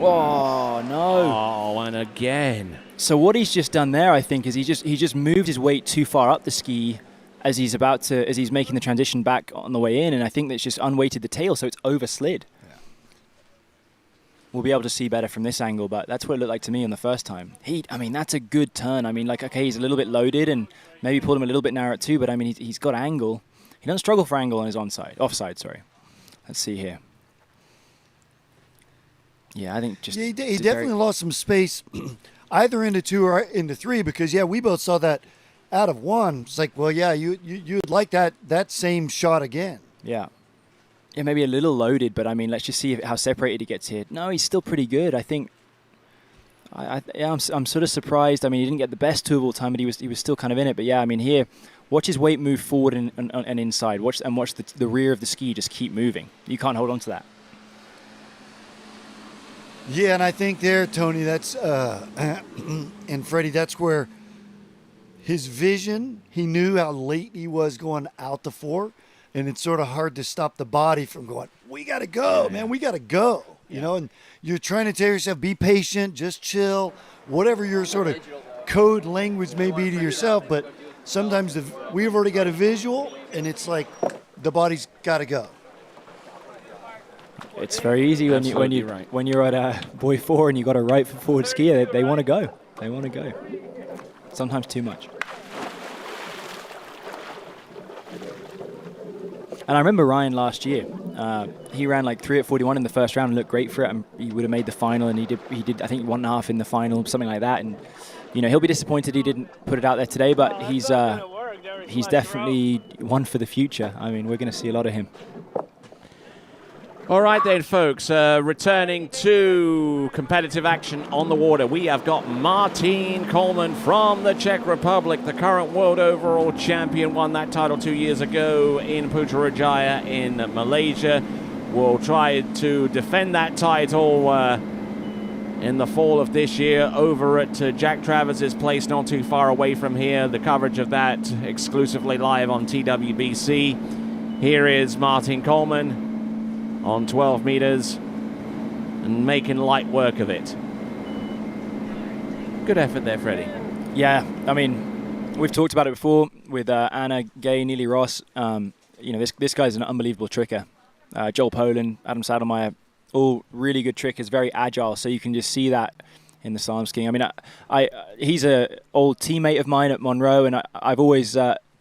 Oh, no. Oh, and again. So what he's just done there, I think, is he just moved his weight too far up the ski as he's making the transition back on the way in, and I think that's just unweighted the tail, so it's overslid. Yeah. We'll be able to see better from this angle, but that's what it looked like to me on the first time. I mean, that's a good turn. I mean, like, okay, he's a little bit loaded and maybe pulled him a little bit narrow at two, but I mean, he's got angle. He doesn't struggle for angle on his offside, sorry. Let's see here. Yeah, I think just... Yeah, he definitely lost some space either into two or into three because, yeah, we both saw that out of one. It's like, well, yeah, you'd like that same shot again. Yeah. Yeah, maybe a little loaded, but I mean, let's just see how separated he gets here. No, he's still pretty good. I think... I'm sort of surprised. I mean, he didn't get the best two-ball time, but he was still kind of in it. But yeah, I mean, here, watch his weight move forward and inside. Watch the rear of the ski just keep moving. You can't hold on to that. Yeah, and I think there, Tony, that's and Freddie, that's where his vision, he knew how late he was going out the four, and it's sort of hard to stop the body from going, we got to go, man, we got to go. You know, and you're trying to tell yourself, be patient, just chill, whatever your sort of code language may be to yourself. But sometimes we've already got a visual, and it's like the body's got to go. It's very easy when you're at Boy 4 and you got a right forward skier. They want to go. They want to go. Sometimes too much. And I remember Ryan last year. He ran like 3 at 41 in the first round and looked great for it. And he would have made the final, and he did I think 1.5 in the final, something like that. And you know, he'll be disappointed he didn't put it out there today, but he's definitely one for the future. I mean, we're going to see a lot of him. All right then, folks, returning to competitive action on the water, we have got Martin Coleman from the Czech Republic, the current world overall champion, won that title 2 years ago in Putrajaya in Malaysia. Will try to defend that title in the fall of this year over at Jack Travis's place, not too far away from here. The coverage of that exclusively live on TWBC. Here is Martin Coleman on 12 meters and making light work of it. Good effort there, Freddie. Yeah, I mean, we've talked about it before with Anna, Gay, Neely Ross. You know, this guy's an unbelievable tricker. Joel Poland, Adam Saddlemeyer, all really good trickers, very agile. So you can just see that in the slalom skiing. I mean, he's an old teammate of mine at Monroe, and I've always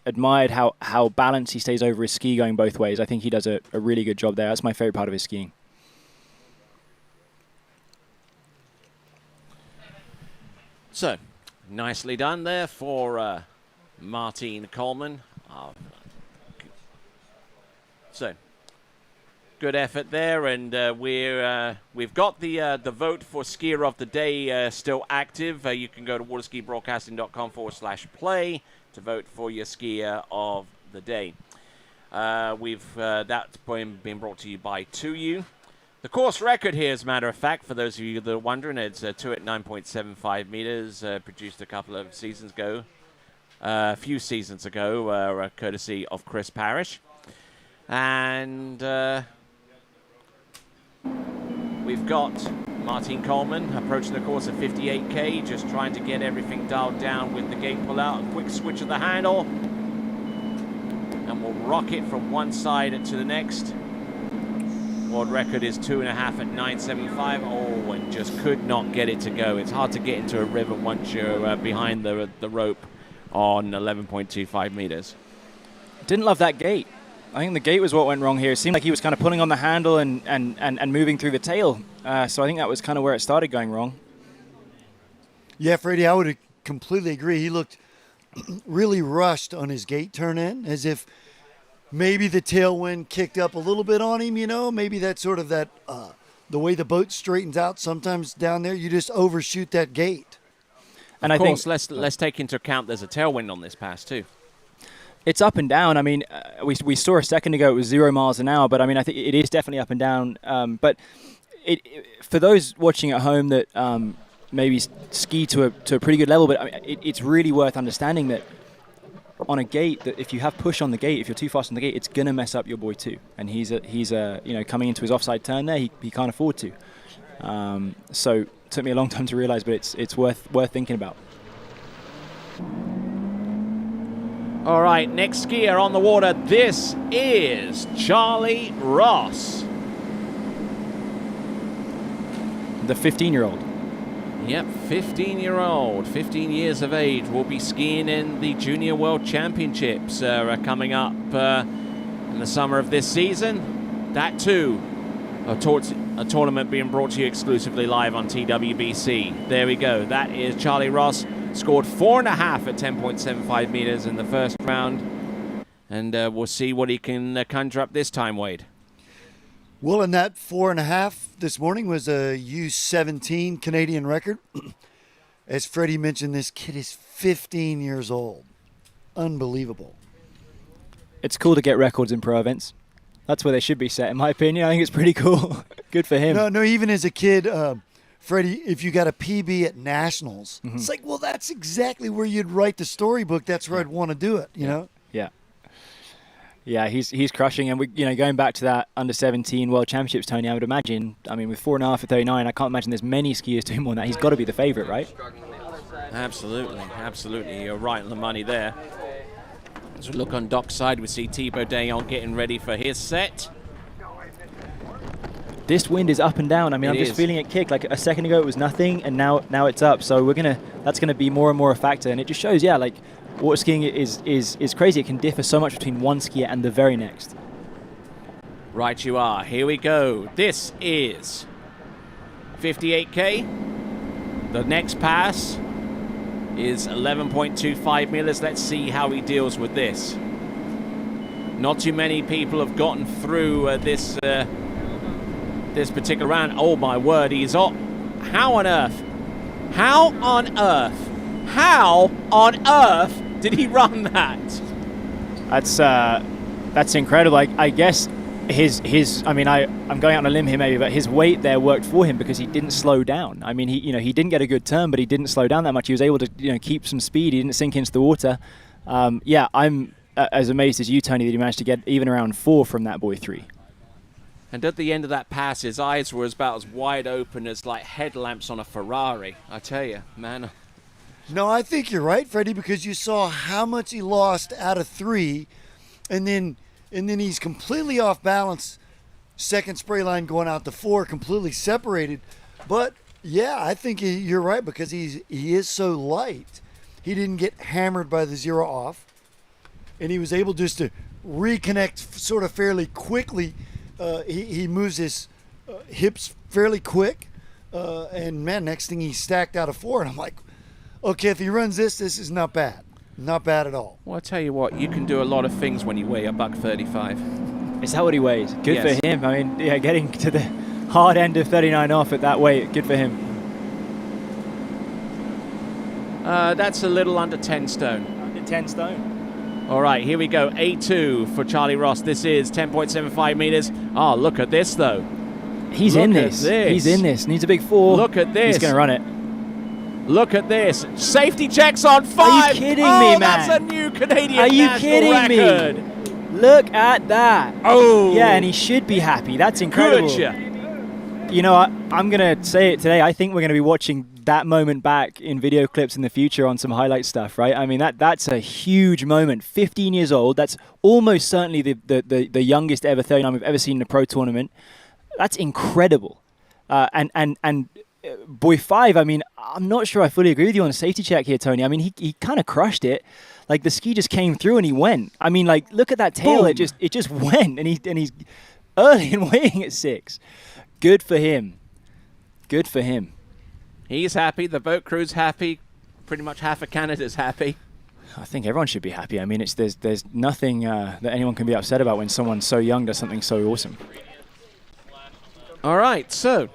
admired how balanced he stays over his ski going both ways. I think he does a really good job there. That's my favorite part of his skiing. So, Nicely done there for Martine Coleman. So, good effort there, and we've got the vote for skier of the day still active. You can go to waterskibroadcasting.com/play to vote for your skier of the day. That's been brought to you by 2U. The course record here, as a matter of fact, for those of you that are wondering, it's 2 at 9.75 meters, produced a couple of seasons ago, a few seasons ago, courtesy of Chris Parrish. And we've got Martine Coleman approaching the course at 58K, just trying to get everything dialed down with the gate pull out. A quick switch of the handle, and we'll rock it from one side to the next. World record is 2.5 at 9.75. Oh, and just could not get it to go. It's hard to get into a river once you're behind the rope on 11.25 meters. Didn't love that gate. I think the gate was what went wrong here. It seemed like he was kind of pulling on the handle and moving through the tail. So I think that was kind of where it started going wrong. Yeah, Freddie, I would completely agree. He looked really rushed on his gate turn in, as if maybe the tailwind kicked up a little bit on him, Maybe that's sort of that, the way the boat straightens out sometimes down there, you just overshoot that gate. And of course, let's take into account there's a tailwind on this pass too. It's up and down. I mean, we saw a second ago it was 0 miles an hour, but I mean, I think it is definitely up and down. But for those watching at home that maybe ski to a pretty good level, but I mean, it's really worth understanding that on a gate, that if you have push on the gate, if you're too fast on the gate, it's gonna mess up your boy too. And he's coming into his offside turn there, he can't afford to. So it took me a long time to realize, but it's worth thinking about. All right, next skier on the water. This is Charlie Ross, the 15-year-old. Yep, 15-year-old, 15 years of age, will be skiing in the Junior World Championships coming up in the summer of this season. That too, a tournament being brought to you exclusively live on TWBC. There we go. That is Charlie Ross. Scored 4.5 at 10.75 meters in the first round. And we'll see what he can conjure up this time, Wade. Well, in that 4.5 this morning was a U17 Canadian record. As Freddie mentioned, this kid is 15 years old. Unbelievable. It's cool to get records in pro events. That's where they should be set, in my opinion. I think it's pretty cool. Good for him. No, even as a kid, Freddie, if you got a PB at nationals, it's like, well, that's exactly where you'd write the storybook. That's where I'd want to do it, you know? Yeah. Yeah, he's crushing, and going back to that under-17 World Championships, Tony, I would imagine. I mean, with 4.5 at 39, I can't imagine there's many skiers doing more than that. He's got to be the favourite, right? Absolutely. You're right on the money there. As we look on dockside, we see Thibaut Dayon getting ready for his set. This wind is up and down. I mean, I'm just feeling it kick. Like a second ago, it was nothing, and now it's up. So that's gonna be more and more a factor, and it just shows, like, water skiing is crazy. It can differ so much between one skier and the very next. Right you are. Here we go. This is 58K. The next pass is 11.25 meters. Let's see how he deals with this. Not too many people have gotten through this particular round. Oh my word, he's up. How on earth did he run that? That's incredible. I guess his I mean, I'm going out on a limb here maybe, but his weight there worked for him because he didn't slow down. I mean, he didn't get a good turn, but he didn't slow down that much. He was able to keep some speed. He didn't sink into the water. I'm as amazed as you, Tony, that he managed to get even around 4 from that boy 3. And at the end of that pass, his eyes were about as wide open as like headlamps on a Ferrari. I tell you, man. No, I think you're right, Freddie, because you saw how much he lost out of 3, and then he's completely off balance. Second spray line going out to 4, completely separated. But yeah, I think you're right, because he is so light. He didn't get hammered by the 0 off, and he was able just to reconnect sort of fairly quickly. He moves his hips fairly quick, and man, next thing he stacked out of 4, and I'm like, okay, if he runs this is not bad. Not bad at all. Well, I tell you what, you can do a lot of things when you weigh a $135. Is that what he weighs? Good Yes. for him. I mean, yeah, getting to the hard end of 39 off at that weight, good for him. That's a little under 10 stone. Under 10 stone. All right, here we go. A2 for Charlie Ross. This is 10.75 meters. Oh, look at this, though. He's Look in at this. He's in this. Needs a big 4. Look at this. He's going to run it. Look at this. Safety checks on 5. Are you kidding me, man? That's a new Canadian Are you national kidding record. me? Look at that. Oh. Yeah, and he should be happy. That's incredible. Good. You know, I'm going to say it today. I think we're going to be watching that moment back in video clips in the future on some highlight stuff, right? I mean, that's a huge moment. 15 years old. That's almost certainly the youngest ever 39 we've ever seen in a pro tournament. That's incredible. And boy 5, I mean, I'm not sure I fully agree with you on the safety check here, Tony. I mean, he kind of crushed it. Like, the ski just came through and he went. I mean, like, look at that tail. Boom. It just went, and he's early in weighing at 6. Good for him. Good for him. He's happy. The boat crew's happy. Pretty much half of Canada's happy. I think everyone should be happy. I mean, there's nothing that anyone can be upset about when someone so young does something so awesome. All right, so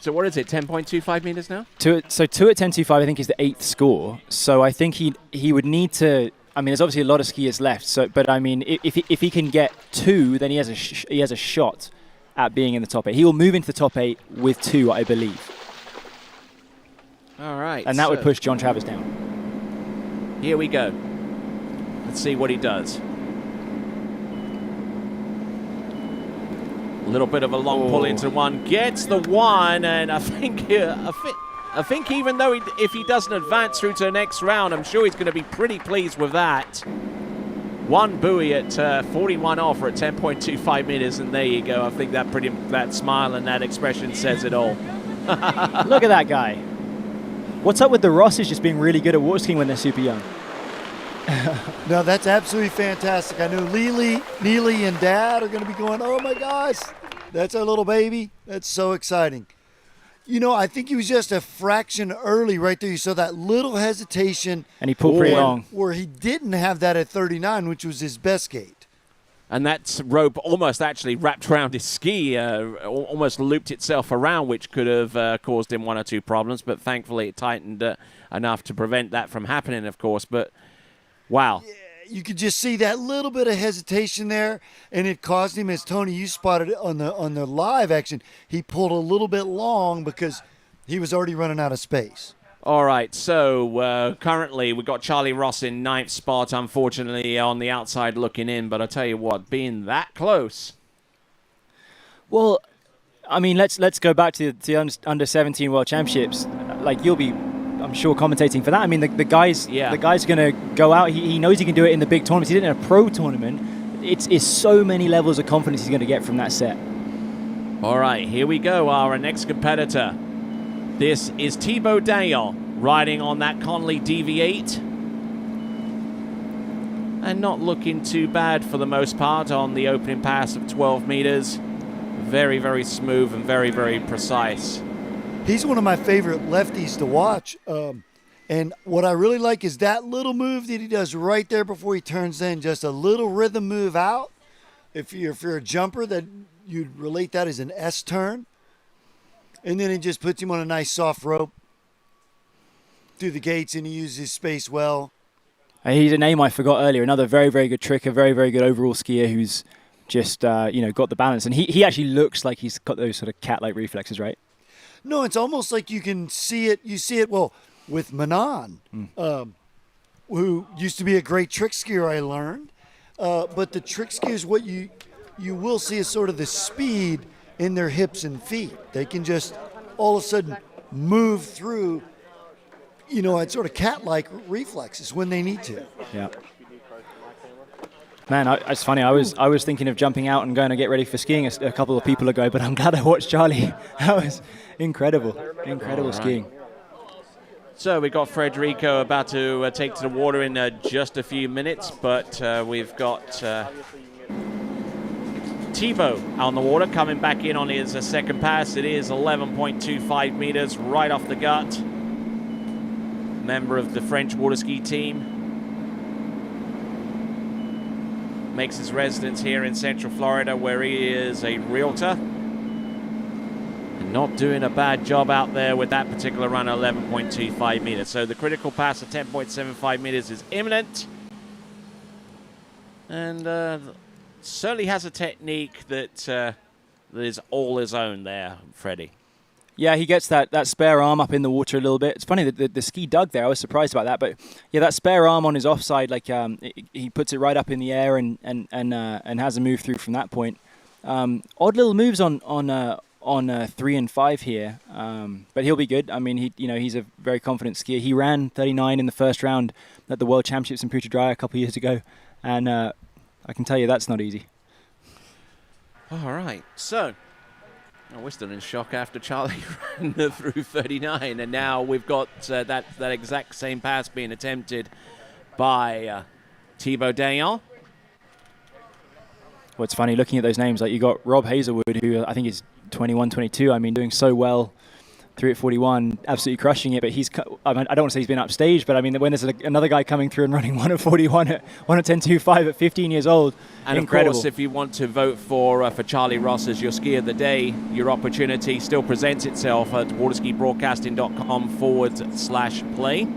what is it, 10.25 meters now? 2 at 10.25, I think, is the 8th score. So I think he would need to. I mean, there's obviously a lot of skiers left. So, but I mean, if he can get 2, then he has a shot at being in the top 8. He will move into the top 8 with 2, I believe. All right. And that would push John Travers down. Here we go. Let's see what he does. A little bit of a long pull into 1. Gets the 1, and I think even though if he doesn't advance through to the next round, I'm sure he's going to be pretty pleased with that. 1 buoy at 41 off or at 10.25 meters, and there you go. I think that smile and that expression says it all. Look at that guy. What's up with the Rosses just being really good at water skiing when they're super young? No, that's absolutely fantastic. I know Neely, and Dad are going to be going, oh my gosh, that's our little baby. That's so exciting. You know, I think he was just a fraction early right there. You saw that little hesitation. And he pulled pretty long. Where he didn't have that at 39, which was his best gate. And that rope almost actually wrapped around his ski, almost looped itself around, which could have caused him 1 or 2 problems. But thankfully it tightened enough to prevent that from happening, of course. But wow. Yeah, you could just see that little bit of hesitation there, and it caused him, as Tony, you spotted it on the live action, he pulled a little bit long because he was already running out of space. All right, so currently we've got Charlie Ross in 9th spot, unfortunately on the outside looking in, but I tell you what, being that close. Well, I mean, let's go back to the under 17 World Championships. Like, you'll be, I'm sure, commentating for that. I mean, the guy's going to go out. He knows he can do it in the big tournaments. He did it in a pro tournament. It's so many levels of confidence he's going to get from that set. All right, here we go, our next competitor. This is Thibaut Daniel riding on that Conley DV8. And not looking too bad for the most part on the opening pass of 12 meters. Very, very smooth and very, very precise. He's one of my favorite lefties to watch. And what I really like is that little move that he does right there before he turns in, just a little rhythm move out. If you're a jumper, that you'd relate that as an S turn. And then it just puts him on a nice soft rope through the gates, and he uses his space well. He's a name I forgot earlier. Another very, very good trick, a very, very good overall skier who's just, got the balance. And he actually looks like he's got those sort of cat-like reflexes, right? No, it's almost like you can see it. You see it, well, with Manon, who used to be a great trick skier, I learned. But the trick skiers, what you will see is sort of the speed in their hips and feet. They can just all of a sudden move through, at sort of cat-like reflexes when they need to. Yeah. Man, it's funny. I was thinking of jumping out and going to get ready for skiing a couple of people ago, but I'm glad I watched Charlie. That was incredible skiing. So we've got Federico about to take to the water in just a few minutes, but we've got Thibaut on the water coming back in on his second pass. It is 11.25 meters right off the gut. member of the French water ski team. Makes his residence here in Central Florida, where he is a realtor. And not doing a bad job out there with that particular run at 11.25 meters. So the critical pass of 10.75 meters is imminent. And certainly has a technique that is all his own there, Freddie. Yeah, he gets that spare arm up in the water a little bit. It's funny that the ski dug there. I was surprised about that, but yeah, that spare arm on his offside, like he puts it right up in the air and has a move through from that point. Odd little moves on 3 and 5 here, but he'll be good. I mean, he's a very confident skier. He ran 39 in the first round at the World Championships in Putrajaya a couple of years ago, and I can tell you that's not easy. All right, so. We're still in shock after Charlie ran through 39, and now we've got that exact same pass being attempted by Thibaut Dayan. Well, it's funny looking at those names. Like, you got Rob Hazelwood, who I think is 21, 22. I mean, doing so well through at 41, absolutely crushing it. But I don't want to say he's been upstaged, but I mean, when there's another guy coming through and running 1 at 41 at 10.25 at 15 years old, and incredible. Of course, if you want to vote for Charlie Ross as your ski of the day, your opportunity still presents itself at waterskibroadcasting.com/play.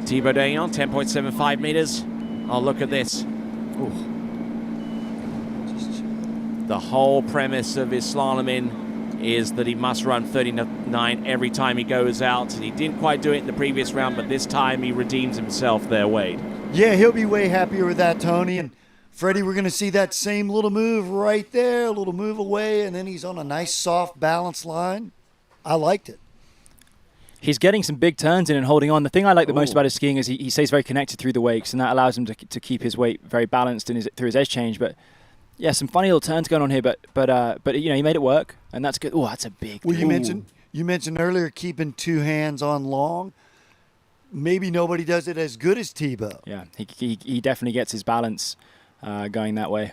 Thibaut Dayan, 10.75 meters. Oh, look at this. Ooh. The whole premise of his slaloming is that he must run 39 every time he goes out, and he didn't quite do it in the previous round, but this time he redeems himself there, Wade. Yeah, he'll be way happier with that, Tony. And Freddie, we're going to see that same little move right there, a little move away, and then he's on a nice, soft, balanced line. I liked it. He's getting some big turns in and holding on. The thing I like the most about his skiing is he stays very connected through the wakes, and that allows him to keep his weight very balanced through his edge change. But yeah, some funny little turns going on here, but he made it work, and that's good. Oh, that's a big. Well, you mentioned earlier keeping 2 hands on long. Maybe nobody does it as good as Thibaut. Yeah, he definitely gets his balance going that way.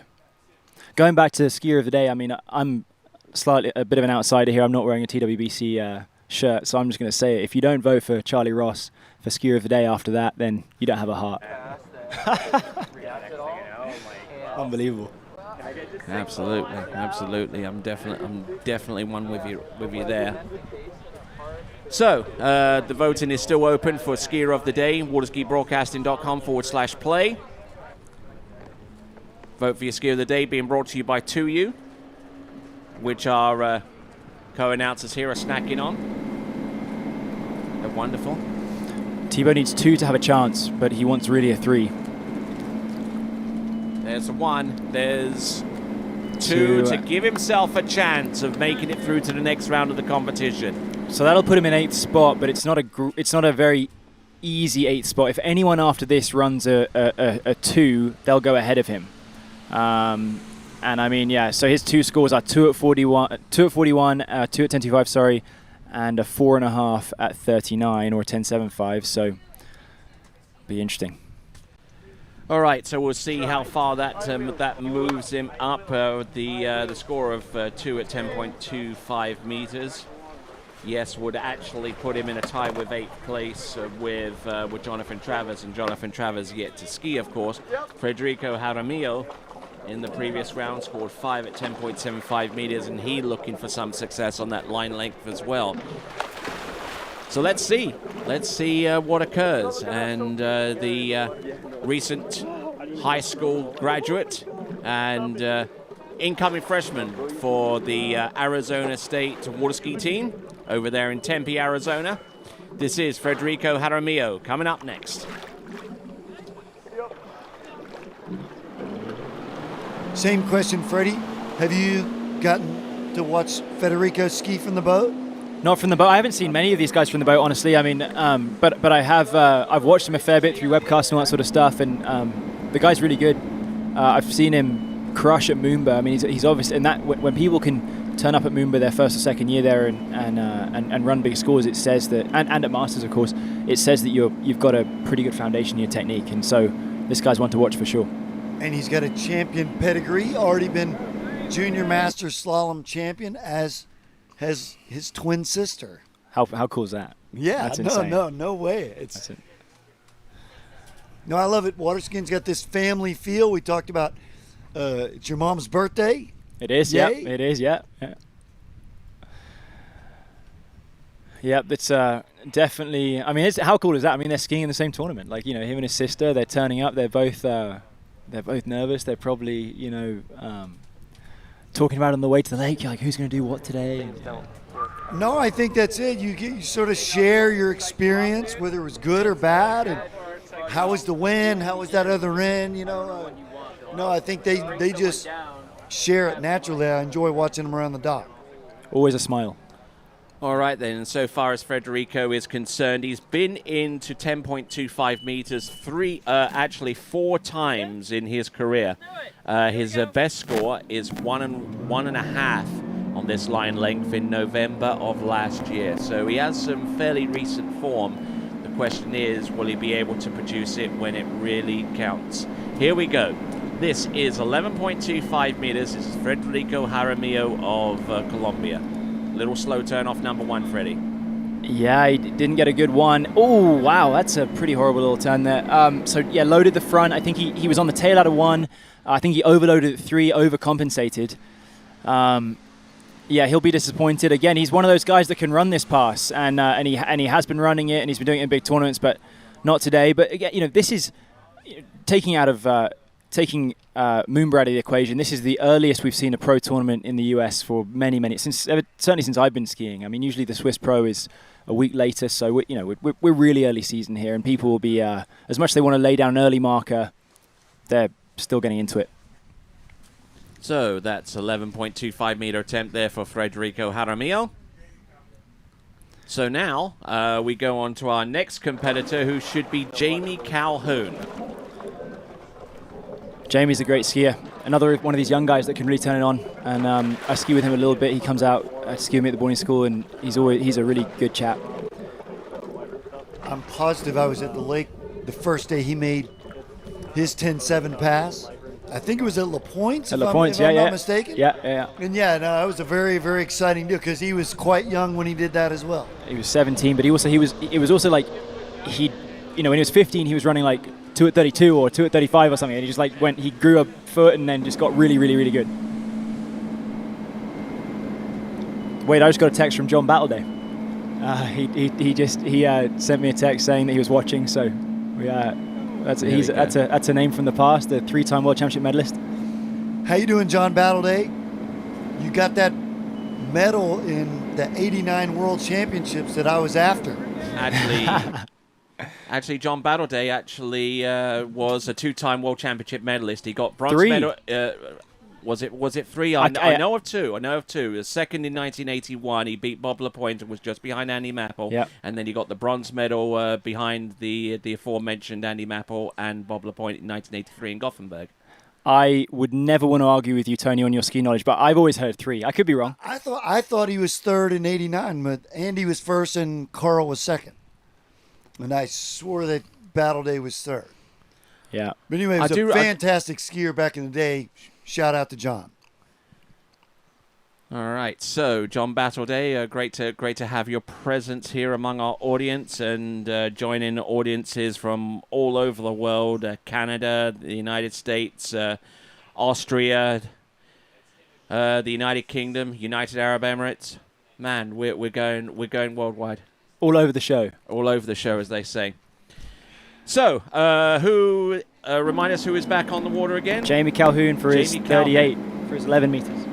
Going back to the skier of the day, I mean, I'm slightly a bit of an outsider here. I'm not wearing a TWBC shirt, so I'm just going to say it. If you don't vote for Charlie Ross for skier of the day after that, then you don't have a heart. Unbelievable. Absolutely. I'm definitely one with you there. So the voting is still open for skier of the day. waterskibroadcasting.com/play. Vote for your skier of the day, being brought to you by 2U, which our co-announcers here are snacking on. They're wonderful. Thibaut needs 2 to have a chance, but he wants really a 3. There's a 1. There's 2 to give himself a chance of making it through to the next round of the competition. So that'll put him in 8th spot, but it's not a very easy 8th spot. If anyone after this runs a 2, they'll go ahead of him. And I mean, yeah. So his 2 scores are 2 at 41, 2 at 10.25, sorry, and a 4.5 at 39 or 10.75. So be interesting. All right, so we'll see how far that moves him up. The score of 2 at 10.25 meters. Yes, would actually put him in a tie with 8th place with Jonathan Travers, and Jonathan Travers yet to ski, of course. Federico Jaramillo in the previous round scored 5 at 10.75 meters, and he looking for some success on that line length as well. So let's see what occurs. And the recent high school graduate and incoming freshman for the Arizona State water ski team over there in Tempe, Arizona. This is Federico Jaramillo coming up next. Same question, Freddie. Have you gotten to watch Federico ski from the boat? Not from the boat. I haven't seen many of these guys from the boat, honestly. I mean, but I have. I've watched him a fair bit through webcasts and all that sort of stuff, and the guy's really good. I've seen him crush at Moomba. I mean, he's obviously, and that when people can turn up at Moomba their first or second year there and run big scores, it says that, and at Masters, of course, it says that you've got a pretty good foundation in your technique, and so this guy's one to watch for sure. And he's got a champion pedigree, already been junior Masters slalom champion, as has his twin sister. How cool is that? Yeah, That's insane. no way. No, I love it. Water skiing's got this family feel. We talked about it's your mom's birthday. It is, Yay. yeah. It is, yeah. Yep, it's definitely. I mean, how cool is that? I mean, they're skiing in the same tournament. Like, him and his sister, they're turning up. They're both nervous. They're probably, talking about it on the way to the lake. Like, who's going to do what today? No, I think that's it. You sort of share your experience, whether it was good or bad, and how was the win? How was that other end? No, I think they just share it naturally. I enjoy watching them around the dock. Always a smile. All right, then. And so far as Federico is concerned, he's been into 10.25 meters four times in his career. His best score is 1.5 on this line length in November of last year. So he has some fairly recent form. The question is, will he be able to produce it when it really counts? Here we go. This is 11.25 meters. This is Federico Jaramillo of Colombia. Little slow turn off number one, Freddie. Yeah, he didn't get a good one. Oh, wow, that's a pretty horrible little turn there. Loaded the front. I think he was on the tail out of one. I think he overloaded at 3, overcompensated. He'll be disappointed. Again, he's one of those guys that can run this pass, and he has been running it, and he's been doing it in big tournaments, but not today. But again, this is taking Moonbrow out of the equation. This is the earliest we've seen a pro tournament in the US for many, certainly since I've been skiing. I mean, usually the Swiss Pro is a week later, so we're really early season here, and people will be as much as they want to lay down an early marker, they're still getting into it. So that's 11.25 meter attempt there for Federico Jaramillo. So now we go on to our next competitor, who should be Jamie Calhoun. Jamie's a great skier. Another one of these young guys that can really turn it on. And I ski with him a little bit. He comes out, I ski with me at the boarding school, and he's a really good chap. I'm positive I was at the lake the first day he made his 10.7 pass. I think it was at La Pointe, if I'm not mistaken. Yeah. And that was a very, very exciting deal because he was quite young when he did that as well. He was 17, but it was also like when he was 15, he was running like 2 at 32 or 2 at 35 or something, and he just he grew a foot and then just got really, really, really good. Wait, I just got a text from John Battleday. He sent me a text saying that he was watching, so that's a name from the past, the 3-time World Championship medalist. How you doing, John Battleday? You got that medal in the '89 World Championships that I was after. Actually, John Battleday was a 2-time World Championship medalist. He got bronze medal. Was it 3? I know of 2. The second in 1981, he beat Bob LaPointe and was just behind Andy Mapple. Yep. And then he got the bronze medal behind the aforementioned Andy Mapple and Bob LaPointe in 1983 in Gothenburg. I would never want to argue with you, Tony, on your ski knowledge, but I've always heard 3. I could be wrong. I thought he was 3rd in '89, but Andy was 1st and Carl was 2nd. And I swore that Battleday was 3rd. Yeah. But anyway, he was a fantastic skier back in the day. Shout out to John. All right, so John Battleday, great to have your presence here among our audience, and joining audiences from all over the world: Canada, the United States, Austria, the United Kingdom, United Arab Emirates. Man, we're going worldwide. All over the show. All over the show, as they say. So, remind us who is back on the water again? Jamie Calhoun for his 38, for his 11 meters.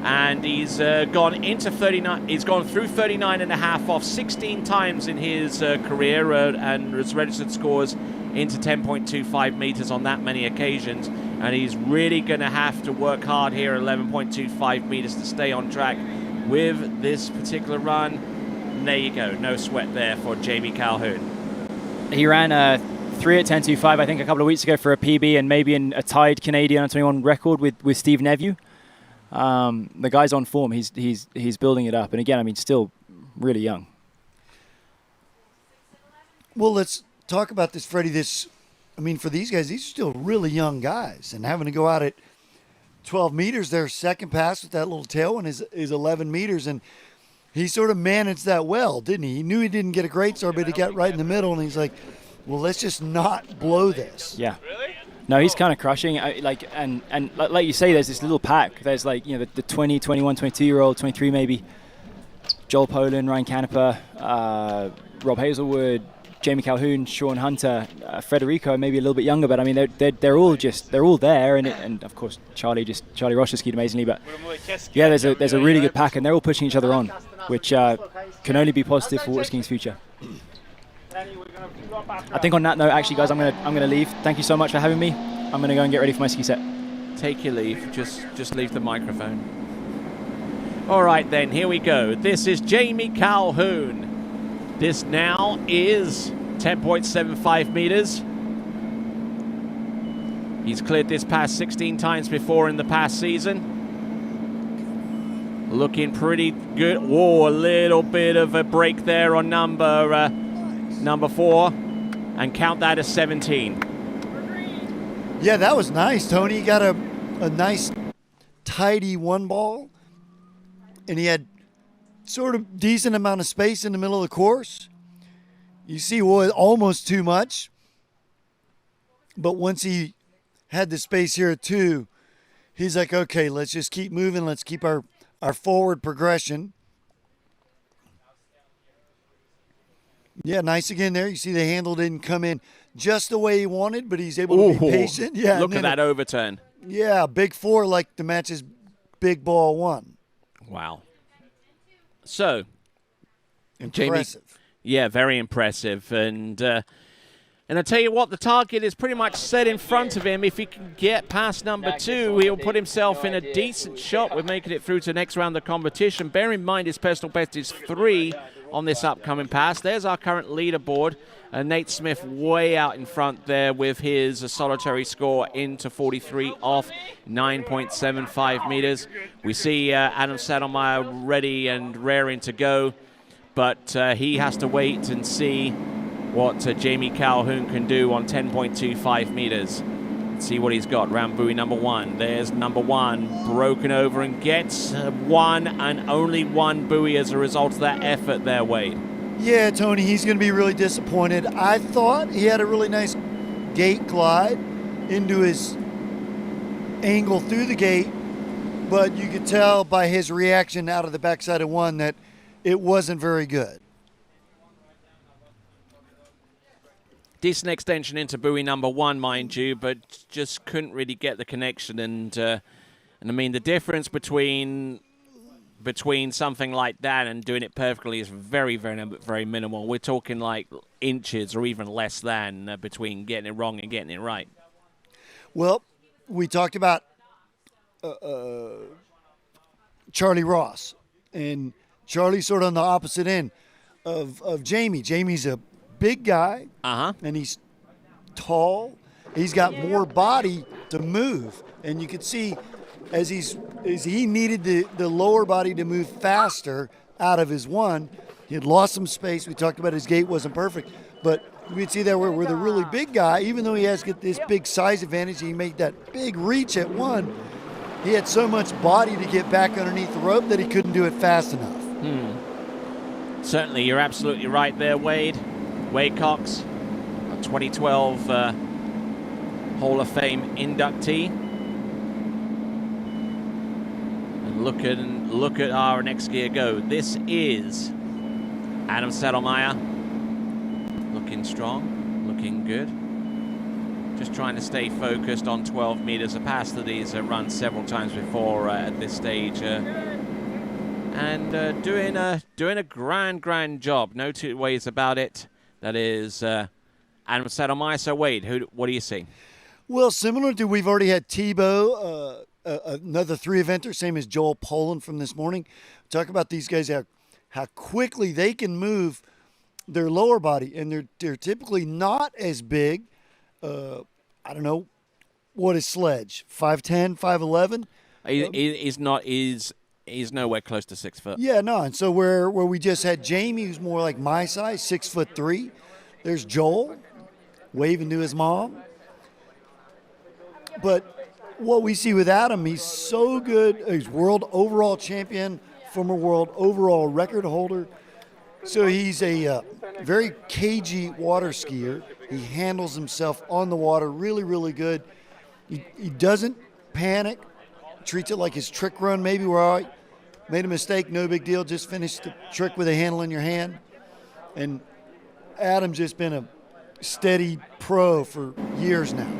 And he's gone into 39. He's gone through 39.5 off 16 times in his career, and has registered scores into 10.25 meters on that many occasions. And he's really going to have to work hard here at 11.25 meters to stay on track with this particular run. And there you go. No sweat there for Jamie Calhoun. He ran 3 at 10.25, I think, a couple of weeks ago for a PB and maybe in a tied Canadian under 21 record with Steve Neveu. The guy's on form. He's building it up. And again, I mean, still really young. Well, let's talk about this, Freddie. For these guys, these are still really young guys. And having to go out at 12 meters, their second pass with that little tailwind is 11 meters. And he sort of managed that well, didn't he? He knew he didn't get a great start, but he got right in the middle, and he's like, well, let's just not blow this. Yeah. No, he's kind of crushing. And like you say, there's this little pack. There's the 20, 21, 22-year-old, 23 maybe. Joel Poland, Ryan Canepa, Rob Hazelwood, Jamie Calhoun, Sean Hunter, Federico, maybe a little bit younger, but I mean they're all there, and of course Charlie Roche skied amazingly, but yeah, there's a really good pack, and they're all pushing each other on, which can only be positive for water skiing's future. I think on that note, actually, guys, I'm gonna leave. Thank you so much for having me. I'm gonna go and get ready for my ski set. Take your leave. Just leave the microphone. All right, then, here we go. This is Jamie Calhoun. This now is 10.75 meters. He's cleared this pass 16 times before in the past season. Looking pretty good. Whoa, a little bit of a break there on number 4. And count that as 17. Yeah, that was nice, Tony. He got a nice, tidy one ball. And he had sort of decent amount of space in the middle of the course. You see, almost too much. But once he had the space here at 2, he's like, okay, let's just keep moving. Let's keep our forward progression. Yeah, nice again there. You see the handle didn't come in just the way he wanted, but he's able to be patient. Yeah, look at that overturn. Yeah, big 4 like the match's big ball 1. Wow. So, impressive. Jamie, yeah, very impressive. And I tell you what, the target is pretty much set in front of him. If he can get past number 2, he'll put himself in a decent shot with making it through to the next round of competition. Bear in mind his personal best is 3 on this upcoming pass. There's our current leaderboard. Nate Smith way out in front there with his solitary score into 43 off 9.75 meters. We see Adam Saddlemeyer ready and raring to go, but he has to wait and see what Jamie Calhoun can do on 10.25 meters. Let's see what he's got. Round buoy number 1. There's number 1 broken over and gets 1 and only 1 buoy as a result of that effort there, Wade. Yeah, Tony, he's going to be really disappointed. I thought he had a really nice gate glide into his angle through the gate, but you could tell by his reaction out of the backside of 1 that it wasn't very good. Decent extension into buoy number 1, mind you, but just couldn't really get the connection. And I mean, the difference between something like that and doing it perfectly is very, very, very minimal. We're talking like inches or even less than between getting it wrong and getting it right. Well, we talked about Charlie Ross, and Charlie's sort of on the opposite end of Jamie. Jamie's a big guy, and he's tall. He's got more body to move, and you could see as he needed the lower body to move faster out of his 1. He had lost some space. We talked about his gait wasn't perfect, but we could see that where the really big guy, even though he has got this big size advantage, he made that big reach at 1. He had so much body to get back underneath the rope that he couldn't do it fast enough. Certainly, you're absolutely right there, Wade. Wade Cox, a 2012 Hall of Fame inductee. And look at our next skier go. This is Adam Saddlemeyer. Looking strong, looking good. Just trying to stay focused on 12 meters, a pass that he's run several times before at this stage. And doing a grand job. No two ways about it. That is Adam Saddlemeyer. So, Wade, what do you see? Well, similar to we've already had Tebow, another 3-eventer, same as Joel Poland from this morning. Talk about these guys, how quickly they can move their lower body, and they're typically not as big. I don't know, what is Sledge? 5'10", 5'11"? He's nowhere close to 6 foot. Yeah, no. And so where we just had Jamie, who's more like my size, 6'3". There's Joel waving to his mom. But what we see with Adam, he's so good. He's world overall champion, former world overall record holder. So he's a very cagey water skier. He handles himself on the water really, really good. He doesn't panic, treats it like his trick run. Maybe we're all right. Made a mistake, no big deal. Just finished the trick with a handle in your hand. And Adam's just been a steady pro for years now.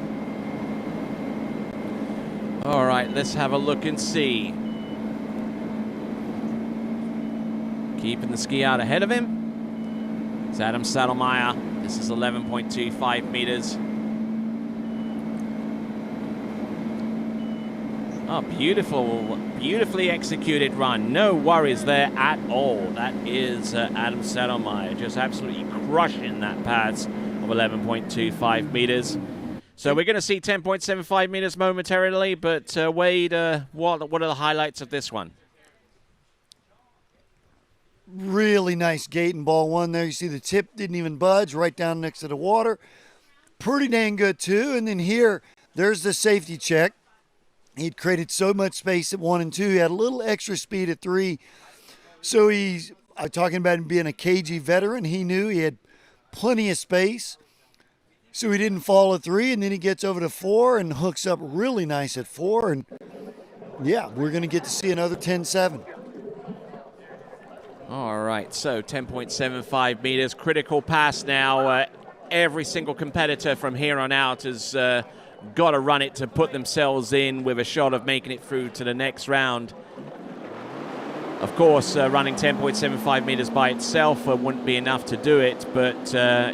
All right, let's have a look and see. Keeping the ski out ahead of him. It's Adam Saddlemeyer. This is 11.25 meters. Oh, beautifully executed run. No worries there at all. That is Adam Saddlemeyer just absolutely crushing that pass of 11.25 meters. So we're going to see 10.75 meters momentarily, but Wade, what are the highlights of this one? Really nice gate in ball one there. You see the tip didn't even budge, right down next to the water. Pretty dang good too. And then here, there's the safety check. He'd created so much space at 1 and 2. He had a little extra speed at 3. So he's talking about him being a cagey veteran. He knew he had plenty of space. So he didn't fall at 3, and then he gets over to 4 and hooks up really nice at 4. And yeah, we're going to get to see another 10.7. All right, so 10.75 meters, critical pass now. Every single competitor from here on out has got to run it to put themselves in with a shot of making it through to the next round. Of course, running 10.75 meters by itself wouldn't be enough to do it, but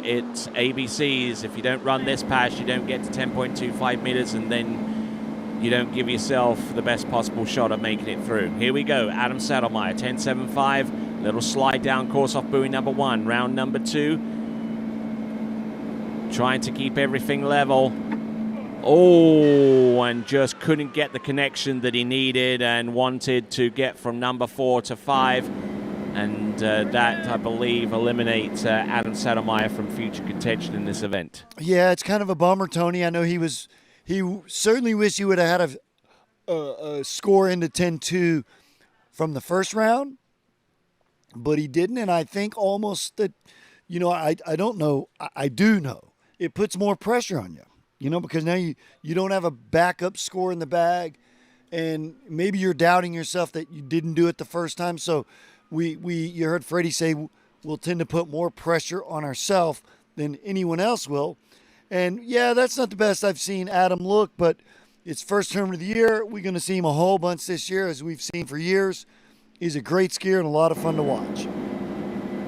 it's ABCs. If you don't run this pass, you don't get to 10.25 meters, and then you don't give yourself the best possible shot of making it through. Here we go, Adam Saddlemeyer, 10.75, little slide down course off buoy number 1, round number 2. Trying to keep everything level. Oh, and just couldn't get the connection that he needed and wanted to get from number 4 to 5. And that, I believe, eliminates Adam Saddlemeyer from future contention in this event. Yeah, it's kind of a bummer, Tony. I know he certainly wished he would have had a score into 10-2 from the first round, but he didn't. And I think almost that, I don't know. I do know. It puts more pressure on you. Because now you don't have a backup score in the bag, and maybe you're doubting yourself that you didn't do it the first time. So you heard Freddie say we'll tend to put more pressure on ourselves than anyone else will. And yeah, that's not the best I've seen Adam look, but it's first term of the year. We're going to see him a whole bunch this year, as we've seen for years. He's a great skier and a lot of fun to watch.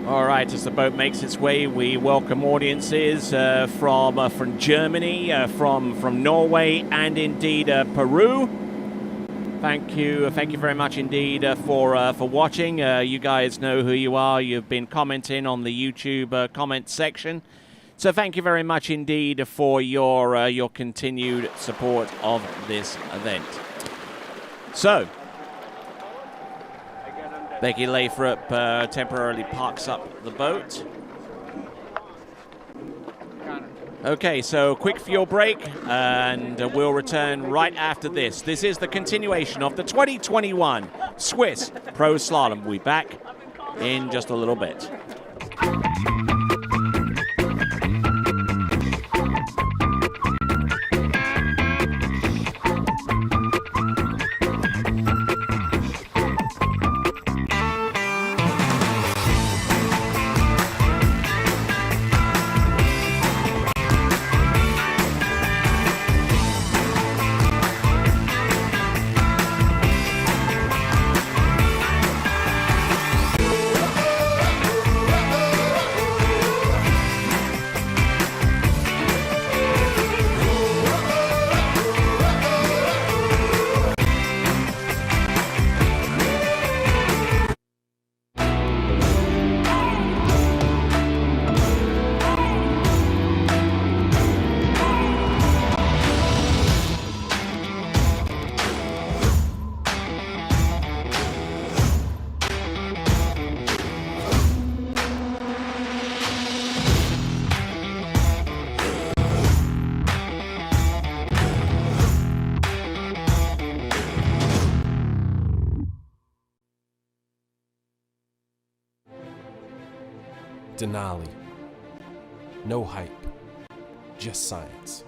All right, as the boat makes its way, we welcome audiences from Germany, from Norway, and indeed Peru. Thank you very much indeed for watching. You guys know who you are. You've been commenting on the YouTube comment section, so thank you very much indeed for your continued support of this event. So, Becky Lathrop temporarily parks up the boat. Okay, so quick fuel break, and we'll return right after this. This is the continuation of the 2021 Swiss Pro Slalom. We'll be back in just a little bit. Denali. No hype, just science.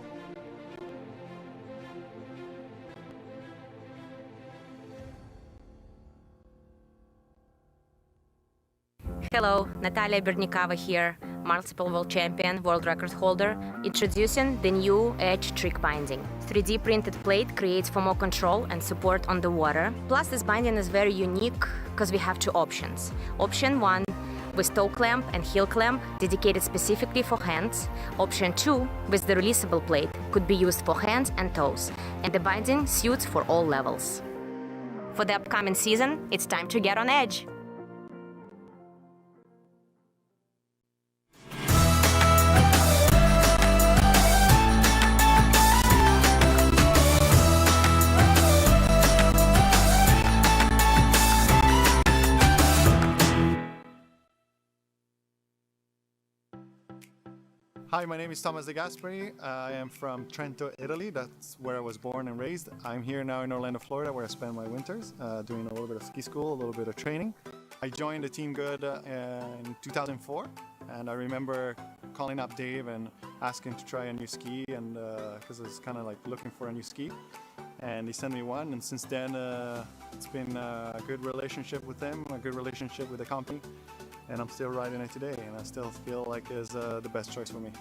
Hello, Natalia Bernikava here, multiple world champion, world record holder, introducing the new Edge trick binding. 3D printed plate creates for more control and support on the water. Plus, this binding is very unique because we have two options. Option 1 with toe clamp and heel clamp dedicated specifically for hands. Option 2 with the releasable plate could be used for hands and toes, and the binding suits for all levels. For the upcoming season, it's time to get on Edge. Hi, my name is Thomas De Gasperi. I am from Trento, Italy. That's where I was born and raised. I'm here now in Orlando, Florida, where I spend my winters, doing a little bit of ski school, a little bit of training. I joined the Team Good in 2004, and I remember calling up Dave and asking to try a new ski, and because I was kind of like looking for a new ski, and he sent me one, and since then it's been a good relationship with him, a good relationship with the company. And I'm still riding it today, and I still feel like it's the best choice for me.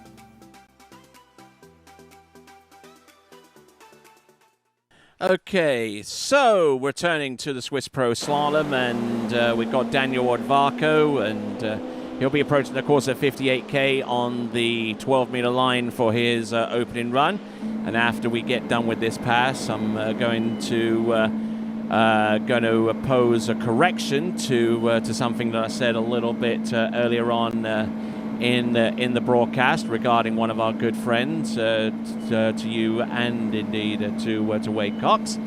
Okay, so we're turning to the Swiss Pro Slalom, and we've got Daniel Odvarko, and he'll be approaching the course at 58k on the 12-meter line for his opening run. And after we get done with this pass, I'm going to pose a correction to something that I said a little bit earlier on in the broadcast regarding one of our good friends, to you and indeed to Wade Cox.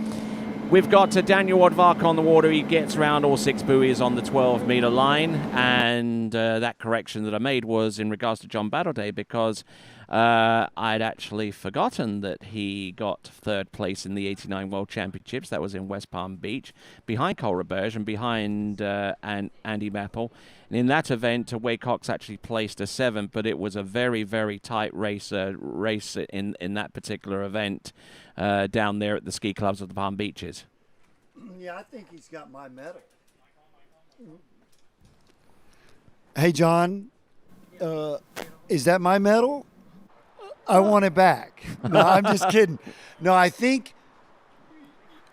We've got Daniel Odvark on the water. He gets around all 6 buoys on the 12-meter line, and that correction that I made was in regards to John Battleday, because I'd actually forgotten that he got 3rd place in the 89 World Championships. That was in West Palm Beach, behind Cole Roberge and behind Andy Mappel. And in that event, Wade Cox actually placed a 7th, but it was a very, very tight race in that particular event down there at the ski clubs of the Palm Beaches. Yeah, I think he's got my medal. Hey, John, is that my medal? I want it back. No, I'm just kidding. No, I think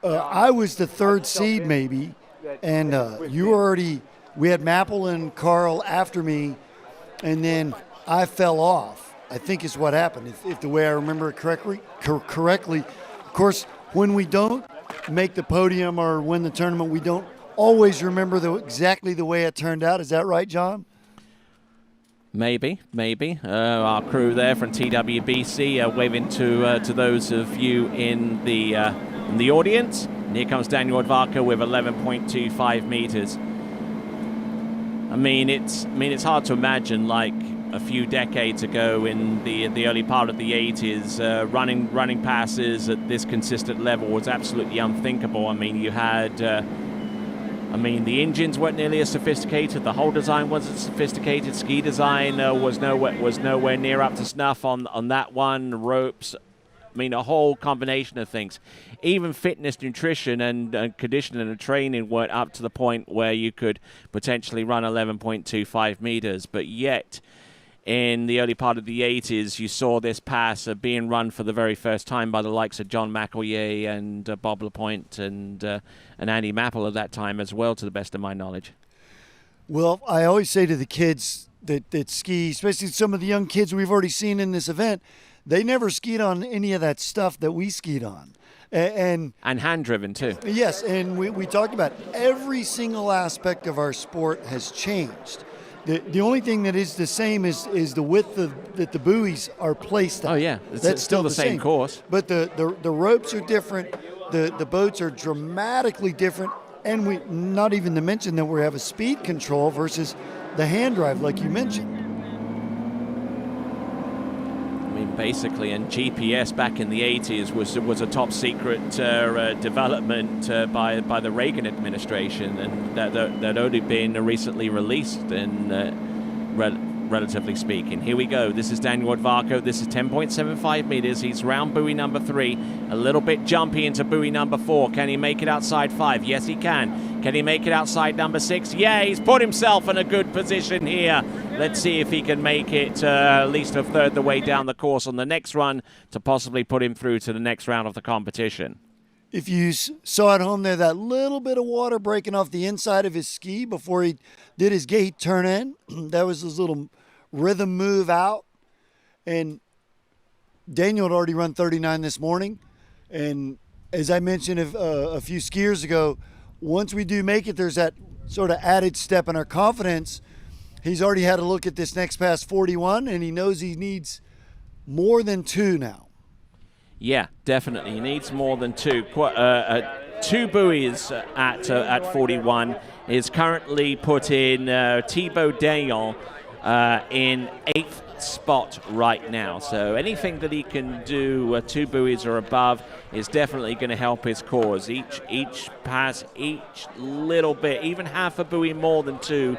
I was the 3rd seed maybe, and you already, we had Mappel and Carl after me, and then I fell off, I think is what happened, if the way I remember it correctly. Of course, when we don't make the podium or win the tournament, we don't always remember exactly the way it turned out. Is that right, John? Maybe. Our crew there from TWBC waving to those of you in the audience. And here comes Daniel Odvarko with 11.25 meters. I mean, it's hard to imagine, like a few decades ago in the early part of the 80s, running passes at this consistent level was absolutely unthinkable. I mean, you had. The engines weren't nearly as sophisticated. The whole design wasn't sophisticated. Ski design was nowhere near up to snuff on that one. Ropes, a whole combination of things. Even fitness, nutrition, and conditioning and training weren't up to the point where you could potentially run 11.25 meters. But yet, in the early part of the 80s, you saw this pass being run for the very first time by the likes of John McElroy and Bob Lapointe and Andy Mappel at that time as well, to the best of my knowledge. Well, I always say to the kids that ski, especially some of the young kids we've already seen in this event, they never skied on any of that stuff that we skied on. And hand-driven, too. Yes, and we talked about every single aspect of our sport has changed. The only thing that is the same is the width that the buoys are placed on. Oh, yeah. That's still the same course. But the ropes are different. The boats are dramatically different. And we not even to mention that we have a speed control versus the hand drive, like you mentioned. Basically, and GPS back in the 80s was a top secret development by the Reagan administration, and that only been recently released in relatively speaking. Here we go. This is Daniel Odvarko. This is 10.75 meters. He's round buoy number 3. A little bit jumpy into buoy number 4. Can he make it outside 5? Yes, he can. Can he make it outside number 6? Yeah, he's put himself in a good position here. Let's see if he can make it at least a third the way down the course on the next run to possibly put him through to the next round of the competition. If you saw at home there, that little bit of water breaking off the inside of his ski before he did his gate turn in, that was his little rhythm move out. And Daniel had already run 39 this morning. And as I mentioned a few skiers ago, once we do make it, there's that sort of added step in our confidence. He's already had a look at this next pass 41, and he knows he needs more than 2 now. Yeah, definitely. He needs more than 2. 2 buoys at 41 is currently put in Thibaut Dayon in 8th spot right now. So anything that he can do 2 buoys or above is definitely going to help his cause. Each pass, each little bit, even half a buoy more than 2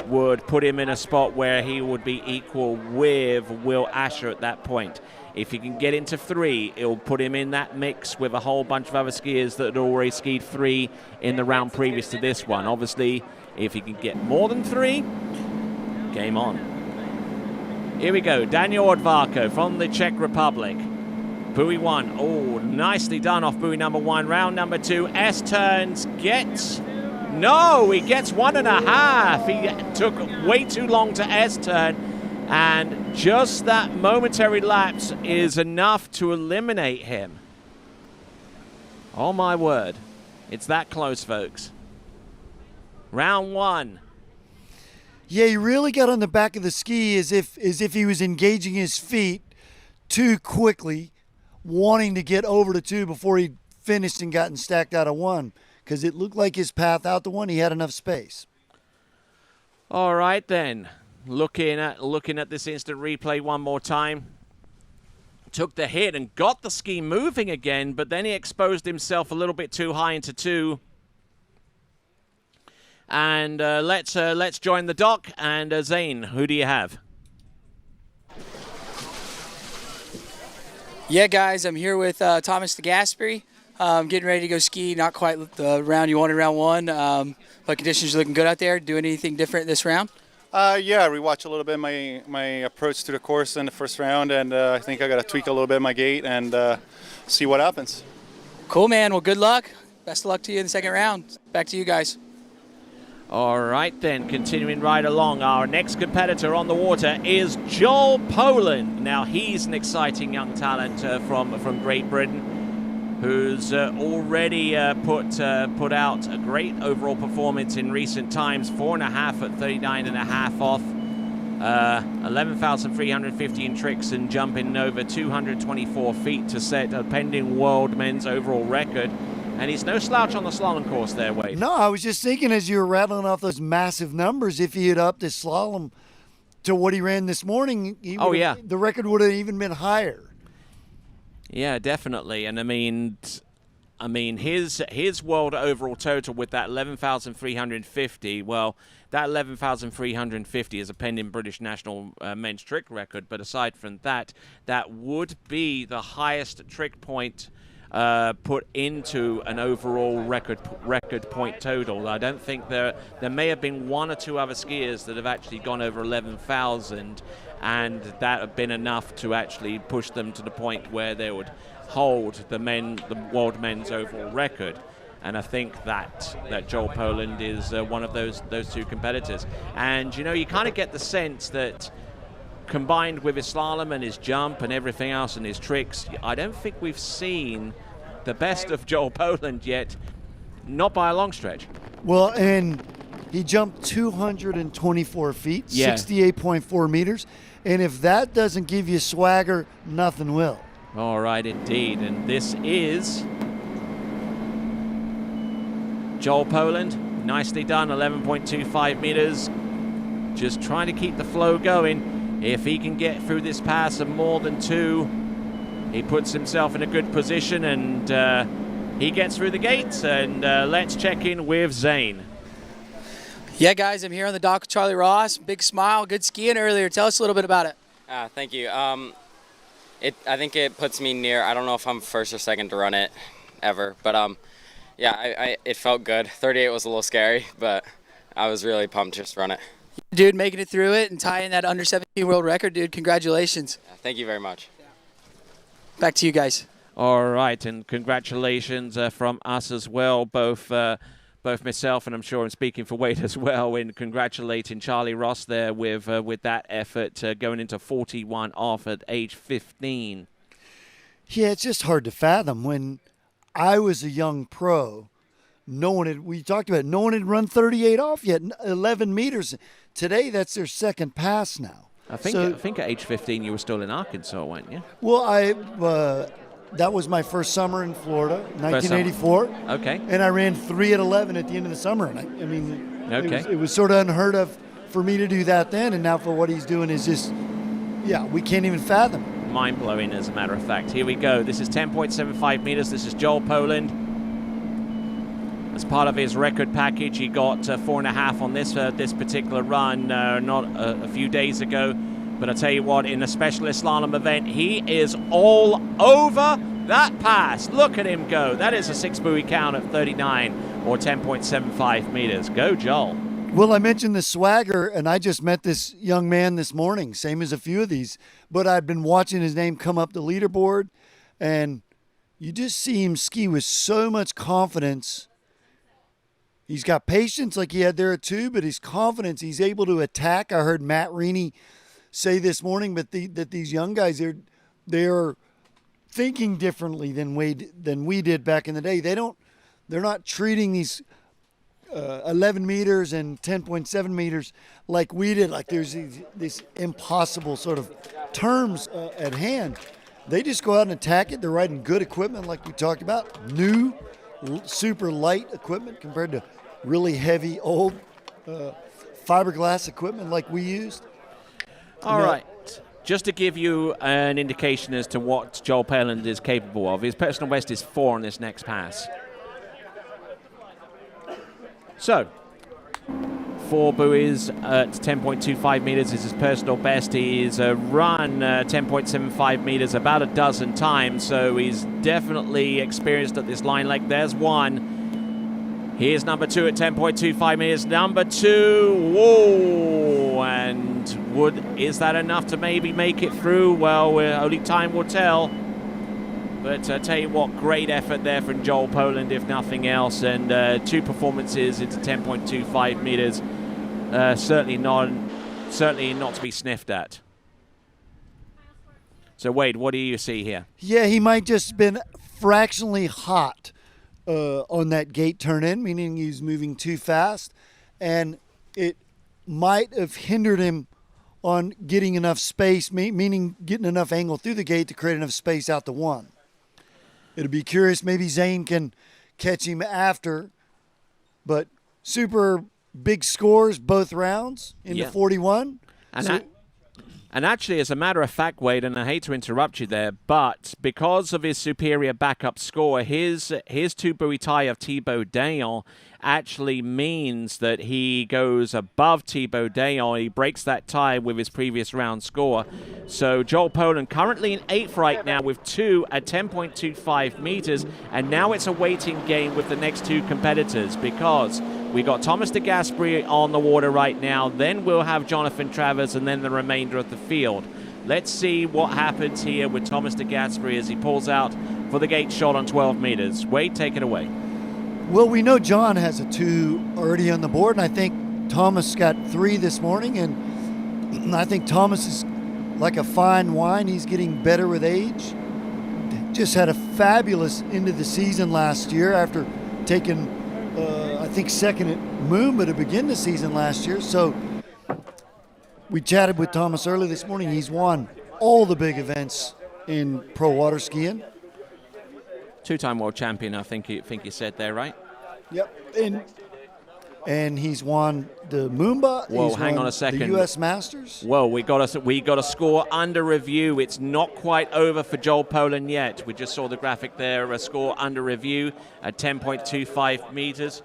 would put him in a spot where he would be equal with Will Asher at that point. If he can get into 3, it'll put him in that mix with a whole bunch of other skiers that had already skied 3 in the round previous to this one. Obviously, if he can get more than 3, game on. Here we go, Daniel Odvarko from the Czech Republic. Buoy 1, oh, nicely done off buoy number 1. Round number 2, S-turns, gets... No, he gets 1.5. He took way too long to S-turn. And just that momentary lapse is enough to eliminate him. Oh my word. It's that close, folks. Round 1. Yeah, he really got on the back of the ski as if he was engaging his feet too quickly, wanting to get over to 2 before he finished and gotten stacked out of 1. Because it looked like his path out to 1, he had enough space. All right then. Looking at this instant replay one more time. Took the hit and got the ski moving again, but then he exposed himself a little bit too high into 2. And let's join the dock. And Zane, who do you have? Yeah, guys, I'm here with Thomas DeGasperi. Getting ready to go ski. Not quite the round you wanted, round 1, but conditions are looking good out there. Doing anything different this round? Yeah, rewatch a little bit my approach to the course in the first round, and I think I got to tweak a little bit my gait and see what happens. Cool, man. Well, good luck. Best of luck to you in the second round. Back to you guys. All right, then, continuing right along, our next competitor on the water is Joel Poland. Now, he's an exciting young talent from Great Britain, who's already put out a great overall performance in recent times. 4.5 at 39.5 off, 11,350 in tricks and jumping over 224 feet to set a pending world men's overall record. And he's no slouch on the slalom course there, Wade. No, I was just thinking as you were rattling off those massive numbers, if he had upped his slalom to what he ran this morning, the record would have even been higher. Yeah, definitely. And I mean his world overall total with that 11,350, well, that 11,350 is a pending British national men's trick record. But aside from that, that would be the highest trick point put into an overall record point total. I don't think there may have been 1 or 2 other skiers that have actually gone over 11,000, and that have been enough to actually push them to the point where they would hold the world men's overall record. And I think that Joel Poland is one of those 2 competitors. And you kind of get the sense that, combined with his slalom and his jump and everything else and his tricks, I don't think we've seen the best of Joel Poland yet, not by a long stretch. Well, and he jumped 224 feet, 68.4 meters. And if that doesn't give you swagger, nothing will. All right, indeed. And this is Joel Poland. Nicely done, 11.25 meters. Just trying to keep the flow going. If he can get through this pass of more than 2, he puts himself in a good position, and he gets through the gates. And let's check in with Zane. Yeah, guys, I'm here on the dock with Charlie Ross. Big smile, good skiing earlier. Tell us a little bit about it. Thank you. I think it puts me near. I don't know if I'm first or second to run it ever, but yeah, it felt good. 38 was a little scary, but I was really pumped to just run it. Dude, making it through it and tying that under 17 world record, dude. Congratulations. Thank you very much. Back to you guys. All right, and congratulations from us as well, both myself and I'm sure I'm speaking for Wade as well, in congratulating Charlie Ross there with that effort, going into 41 off at age 15. Yeah, it's just hard to fathom. When I was a young pro, no one had run 38 off yet, 11 meters. Today, that's their second pass now. I think at age 15 you were still in Arkansas, weren't you? Well, that was my first summer in Florida, 1984. Okay. And I ran 3 at 11 at the end of the summer. And I mean, okay. it was sort of unheard of for me to do that then. And now for what he's doing is just, we can't even fathom. Mind-blowing, as a matter of fact. Here we go. This is 10.75 meters. This is Joel Poland. As part of his record package, he got 4.5 on this particular run not a few days ago. But I tell you what, in a specialist slalom event, he is all over that pass. Look at him go. That is a 6-buoy count at 39 or 10.75 meters. Go, Joel. Well, I mentioned the swagger, and I just met this young man this morning, same as a few of these. But I've been watching his name come up the leaderboard, and you just see him ski with so much confidence. He's got patience like he had there at 2, but his confidence, he's able to attack. I heard Matt Reaney say this morning, but that these young guys, they're thinking differently than we did back in the day. They're not treating these 11 meters and 10.7 meters like we did. Like there's these impossible sort of terms at hand. They just go out and attack it. They're riding good equipment, like we talked about, new, super light equipment compared to really heavy old fiberglass equipment like we used. All right. Just to give you an indication as to what Joel Poland is capable of, his personal best is 4 on this next pass. So, 4 buoys at 10.25 meters is his personal best. He's run 10.75 meters about a dozen times, so he's definitely experienced at this line length. There's 1. Here's number 2 at 10.25 meters. Number 2, whoa! And is that enough to maybe make it through? Well, only time will tell. But I tell you what, great effort there from Joel Poland, if nothing else. And 2 performances into 10.25 meters. Certainly not to be sniffed at. So, Wade, what do you see here? Yeah, he might just been fractionally hot on that gate turn in, meaning he's moving too fast. And it might have hindered him on getting enough space, meaning getting enough angle through the gate to create enough space out to 1. It'll be curious. Maybe Zane can catch him after. But super big scores both rounds into 41. And actually, as a matter of fact, Wade, and I hate to interrupt you there, but because of his superior backup score, his 2-buoy tie of Thibaut Dayon actually means that he goes above Thibaut Dayon. He breaks that tie with his previous round score. So Joel Poland currently in 8th right now with 2 at 10.25 meters. And now it's a waiting game with the next 2 competitors, because we got Thomas de Gasperi on the water right now. Then we'll have Jonathan Travers and then the remainder of the field. Let's see what happens here with Thomas de Gasperi as he pulls out for the gate shot on 12 meters. Wade, take it away. Well, we know John has a 2 already on the board, and I think Thomas got 3 this morning, and I think Thomas is like a fine wine. He's getting better with age. Just had a fabulous end of the season last year after taking, I think, second at Moon, but to begin the season last year. So we chatted with Thomas early this morning. He's won all the big events in pro water skiing. 2-time world champion, I think you said there, right? Yep. And he's won the Moomba. Whoa, he's hang won on a second. The U.S. Masters. Whoa, we got a score under review. It's not quite over for Joel Poland yet. We just saw the graphic there, a score under review at 10.25 meters.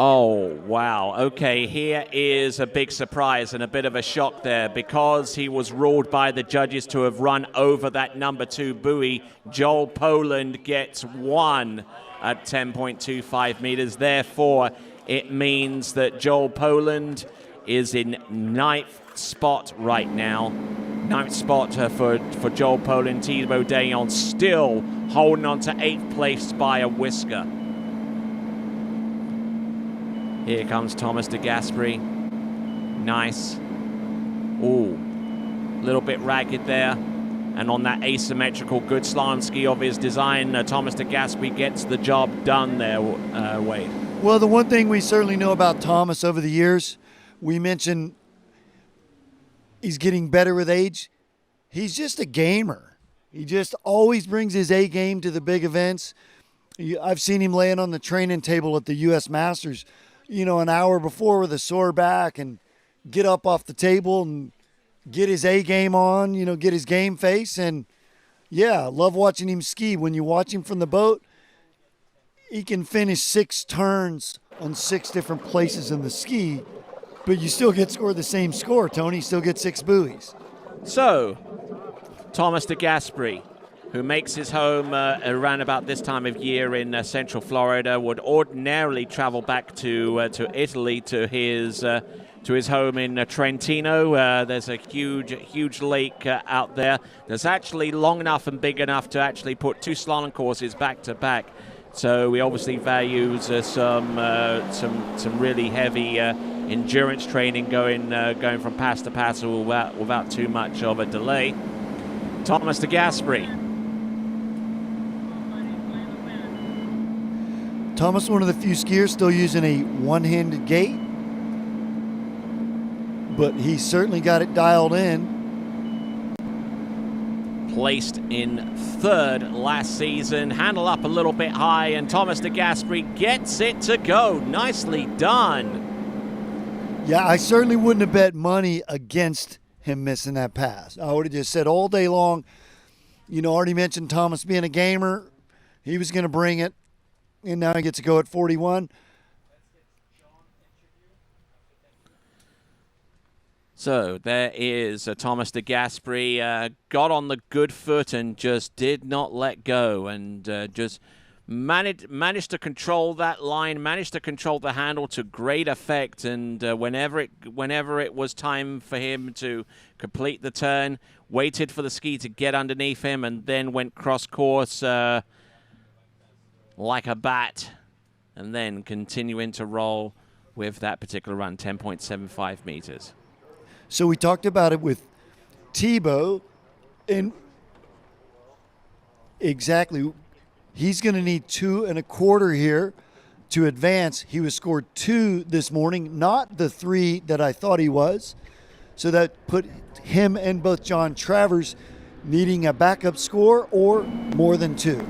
Oh, wow. Okay, here is a big surprise and a bit of a shock there because he was ruled by the judges to have run over that number 2 buoy. Joel Poland gets 1 at 10.25 meters. Therefore, it means that Joel Poland is in 9th spot right now. 9th spot for Joel Poland. Thibaut Dayon still holding on to 8th place by a whisker. Here comes Thomas de Gasperi. Nice. Ooh, a little bit ragged there. And on that asymmetrical good slalom ski of his design, Thomas de Gasperi gets the job done there, Wade. Well, the one thing we certainly know about Thomas over the years, we mentioned he's getting better with age. He's just a gamer. He just always brings his A game to the big events. I've seen him laying on the training table at the U.S. Masters, an hour before with a sore back and get up off the table and get his A game on, get his game face. And yeah, love watching him ski. When you watch him from the boat, he can finish 6 turns on 6 different places in the ski, but you still get scored the same score, Tony. You still get 6 buoys. So, Thomas de Gasperi, who makes his home around about this time of year in Central Florida, would ordinarily travel back to Italy to his home in Trentino. There's a huge lake out there that's actually long enough and big enough to actually put 2 slalom courses back to back. So he obviously values some really heavy endurance training going from pass to pass without too much of a delay. Thomas de Gasperi. Thomas, one of the few skiers still using a one-handed gait, but he certainly got it dialed in. Placed in 3rd last season, handle up a little bit high, and Thomas de Gasperi gets it to go. Nicely done. Yeah, I certainly wouldn't have bet money against him missing that pass. I would have just said all day long, already mentioned Thomas being a gamer. He was going to bring it. And now he gets to go at 41. So there is Thomas de Gasperi, got on the good foot and just did not let go, and just managed to control that line, managed to control the handle to great effect. And whenever it was time for him to complete the turn, waited for the ski to get underneath him, and then went cross course like a bat, and then continuing to roll with that particular run, 10.75 meters. So we talked about it with Thibaut, and exactly, he's going to need 2 1/4 here to advance. He was scored 2 this morning, not the 3 that I thought he was. So that put him and both John Travers needing a backup score or more than 2.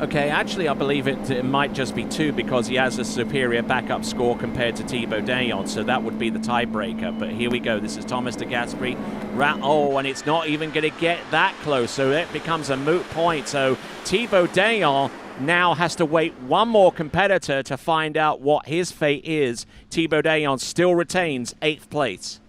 Okay, actually, I believe it might just be 2 because he has a superior backup score compared to Thibaut Dayon, so that would be the tiebreaker. But here we go. This is Thomas de Gasperi. And it's not even going to get that close, so it becomes a moot point. So Thibaut Dayon now has to wait one more competitor to find out what his fate is. Thibaut Dayon still retains 8th place.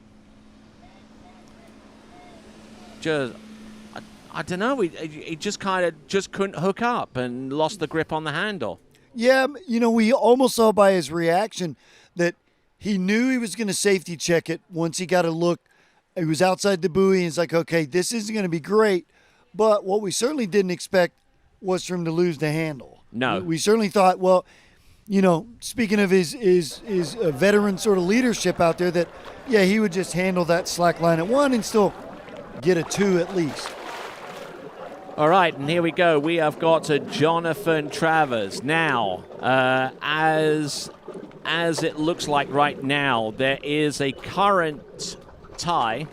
I don't know. He just kind of couldn't hook up and lost the grip on the handle. Yeah, we almost saw by his reaction that he knew he was going to safety check it once he got a look. He was outside the buoy, and he's like, okay, this isn't going to be great. But what we certainly didn't expect was for him to lose the handle. No. We certainly thought, well, speaking of his veteran sort of leadership out there, that, yeah, he would just handle that slack line at 1 and still get a 2 at least. All right, and here we go. We have got Jonathan Travers. Now, as it looks like right now, there is a current tie.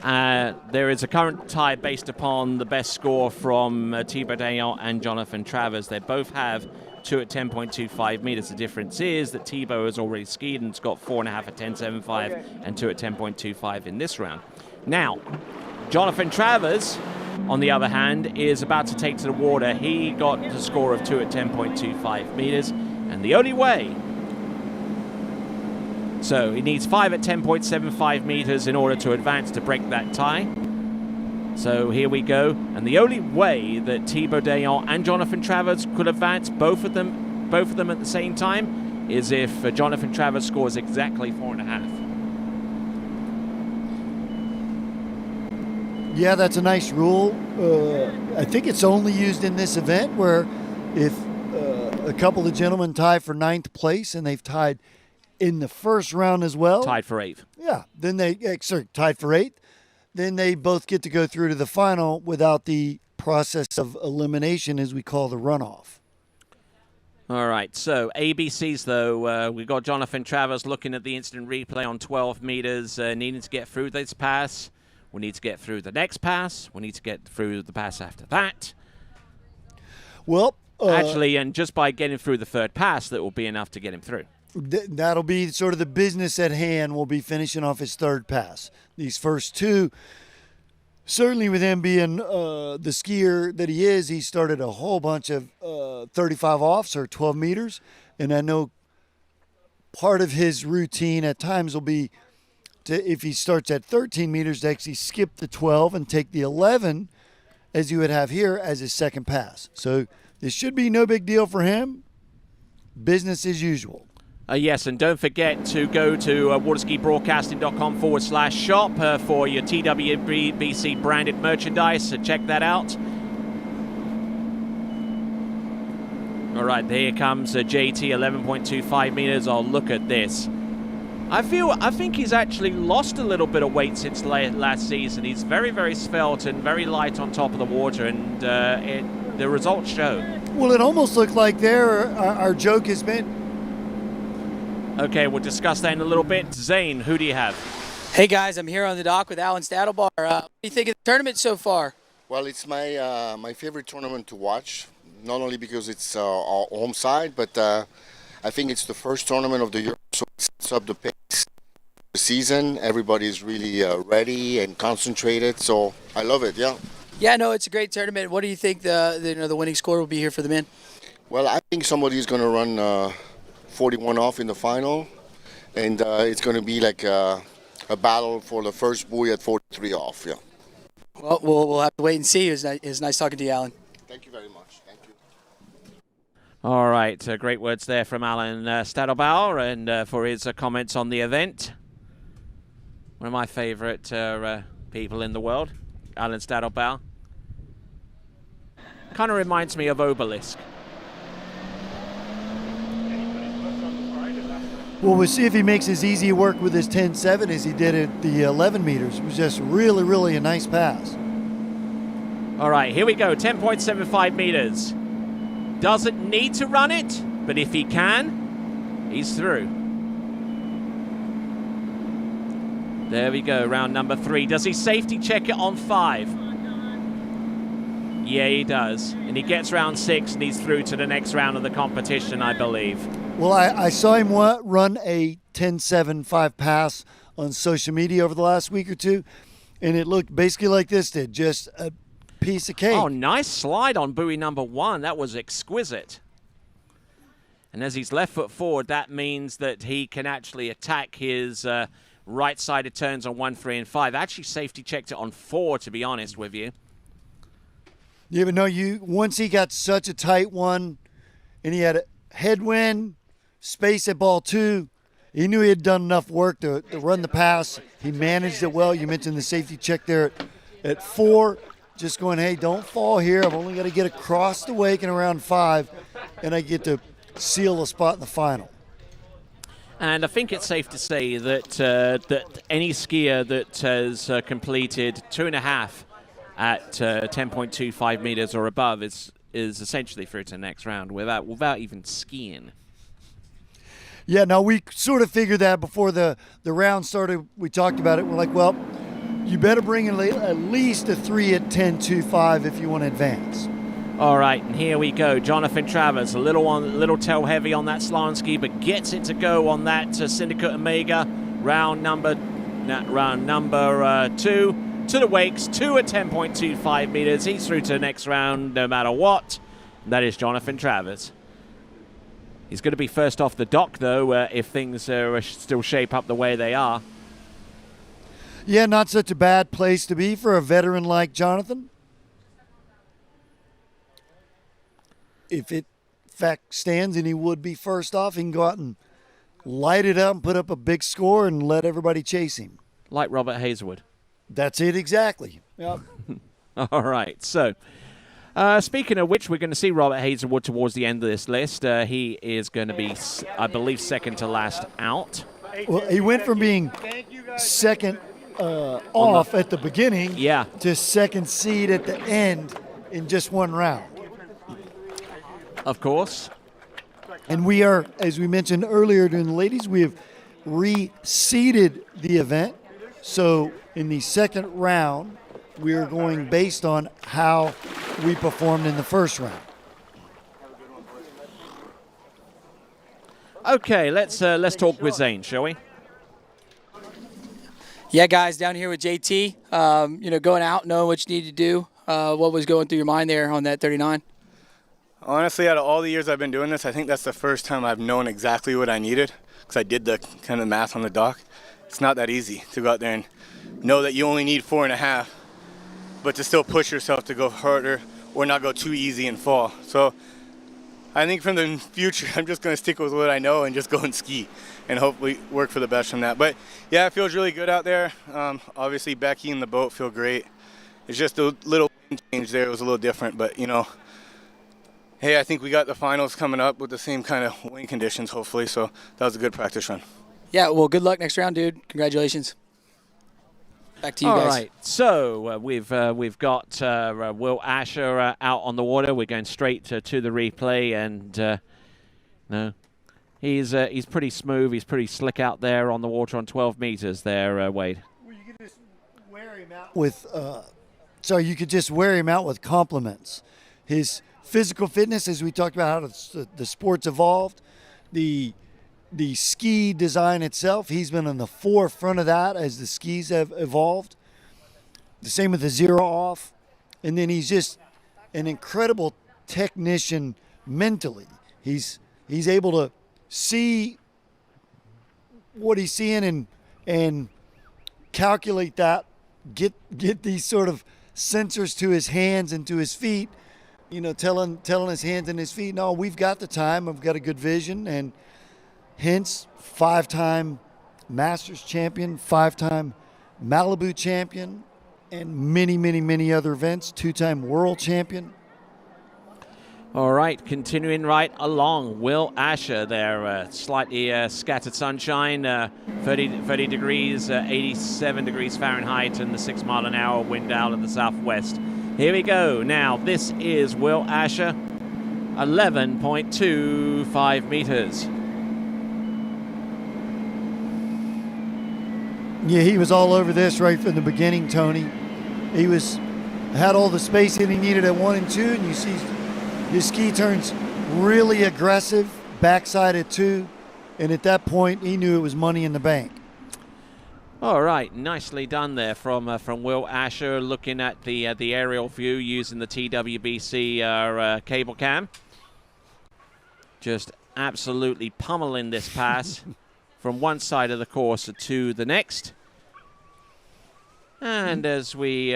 There is a current tie based upon the best score from Thibaut Dayon and Jonathan Travers. They both have 2 at 10.25 meters. The difference is that Thibaut has already skied and has got 4.5 at 10.75 and 2 at 10.25 in this round. Now, Jonathan Travers, on the other hand, is about to take to the water. He got a score of 2 at 10.25 meters, and the only way So he needs 5 at 10.75 meters in order to advance to break that tie. So here we go. And the only way that Thibaut Dayan and Jonathan Travers could advance, both of them at the same time, is if Jonathan Travers scores exactly 4.5. Yeah, that's a nice rule. I think it's only used in this event where if a couple of gentlemen tie for 9th place and they've tied in the first round as well. Tied for 8th. Yeah, then tied for 8th. Then they both get to go through to the final without the process of elimination, as we call the runoff. All right, so ABCs, though. We've got Jonathan Travers looking at the instant replay on 12 meters, needing to get through this pass. We need to get through the next pass. We need to get through the pass after that. Well, actually, and just by getting through the third pass, that will be enough to get him through. That'll be sort of the business at hand. We'll be finishing off his third pass. These first two, certainly with him being the skier that he is, he started a whole bunch of 35 offs or 12 meters. And I know part of his routine at times will be if he starts at 13 meters to actually skip the 12 and take the 11 as you would have here as his second pass. So this should be no big deal for him. Business as usual. Yes, and don't forget to go to waterskibroadcasting.com/shop for your TWBC branded merchandise. So check that out. All right, here comes JT, 11.25 meters. Oh, look at this. I think he's actually lost a little bit of weight since last season. He's very, very svelte and very light on top of the water, and the results show. Well, it almost looked like our joke has been. Okay, we'll discuss that in a little bit. Zane, who do you have? Hey guys, I'm here on the dock with Alan Stadelbar. What do you think of the tournament so far? Well, it's my favorite tournament to watch, not only because it's our home side, but I think it's the first tournament of the year, so it sets up the pace of the season. Everybody's really ready and concentrated, so I love it, yeah. Yeah, no, it's a great tournament. What do you think the winning score will be here for the men? Well, I think somebody's going to run 41 off in the final, and it's going to be like a battle for the first buoy at 43 off, yeah. Well, we'll have to wait and see. It was nice talking to you, Alan. Thank you very much. Thank you. All right, great words there from Alan Stadelbauer and for his comments on the event. One of my favorite people in the world, Alan Stadelbauer. Kind of reminds me of Obelisk. Well, we'll see if he makes as easy work with his 10.7 as he did at the 11 meters. It was just really, really a nice pass. All right, here we go, 10.75 meters. Doesn't need to run it, but if he can, he's through. There we go, round number 3. Does he safety check it on 5? Yeah, he does. And he gets round 6 and he's through to the next round of the competition, I believe. Well, I saw him run a 10.75 pass on social media over the last week or two, and it looked basically like this did, just a piece of cake. Oh, nice slide on buoy number 1. That was exquisite. And as he's left foot forward, that means that he can actually attack his right-sided turns on 1, 3, and 5. Actually safety checked it on 4, to be honest with you. Yeah, but no, once he got such a tight one, and he had a headwind, space at ball 2, he knew he had done enough work to run the pass. He managed it well. You mentioned the safety check there at 4. Just going, hey, don't fall here. I've only got to get across the wake in around 5, and I get to seal a spot in the final. And I think it's safe to say that that any skier that has completed 2.5 at 10.25 meters or above is essentially through to the next round without even skiing. Yeah, now we sort of figured that before the round started. We talked about it. We're like, well, you better bring in at least a 3 at 10.25 if you want to advance. All right, and here we go. Jonathan Travers, a little tail heavy on that slalom ski, but gets it to go on that Syndicate Omega round number 2 to the wakes, 2 at 10.25 meters. He's through to the next round no matter what. That is Jonathan Travers. He's going to be first off the dock, though, if things still shape up the way they are. Yeah, not such a bad place to be for a veteran like Jonathan. If it, in fact, stands and he would be first off, he can go out and light it up and put up a big score and let everybody chase him. Like Robert Hazelwood. That's it exactly. Yep. All right, so speaking of which, we're going to see Robert Hazelwood towards the end of this list. He is going to be, I believe, second to last out. Well, he went from being second off at the beginning to second seed at the end in just one round. Of course. And we are, as we mentioned earlier during the ladies, we have reseeded the event. So in the second round, we are going based on how we performed in the first round. Okay, let's talk with Zane, shall we? Yeah, guys, down here with JT, going out, knowing what you need to do. What was going through your mind there on that 39? Honestly, out of all the years I've been doing this, I think that's the first time I've known exactly what I needed, because I did the kind of math on the dock. It's not that easy to go out there and know that you only need 4.5, but to still push yourself to go harder or not go too easy and fall. So I think from the future, I'm just going to stick with what I know and just go and ski and hopefully work for the best from that. But yeah, it feels really good out there. Obviously, Becky and the boat feel great. It's just a little wind change there. It was a little different, but hey, I think we got the finals coming up with the same kind of wind conditions, hopefully. So that was a good practice run. Yeah, well, good luck next round, dude. Congratulations. Back to you guys. All right, so we've got Will Asher out on the water. We're going straight to the replay, and no, he's pretty smooth. He's pretty slick out there on the water on 12 meters there, Wade. Well, you could just wear him out with, you could just wear him out with compliments. His physical fitness, as we talked about how the sport's evolved, the ski design itself, he's been on the forefront of that as the skis have evolved. The same with the zero off. And then he's just an incredible technician mentally. He's able to see what he's seeing and calculate that, get these sort of sensors to his hands and to his feet, telling his hands and his feet, no, we've got the time, I've got a good vision, and hence, 5-time Masters champion, 5-time Malibu champion, and many, many, many other events, 2-time world champion. All right, continuing right along, Will Asher there, slightly scattered sunshine, 30 degrees, 87 degrees Fahrenheit, and the 6 mile an hour wind out of the southwest. Here we go. Now, this is Will Asher, 11.25 meters. Yeah, he was all over this right from the beginning, Tony. He had all the space that he needed at 1 and 2, and you see his ski turns really aggressive, backside at 2, and at that point, he knew it was money in the bank. All right, nicely done there from Will Asher, looking at the aerial view using the TWBC cable cam. Just absolutely pummeling this pass from one side of the course to the next. And as we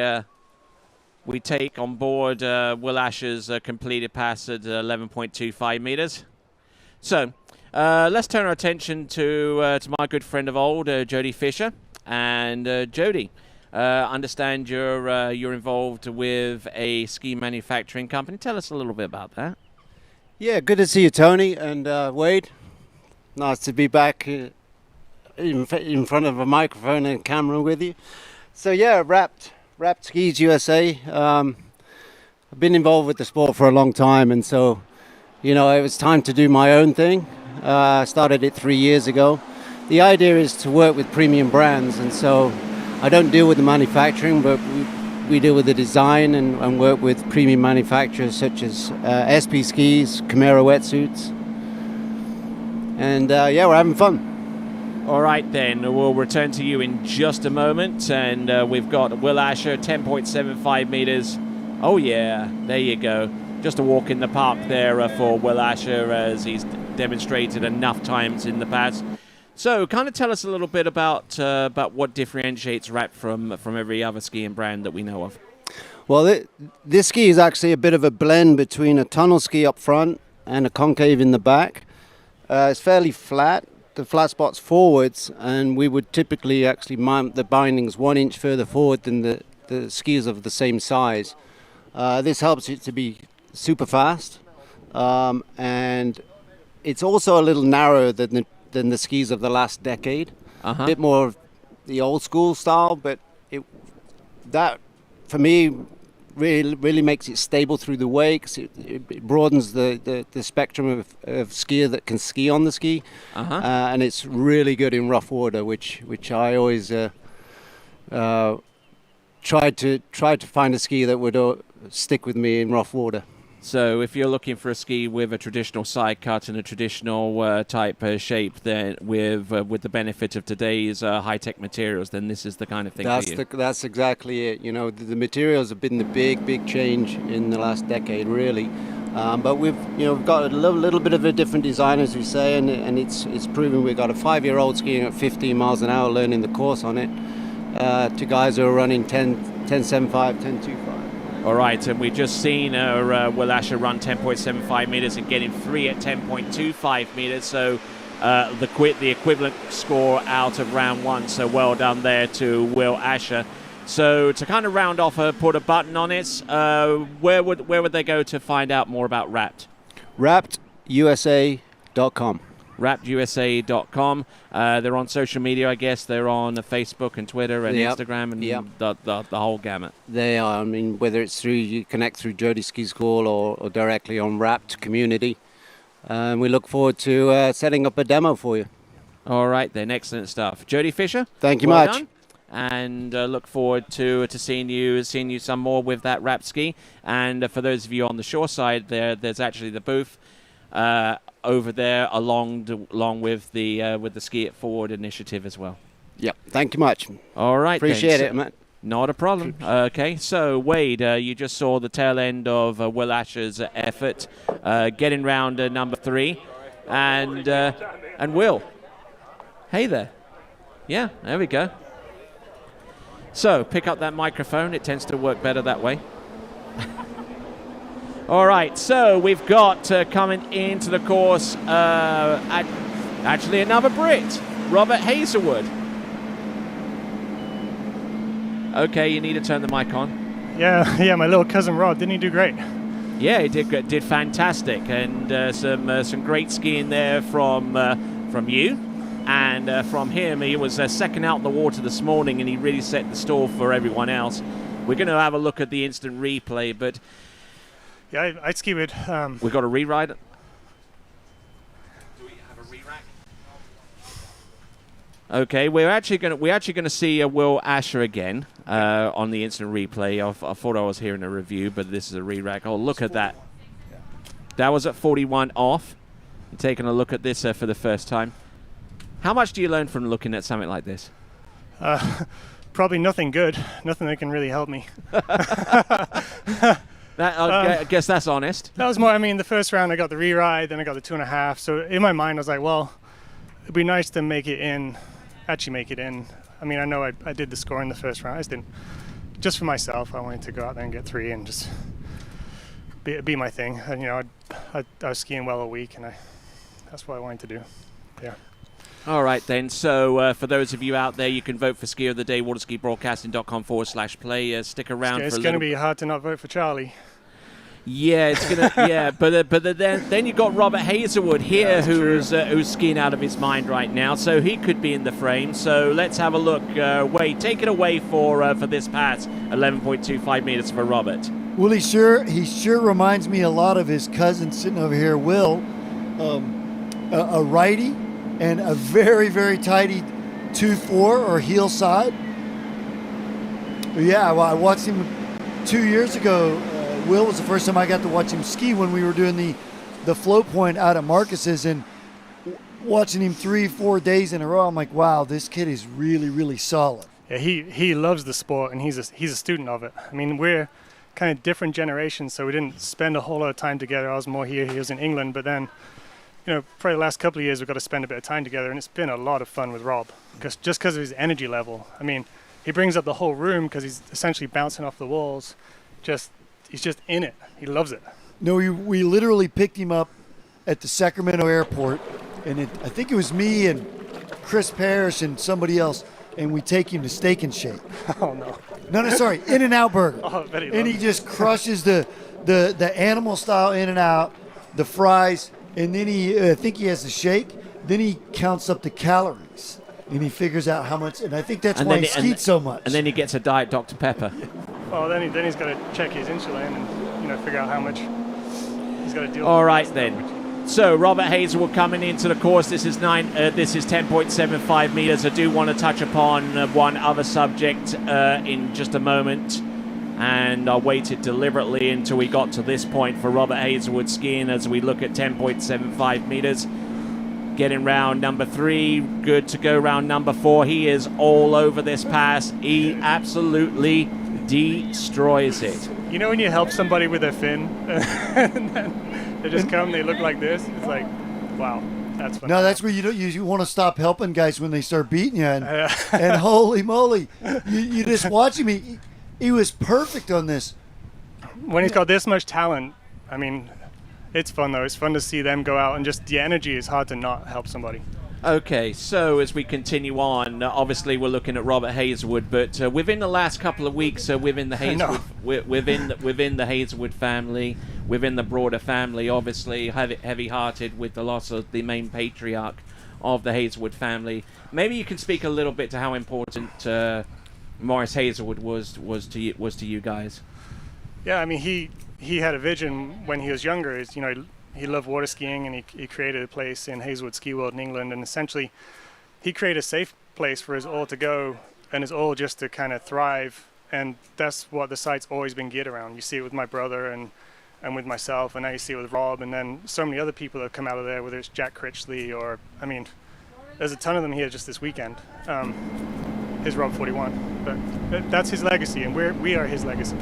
take on board Will Asher's completed pass at 11.25 meters. So let's turn our attention to my good friend of old, Jody Fisher. And Jody, understand you're involved with a ski manufacturing company. Tell us a little bit about that. Yeah, good to see you, Tony and Wade. Nice to be back in front of a microphone and camera with you. So yeah, Wrapped Skis USA. I've been involved with the sport for a long time, and so it was time to do my own thing. I started it 3 years ago. The idea is to work with premium brands, and so I don't deal with the manufacturing, but we deal with the design and work with premium manufacturers such as SP Skis, Camaro wetsuits, and we're having fun. All right, then. We'll return to you in just a moment. And we've got Will Asher, 10.75 meters. Oh, yeah. There you go. Just a walk in the park there for Will Asher as he's demonstrated enough times in the past. So, kind of tell us a little bit about what differentiates Rapt from every other skiing brand that we know of. Well, this ski is actually a bit of a blend between a tunnel ski up front and a concave in the back. It's fairly flat. The flat spot's forwards, and we would typically actually mount the bindings 1 inch further forward than the skis of the same size. This helps it to be super fast, and it's also a little narrower than the skis of the last decade. A bit more of the old school style, but that for me really makes it stable through the wakes. It broadens the spectrum of skier that can ski on the ski, and it's really good in rough water, which I always tried to find a ski that would stick with me in rough water. So if you're looking for a ski with a traditional side cut and a traditional type shape, then with the benefit of today's high-tech materials, then this is the kind of thing for you. That's exactly it. You know, the materials have been the big change in the last decade, really. But we've got a little bit of a different design, as we say, and it's proven. We've got a 5-year-old skiing at 15 miles an hour, learning the course on it, to guys who are running 10.75, 10.25. All right, and we've just seen Will Asher run 10.75 meters and getting 3 at 10.25 meters. So the equivalent score out of round 1. So well done there to Will Asher. So to kind of round off, put a button on it, where would they go to find out more about Rapt? RaptUSA.com. RaptUSA.com. They're on social media, I guess. They're on Facebook and Twitter and Instagram and the whole gamut. They are. I mean, whether it's you connect through Jody Ski School or directly on Rapt community. And we look forward to setting up a demo for you. All right, then. Excellent stuff. Jody Fisher. Thank you well much. Done. And look forward to seeing you some more with that Rapt ski. And for those of you on the shore side, there's actually the booth over there, along with the Ski It Forward initiative as well. Yep. Thank you much. All right. Appreciate it, Matt. Not a problem. Okay. So Wade, you just saw the tail end of Will Asher's effort, getting round number 3, and Will. Hey there. Yeah. There we go. So pick up that microphone. It tends to work better that way. All right, so we've got coming into the course actually another Brit, Robert Hazelwood. Okay, you need to turn the mic on. Yeah, my little cousin Rob, didn't he do great? Yeah, he did fantastic, and some great skiing there from you, and from him. He was second out in the water this morning, and he really set the stall for everyone else. We're going to have a look at the instant replay, but. Yeah, I'd ski with. We've got to rewrite it. Do we have a re-rack? Okay, we're actually going to see Will Asher again on the instant replay. I thought I was hearing a review, but this is a re-rack. Oh, look at that! That was at 41 off. I'm taking a look at this for the first time. How much do you learn from looking at something like this? Probably nothing good. Nothing that can really help me. I guess that's honest. That was more, the first round I got the re-ride, then I got the 2.5. So in my mind, I was like, well, it'd be nice to actually make it in. I know I did the score in the first round. I just didn't, just for myself, I wanted to go out there and get 3 and just be my thing. And, I was skiing well a week, and that's what I wanted to do. Yeah. All right, then. So for those of you out there, you can vote for Skier of the Day, waterskibroadcasting.com/play. Stick around. It's going to be hard to not vote for Charlie. Yeah, it's gonna. Yeah, but then you got Robert Hazelwood here, who's skiing out of his mind right now, so he could be in the frame. So let's have a look. Wade, take it away for this pass. 11.25 meters for Robert. Well, he sure reminds me a lot of his cousin sitting over here, Will, a righty and a very, very tidy 2-4 or heel side. Yeah, well, I watched him 2 years ago. Will was the first time I got to watch him ski when we were doing the float point out at Marcus's, and watching him 3-4 days in a row, I'm like, wow, this kid is really, really solid. Yeah, he loves the sport, and he's a student of it. We're kind of different generations, so we didn't spend a whole lot of time together. I was more here, he was in England, but then probably the last couple of years we've got to spend a bit of time together, and it's been a lot of fun with Rob, just because of his energy level. I mean, he brings up the whole room because he's essentially bouncing off the walls. He's just in it. He loves it. No, we literally picked him up at the Sacramento airport, and I think it was me and Chris Parrish and somebody else, and we take him to Steak and Shake. Oh, no. No, sorry, In-N-Out Burger. Oh, I bet he and he loves it. just crushes the animal style In-N-Out, the fries, and then I think he has the shake. Then he counts up the calories, and he figures out how much, and I think that's why he skeets so much. And then he gets a Diet Dr. Pepper. Well, then he's got to check his insulin and figure out how much he's got to deal with. All right, then. So Robert Hazelwood coming into the course. This is 10.75 meters. I do want to touch upon one other subject in just a moment, and I waited deliberately until we got to this point for Robert Hazelwood skiing as we look at 10.75 meters. Getting round number 3, good to go round number 4. He is all over this pass. He absolutely destroys it. You know when you help somebody with their fin, and then they just come, they look like this? It's like, wow, that's fun. No, that's where you want to stop helping guys when they start beating you. And holy moly, you just watch him. He was perfect on this. When he's got this much talent, I mean, it's fun though. It's fun to see them go out, and just the energy is hard to not help somebody. Okay, so as we continue on, obviously we're looking at Robert Hazelwood, but within the last couple of weeks, within the Hazelwood, within the Hazelwood family, within the broader family, obviously heavy-hearted with the loss of the main patriarch of the Hazelwood family. Maybe you can speak a little bit to how important Morris Hazelwood was to you guys. Yeah, I mean he had a vision when he was younger. He loved water skiing, and he created a place in Hazelwood Ski World in England, and essentially he created a safe place for us all to go and us all just to kind of thrive, and that's what the site's always been geared around. You see it with my brother and with myself, and now you see it with Rob, and then so many other people that have come out of there, whether it's Jack Critchley or, I mean, there's a ton of them here just this weekend. His Rob 41, but that's his legacy, and we are his legacy.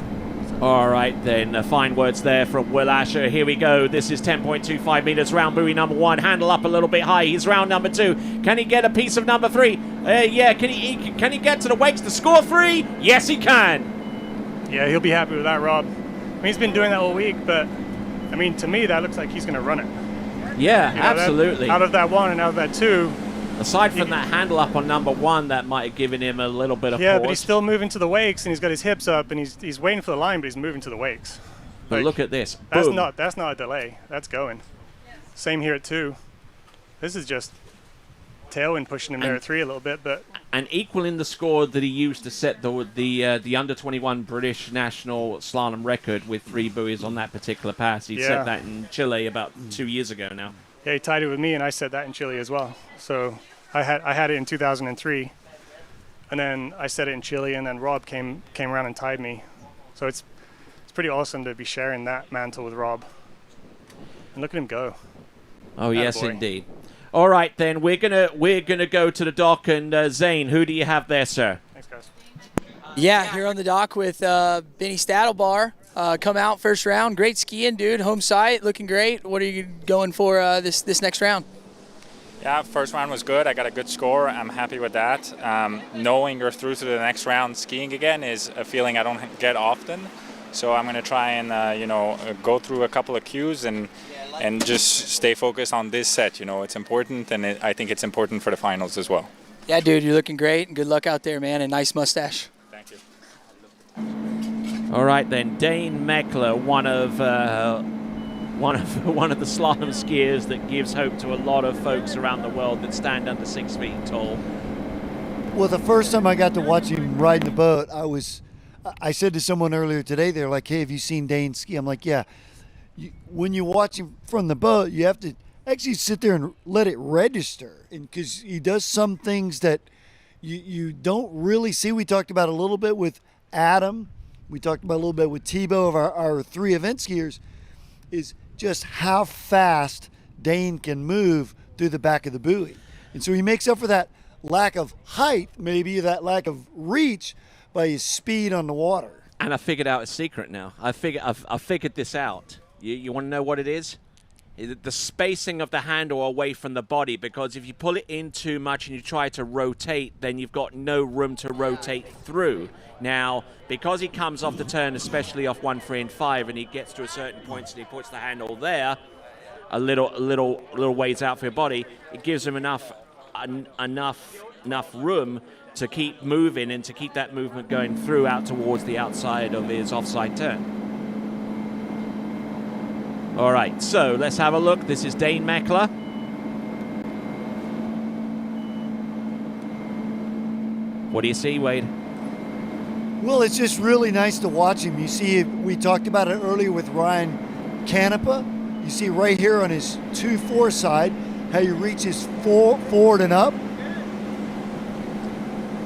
All right, then. Fine words there from Will Asher. Here we go. This is 10.25 meters. Round buoy number 1. Handle up a little bit high. He's round number 2. Can he get a piece of number 3? Yeah. Can he get to the wakes to score 3? Yes, he can. Yeah, he'll be happy with that, Rob. I mean, he's been doing that all week, but I mean, to me, that looks like he's going to run it. Yeah, absolutely. Out of that 1 and out of that 2. Aside from that handle up on number 1, that might have given him a little bit of Yeah, pause. but he's still moving to the wakes, and he's got his hips up, and he's waiting for the line, but he's moving to the wakes. But look at this. That's Boom. not a delay. That's going. Same here at 2. This is just tailwind pushing him there at 3 a little bit, but and equaling the score that he used to set the under 21 British national slalom record with 3 buoys on that particular pass. He set that in Chile about 2 years ago now. Yeah, he tied it with me, and I set that in Chile as well. So I had it in 2003, and then I set it in Chile, and then Rob came around and tied me. So it's pretty awesome to be sharing that mantle with Rob. And look at him go. Oh, yes, Attaboy. indeed. All right, then we're gonna go to the dock, and Zane, who do you have there, sir? Thanks, guys. Yeah, here on the dock with Benny Stadelbar. Come out first round. Great skiing, dude. Home site, looking great. What are you going for this next round? Yeah, first round was good. I got a good score. I'm happy with that. Knowing you're through to the next round skiing again is a feeling I don't get often. So I'm going to try and go through a couple of cues and just stay focused on this set. It's important, and I think it's important for the finals as well. Yeah, dude, you're looking great, and good luck out there, man. And nice mustache. Thank you. All right, then Dane Meckler, one of the slalom skiers that gives hope to a lot of folks around the world that stand under 6 feet tall. Well, the first time I got to watch him ride the boat, I said to someone earlier today, they're like, hey, have you seen Dane ski? I'm like, yeah. When you watch him from the boat, you have to actually sit there and let it register, and because he does some things that you don't really see. We talked about a little bit with Adam. We talked about a little bit with Tebow of our 3 event skiers, is just how fast Dane can move through the back of the buoy. And so he makes up for that lack of height, maybe that lack of reach, by his speed on the water. And I figured out a secret now. I figured this out. You want to know what it is? the spacing of the handle away from the body, because if you pull it in too much and you try to rotate, then you've got no room to rotate through. Now, because he comes off the turn, especially off 1, 3, and 5, and he gets to a certain point and he puts the handle there, a little ways out for your body, it gives him enough room to keep moving and to keep that movement going through out towards the outside of his offside turn. All right, so let's have a look. This is Dane Meckler. What do you see, Wade? Well, it's just really nice to watch him. You see, we talked about it earlier with Ryan Canepa. You see right here on his 2-4 side how he reaches forward and up.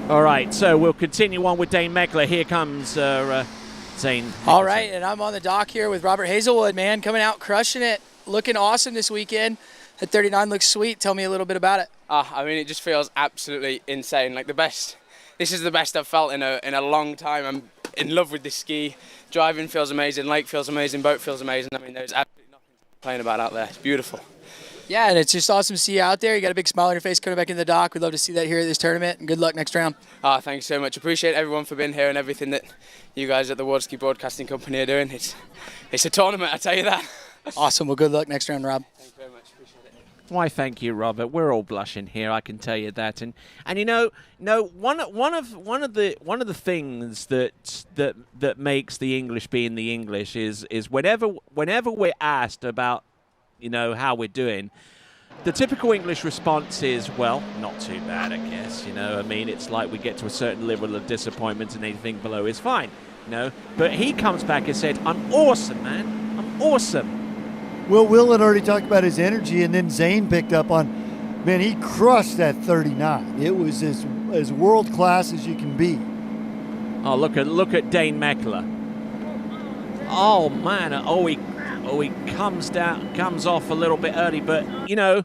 All right, so we'll continue on with Dane Meckler. Here comes Zane. All right, and I'm on the dock here with Robert Hazelwood, man, coming out crushing it, looking awesome this weekend. That 39 looks sweet. Tell me a little bit about it. I mean, it just feels absolutely insane. Like the best. This is the best I've felt in a long time. I'm in love with this ski. Driving feels amazing. Lake feels amazing. Boat feels amazing. I mean, there's absolutely nothing to complain about out there. It's beautiful. Yeah, and it's just awesome to see you out there. You got a big smile on your face coming back in the dock. We'd love to see that here at this tournament, and good luck next round. Thanks so much. Appreciate everyone for being here and everything that you guys at the Water Ski Broadcasting Company are doing. It's a tournament, I tell you that. Awesome. Well, good luck next round, Rob. Thank you very much. Appreciate it. Why, thank you, Robert. We're all blushing here, I can tell you that. And you know, one of the things that makes the English being the English is whenever we're asked about, you know, how we're doing, the typical English response is, well, not too bad, I guess. You know, I mean, it's like we get to a certain level of disappointment and anything below is fine. You know, but he comes back and said, "I'm awesome, man. I'm awesome." Well, Will had already talked about his energy, and then Zane picked up on, man, he crushed that 39. It was as world class as you can be. Oh, look at Dane Meckler. Oh man, he comes off a little bit early, but you know,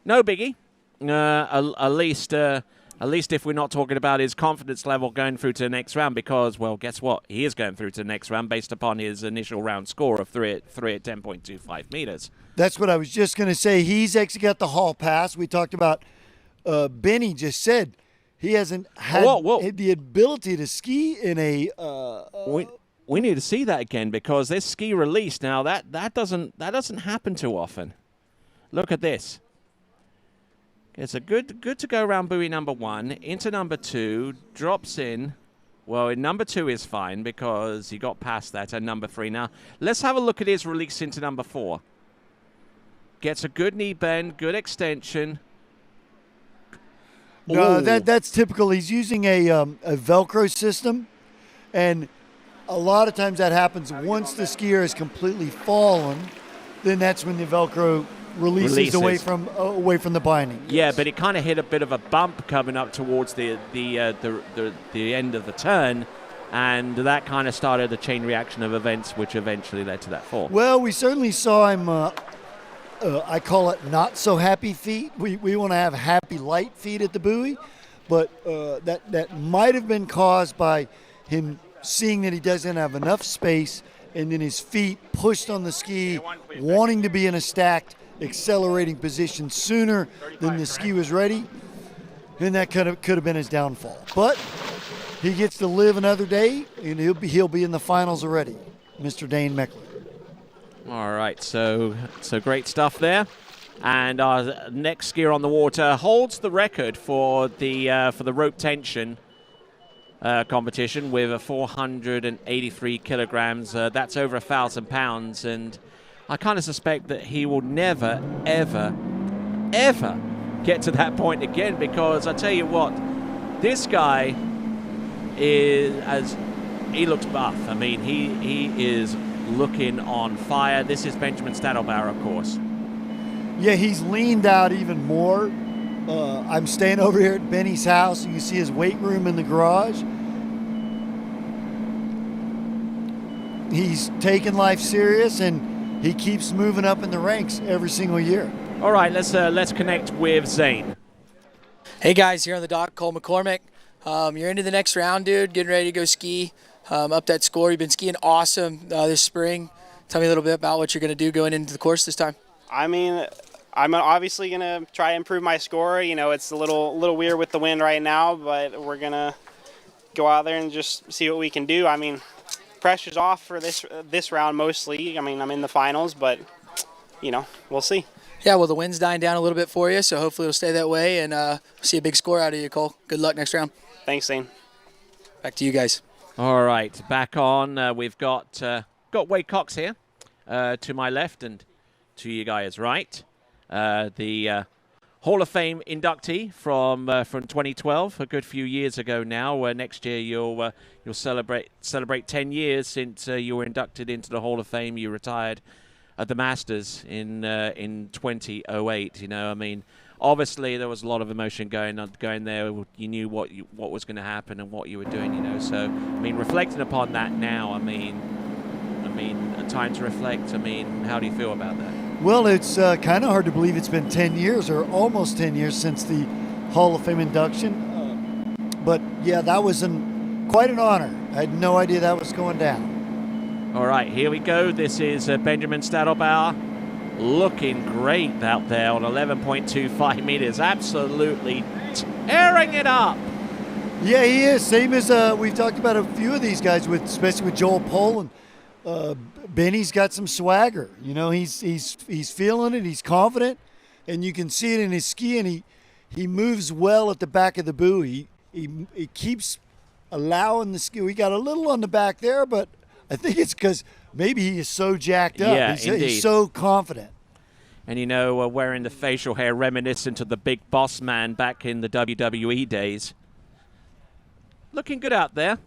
no biggie. At least if we're not talking about his confidence level going through to the next round, because, well, guess what? He is going through to the next round based upon his initial round score of 3 at 10.25 meters. That's what I was just going to say. He's actually got the hall pass. We talked about Benny just said he hasn't had the ability to ski in a we need to see that again, because this ski release now that doesn't happen too often. Look at this. It's a good to go around buoy number 1 into number 2, drops in. Well, in number 2 is fine because he got past that, and number 3 now. Let's have a look at his release into number 4. Gets a good knee bend, good extension. No, that's typical. He's using a Velcro system, and a lot of times that happens once the skier has completely fallen. Then that's when the Velcro releases away from the binding. Yeah, but it kind of hit a bit of a bump coming up towards the end of the turn, and that kind of started the chain reaction of events, which eventually led to that fall. Well, we certainly saw him. I call it not so happy feet. We want to have happy light feet at the buoy, but that might have been caused by him seeing that he doesn't have enough space, and then his feet pushed on the ski, wanting to be in a stacked accelerating position sooner than the ski was ready, and that could have been his downfall. But he gets to live another day, and he'll be in the finals already, Mr. Dane Meckler. All right, so great stuff there. And our next skier on the water holds the record for the rope tension competition with a 483 kilograms. That's over 1,000 pounds, and I kind of suspect that he will never, ever, ever get to that point again, because I tell you what, this guy he looks buff. I mean, he is looking on fire. This is Benjamin Stadelbauer, of course. Yeah, he's leaned out even more. I'm staying over here at Benny's house. You can see his weight room in the garage. He's taking life serious, and he keeps moving up in the ranks every single year. All right, let's connect with Zane. Hey guys, here on the dock, Cole McCormick. You're into the next round, dude. Getting ready to go ski. Up that score. You've been skiing awesome this spring. Tell me a little bit about what you're going to do going into the course this time. I mean, I'm obviously going to try to improve my score. You know, it's a little weird with the wind right now, but we're going to go out there and just see what we can do. I mean, pressure's off for this round mostly. I mean, I'm in the finals, but, you know, we'll see. Yeah, well, the wind's dying down a little bit for you, so hopefully it'll stay that way, and see a big score out of you, Cole. Good luck next round. Thanks, Zane. Back to you guys. All right, back on. We've got Wade Cox here to my left and to you guys' right. The Hall of Fame inductee from 2012, a good few years ago now. Next year you'll celebrate 10 years since you were inducted into the Hall of Fame. You retired at the Masters in 2008. You know, I mean, obviously there was a lot of emotion going there. You knew what was going to happen and what you were doing. You know, so I mean, reflecting upon that now, I mean, a time to reflect. I mean, how do you feel about that? Well, it's kind of hard to believe it's been 10 years or almost 10 years since the Hall of Fame induction. But yeah, that was quite an honor. I had no idea that was going down. All right, here we go. This is Benjamin Stadelbauer, looking great out there on 11.25 meters. Absolutely tearing it up. Yeah, he is. Same as we've talked about a few of these guys, especially with Joel Poland. Benny's got some swagger. You know, he's feeling it. He's confident, and you can see it in his ski. And he moves well at the back of the buoy. He keeps allowing the ski. We got a little on the back there, but I think it's because maybe he is so jacked up. Yeah, he's so confident. And, you know, wearing the facial hair reminiscent of the Big Boss Man back in the WWE days. Looking good out there.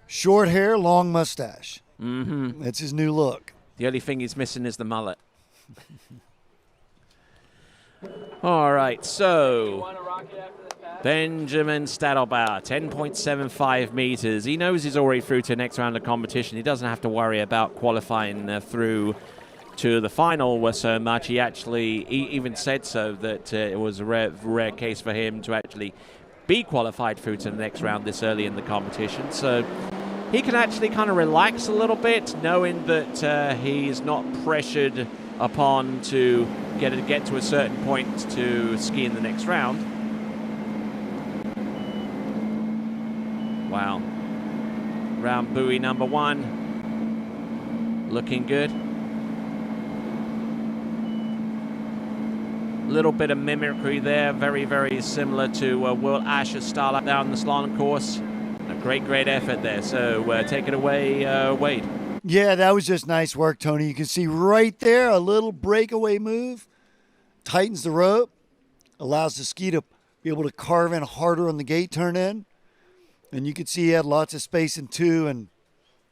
Short hair, long mustache. Mm-hmm. That's his new look. The only thing he's missing is the mullet. All right, so Benjamin Stadelbauer, 10.75 meters. He knows he's already through to the next round of competition. He doesn't have to worry about qualifying through to the final so much. He even said so that it was a rare case for him to actually be qualified through to the next round this early in the competition. So he can actually kind of relax a little bit, knowing that he's not pressured upon to get to a certain point to ski in the next round. Wow. Round buoy number 1. Looking good. Little bit of mimicry there, very, very similar to Will Asher's style up down the slalom course. A great effort there. So take it away, Wade. Yeah, that was just nice work, Tony. You can see right there a little breakaway move. Tightens the rope. Allows the ski to be able to carve in harder on the gate turn in. And you could see he had lots of space in 2, and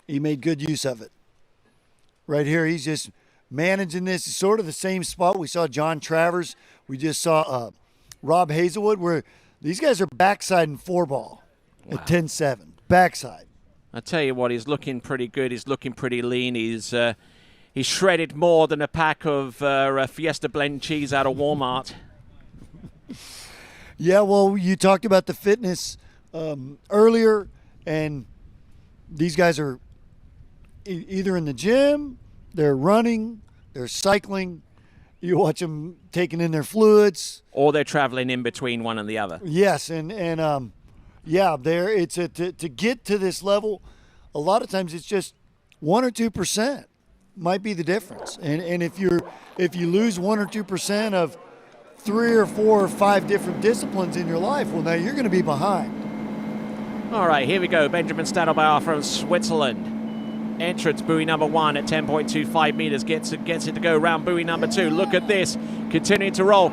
he made good use of it. Right here, he's just managing this. It's sort of the same spot we saw John Travers. We just saw Rob Hazelwood, where these guys are backside and 4-ball at 10.7. Backside. I tell you what, he's looking pretty good. He's looking pretty lean. He's shredded more than a pack of Fiesta blend cheese out of Walmart. Yeah, well, you talked about the fitness earlier, and these guys are either in the gym, they're running, they're cycling. You watch them taking in their fluids, or they're traveling in between one and the other. Yes, and yeah, to get to this level, a lot of times it's just 1 or 2% might be the difference. And if you lose 1 or 2% of 3 or 4 or 5 different disciplines in your life, well, now you're going to be behind. All right, here we go. Benjamin Stadelbauer from Switzerland. Entrance buoy number 1 at 10.25 meters. Gets it to go round buoy number 2. Look at this. Continuing to roll.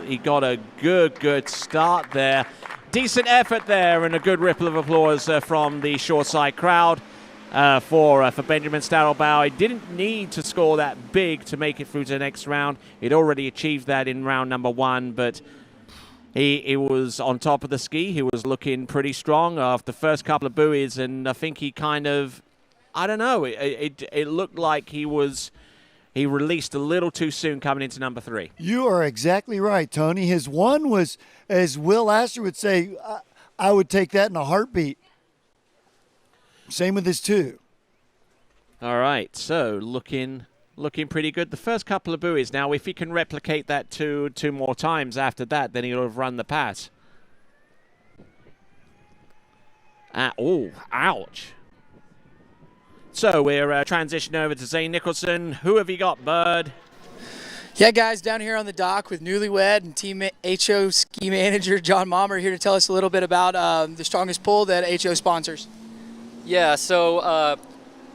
He got a good start there. Decent effort there, and a good ripple of applause from the shoreside crowd for Benjamin Stadelbauer. He didn't need to score that big to make it through to the next round. He'd already achieved that in round number 1, but he was on top of the ski. He was looking pretty strong after the first couple of buoys, and I think he kind of, I don't know, it looked like he released a little too soon coming into number 3. You are exactly right, Tony. His 1 was, as Will Asher would say, I would take that in a heartbeat. Same with his 2. All right, so looking pretty good. The first couple of buoys. Now, if he can replicate that two more times after that, then he'll have run the pass. Oh, ouch. So we're transitioning over to Zane Nicholson. Who have you got, Bird? Yeah, guys, down here on the dock with Newlywed and Team HO ski manager John Mommer here to tell us a little bit about the strongest pull that HO sponsors. Yeah, so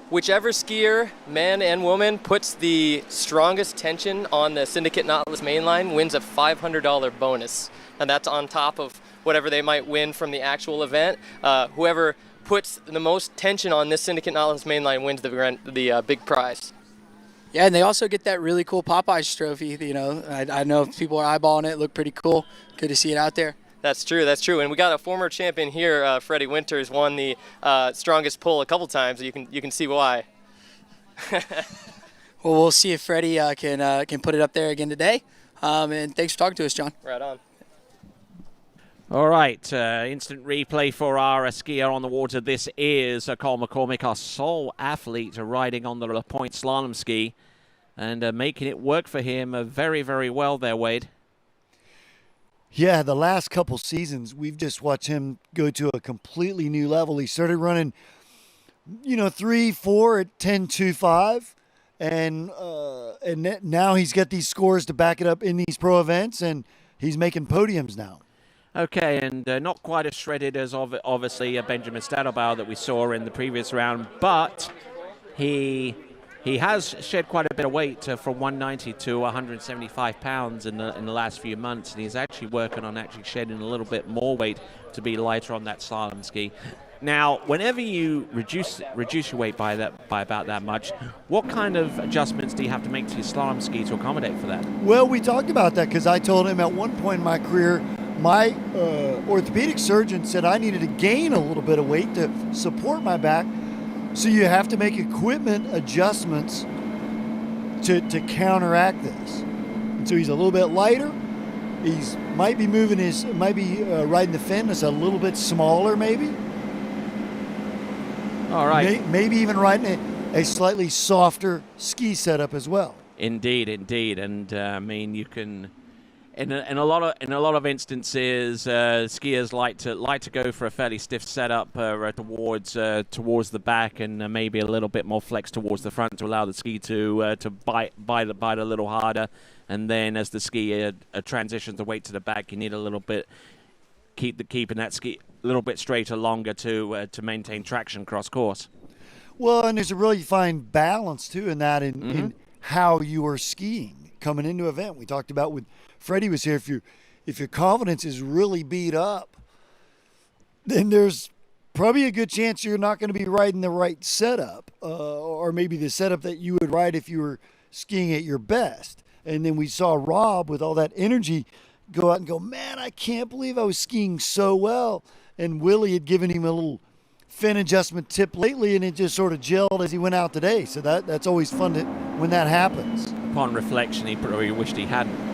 whichever skier, man and woman, puts the strongest tension on the Syndicate Nautilus mainline wins a $500 bonus. And that's on top of whatever they might win from the actual event. Whoever puts the most tension on this Syndicate Nautilus mainline wins the big prize. Yeah, and they also get that really cool Popeyes trophy. You know, I know people are eyeballing it. Look pretty cool. Good to see it out there. That's true. And we got a former champion here, Freddie Winters, won the strongest pull a couple times. You can see why. Well, we'll see if Freddie can put it up there again today. And thanks for talking to us, John. Right on. All right, instant replay for our skier on the water. This is Cole McCormick, our sole athlete riding on the La Pointe slalom ski and making it work for him very, very well there, Wade. Yeah, the last couple seasons, we've just watched him go to a completely new level. He started running, 3, 4 at 10.25, and now he's got these scores to back it up in these pro events, and he's making podiums now. Okay, and not quite as shredded as obviously Benjamin Stadelbauer that we saw in the previous round, but he has shed quite a bit of weight from 190 to 175 pounds in the last few months, and he's actually working on shedding a little bit more weight to be lighter on that slalom ski. Now, whenever you reduce your weight by about that much, what kind of adjustments do you have to make to your slalom ski to accommodate for that? Well, we talked about that because I told him at one point in my career, my orthopedic surgeon said I needed to gain a little bit of weight to support my back. So you have to make equipment adjustments to counteract this. And so he's a little bit lighter. He's might be riding the fitness a little bit smaller, maybe. All right. Maybe even riding a slightly softer ski setup as well. Indeed, and I mean you can. In a lot of instances, skiers like to go for a fairly stiff setup towards the back, and maybe a little bit more flex towards the front to allow the ski to bite a little harder. And then as the ski transitions the weight to the back, you need a little bit keeping that ski a little bit straighter longer to maintain traction cross course. Well, and there's a really fine balance too in that in how you are skiing coming into an event. We talked about with Freddie was here. If your confidence is really beat up, then there's probably a good chance you're not going to be riding the right setup, or maybe the setup that you would ride if you were skiing at your best. And then we saw Rob with all that energy go out and go, man, I can't believe I was skiing so well. And Willie had given him a little fin adjustment tip lately, and it just sort of gelled as he went out today. So that's always fun when that happens. Upon reflection, he probably wished he hadn't.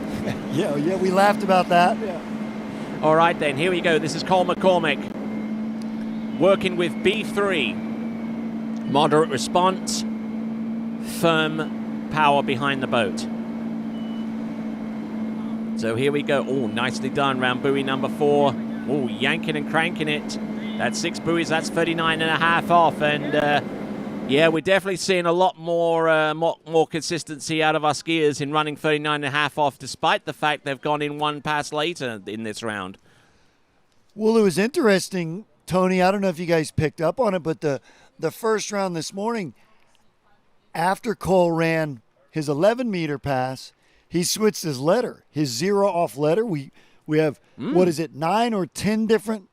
Yeah, we laughed about that. Yeah. All right, then, here we go. This is Cole McCormick working with B3. Moderate response, firm power behind the boat. So here we go. Oh, nicely done round buoy number 4. Oh, yanking and cranking it. That's 6 buoys. That's 39.5 off. And yeah, we're definitely seeing a lot more consistency out of our skiers in running 39.5 off, despite the fact they've gone in one pass later in this round. Well, it was interesting, Tony. I don't know if you guys picked up on it, but the first round this morning, after Cole ran his 11-meter pass, he switched his letter, his 0 off letter. We have, 9 or 10 different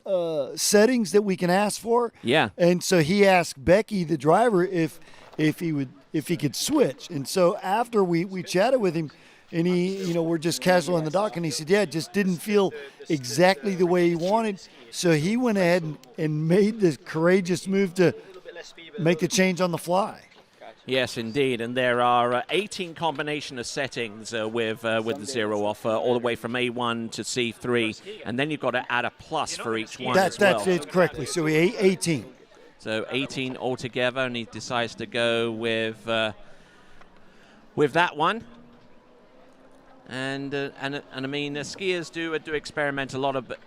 settings that we can ask for? Yeah. And so he asked Becky, the driver, if he could switch. And so after we chatted with him, and we're just casual on the dock, and he said, yeah, it just didn't feel exactly the way he wanted. So he went ahead and made this courageous move to make the change on the fly. Yes, indeed, and there are 18 combination of settings with the 0 off, all the way from A1 to C3, and then you've got to add a plus for each one as well. That's it correctly. So we 18. So 18 altogether, and he decides to go with that one. And I mean, skiers do experiment a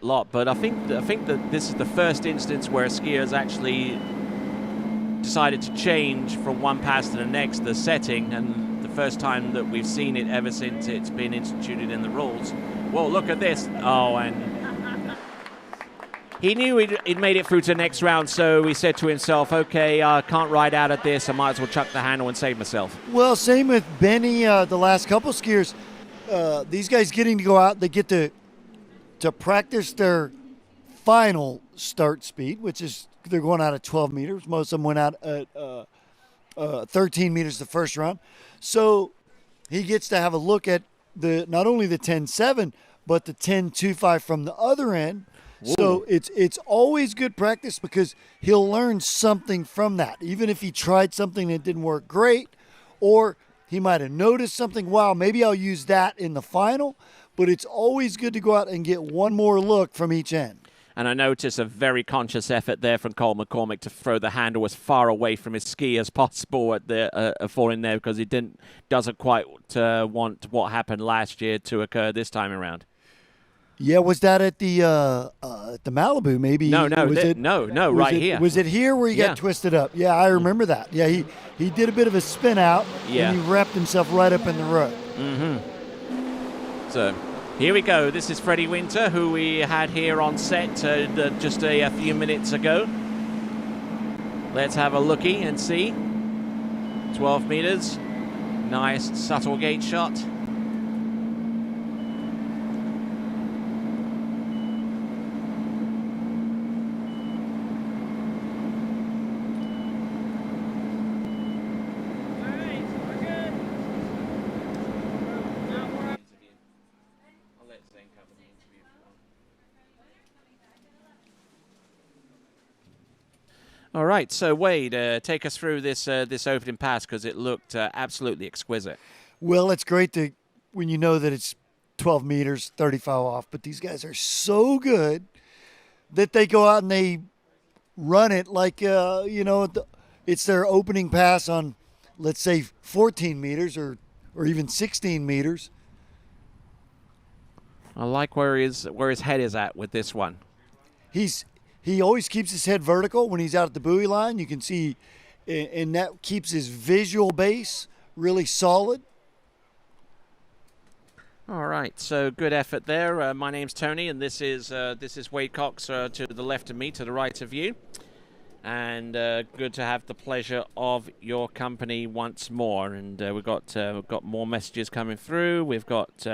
lot, but I think that this is the first instance where a skier has actually decided to change from one pass to the next, the setting, and the first time that we've seen it ever since it's been instituted in the rules. Well, look at this. Oh, and he knew he'd made it through to the next round, so he said to himself, okay, I can't ride out of this. I might as well chuck the handle and save myself. Well, same with Benny, the last couple skiers. These guys getting to go out, they get to practice their final start speed, which is they're going out at 12 meters. Most of them went out at 13 meters the first round. So he gets to have a look at not only the 10.7, but the 10.25 from the other end. Whoa. So it's always good practice because he'll learn something from that, even if he tried something that didn't work great, or he might have noticed something. Wow, maybe I'll use that in the final. But it's always good to go out and get one more look from each end. And I notice a very conscious effort there from Cole McCormick to throw the handle as far away from his ski as possible at the falling there, because he doesn't quite want what happened last year to occur this time around. Yeah, was that at the Malibu? Maybe no, right it, here. Was it here where he got twisted up? Yeah, I remember that. Yeah, he did a bit of a spin out, and he wrapped himself right up in the road. Mm-hmm. So here we go. This is Freddie Winter, who we had here on set just a few minutes ago. Let's have a looky and see. 12 meters. Nice subtle gate shot. All right, so Wade, take us through this opening pass, because it looked absolutely exquisite. Well, it's great when you know that it's 12 meters, 35 off, but these guys are so good that they go out and they run it like, it's their opening pass on, let's say, 14 meters or even 16 meters. I like where his head is at with this one. He always keeps his head vertical when he's out at the buoy line. You can see, and that keeps his visual base really solid. All right, so good effort there. My name's Tony, and this is Wade Cox to the left of me, to the right of you. And good to have the pleasure of your company once more. And we've got more messages coming through. We've got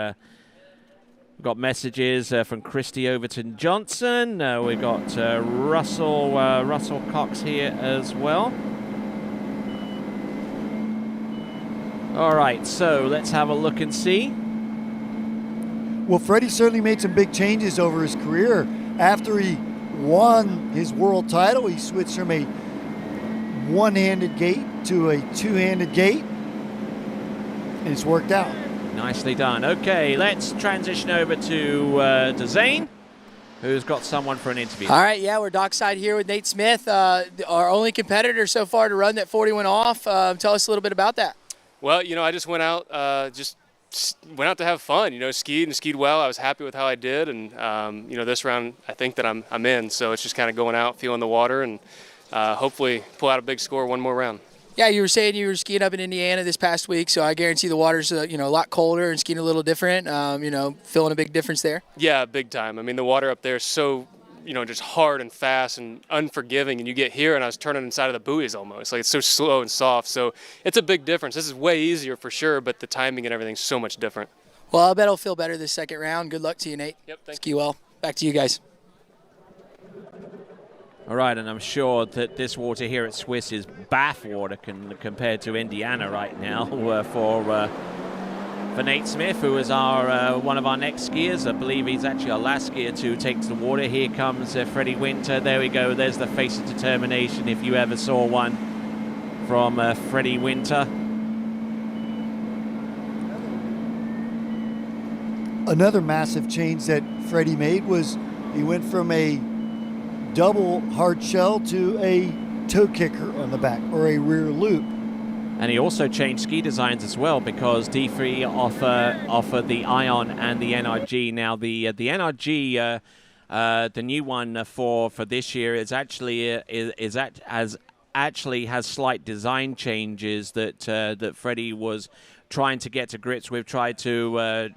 messages from Christy Overton Johnson. We've got Russell Cox here as well. All right, so let's have a look and see. Well, Freddie certainly made some big changes over his career. After he won his world title, he switched from a one-handed gate to a two-handed gate, and it's worked out. Nicely done. Okay, let's transition over to Zane, who's got someone for an interview. All right, yeah, we're dockside here with Nate Smith, our only competitor so far to run that 41 off. Tell us a little bit about that. Well, I just went out, went out to have fun. Skied well. I was happy with how I did, and this round I think that I'm in. So it's just kind of going out, feeling the water, and hopefully pull out a big score one more round. Yeah, you were saying you were skiing up in Indiana this past week, so I guarantee the water's a lot colder and skiing a little different. Feeling a big difference there. Yeah, big time. I mean, the water up there is so just hard and fast and unforgiving, and you get here and I was turning inside of the buoys almost. Like, it's so slow and soft, so it's a big difference. This is way easier for sure, but the timing and everything's so much different. Well, I bet I'll feel better this second round. Good luck to you, Nate. Yep, thanks. Ski well. Back to you guys. All right, and I'm sure that this water here at Swiss is bath water compared to Indiana right now for Nate Smith, who is our one of our next skiers. I believe he's actually our last skier to take to the water. Here comes Freddie Winter. There we go. There's the face of determination, if you ever saw one, from Freddie Winter. Another massive change that Freddie made was he went from a double hard shell to a toe kicker on the back or a rear loop. And he also changed ski designs as well, because D3 offer the Ion and the NRG. Now the NRG, the new one for this year, is actually has slight design changes that Freddie was trying to get to grips with, tried to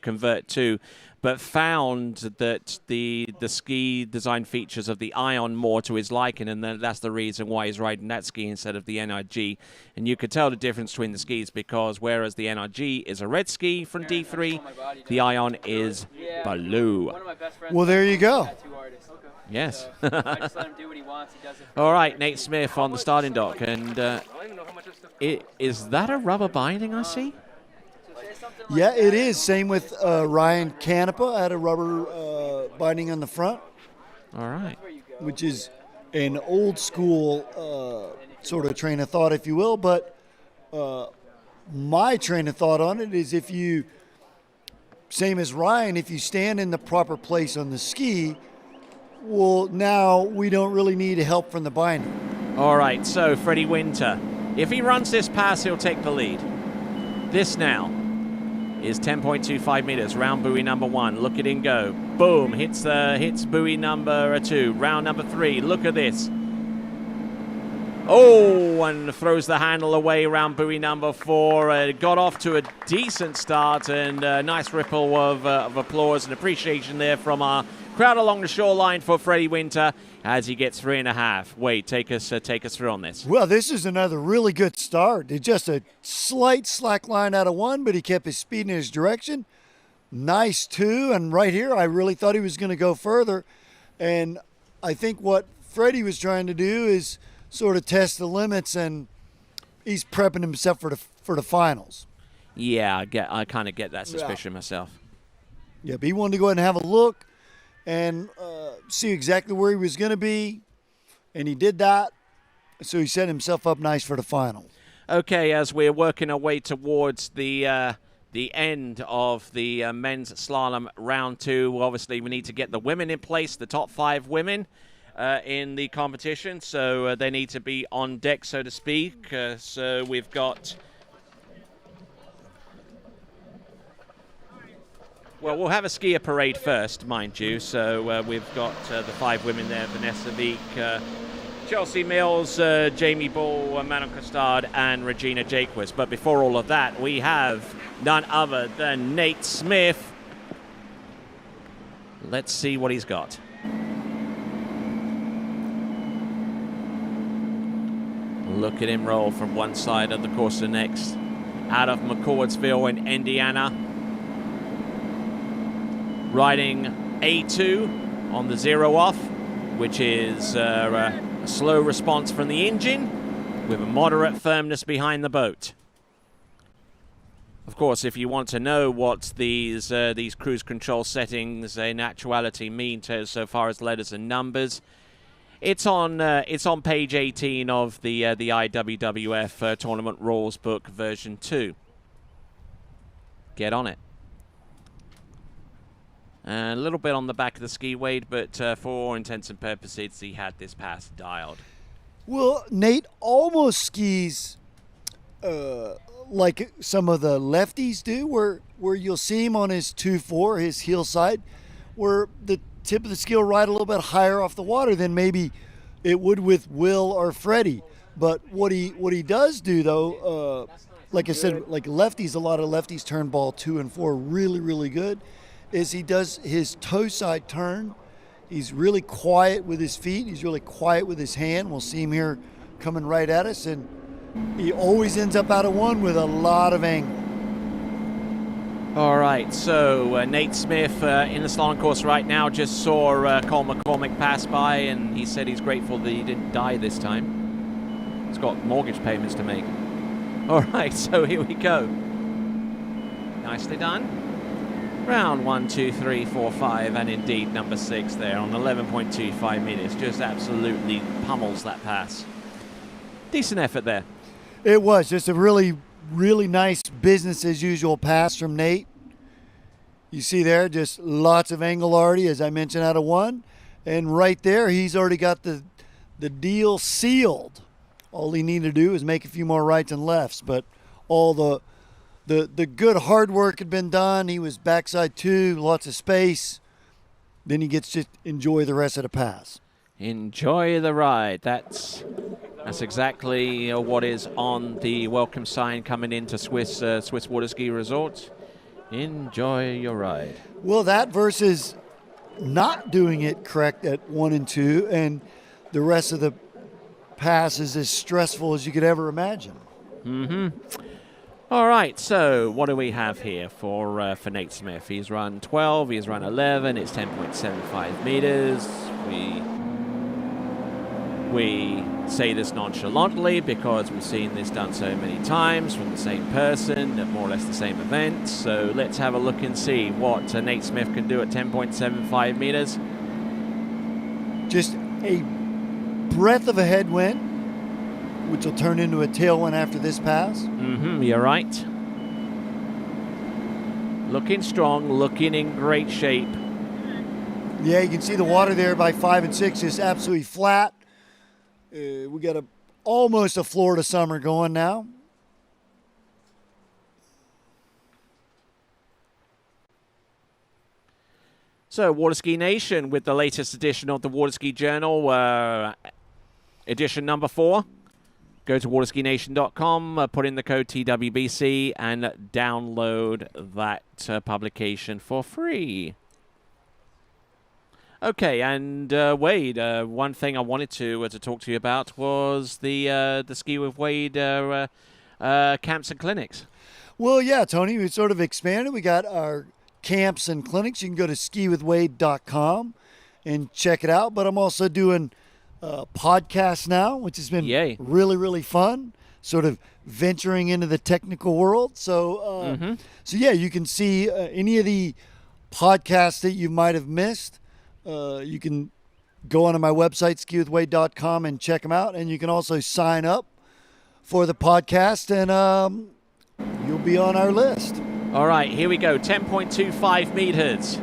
convert to, but found that the ski design features of the Ion more to his liking, and that's the reason why he's riding that ski instead of the NRG. And you could tell the difference between the skis, because whereas the NRG is a red ski from D3, the Ion is blue. Well, there you go. Yes. I just let him do what he wants. He does it for All right, Nate Smith on the starting dock, and is that a rubber binding I see? Yeah, it is. Same with Ryan Canepa, had a rubber binding on the front. All right. Which is an old school sort of train of thought, if you will. But my train of thought on it is, if you, same as Ryan, if you stand in the proper place on the ski, well, now we don't really need help from the binding. All right, so Freddie Winter, if he runs this pass, he'll take the lead. This now is 10.25 meters, round buoy number 1. Look at him go. Boom, hits buoy number 2. Round number 3, look at this. Oh, and throws the handle away around buoy number 4. Got off to a decent start, and a nice ripple of applause and appreciation there from our crowd along the shoreline for Freddie Winter as he gets 3.5. Wade, take us through on this. Well, this is another really good start. It's just a slight slack line out of 1, but he kept his speed in his direction. Nice 2, and right here I really thought he was going to go further. And I think what Freddie was trying to do is sort of test the limits, and he's prepping himself for the finals. Yeah, I kind of get that suspicion myself. Yeah, but he wanted to go ahead and have a look and see exactly where he was going to be, and he did that. So he set himself up nice for the final. Okay, as we're working our way towards the end of the men's slalom round 2, obviously we need to get the women in place, the top 5 women in the competition. So they need to be on deck, so to speak. So we've got... Well, we'll have a skier parade first, mind you. So we've got the 5 women there: Vanessa Veek, Chelsea Mills, Jamie Ball, Manon Costard, and Regina Jaquess. But before all of that, we have none other than Nate Smith. Let's see what he's got. Look at him roll from one side of the course to the next. Out of McCordsville in Indiana. Riding A2 on the 0 off, which is a slow response from the engine with a moderate firmness behind the boat. Of course, if you want to know what these cruise control settings in actuality mean so far as letters and numbers, it's on page 18 of the IWWF Tournament Rules Book version 2. Get on it. A little bit on the back of the ski, Wade, but for all intents and purposes, he had this pass dialed. Well, Nate almost skis like some of the lefties do, where you'll see him on his 2-4, his heel side, where the tip of the ski will ride a little bit higher off the water than maybe it would with Will or Freddie. But what he does do, though, like I said, like lefties, a lot of lefties turn ball 2 and 4 really, really good, is he does his toe side turn. He's really quiet with his feet. He's really quiet with his hand. We'll see him here coming right at us, and he always ends up out of 1 with a lot of angle. All right, so Nate Smith in the slalom course right now just saw Cole McCormick pass by, and he said he's grateful that he didn't die this time. He's got mortgage payments to make. All right, so here we go. Nicely done. Round 1, 2, 3, 4, 5, and indeed number 6 there on 11.25 meters. Just absolutely pummels that pass. Decent effort there. It was just a really, really nice business as usual pass from Nate. You see there, just lots of angle already, as I mentioned, out of 1. And right there, he's already got the the deal sealed. All he needed to do is make a few more rights and lefts, but all the good hard work had been done. He was backside 2, lots of space. Then he gets to enjoy the rest of the pass. Enjoy the ride. That's exactly what is on the welcome sign coming into Swiss Water Ski Resort. Enjoy your ride. Well, that versus not doing it correct at 1 and 2, and the rest of the pass is as stressful as you could ever imagine. All right, so what do we have here for Nate Smith? He's run 12, he's run 11, it's 10.75 meters. We say this nonchalantly because we've seen this done so many times from the same person at more or less the same event. So let's have a look and see what Nate Smith can do at 10.75 meters. Just a breath of a headwind, which will turn into a tailwind after this pass. You're right. Looking strong, looking in great shape. Yeah, you can see the water there by 5 and 6 is absolutely flat. We got almost a Florida summer going now. So, Water Ski Nation with the latest edition of the Water Ski Journal, edition number 4. Go to waterskination.com, put in the code TWBC, and download that publication for free. Okay, and Wade, one thing I wanted to talk to you about was the Ski with Wade camps and clinics. Well, yeah, Tony, we sort of expanded. We got our camps and clinics. You can go to skiwithwade.com and check it out. But I'm also doing podcasts now, which has been really, really fun, sort of venturing into the technical world. So, so yeah, you can see any of the podcasts that you might have missed. You can go onto my website, skiwithwade.com, and check them out. And you can also sign up for the podcast, and you'll be on our list. All right, here we go. 10.25 meters.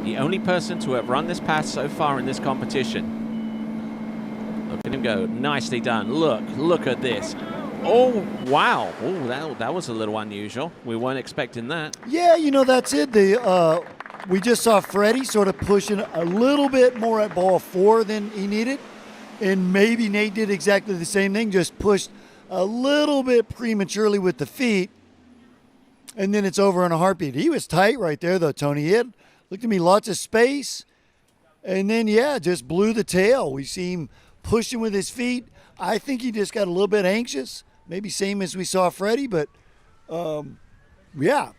The only person to have run this pass so far in this competition. Look at him go. Nicely done. Look at this. Oh, wow. Oh, that was a little unusual. We weren't expecting that. Yeah, you know, that's it. We just saw Freddie sort of pushing a little bit more at ball 4 than he needed. And maybe Nate did exactly the same thing, just pushed a little bit prematurely with the feet. And then it's over in a heartbeat. He was tight right there, though, Tony. He had, looked at me, lots of space. And then, yeah, just blew the tail. We see him pushing with his feet. I think he just got a little bit anxious. Maybe same as we saw Freddie, but, yeah.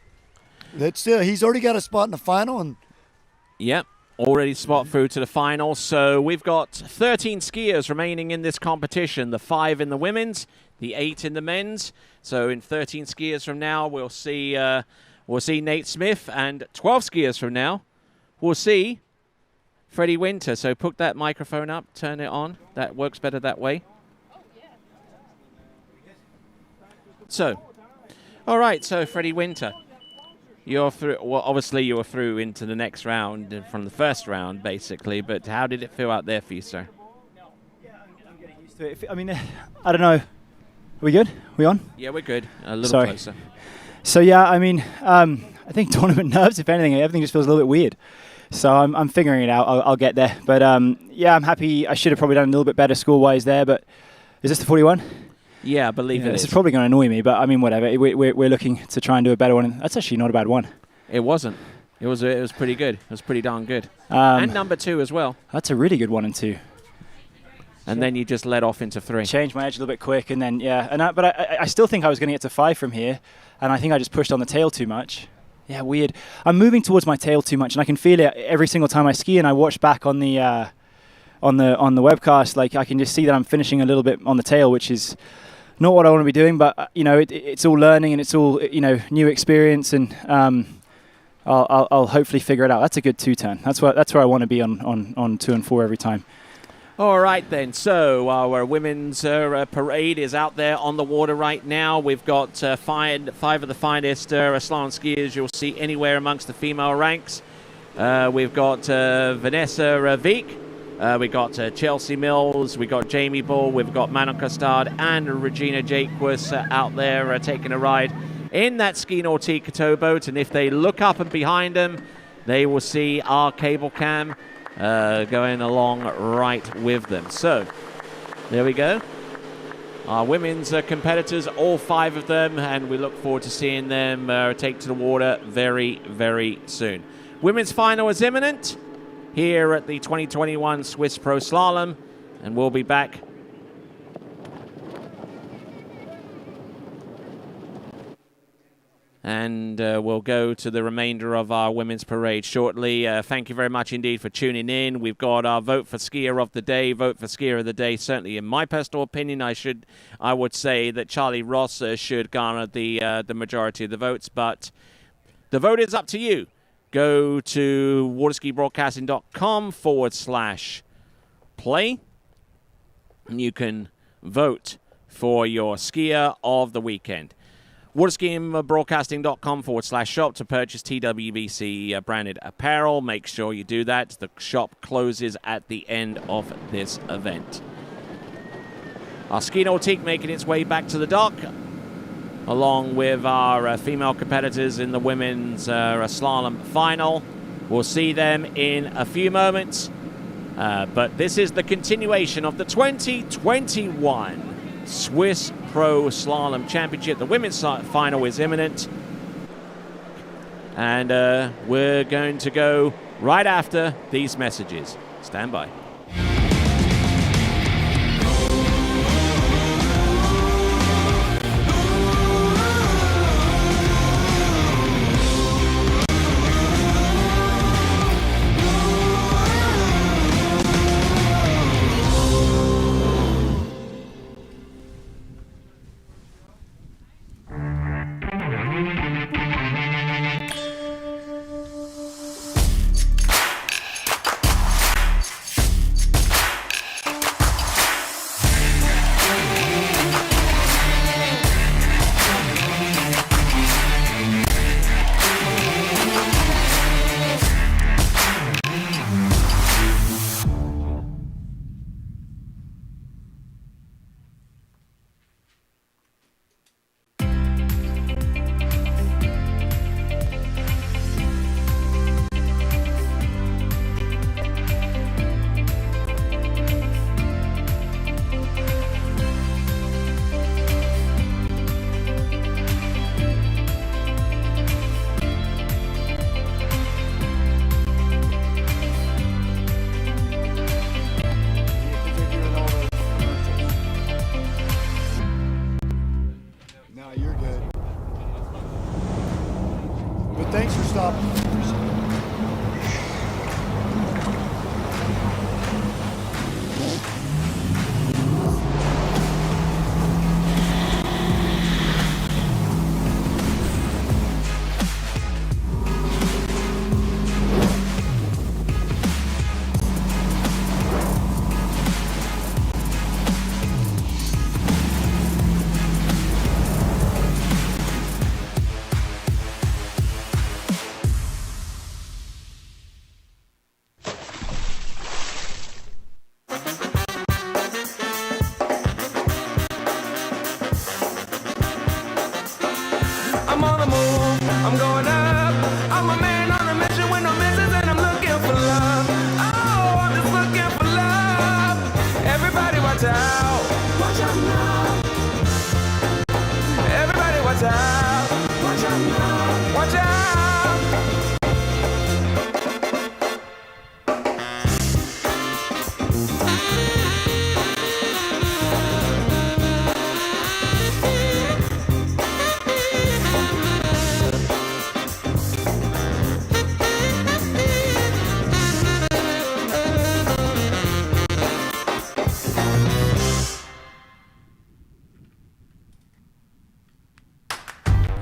That's still, he's already got a spot in the final. And yep, already spot through to the final. So we've got 13 skiers remaining in this competition. The 5 in the women's, the 8 in the men's. So in 13 skiers from now, we'll see Nate Smith, and 12 skiers from now, we'll see Freddie Winter. So put that microphone up, turn it on. That works better that way. So, all right. So Freddie Winter. You're through. Well, obviously you were through into the next round from the first round, basically. But how did it feel out there for you, sir? I'm getting used to it. I mean, I don't know. Are we good? We on? Yeah, we're good. A little closer. So yeah, I mean, I think tournament nerves. If anything, everything just feels a little bit weird. So I'm figuring it out. I'll get there. But yeah, I'm happy. I should have probably done a little bit better score-wise there. But is this the 41? Yeah, I believe it is. This is probably going to annoy me, but I mean, whatever. We're looking to try and do a better one. That's actually not a bad one. It wasn't. It was pretty good. It was pretty darn good. And number 2 as well. That's a really good 1 and 2. And then you just let off into 3. Changed my edge a little bit quick, and then but I still think I was going to get to 5 from here, and I think I just pushed on the tail too much. Yeah, weird. I'm moving towards my tail too much, and I can feel it every single time I ski. And I watch back on the webcast, like I can just see that I'm finishing a little bit on the tail, which is not what I want to be doing, but it's all learning, and it's all new experience, and I'll hopefully figure it out. That's a good 2-turn. That's where I want to be on 2 and 4 every time. All right then. So our women's parade is out there on the water right now. We've got 5 of the finest slalom skiers you'll see anywhere amongst the female ranks. We've got Vanessa Veek, We got Chelsea Mills, we got Jamie Bull, we've got Manon Costard and Regina Jaquess out there taking a ride in that Ski Nautique tow boat. And if they look up and behind them, they will see our cable cam going along right with them. So there we go. Our women's competitors, all 5 of them, and we look forward to seeing them take to the water very, very soon. Women's final is imminent here at the 2021 Swiss Pro Slalom, and we'll be back and we'll go to the remainder of our women's parade shortly. Thank you very much indeed for tuning in. We've got our vote for skier of the day. Vote for skier of the day. Certainly, in my personal opinion, I would say that Charlie Ross should garner the majority of the votes. But the vote is up to you. Go to waterskibroadcasting.com/play, and you can vote for your skier of the weekend. waterskibroadcasting.com/shop to purchase TWBC branded apparel. Make sure you do that. The shop closes at the end of this event. Our Ski Nautique making its way back to the dock, along with our female competitors in the women's slalom final. We'll see them in a few moments. But this is the continuation of the 2021 Swiss Pro Slalom Championship. The women's final is imminent. And we're going to go right after these messages. Stand by. I'm going up. I'm a man on a mission with no missions, and I'm looking for love. Oh, I'm just looking for love. Everybody watch out. Watch out now. Everybody watch out. Watch out now. Watch out.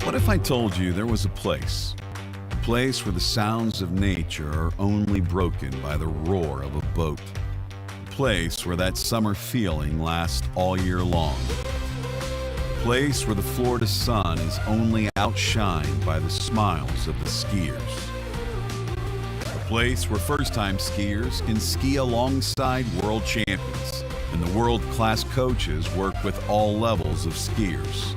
What if I told you there was a place where the sounds of nature are only broken by the roar of a boat, a place where that summer feeling lasts all year long, a place where the Florida sun is only outshined by the smiles of the skiers, a place where first-time skiers can ski alongside world champions, and the world-class coaches work with all levels of skiers.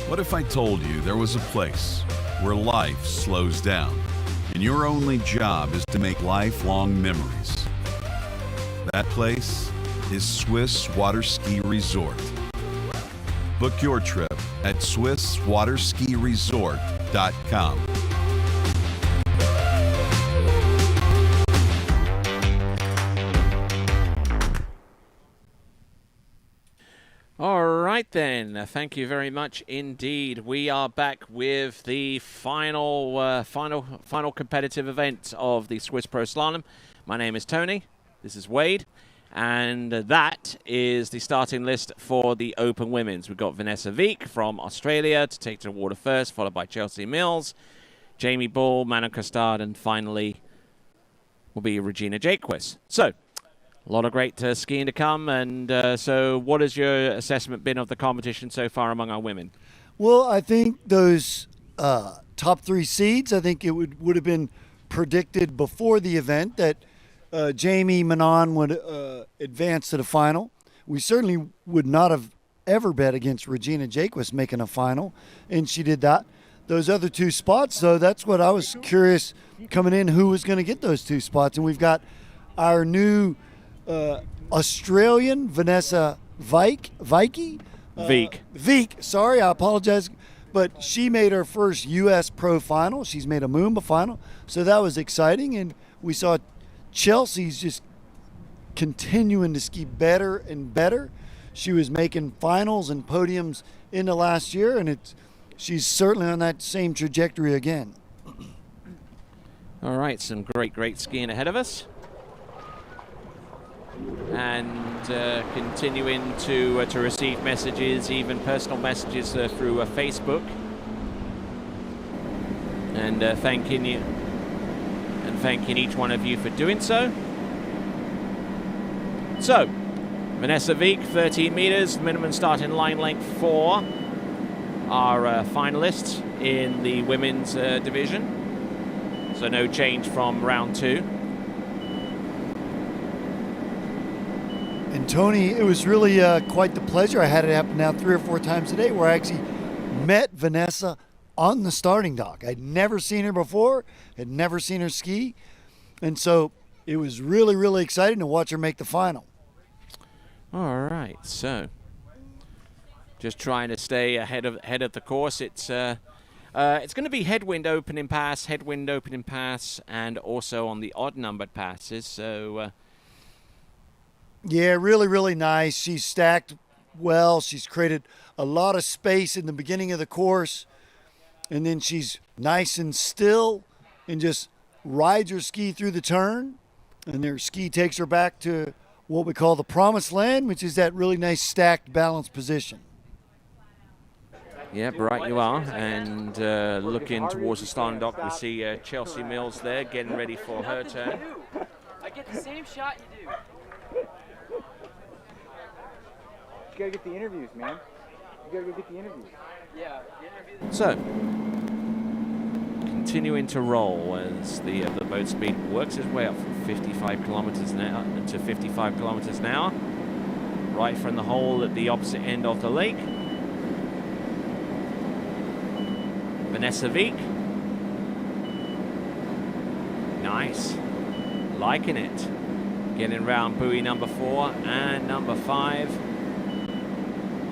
What if I told you there was a place where life slows down, and your only job is to make lifelong memories? That place is Swiss Water Ski Resort. Book your trip at SwissWaterSkiResort.com. All right then, thank you very much indeed. We are back with the final competitive event of the Swiss Pro Slalom. My name is Tony. This is Wade, and that is the starting list for the Open Women's. We've got Vanessa Wieck from Australia to take to the water first, followed by Chelsea Mills, Jamie Ball, Manon Costard, and finally will be Regina Jaquess. So, a lot of great skiing to come, and so what has your assessment been of the competition so far among our women? Well, I think those top 3 seeds, I think it would have been predicted before the event that Jamie Manon would advance to the final. We certainly would not have ever bet against Regina Jaquess making a final, and she did that. Those other 2 spots, though, that's what I was curious coming in, who was going to get those 2 spots. And we've got our new Australian Vanessa Wieck, sorry, I apologize, but she made her first U.S. Pro final. She's made a Moomba final, so that was exciting. And we saw Chelsea's just continuing to ski better and better. She was making finals and podiums in the last year, and she's certainly on that same trajectory again. All right, some great skiing ahead of us. And continuing to receive messages, even personal messages through Facebook, and thanking you and thanking each one of you for doing so. So, Vanessa Wieck, 13 meters, minimum starting line length 4, our finalists in the women's division. So no change from round 2. And Tony, it was really quite the pleasure. I had it happen now 3 or 4 times a day where I actually met Vanessa on the starting dock. I'd never seen her before, had never seen her ski. And so it was really exciting to watch her make the final. All right, so just trying to stay ahead of the course. It's going to be headwind opening pass, and also on the odd numbered passes. So yeah, really nice. She's stacked well. She's created a lot of space in the beginning of the course, and then she's nice and still and just rides her ski through the turn, and her ski takes her back to what we call the promised land, which is that really nice stacked balanced position. Yep, right you are. And looking towards the starting dock, we see Chelsea Mills there getting ready for her turn. I get the same shot you do. You gotta get the interviews, man. You gotta go get the interviews. Yeah, the interviews. So, continuing to roll as the boat speed works its way up from 55 kilometers an hour to 55 kilometers an hour, right from the hole at the opposite end of the lake. Vanessa Wieck. Nice. Liking it. Getting round buoy number 4 and number 5.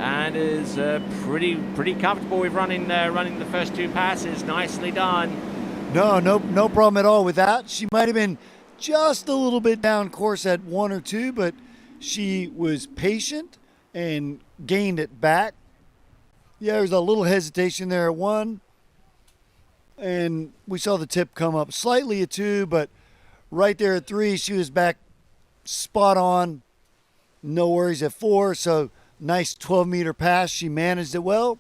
And is pretty comfortable with running the first 2 passes. Nicely done. No problem at all with that. She might have been just a little bit down course at 1 or 2, but she was patient and gained it back. Yeah, there was a little hesitation there at 1, and we saw the tip come up slightly at 2, but right there at 3, she was back spot on. No worries at 4, so nice 12-meter pass. She managed it well.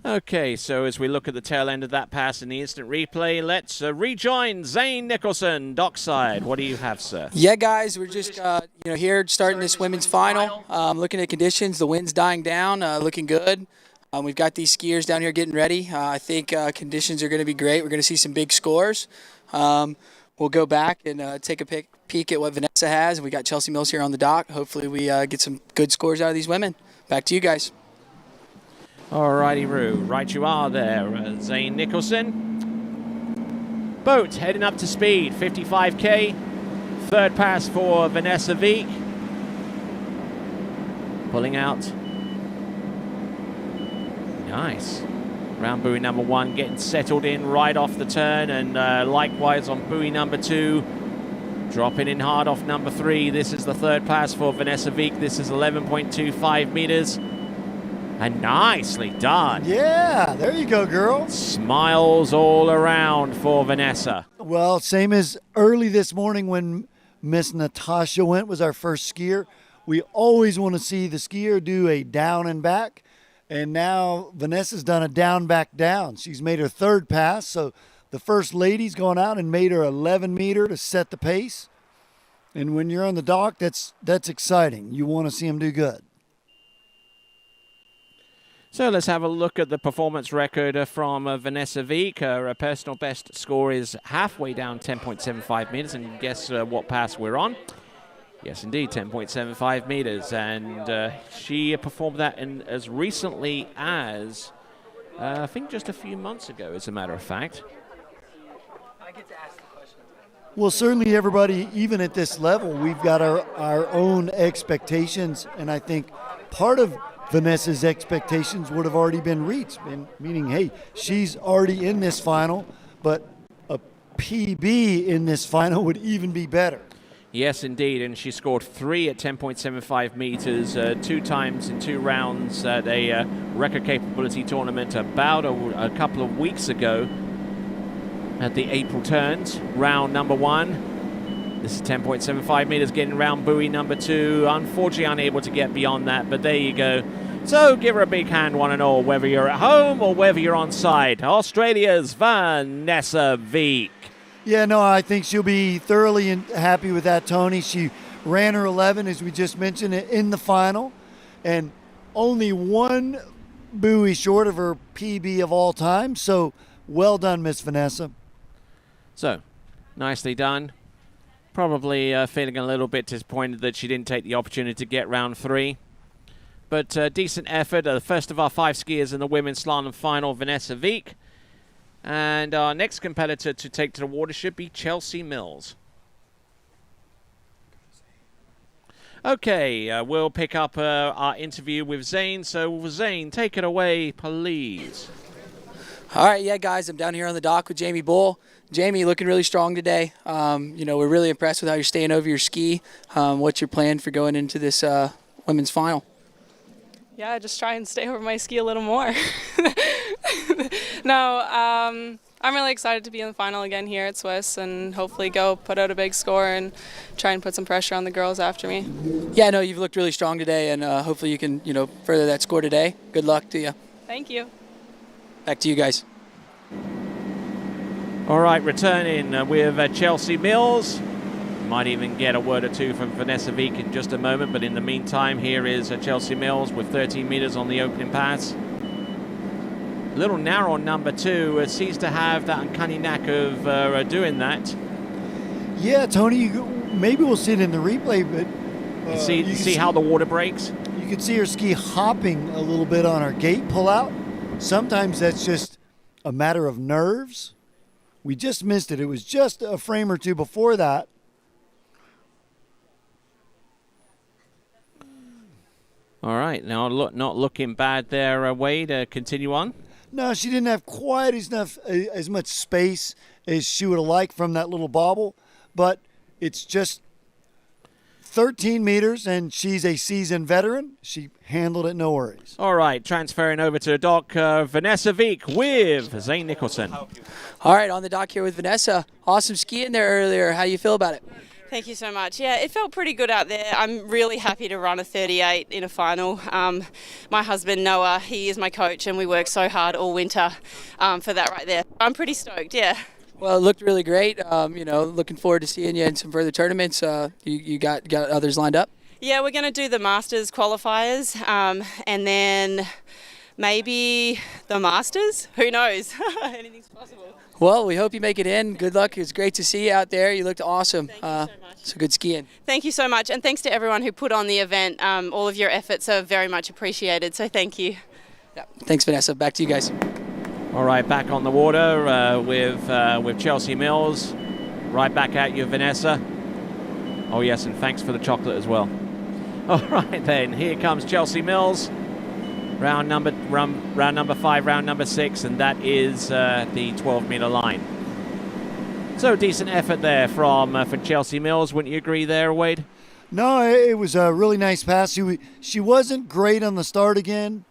Okay, so as we look at the tail end of that pass in the instant replay, let's rejoin Zane Nicholson, dockside. What do you have, sir? Yeah, guys, we're just here starting this women's final. Looking at conditions, the wind's dying down, looking good. We've got these skiers down here getting ready. I think conditions are going to be great. We're going to see some big scores. We'll go back and take a peek at what Vanessa has. And we got Chelsea Mills here on the dock. Hopefully we get some good scores out of these women. Back to you guys. All righty, Roo. Right you are there, Zane Nicholson. Boat heading up to speed, 55K. Third pass for Vanessa Veek. Pulling out. Nice. Round buoy number 1 getting settled in right off the turn, and likewise on buoy number 2. Dropping in hard off number 3. This is the third pass for Vanessa Veek. This is 11.25 meters. And nicely done. Yeah, there you go, girl. Smiles all around for Vanessa. Well, same as early this morning when Miss Natasha went, was our first skier. We always want to see the skier do a down and back. And now Vanessa's done a down, back, down. She's made her third pass. So the first lady's gone out and made her 11 meter to set the pace. And when you're on the dock, that's exciting. You want to see them do good. So let's have a look at the performance record from Vanessa Veek. Her personal best score is halfway down 10.75 meters. And you can guess what pass we're on. Yes, indeed, 10.75 meters. And she performed that in as recently as, I think just a few months ago, as a matter of fact. Well, certainly everybody, even at this level, we've got our own expectations. And I think part of Vanessa's expectations would have already been reached, meaning, hey, she's already in this final, but a PB in this final would even be better. Yes, indeed, and she scored 3 at 10.75 meters, 2 times in 2 rounds at a record capability tournament about a couple of weeks ago at the April turns. Round number 1. This is 10.75 meters, getting round buoy number 2. Unfortunately unable to get beyond that, but there you go. So give her a big hand, one and all, whether you're at home or whether you're on site. Australia's Vanessa Veek. Yeah, no, I think she'll be thoroughly happy with that, Tony. She ran her 11, as we just mentioned, in the final, and only 1 buoy short of her PB of all time. So well done, Miss Vanessa. So, nicely done. Probably feeling a little bit disappointed that she didn't take the opportunity to get round 3. But decent effort. The first of our 5 skiers in the women's slalom final, Vanessa Veek. And our next competitor to take to the water should be Chelsea Mills. Okay, we'll pick up our interview with Zane. So, Zane, take it away, please. All right, yeah, guys, I'm down here on the dock with Jamie Bull. Jamie, looking really strong today. We're really impressed with how you're staying over your ski. What's your plan for going into this women's final? Yeah, just try and stay over my ski a little more. No, I'm really excited to be in the final again here at Swiss and hopefully go put out a big score and try and put some pressure on the girls after me. Yeah, no, you've looked really strong today, and hopefully you can, further that score today. Good luck to you. Thank you. Back to you guys. All right, returning with Chelsea Mills. Might even get a word or two from Vanessa Veek in just a moment, but in the meantime, here is Chelsea Mills with 13 meters on the opening pass. A little narrow on number 2. Seems to have that uncanny knack of doing that. Yeah, Tony, maybe we'll see it in the replay, but... you see how the water breaks? You can see her ski hopping a little bit on her gate pull-out. Sometimes that's just a matter of nerves. We just missed it. It was just a frame or 2 before that. All right, now not looking bad there, Wade. Continue on. No, she didn't have quite as much space as she would have liked from that little bobble, but it's just 13 meters, and she's a seasoned veteran. She handled it, no worries. All right, transferring over to the dock, Vanessa Veek with Zane Nicholson. All right, on the dock here with Vanessa. Awesome skiing there earlier. How do you feel about it? Thank you so much. Yeah, it felt pretty good out there. I'm really happy to run a 38 in a final. My husband, Noah, he is my coach, and we worked so hard all winter for that right there. I'm pretty stoked, yeah. Well, it looked really great. Looking forward to seeing you in some further tournaments. You got others lined up? Yeah, we're going to do the Masters qualifiers, and then maybe the Masters. Who knows? Anything's possible. Well, we hope you make it in. Good luck. It was great to see you out there. You looked awesome. Thank you so much. So good skiing. Thank you so much, and thanks to everyone who put on the event. All of your efforts are very much appreciated, so thank you. Yeah. Thanks, Vanessa. Back to you guys. All right, back on the water with Chelsea Mills. Right back at you, Vanessa. Oh, yes, and thanks for the chocolate as well. All right, then. Here comes Chelsea Mills. Round number 5, round number 6, and that is the 12-meter line. So decent effort there for Chelsea Mills. Wouldn't you agree there, Wade? No, it was a really nice pass. She wasn't great on the start again.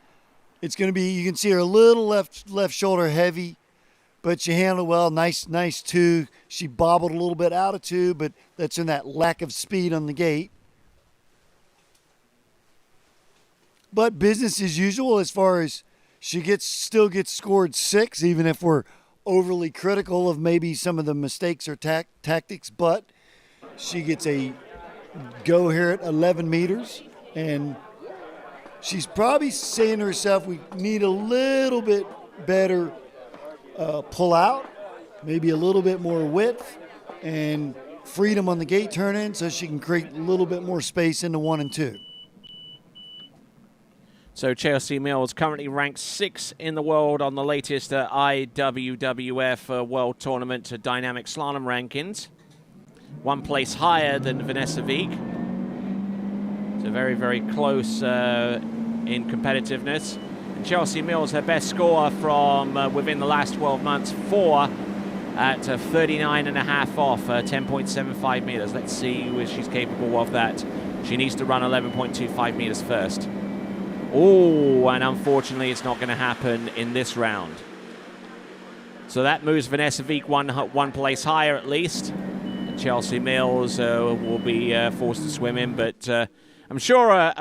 It's going to be, you can see her a little left shoulder heavy, but she handled well. Nice two. She bobbled a little bit out of two, but that's in that lack of speed on the gate. But business as usual as far as she still gets scored 6, even if we're overly critical of maybe some of the mistakes or tactics. But she gets a go here at 11 meters, and she's probably saying to herself, we need a little bit better pull out, maybe a little bit more width and freedom on the gate turn in so she can create a little bit more space into 1 and 2. So Chelsea Mills currently ranked 6th in the world on the latest IWWF World Tournament Dynamic Slalom rankings. 1 place higher than Vanessa Wieck. So very, very close in competitiveness. And Chelsea Mills, her best score from within the last 12 months, 4 at 39.5 off, 10.75 meters. Let's see whether she's capable of that. She needs to run 11.25 meters first. Oh, and unfortunately it's not going to happen in this round. So that moves Vanessa Wieck one place higher at least. And Chelsea Mills will be forced to swim in, but I'm sure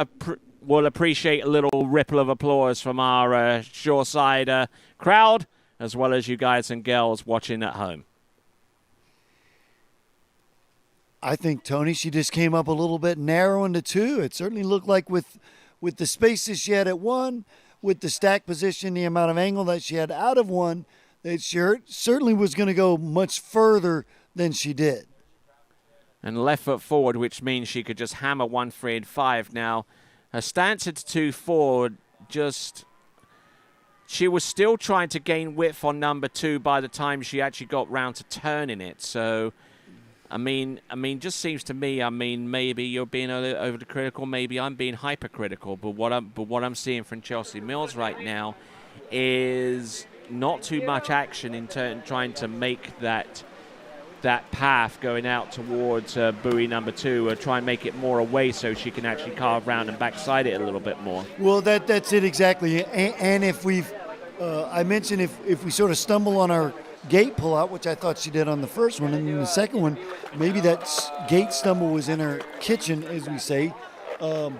we'll appreciate a little ripple of applause from our shoreside crowd, as well as you guys and girls watching at home. I think, Tony, she just came up a little bit narrow into 2. It certainly looked like with the spaces she had at 1, with the stack position, the amount of angle that she had out of 1, that she certainly was going to go much further than she did. And left foot forward, which means she could just hammer 1, 3, and 5. Now, her stance at 2 forward, she was still trying to gain width on number 2 by the time she actually got round to turning it. So, I mean, just seems to me, maybe you're being a little overcritical, maybe I'm being hypercritical, but what I'm seeing from Chelsea Mills right now is not too much action in trying to make that path going out towards buoy number 2, or try and make it more away so she can actually carve around and backside it a little bit more. Well, that's it exactly. And if I mentioned if we sort of stumble on our gate pull out, which I thought she did on the first one, and then the second one, maybe that gate stumble was in her kitchen, as we say, and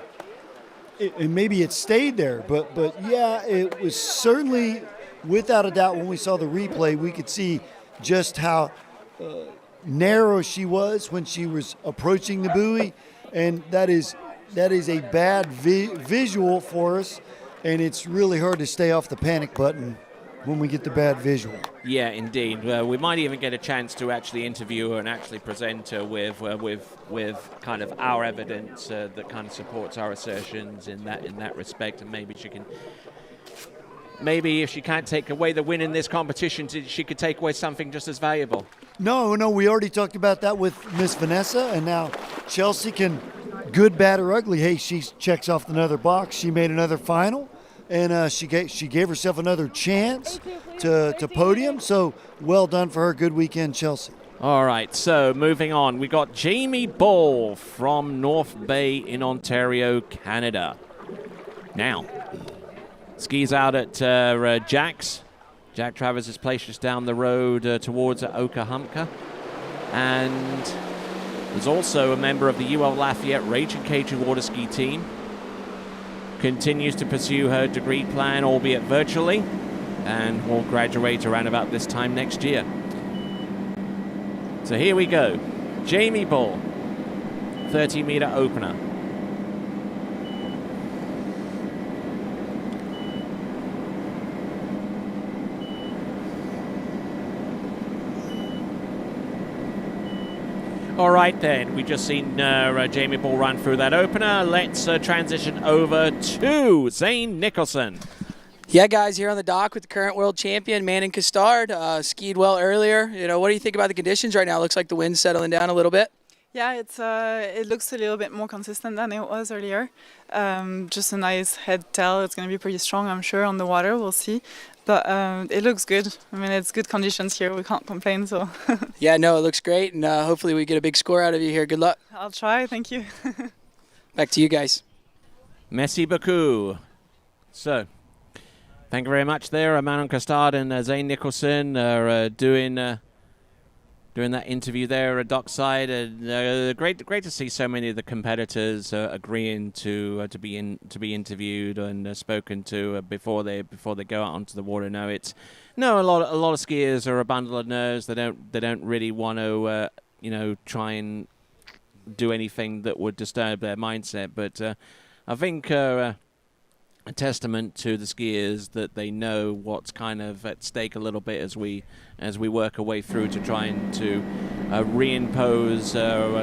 maybe it stayed there. But yeah, it was certainly, without a doubt, when we saw the replay, we could see just how narrow she was when she was approaching the buoy, and that is a bad visual for us, and it's really hard to stay off the panic button when we get the bad visual. Yeah, indeed. We might even get a chance to actually interview her and actually present her with kind of our evidence that kind of supports our assertions in that respect, and maybe she can. Maybe if she can't take away the win in this competition, she could take away something just as valuable. No, we already talked about that with Miss Vanessa, and now Chelsea can, good, bad, or ugly. Hey, she checks off another box. She made another final, and she gave herself another chance to podium. So well done for her. Good weekend, Chelsea. All right, so moving on, we got Jamie Ball from North Bay in Ontario, Canada. Now, skis out at Jaquess. Jack Travers' place just down the road towards Okahumpka. And there's also a member of the UL Lafayette Raging Cajun water ski team. Continues to pursue her degree plan, albeit virtually, and will graduate around about this time next year. So here we go. Jamie Ball, 30-meter opener. All right, then. We've just seen Jamie Ball run through that opener. Let's transition over to Zane Nicholson. Yeah, guys, here on the dock with the current world champion, Manon Costard. Skied well earlier. What do you think about the conditions right now? Looks like the wind's settling down a little bit. Yeah, it looks a little bit more consistent than it was earlier. Just a nice head tail. It's going to be pretty strong, I'm sure, on the water. We'll see. But it looks good. I mean, it's good conditions here. We can't complain. So. Yeah, no, it looks great. And hopefully we get a big score out of you here. Good luck. I'll try. Thank you. Back to you guys. Merci beaucoup. So, thank you very much there. Manon Costard and Zane Nicholson are doing that interview there at dockside. Great to see so many of the competitors agreeing to be interviewed and spoken to before they go out onto the water. A lot of skiers are a bundle of nerves. They don't really want to try and do anything that would disturb their mindset. But I think a testament to the skiers that they know what's kind of at stake a little bit as we work our way through to trying to reimpose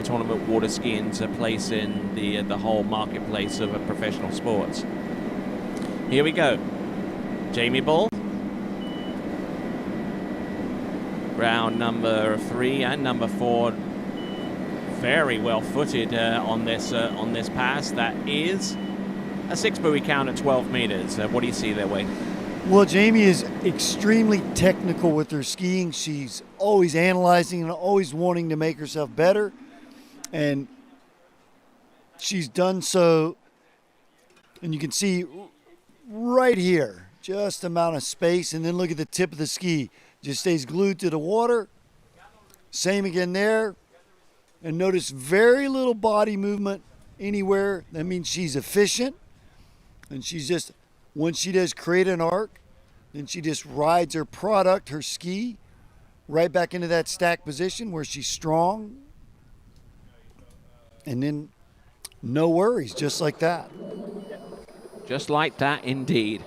tournament water skiing's place in the whole marketplace of professional sports. Here we go. Jamie Ball. Round number 3 and number 4 very well footed on this pass. That is a 6 buoy count at 12 meters. What do you see there, Wade? Well, Jamie is extremely technical with her skiing. She's always analyzing and always wanting to make herself better. And she's done so. And you can see right here, just amount of space. And then look at the tip of the ski. Just stays glued to the water. Same again there. And notice very little body movement anywhere. That means she's efficient. And she's just, once she does create an arc, then she just rides her product, her ski, right back into that stack position where she's strong. And then no worries, just like that. Just like that, indeed.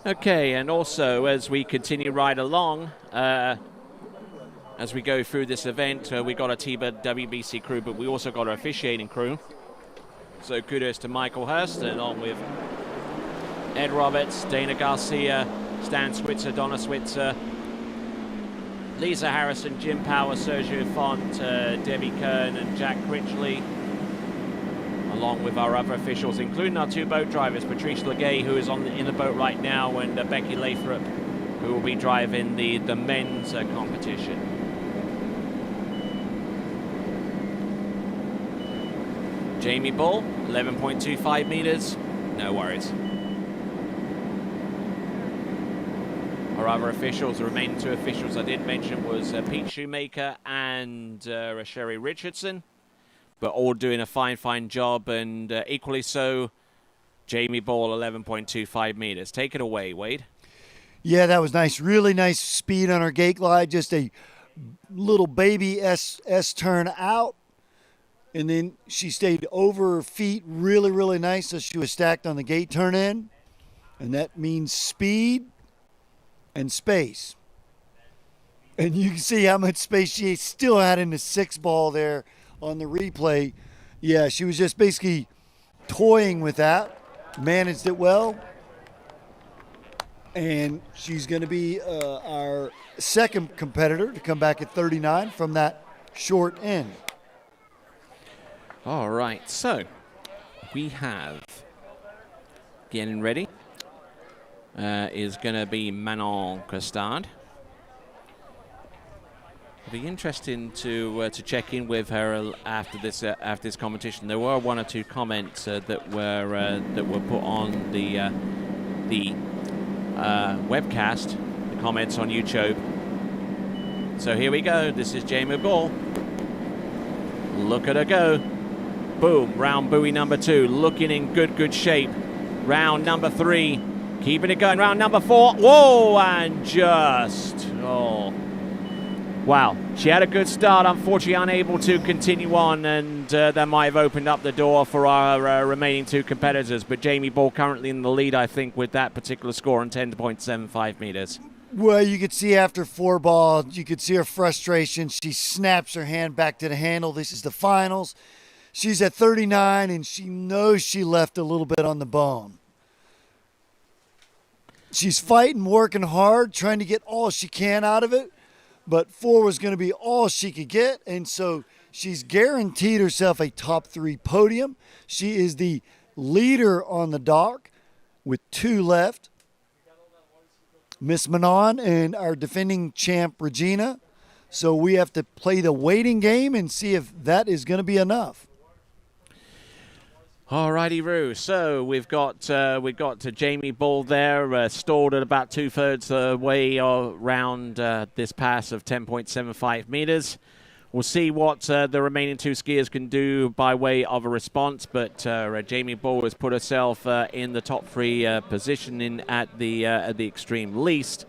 Okay, and also as we continue right along, as we go through this event, we got a TBA WBC crew, but we also got our officiating crew. So kudos to Michael Hurst, along with Ed Roberts, Dana Garcia, Stan Switzer, Donna Switzer, Lisa Harrison, Jim Power, Sergio Font, Debbie Kern, and Jack Critchley, along with our other officials, including our 2 boat drivers, Patrice Legay, who is in the boat right now, and Becky Lathrop, who will be driving the men's competition. Jamie Ball, 11.25 meters, no worries. Our other officials, the remaining 2 officials I did mention was Pete Shoemaker and Sherry Richardson, but all doing a fine job, and equally so, Jamie Ball, 11.25 meters. Take it away, Wade. Yeah, that was nice. Really nice speed on her gate glide. Just a little baby S turn out. And then she stayed over her feet really, really nice. So she was stacked on the gate turn in. And that means speed and space. And you can see how much space she still had in the 6 ball there on the replay. Yeah, she was just basically toying with that. Managed it well. And she's going to be our second competitor to come back at 39 from that short end. All right, so we have getting ready is going to be Manon Costard. It'll be interesting to check in with her after this competition. There were 1 or 2 comments that were put on the webcast, the comments on YouTube. So here we go. This is Jamie Ball. Look at her go. Boom, round buoy number 2, looking in good shape. Round number 3, keeping it going. Round number 4, whoa, and wow. She had a good start, unfortunately unable to continue on, and that might have opened up the door for our remaining 2 competitors. But Jamie Ball currently in the lead, I think, with that particular score on 10.75 meters. Well, you could see after 4 ball, you could see her frustration. She snaps her hand back to the handle. This is the finals. She's at 39, and she knows she left a little bit on the bone. She's fighting, working hard, trying to get all she can out of it, but 4 was going to be all she could get, and so she's guaranteed herself a top 3 podium. She is the leader on the dock with 2 left. Miss Manon and our defending champ, Regina. So we have to play the waiting game and see if that is going to be enough. All righty, Roo. So we've got Jamie Bull there, stalled at about 2/3 way around this pass of 10.75 meters. We'll see what the remaining 2 skiers can do by way of a response, but Jamie Bull has put herself in the top 3 position at the extreme least.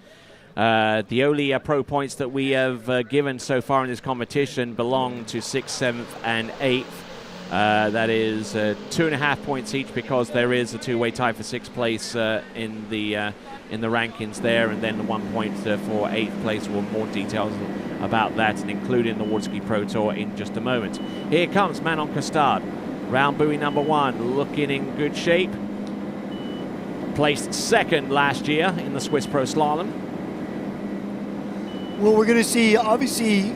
The only pro points that we have given so far in this competition belong to 6th, 7th, and 8th. That is 2.5 points each because there is a 2-way tie for 6th place in the rankings there, and then the 1 point for 8th place. We'll more details about that and including the Waterski Pro Tour in just a moment. Here comes Manon Costard, round buoy number 1, looking in good shape. Placed 2nd last year in the Swiss Pro Slalom. Well, we're going to see, obviously,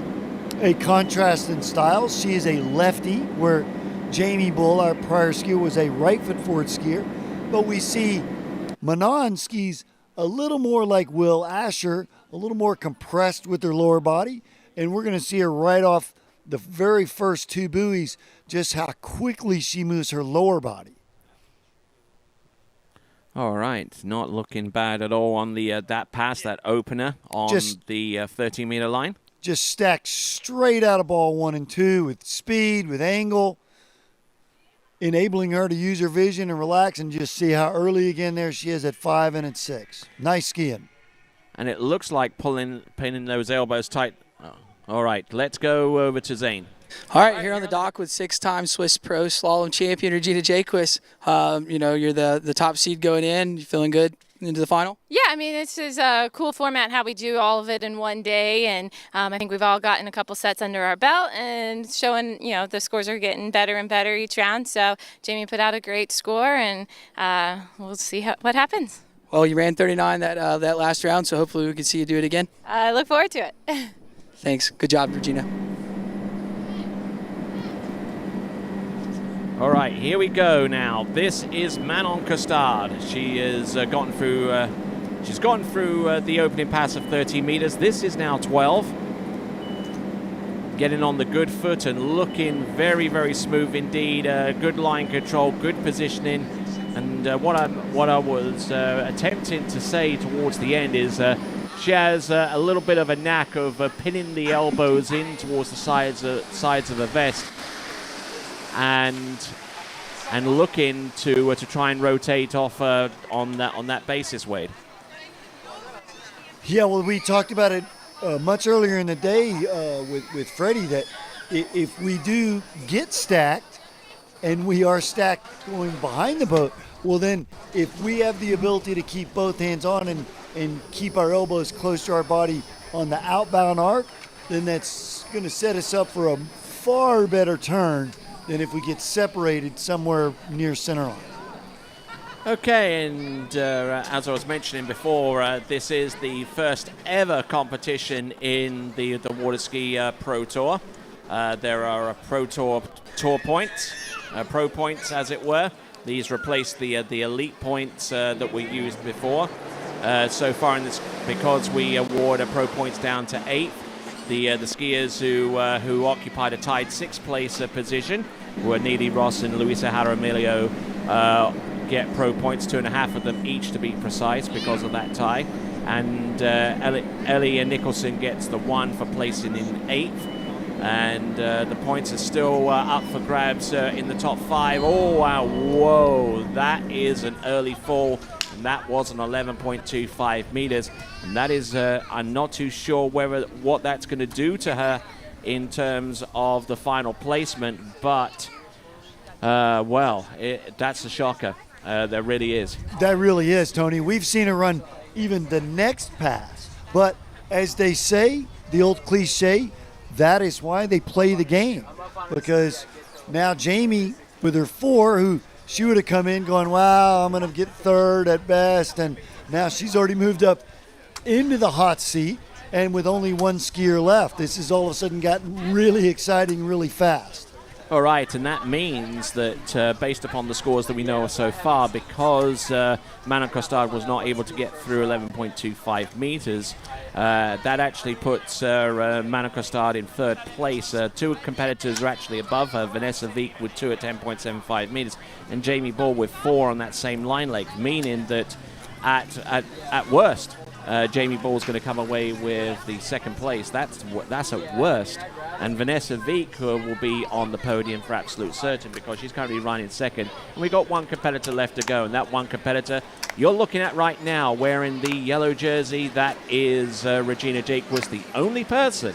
a contrast in styles. She is a lefty, where Jamie Bull, our prior skier, was a right foot forward skier. But we see Manon skis a little more like Will Asher, a little more compressed with her lower body. And we're going to see her right off the very first 2 buoys, just how quickly she moves her lower body. All right, not looking bad at all on the that pass, that opener on the 13-meter line. Just stacked straight out of ball 1 and 2 with speed, with angle, enabling her to use her vision and relax, and just see how early again there she is at 5 and at 6. Nice skiing. And it looks like pinning those elbows tight. Oh. All right, let's go over to Zane. All right, here on the dock with 6-time Swiss Pro Slalom champion Regina Jaquess. You're the top seed going in. You feeling good into the final? Yeah, I mean, this is a cool format, how we do all of it in one day, and I think we've all gotten a couple sets under our belt and showing, the scores are getting better and better each round. So Jamie put out a great score, and we'll see what happens. Well, you ran 39 that last round, so hopefully we can see you do it again. I look forward to it. Thanks. Good job, Regina. All right, here we go now. This is Manon Costard. She has gotten through. She's gone through the opening pass of 13 meters. This is now 12. Getting on the good foot and looking very, very smooth indeed. Good line control, good positioning. And what I was attempting to say towards the end is she has a little bit of a knack of pinning the elbows in towards the sides of the vest. And looking to try and rotate off on that basis, Wade. Yeah, well, we talked about it much earlier in the day with Freddie, that if we do get stacked and we are stacked going behind the boat, well then if we have the ability to keep both hands on and keep our elbows close to our body on the outbound arc, then that's going to set us up for a far better turn than if we get separated somewhere near center line. Okay, and as I was mentioning before, this is the first ever competition in the Waterski Pro Tour. There are Pro Tour points, Pro points as it were. These replace the elite points that we used before. So far in this, because we award Pro points down to 8. The skiers who occupied a tied 6th place position, who are Neely Ross and Luisa Jaramillo, get Pro points, 2.5 of them each to be precise because of that tie. And Ellie Nicholson gets the 1 for placing in 8th. And the points are still up for grabs in the top 5. Oh, wow, whoa, that is an early fall. And that was an 11.25 meters. And that is, I'm not too sure what that's going to do to her in terms of the final placement. But, that's a shocker. There really is. That really is, Tony. We've seen her run even the next pass But as they say, the old cliche, that is why they play the game. Because now Jamie, with her 4, who she would have come in going, wow, I'm going to get 3rd at best. And now she's already moved up into the hot seat. And with only 1 skier left, this has all of a sudden gotten really exciting really fast. All right, and that means that based upon the scores that we know so far, because Manon Costard was not able to get through 11.25 meters, that actually puts Manon Costard in 3rd place. 2 competitors are actually above her, Vanessa Wieck with 2 at 10.75 meters, and Jamie Ball with 4 on that same line length, meaning that at worst, Jamie Ball's going to come away with the 2nd place. That's at worst. And Vanessa Wieck will be on the podium for absolute certain because she's currently running 2nd. And we've got 1 competitor left to go. And that 1 competitor you're looking at right now wearing the yellow jersey, that is Regina Jaquess, the only person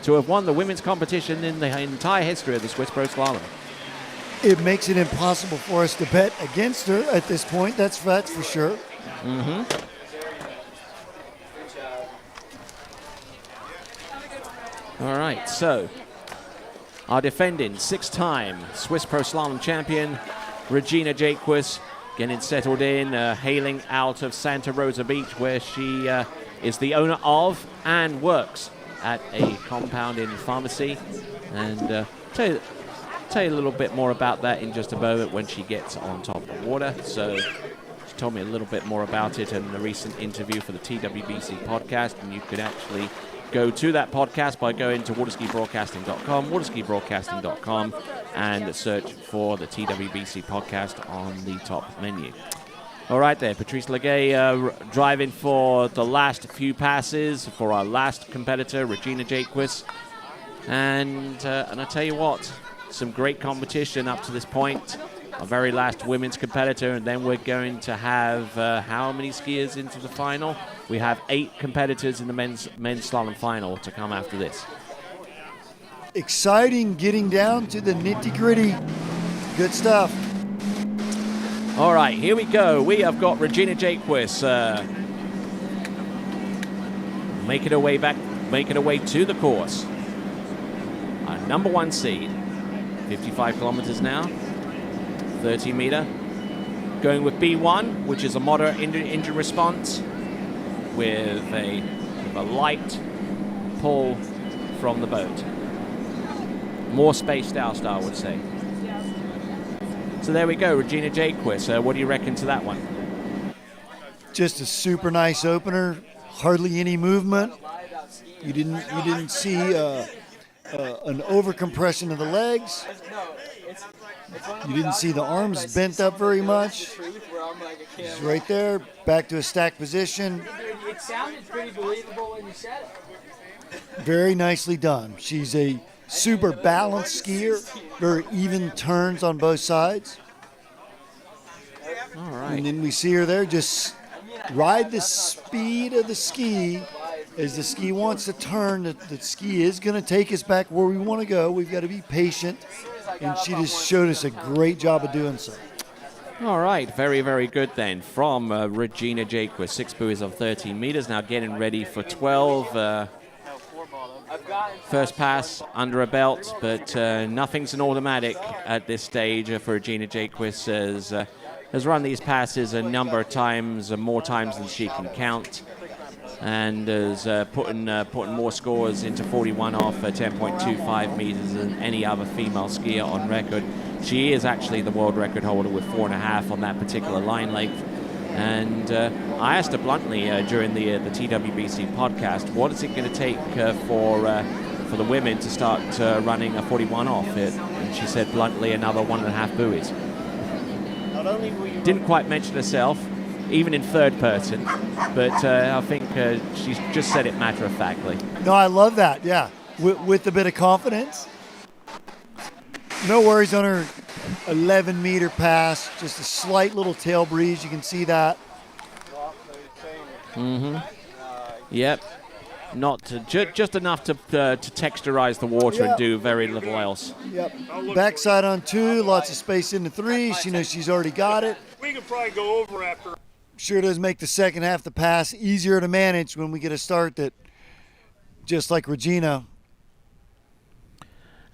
to have won the women's competition in the entire history of the Swiss Pro Slalom. It makes it impossible for us to bet against her at this point. That's for sure. Mm-hmm. All right, so our defending 6-time Swiss Pro Slalom champion, Regina Jaquess, getting settled in, hailing out of Santa Rosa Beach, where she is the owner of and works at a compounding pharmacy. And tell you a little bit more about that in just a moment when she gets on top of the water. So she told me a little bit more about it in a recent interview for the TWBC podcast, and you could actually go to that podcast by going to waterskibroadcasting.com, and search for the TWBC podcast on the top menu. All right there, Patrice Legay driving for the last few passes for our last competitor, Regina Jaquess. And I tell you what, some great competition up to this point. Our very last women's competitor, and then we're going to have how many skiers into the final? We have 8 competitors in the men's slalom final to come after this. Exciting, getting down to the nitty-gritty. Good stuff. All right, here we go. We have got Regina Jaquess making her way to the course. Our number 1 seed, 55 kilometers now. 30-meter. Going with B1, which is a moderate injury response with a light pull from the boat. More spaced out, I would say. So there we go, Regina Jaquess. What do you reckon to that one? Just a super nice opener. Hardly any movement. You didn't see an overcompression of the legs. You didn't see the arms bent up very much. She's right there, back to a stacked position. It sounded pretty believable when you said it. Very nicely done. She's a super balanced skier, very even turns on both sides. All right. And then we see her there just ride the speed of the ski. As the ski wants to turn, the ski is going to take us back where we want to go. We've got to be patient. And she just showed us a great job of doing so. All right, very, very good then from Regina Jaquess. 6 buoys of 13 meters, now getting ready for 12. First pass under a belt, but nothing's an automatic at this stage for Regina Jaquess. Has run these passes a number of times, more times than she can count, and is putting more scores into 41 off 10.25 meters than any other female skier on record. She is actually the world record holder with 4.5 on that particular line length. And I asked her bluntly during the TWBC podcast, what is it going to take for the women to start running a 41 off it? And she said bluntly, another 1.5 buoys. Didn't quite mention herself, even in third person, but I think she's just said it matter-of-factly. No, I love that, yeah. With a bit of confidence. No worries on her 11-meter pass, just a slight little tail breeze. You can see that. Mm-hmm. Yep. Not just enough to texturize the water and do very little else. Yep. Backside on 2, lots of space into 3. She knows she's already got it. We could probably go over after. sure does make the second half of the pass easier to manage when we get a start that, just like Regina.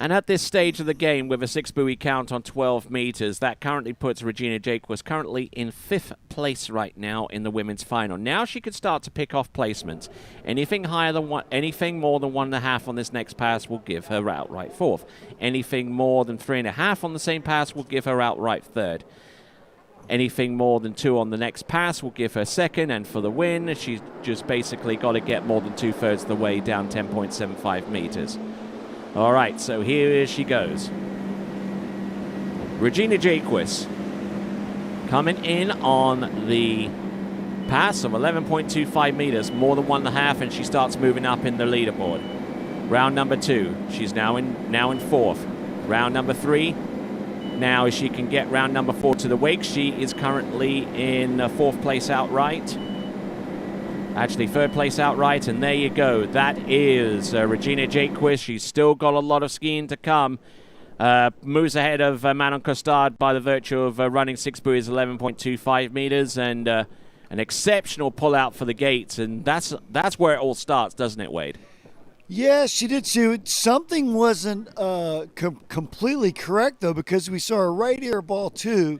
And at this stage of the game, with a 6-buoy count on 12 meters, that currently puts Regina Jaquess currently in 5th place right now in the women's final. Now she could start to pick off placements. Anything higher than anything more than 1.5 on this next pass will give her outright 4th. Anything more than 3.5 on the same pass will give her outright 3rd. Anything more than 2 on the next pass will give her 2nd, and for the win, she's just basically got to get more than 2/3 of the way down 10.75 meters. All right, so here she goes. Regina Jaquess coming in on the pass of 11.25 meters, more than 1.5, and she starts moving up in the leaderboard. Round number 2, she's now in 4th. Round number 3, now if she can get round number 4 to the wake, she is currently in 4th place outright. Actually, 3rd place outright, and there you go. That is Regina Jaquess. She's still got a lot of skiing to come. Moves ahead of Manon Costard by the virtue of running 6 buoys 11.25 meters, and an exceptional pull-out for the gates. And that's where it all starts, doesn't it, Wade? Yeah, she did. Something wasn't completely correct, though, because we saw her right air ball 2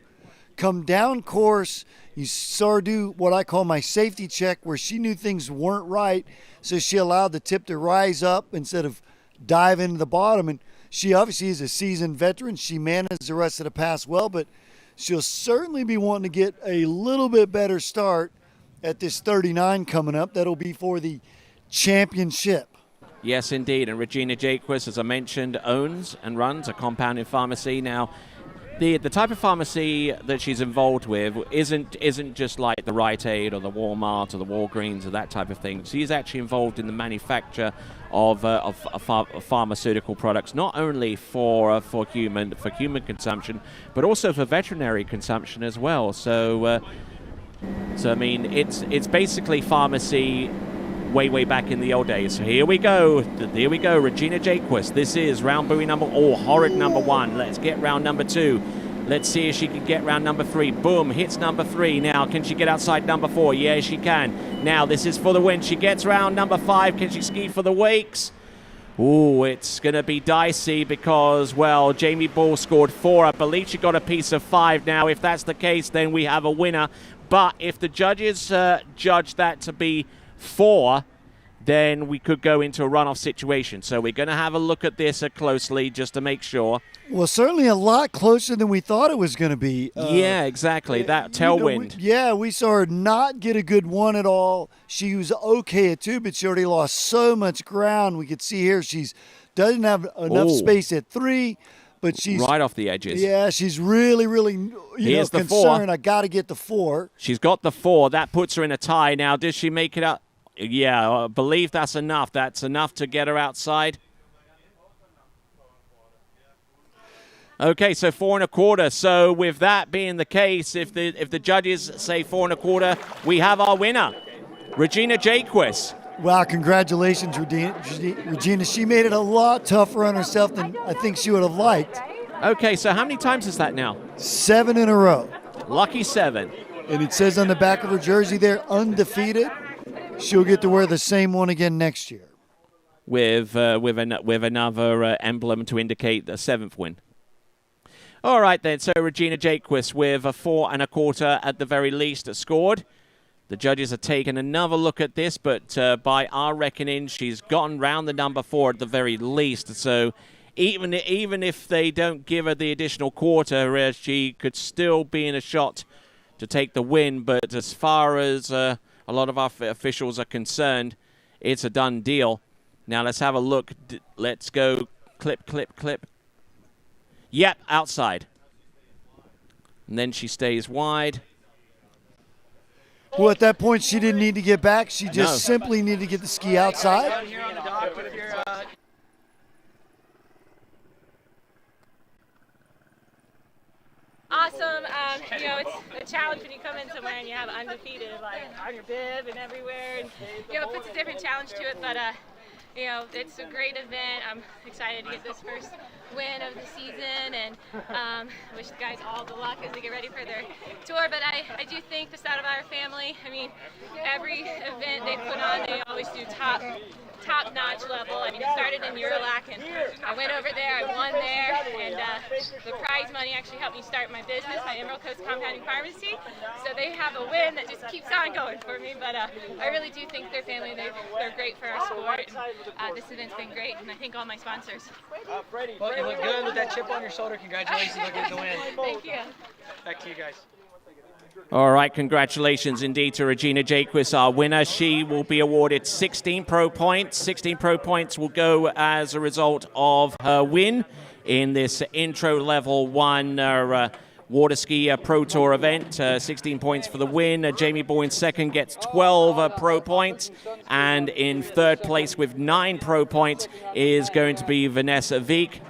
come down course. You saw her do what I call my safety check, where she knew things weren't right, so she allowed the tip to rise up instead of dive into the bottom. And she obviously is a seasoned veteran. She managed the rest of the pass well, but she'll certainly be wanting to get a little bit better start at this 39 coming up. That'll be for the championship. Yes, indeed. And Regina Jaquess, as I mentioned, owns and runs a compounding pharmacy. Now, the type of pharmacy that she's involved with isn't just like the Rite Aid or the Walmart or the Walgreens or that type of thing. She's actually involved in the manufacture of pharmaceutical products, not only for human consumption, but also for veterinary consumption as well. So I mean, it's basically pharmacy way back in the old days. So here we go, Regina Jaquess. This is round buoy horrid number 1. Let's get round number 2. Let's see if she can get round number 3. Boom, hits number 3. Now, can she get outside number 4? Yeah, she can. Now, this is for the win. She gets round number 5. Can she ski for the wakes? Ooh, it's going to be dicey because, well, Jamie Ball scored 4. I believe she got a piece of 5. Now, if that's the case, then we have a winner. But if the judges judge that to be 4, then we could go into a runoff situation. So we're going to have a look at this closely just to make sure. Well, certainly a lot closer than we thought it was going to be. Yeah, exactly. That tailwind. We saw her not get a good 1 at all. She was okay at 2, but she already lost so much ground. We could see here she doesn't have enough space at 3, but she's right off the edges. Yeah, she's really Here's the concerned. 4. I got to get the 4. She's got the 4. That puts her in a tie. Now, does she make it up? Yeah, I believe that's enough. That's enough to get her outside. Okay, so 4 1/4. So with that being the case, if the judges say 4 1/4, we have our winner, Regina Jaquess. Wow, congratulations, Regina. She made it a lot tougher on herself than I think she would have liked. Okay, so how many times is that now? 7 in a row. Lucky 7. And it says on the back of her jersey there, undefeated. She'll get to wear the same one again next year. With another emblem to indicate the 7th win. All right then, so Regina Jaquess with a 4 1/4 at the very least scored. The judges are taking another look at this, but by our reckoning, she's gotten round the number 4 at the very least. So even if they don't give her the additional quarter, she could still be in a shot to take the win. But as far as a lot of our officials are concerned, it's a done deal. Now let's have a look. Let's go clip. Yep, outside. And then she stays wide. Well, at that point, she didn't need to get back. She just simply needed to get the ski outside. Awesome. It's a challenge when you come in somewhere and you have undefeated, like, on your bib and everywhere. And, it puts a different challenge to it. But you know, it's a great event. I'm excited to get this first win of the season, and wish the guys all the luck as they get ready for their tour. But I do think the Stoudemire family, I mean, every event they put on, they always do top-notch level. I mean, it started in Urlac, and I went over there, I won there, and the prize money actually helped me start my business, my Emerald Coast Compounding Pharmacy. So they have a win that just keeps on going for me. But I really do think their family, they're great for our sport. And, this event's been great, and I thank all my sponsors. Well, you look good with that chip on your shoulder. Congratulations on getting the win. Thank you. Back to you guys. All right, congratulations indeed to Regina Jaquess, our winner. She will be awarded 16 pro points. 16 pro points will go as a result of her win in this intro level 1 water ski pro tour event. 16 points for the win. Jamie Ball in second gets 12 pro points, and in third place with 9 pro points is going to be Vanessa Veek.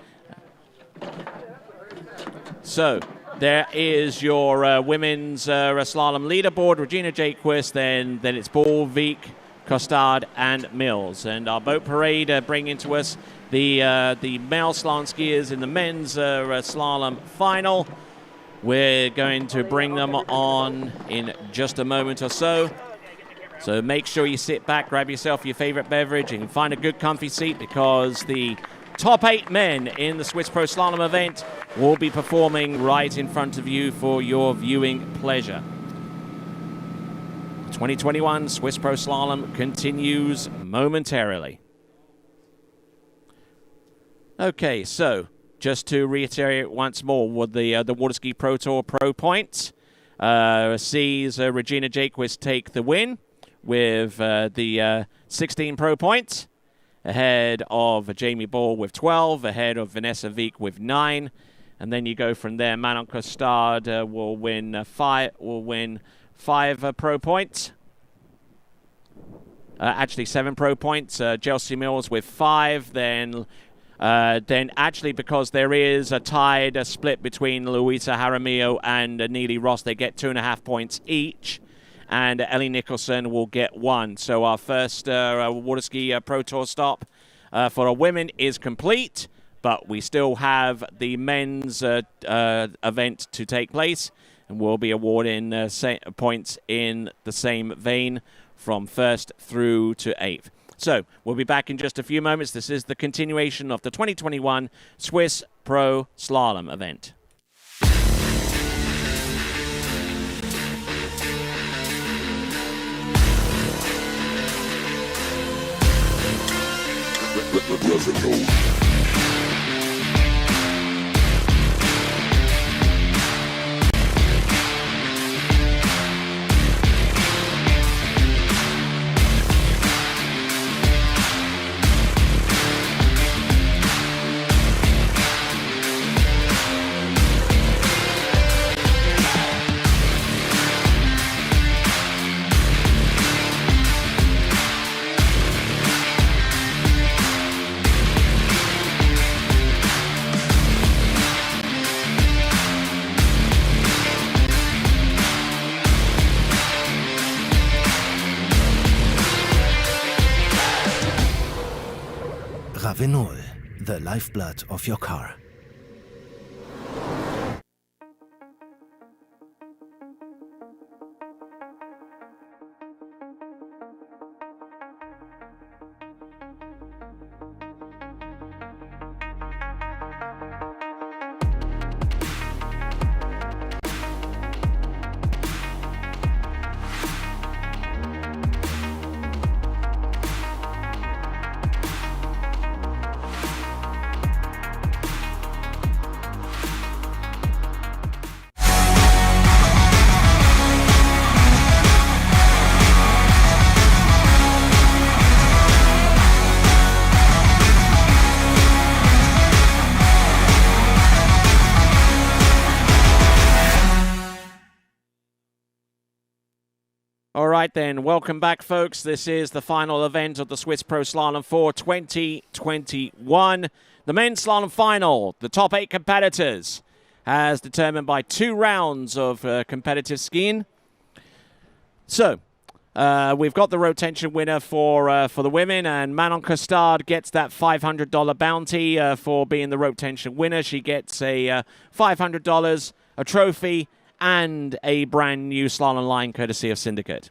So there is your women's slalom leaderboard. Regina Jaquess, then it's Ball, Veek, Costard, and Mills. And our boat parade bringing to us the male slalom skiers in the men's slalom final. We're going to bring them on in just a moment or so. So make sure you sit back, grab yourself your favorite beverage, and find a good comfy seat, because the top 8 men in the Swiss Pro Slalom event will be performing right in front of you for your viewing pleasure. 2021 Swiss Pro Slalom continues momentarily. Okay, so just to reiterate once more, with the Water Ski Pro Tour Pro points, sees Regina Jaquess take the win with the 16 pro points, ahead of Jamie Ball with 12, ahead of Vanessa Veek with 9, and then you go from there. Manon Costard will win 5 pro points. Actually 7 pro points. Chelsea Mills with 5. Then actually, because there is a tied split between Luisa Jaramillo and Neely Ross, they get 2.5 points each. And Ellie Nicholson will get 1. So our first water ski Pro Tour stop for our women is complete, but we still have the men's event to take place, and we'll be awarding points in the same vein from 1st through to 8th. So we'll be back in just a few moments. This is the continuation of the 2021 Swiss Pro Slalom event. Ravenol, the lifeblood of your car. All right then, welcome back, folks. This is the final event of the Swiss Pro Slalom for 2021. The men's slalom final, the top 8 competitors, as determined by 2 rounds of competitive skiing. So, We've got the road tension winner for the women, and Manon Costard gets that $500 bounty for being the road tension winner. She gets a $500, a trophy, and a brand new slalom line courtesy of Syndicate.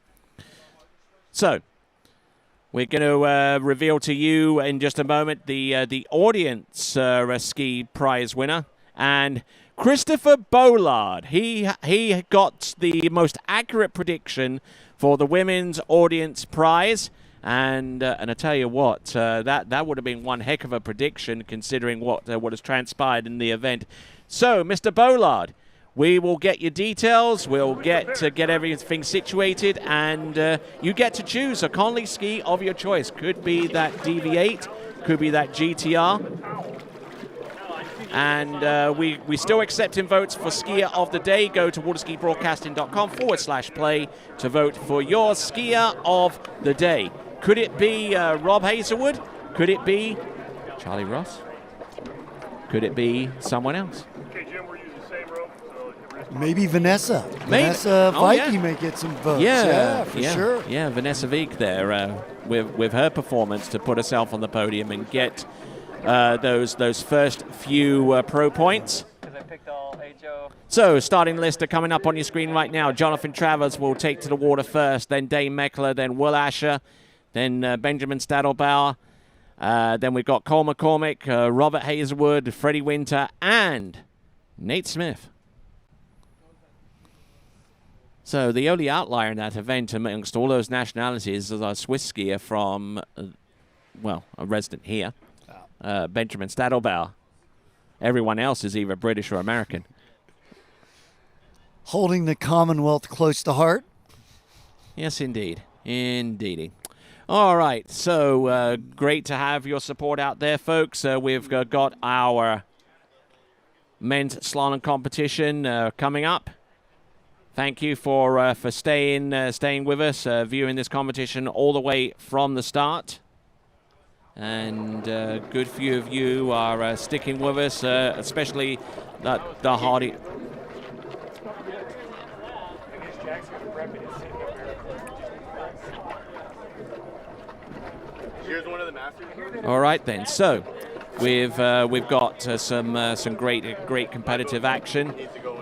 So, we're going to reveal to you in just a moment the audience ski prize winner, and Christopher Bollard. He got the most accurate prediction for the women's audience prize, and I tell you what, that would have been one heck of a prediction considering what has transpired in the event. So, Mr. Bollard, we will get your details. We'll get everything situated, and you get to choose a Conley ski of your choice. Could be that DV8, could be that GTR. And we still accepting votes for skier of the day. Go to waterskibroadcasting.com/play to vote for your skier of the day. Could it be Rob Hazelwood? Could it be Charlie Ross? Could it be someone else? Maybe Vanessa. Maybe. Vanessa Oh, Vicky yeah. may get some votes. Yeah, for sure. Yeah, Vanessa Veek there with her performance to put herself on the podium and get those first few pro points. So, starting list are coming up on your screen right now. Jonathan Travers will take to the water first, then Dane Meckler, then Will Asher, then Benjamin Stadelbauer. Then we've got Cole McCormick, Robert Hazelwood, Freddie Winter, and Nate Smith. So the only outlier in that event amongst all those nationalities is a Swiss skier from, a resident here, Benjamin Stadelbauer. Everyone else is either British or American. Holding the Commonwealth close to heart. Yes, indeed. Indeedy. All right, so great to have your support out there, folks. We've got our men's slalom competition coming up. Thank you for staying with us, viewing this competition all the way from the start. And good few of you are sticking with us, especially the hardy. All right then. So we've got some great competitive action.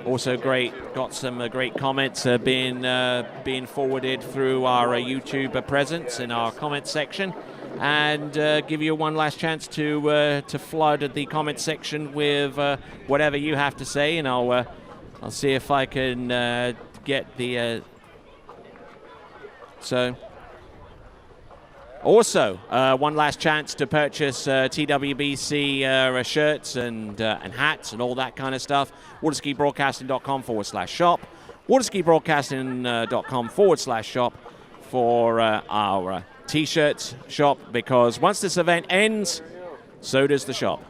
Also got some great comments being forwarded through our YouTube presence in our comment section, and give you one last chance to flood the comment section with whatever you have to say, and I'll see if I can get the so. Also, one last chance to purchase TWBC shirts and hats and all that kind of stuff. waterskibroadcasting.com/shop. waterskibroadcasting.com/shop for our T-shirts shop, because once this event ends, so does the shop.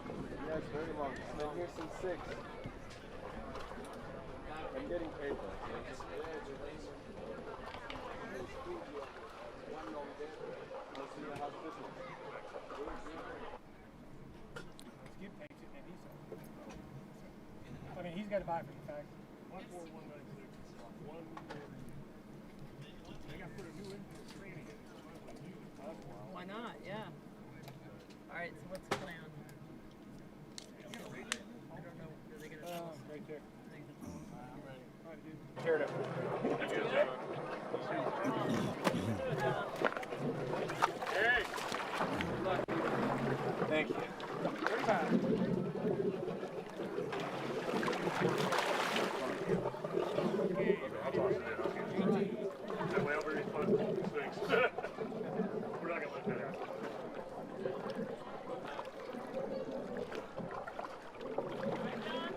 He's got to buy it for the fact. 14196. Why not? Yeah. All right. So what's the plan? I don't know. Are they gonna? Right there. I'm ready. All right, dude. Tear it up. Hey. Good luck. Thank you. 35.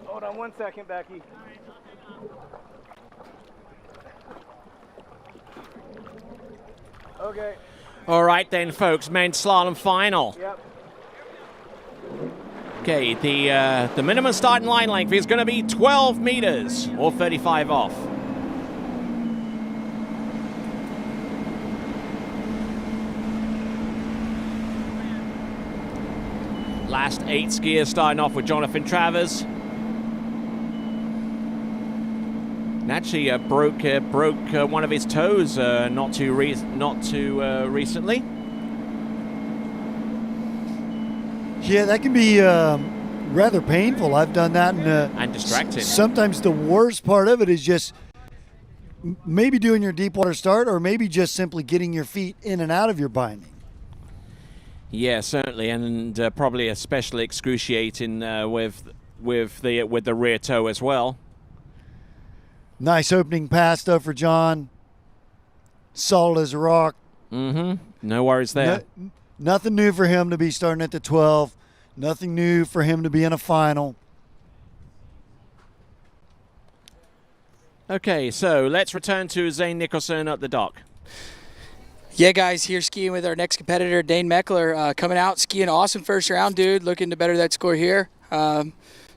Hold on 1 second, Becky. Okay. All right then, folks, men's slalom final. Yep. Okay, the minimum starting line length is going to be 12 meters, or 35 off. Last 8 skiers starting off with Jonathan Travers. And actually broke one of his toes not too recently. Yeah, that can be rather painful. I've done that, and distracting. Sometimes the worst part of it is just maybe doing your deep water start, or maybe just simply getting your feet in and out of your binding. Yeah, certainly, and probably especially excruciating with the rear toe as well. Nice opening pass though for John. Solid as a rock. Mm-hmm. No worries there. Nothing new for him to be starting at the 12. Nothing new for him to be in a final. Okay, so let's return to Zane Nicholson at the dock. Yeah, guys, here skiing with our next competitor, Dane Meckler, coming out skiing awesome first round, dude. Looking to better that score here. How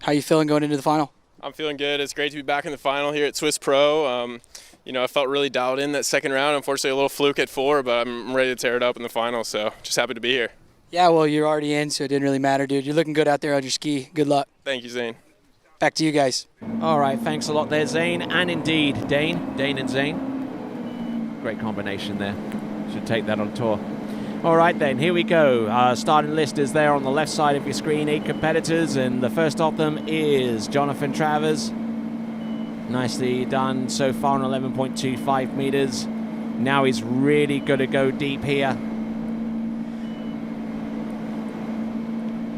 you feeling going into the final? I'm feeling good. It's great to be back in the final here at Swiss Pro. I felt really dialed in that second round. Unfortunately, a little fluke at 4, but I'm ready to tear it up in the final, so just happy to be here. Yeah, well, you're already in, so it didn't really matter, dude. You're looking good out there on your ski. Good luck. Thank you, Zane. Back to you guys. All right, thanks a lot there, Zane, and indeed Dane and Zane. Great combination there. Should take that on tour. All right, then, here we go. Starting list is there on the left side of your screen, 8 competitors, and the first of them is Jonathan Travers. Nicely done so far on 11.25 meters. Now he's really going to go deep here.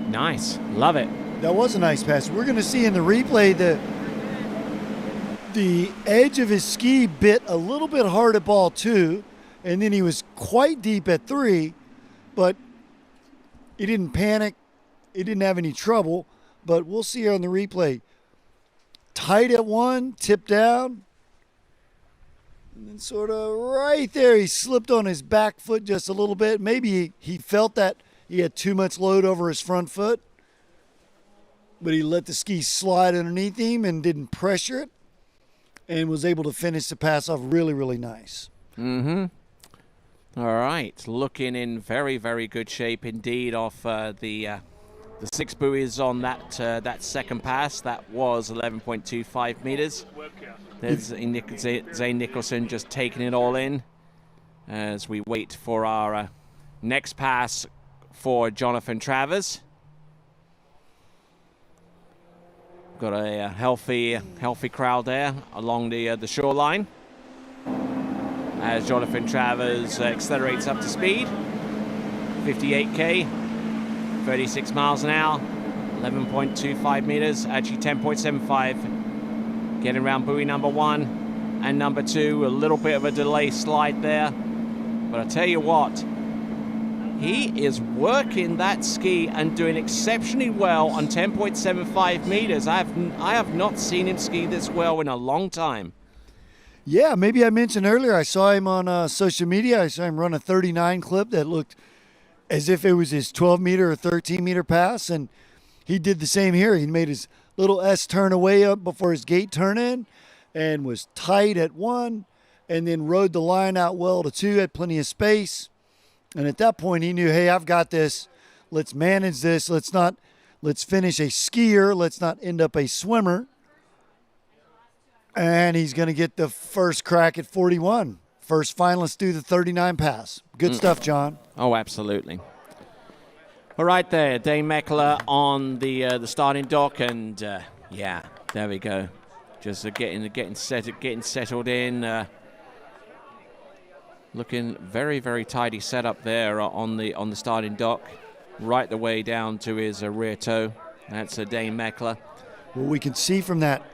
Nice, love it. That was a nice pass. We're going to see in the replay the edge of his ski bit a little bit hard at ball 2, and then he was quite deep at 3, but he didn't panic. He didn't have any trouble, but we'll see here on the replay. Tight at 1, tipped down, and then sort of right there, he slipped on his back foot just a little bit. Maybe he felt that he had too much load over his front foot, but he let the ski slide underneath him and didn't pressure it, and was able to finish the pass off really, really nice. Mm-hmm. All right, looking in very, very good shape indeed off the 6 buoys on that second pass. That was 11.25 meters. There's Zane Nicholson just taking it all in as we wait for our next pass for Jonathan Travers. Got a healthy crowd there along the shoreline as Jonathan Travers accelerates up to speed. 58k, 36 miles an hour, 11.25 meters, actually 10.75. Getting around buoy number 1 and number 2, a little bit of a delay slide there. But I tell you what, he is working that ski and doing exceptionally well on 10.75 meters. I have not seen him ski this well in a long time. Yeah, maybe I mentioned earlier, I saw him on social media. I saw him run a 39 clip that looked as if it was his 12-meter or 13-meter pass, and he did the same here. He made his little S turn away up before his gate turn in and was tight at 1, and then rode the line out well to 2, had plenty of space. And at that point, he knew, hey, I've got this. Let's manage this. Let's finish a skier. Let's not end up a swimmer. And he's going to get the first crack at 41. First finalist through the 39 pass. Good stuff, John. Oh, absolutely. All right there, Dane Meckler on the starting dock, and yeah, there we go. Just getting settled in. Looking very, very tidy setup there on the starting dock, right the way down to his rear toe. That's Dane Meckler. Well, we can see from that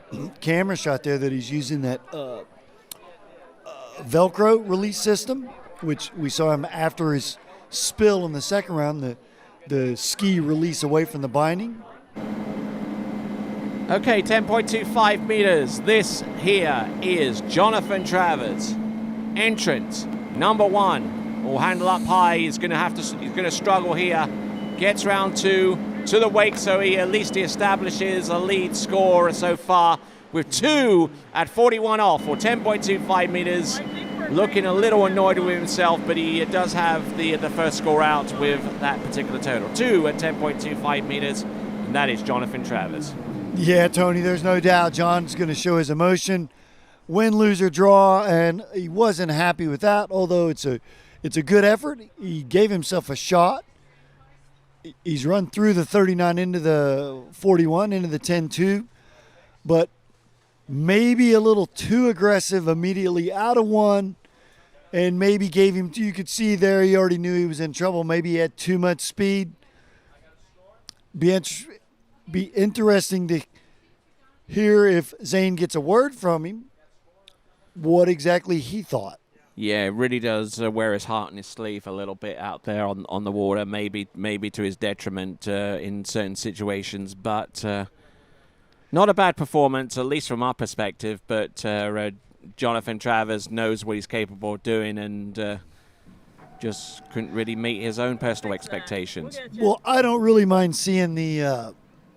camera shot there that he's using that Velcro release system, which we saw him after his spill in the second round, the ski release away from the binding. Okay, 10.25 meters. This here is Jonathan Travers. Entrance number 1. Will handle up high. He's going to struggle here. Gets round 2 to the wake, so he at least establishes a lead score so far with 2 at 41 off, or 10.25 meters. Looking a little annoyed with himself, but he does have the first score out with that particular total. 2 at 10.25 meters, and that is Jonathan Travers. Yeah, Tony, there's no doubt John's going to show his emotion win, lose, or draw, and he wasn't happy with that, although it's a good effort. He gave himself a shot. He's run through the 39 into the 41, into the 10-2, but maybe a little too aggressive immediately out of one, and maybe gave him, you could see there he already knew he was in trouble. Maybe he had too much speed. Be interesting to hear if Zane gets a word from him, what exactly he thought. Yeah, it really does wear his heart on his sleeve a little bit out there on the water, maybe to his detriment in certain situations, but not a bad performance, at least from our perspective, but Jonathan Travers knows what he's capable of doing and just couldn't really meet his own personal expectations. Well, I don't really mind seeing the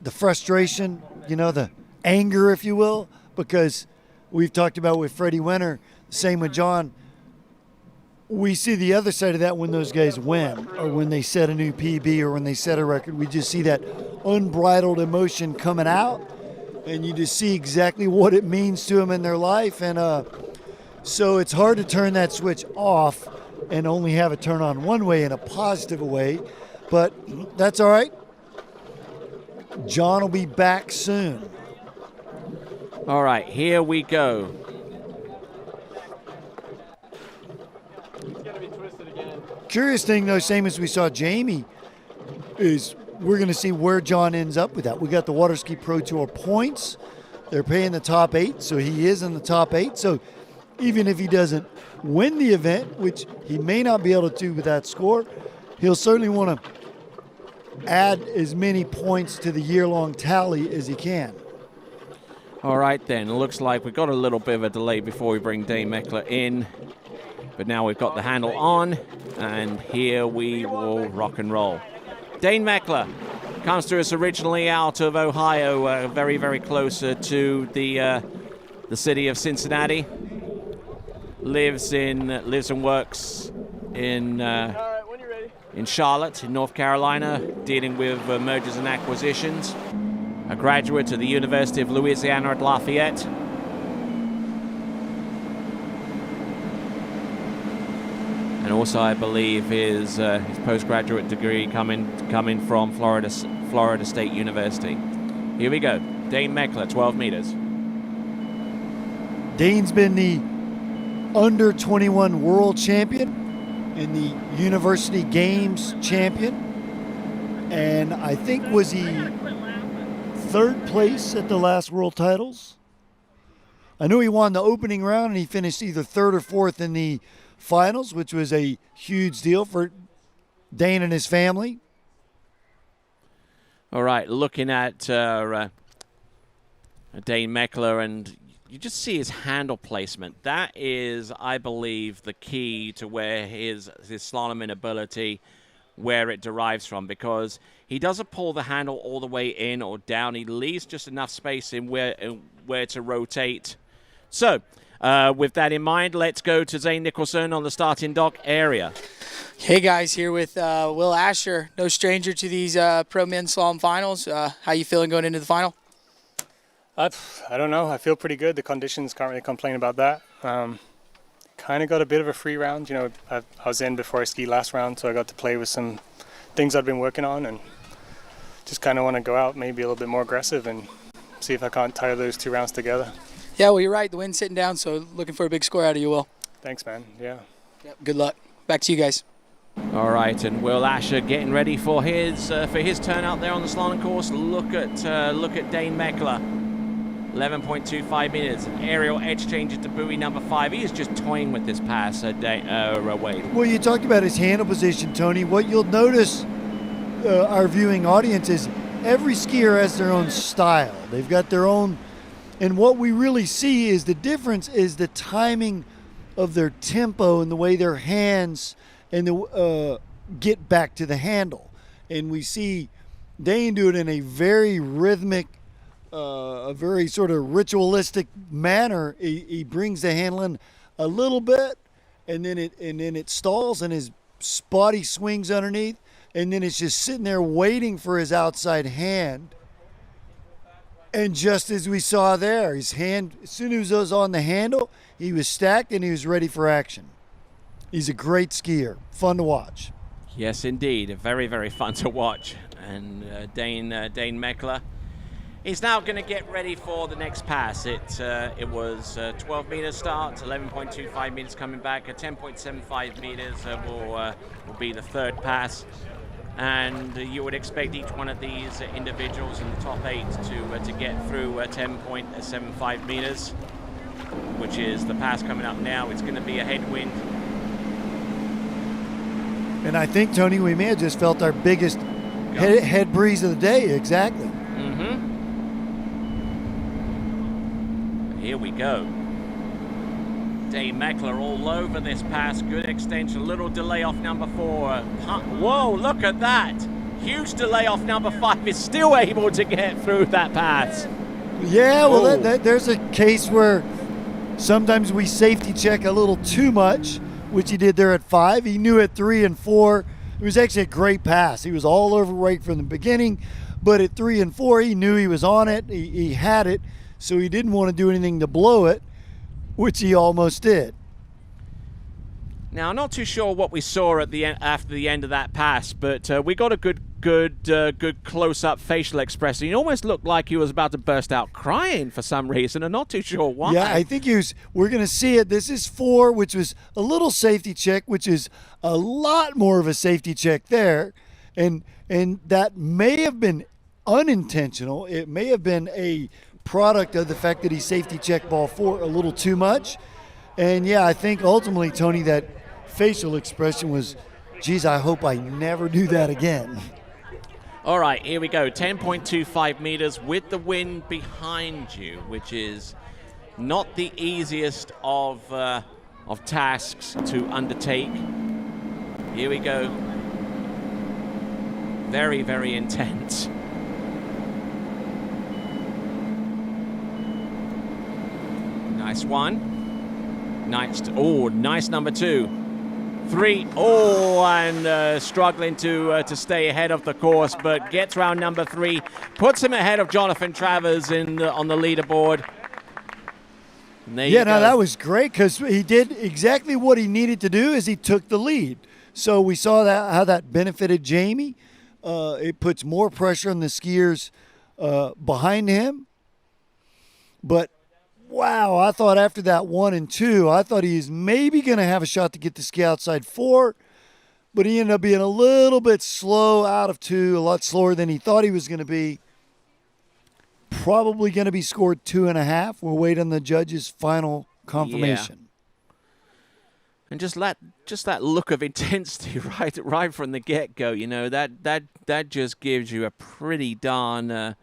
frustration, the anger, if you will, because we've talked about with Freddie Winter, same with John. We see the other side of that when those guys win or when they set a new PB or when they set a record. We just see that unbridled emotion coming out, and you just see exactly what it means to them in their life. And so it's hard to turn that switch off and only have it turn on one way in a positive way, but that's all right. John will be back soon. All right, here we go. Curious thing, though, same as we saw Jamie, is we're going to see where John ends up with that. We got the Water Ski Pro Tour points. They're paying the top 8, so he is in the top 8. So even if he doesn't win the event, which he may not be able to do with that score, he'll certainly want to add as many points to the year-long tally as he can. All right, then. It looks like we've got a little bit of a delay before we bring Dane Meckler in. But now we've got the handle on, and here we will rock and roll. Dane Meckler comes to us originally out of Ohio, very, very closer to the city of Cincinnati. Lives and works in Charlotte, in North Carolina, dealing with mergers and acquisitions. A graduate of the University of Louisiana at Lafayette. And also, I believe, his postgraduate degree coming from Florida State University. Here we go. Dane Meckler, 12 meters. Dane's been the under 21 world champion and the University Games champion. And I think was he third place at the last world titles? I know he won the opening round and he finished either third or fourth in the finals, which was a huge deal for Dane and his family. All right, looking at Dane Meckler, and you just see his handle placement. That is, I believe, the key to where his slaloming ability, where it derives from, because he doesn't pull the handle all the way in or down. He leaves just enough space in where to rotate. So, with that in mind, let's go to Zane Nicholson on the starting dock area. Hey guys, here with Will Asher, no stranger to these pro men's slalom finals. How you feeling going into the final? I don't know. I feel pretty good. The conditions, can't really complain about that. Kind of got a bit of a free round. I was in before I skied last round, so I got to play with some things I've been working on, and just kind of want to go out maybe a little bit more aggressive and see if I can't tie those 2 rounds together. Yeah, well, you're right. The wind's sitting down, so looking for a big score out of you, Will. Thanks, man. Yeah. Yep, good luck. Back to you guys. All right, and Will Asher getting ready for his turn out there on the slalom course. Look at Dane Meckler. 11.25 meters. Aerial edge changes to buoy number 5. He is just toying with this pass, Wade. Well, you talked about his handle position, Tony. What you'll notice, our viewing audience, is every skier has their own style. They've got their own, and what we really see is the difference is the timing of their tempo and the way their hands and get back to the handle. And we see Dane do it in a very rhythmic, a very sort of ritualistic manner. He brings the handle in a little bit, and then it stalls, and his body swings underneath, and then it's just sitting there waiting for his outside hand And just as we saw there, his hand, as soon as it was on the handle, he was stacked and he was ready for action. He's a great skier. Fun to watch. Yes, indeed. Very, very fun to watch. And Dane Meckler is now going to get ready for the next pass. It was 12 meters start, 11.25 meters coming back, 10.75 meters will be the third pass. And you would expect each one of these individuals in the top 8 to get through 10.75 meters, which is the pass coming up now. It's going to be a headwind. And I think, Tony, we may have just felt our biggest head breeze of the day. Exactly. Here we go. Dane Meckler all over this pass. Good extension. A little delay off number 4. Whoa, look at that. Huge delay off number 5. Is still able to get through that pass. Yeah, well, there's a case where sometimes we safety check a little too much, which he did there at 5. He knew at 3 and 4. It was actually a great pass. He was all over right from the beginning, but at 3 and 4, he knew he was on it. He had it, so he didn't want to do anything to blow it, which he almost did. Now, I'm not too sure what we saw at the end, after the end of that pass, but we got a good close-up facial expression. He almost looked like he was about to burst out crying for some reason. I'm not too sure why. Yeah, I think he was. We're going to see it. This is 4, which was a little safety check, which is a lot more of a safety check there, and that may have been unintentional. It may have been a product of the fact that he safety checked ball 4 a little too much. And yeah, I think ultimately, Tony, that facial expression was, geez, I hope I never do that again. All right, here we go. 10.25 meters with the wind behind you, which is not the easiest of tasks to undertake. Here we go. Very, very intense. Nice one. Nice number 2. 3. And struggling to stay ahead of the course, but gets round number 3, puts him ahead of Jonathan Travers on the leaderboard. Yeah, no, that was great because he did exactly what he needed to do. Is he took the lead. So we saw how that benefited Jamie. It puts more pressure on the skiers behind him, but. Wow, I thought after that 1 and 2, I thought he was maybe going to have a shot to get the ski outside 4, but he ended up being a little bit slow out of 2, a lot slower than he thought he was going to be. Probably going to be scored 2.5. We'll wait on the judge's final confirmation. Yeah. And just that look of intensity right from the get-go, you know, that just gives you a pretty darn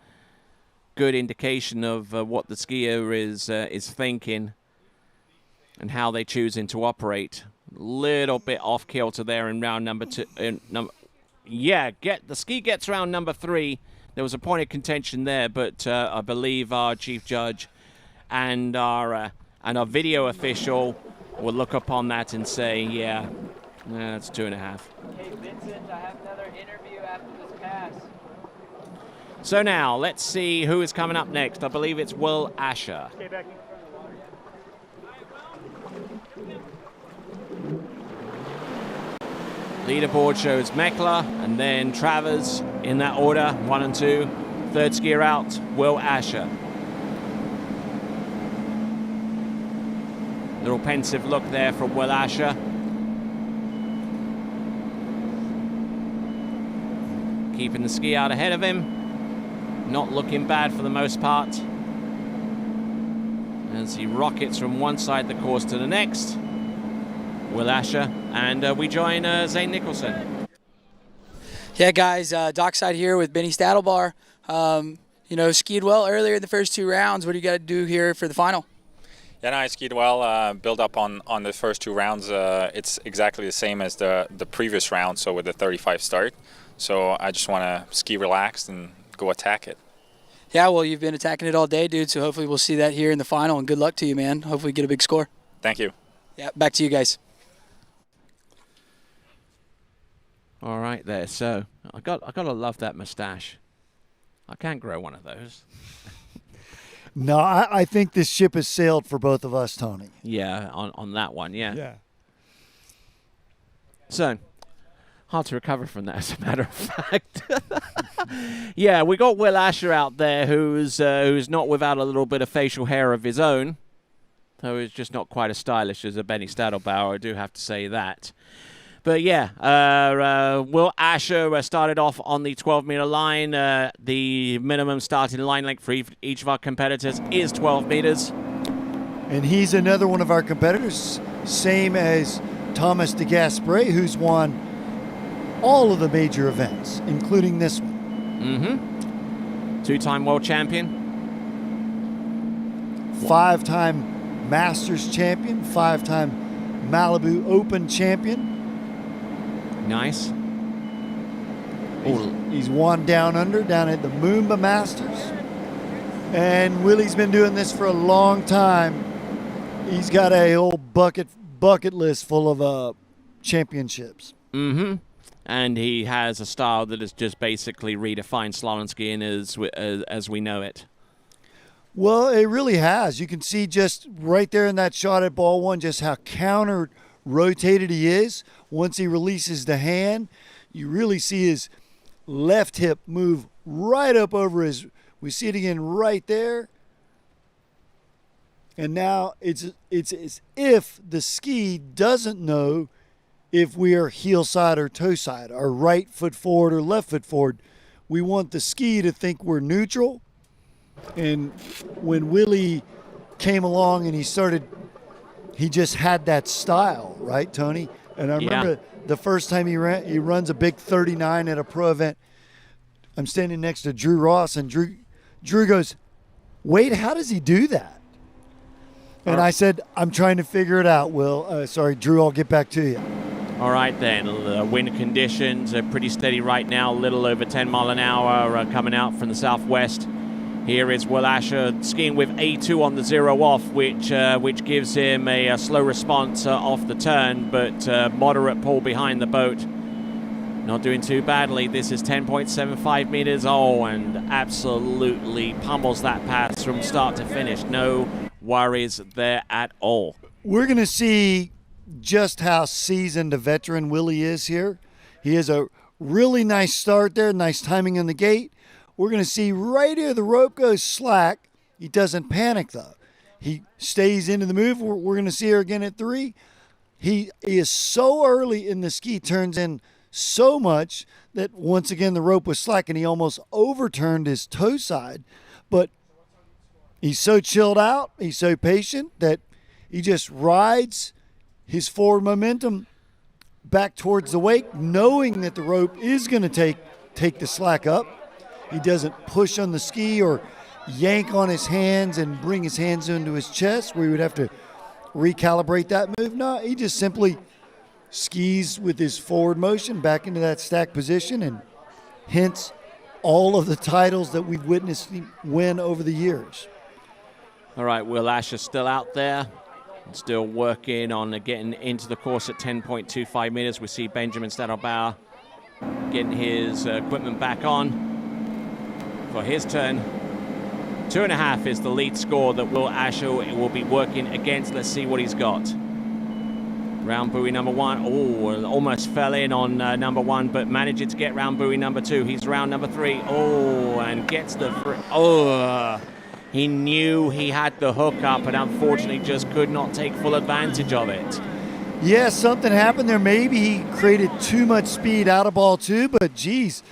good indication of what the skier is thinking and how they're choosing to operate. Little bit off kilter there in round number 2. The ski gets round number 3. There was a point of contention there, but I believe our chief judge and our video official will look upon that and say, that's 2.5. Hey Vincent, I have another interview after this pass. So now, let's see who is coming up next. I believe it's Will Asher. Okay, Becky. Leaderboard shows Meckler and then Travers in that order, 1 and 2. Third skier out, Will Asher. Little pensive look there from Will Asher. Keeping the ski out ahead of him. Not looking bad for the most part. As he rockets from one side of the course to the next. Will Asher, and we join Zane Nicholson. Yeah, guys, dockside here with Benny Stadelbar. Skied well earlier in the first 2 rounds. What do you got to do here for the final? Yeah, no, I skied well, build up on the first 2 rounds. It's exactly the same as the previous round, so with the 35 start. So I just want to ski relaxed and go attack it. Yeah, well, you've been attacking it all day, dude, so hopefully we'll see that here in the final, and good luck to you, man. Hopefully get a big score. Thank you. Yeah, back to you guys. All right there, so I gotta love that mustache. I can't grow one of those. No, I think this ship has sailed for both of us, Tony. Yeah, on that one, yeah. Yeah. So, hard to recover from that, as a matter of fact. Yeah, we got Will Asher out there, who's not without a little bit of facial hair of his own, though he's just not quite as stylish as a Benny Stadelbauer, I do have to say that. But yeah, Will Asher started off on the 12-meter line. The minimum starting line length for each of our competitors is 12 meters. And he's another one of our competitors, same as Thomas de Gaspre, who's won all of the major events, including this one. Mm-hmm. Two-time world champion. 5-time Masters champion, 5-time Malibu Open champion. Nice. He's won down under, down at the Moomba Masters. And Willie's been doing this for a long time. He's got a whole bucket list full of championships. Mm-hmm. And he has a style that has just basically redefined slalom skiing as we know it. Well, it really has. You can see just right there in that shot at ball one just how counter-rotated he is. Once he releases the hand, you really see his left hip move right up over his. We see it again right there. And now it's as if the ski doesn't know if we are heel side or toe side, our right foot forward or left foot forward. We want the ski to think we're neutral. And when Willie came along and he just had that style, right, Tony? And I remember the first time he runs a big 39 at a pro event. I'm standing next to Drew Ross, and Drew goes, "Wait, how does he do that?" And I said, "I'm trying to figure it out, Will." Sorry, Drew, I'll get back to you. All right, then. The wind conditions are pretty steady right now, a little over 10 mile an hour coming out from the southwest. Here is Will Asher skiing with A2 on the 0 off, which gives him a slow response off the turn, but moderate pull behind the boat. Not doing too badly. This is 10.75 meters. Oh, and absolutely pummels that pass from start to finish. No worries there at all. We're going to see just how seasoned a veteran Willie is here. He has a really nice start there, nice timing on the gate. We're going to see right here the rope goes slack. He doesn't panic, though. He stays into the move. We're going to see her again at 3. He is so early in the ski, turns in so much that once again the rope was slack and he almost overturned his toe side. But he's so chilled out, he's so patient that he just rides his forward momentum back towards the wake, knowing that the rope is going to take the slack up. He doesn't push on the ski or yank on his hands and bring his hands into his chest where he would have to recalibrate that move. No, he just simply skis with his forward motion back into that stack position, and hence all of the titles that we've witnessed him win over the years. All right, Will Asher still out there, still working on getting into the course at 10.25 meters. We see Benjamin Stadelbauer getting his equipment back on for his turn. 2.5 is the lead score that Will Asher will be working against. Let's see what he's got. Round buoy number 1. Oh, almost fell in on number 1, but managed to get round buoy number 2. He's round number 3. Oh, and gets the... He knew he had the hook up and unfortunately just could not take full advantage of it. Yeah, something happened there. Maybe he created too much speed out of ball 2, but geez,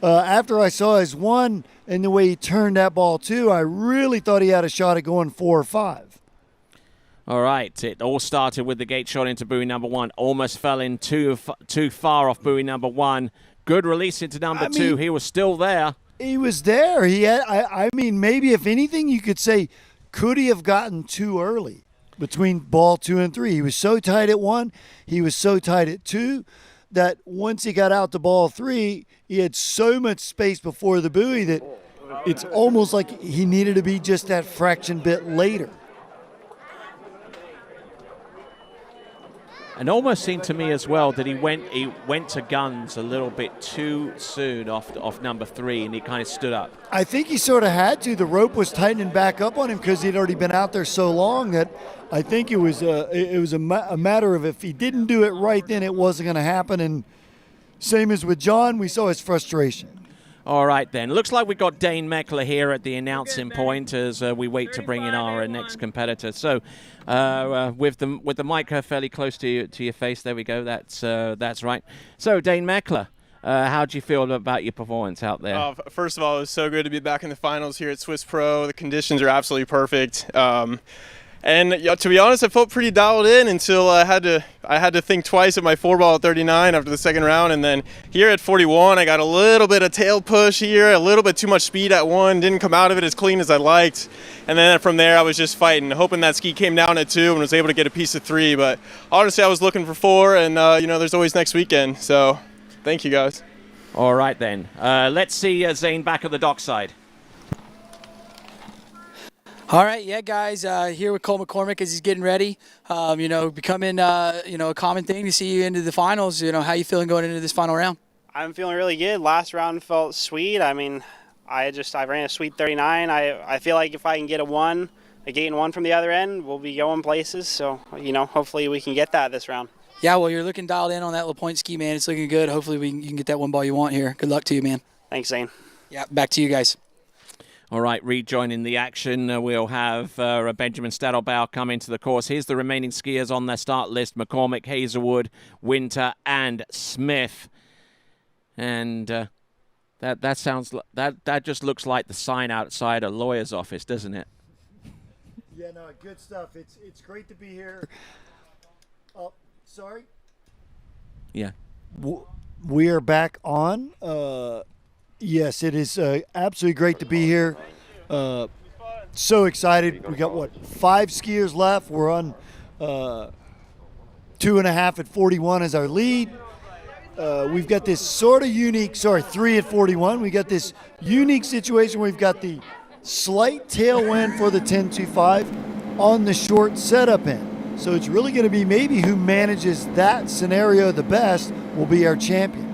after I saw his 1 and the way he turned that ball 2, I really thought he had a shot at going 4 or 5. All right, it all started with the gate shot into buoy number 1. Almost fell in too far off buoy number 1. Good release into number 2. He was still there. He was there. He had. I mean, maybe if anything, you could say, could he have gotten too early between ball 2 and 3? He was so tight at 1. He was so tight at 2 that once he got out to ball 3, he had so much space before the buoy that it's almost like he needed to be just that fraction bit later. And almost seemed to me as well that he went to guns a little bit too soon off number 3, and he kind of stood up. I think he sort of had to. The rope was tightening back up on him because he'd already been out there so long that I think it was a matter of if he didn't do it right, then it wasn't going to happen. And same as with John, we saw his frustration. All right, then. Looks like we've got Dane Meckler here at the announcing point as we wait to bring in our next competitor. So with the mic fairly close to your face, there we go. That's right. So, Dane Meckler, how do you feel about your performance out there? First of all, it was so good to be back in the finals here at Swiss Pro. The conditions are absolutely perfect. And to be honest, I felt pretty dialed in until I had to think twice at my 4-ball at 39 after the second round. And then here at 41, I got a little bit of tail push here, a little bit too much speed at 1, didn't come out of it as clean as I liked. And then from there, I was just fighting, hoping that ski came down at 2 and was able to get a piece of 3. But honestly, I was looking for 4, and there's always next weekend. So thank you, guys. All right, then. Let's see Zane back at the dockside. All right, yeah, guys, here with Cole McCormick as he's getting ready. Becoming, a common thing to see you into the finals. How you feeling going into this final round? I'm feeling really good. Last round felt sweet. I mean, I ran a sweet 39. I feel like if I can get a gate and 1 from the other end, we'll be going places. So, hopefully we can get that this round. Yeah, well, you're looking dialed in on that LaPointe ski, man. It's looking good. Hopefully you can get that 1 ball you want here. Good luck to you, man. Thanks, Zane. Yeah, back to you guys. All right, rejoining the action, we'll have Benjamin Stadelbauer come into the course. Here's the remaining skiers on their start list: McCormick, Hazelwood, Winter, and Smith. And that sounds that just looks like the sign outside a lawyer's office, doesn't it? Yeah, no, good stuff. It's great to be here. Oh, sorry. Yeah. We are back on. Yes, it is absolutely great to be here. So excited. We got, 5 skiers left. We're on 2.5 at 41 as our lead. We've got this sort of unique, 3 at 41. We got this unique situation where we've got the slight tailwind for the 10.25 on the short setup end. So it's really going to be maybe who manages that scenario the best will be our champion.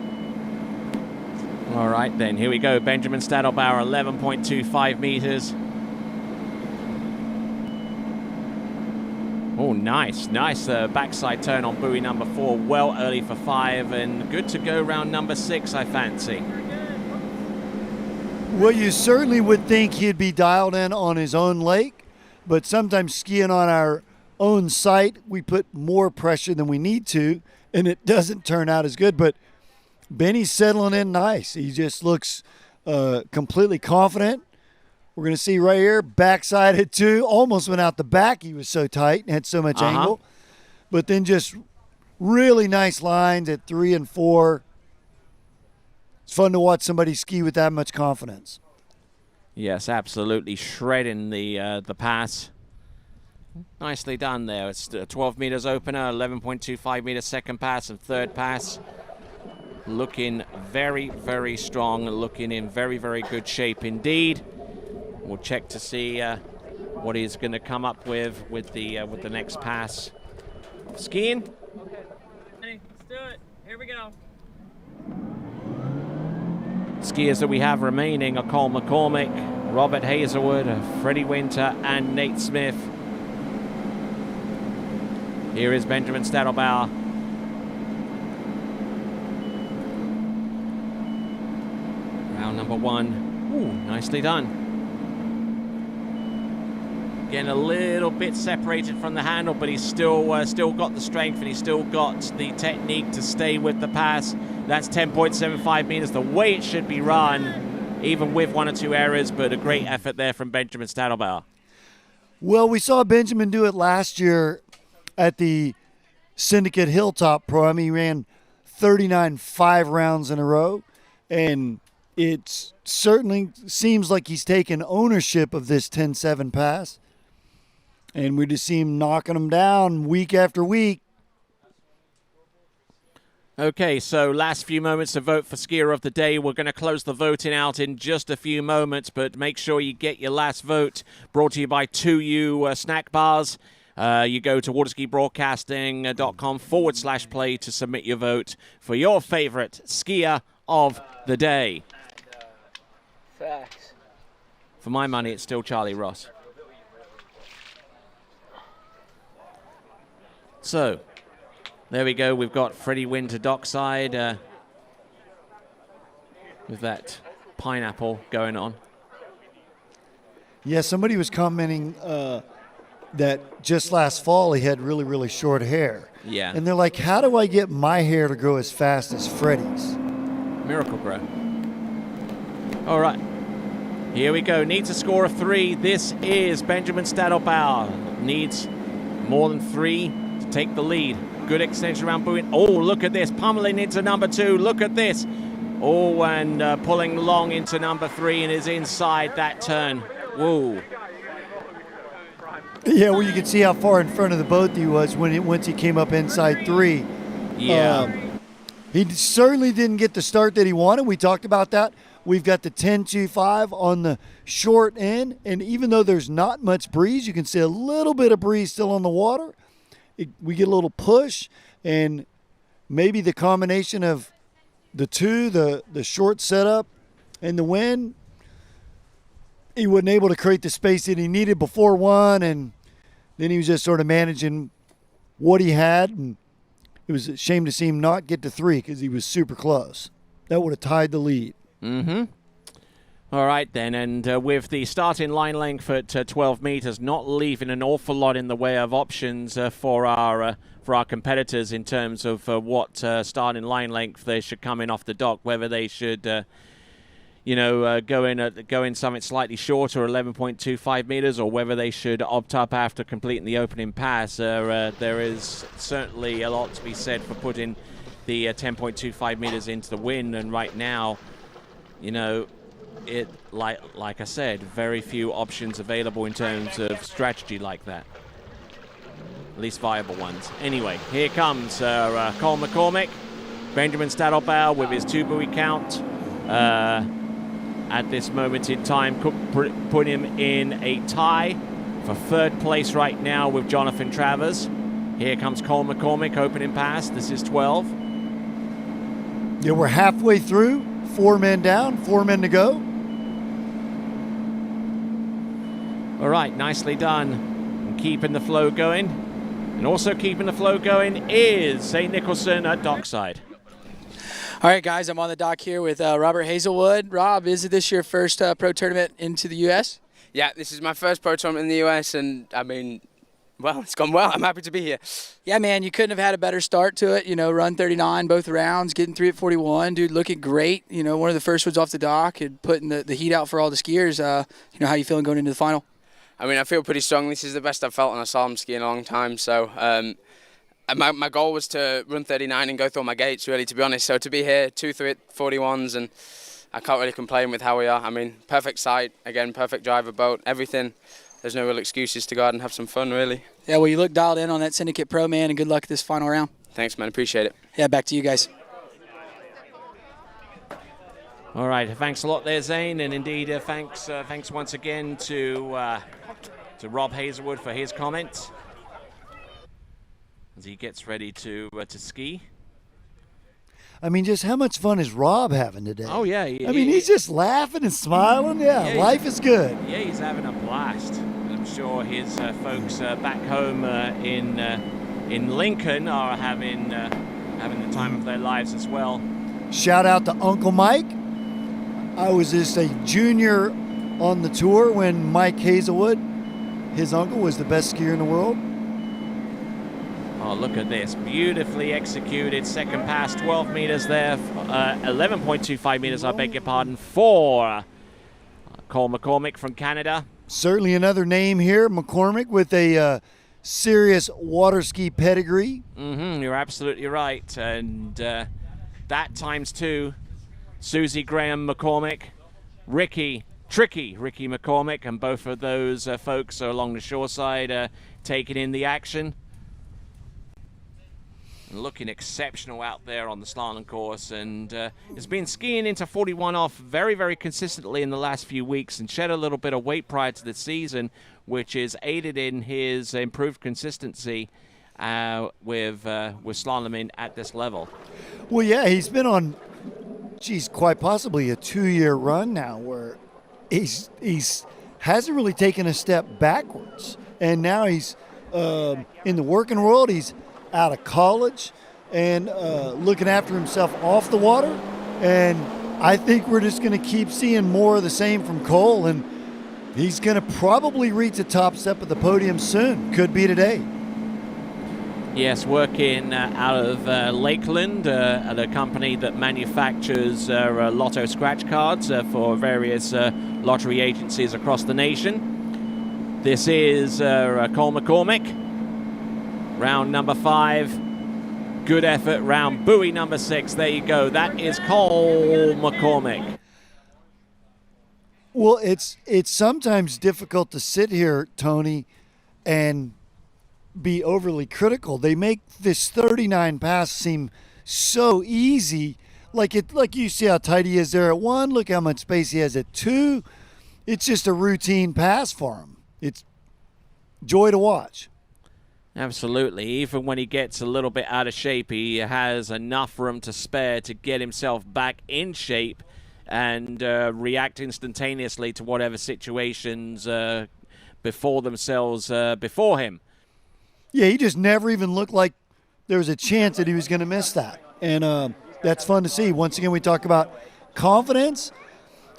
All right, then. Here we go. Benjamin Stadelbauer, 11.25 meters. Oh, nice. Nice backside turn on buoy number 4. Well early for 5, and good to go round number 6, I fancy. Well, you certainly would think he'd be dialed in on his own lake, but sometimes skiing on our own site, we put more pressure than we need to, and it doesn't turn out as good. But Benny's settling in nice. He just looks completely confident. We're going to see right here, backside at 2. Almost went out the back. He was so tight and had so much angle. But then just really nice lines at 3 and 4. It's fun to watch somebody ski with that much confidence. Yes, absolutely. Shredding the pass. Nicely done there. It's 12 meters opener, 11.25 meters second pass, and third pass. Looking very, very strong, looking in very, very good shape indeed. We'll check to see what he's going to come up with the next pass. Skiing. Okay, let's do it. Here we go. Skiers that we have remaining are Cole McCormick, Robert Hazelwood, Freddie Winter, and Nate Smith. Here is Benjamin Stadelbauer. Round number 1. Ooh, nicely done. Getting a little bit separated from the handle, but he's still got the strength, and he's still got the technique to stay with the pass. That's 10.75 meters, the way it should be run, even with 1 or 2 errors, but a great effort there from Benjamin Stadelbauer. Well, we saw Benjamin do it last year at the Syndicate Hilltop Pro. I mean, he ran 39 5 rounds in a row, and it certainly seems like he's taken ownership of this 10-7 pass. And we just see him knocking them down week after week. Okay, so last few moments to vote for Skier of the Day. We're going to close the voting out in just a few moments, but make sure you get your last vote. Brought to you by 2U Snack Bars. You go to waterskibroadcasting.com/play to submit your vote for your favorite skier of the day. Facts. For my money, it's still Charlie Ross. So, there we go. We've got Freddie Winter dockside with that pineapple going on. Yeah, somebody was commenting that just last fall he had really, really short hair. Yeah. And they're like, how do I get my hair to grow as fast as Freddie's? Miracle Grow. All right. Here we go. Needs a score of 3. This is Benjamin Stadelbauer. Needs more than 3 to take the lead. Good extension around buoyant. Oh, look at this. Pummeling into number 2. Look at this. Oh, and pulling long into number 3 and is inside that turn. Whoa. Yeah, well, you can see how far in front of the boat he was once he came up inside 3. Yeah. He certainly didn't get the start that he wanted. We talked about that. We've got the 10.25 on the short end, and even though there's not much breeze, you can see a little bit of breeze still on the water. We get a little push, and maybe the combination of the two, the short setup and the wind, he wasn't able to create the space that he needed before 1, and then he was just sort of managing what he had, and it was a shame to see him not get to 3 because he was super close. That would have tied the lead. Mm-hmm. All right, then, and with the starting line length at 12 meters, not leaving an awful lot in the way of options for our competitors in terms of what starting line length they should come in off the dock, whether they should, go in something slightly shorter, 11.25 meters, or whether they should opt up after completing the opening pass. There is certainly a lot to be said for putting the 10.25 meters into the wind, and right now, it like I said, very few options available in terms of strategy like that. At least viable ones. Anyway, here comes Cole McCormick, Benjamin Stadelbauer with his 2 buoy count. At this moment in time, could put him in a tie for 3rd place right now with Jonathan Travers. Here comes Cole McCormick, opening pass. This is 12. Yeah, we're halfway through. 4 men down, 4 men to go. All right, nicely done. And keeping the flow going. And also keeping the flow going is St. Nicholson at dockside. All right, guys, I'm on the dock here with Robert Hazelwood. Rob, is this your first pro tournament into the U.S.? Yeah, this is my first pro tournament in the U.S., and well, it's gone well. I'm happy to be here. Yeah, man, you couldn't have had a better start to it. Run 39 both rounds, getting 3 at 41. Dude, looking great. One of the first ones off the dock and putting the heat out for all the skiers. How you feeling going into the final? I feel pretty strong. This is the best I've felt on a slalom ski in a long time. So my goal was to run 39 and go through all my gates, really, to be honest. So to be here, 2 3 at 41s, and I can't really complain with how we are. Perfect sight, again, perfect driver boat, everything. There's no real excuses to go out and have some fun, really. Yeah, well, you look dialed in on that Syndicate Pro, man, and good luck this final round. Thanks, man. Appreciate it. Yeah, back to you guys. All right, thanks a lot there, Zane, and indeed thanks once again to Rob Hazelwood for his comments as he gets ready to ski. Just how much fun is Rob having today? Oh, yeah. He's just laughing and smiling. Yeah, life is good. Yeah, he's having a blast. I'm sure his folks back home in Lincoln are having the time of their lives as well. Shout out to Uncle Mike. I was just a junior on the tour when Mike Hazelwood, his uncle, was the best skier in the world. Oh, look at this. Beautifully executed. Second pass, 12 meters there. 11.25 meters, I beg your pardon, for Cole McCormick from Canada. Certainly another name here, McCormick, with a serious water ski pedigree. You're absolutely right. And that times 2. Susie Graham McCormick, Ricky McCormick, and both of those folks are along the shore side taking in the action. and looking exceptional out there on the slalom course, and has been skiing into 41 off very, very consistently in the last few weeks, and shed a little bit of weight prior to the season, which is aided in his improved consistency with slaloming at this level. Well, yeah, he's been on, quite possibly a 2-year run now where he's hasn't really taken a step backwards, and now he's in the working world. He's out of college and looking after himself off the water, and I think we're just going to keep seeing more of the same from Cole, and he's going to probably reach the top step of the podium soon. Could be today. Yes, working out of Lakeland at a company that manufactures lotto scratch cards for various lottery agencies across the nation. This is Cole McCormick, round number 5. Good effort, round buoy number 6. There you go. That is Cole McCormick. Well, it's sometimes difficult to sit here, Tony, and be overly critical. They make this 39 pass seem so easy. Like you see how tight he is there at 1. Look how much space he has at 2. It's just a routine pass for him. It's joy to watch. Absolutely. Even when he gets a little bit out of shape, he has enough room to spare to get himself back in shape and react instantaneously to whatever situations before him. Yeah, he just never even looked like there was a chance that he was going to miss that. And that's fun to see. Once again, we talk about confidence.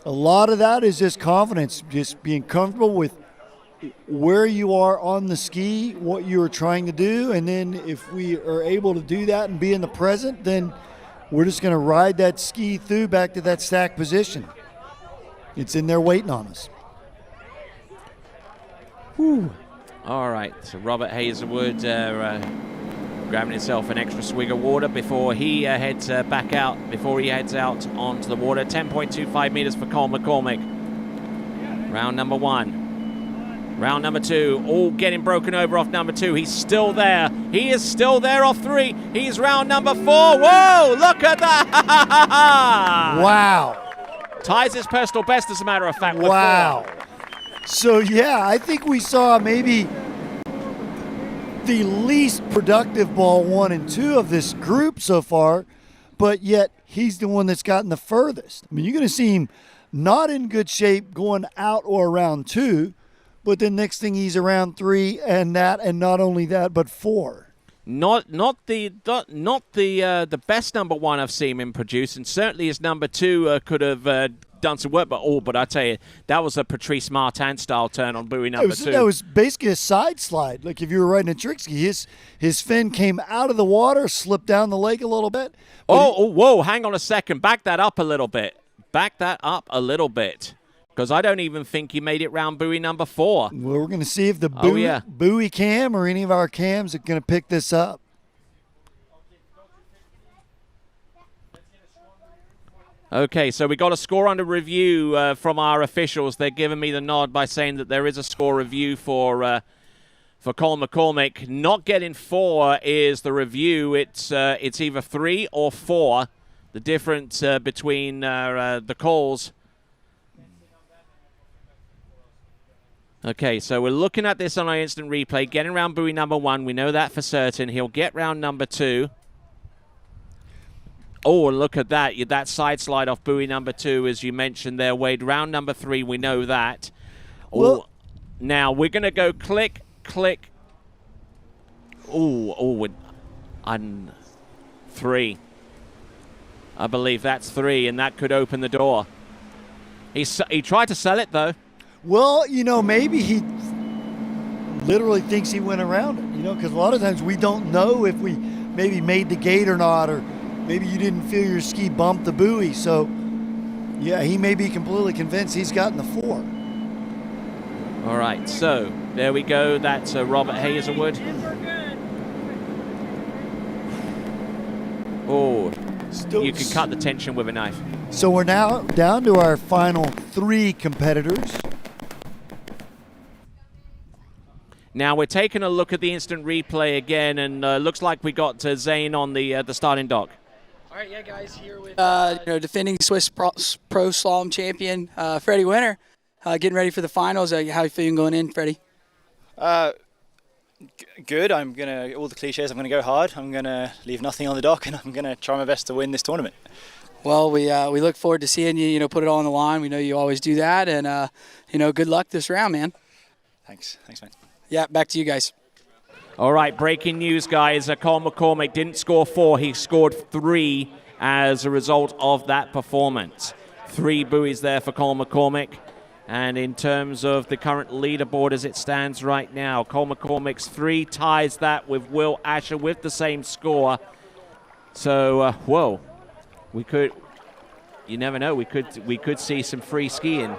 A lot of that is just confidence, just being comfortable with where you are on the ski, what you are trying to do. And then if we are able to do that and be in the present, then we're just going to ride that ski through back to that stack position. It's in there waiting on us. Whew. All right, so Robert Hazelwood grabbing himself an extra swig of water before he heads back out, before he heads out onto the water. 10.25 meters for Cole McCormick. Round number 1. Round number 2, all getting broken over off number 2. He's still there. He is still there off 3. He's round number 4. Whoa, look at that. Wow. Ties his personal best, as a matter of fact. Wow. So, yeah, I think we saw maybe the least productive ball 1 and 2 of this group so far, but yet he's the one that's gotten the furthest. I mean, you're going to see him not in good shape going out or around 2, but then next thing he's around 3 and not only that, but 4. Not the best number 1 I've seen him produce, and certainly his number 2 could have done some work, but I tell you, that was a Patrice Martin style turn on buoy number 2. That was basically a side slide. Like if you were riding a trick ski, his fin came out of the water, slipped down the lake a little bit. Whoa, hang on a second. Back that up a little bit. Because I don't even think he made it round buoy number 4. Well, we're going to see if the buoy cam or any of our cams are going to pick this up. Okay, so we got a score under review from our officials. They're giving me the nod by saying that there is a score review for Cole McCormick. Not getting 4 is the review. It's either 3 or 4. The difference between the calls. Okay, so we're looking at this on our instant replay. Getting around buoy number 1. We know that for certain. He'll get round number 2. Oh, look at that. That side slide off buoy number 2, as you mentioned there, Wade. Round number 3, we know that. Well, now we're going to go click, click. On 3. I believe that's 3, and that could open the door. He tried to sell it, though. Well, maybe he literally thinks he went around it, because a lot of times we don't know if we maybe made the gate or not, or maybe you didn't feel your ski bump the buoy. So, yeah, he may be completely convinced he's gotten the 4. All right, so there we go. That's Robert Hazelwood. Oh, you can cut the tension with a knife. So we're now down to our final 3 competitors. Now we're taking a look at the instant replay again, and looks like we got Zane on the starting dock. All right, yeah, guys, here with defending Swiss Pro Slalom champion Freddie Winter, getting ready for the finals. How you feeling going in, Freddie? Good. I'm gonna all the cliches. I'm gonna go hard. I'm gonna leave nothing on the dock, and I'm gonna try my best to win this tournament. Well, we look forward to seeing you, put it all on the line. We know you always do that, and good luck this round, man. Thanks, man. Yeah, back to you guys. All right, breaking news, guys. Cole McCormick didn't score 4. He scored 3 as a result of that performance. 3 buoys there for Cole McCormick. And in terms of the current leaderboard as it stands right now, Cole McCormick's 3 ties that with Will Asher with the same score. So, whoa, you never know, we could see some free skiing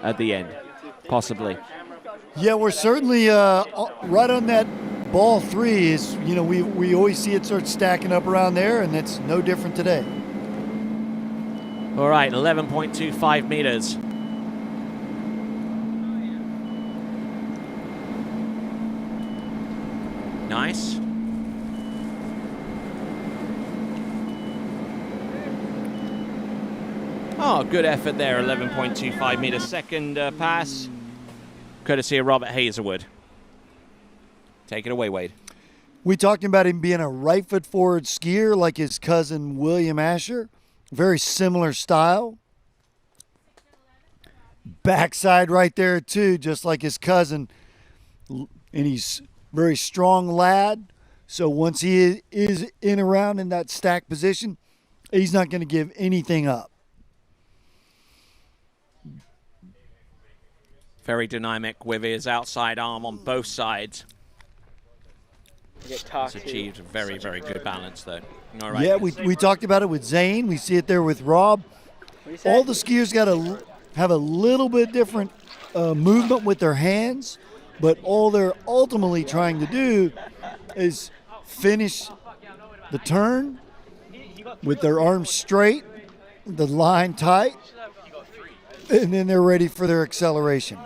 at the end, possibly. Yeah, we're certainly right on that ball 3. Is we always see it start stacking up around there, and it's no different today. All right, 11.25 meters. Nice. Oh, good effort there, 11.25 meters. Second pass, courtesy of Robert Hazelwood. Take it away, Wade. We talked about him being a right foot forward skier like his cousin William Asher. Very similar style. Backside right there too, just like his cousin. And he's a very strong lad. So once he is in around in that stack position, he's not going to give anything up. Very dynamic with his outside arm on both sides. It's achieved a very, very good balance, though. All right. Yeah, we talked about it with Zane. We see it there with Rob. All the skiers got to have a little bit different movement with their hands, but all they're ultimately trying to do is finish the turn with their arms straight, the line tight, and then they're ready for their acceleration.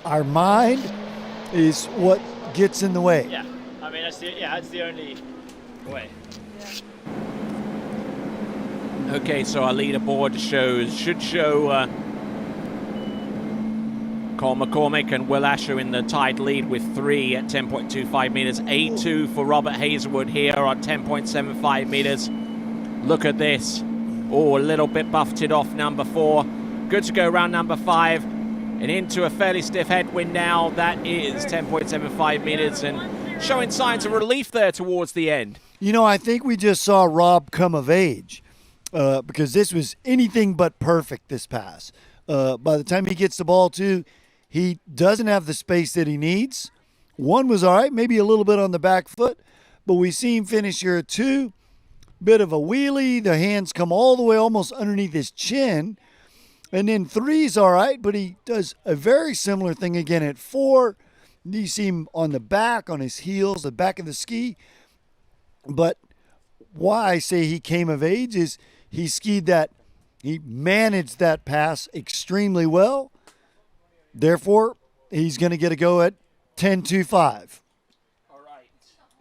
Our mind is what gets in the way. Yeah, I mean that's the only way. Okay, so our leaderboard should show Cole McCormick and Will Asher in the tied lead with 3 at 10.25 meters. A2 for Robert Hazelwood here at 10.75 meters. Look at this. Oh, a little bit buffeted off number 4. Good to go around number 5. And into a fairly stiff headwind now. That is 10.75 meters and showing signs of relief there towards the end. I think we just saw Rob come of age because this was anything but perfect this pass. By the time he gets the ball too, he doesn't have the space that he needs. 1 was all right, maybe a little bit on the back foot, but we see him finish here at 2. Bit of a wheelie. The hands come all the way almost underneath his chin. And then 3's all right, but he does a very similar thing again at 4. You see him on the back, on his heels, the back of the ski. But why I say he came of age is he managed that pass extremely well. Therefore, he's going to get a go at 10.25.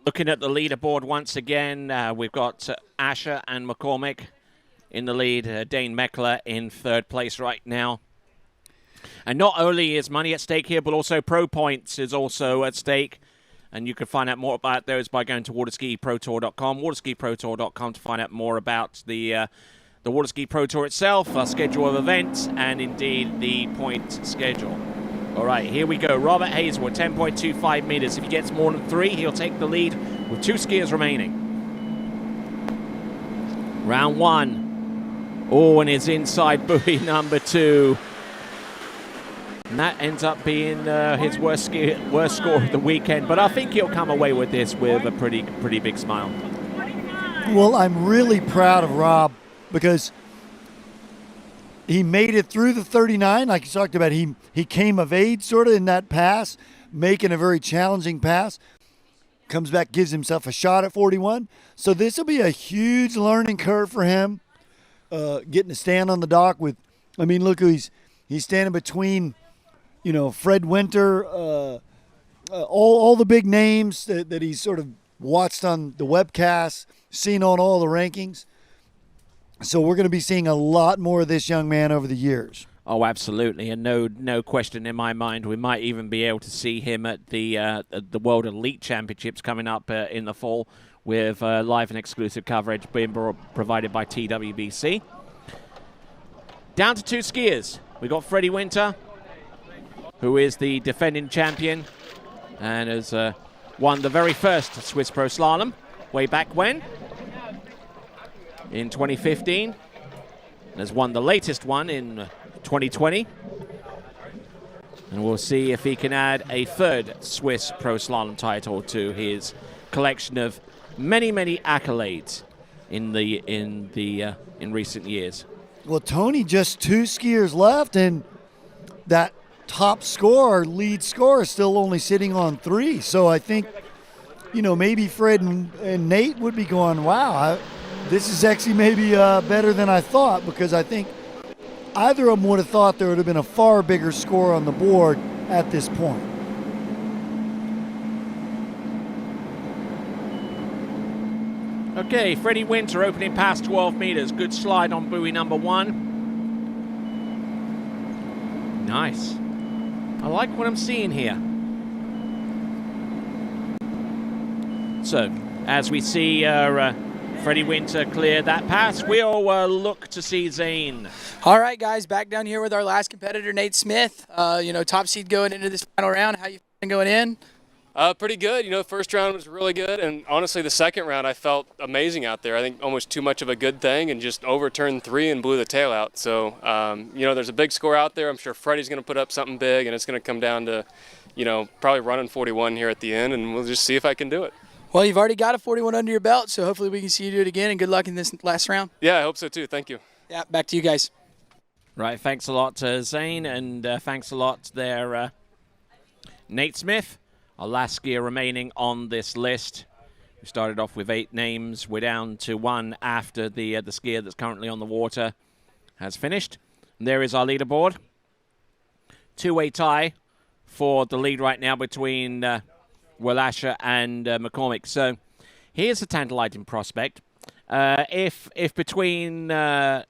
Looking at the leaderboard once again, we've got Asher and McCormick in the lead. Dane Meckler in 3rd place right now. And not only is money at stake here, but also Pro Points is also at stake. And you can find out more about those by going to waterskiprotour.com, waterskiprotour.com to find out more about the Waterski Pro Tour itself, our schedule of events, and indeed the point schedule. All right, here we go. Robert Hazelwood, 10.25 meters. If he gets more than 3, he'll take the lead with 2 skiers remaining. Round 1. Oh, and his inside buoy number 2. And that ends up being his worst score of the weekend. But I think he'll come away with this with a pretty big smile. Well, I'm really proud of Rob because he made it through the 39, like you talked about. He came of age sort of in that pass, making a very challenging pass. Comes back, gives himself a shot at 41. So this will be a huge learning curve for him, getting to stand on the dock with, look who he's standing between Fred Winter, all the big names that he's sort of watched on the webcast, seen on all the rankings. So we're going to be seeing a lot more of this young man over the years. Oh, absolutely, and no question in my mind. We might even be able to see him at the World Elite Championships coming up in the fall, with live and exclusive coverage being provided by TWBC. Down to 2 skiers. We got Freddie Winter, who is the defending champion and has won the very first Swiss Pro Slalom way back when, in 2015, and has won the latest one in 2020. And we'll see if he can add a third Swiss Pro Slalom title to his collection of many accolades in recent years. Well, Tony, just 2 skiers left, and that top score, lead score, is still only sitting on 3. So I think, maybe Fred and Nate would be going, wow, this is actually maybe better than I thought, because I think either of them would have thought there would have been a far bigger score on the board at this point. Okay, Freddie Winter opening past 12 meters. Good slide on buoy number 1. Nice. I like what I'm seeing here. So, as we see Freddie Winter clear that pass, we'll look to see Zane. All right, guys, back down here with our last competitor, Nate Smith. Top seed going into this final round. How you feeling going in? Pretty good. The first round was really good, and honestly, the second round I felt amazing out there. I think almost too much of a good thing, and just overturned 3 and blew the tail out. So, there's a big score out there. I'm sure Freddie's going to put up something big, and it's going to come down to, probably running 41 here at the end, and we'll just see if I can do it. Well, you've already got a 41 under your belt, so hopefully we can see you do it again, and good luck in this last round. Yeah, I hope so too. Thank you. Yeah, back to you guys. Right, thanks a lot, Zane, and thanks a lot there, Nate Smith. Our last skier remaining on this list. We started off with 8 names. We're down to 1 after the skier that's currently on the water has finished. And there is our leaderboard. 2-way tie for the lead right now between Will Asher and McCormick. So here's a tantalizing prospect. If between our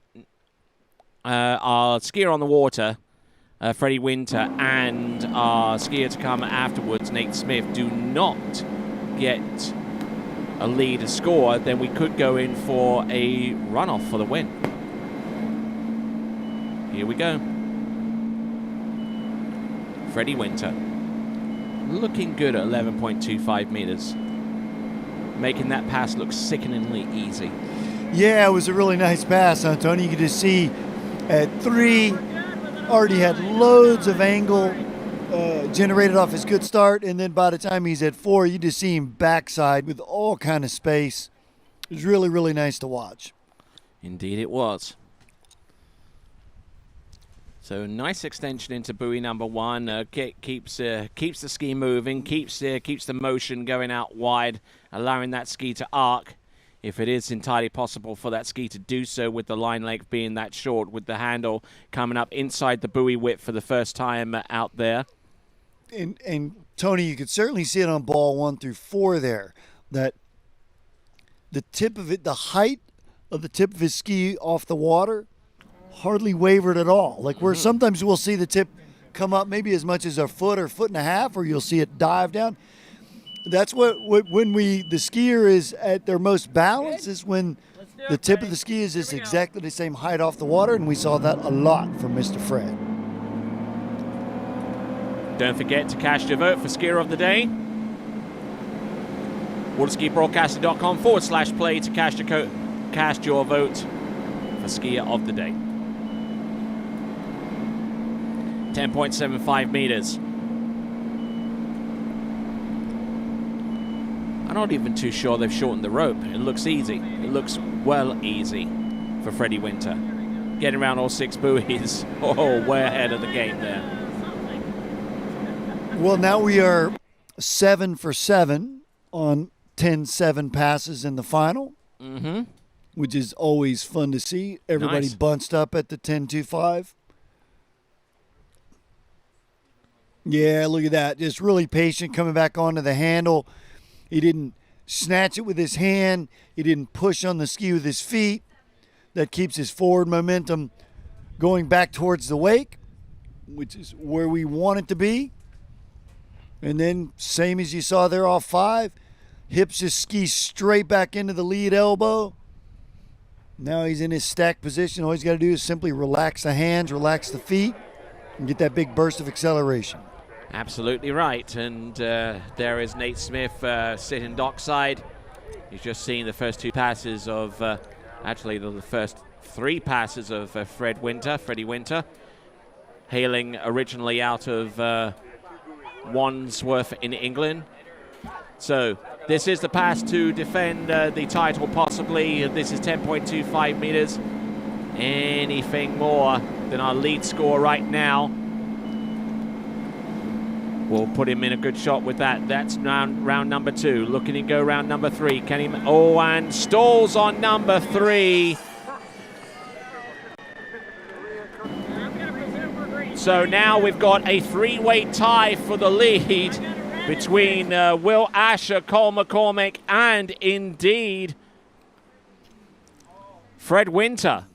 skier on the water, Freddie Winter, and our skier to come afterwards, Nate Smith, do not get a lead, a score, then we could go in for a runoff for the win. Here we go. Freddie Winter, looking good at 11.25 meters, making that pass look sickeningly easy. Yeah, it was a really nice pass, Tony. You could just see at 3, already had loads of angle generated off his good start, and then by the time he's at 4, you just see him backside with all kind of space. It was really nice to watch. Indeed it was. So nice extension into buoy number 1. Keeps the ski moving, keeps the motion going out wide, allowing that ski to arc, if it is entirely possible for that ski to do so, with the line length being that short, with the handle coming up inside the buoy width for the first time out there. And Tony, you could certainly see it on ball 1 through 4 there, that the tip of it, the height of the tip of his ski off the water hardly wavered at all. Like where sometimes we'll see the tip come up maybe as much as a foot or foot and a half, or you'll see it dive down. That's when the skier is at their most balance, is when the tip of the ski is just exactly the same height off the water, and we saw that a lot from Mr. Fred. Don't forget to cast your vote for Skier of the Day. waterskibroadcaster.com/play to cast your vote for Skier of the Day. 10.75 meters. I'm not even too sure they've shortened the rope. It looks easy. It looks well easy for Freddie Winter. Getting around all 6 buoys. Oh, way ahead of the game there. Well, now we are 7 for 7 on 10-7 passes in the final, which is always fun to see. Everybody bunched up at the 10-2-5. Yeah, look at that. Just really patient coming back onto the handle. He didn't snatch it with his hand. He didn't push on the ski with his feet. That keeps his forward momentum going back towards the wake, which is where we want it to be. And then, same as you saw there off 5, hips his ski straight back into the lead elbow. Now he's in his stack position. All he's got to do is simply relax the hands, relax the feet, and get that big burst of acceleration. Absolutely right. And there is Nate Smith sitting dockside. He's just seen the first 2 passes of, actually the first 3 passes of Freddie Winter, hailing originally out of Wandsworth in England. So this is the pass to defend the title possibly. This is 10.25 meters. Anything more than our lead score right now will put him in a good shot with that. That's round number 2. Looking to go round number 3. Can he? Oh, and stalls on number 3. So now we've got a 3-way tie for the lead between Will Asher, Cole McCormick, and indeed Fred Winter.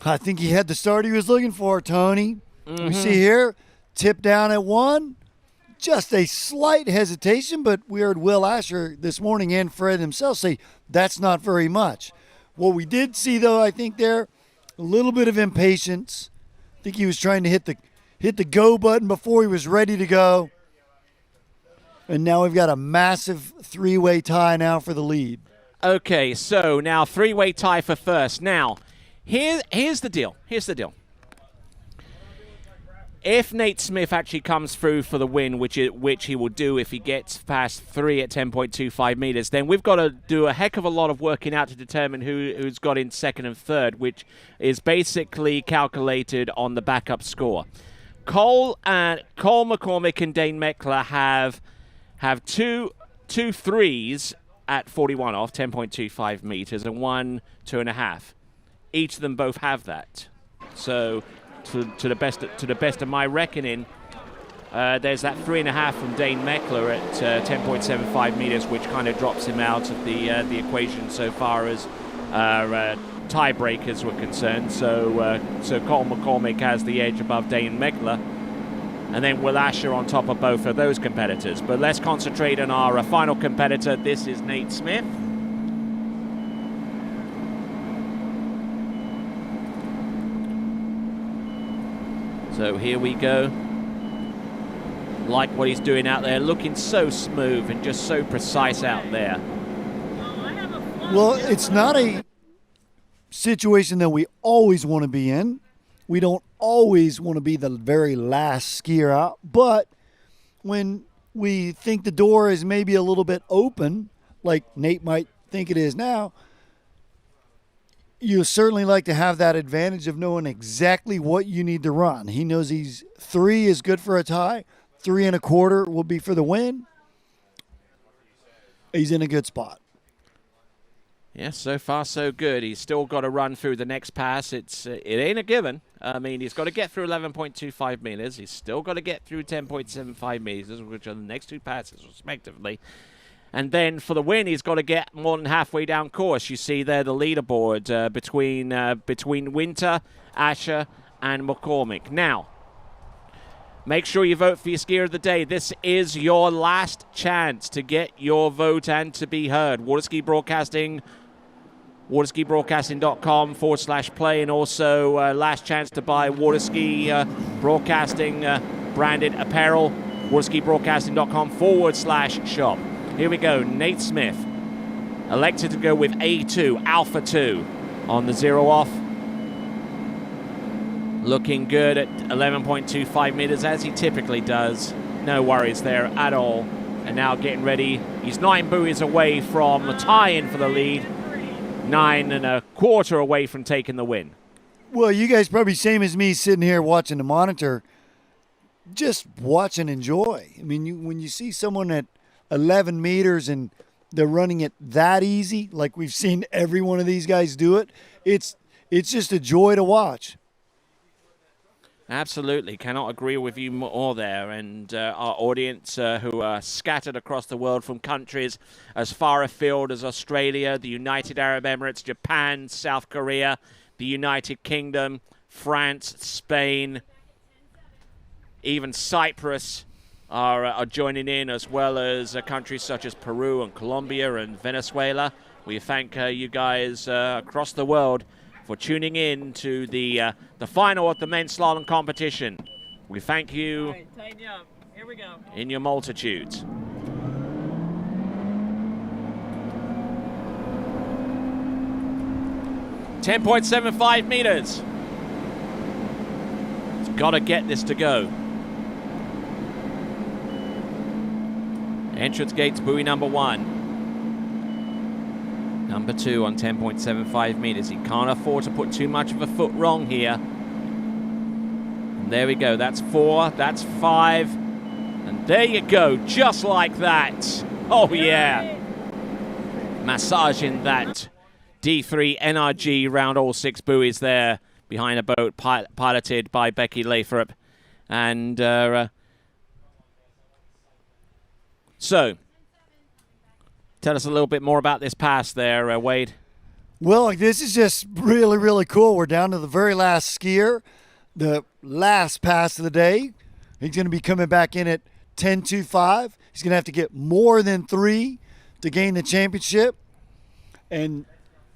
I think he had the start he was looking for, Tony. We see here, tip down at 1. Just a slight hesitation, but we heard Will Asher this morning and Fred himself say that's not very much. What we did see, though, I think there, a little bit of impatience. I think he was trying to hit the go button before he was ready to go. And now we've got a massive 3-way tie now for the lead. Okay, so now 3-way tie for first. Now, here's the deal. Here's the deal. If Nate Smith actually comes through for the win, which he will do if he gets past 3 at 10.25 meters, then we've got to do a heck of a lot of working out to determine who's got in second and third, which is basically calculated on the backup score. Cole McCormick and Dane Meckler have two threes at 41 off, 10.25 meters, and 1 2.5. Each of them both have that. So to the best of my reckoning, there's that 3.5 from Dane Meckler at 10.75 meters, which kind of drops him out of the equation so far as tiebreakers were concerned. So Cole McCormick has the edge above Dane Meckler, and then Will Asher on top of both of those competitors. But let's concentrate on our final competitor. This is Nate Smith. So here we go. Like what he's doing out there, looking so smooth and just so precise out there. Well, it's not a situation that we always want to be in. We don't always want to be the very last skier out. But when we think the door is maybe a little bit open, like Nate might think it is now, you certainly like to have that advantage of knowing exactly what you need to run. He knows 3 is good for a tie. 3 1/4 will be for the win. He's in a good spot. Yeah, so far so good. He's still got to run through the next pass. It ain't a given. I mean, he's got to get through 11.25 meters. He's still got to get through 10.75 meters, which are the next 2 passes, respectively. And then for the win, he's got to get more than halfway down course. You see there the leaderboard between Winter, Asher, and McCormick. Now, make sure you vote for your skier of the day. This is your last chance to get your vote and to be heard. Waterski Broadcasting, waterskibroadcasting.com/play, and also last chance to buy Waterski Broadcasting branded apparel, waterskibroadcasting.com/shop. Here we go. Nate Smith elected to go with A2, Alpha 2 on the 0 off. Looking good at 11.25 meters, as he typically does. No worries there at all. And now getting ready. He's 9 buoys away from tying for the lead. 9 1/4 away from taking the win. Well, you guys probably same as me sitting here watching the monitor. Just watch and enjoy. I mean, when you see someone at 11 meters and they're running it that easy, like we've seen every one of these guys do it, it's just a joy to watch. Absolutely, cannot agree with you more there. And our audience who are scattered across the world from countries as far afield as Australia, the United Arab Emirates, Japan, South Korea, the United Kingdom, France, Spain, even Cyprus are joining in, as well as countries such as Peru and Colombia and Venezuela. We thank you guys across the world for tuning in to the final of the men's slalom competition. We thank you All right, tighten you up. Here we go. in your multitudes. .75 meters. It's got to get this to go. Entrance gates, buoy number 1. Number 2 on 10.75 meters. He can't afford to put too much of a foot wrong here. And there we go. That's 4. That's 5. And there you go. Just like that. Oh, yeah. Massaging that D3 NRG round all 6 buoys there behind a boat piloted by Becky Lathrop. And so, tell us a little bit more about this pass there, Wade. Well, this is just really, really cool. We're down to the very last skier, the last pass of the day. He's going to be coming back in at 10.25. He's going to have to get more than 3 to gain the championship. And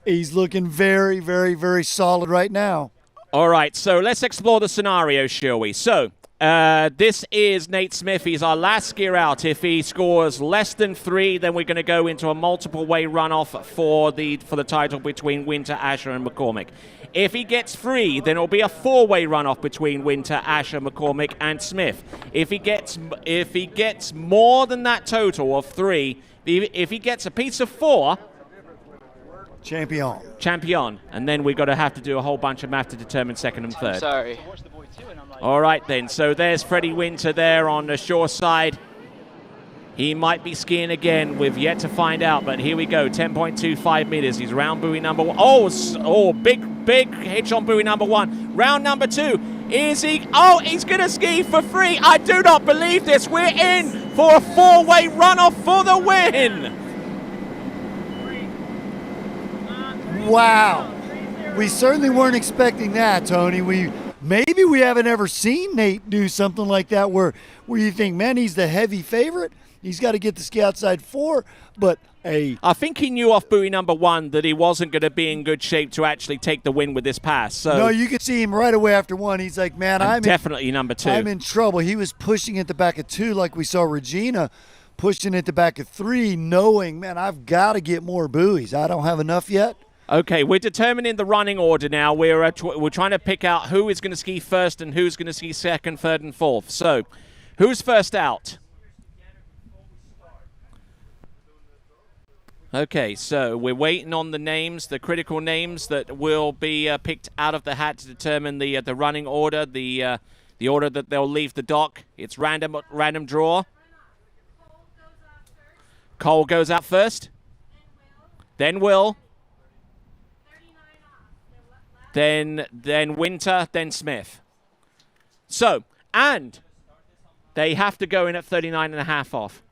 he's looking very, very, very solid right now. All right, so let's explore the scenario, shall we? So, this is Nate Smith. He's our last skier out. If he scores less than 3, then we're going to go into a multiple-way runoff for the title between Winter, Asher, and McCormick. If he gets 3, then it'll be a 4-way runoff between Winter, Asher, McCormick, and Smith. If he gets more than that total of 3, if he gets a piece of 4. Champion. And then we've got to have to do a whole bunch of math to determine second and third. Sorry. All right, then. So there's Freddie Winter there on the shore side. He might be skiing again. We've yet to find out, but here we go. 10.25 meters. He's round buoy number 1. Oh, big hitch on buoy number 1. Round number 2. Is he? Oh, he's going to ski for 3. I do not believe this. We're in for a 4-way runoff for the win. Wow. We certainly weren't expecting that, Tony. Maybe we haven't ever seen Nate do something like that where you think, man, he's the heavy favorite. He's got to get the ski outside 4, but I think he knew off buoy number 1 that he wasn't going to be in good shape to actually take the win with this pass. So no, you could see him right away after 1. He's like, man, I'm definitely number 2. I'm in trouble. He was pushing at the back of 2 like we saw Regina pushing at the back of 3, knowing, man, I've got to get more buoys. I don't have enough yet. Okay, we're determining the running order now. We're trying to pick out who is going to ski first and who's going to ski second, third, and fourth. So, who's first out? Okay, so we're waiting on the names, the critical names that will be picked out of the hat to determine the running order, the order that they'll leave the dock. It's random draw. Cole goes out first. Then Will. Then Winter, then Smith. So, and they have to go in at 39.5 off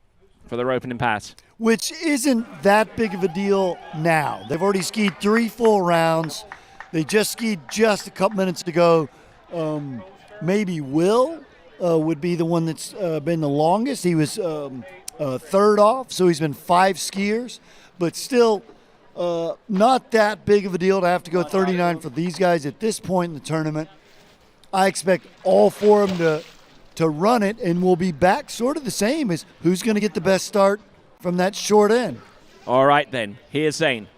for their opening pass. Which isn't that big of a deal now. They've already skied 3 full rounds. They just skied just a couple minutes to go. Maybe Will would be the one that's been the longest. He was third off, so he's been 5 skiers. But still, not that big of a deal to have to go 39 for these guys at this point in the tournament. I expect all 4 of them to run it, and we'll be back sort of the same as who's going to get the best start from that short end. All right, then. Here's Zane.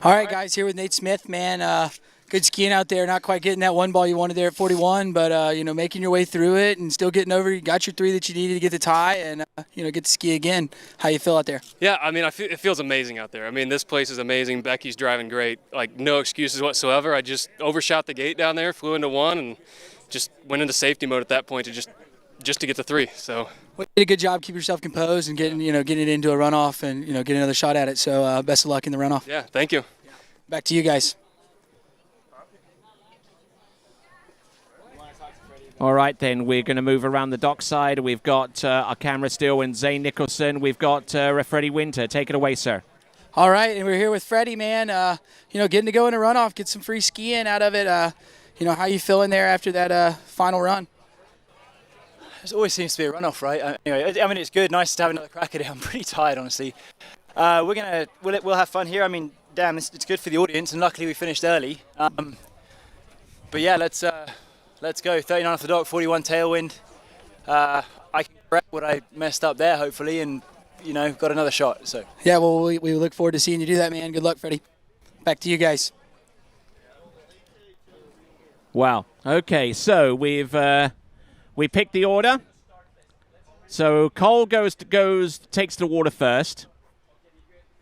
All right, guys, here with Nate Smith, man. Good skiing out there. Not quite getting that one ball you wanted there at 41, but, making your way through it and still getting over. You got your 3 that you needed to get the tie and, get to ski again. How you feel out there? Yeah, I mean, it feels amazing out there. I mean, this place is amazing. Becky's driving great. Like, no excuses whatsoever. I just overshot the gate down there, flew into 1, and just went into safety mode at that point to just to get to 3. So Well, you did a good job keeping yourself composed and getting it into a runoff and, getting another shot at it. So best of luck in the runoff. Yeah, thank you. Back to you guys. All right, then we're going to move around the dockside. We've got our camera still in Zane Nicholson. We've got Freddie Winter. Take it away, sir. All right, and we're here with Freddie, man. Getting to go in a runoff, get some free skiing out of it. How you feeling there after that final run? It always seems to be a runoff, right? Anyway, I mean, it's good. Nice to have another crack at it. I'm pretty tired, honestly. We'll have fun here. I mean, damn, it's good for the audience, and luckily we finished early. But yeah, let's go. 39 off the dock, 41 tailwind. I can correct what I messed up there, hopefully, and got another shot. So Yeah, well, we look forward to seeing you do that, man. Good luck, Freddie. Back to you guys. Wow. Okay, so we picked the order. So Cole takes the water first.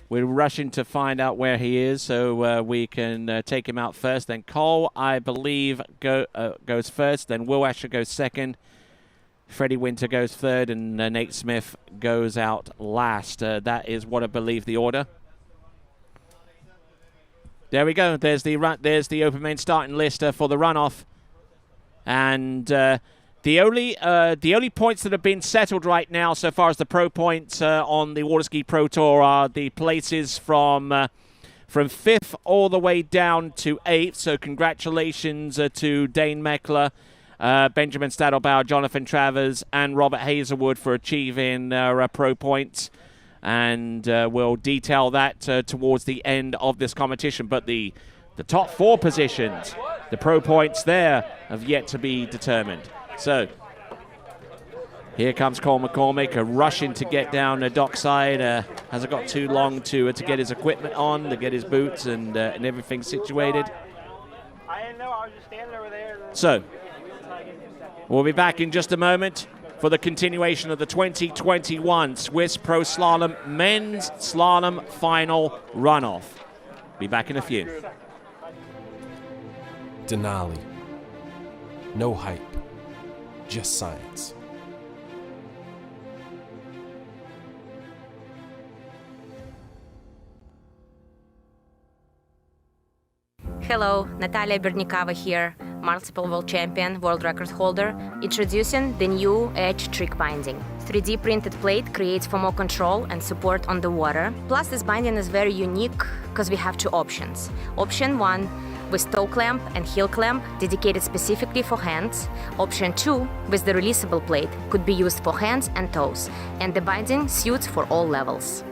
We're rushing to find out where he is, so we can take him out first. Then Cole, I believe, goes first. Then Will Asher goes second. Freddie Winter goes third, and Nate Smith goes out last. That is what I believe the order. There we go. There's the open main starting list for the runoff, and the only points that have been settled right now, so far as the pro points on the Water Ski Pro Tour, are the places from 5th all the way down to 8th. So congratulations to Dane Meckler, Benjamin Stadelbauer, Jonathan Travers, and Robert Hazelwood for achieving pro points. And we'll detail that towards the end of this competition. But the top 4 positions, the pro points there, have yet to be determined. So here comes Cole McCormick, rushing to get down the dockside. Hasn't got too long to get his equipment on, to get his boots and everything situated. I didn't know. I was just standing over there. So we'll be back in just a moment for the continuation of the 2021 Swiss Pro Slalom Men's Slalom Final Runoff. Be back in a few. Denali. No hype, just science. Hello, Natalia Bernikava here, multiple world champion, world record holder, introducing the new Edge trick binding. 3D printed plate creates for more control and support on the water. Plus, this binding is very unique because we have 2 options. Option 1 with toe clamp and heel clamp dedicated specifically for hands. Option 2 with the releasable plate could be used for hands and toes, and the binding suits for all levels.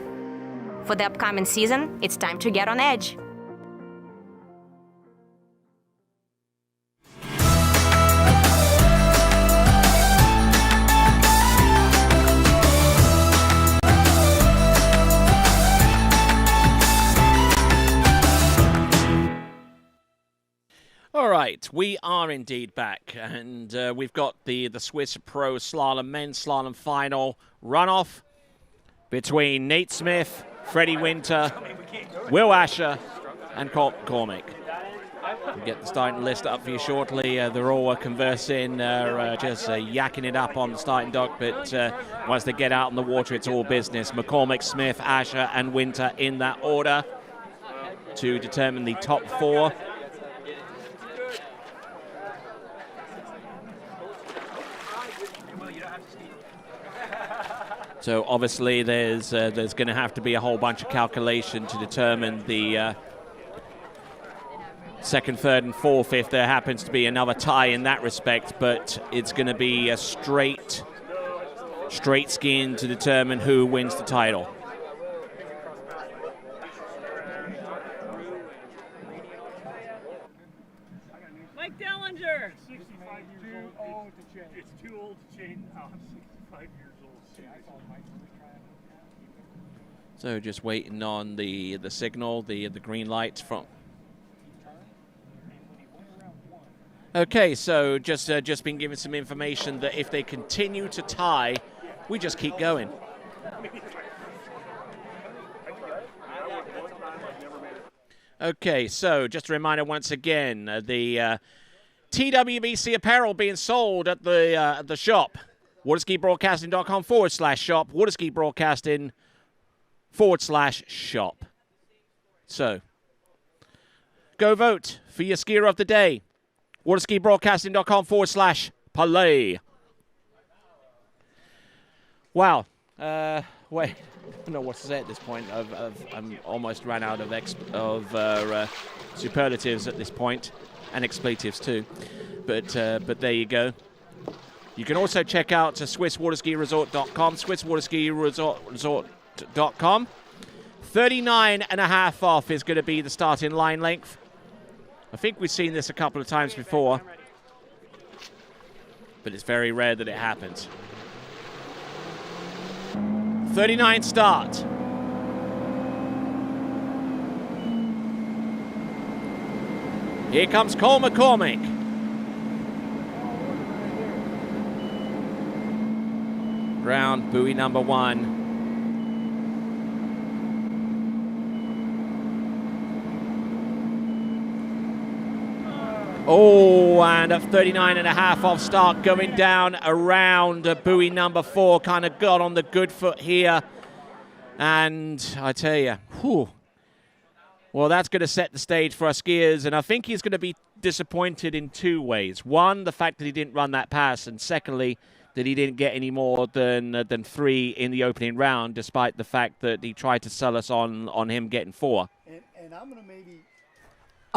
For the upcoming season, it's time to get on edge. All right, we are indeed back, and we've got the Swiss Pro Slalom Men's Slalom Final runoff between Nate Smith, Freddie Winter, Will Asher, and Cole McCormick. We'll get the starting list up for you shortly. They're all conversing, just yakking it up on the starting dock, but once they get out in the water, it's all business. McCormick, Smith, Asher, and Winter in that order to determine the top 4. So obviously there's going to have to be a whole bunch of calculation to determine the 2nd, 3rd, and 4th if there happens to be another tie in that respect. But it's going to be a straight skiing to determine who wins the title. Mike Dellinger. 65 years old. It's too old to change now. I'm 65 years old. So just waiting on the signal, the green lights from. Okay, so just been given some information that if they continue to tie, we just keep going. Okay, so just a reminder once again, the TWBC apparel being sold at the shop, waterskibroadcasting.com/shop, waterskibroadcasting.com/shop. So, go vote for your skier of the day. waterskibroadcasting.com/ Palais. Wow. Wait. I don't know what to say at this point. I'm almost ran out of superlatives at this point, and expletives too. But there you go. You can also check out SwissWaterSkiResort.com, SwissWaterSkiResort.com. 39.5 off is going to be the starting line length. I think we've seen this a couple of times before, but it's very rare that it happens. 39 start. Here comes Cole McCormick. Round buoy number 1. Oh, and at 39.5 off start, going down around buoy number 4. Kind of got on the good foot here. And I tell you, whew. Well, that's going to set the stage for our skiers. And I think he's going to be disappointed in 2 ways. One, the fact that he didn't run that pass. And secondly, that he didn't get any more than 3 in the opening round, despite the fact that he tried to sell us on him getting 4. And I'm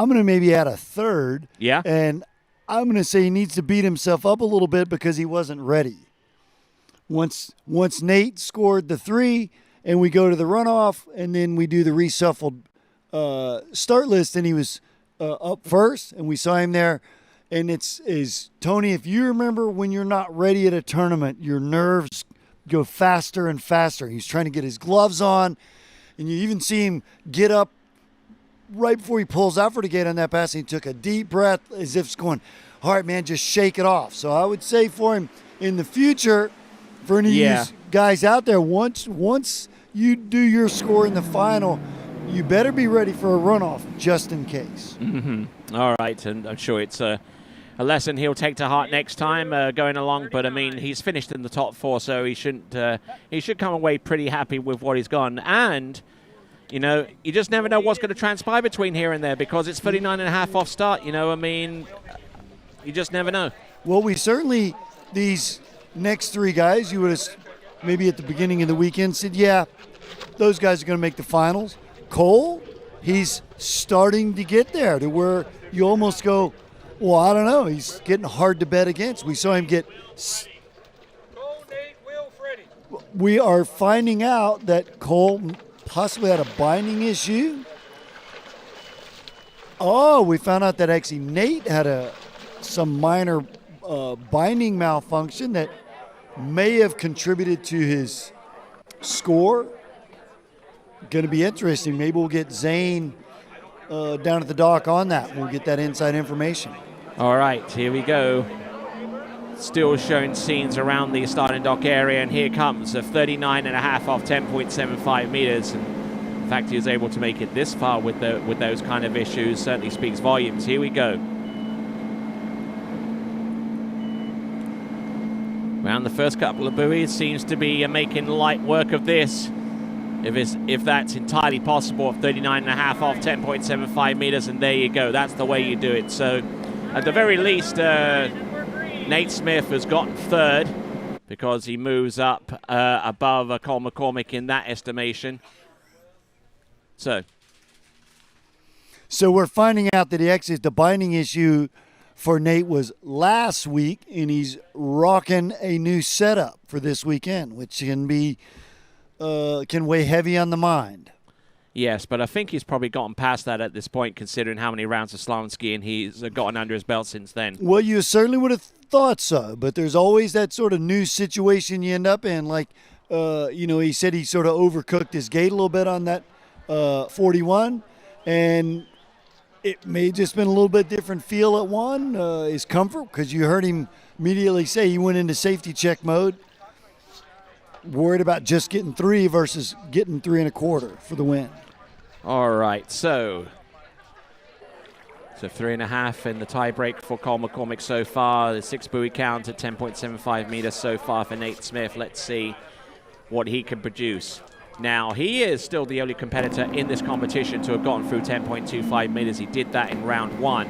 going to maybe add a third. Yeah. And I'm going to say he needs to beat himself up a little bit because he wasn't ready. Once Nate scored the 3 and we go to the runoff and then we do the reshuffled start list and he was up first and we saw him there. And is Tony, if you remember when you're not ready at a tournament, your nerves go faster and faster. He's trying to get his gloves on and you even see him get up right before he pulls out for the gate on that pass, he took a deep breath as if it's going, all right, man, just shake it off. So I would say for him in the future, for any of you guys out there, once you do your score in the final, you better be ready for a runoff just in case. Mm-hmm. All right, and I'm sure it's a lesson he'll take to heart next time going along. But, I mean, he's finished in the top 4, so he should come away pretty happy with what he's gone. And you know, you just never know what's going to transpire between here and there because it's 39.5 off start. You know, I mean, you just never know. Well, we certainly, these next 3 guys, you would have maybe at the beginning of the weekend said, yeah, those guys are going to make the finals. Cole, he's starting to get there to where you almost go, well, I don't know. He's getting hard to bet against. We saw him get. Cole, Nate, Will, Freddie. We are finding out that Cole possibly had a binding issue. Oh, we found out that actually Nate had some minor binding malfunction that may have contributed to his score. Going to be interesting. Maybe we'll get Zane down at the dock on that. We'll get that inside information. All right, here we go. Still showing scenes around the starting dock area, and here comes a 39.5 off 10.75 meters. And the fact he was able to make it this far with those kind of issues certainly speaks volumes. Here we go. Around the first couple of buoys, seems to be making light work of this. If that's entirely possible, 39.5 off 10.75 meters, and there you go. That's the way you do it. So, at the very least, Nate Smith has gotten 3rd because he moves up above Cole McCormick in that estimation. So we're finding out that the binding issue for Nate was last week, and he's rocking a new setup for this weekend, which can weigh heavy on the mind. Yes, but I think he's probably gotten past that at this point, considering how many rounds of slalom skiing he's gotten under his belt since then. Well, you certainly would have thought so, but there's always that sort of new situation you end up in. Like, he said he sort of overcooked his gate a little bit on that 41, and it may have just been a little bit different feel at one. His comfort, because you heard him immediately say he went into safety check mode, worried about just getting 3 versus getting 3 1/4 for the win. All right, so 3.5 in the tiebreak for Cole McCormick so far. The 6 buoy count at 10.75 meters so far for Nate Smith. Let's see what he can produce. Now, he is still the only competitor in this competition to have gotten through 10.25 meters. He did that in round 1.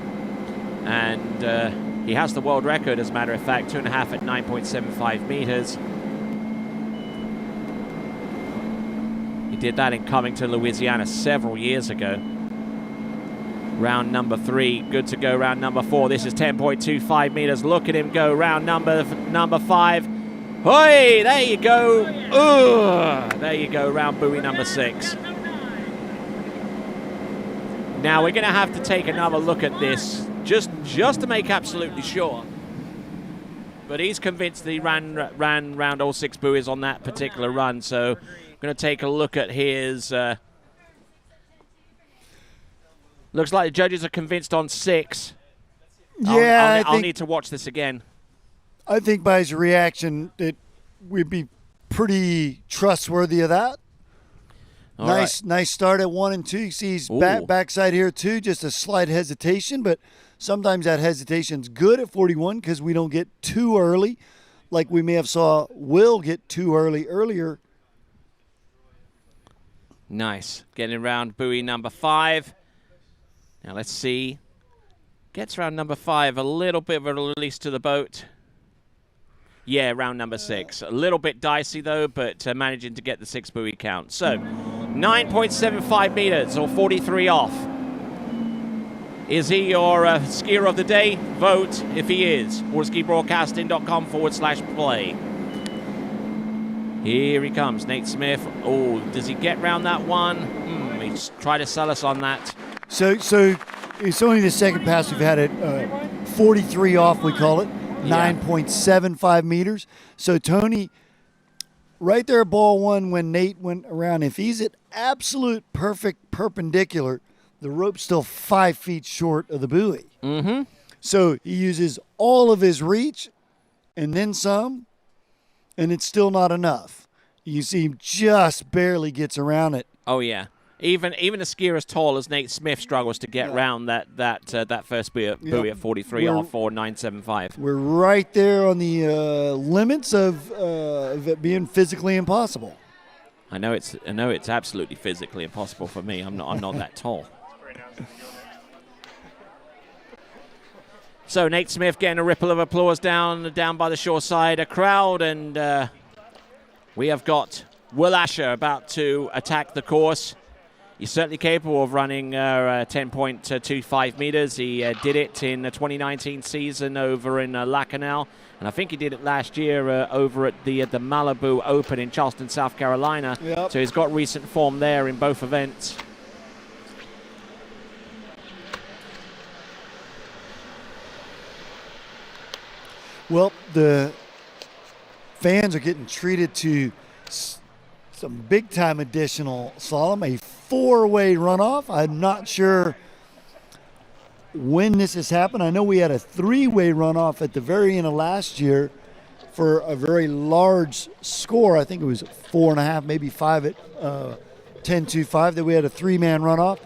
And He has the world record, as a matter of fact, 2.5 at 9.75 meters. He did that in Covington, Louisiana several years ago. Round number 3, good to go. Round number 4, this is 10.25 meters. Look at him go. Round number 5. Hoi, there you go. There you go, round buoy number 6. Now we're going to have to take another look at this just to make absolutely sure. But he's convinced that he ran round all 6 buoys on that particular run. So I'm going to take a look at his... looks like the judges are convinced on 6. Yeah, I'll need to watch this again. I think by his reaction, we'd be pretty trustworthy of that. Nice start at 1 and 2. You see he's backside here too, just a slight hesitation, but sometimes that hesitation's good at 41 because we don't get too early, like we may have saw Will get too early earlier. Nice. Getting around buoy number 5. Now let's see. Gets around number 5, a little bit of a release to the boat. Yeah, round number 6. A little bit dicey, though, but managing to get the 6 buoy count. So, 9.75 meters, or 43 off. Is he your skier of the day? Vote if he is. waterskibroadcasting.com/play. Here he comes, Nate Smith. Oh, does he get round that one? He's trying to sell us on that. So it's only the second pass we've had it 43 off, we call it. 9.75 meters. So Tony, right there at ball 1 when Nate went around, if he's at absolute perfect perpendicular, the rope's still 5 feet short of the buoy. Mm-hmm. So he uses all of his reach and then some, and it's still not enough. You see him just barely gets around it. Oh, yeah. Even a skier as tall as Nate Smith struggles to get round that first buoy at 43 off or 9.75. We're right there on the limits of it being physically impossible. I know it's absolutely physically impossible for me. I'm not that tall. So Nate Smith getting a ripple of applause down by the shore side, a crowd, and we have got Will Asher about to attack the course. He's certainly capable of running 10.25 meters. He did it in the 2019 season over in Lacanau, and I think he did it last year over at the Malibu Open in Charleston, South Carolina. Yep. So he's got recent form there in both events. Well, the fans are getting treated to some big-time additional slalom, a 4-way runoff. I'm not sure when this has happened. I know we had a 3-way runoff at the very end of last year for a very large score. I think it was 4.5, maybe 5 at 10.25 that we had a 3-man runoff.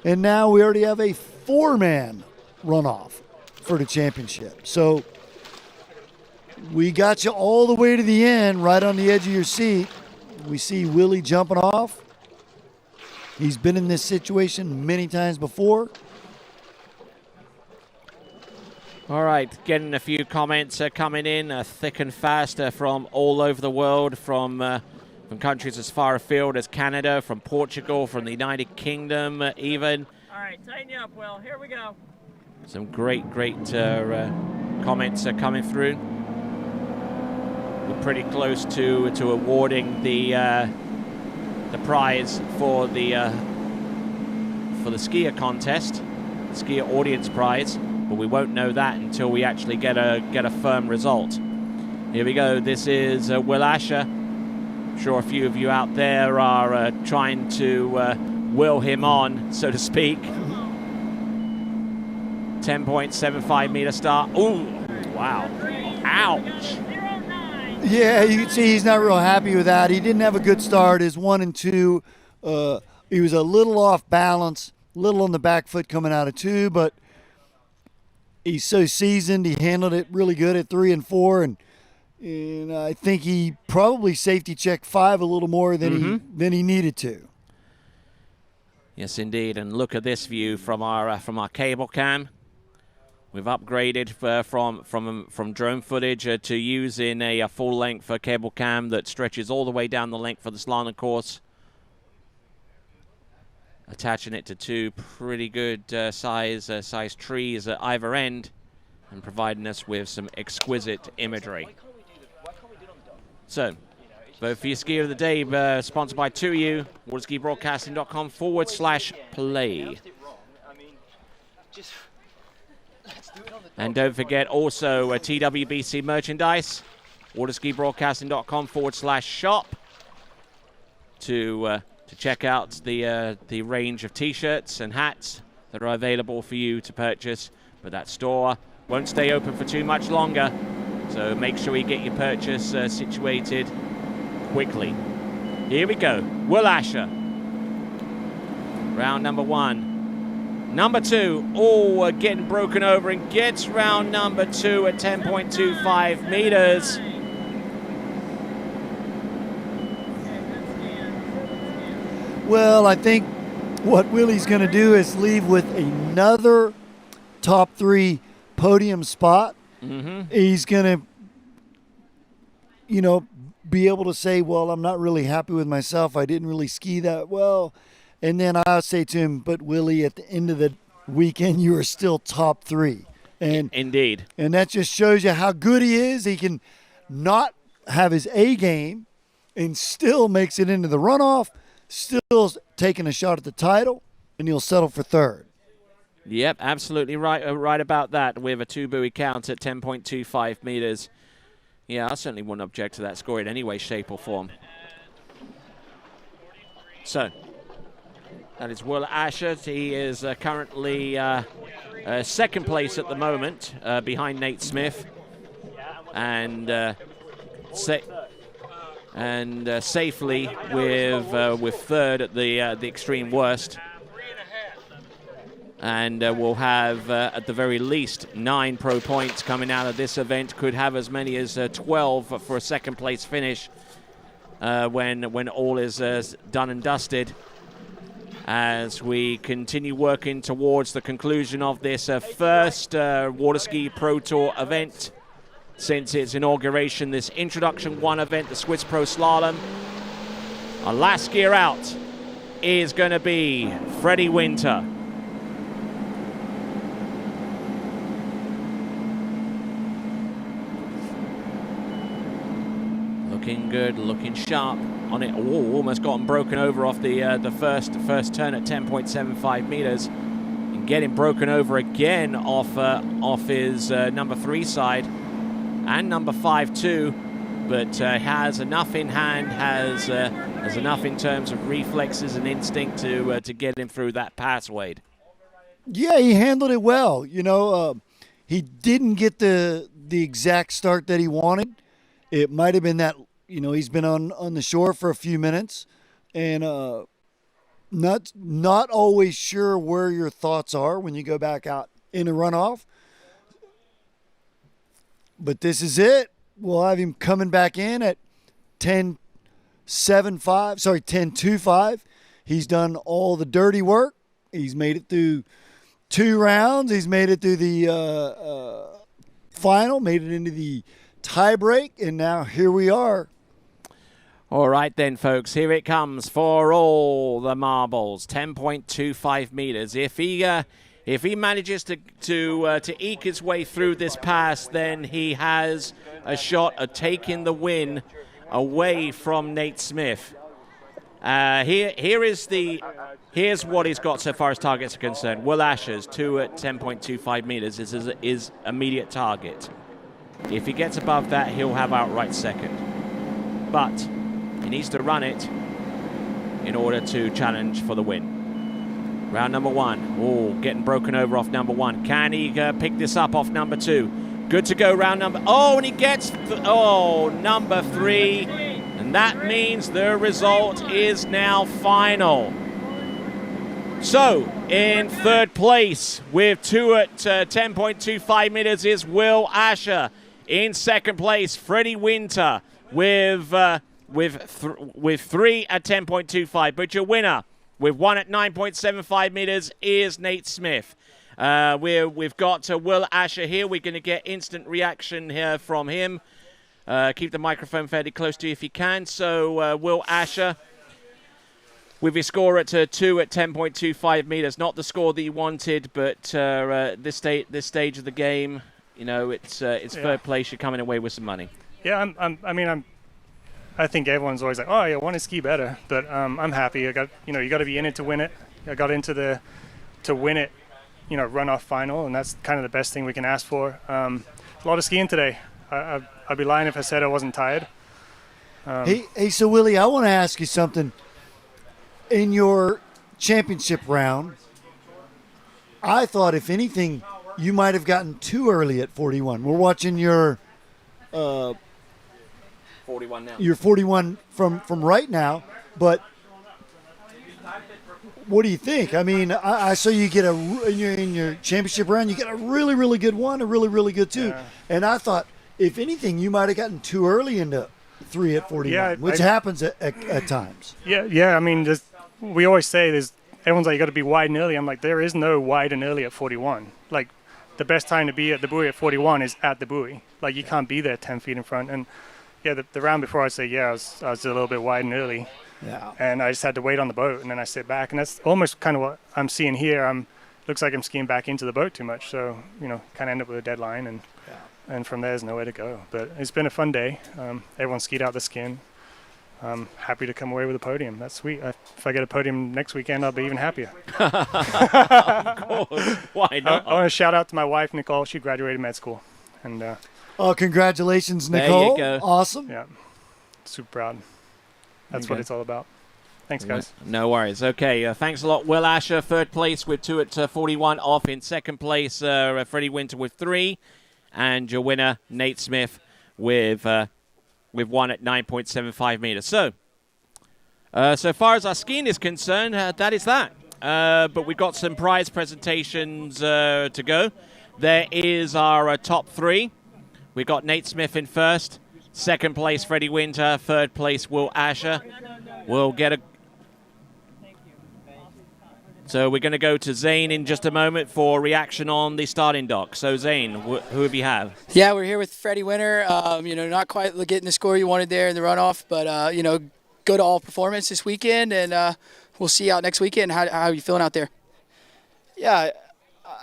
And now we already have a 4-man runoff for the championship. So we got you all the way to the end, right on the edge of your seat. We see Willie jumping off. He's been in this situation many times before. All right, getting a few comments coming in thick and fast from all over the world, from countries as far afield as Canada, from Portugal, from the United Kingdom even. All right, tighten you up, Will. Here we go. Some great comments coming through. We're pretty close to awarding the prize for the skier contest, skier audience prize, but we won't know that until we actually get a firm result. Here we go. This is Will Asher. I'm sure a few of you out there are trying to will him on, so to speak. 10.75 meter start. Ooh, wow. Ouch. Yeah, you can see he's not real happy with that. He didn't have a good start. His 1 and 2, he was a little off balance, a little on the back foot coming out of 2, but he's so seasoned. He handled it really good at 3 and 4, and I think he probably safety checked 5 a little more than he needed to. Yes, indeed. And look at this view from our cable cam. We've upgraded from drone footage to using a full-length cable cam that stretches all the way down the length of the slalom course. Attaching it to two pretty good size trees at either end and providing us with some exquisite imagery. So, vote for your skier of the day, sponsored by 2U, waterskibroadcasting.com/play. And don't forget also TWBC merchandise, waterskibroadcasting.com/shop to check out the range of t-shirts and hats that are available for you to purchase. But that store won't stay open for too much longer, so make sure you get your purchase situated quickly. Here we go. Will Asher. Round number 1. Number 2, getting broken over and gets round number 2 at 10.25 meters. Well, I think what Willie's going to do is leave with another top 3 podium spot. He's going to, be able to say, well, I'm not really happy with myself. I didn't really ski that well. And then I'll say to him, but Willie, at the end of the weekend, you are still top 3. And indeed. And that just shows you how good he is. He can not have his A game and still makes it into the runoff, still taking a shot at the title, and he'll settle for 3rd. Yep, absolutely right. Right about that. With a 2 buoy count at 10.25 meters. Yeah, I certainly wouldn't object to that score in any way, shape, or form. So, that is Will Asher. He is currently 2nd place at the moment, behind Nate Smith, and safely with 3rd at the extreme worst. And we'll have, at the very least, 9 pro points coming out of this event. Could have as many as 12 for a 2nd place finish when all is done and dusted. As we continue working towards the conclusion of this first Waterski Pro Tour event since its inauguration, this Introduction 1 event, the Swiss Pro Slalom. Our last skier out is going to be Freddie Winter. Looking good, looking sharp on it. Oh, almost gotten broken over off the first turn at 10.75 meters, and getting broken over again off his number 3 side and number 5 too. But has enough in hand, has enough in terms of reflexes and instinct to get him through that pass, Wade. Yeah, he handled it well. He didn't get the exact start that he wanted. It might have been that, he's been on the shore for a few minutes and not always sure where your thoughts are when you go back out in a runoff. But this is it. We'll have him coming back in at 10.25. He's done all the dirty work. He's made it through 2 rounds. He's made it through the final, made it into the tie break, and now here we are. All right then, folks, here it comes for all the marbles. 10.25 meters. If he manages to eke his way through this pass, then he has a shot at taking the win away from Nate Smith. Here's what he's got so far as targets are concerned. Will Asher's 2 at 10.25 meters is immediate target. If he gets above that, he'll have outright 2nd. But he needs to run it in order to challenge for the win. Round number 1. Oh, getting broken over off number 1. Can he pick this up off number 2? Good to go round number... Oh, and he gets... number 3. And that means the result is now final. So, in 3rd place with 2 at 10.25 meters is Will Asher. In 2nd place, Freddie Winter with 3 at 10.25. But your winner with 1 at 9.75 meters is Nate Smith. We've got Will Asher here. We're going to get instant reaction here from him. Keep the microphone fairly close to you if you can. So, Will Asher, with your score at 2 at 10.25 meters, not the score that you wanted, but this stage of the game, you know, it's third place. You're coming away with some money. Yeah, I think everyone's always like, oh, yeah, I want to ski better, but I'm happy. You got to be in it to win it. I got into to win it, runoff final, and that's kind of the best thing we can ask for. A lot of skiing today. I'd be lying if I said I wasn't tired. Hey, so Willie, I want to ask you something. In your championship round, I thought, if anything, you might have gotten too early at 41. We're watching your 41 now. You're 41 from right now, but what do you think? I mean, I saw you get in your championship round, you get a really, really good one, a really, really good two. Yeah. And I thought, if anything, you might have gotten too early into 3 at 41, which happens at times. Yeah. I mean, we always say everyone's like, you got to be wide and early. I'm like, there is no wide and early at 41. Like, the best time to be at the buoy at 41 is at the buoy. Like, you can't be there 10 feet in front. And yeah, the round before, I'd say, I was a little bit wide and early. Yeah. And I just had to wait on the boat, and then I sit back. And that's almost kind of what I'm seeing here. Looks like I'm skiing back into the boat too much. So, kind of end up with a deadline. And from there, there's nowhere to go. But it's been a fun day. Everyone skied out the skin. I'm happy to come away with a podium. That's sweet. If I get a podium next weekend, I'll be even happier. Of course. Why not? I want to shout out to my wife, Nicole. She graduated med school. And oh, congratulations, Nicole. There you go. Awesome. Yeah. Super proud. That's what it's all about. Thanks, guys. No worries. Okay, thanks a lot, Will Asher. Third place with 2 at 41 off. In second place, Freddie Winter with 3. And your winner, Nate Smith, with 1 at 9.75 meters. So far as our skiing is concerned, that is that. But we've got some prize presentations to go. There is our top 3. We got Nate Smith in first. Second place, Freddie Winter. Third place, Will Asher. We'll get a... So we're going to go to Zane in just a moment for reaction on the starting dock. So Zane, who have you have? Yeah, we're here with Freddie Winter. Not quite getting the score you wanted there in the runoff, but good all performance this weekend, and we'll see you out next weekend. How are you feeling out there? Yeah,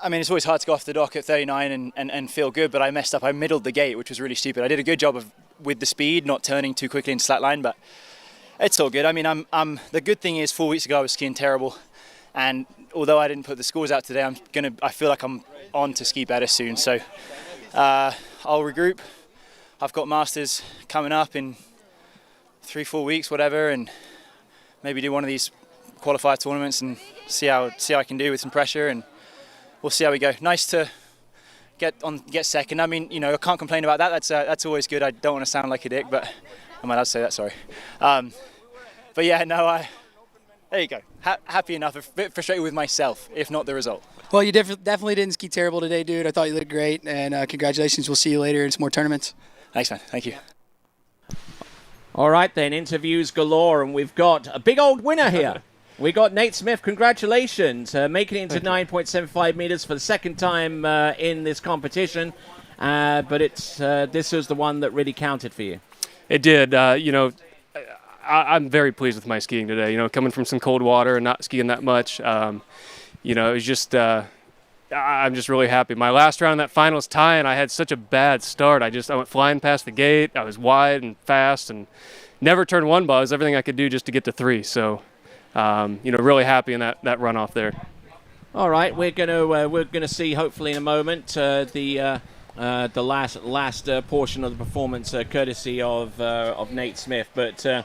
I mean, it's always hard to go off the dock at 39 and feel good, but I messed up. I middled the gate, which was really stupid. I did a good job with the speed, not turning too quickly in slack line, but it's all good. I mean, the good thing is 4 weeks ago I was skiing terrible, and although I didn't put the scores out today, I feel like I'm on to ski better soon. So I'll regroup. I've got Masters coming up in 3-4 weeks, whatever, and maybe do one of these qualifier tournaments and see how I can do with some pressure, and we'll see how we go. Nice to get second. I mean, I can't complain about that. That's always good. I don't want to sound like a dick, but I'm allowed to say that. Sorry. But yeah, no, there you go. Happy enough. A bit frustrated with myself, if not the result. Well, you definitely didn't ski terrible today, dude. I thought you looked great, and congratulations. We'll see you later in some more tournaments. Thanks, man. Thank you. All right, then, interviews galore, and we've got a big old winner here. We got Nate Smith. Congratulations, making it into 9.75 meters for the second time in this competition. But this was the one that really counted for you. It did. I'm very pleased with my skiing today. Coming from some cold water and not skiing that much. It was just. I'm just really happy. My last round, that finals tie, and I had such a bad start. I went flying past the gate. I was wide and fast, and never turned one ball. It was everything I could do just to get to 3. So. Really happy in that runoff there. All right, we're gonna see hopefully in a moment the last portion of the performance, courtesy of Nate Smith. But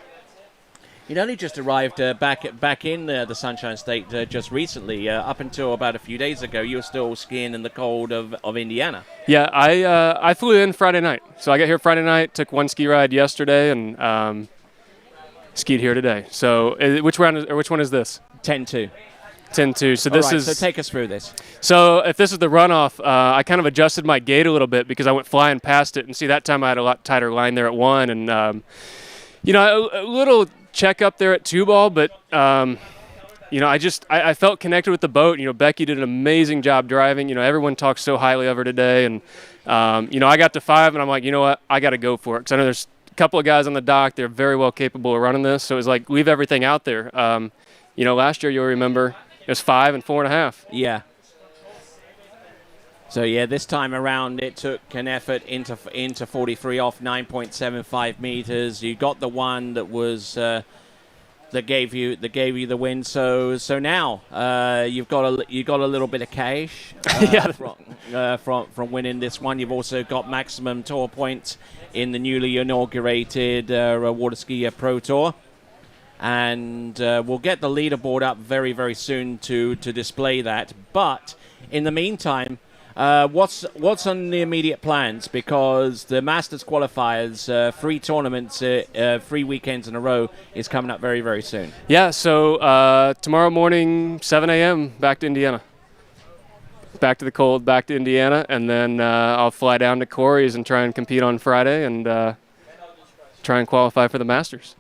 he'd only just arrived back in the Sunshine State just recently. Up until about a few days ago, you were still skiing in the cold of Indiana. Yeah, I flew in Friday night, so I got here Friday night, took one ski ride yesterday, and. Skied here today. So which one is this? 10-2. 10-2. So this is. So take us through this. So if this is the runoff, I kind of adjusted my gate a little bit because I went flying past it, and see that time I had a lot tighter line there at 1, and a little check up there at 2 ball, but I felt connected with the boat. Becky did an amazing job driving. Everyone talks so highly of her today. And, I got to 5 and I'm like, you know what? I got to go for it. Because I know there's a couple of guys on the dock. They're very well capable of running this. So it was like, leave everything out there. Last year, you'll remember, it was 5 and 4.5. Yeah. So, yeah, this time around it took an effort into 43 off 9.75 meters. You got the one that was that gave you the win. So now you've got a little bit of cash from winning this one. You've also got maximum tour points in the newly inaugurated Water Ski Pro Tour. And we'll get the leaderboard up very, very soon to display that. But in the meantime, what's on the immediate plans? Because the Masters qualifiers, 3 tournaments, 3 weekends in a row, is coming up very, very soon. Yeah, so tomorrow morning, 7 a.m., back to Indiana. Back to the cold, back to Indiana, and then I'll fly down to Corey's and try and compete on Friday and try and qualify for the Masters.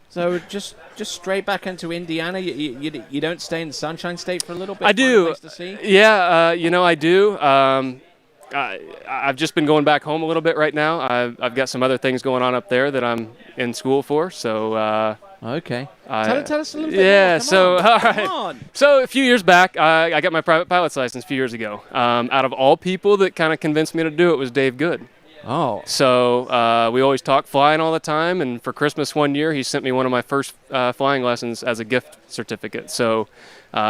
So just straight back into Indiana. You don't stay in the Sunshine State for a little bit? I do. Place to see? Yeah, I do. I've just been going back home a little bit right now. I've got some other things going on up there that I'm in school for. So okay. Tell us a little bit more. Come All on. right. So a few years back, I got my private pilot's license a few years ago. Out of all people that kind of convinced me to do it was Dave Good. Oh. So we always talk flying all the time, and for Christmas one year, he sent me one of my first flying lessons as a gift certificate. So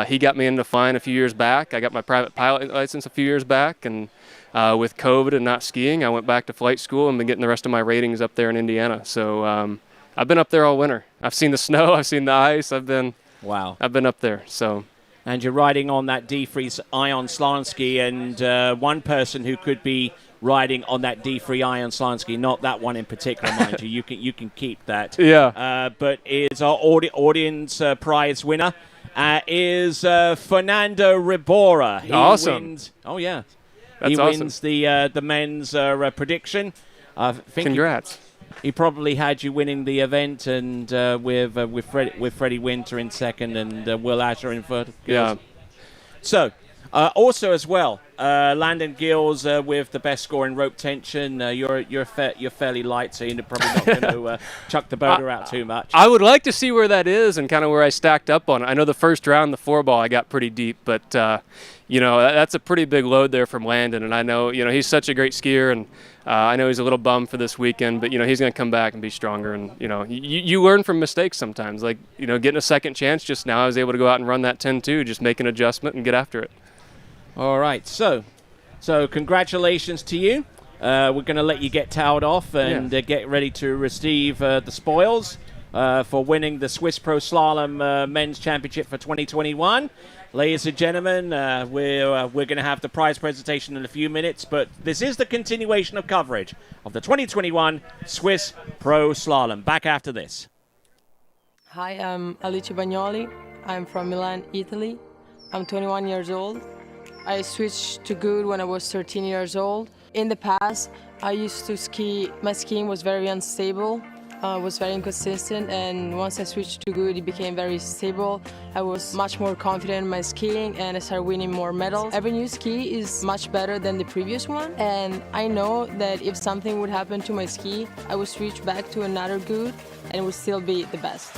he got me into flying a few years back. I got my private pilot license a few years back, and with COVID and not skiing, I went back to flight school and been getting the rest of my ratings up there in Indiana. So I've been up there all winter. I've seen the snow, I've seen the ice, I've been up there. So. And you're riding on that D-Freeze Ion slalom ski, and one person who could be riding on that D-Free Ion slalom ski, not that one in particular, mind you. You can keep that. Yeah. But is our audience prize winner is Fernando Ribora. He awesome. Wins, oh yeah. That's he awesome. wins the men's prediction. I think congrats. He probably had you winning the event, and with Freddie Winter in second, and Will Asher in third. Yeah. So, also as well, Landon Gills with the best score in rope tension. You're fairly light, so you're probably not going to chuck the boater out too much. I would like to see where that is and kind of where I stacked up on it. I know the first round, the 4-ball, I got pretty deep, but that's a pretty big load there from Landon, and I know he's such a great skier, and I know he's a little bummed for this weekend, but he's going to come back and be stronger, and you learn from mistakes sometimes. Like getting a second chance just now, I was able to go out and run that 10-2, just make an adjustment and get after it. All right, so congratulations to you. We're going to let you get towed off and get ready to receive the spoils for winning the Swiss Pro Slalom Men's Championship for 2021. Ladies and gentlemen, we're going to have the prize presentation in a few minutes, but this is the continuation of coverage of the 2021 Swiss Pro Slalom. Back after this. Hi, I'm Alice Bagnoli. I'm from Milan, Italy. I'm 21 years old. I switched to good when I was 13 years old. In the past, I used to ski. My skiing was very unstable, was very inconsistent, and once I switched to good, it became very stable. I was much more confident in my skiing, and I started winning more medals. Every new ski is much better than the previous one, and I know that if something would happen to my ski, I would switch back to another good, and it would still be the best.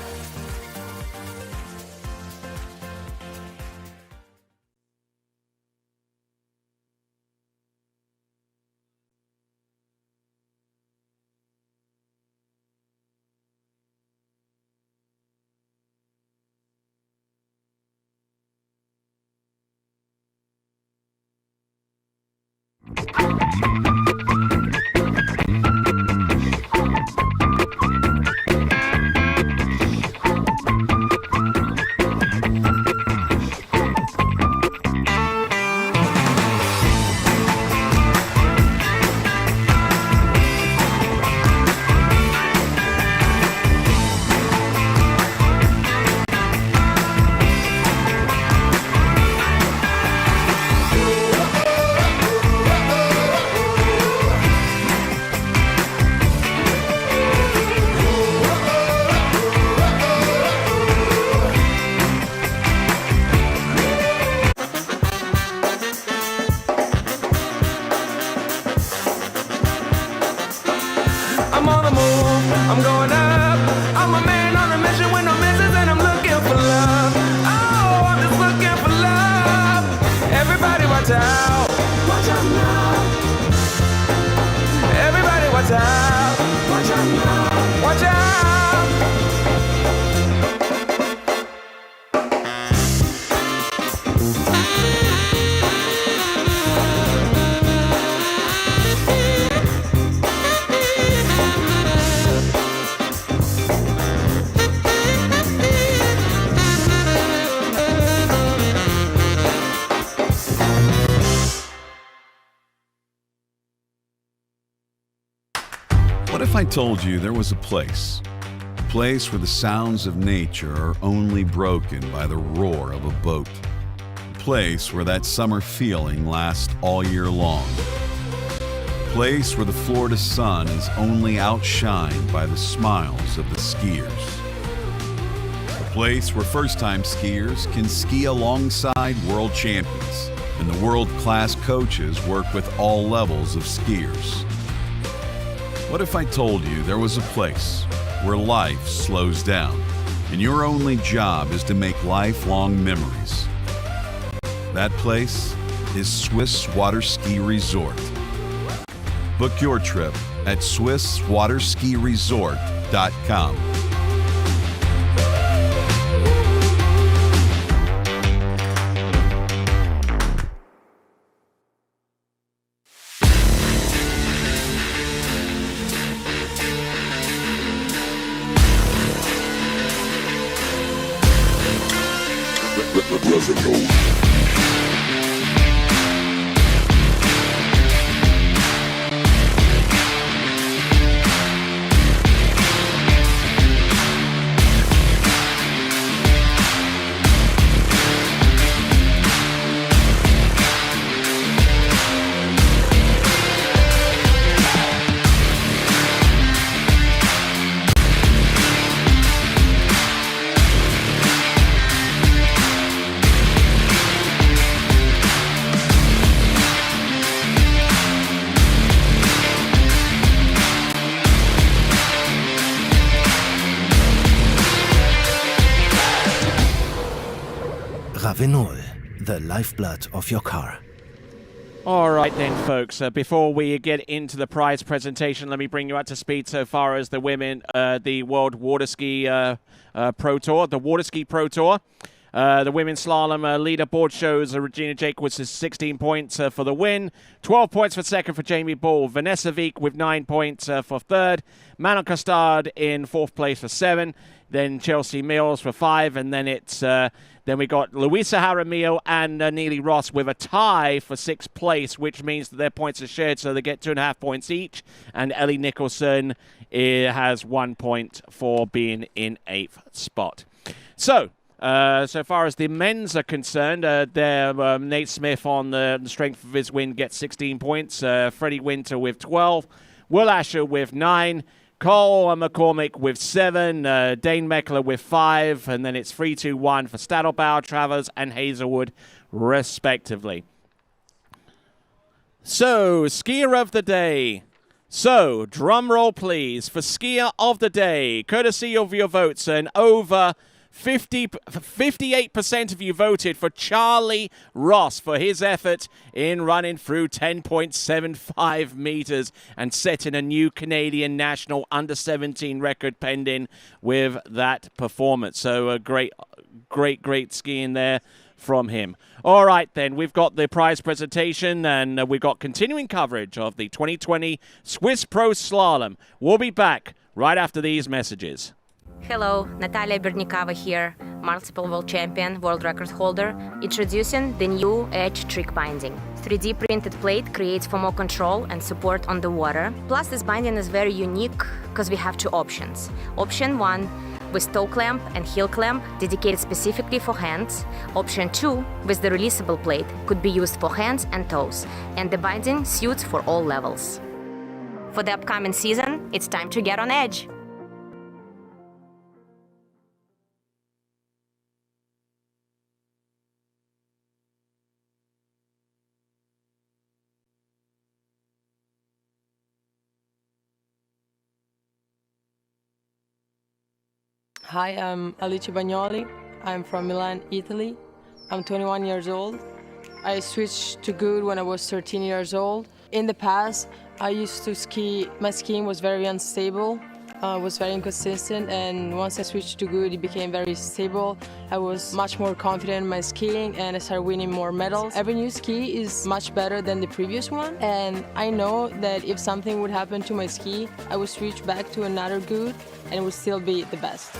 I'm going up. I'm a man on a mission with no missions, and I'm looking for love. Oh, I'm just looking for love. Everybody watch out. Watch out now. Everybody watch out. Watch out now. Watch out. What if I told you there was a place where the sounds of nature are only broken by the roar of a boat, a place where that summer feeling lasts all year long, a place where the Florida sun is only outshined by the smiles of the skiers, a place where first-time skiers can ski alongside world champions and the world-class coaches work with all levels of skiers. What if I told you there was a place where life slows down and your only job is to make lifelong memories? That place is Swiss Water Ski Resort. Book your trip at SwissWaterSkiResort.com. Ravenol, the lifeblood of your car. All right then, folks. Before we get into the prize presentation, let me bring you up to speed so far as the women, the World Water Ski Pro Tour, the Water Ski Pro Tour. The women's slalom leaderboard shows Regina Jaquess is 16 points for the win, 12 points for second for Jamie Ball, Vanessa Veek with 9 points for third, Manon Costard in fourth place for 7, then Chelsea Mills for 5, and then it's then we got Luisa Jaramillo and Neely Ross with a tie for 6th place, which means that their points are shared, so they get 2.5 points each. And Ellie Nicholson has 1 point for being in 8th spot. So, so far as the men's are concerned, Nate Smith on the strength of his win gets 16 points. Freddie Winter with 12. Will Asher with 9. Cole McCormick with 7, Dane Meckler with 5, and then it's 3-2-1 for Stadelbauer, Travers, and Hazelwood, respectively. So, skier of the day. So, drum roll please for skier of the day, courtesy of your votes, and over 58% of you voted for Charlie Ross for his effort in running through 10.75 meters and setting a new Canadian national under-17 record pending with that performance. So a great skiing there from him. All right, then, we've got the prize presentation, and we've got continuing coverage of the 2020 Swiss Pro Slalom. We'll be back right after these messages. Hello, Natalia Bernikava here, multiple world champion, world record holder, introducing the new Edge trick binding. 3D printed plate creates for more control and support on the water. Plus, this binding is very unique because we have 2 options. Option 1 with toe clamp and heel clamp dedicated specifically for hands. Option 2 with the releasable plate could be used for hands and toes, and the binding suits for all levels. For the upcoming season, it's time to get on Edge. Hi, I'm Alice Bagnoli. I'm from Milan, Italy. I'm 21 years old. I switched to good when I was 13 years old. In the past, I used to ski. My skiing was very unstable, was very inconsistent, and once I switched to good, it became very stable. I was much more confident in my skiing, and I started winning more medals. Every new ski is much better than the previous one, and I know that if something would happen to my ski, I would switch back to another good, and it would still be the best.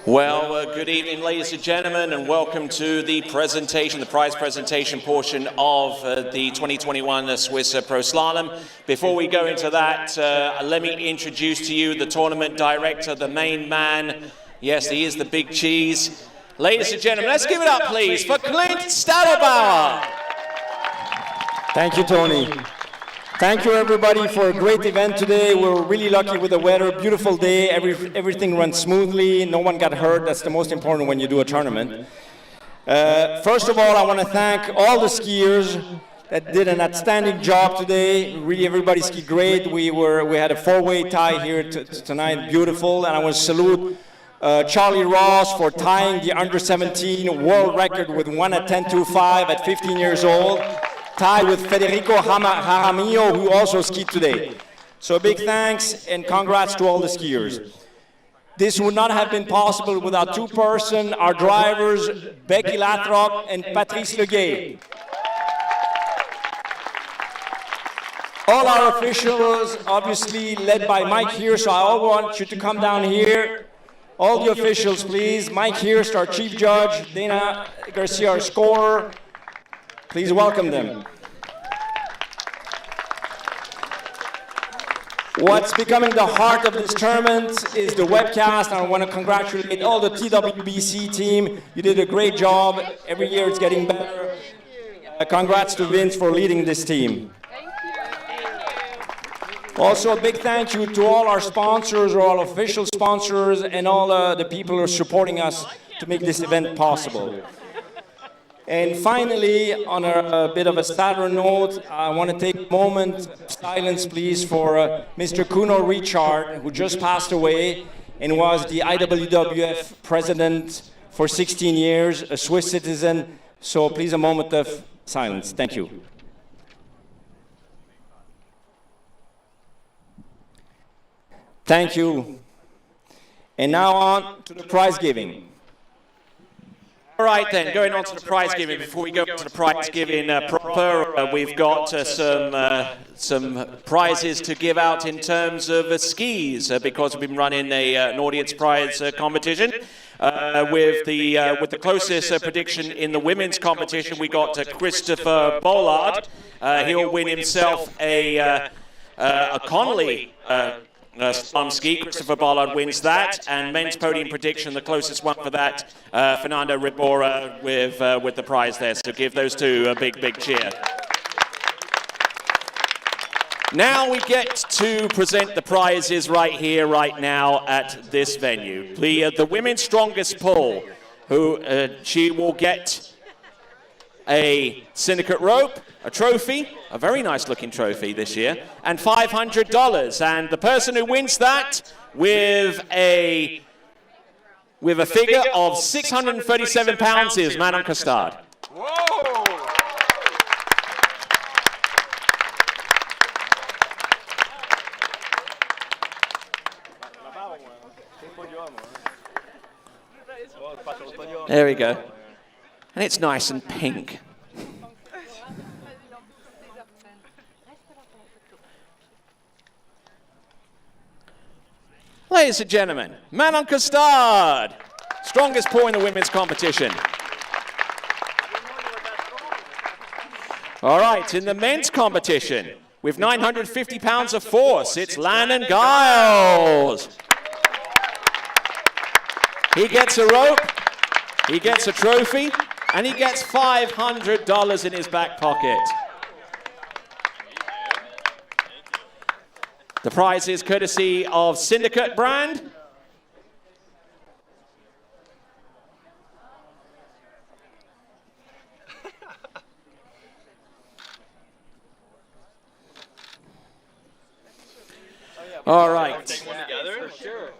Well, good evening, ladies and gentlemen, and welcome to the presentation, the prize presentation portion of the 2021 Swiss Pro Slalom. Before we go into that, let me introduce to you the tournament director, the main man. Yes, he is the big cheese. Ladies and gentlemen, let's give it up, please, for Clint Stadelbauer. Thank you, Tony. Thank you, everybody, for a great event today. We're really lucky with the weather. Beautiful day. Everything runs smoothly. No one got hurt. That's the most important when you do a tournament. First of all, I want to thank all the skiers that did an outstanding job today. Really, everybody skied great. We had a four-way tie here tonight. Beautiful. And I want to salute Charlie Ross for tying the under-17 world record with 1 at 10.25 at 15 years old. Tied with Federico Jaramillo, who also skied today. So a big thanks and congrats to all the skiers. This would not have been possible without two persons, our drivers, Becky Lathrop and Patrice Leguet. All our officials, obviously led by Mike here, so I all want you to come down here. All the officials, please. Mike Hirst, our chief judge, Dana Garcia, our scorer. Please welcome them. What's becoming the heart of this tournament is the webcast. I want to congratulate all the TWBC team. You did a great job. Every year it's getting better. Congrats to Vince for leading this team. Also, a big thank you to all our sponsors, or all official sponsors, and all the people who are supporting us to make this event possible. And finally, on a bit of a sadder note, I want to take a moment of silence, please, for Mr. Kuno Richard, who just passed away and was the IWWF president for 16 years, a Swiss citizen. So please, a moment of silence. Thank you. Thank you. And now on to the prize giving. All right then, going on to the prize giving. Before we go to the prize giving proper, we've got some prizes to give out in terms of skis because we've been running an audience prize competition. With the closest prediction in the women's competition, we got Christopher Bollard. He'll win himself a Connolly slalom ski. Christopher Bollard wins that, and men's podium prediction, the closest one for that, Fernando Ribora with the prize there. So give those two a big cheer. Now we get to present the prizes right here, right now at this venue. The women's strongest pull, who she will get a syndicate rope, a trophy, a very nice looking trophy this year, and $500. And the person who wins that with a figure of 637 pounds is Manon Costard. Whoa! There we go. And it's nice and pink. Ladies and gentlemen, Manon Costard, strongest paw in the women's competition. All right, in the men's competition, with 950 pounds of force, it's Landon Giles. He gets a rope, he gets a trophy, and he gets $500 in his back pocket. The prize is courtesy of Syndicate brand. All right. For sure.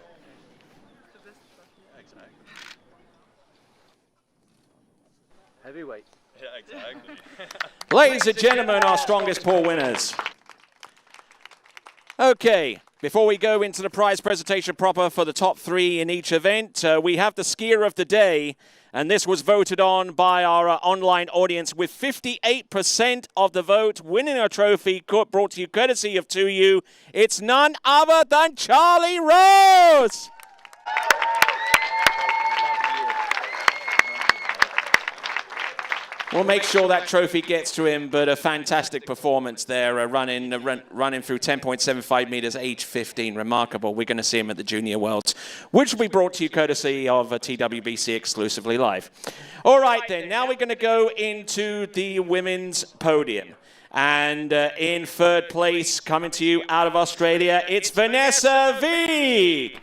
Heavyweight. Yeah, exactly. Ladies and gentlemen, our strongest paw winners. Okay, before we go into the prize presentation proper for the top three in each event, we have the skier of the day, and this was voted on by our online audience with 58% of the vote, winning a trophy brought to you courtesy of 2U. It's none other than Charlie Rose! We'll make sure that trophy gets to him, but a fantastic performance there, running through 10.75 meters, age 15, remarkable. We're going to see him at the Junior Worlds, which will be brought to you courtesy of TWBC exclusively live. All right then, now we're going to go into the women's podium. And in third place, coming to you out of Australia, it's Vanessa Veig.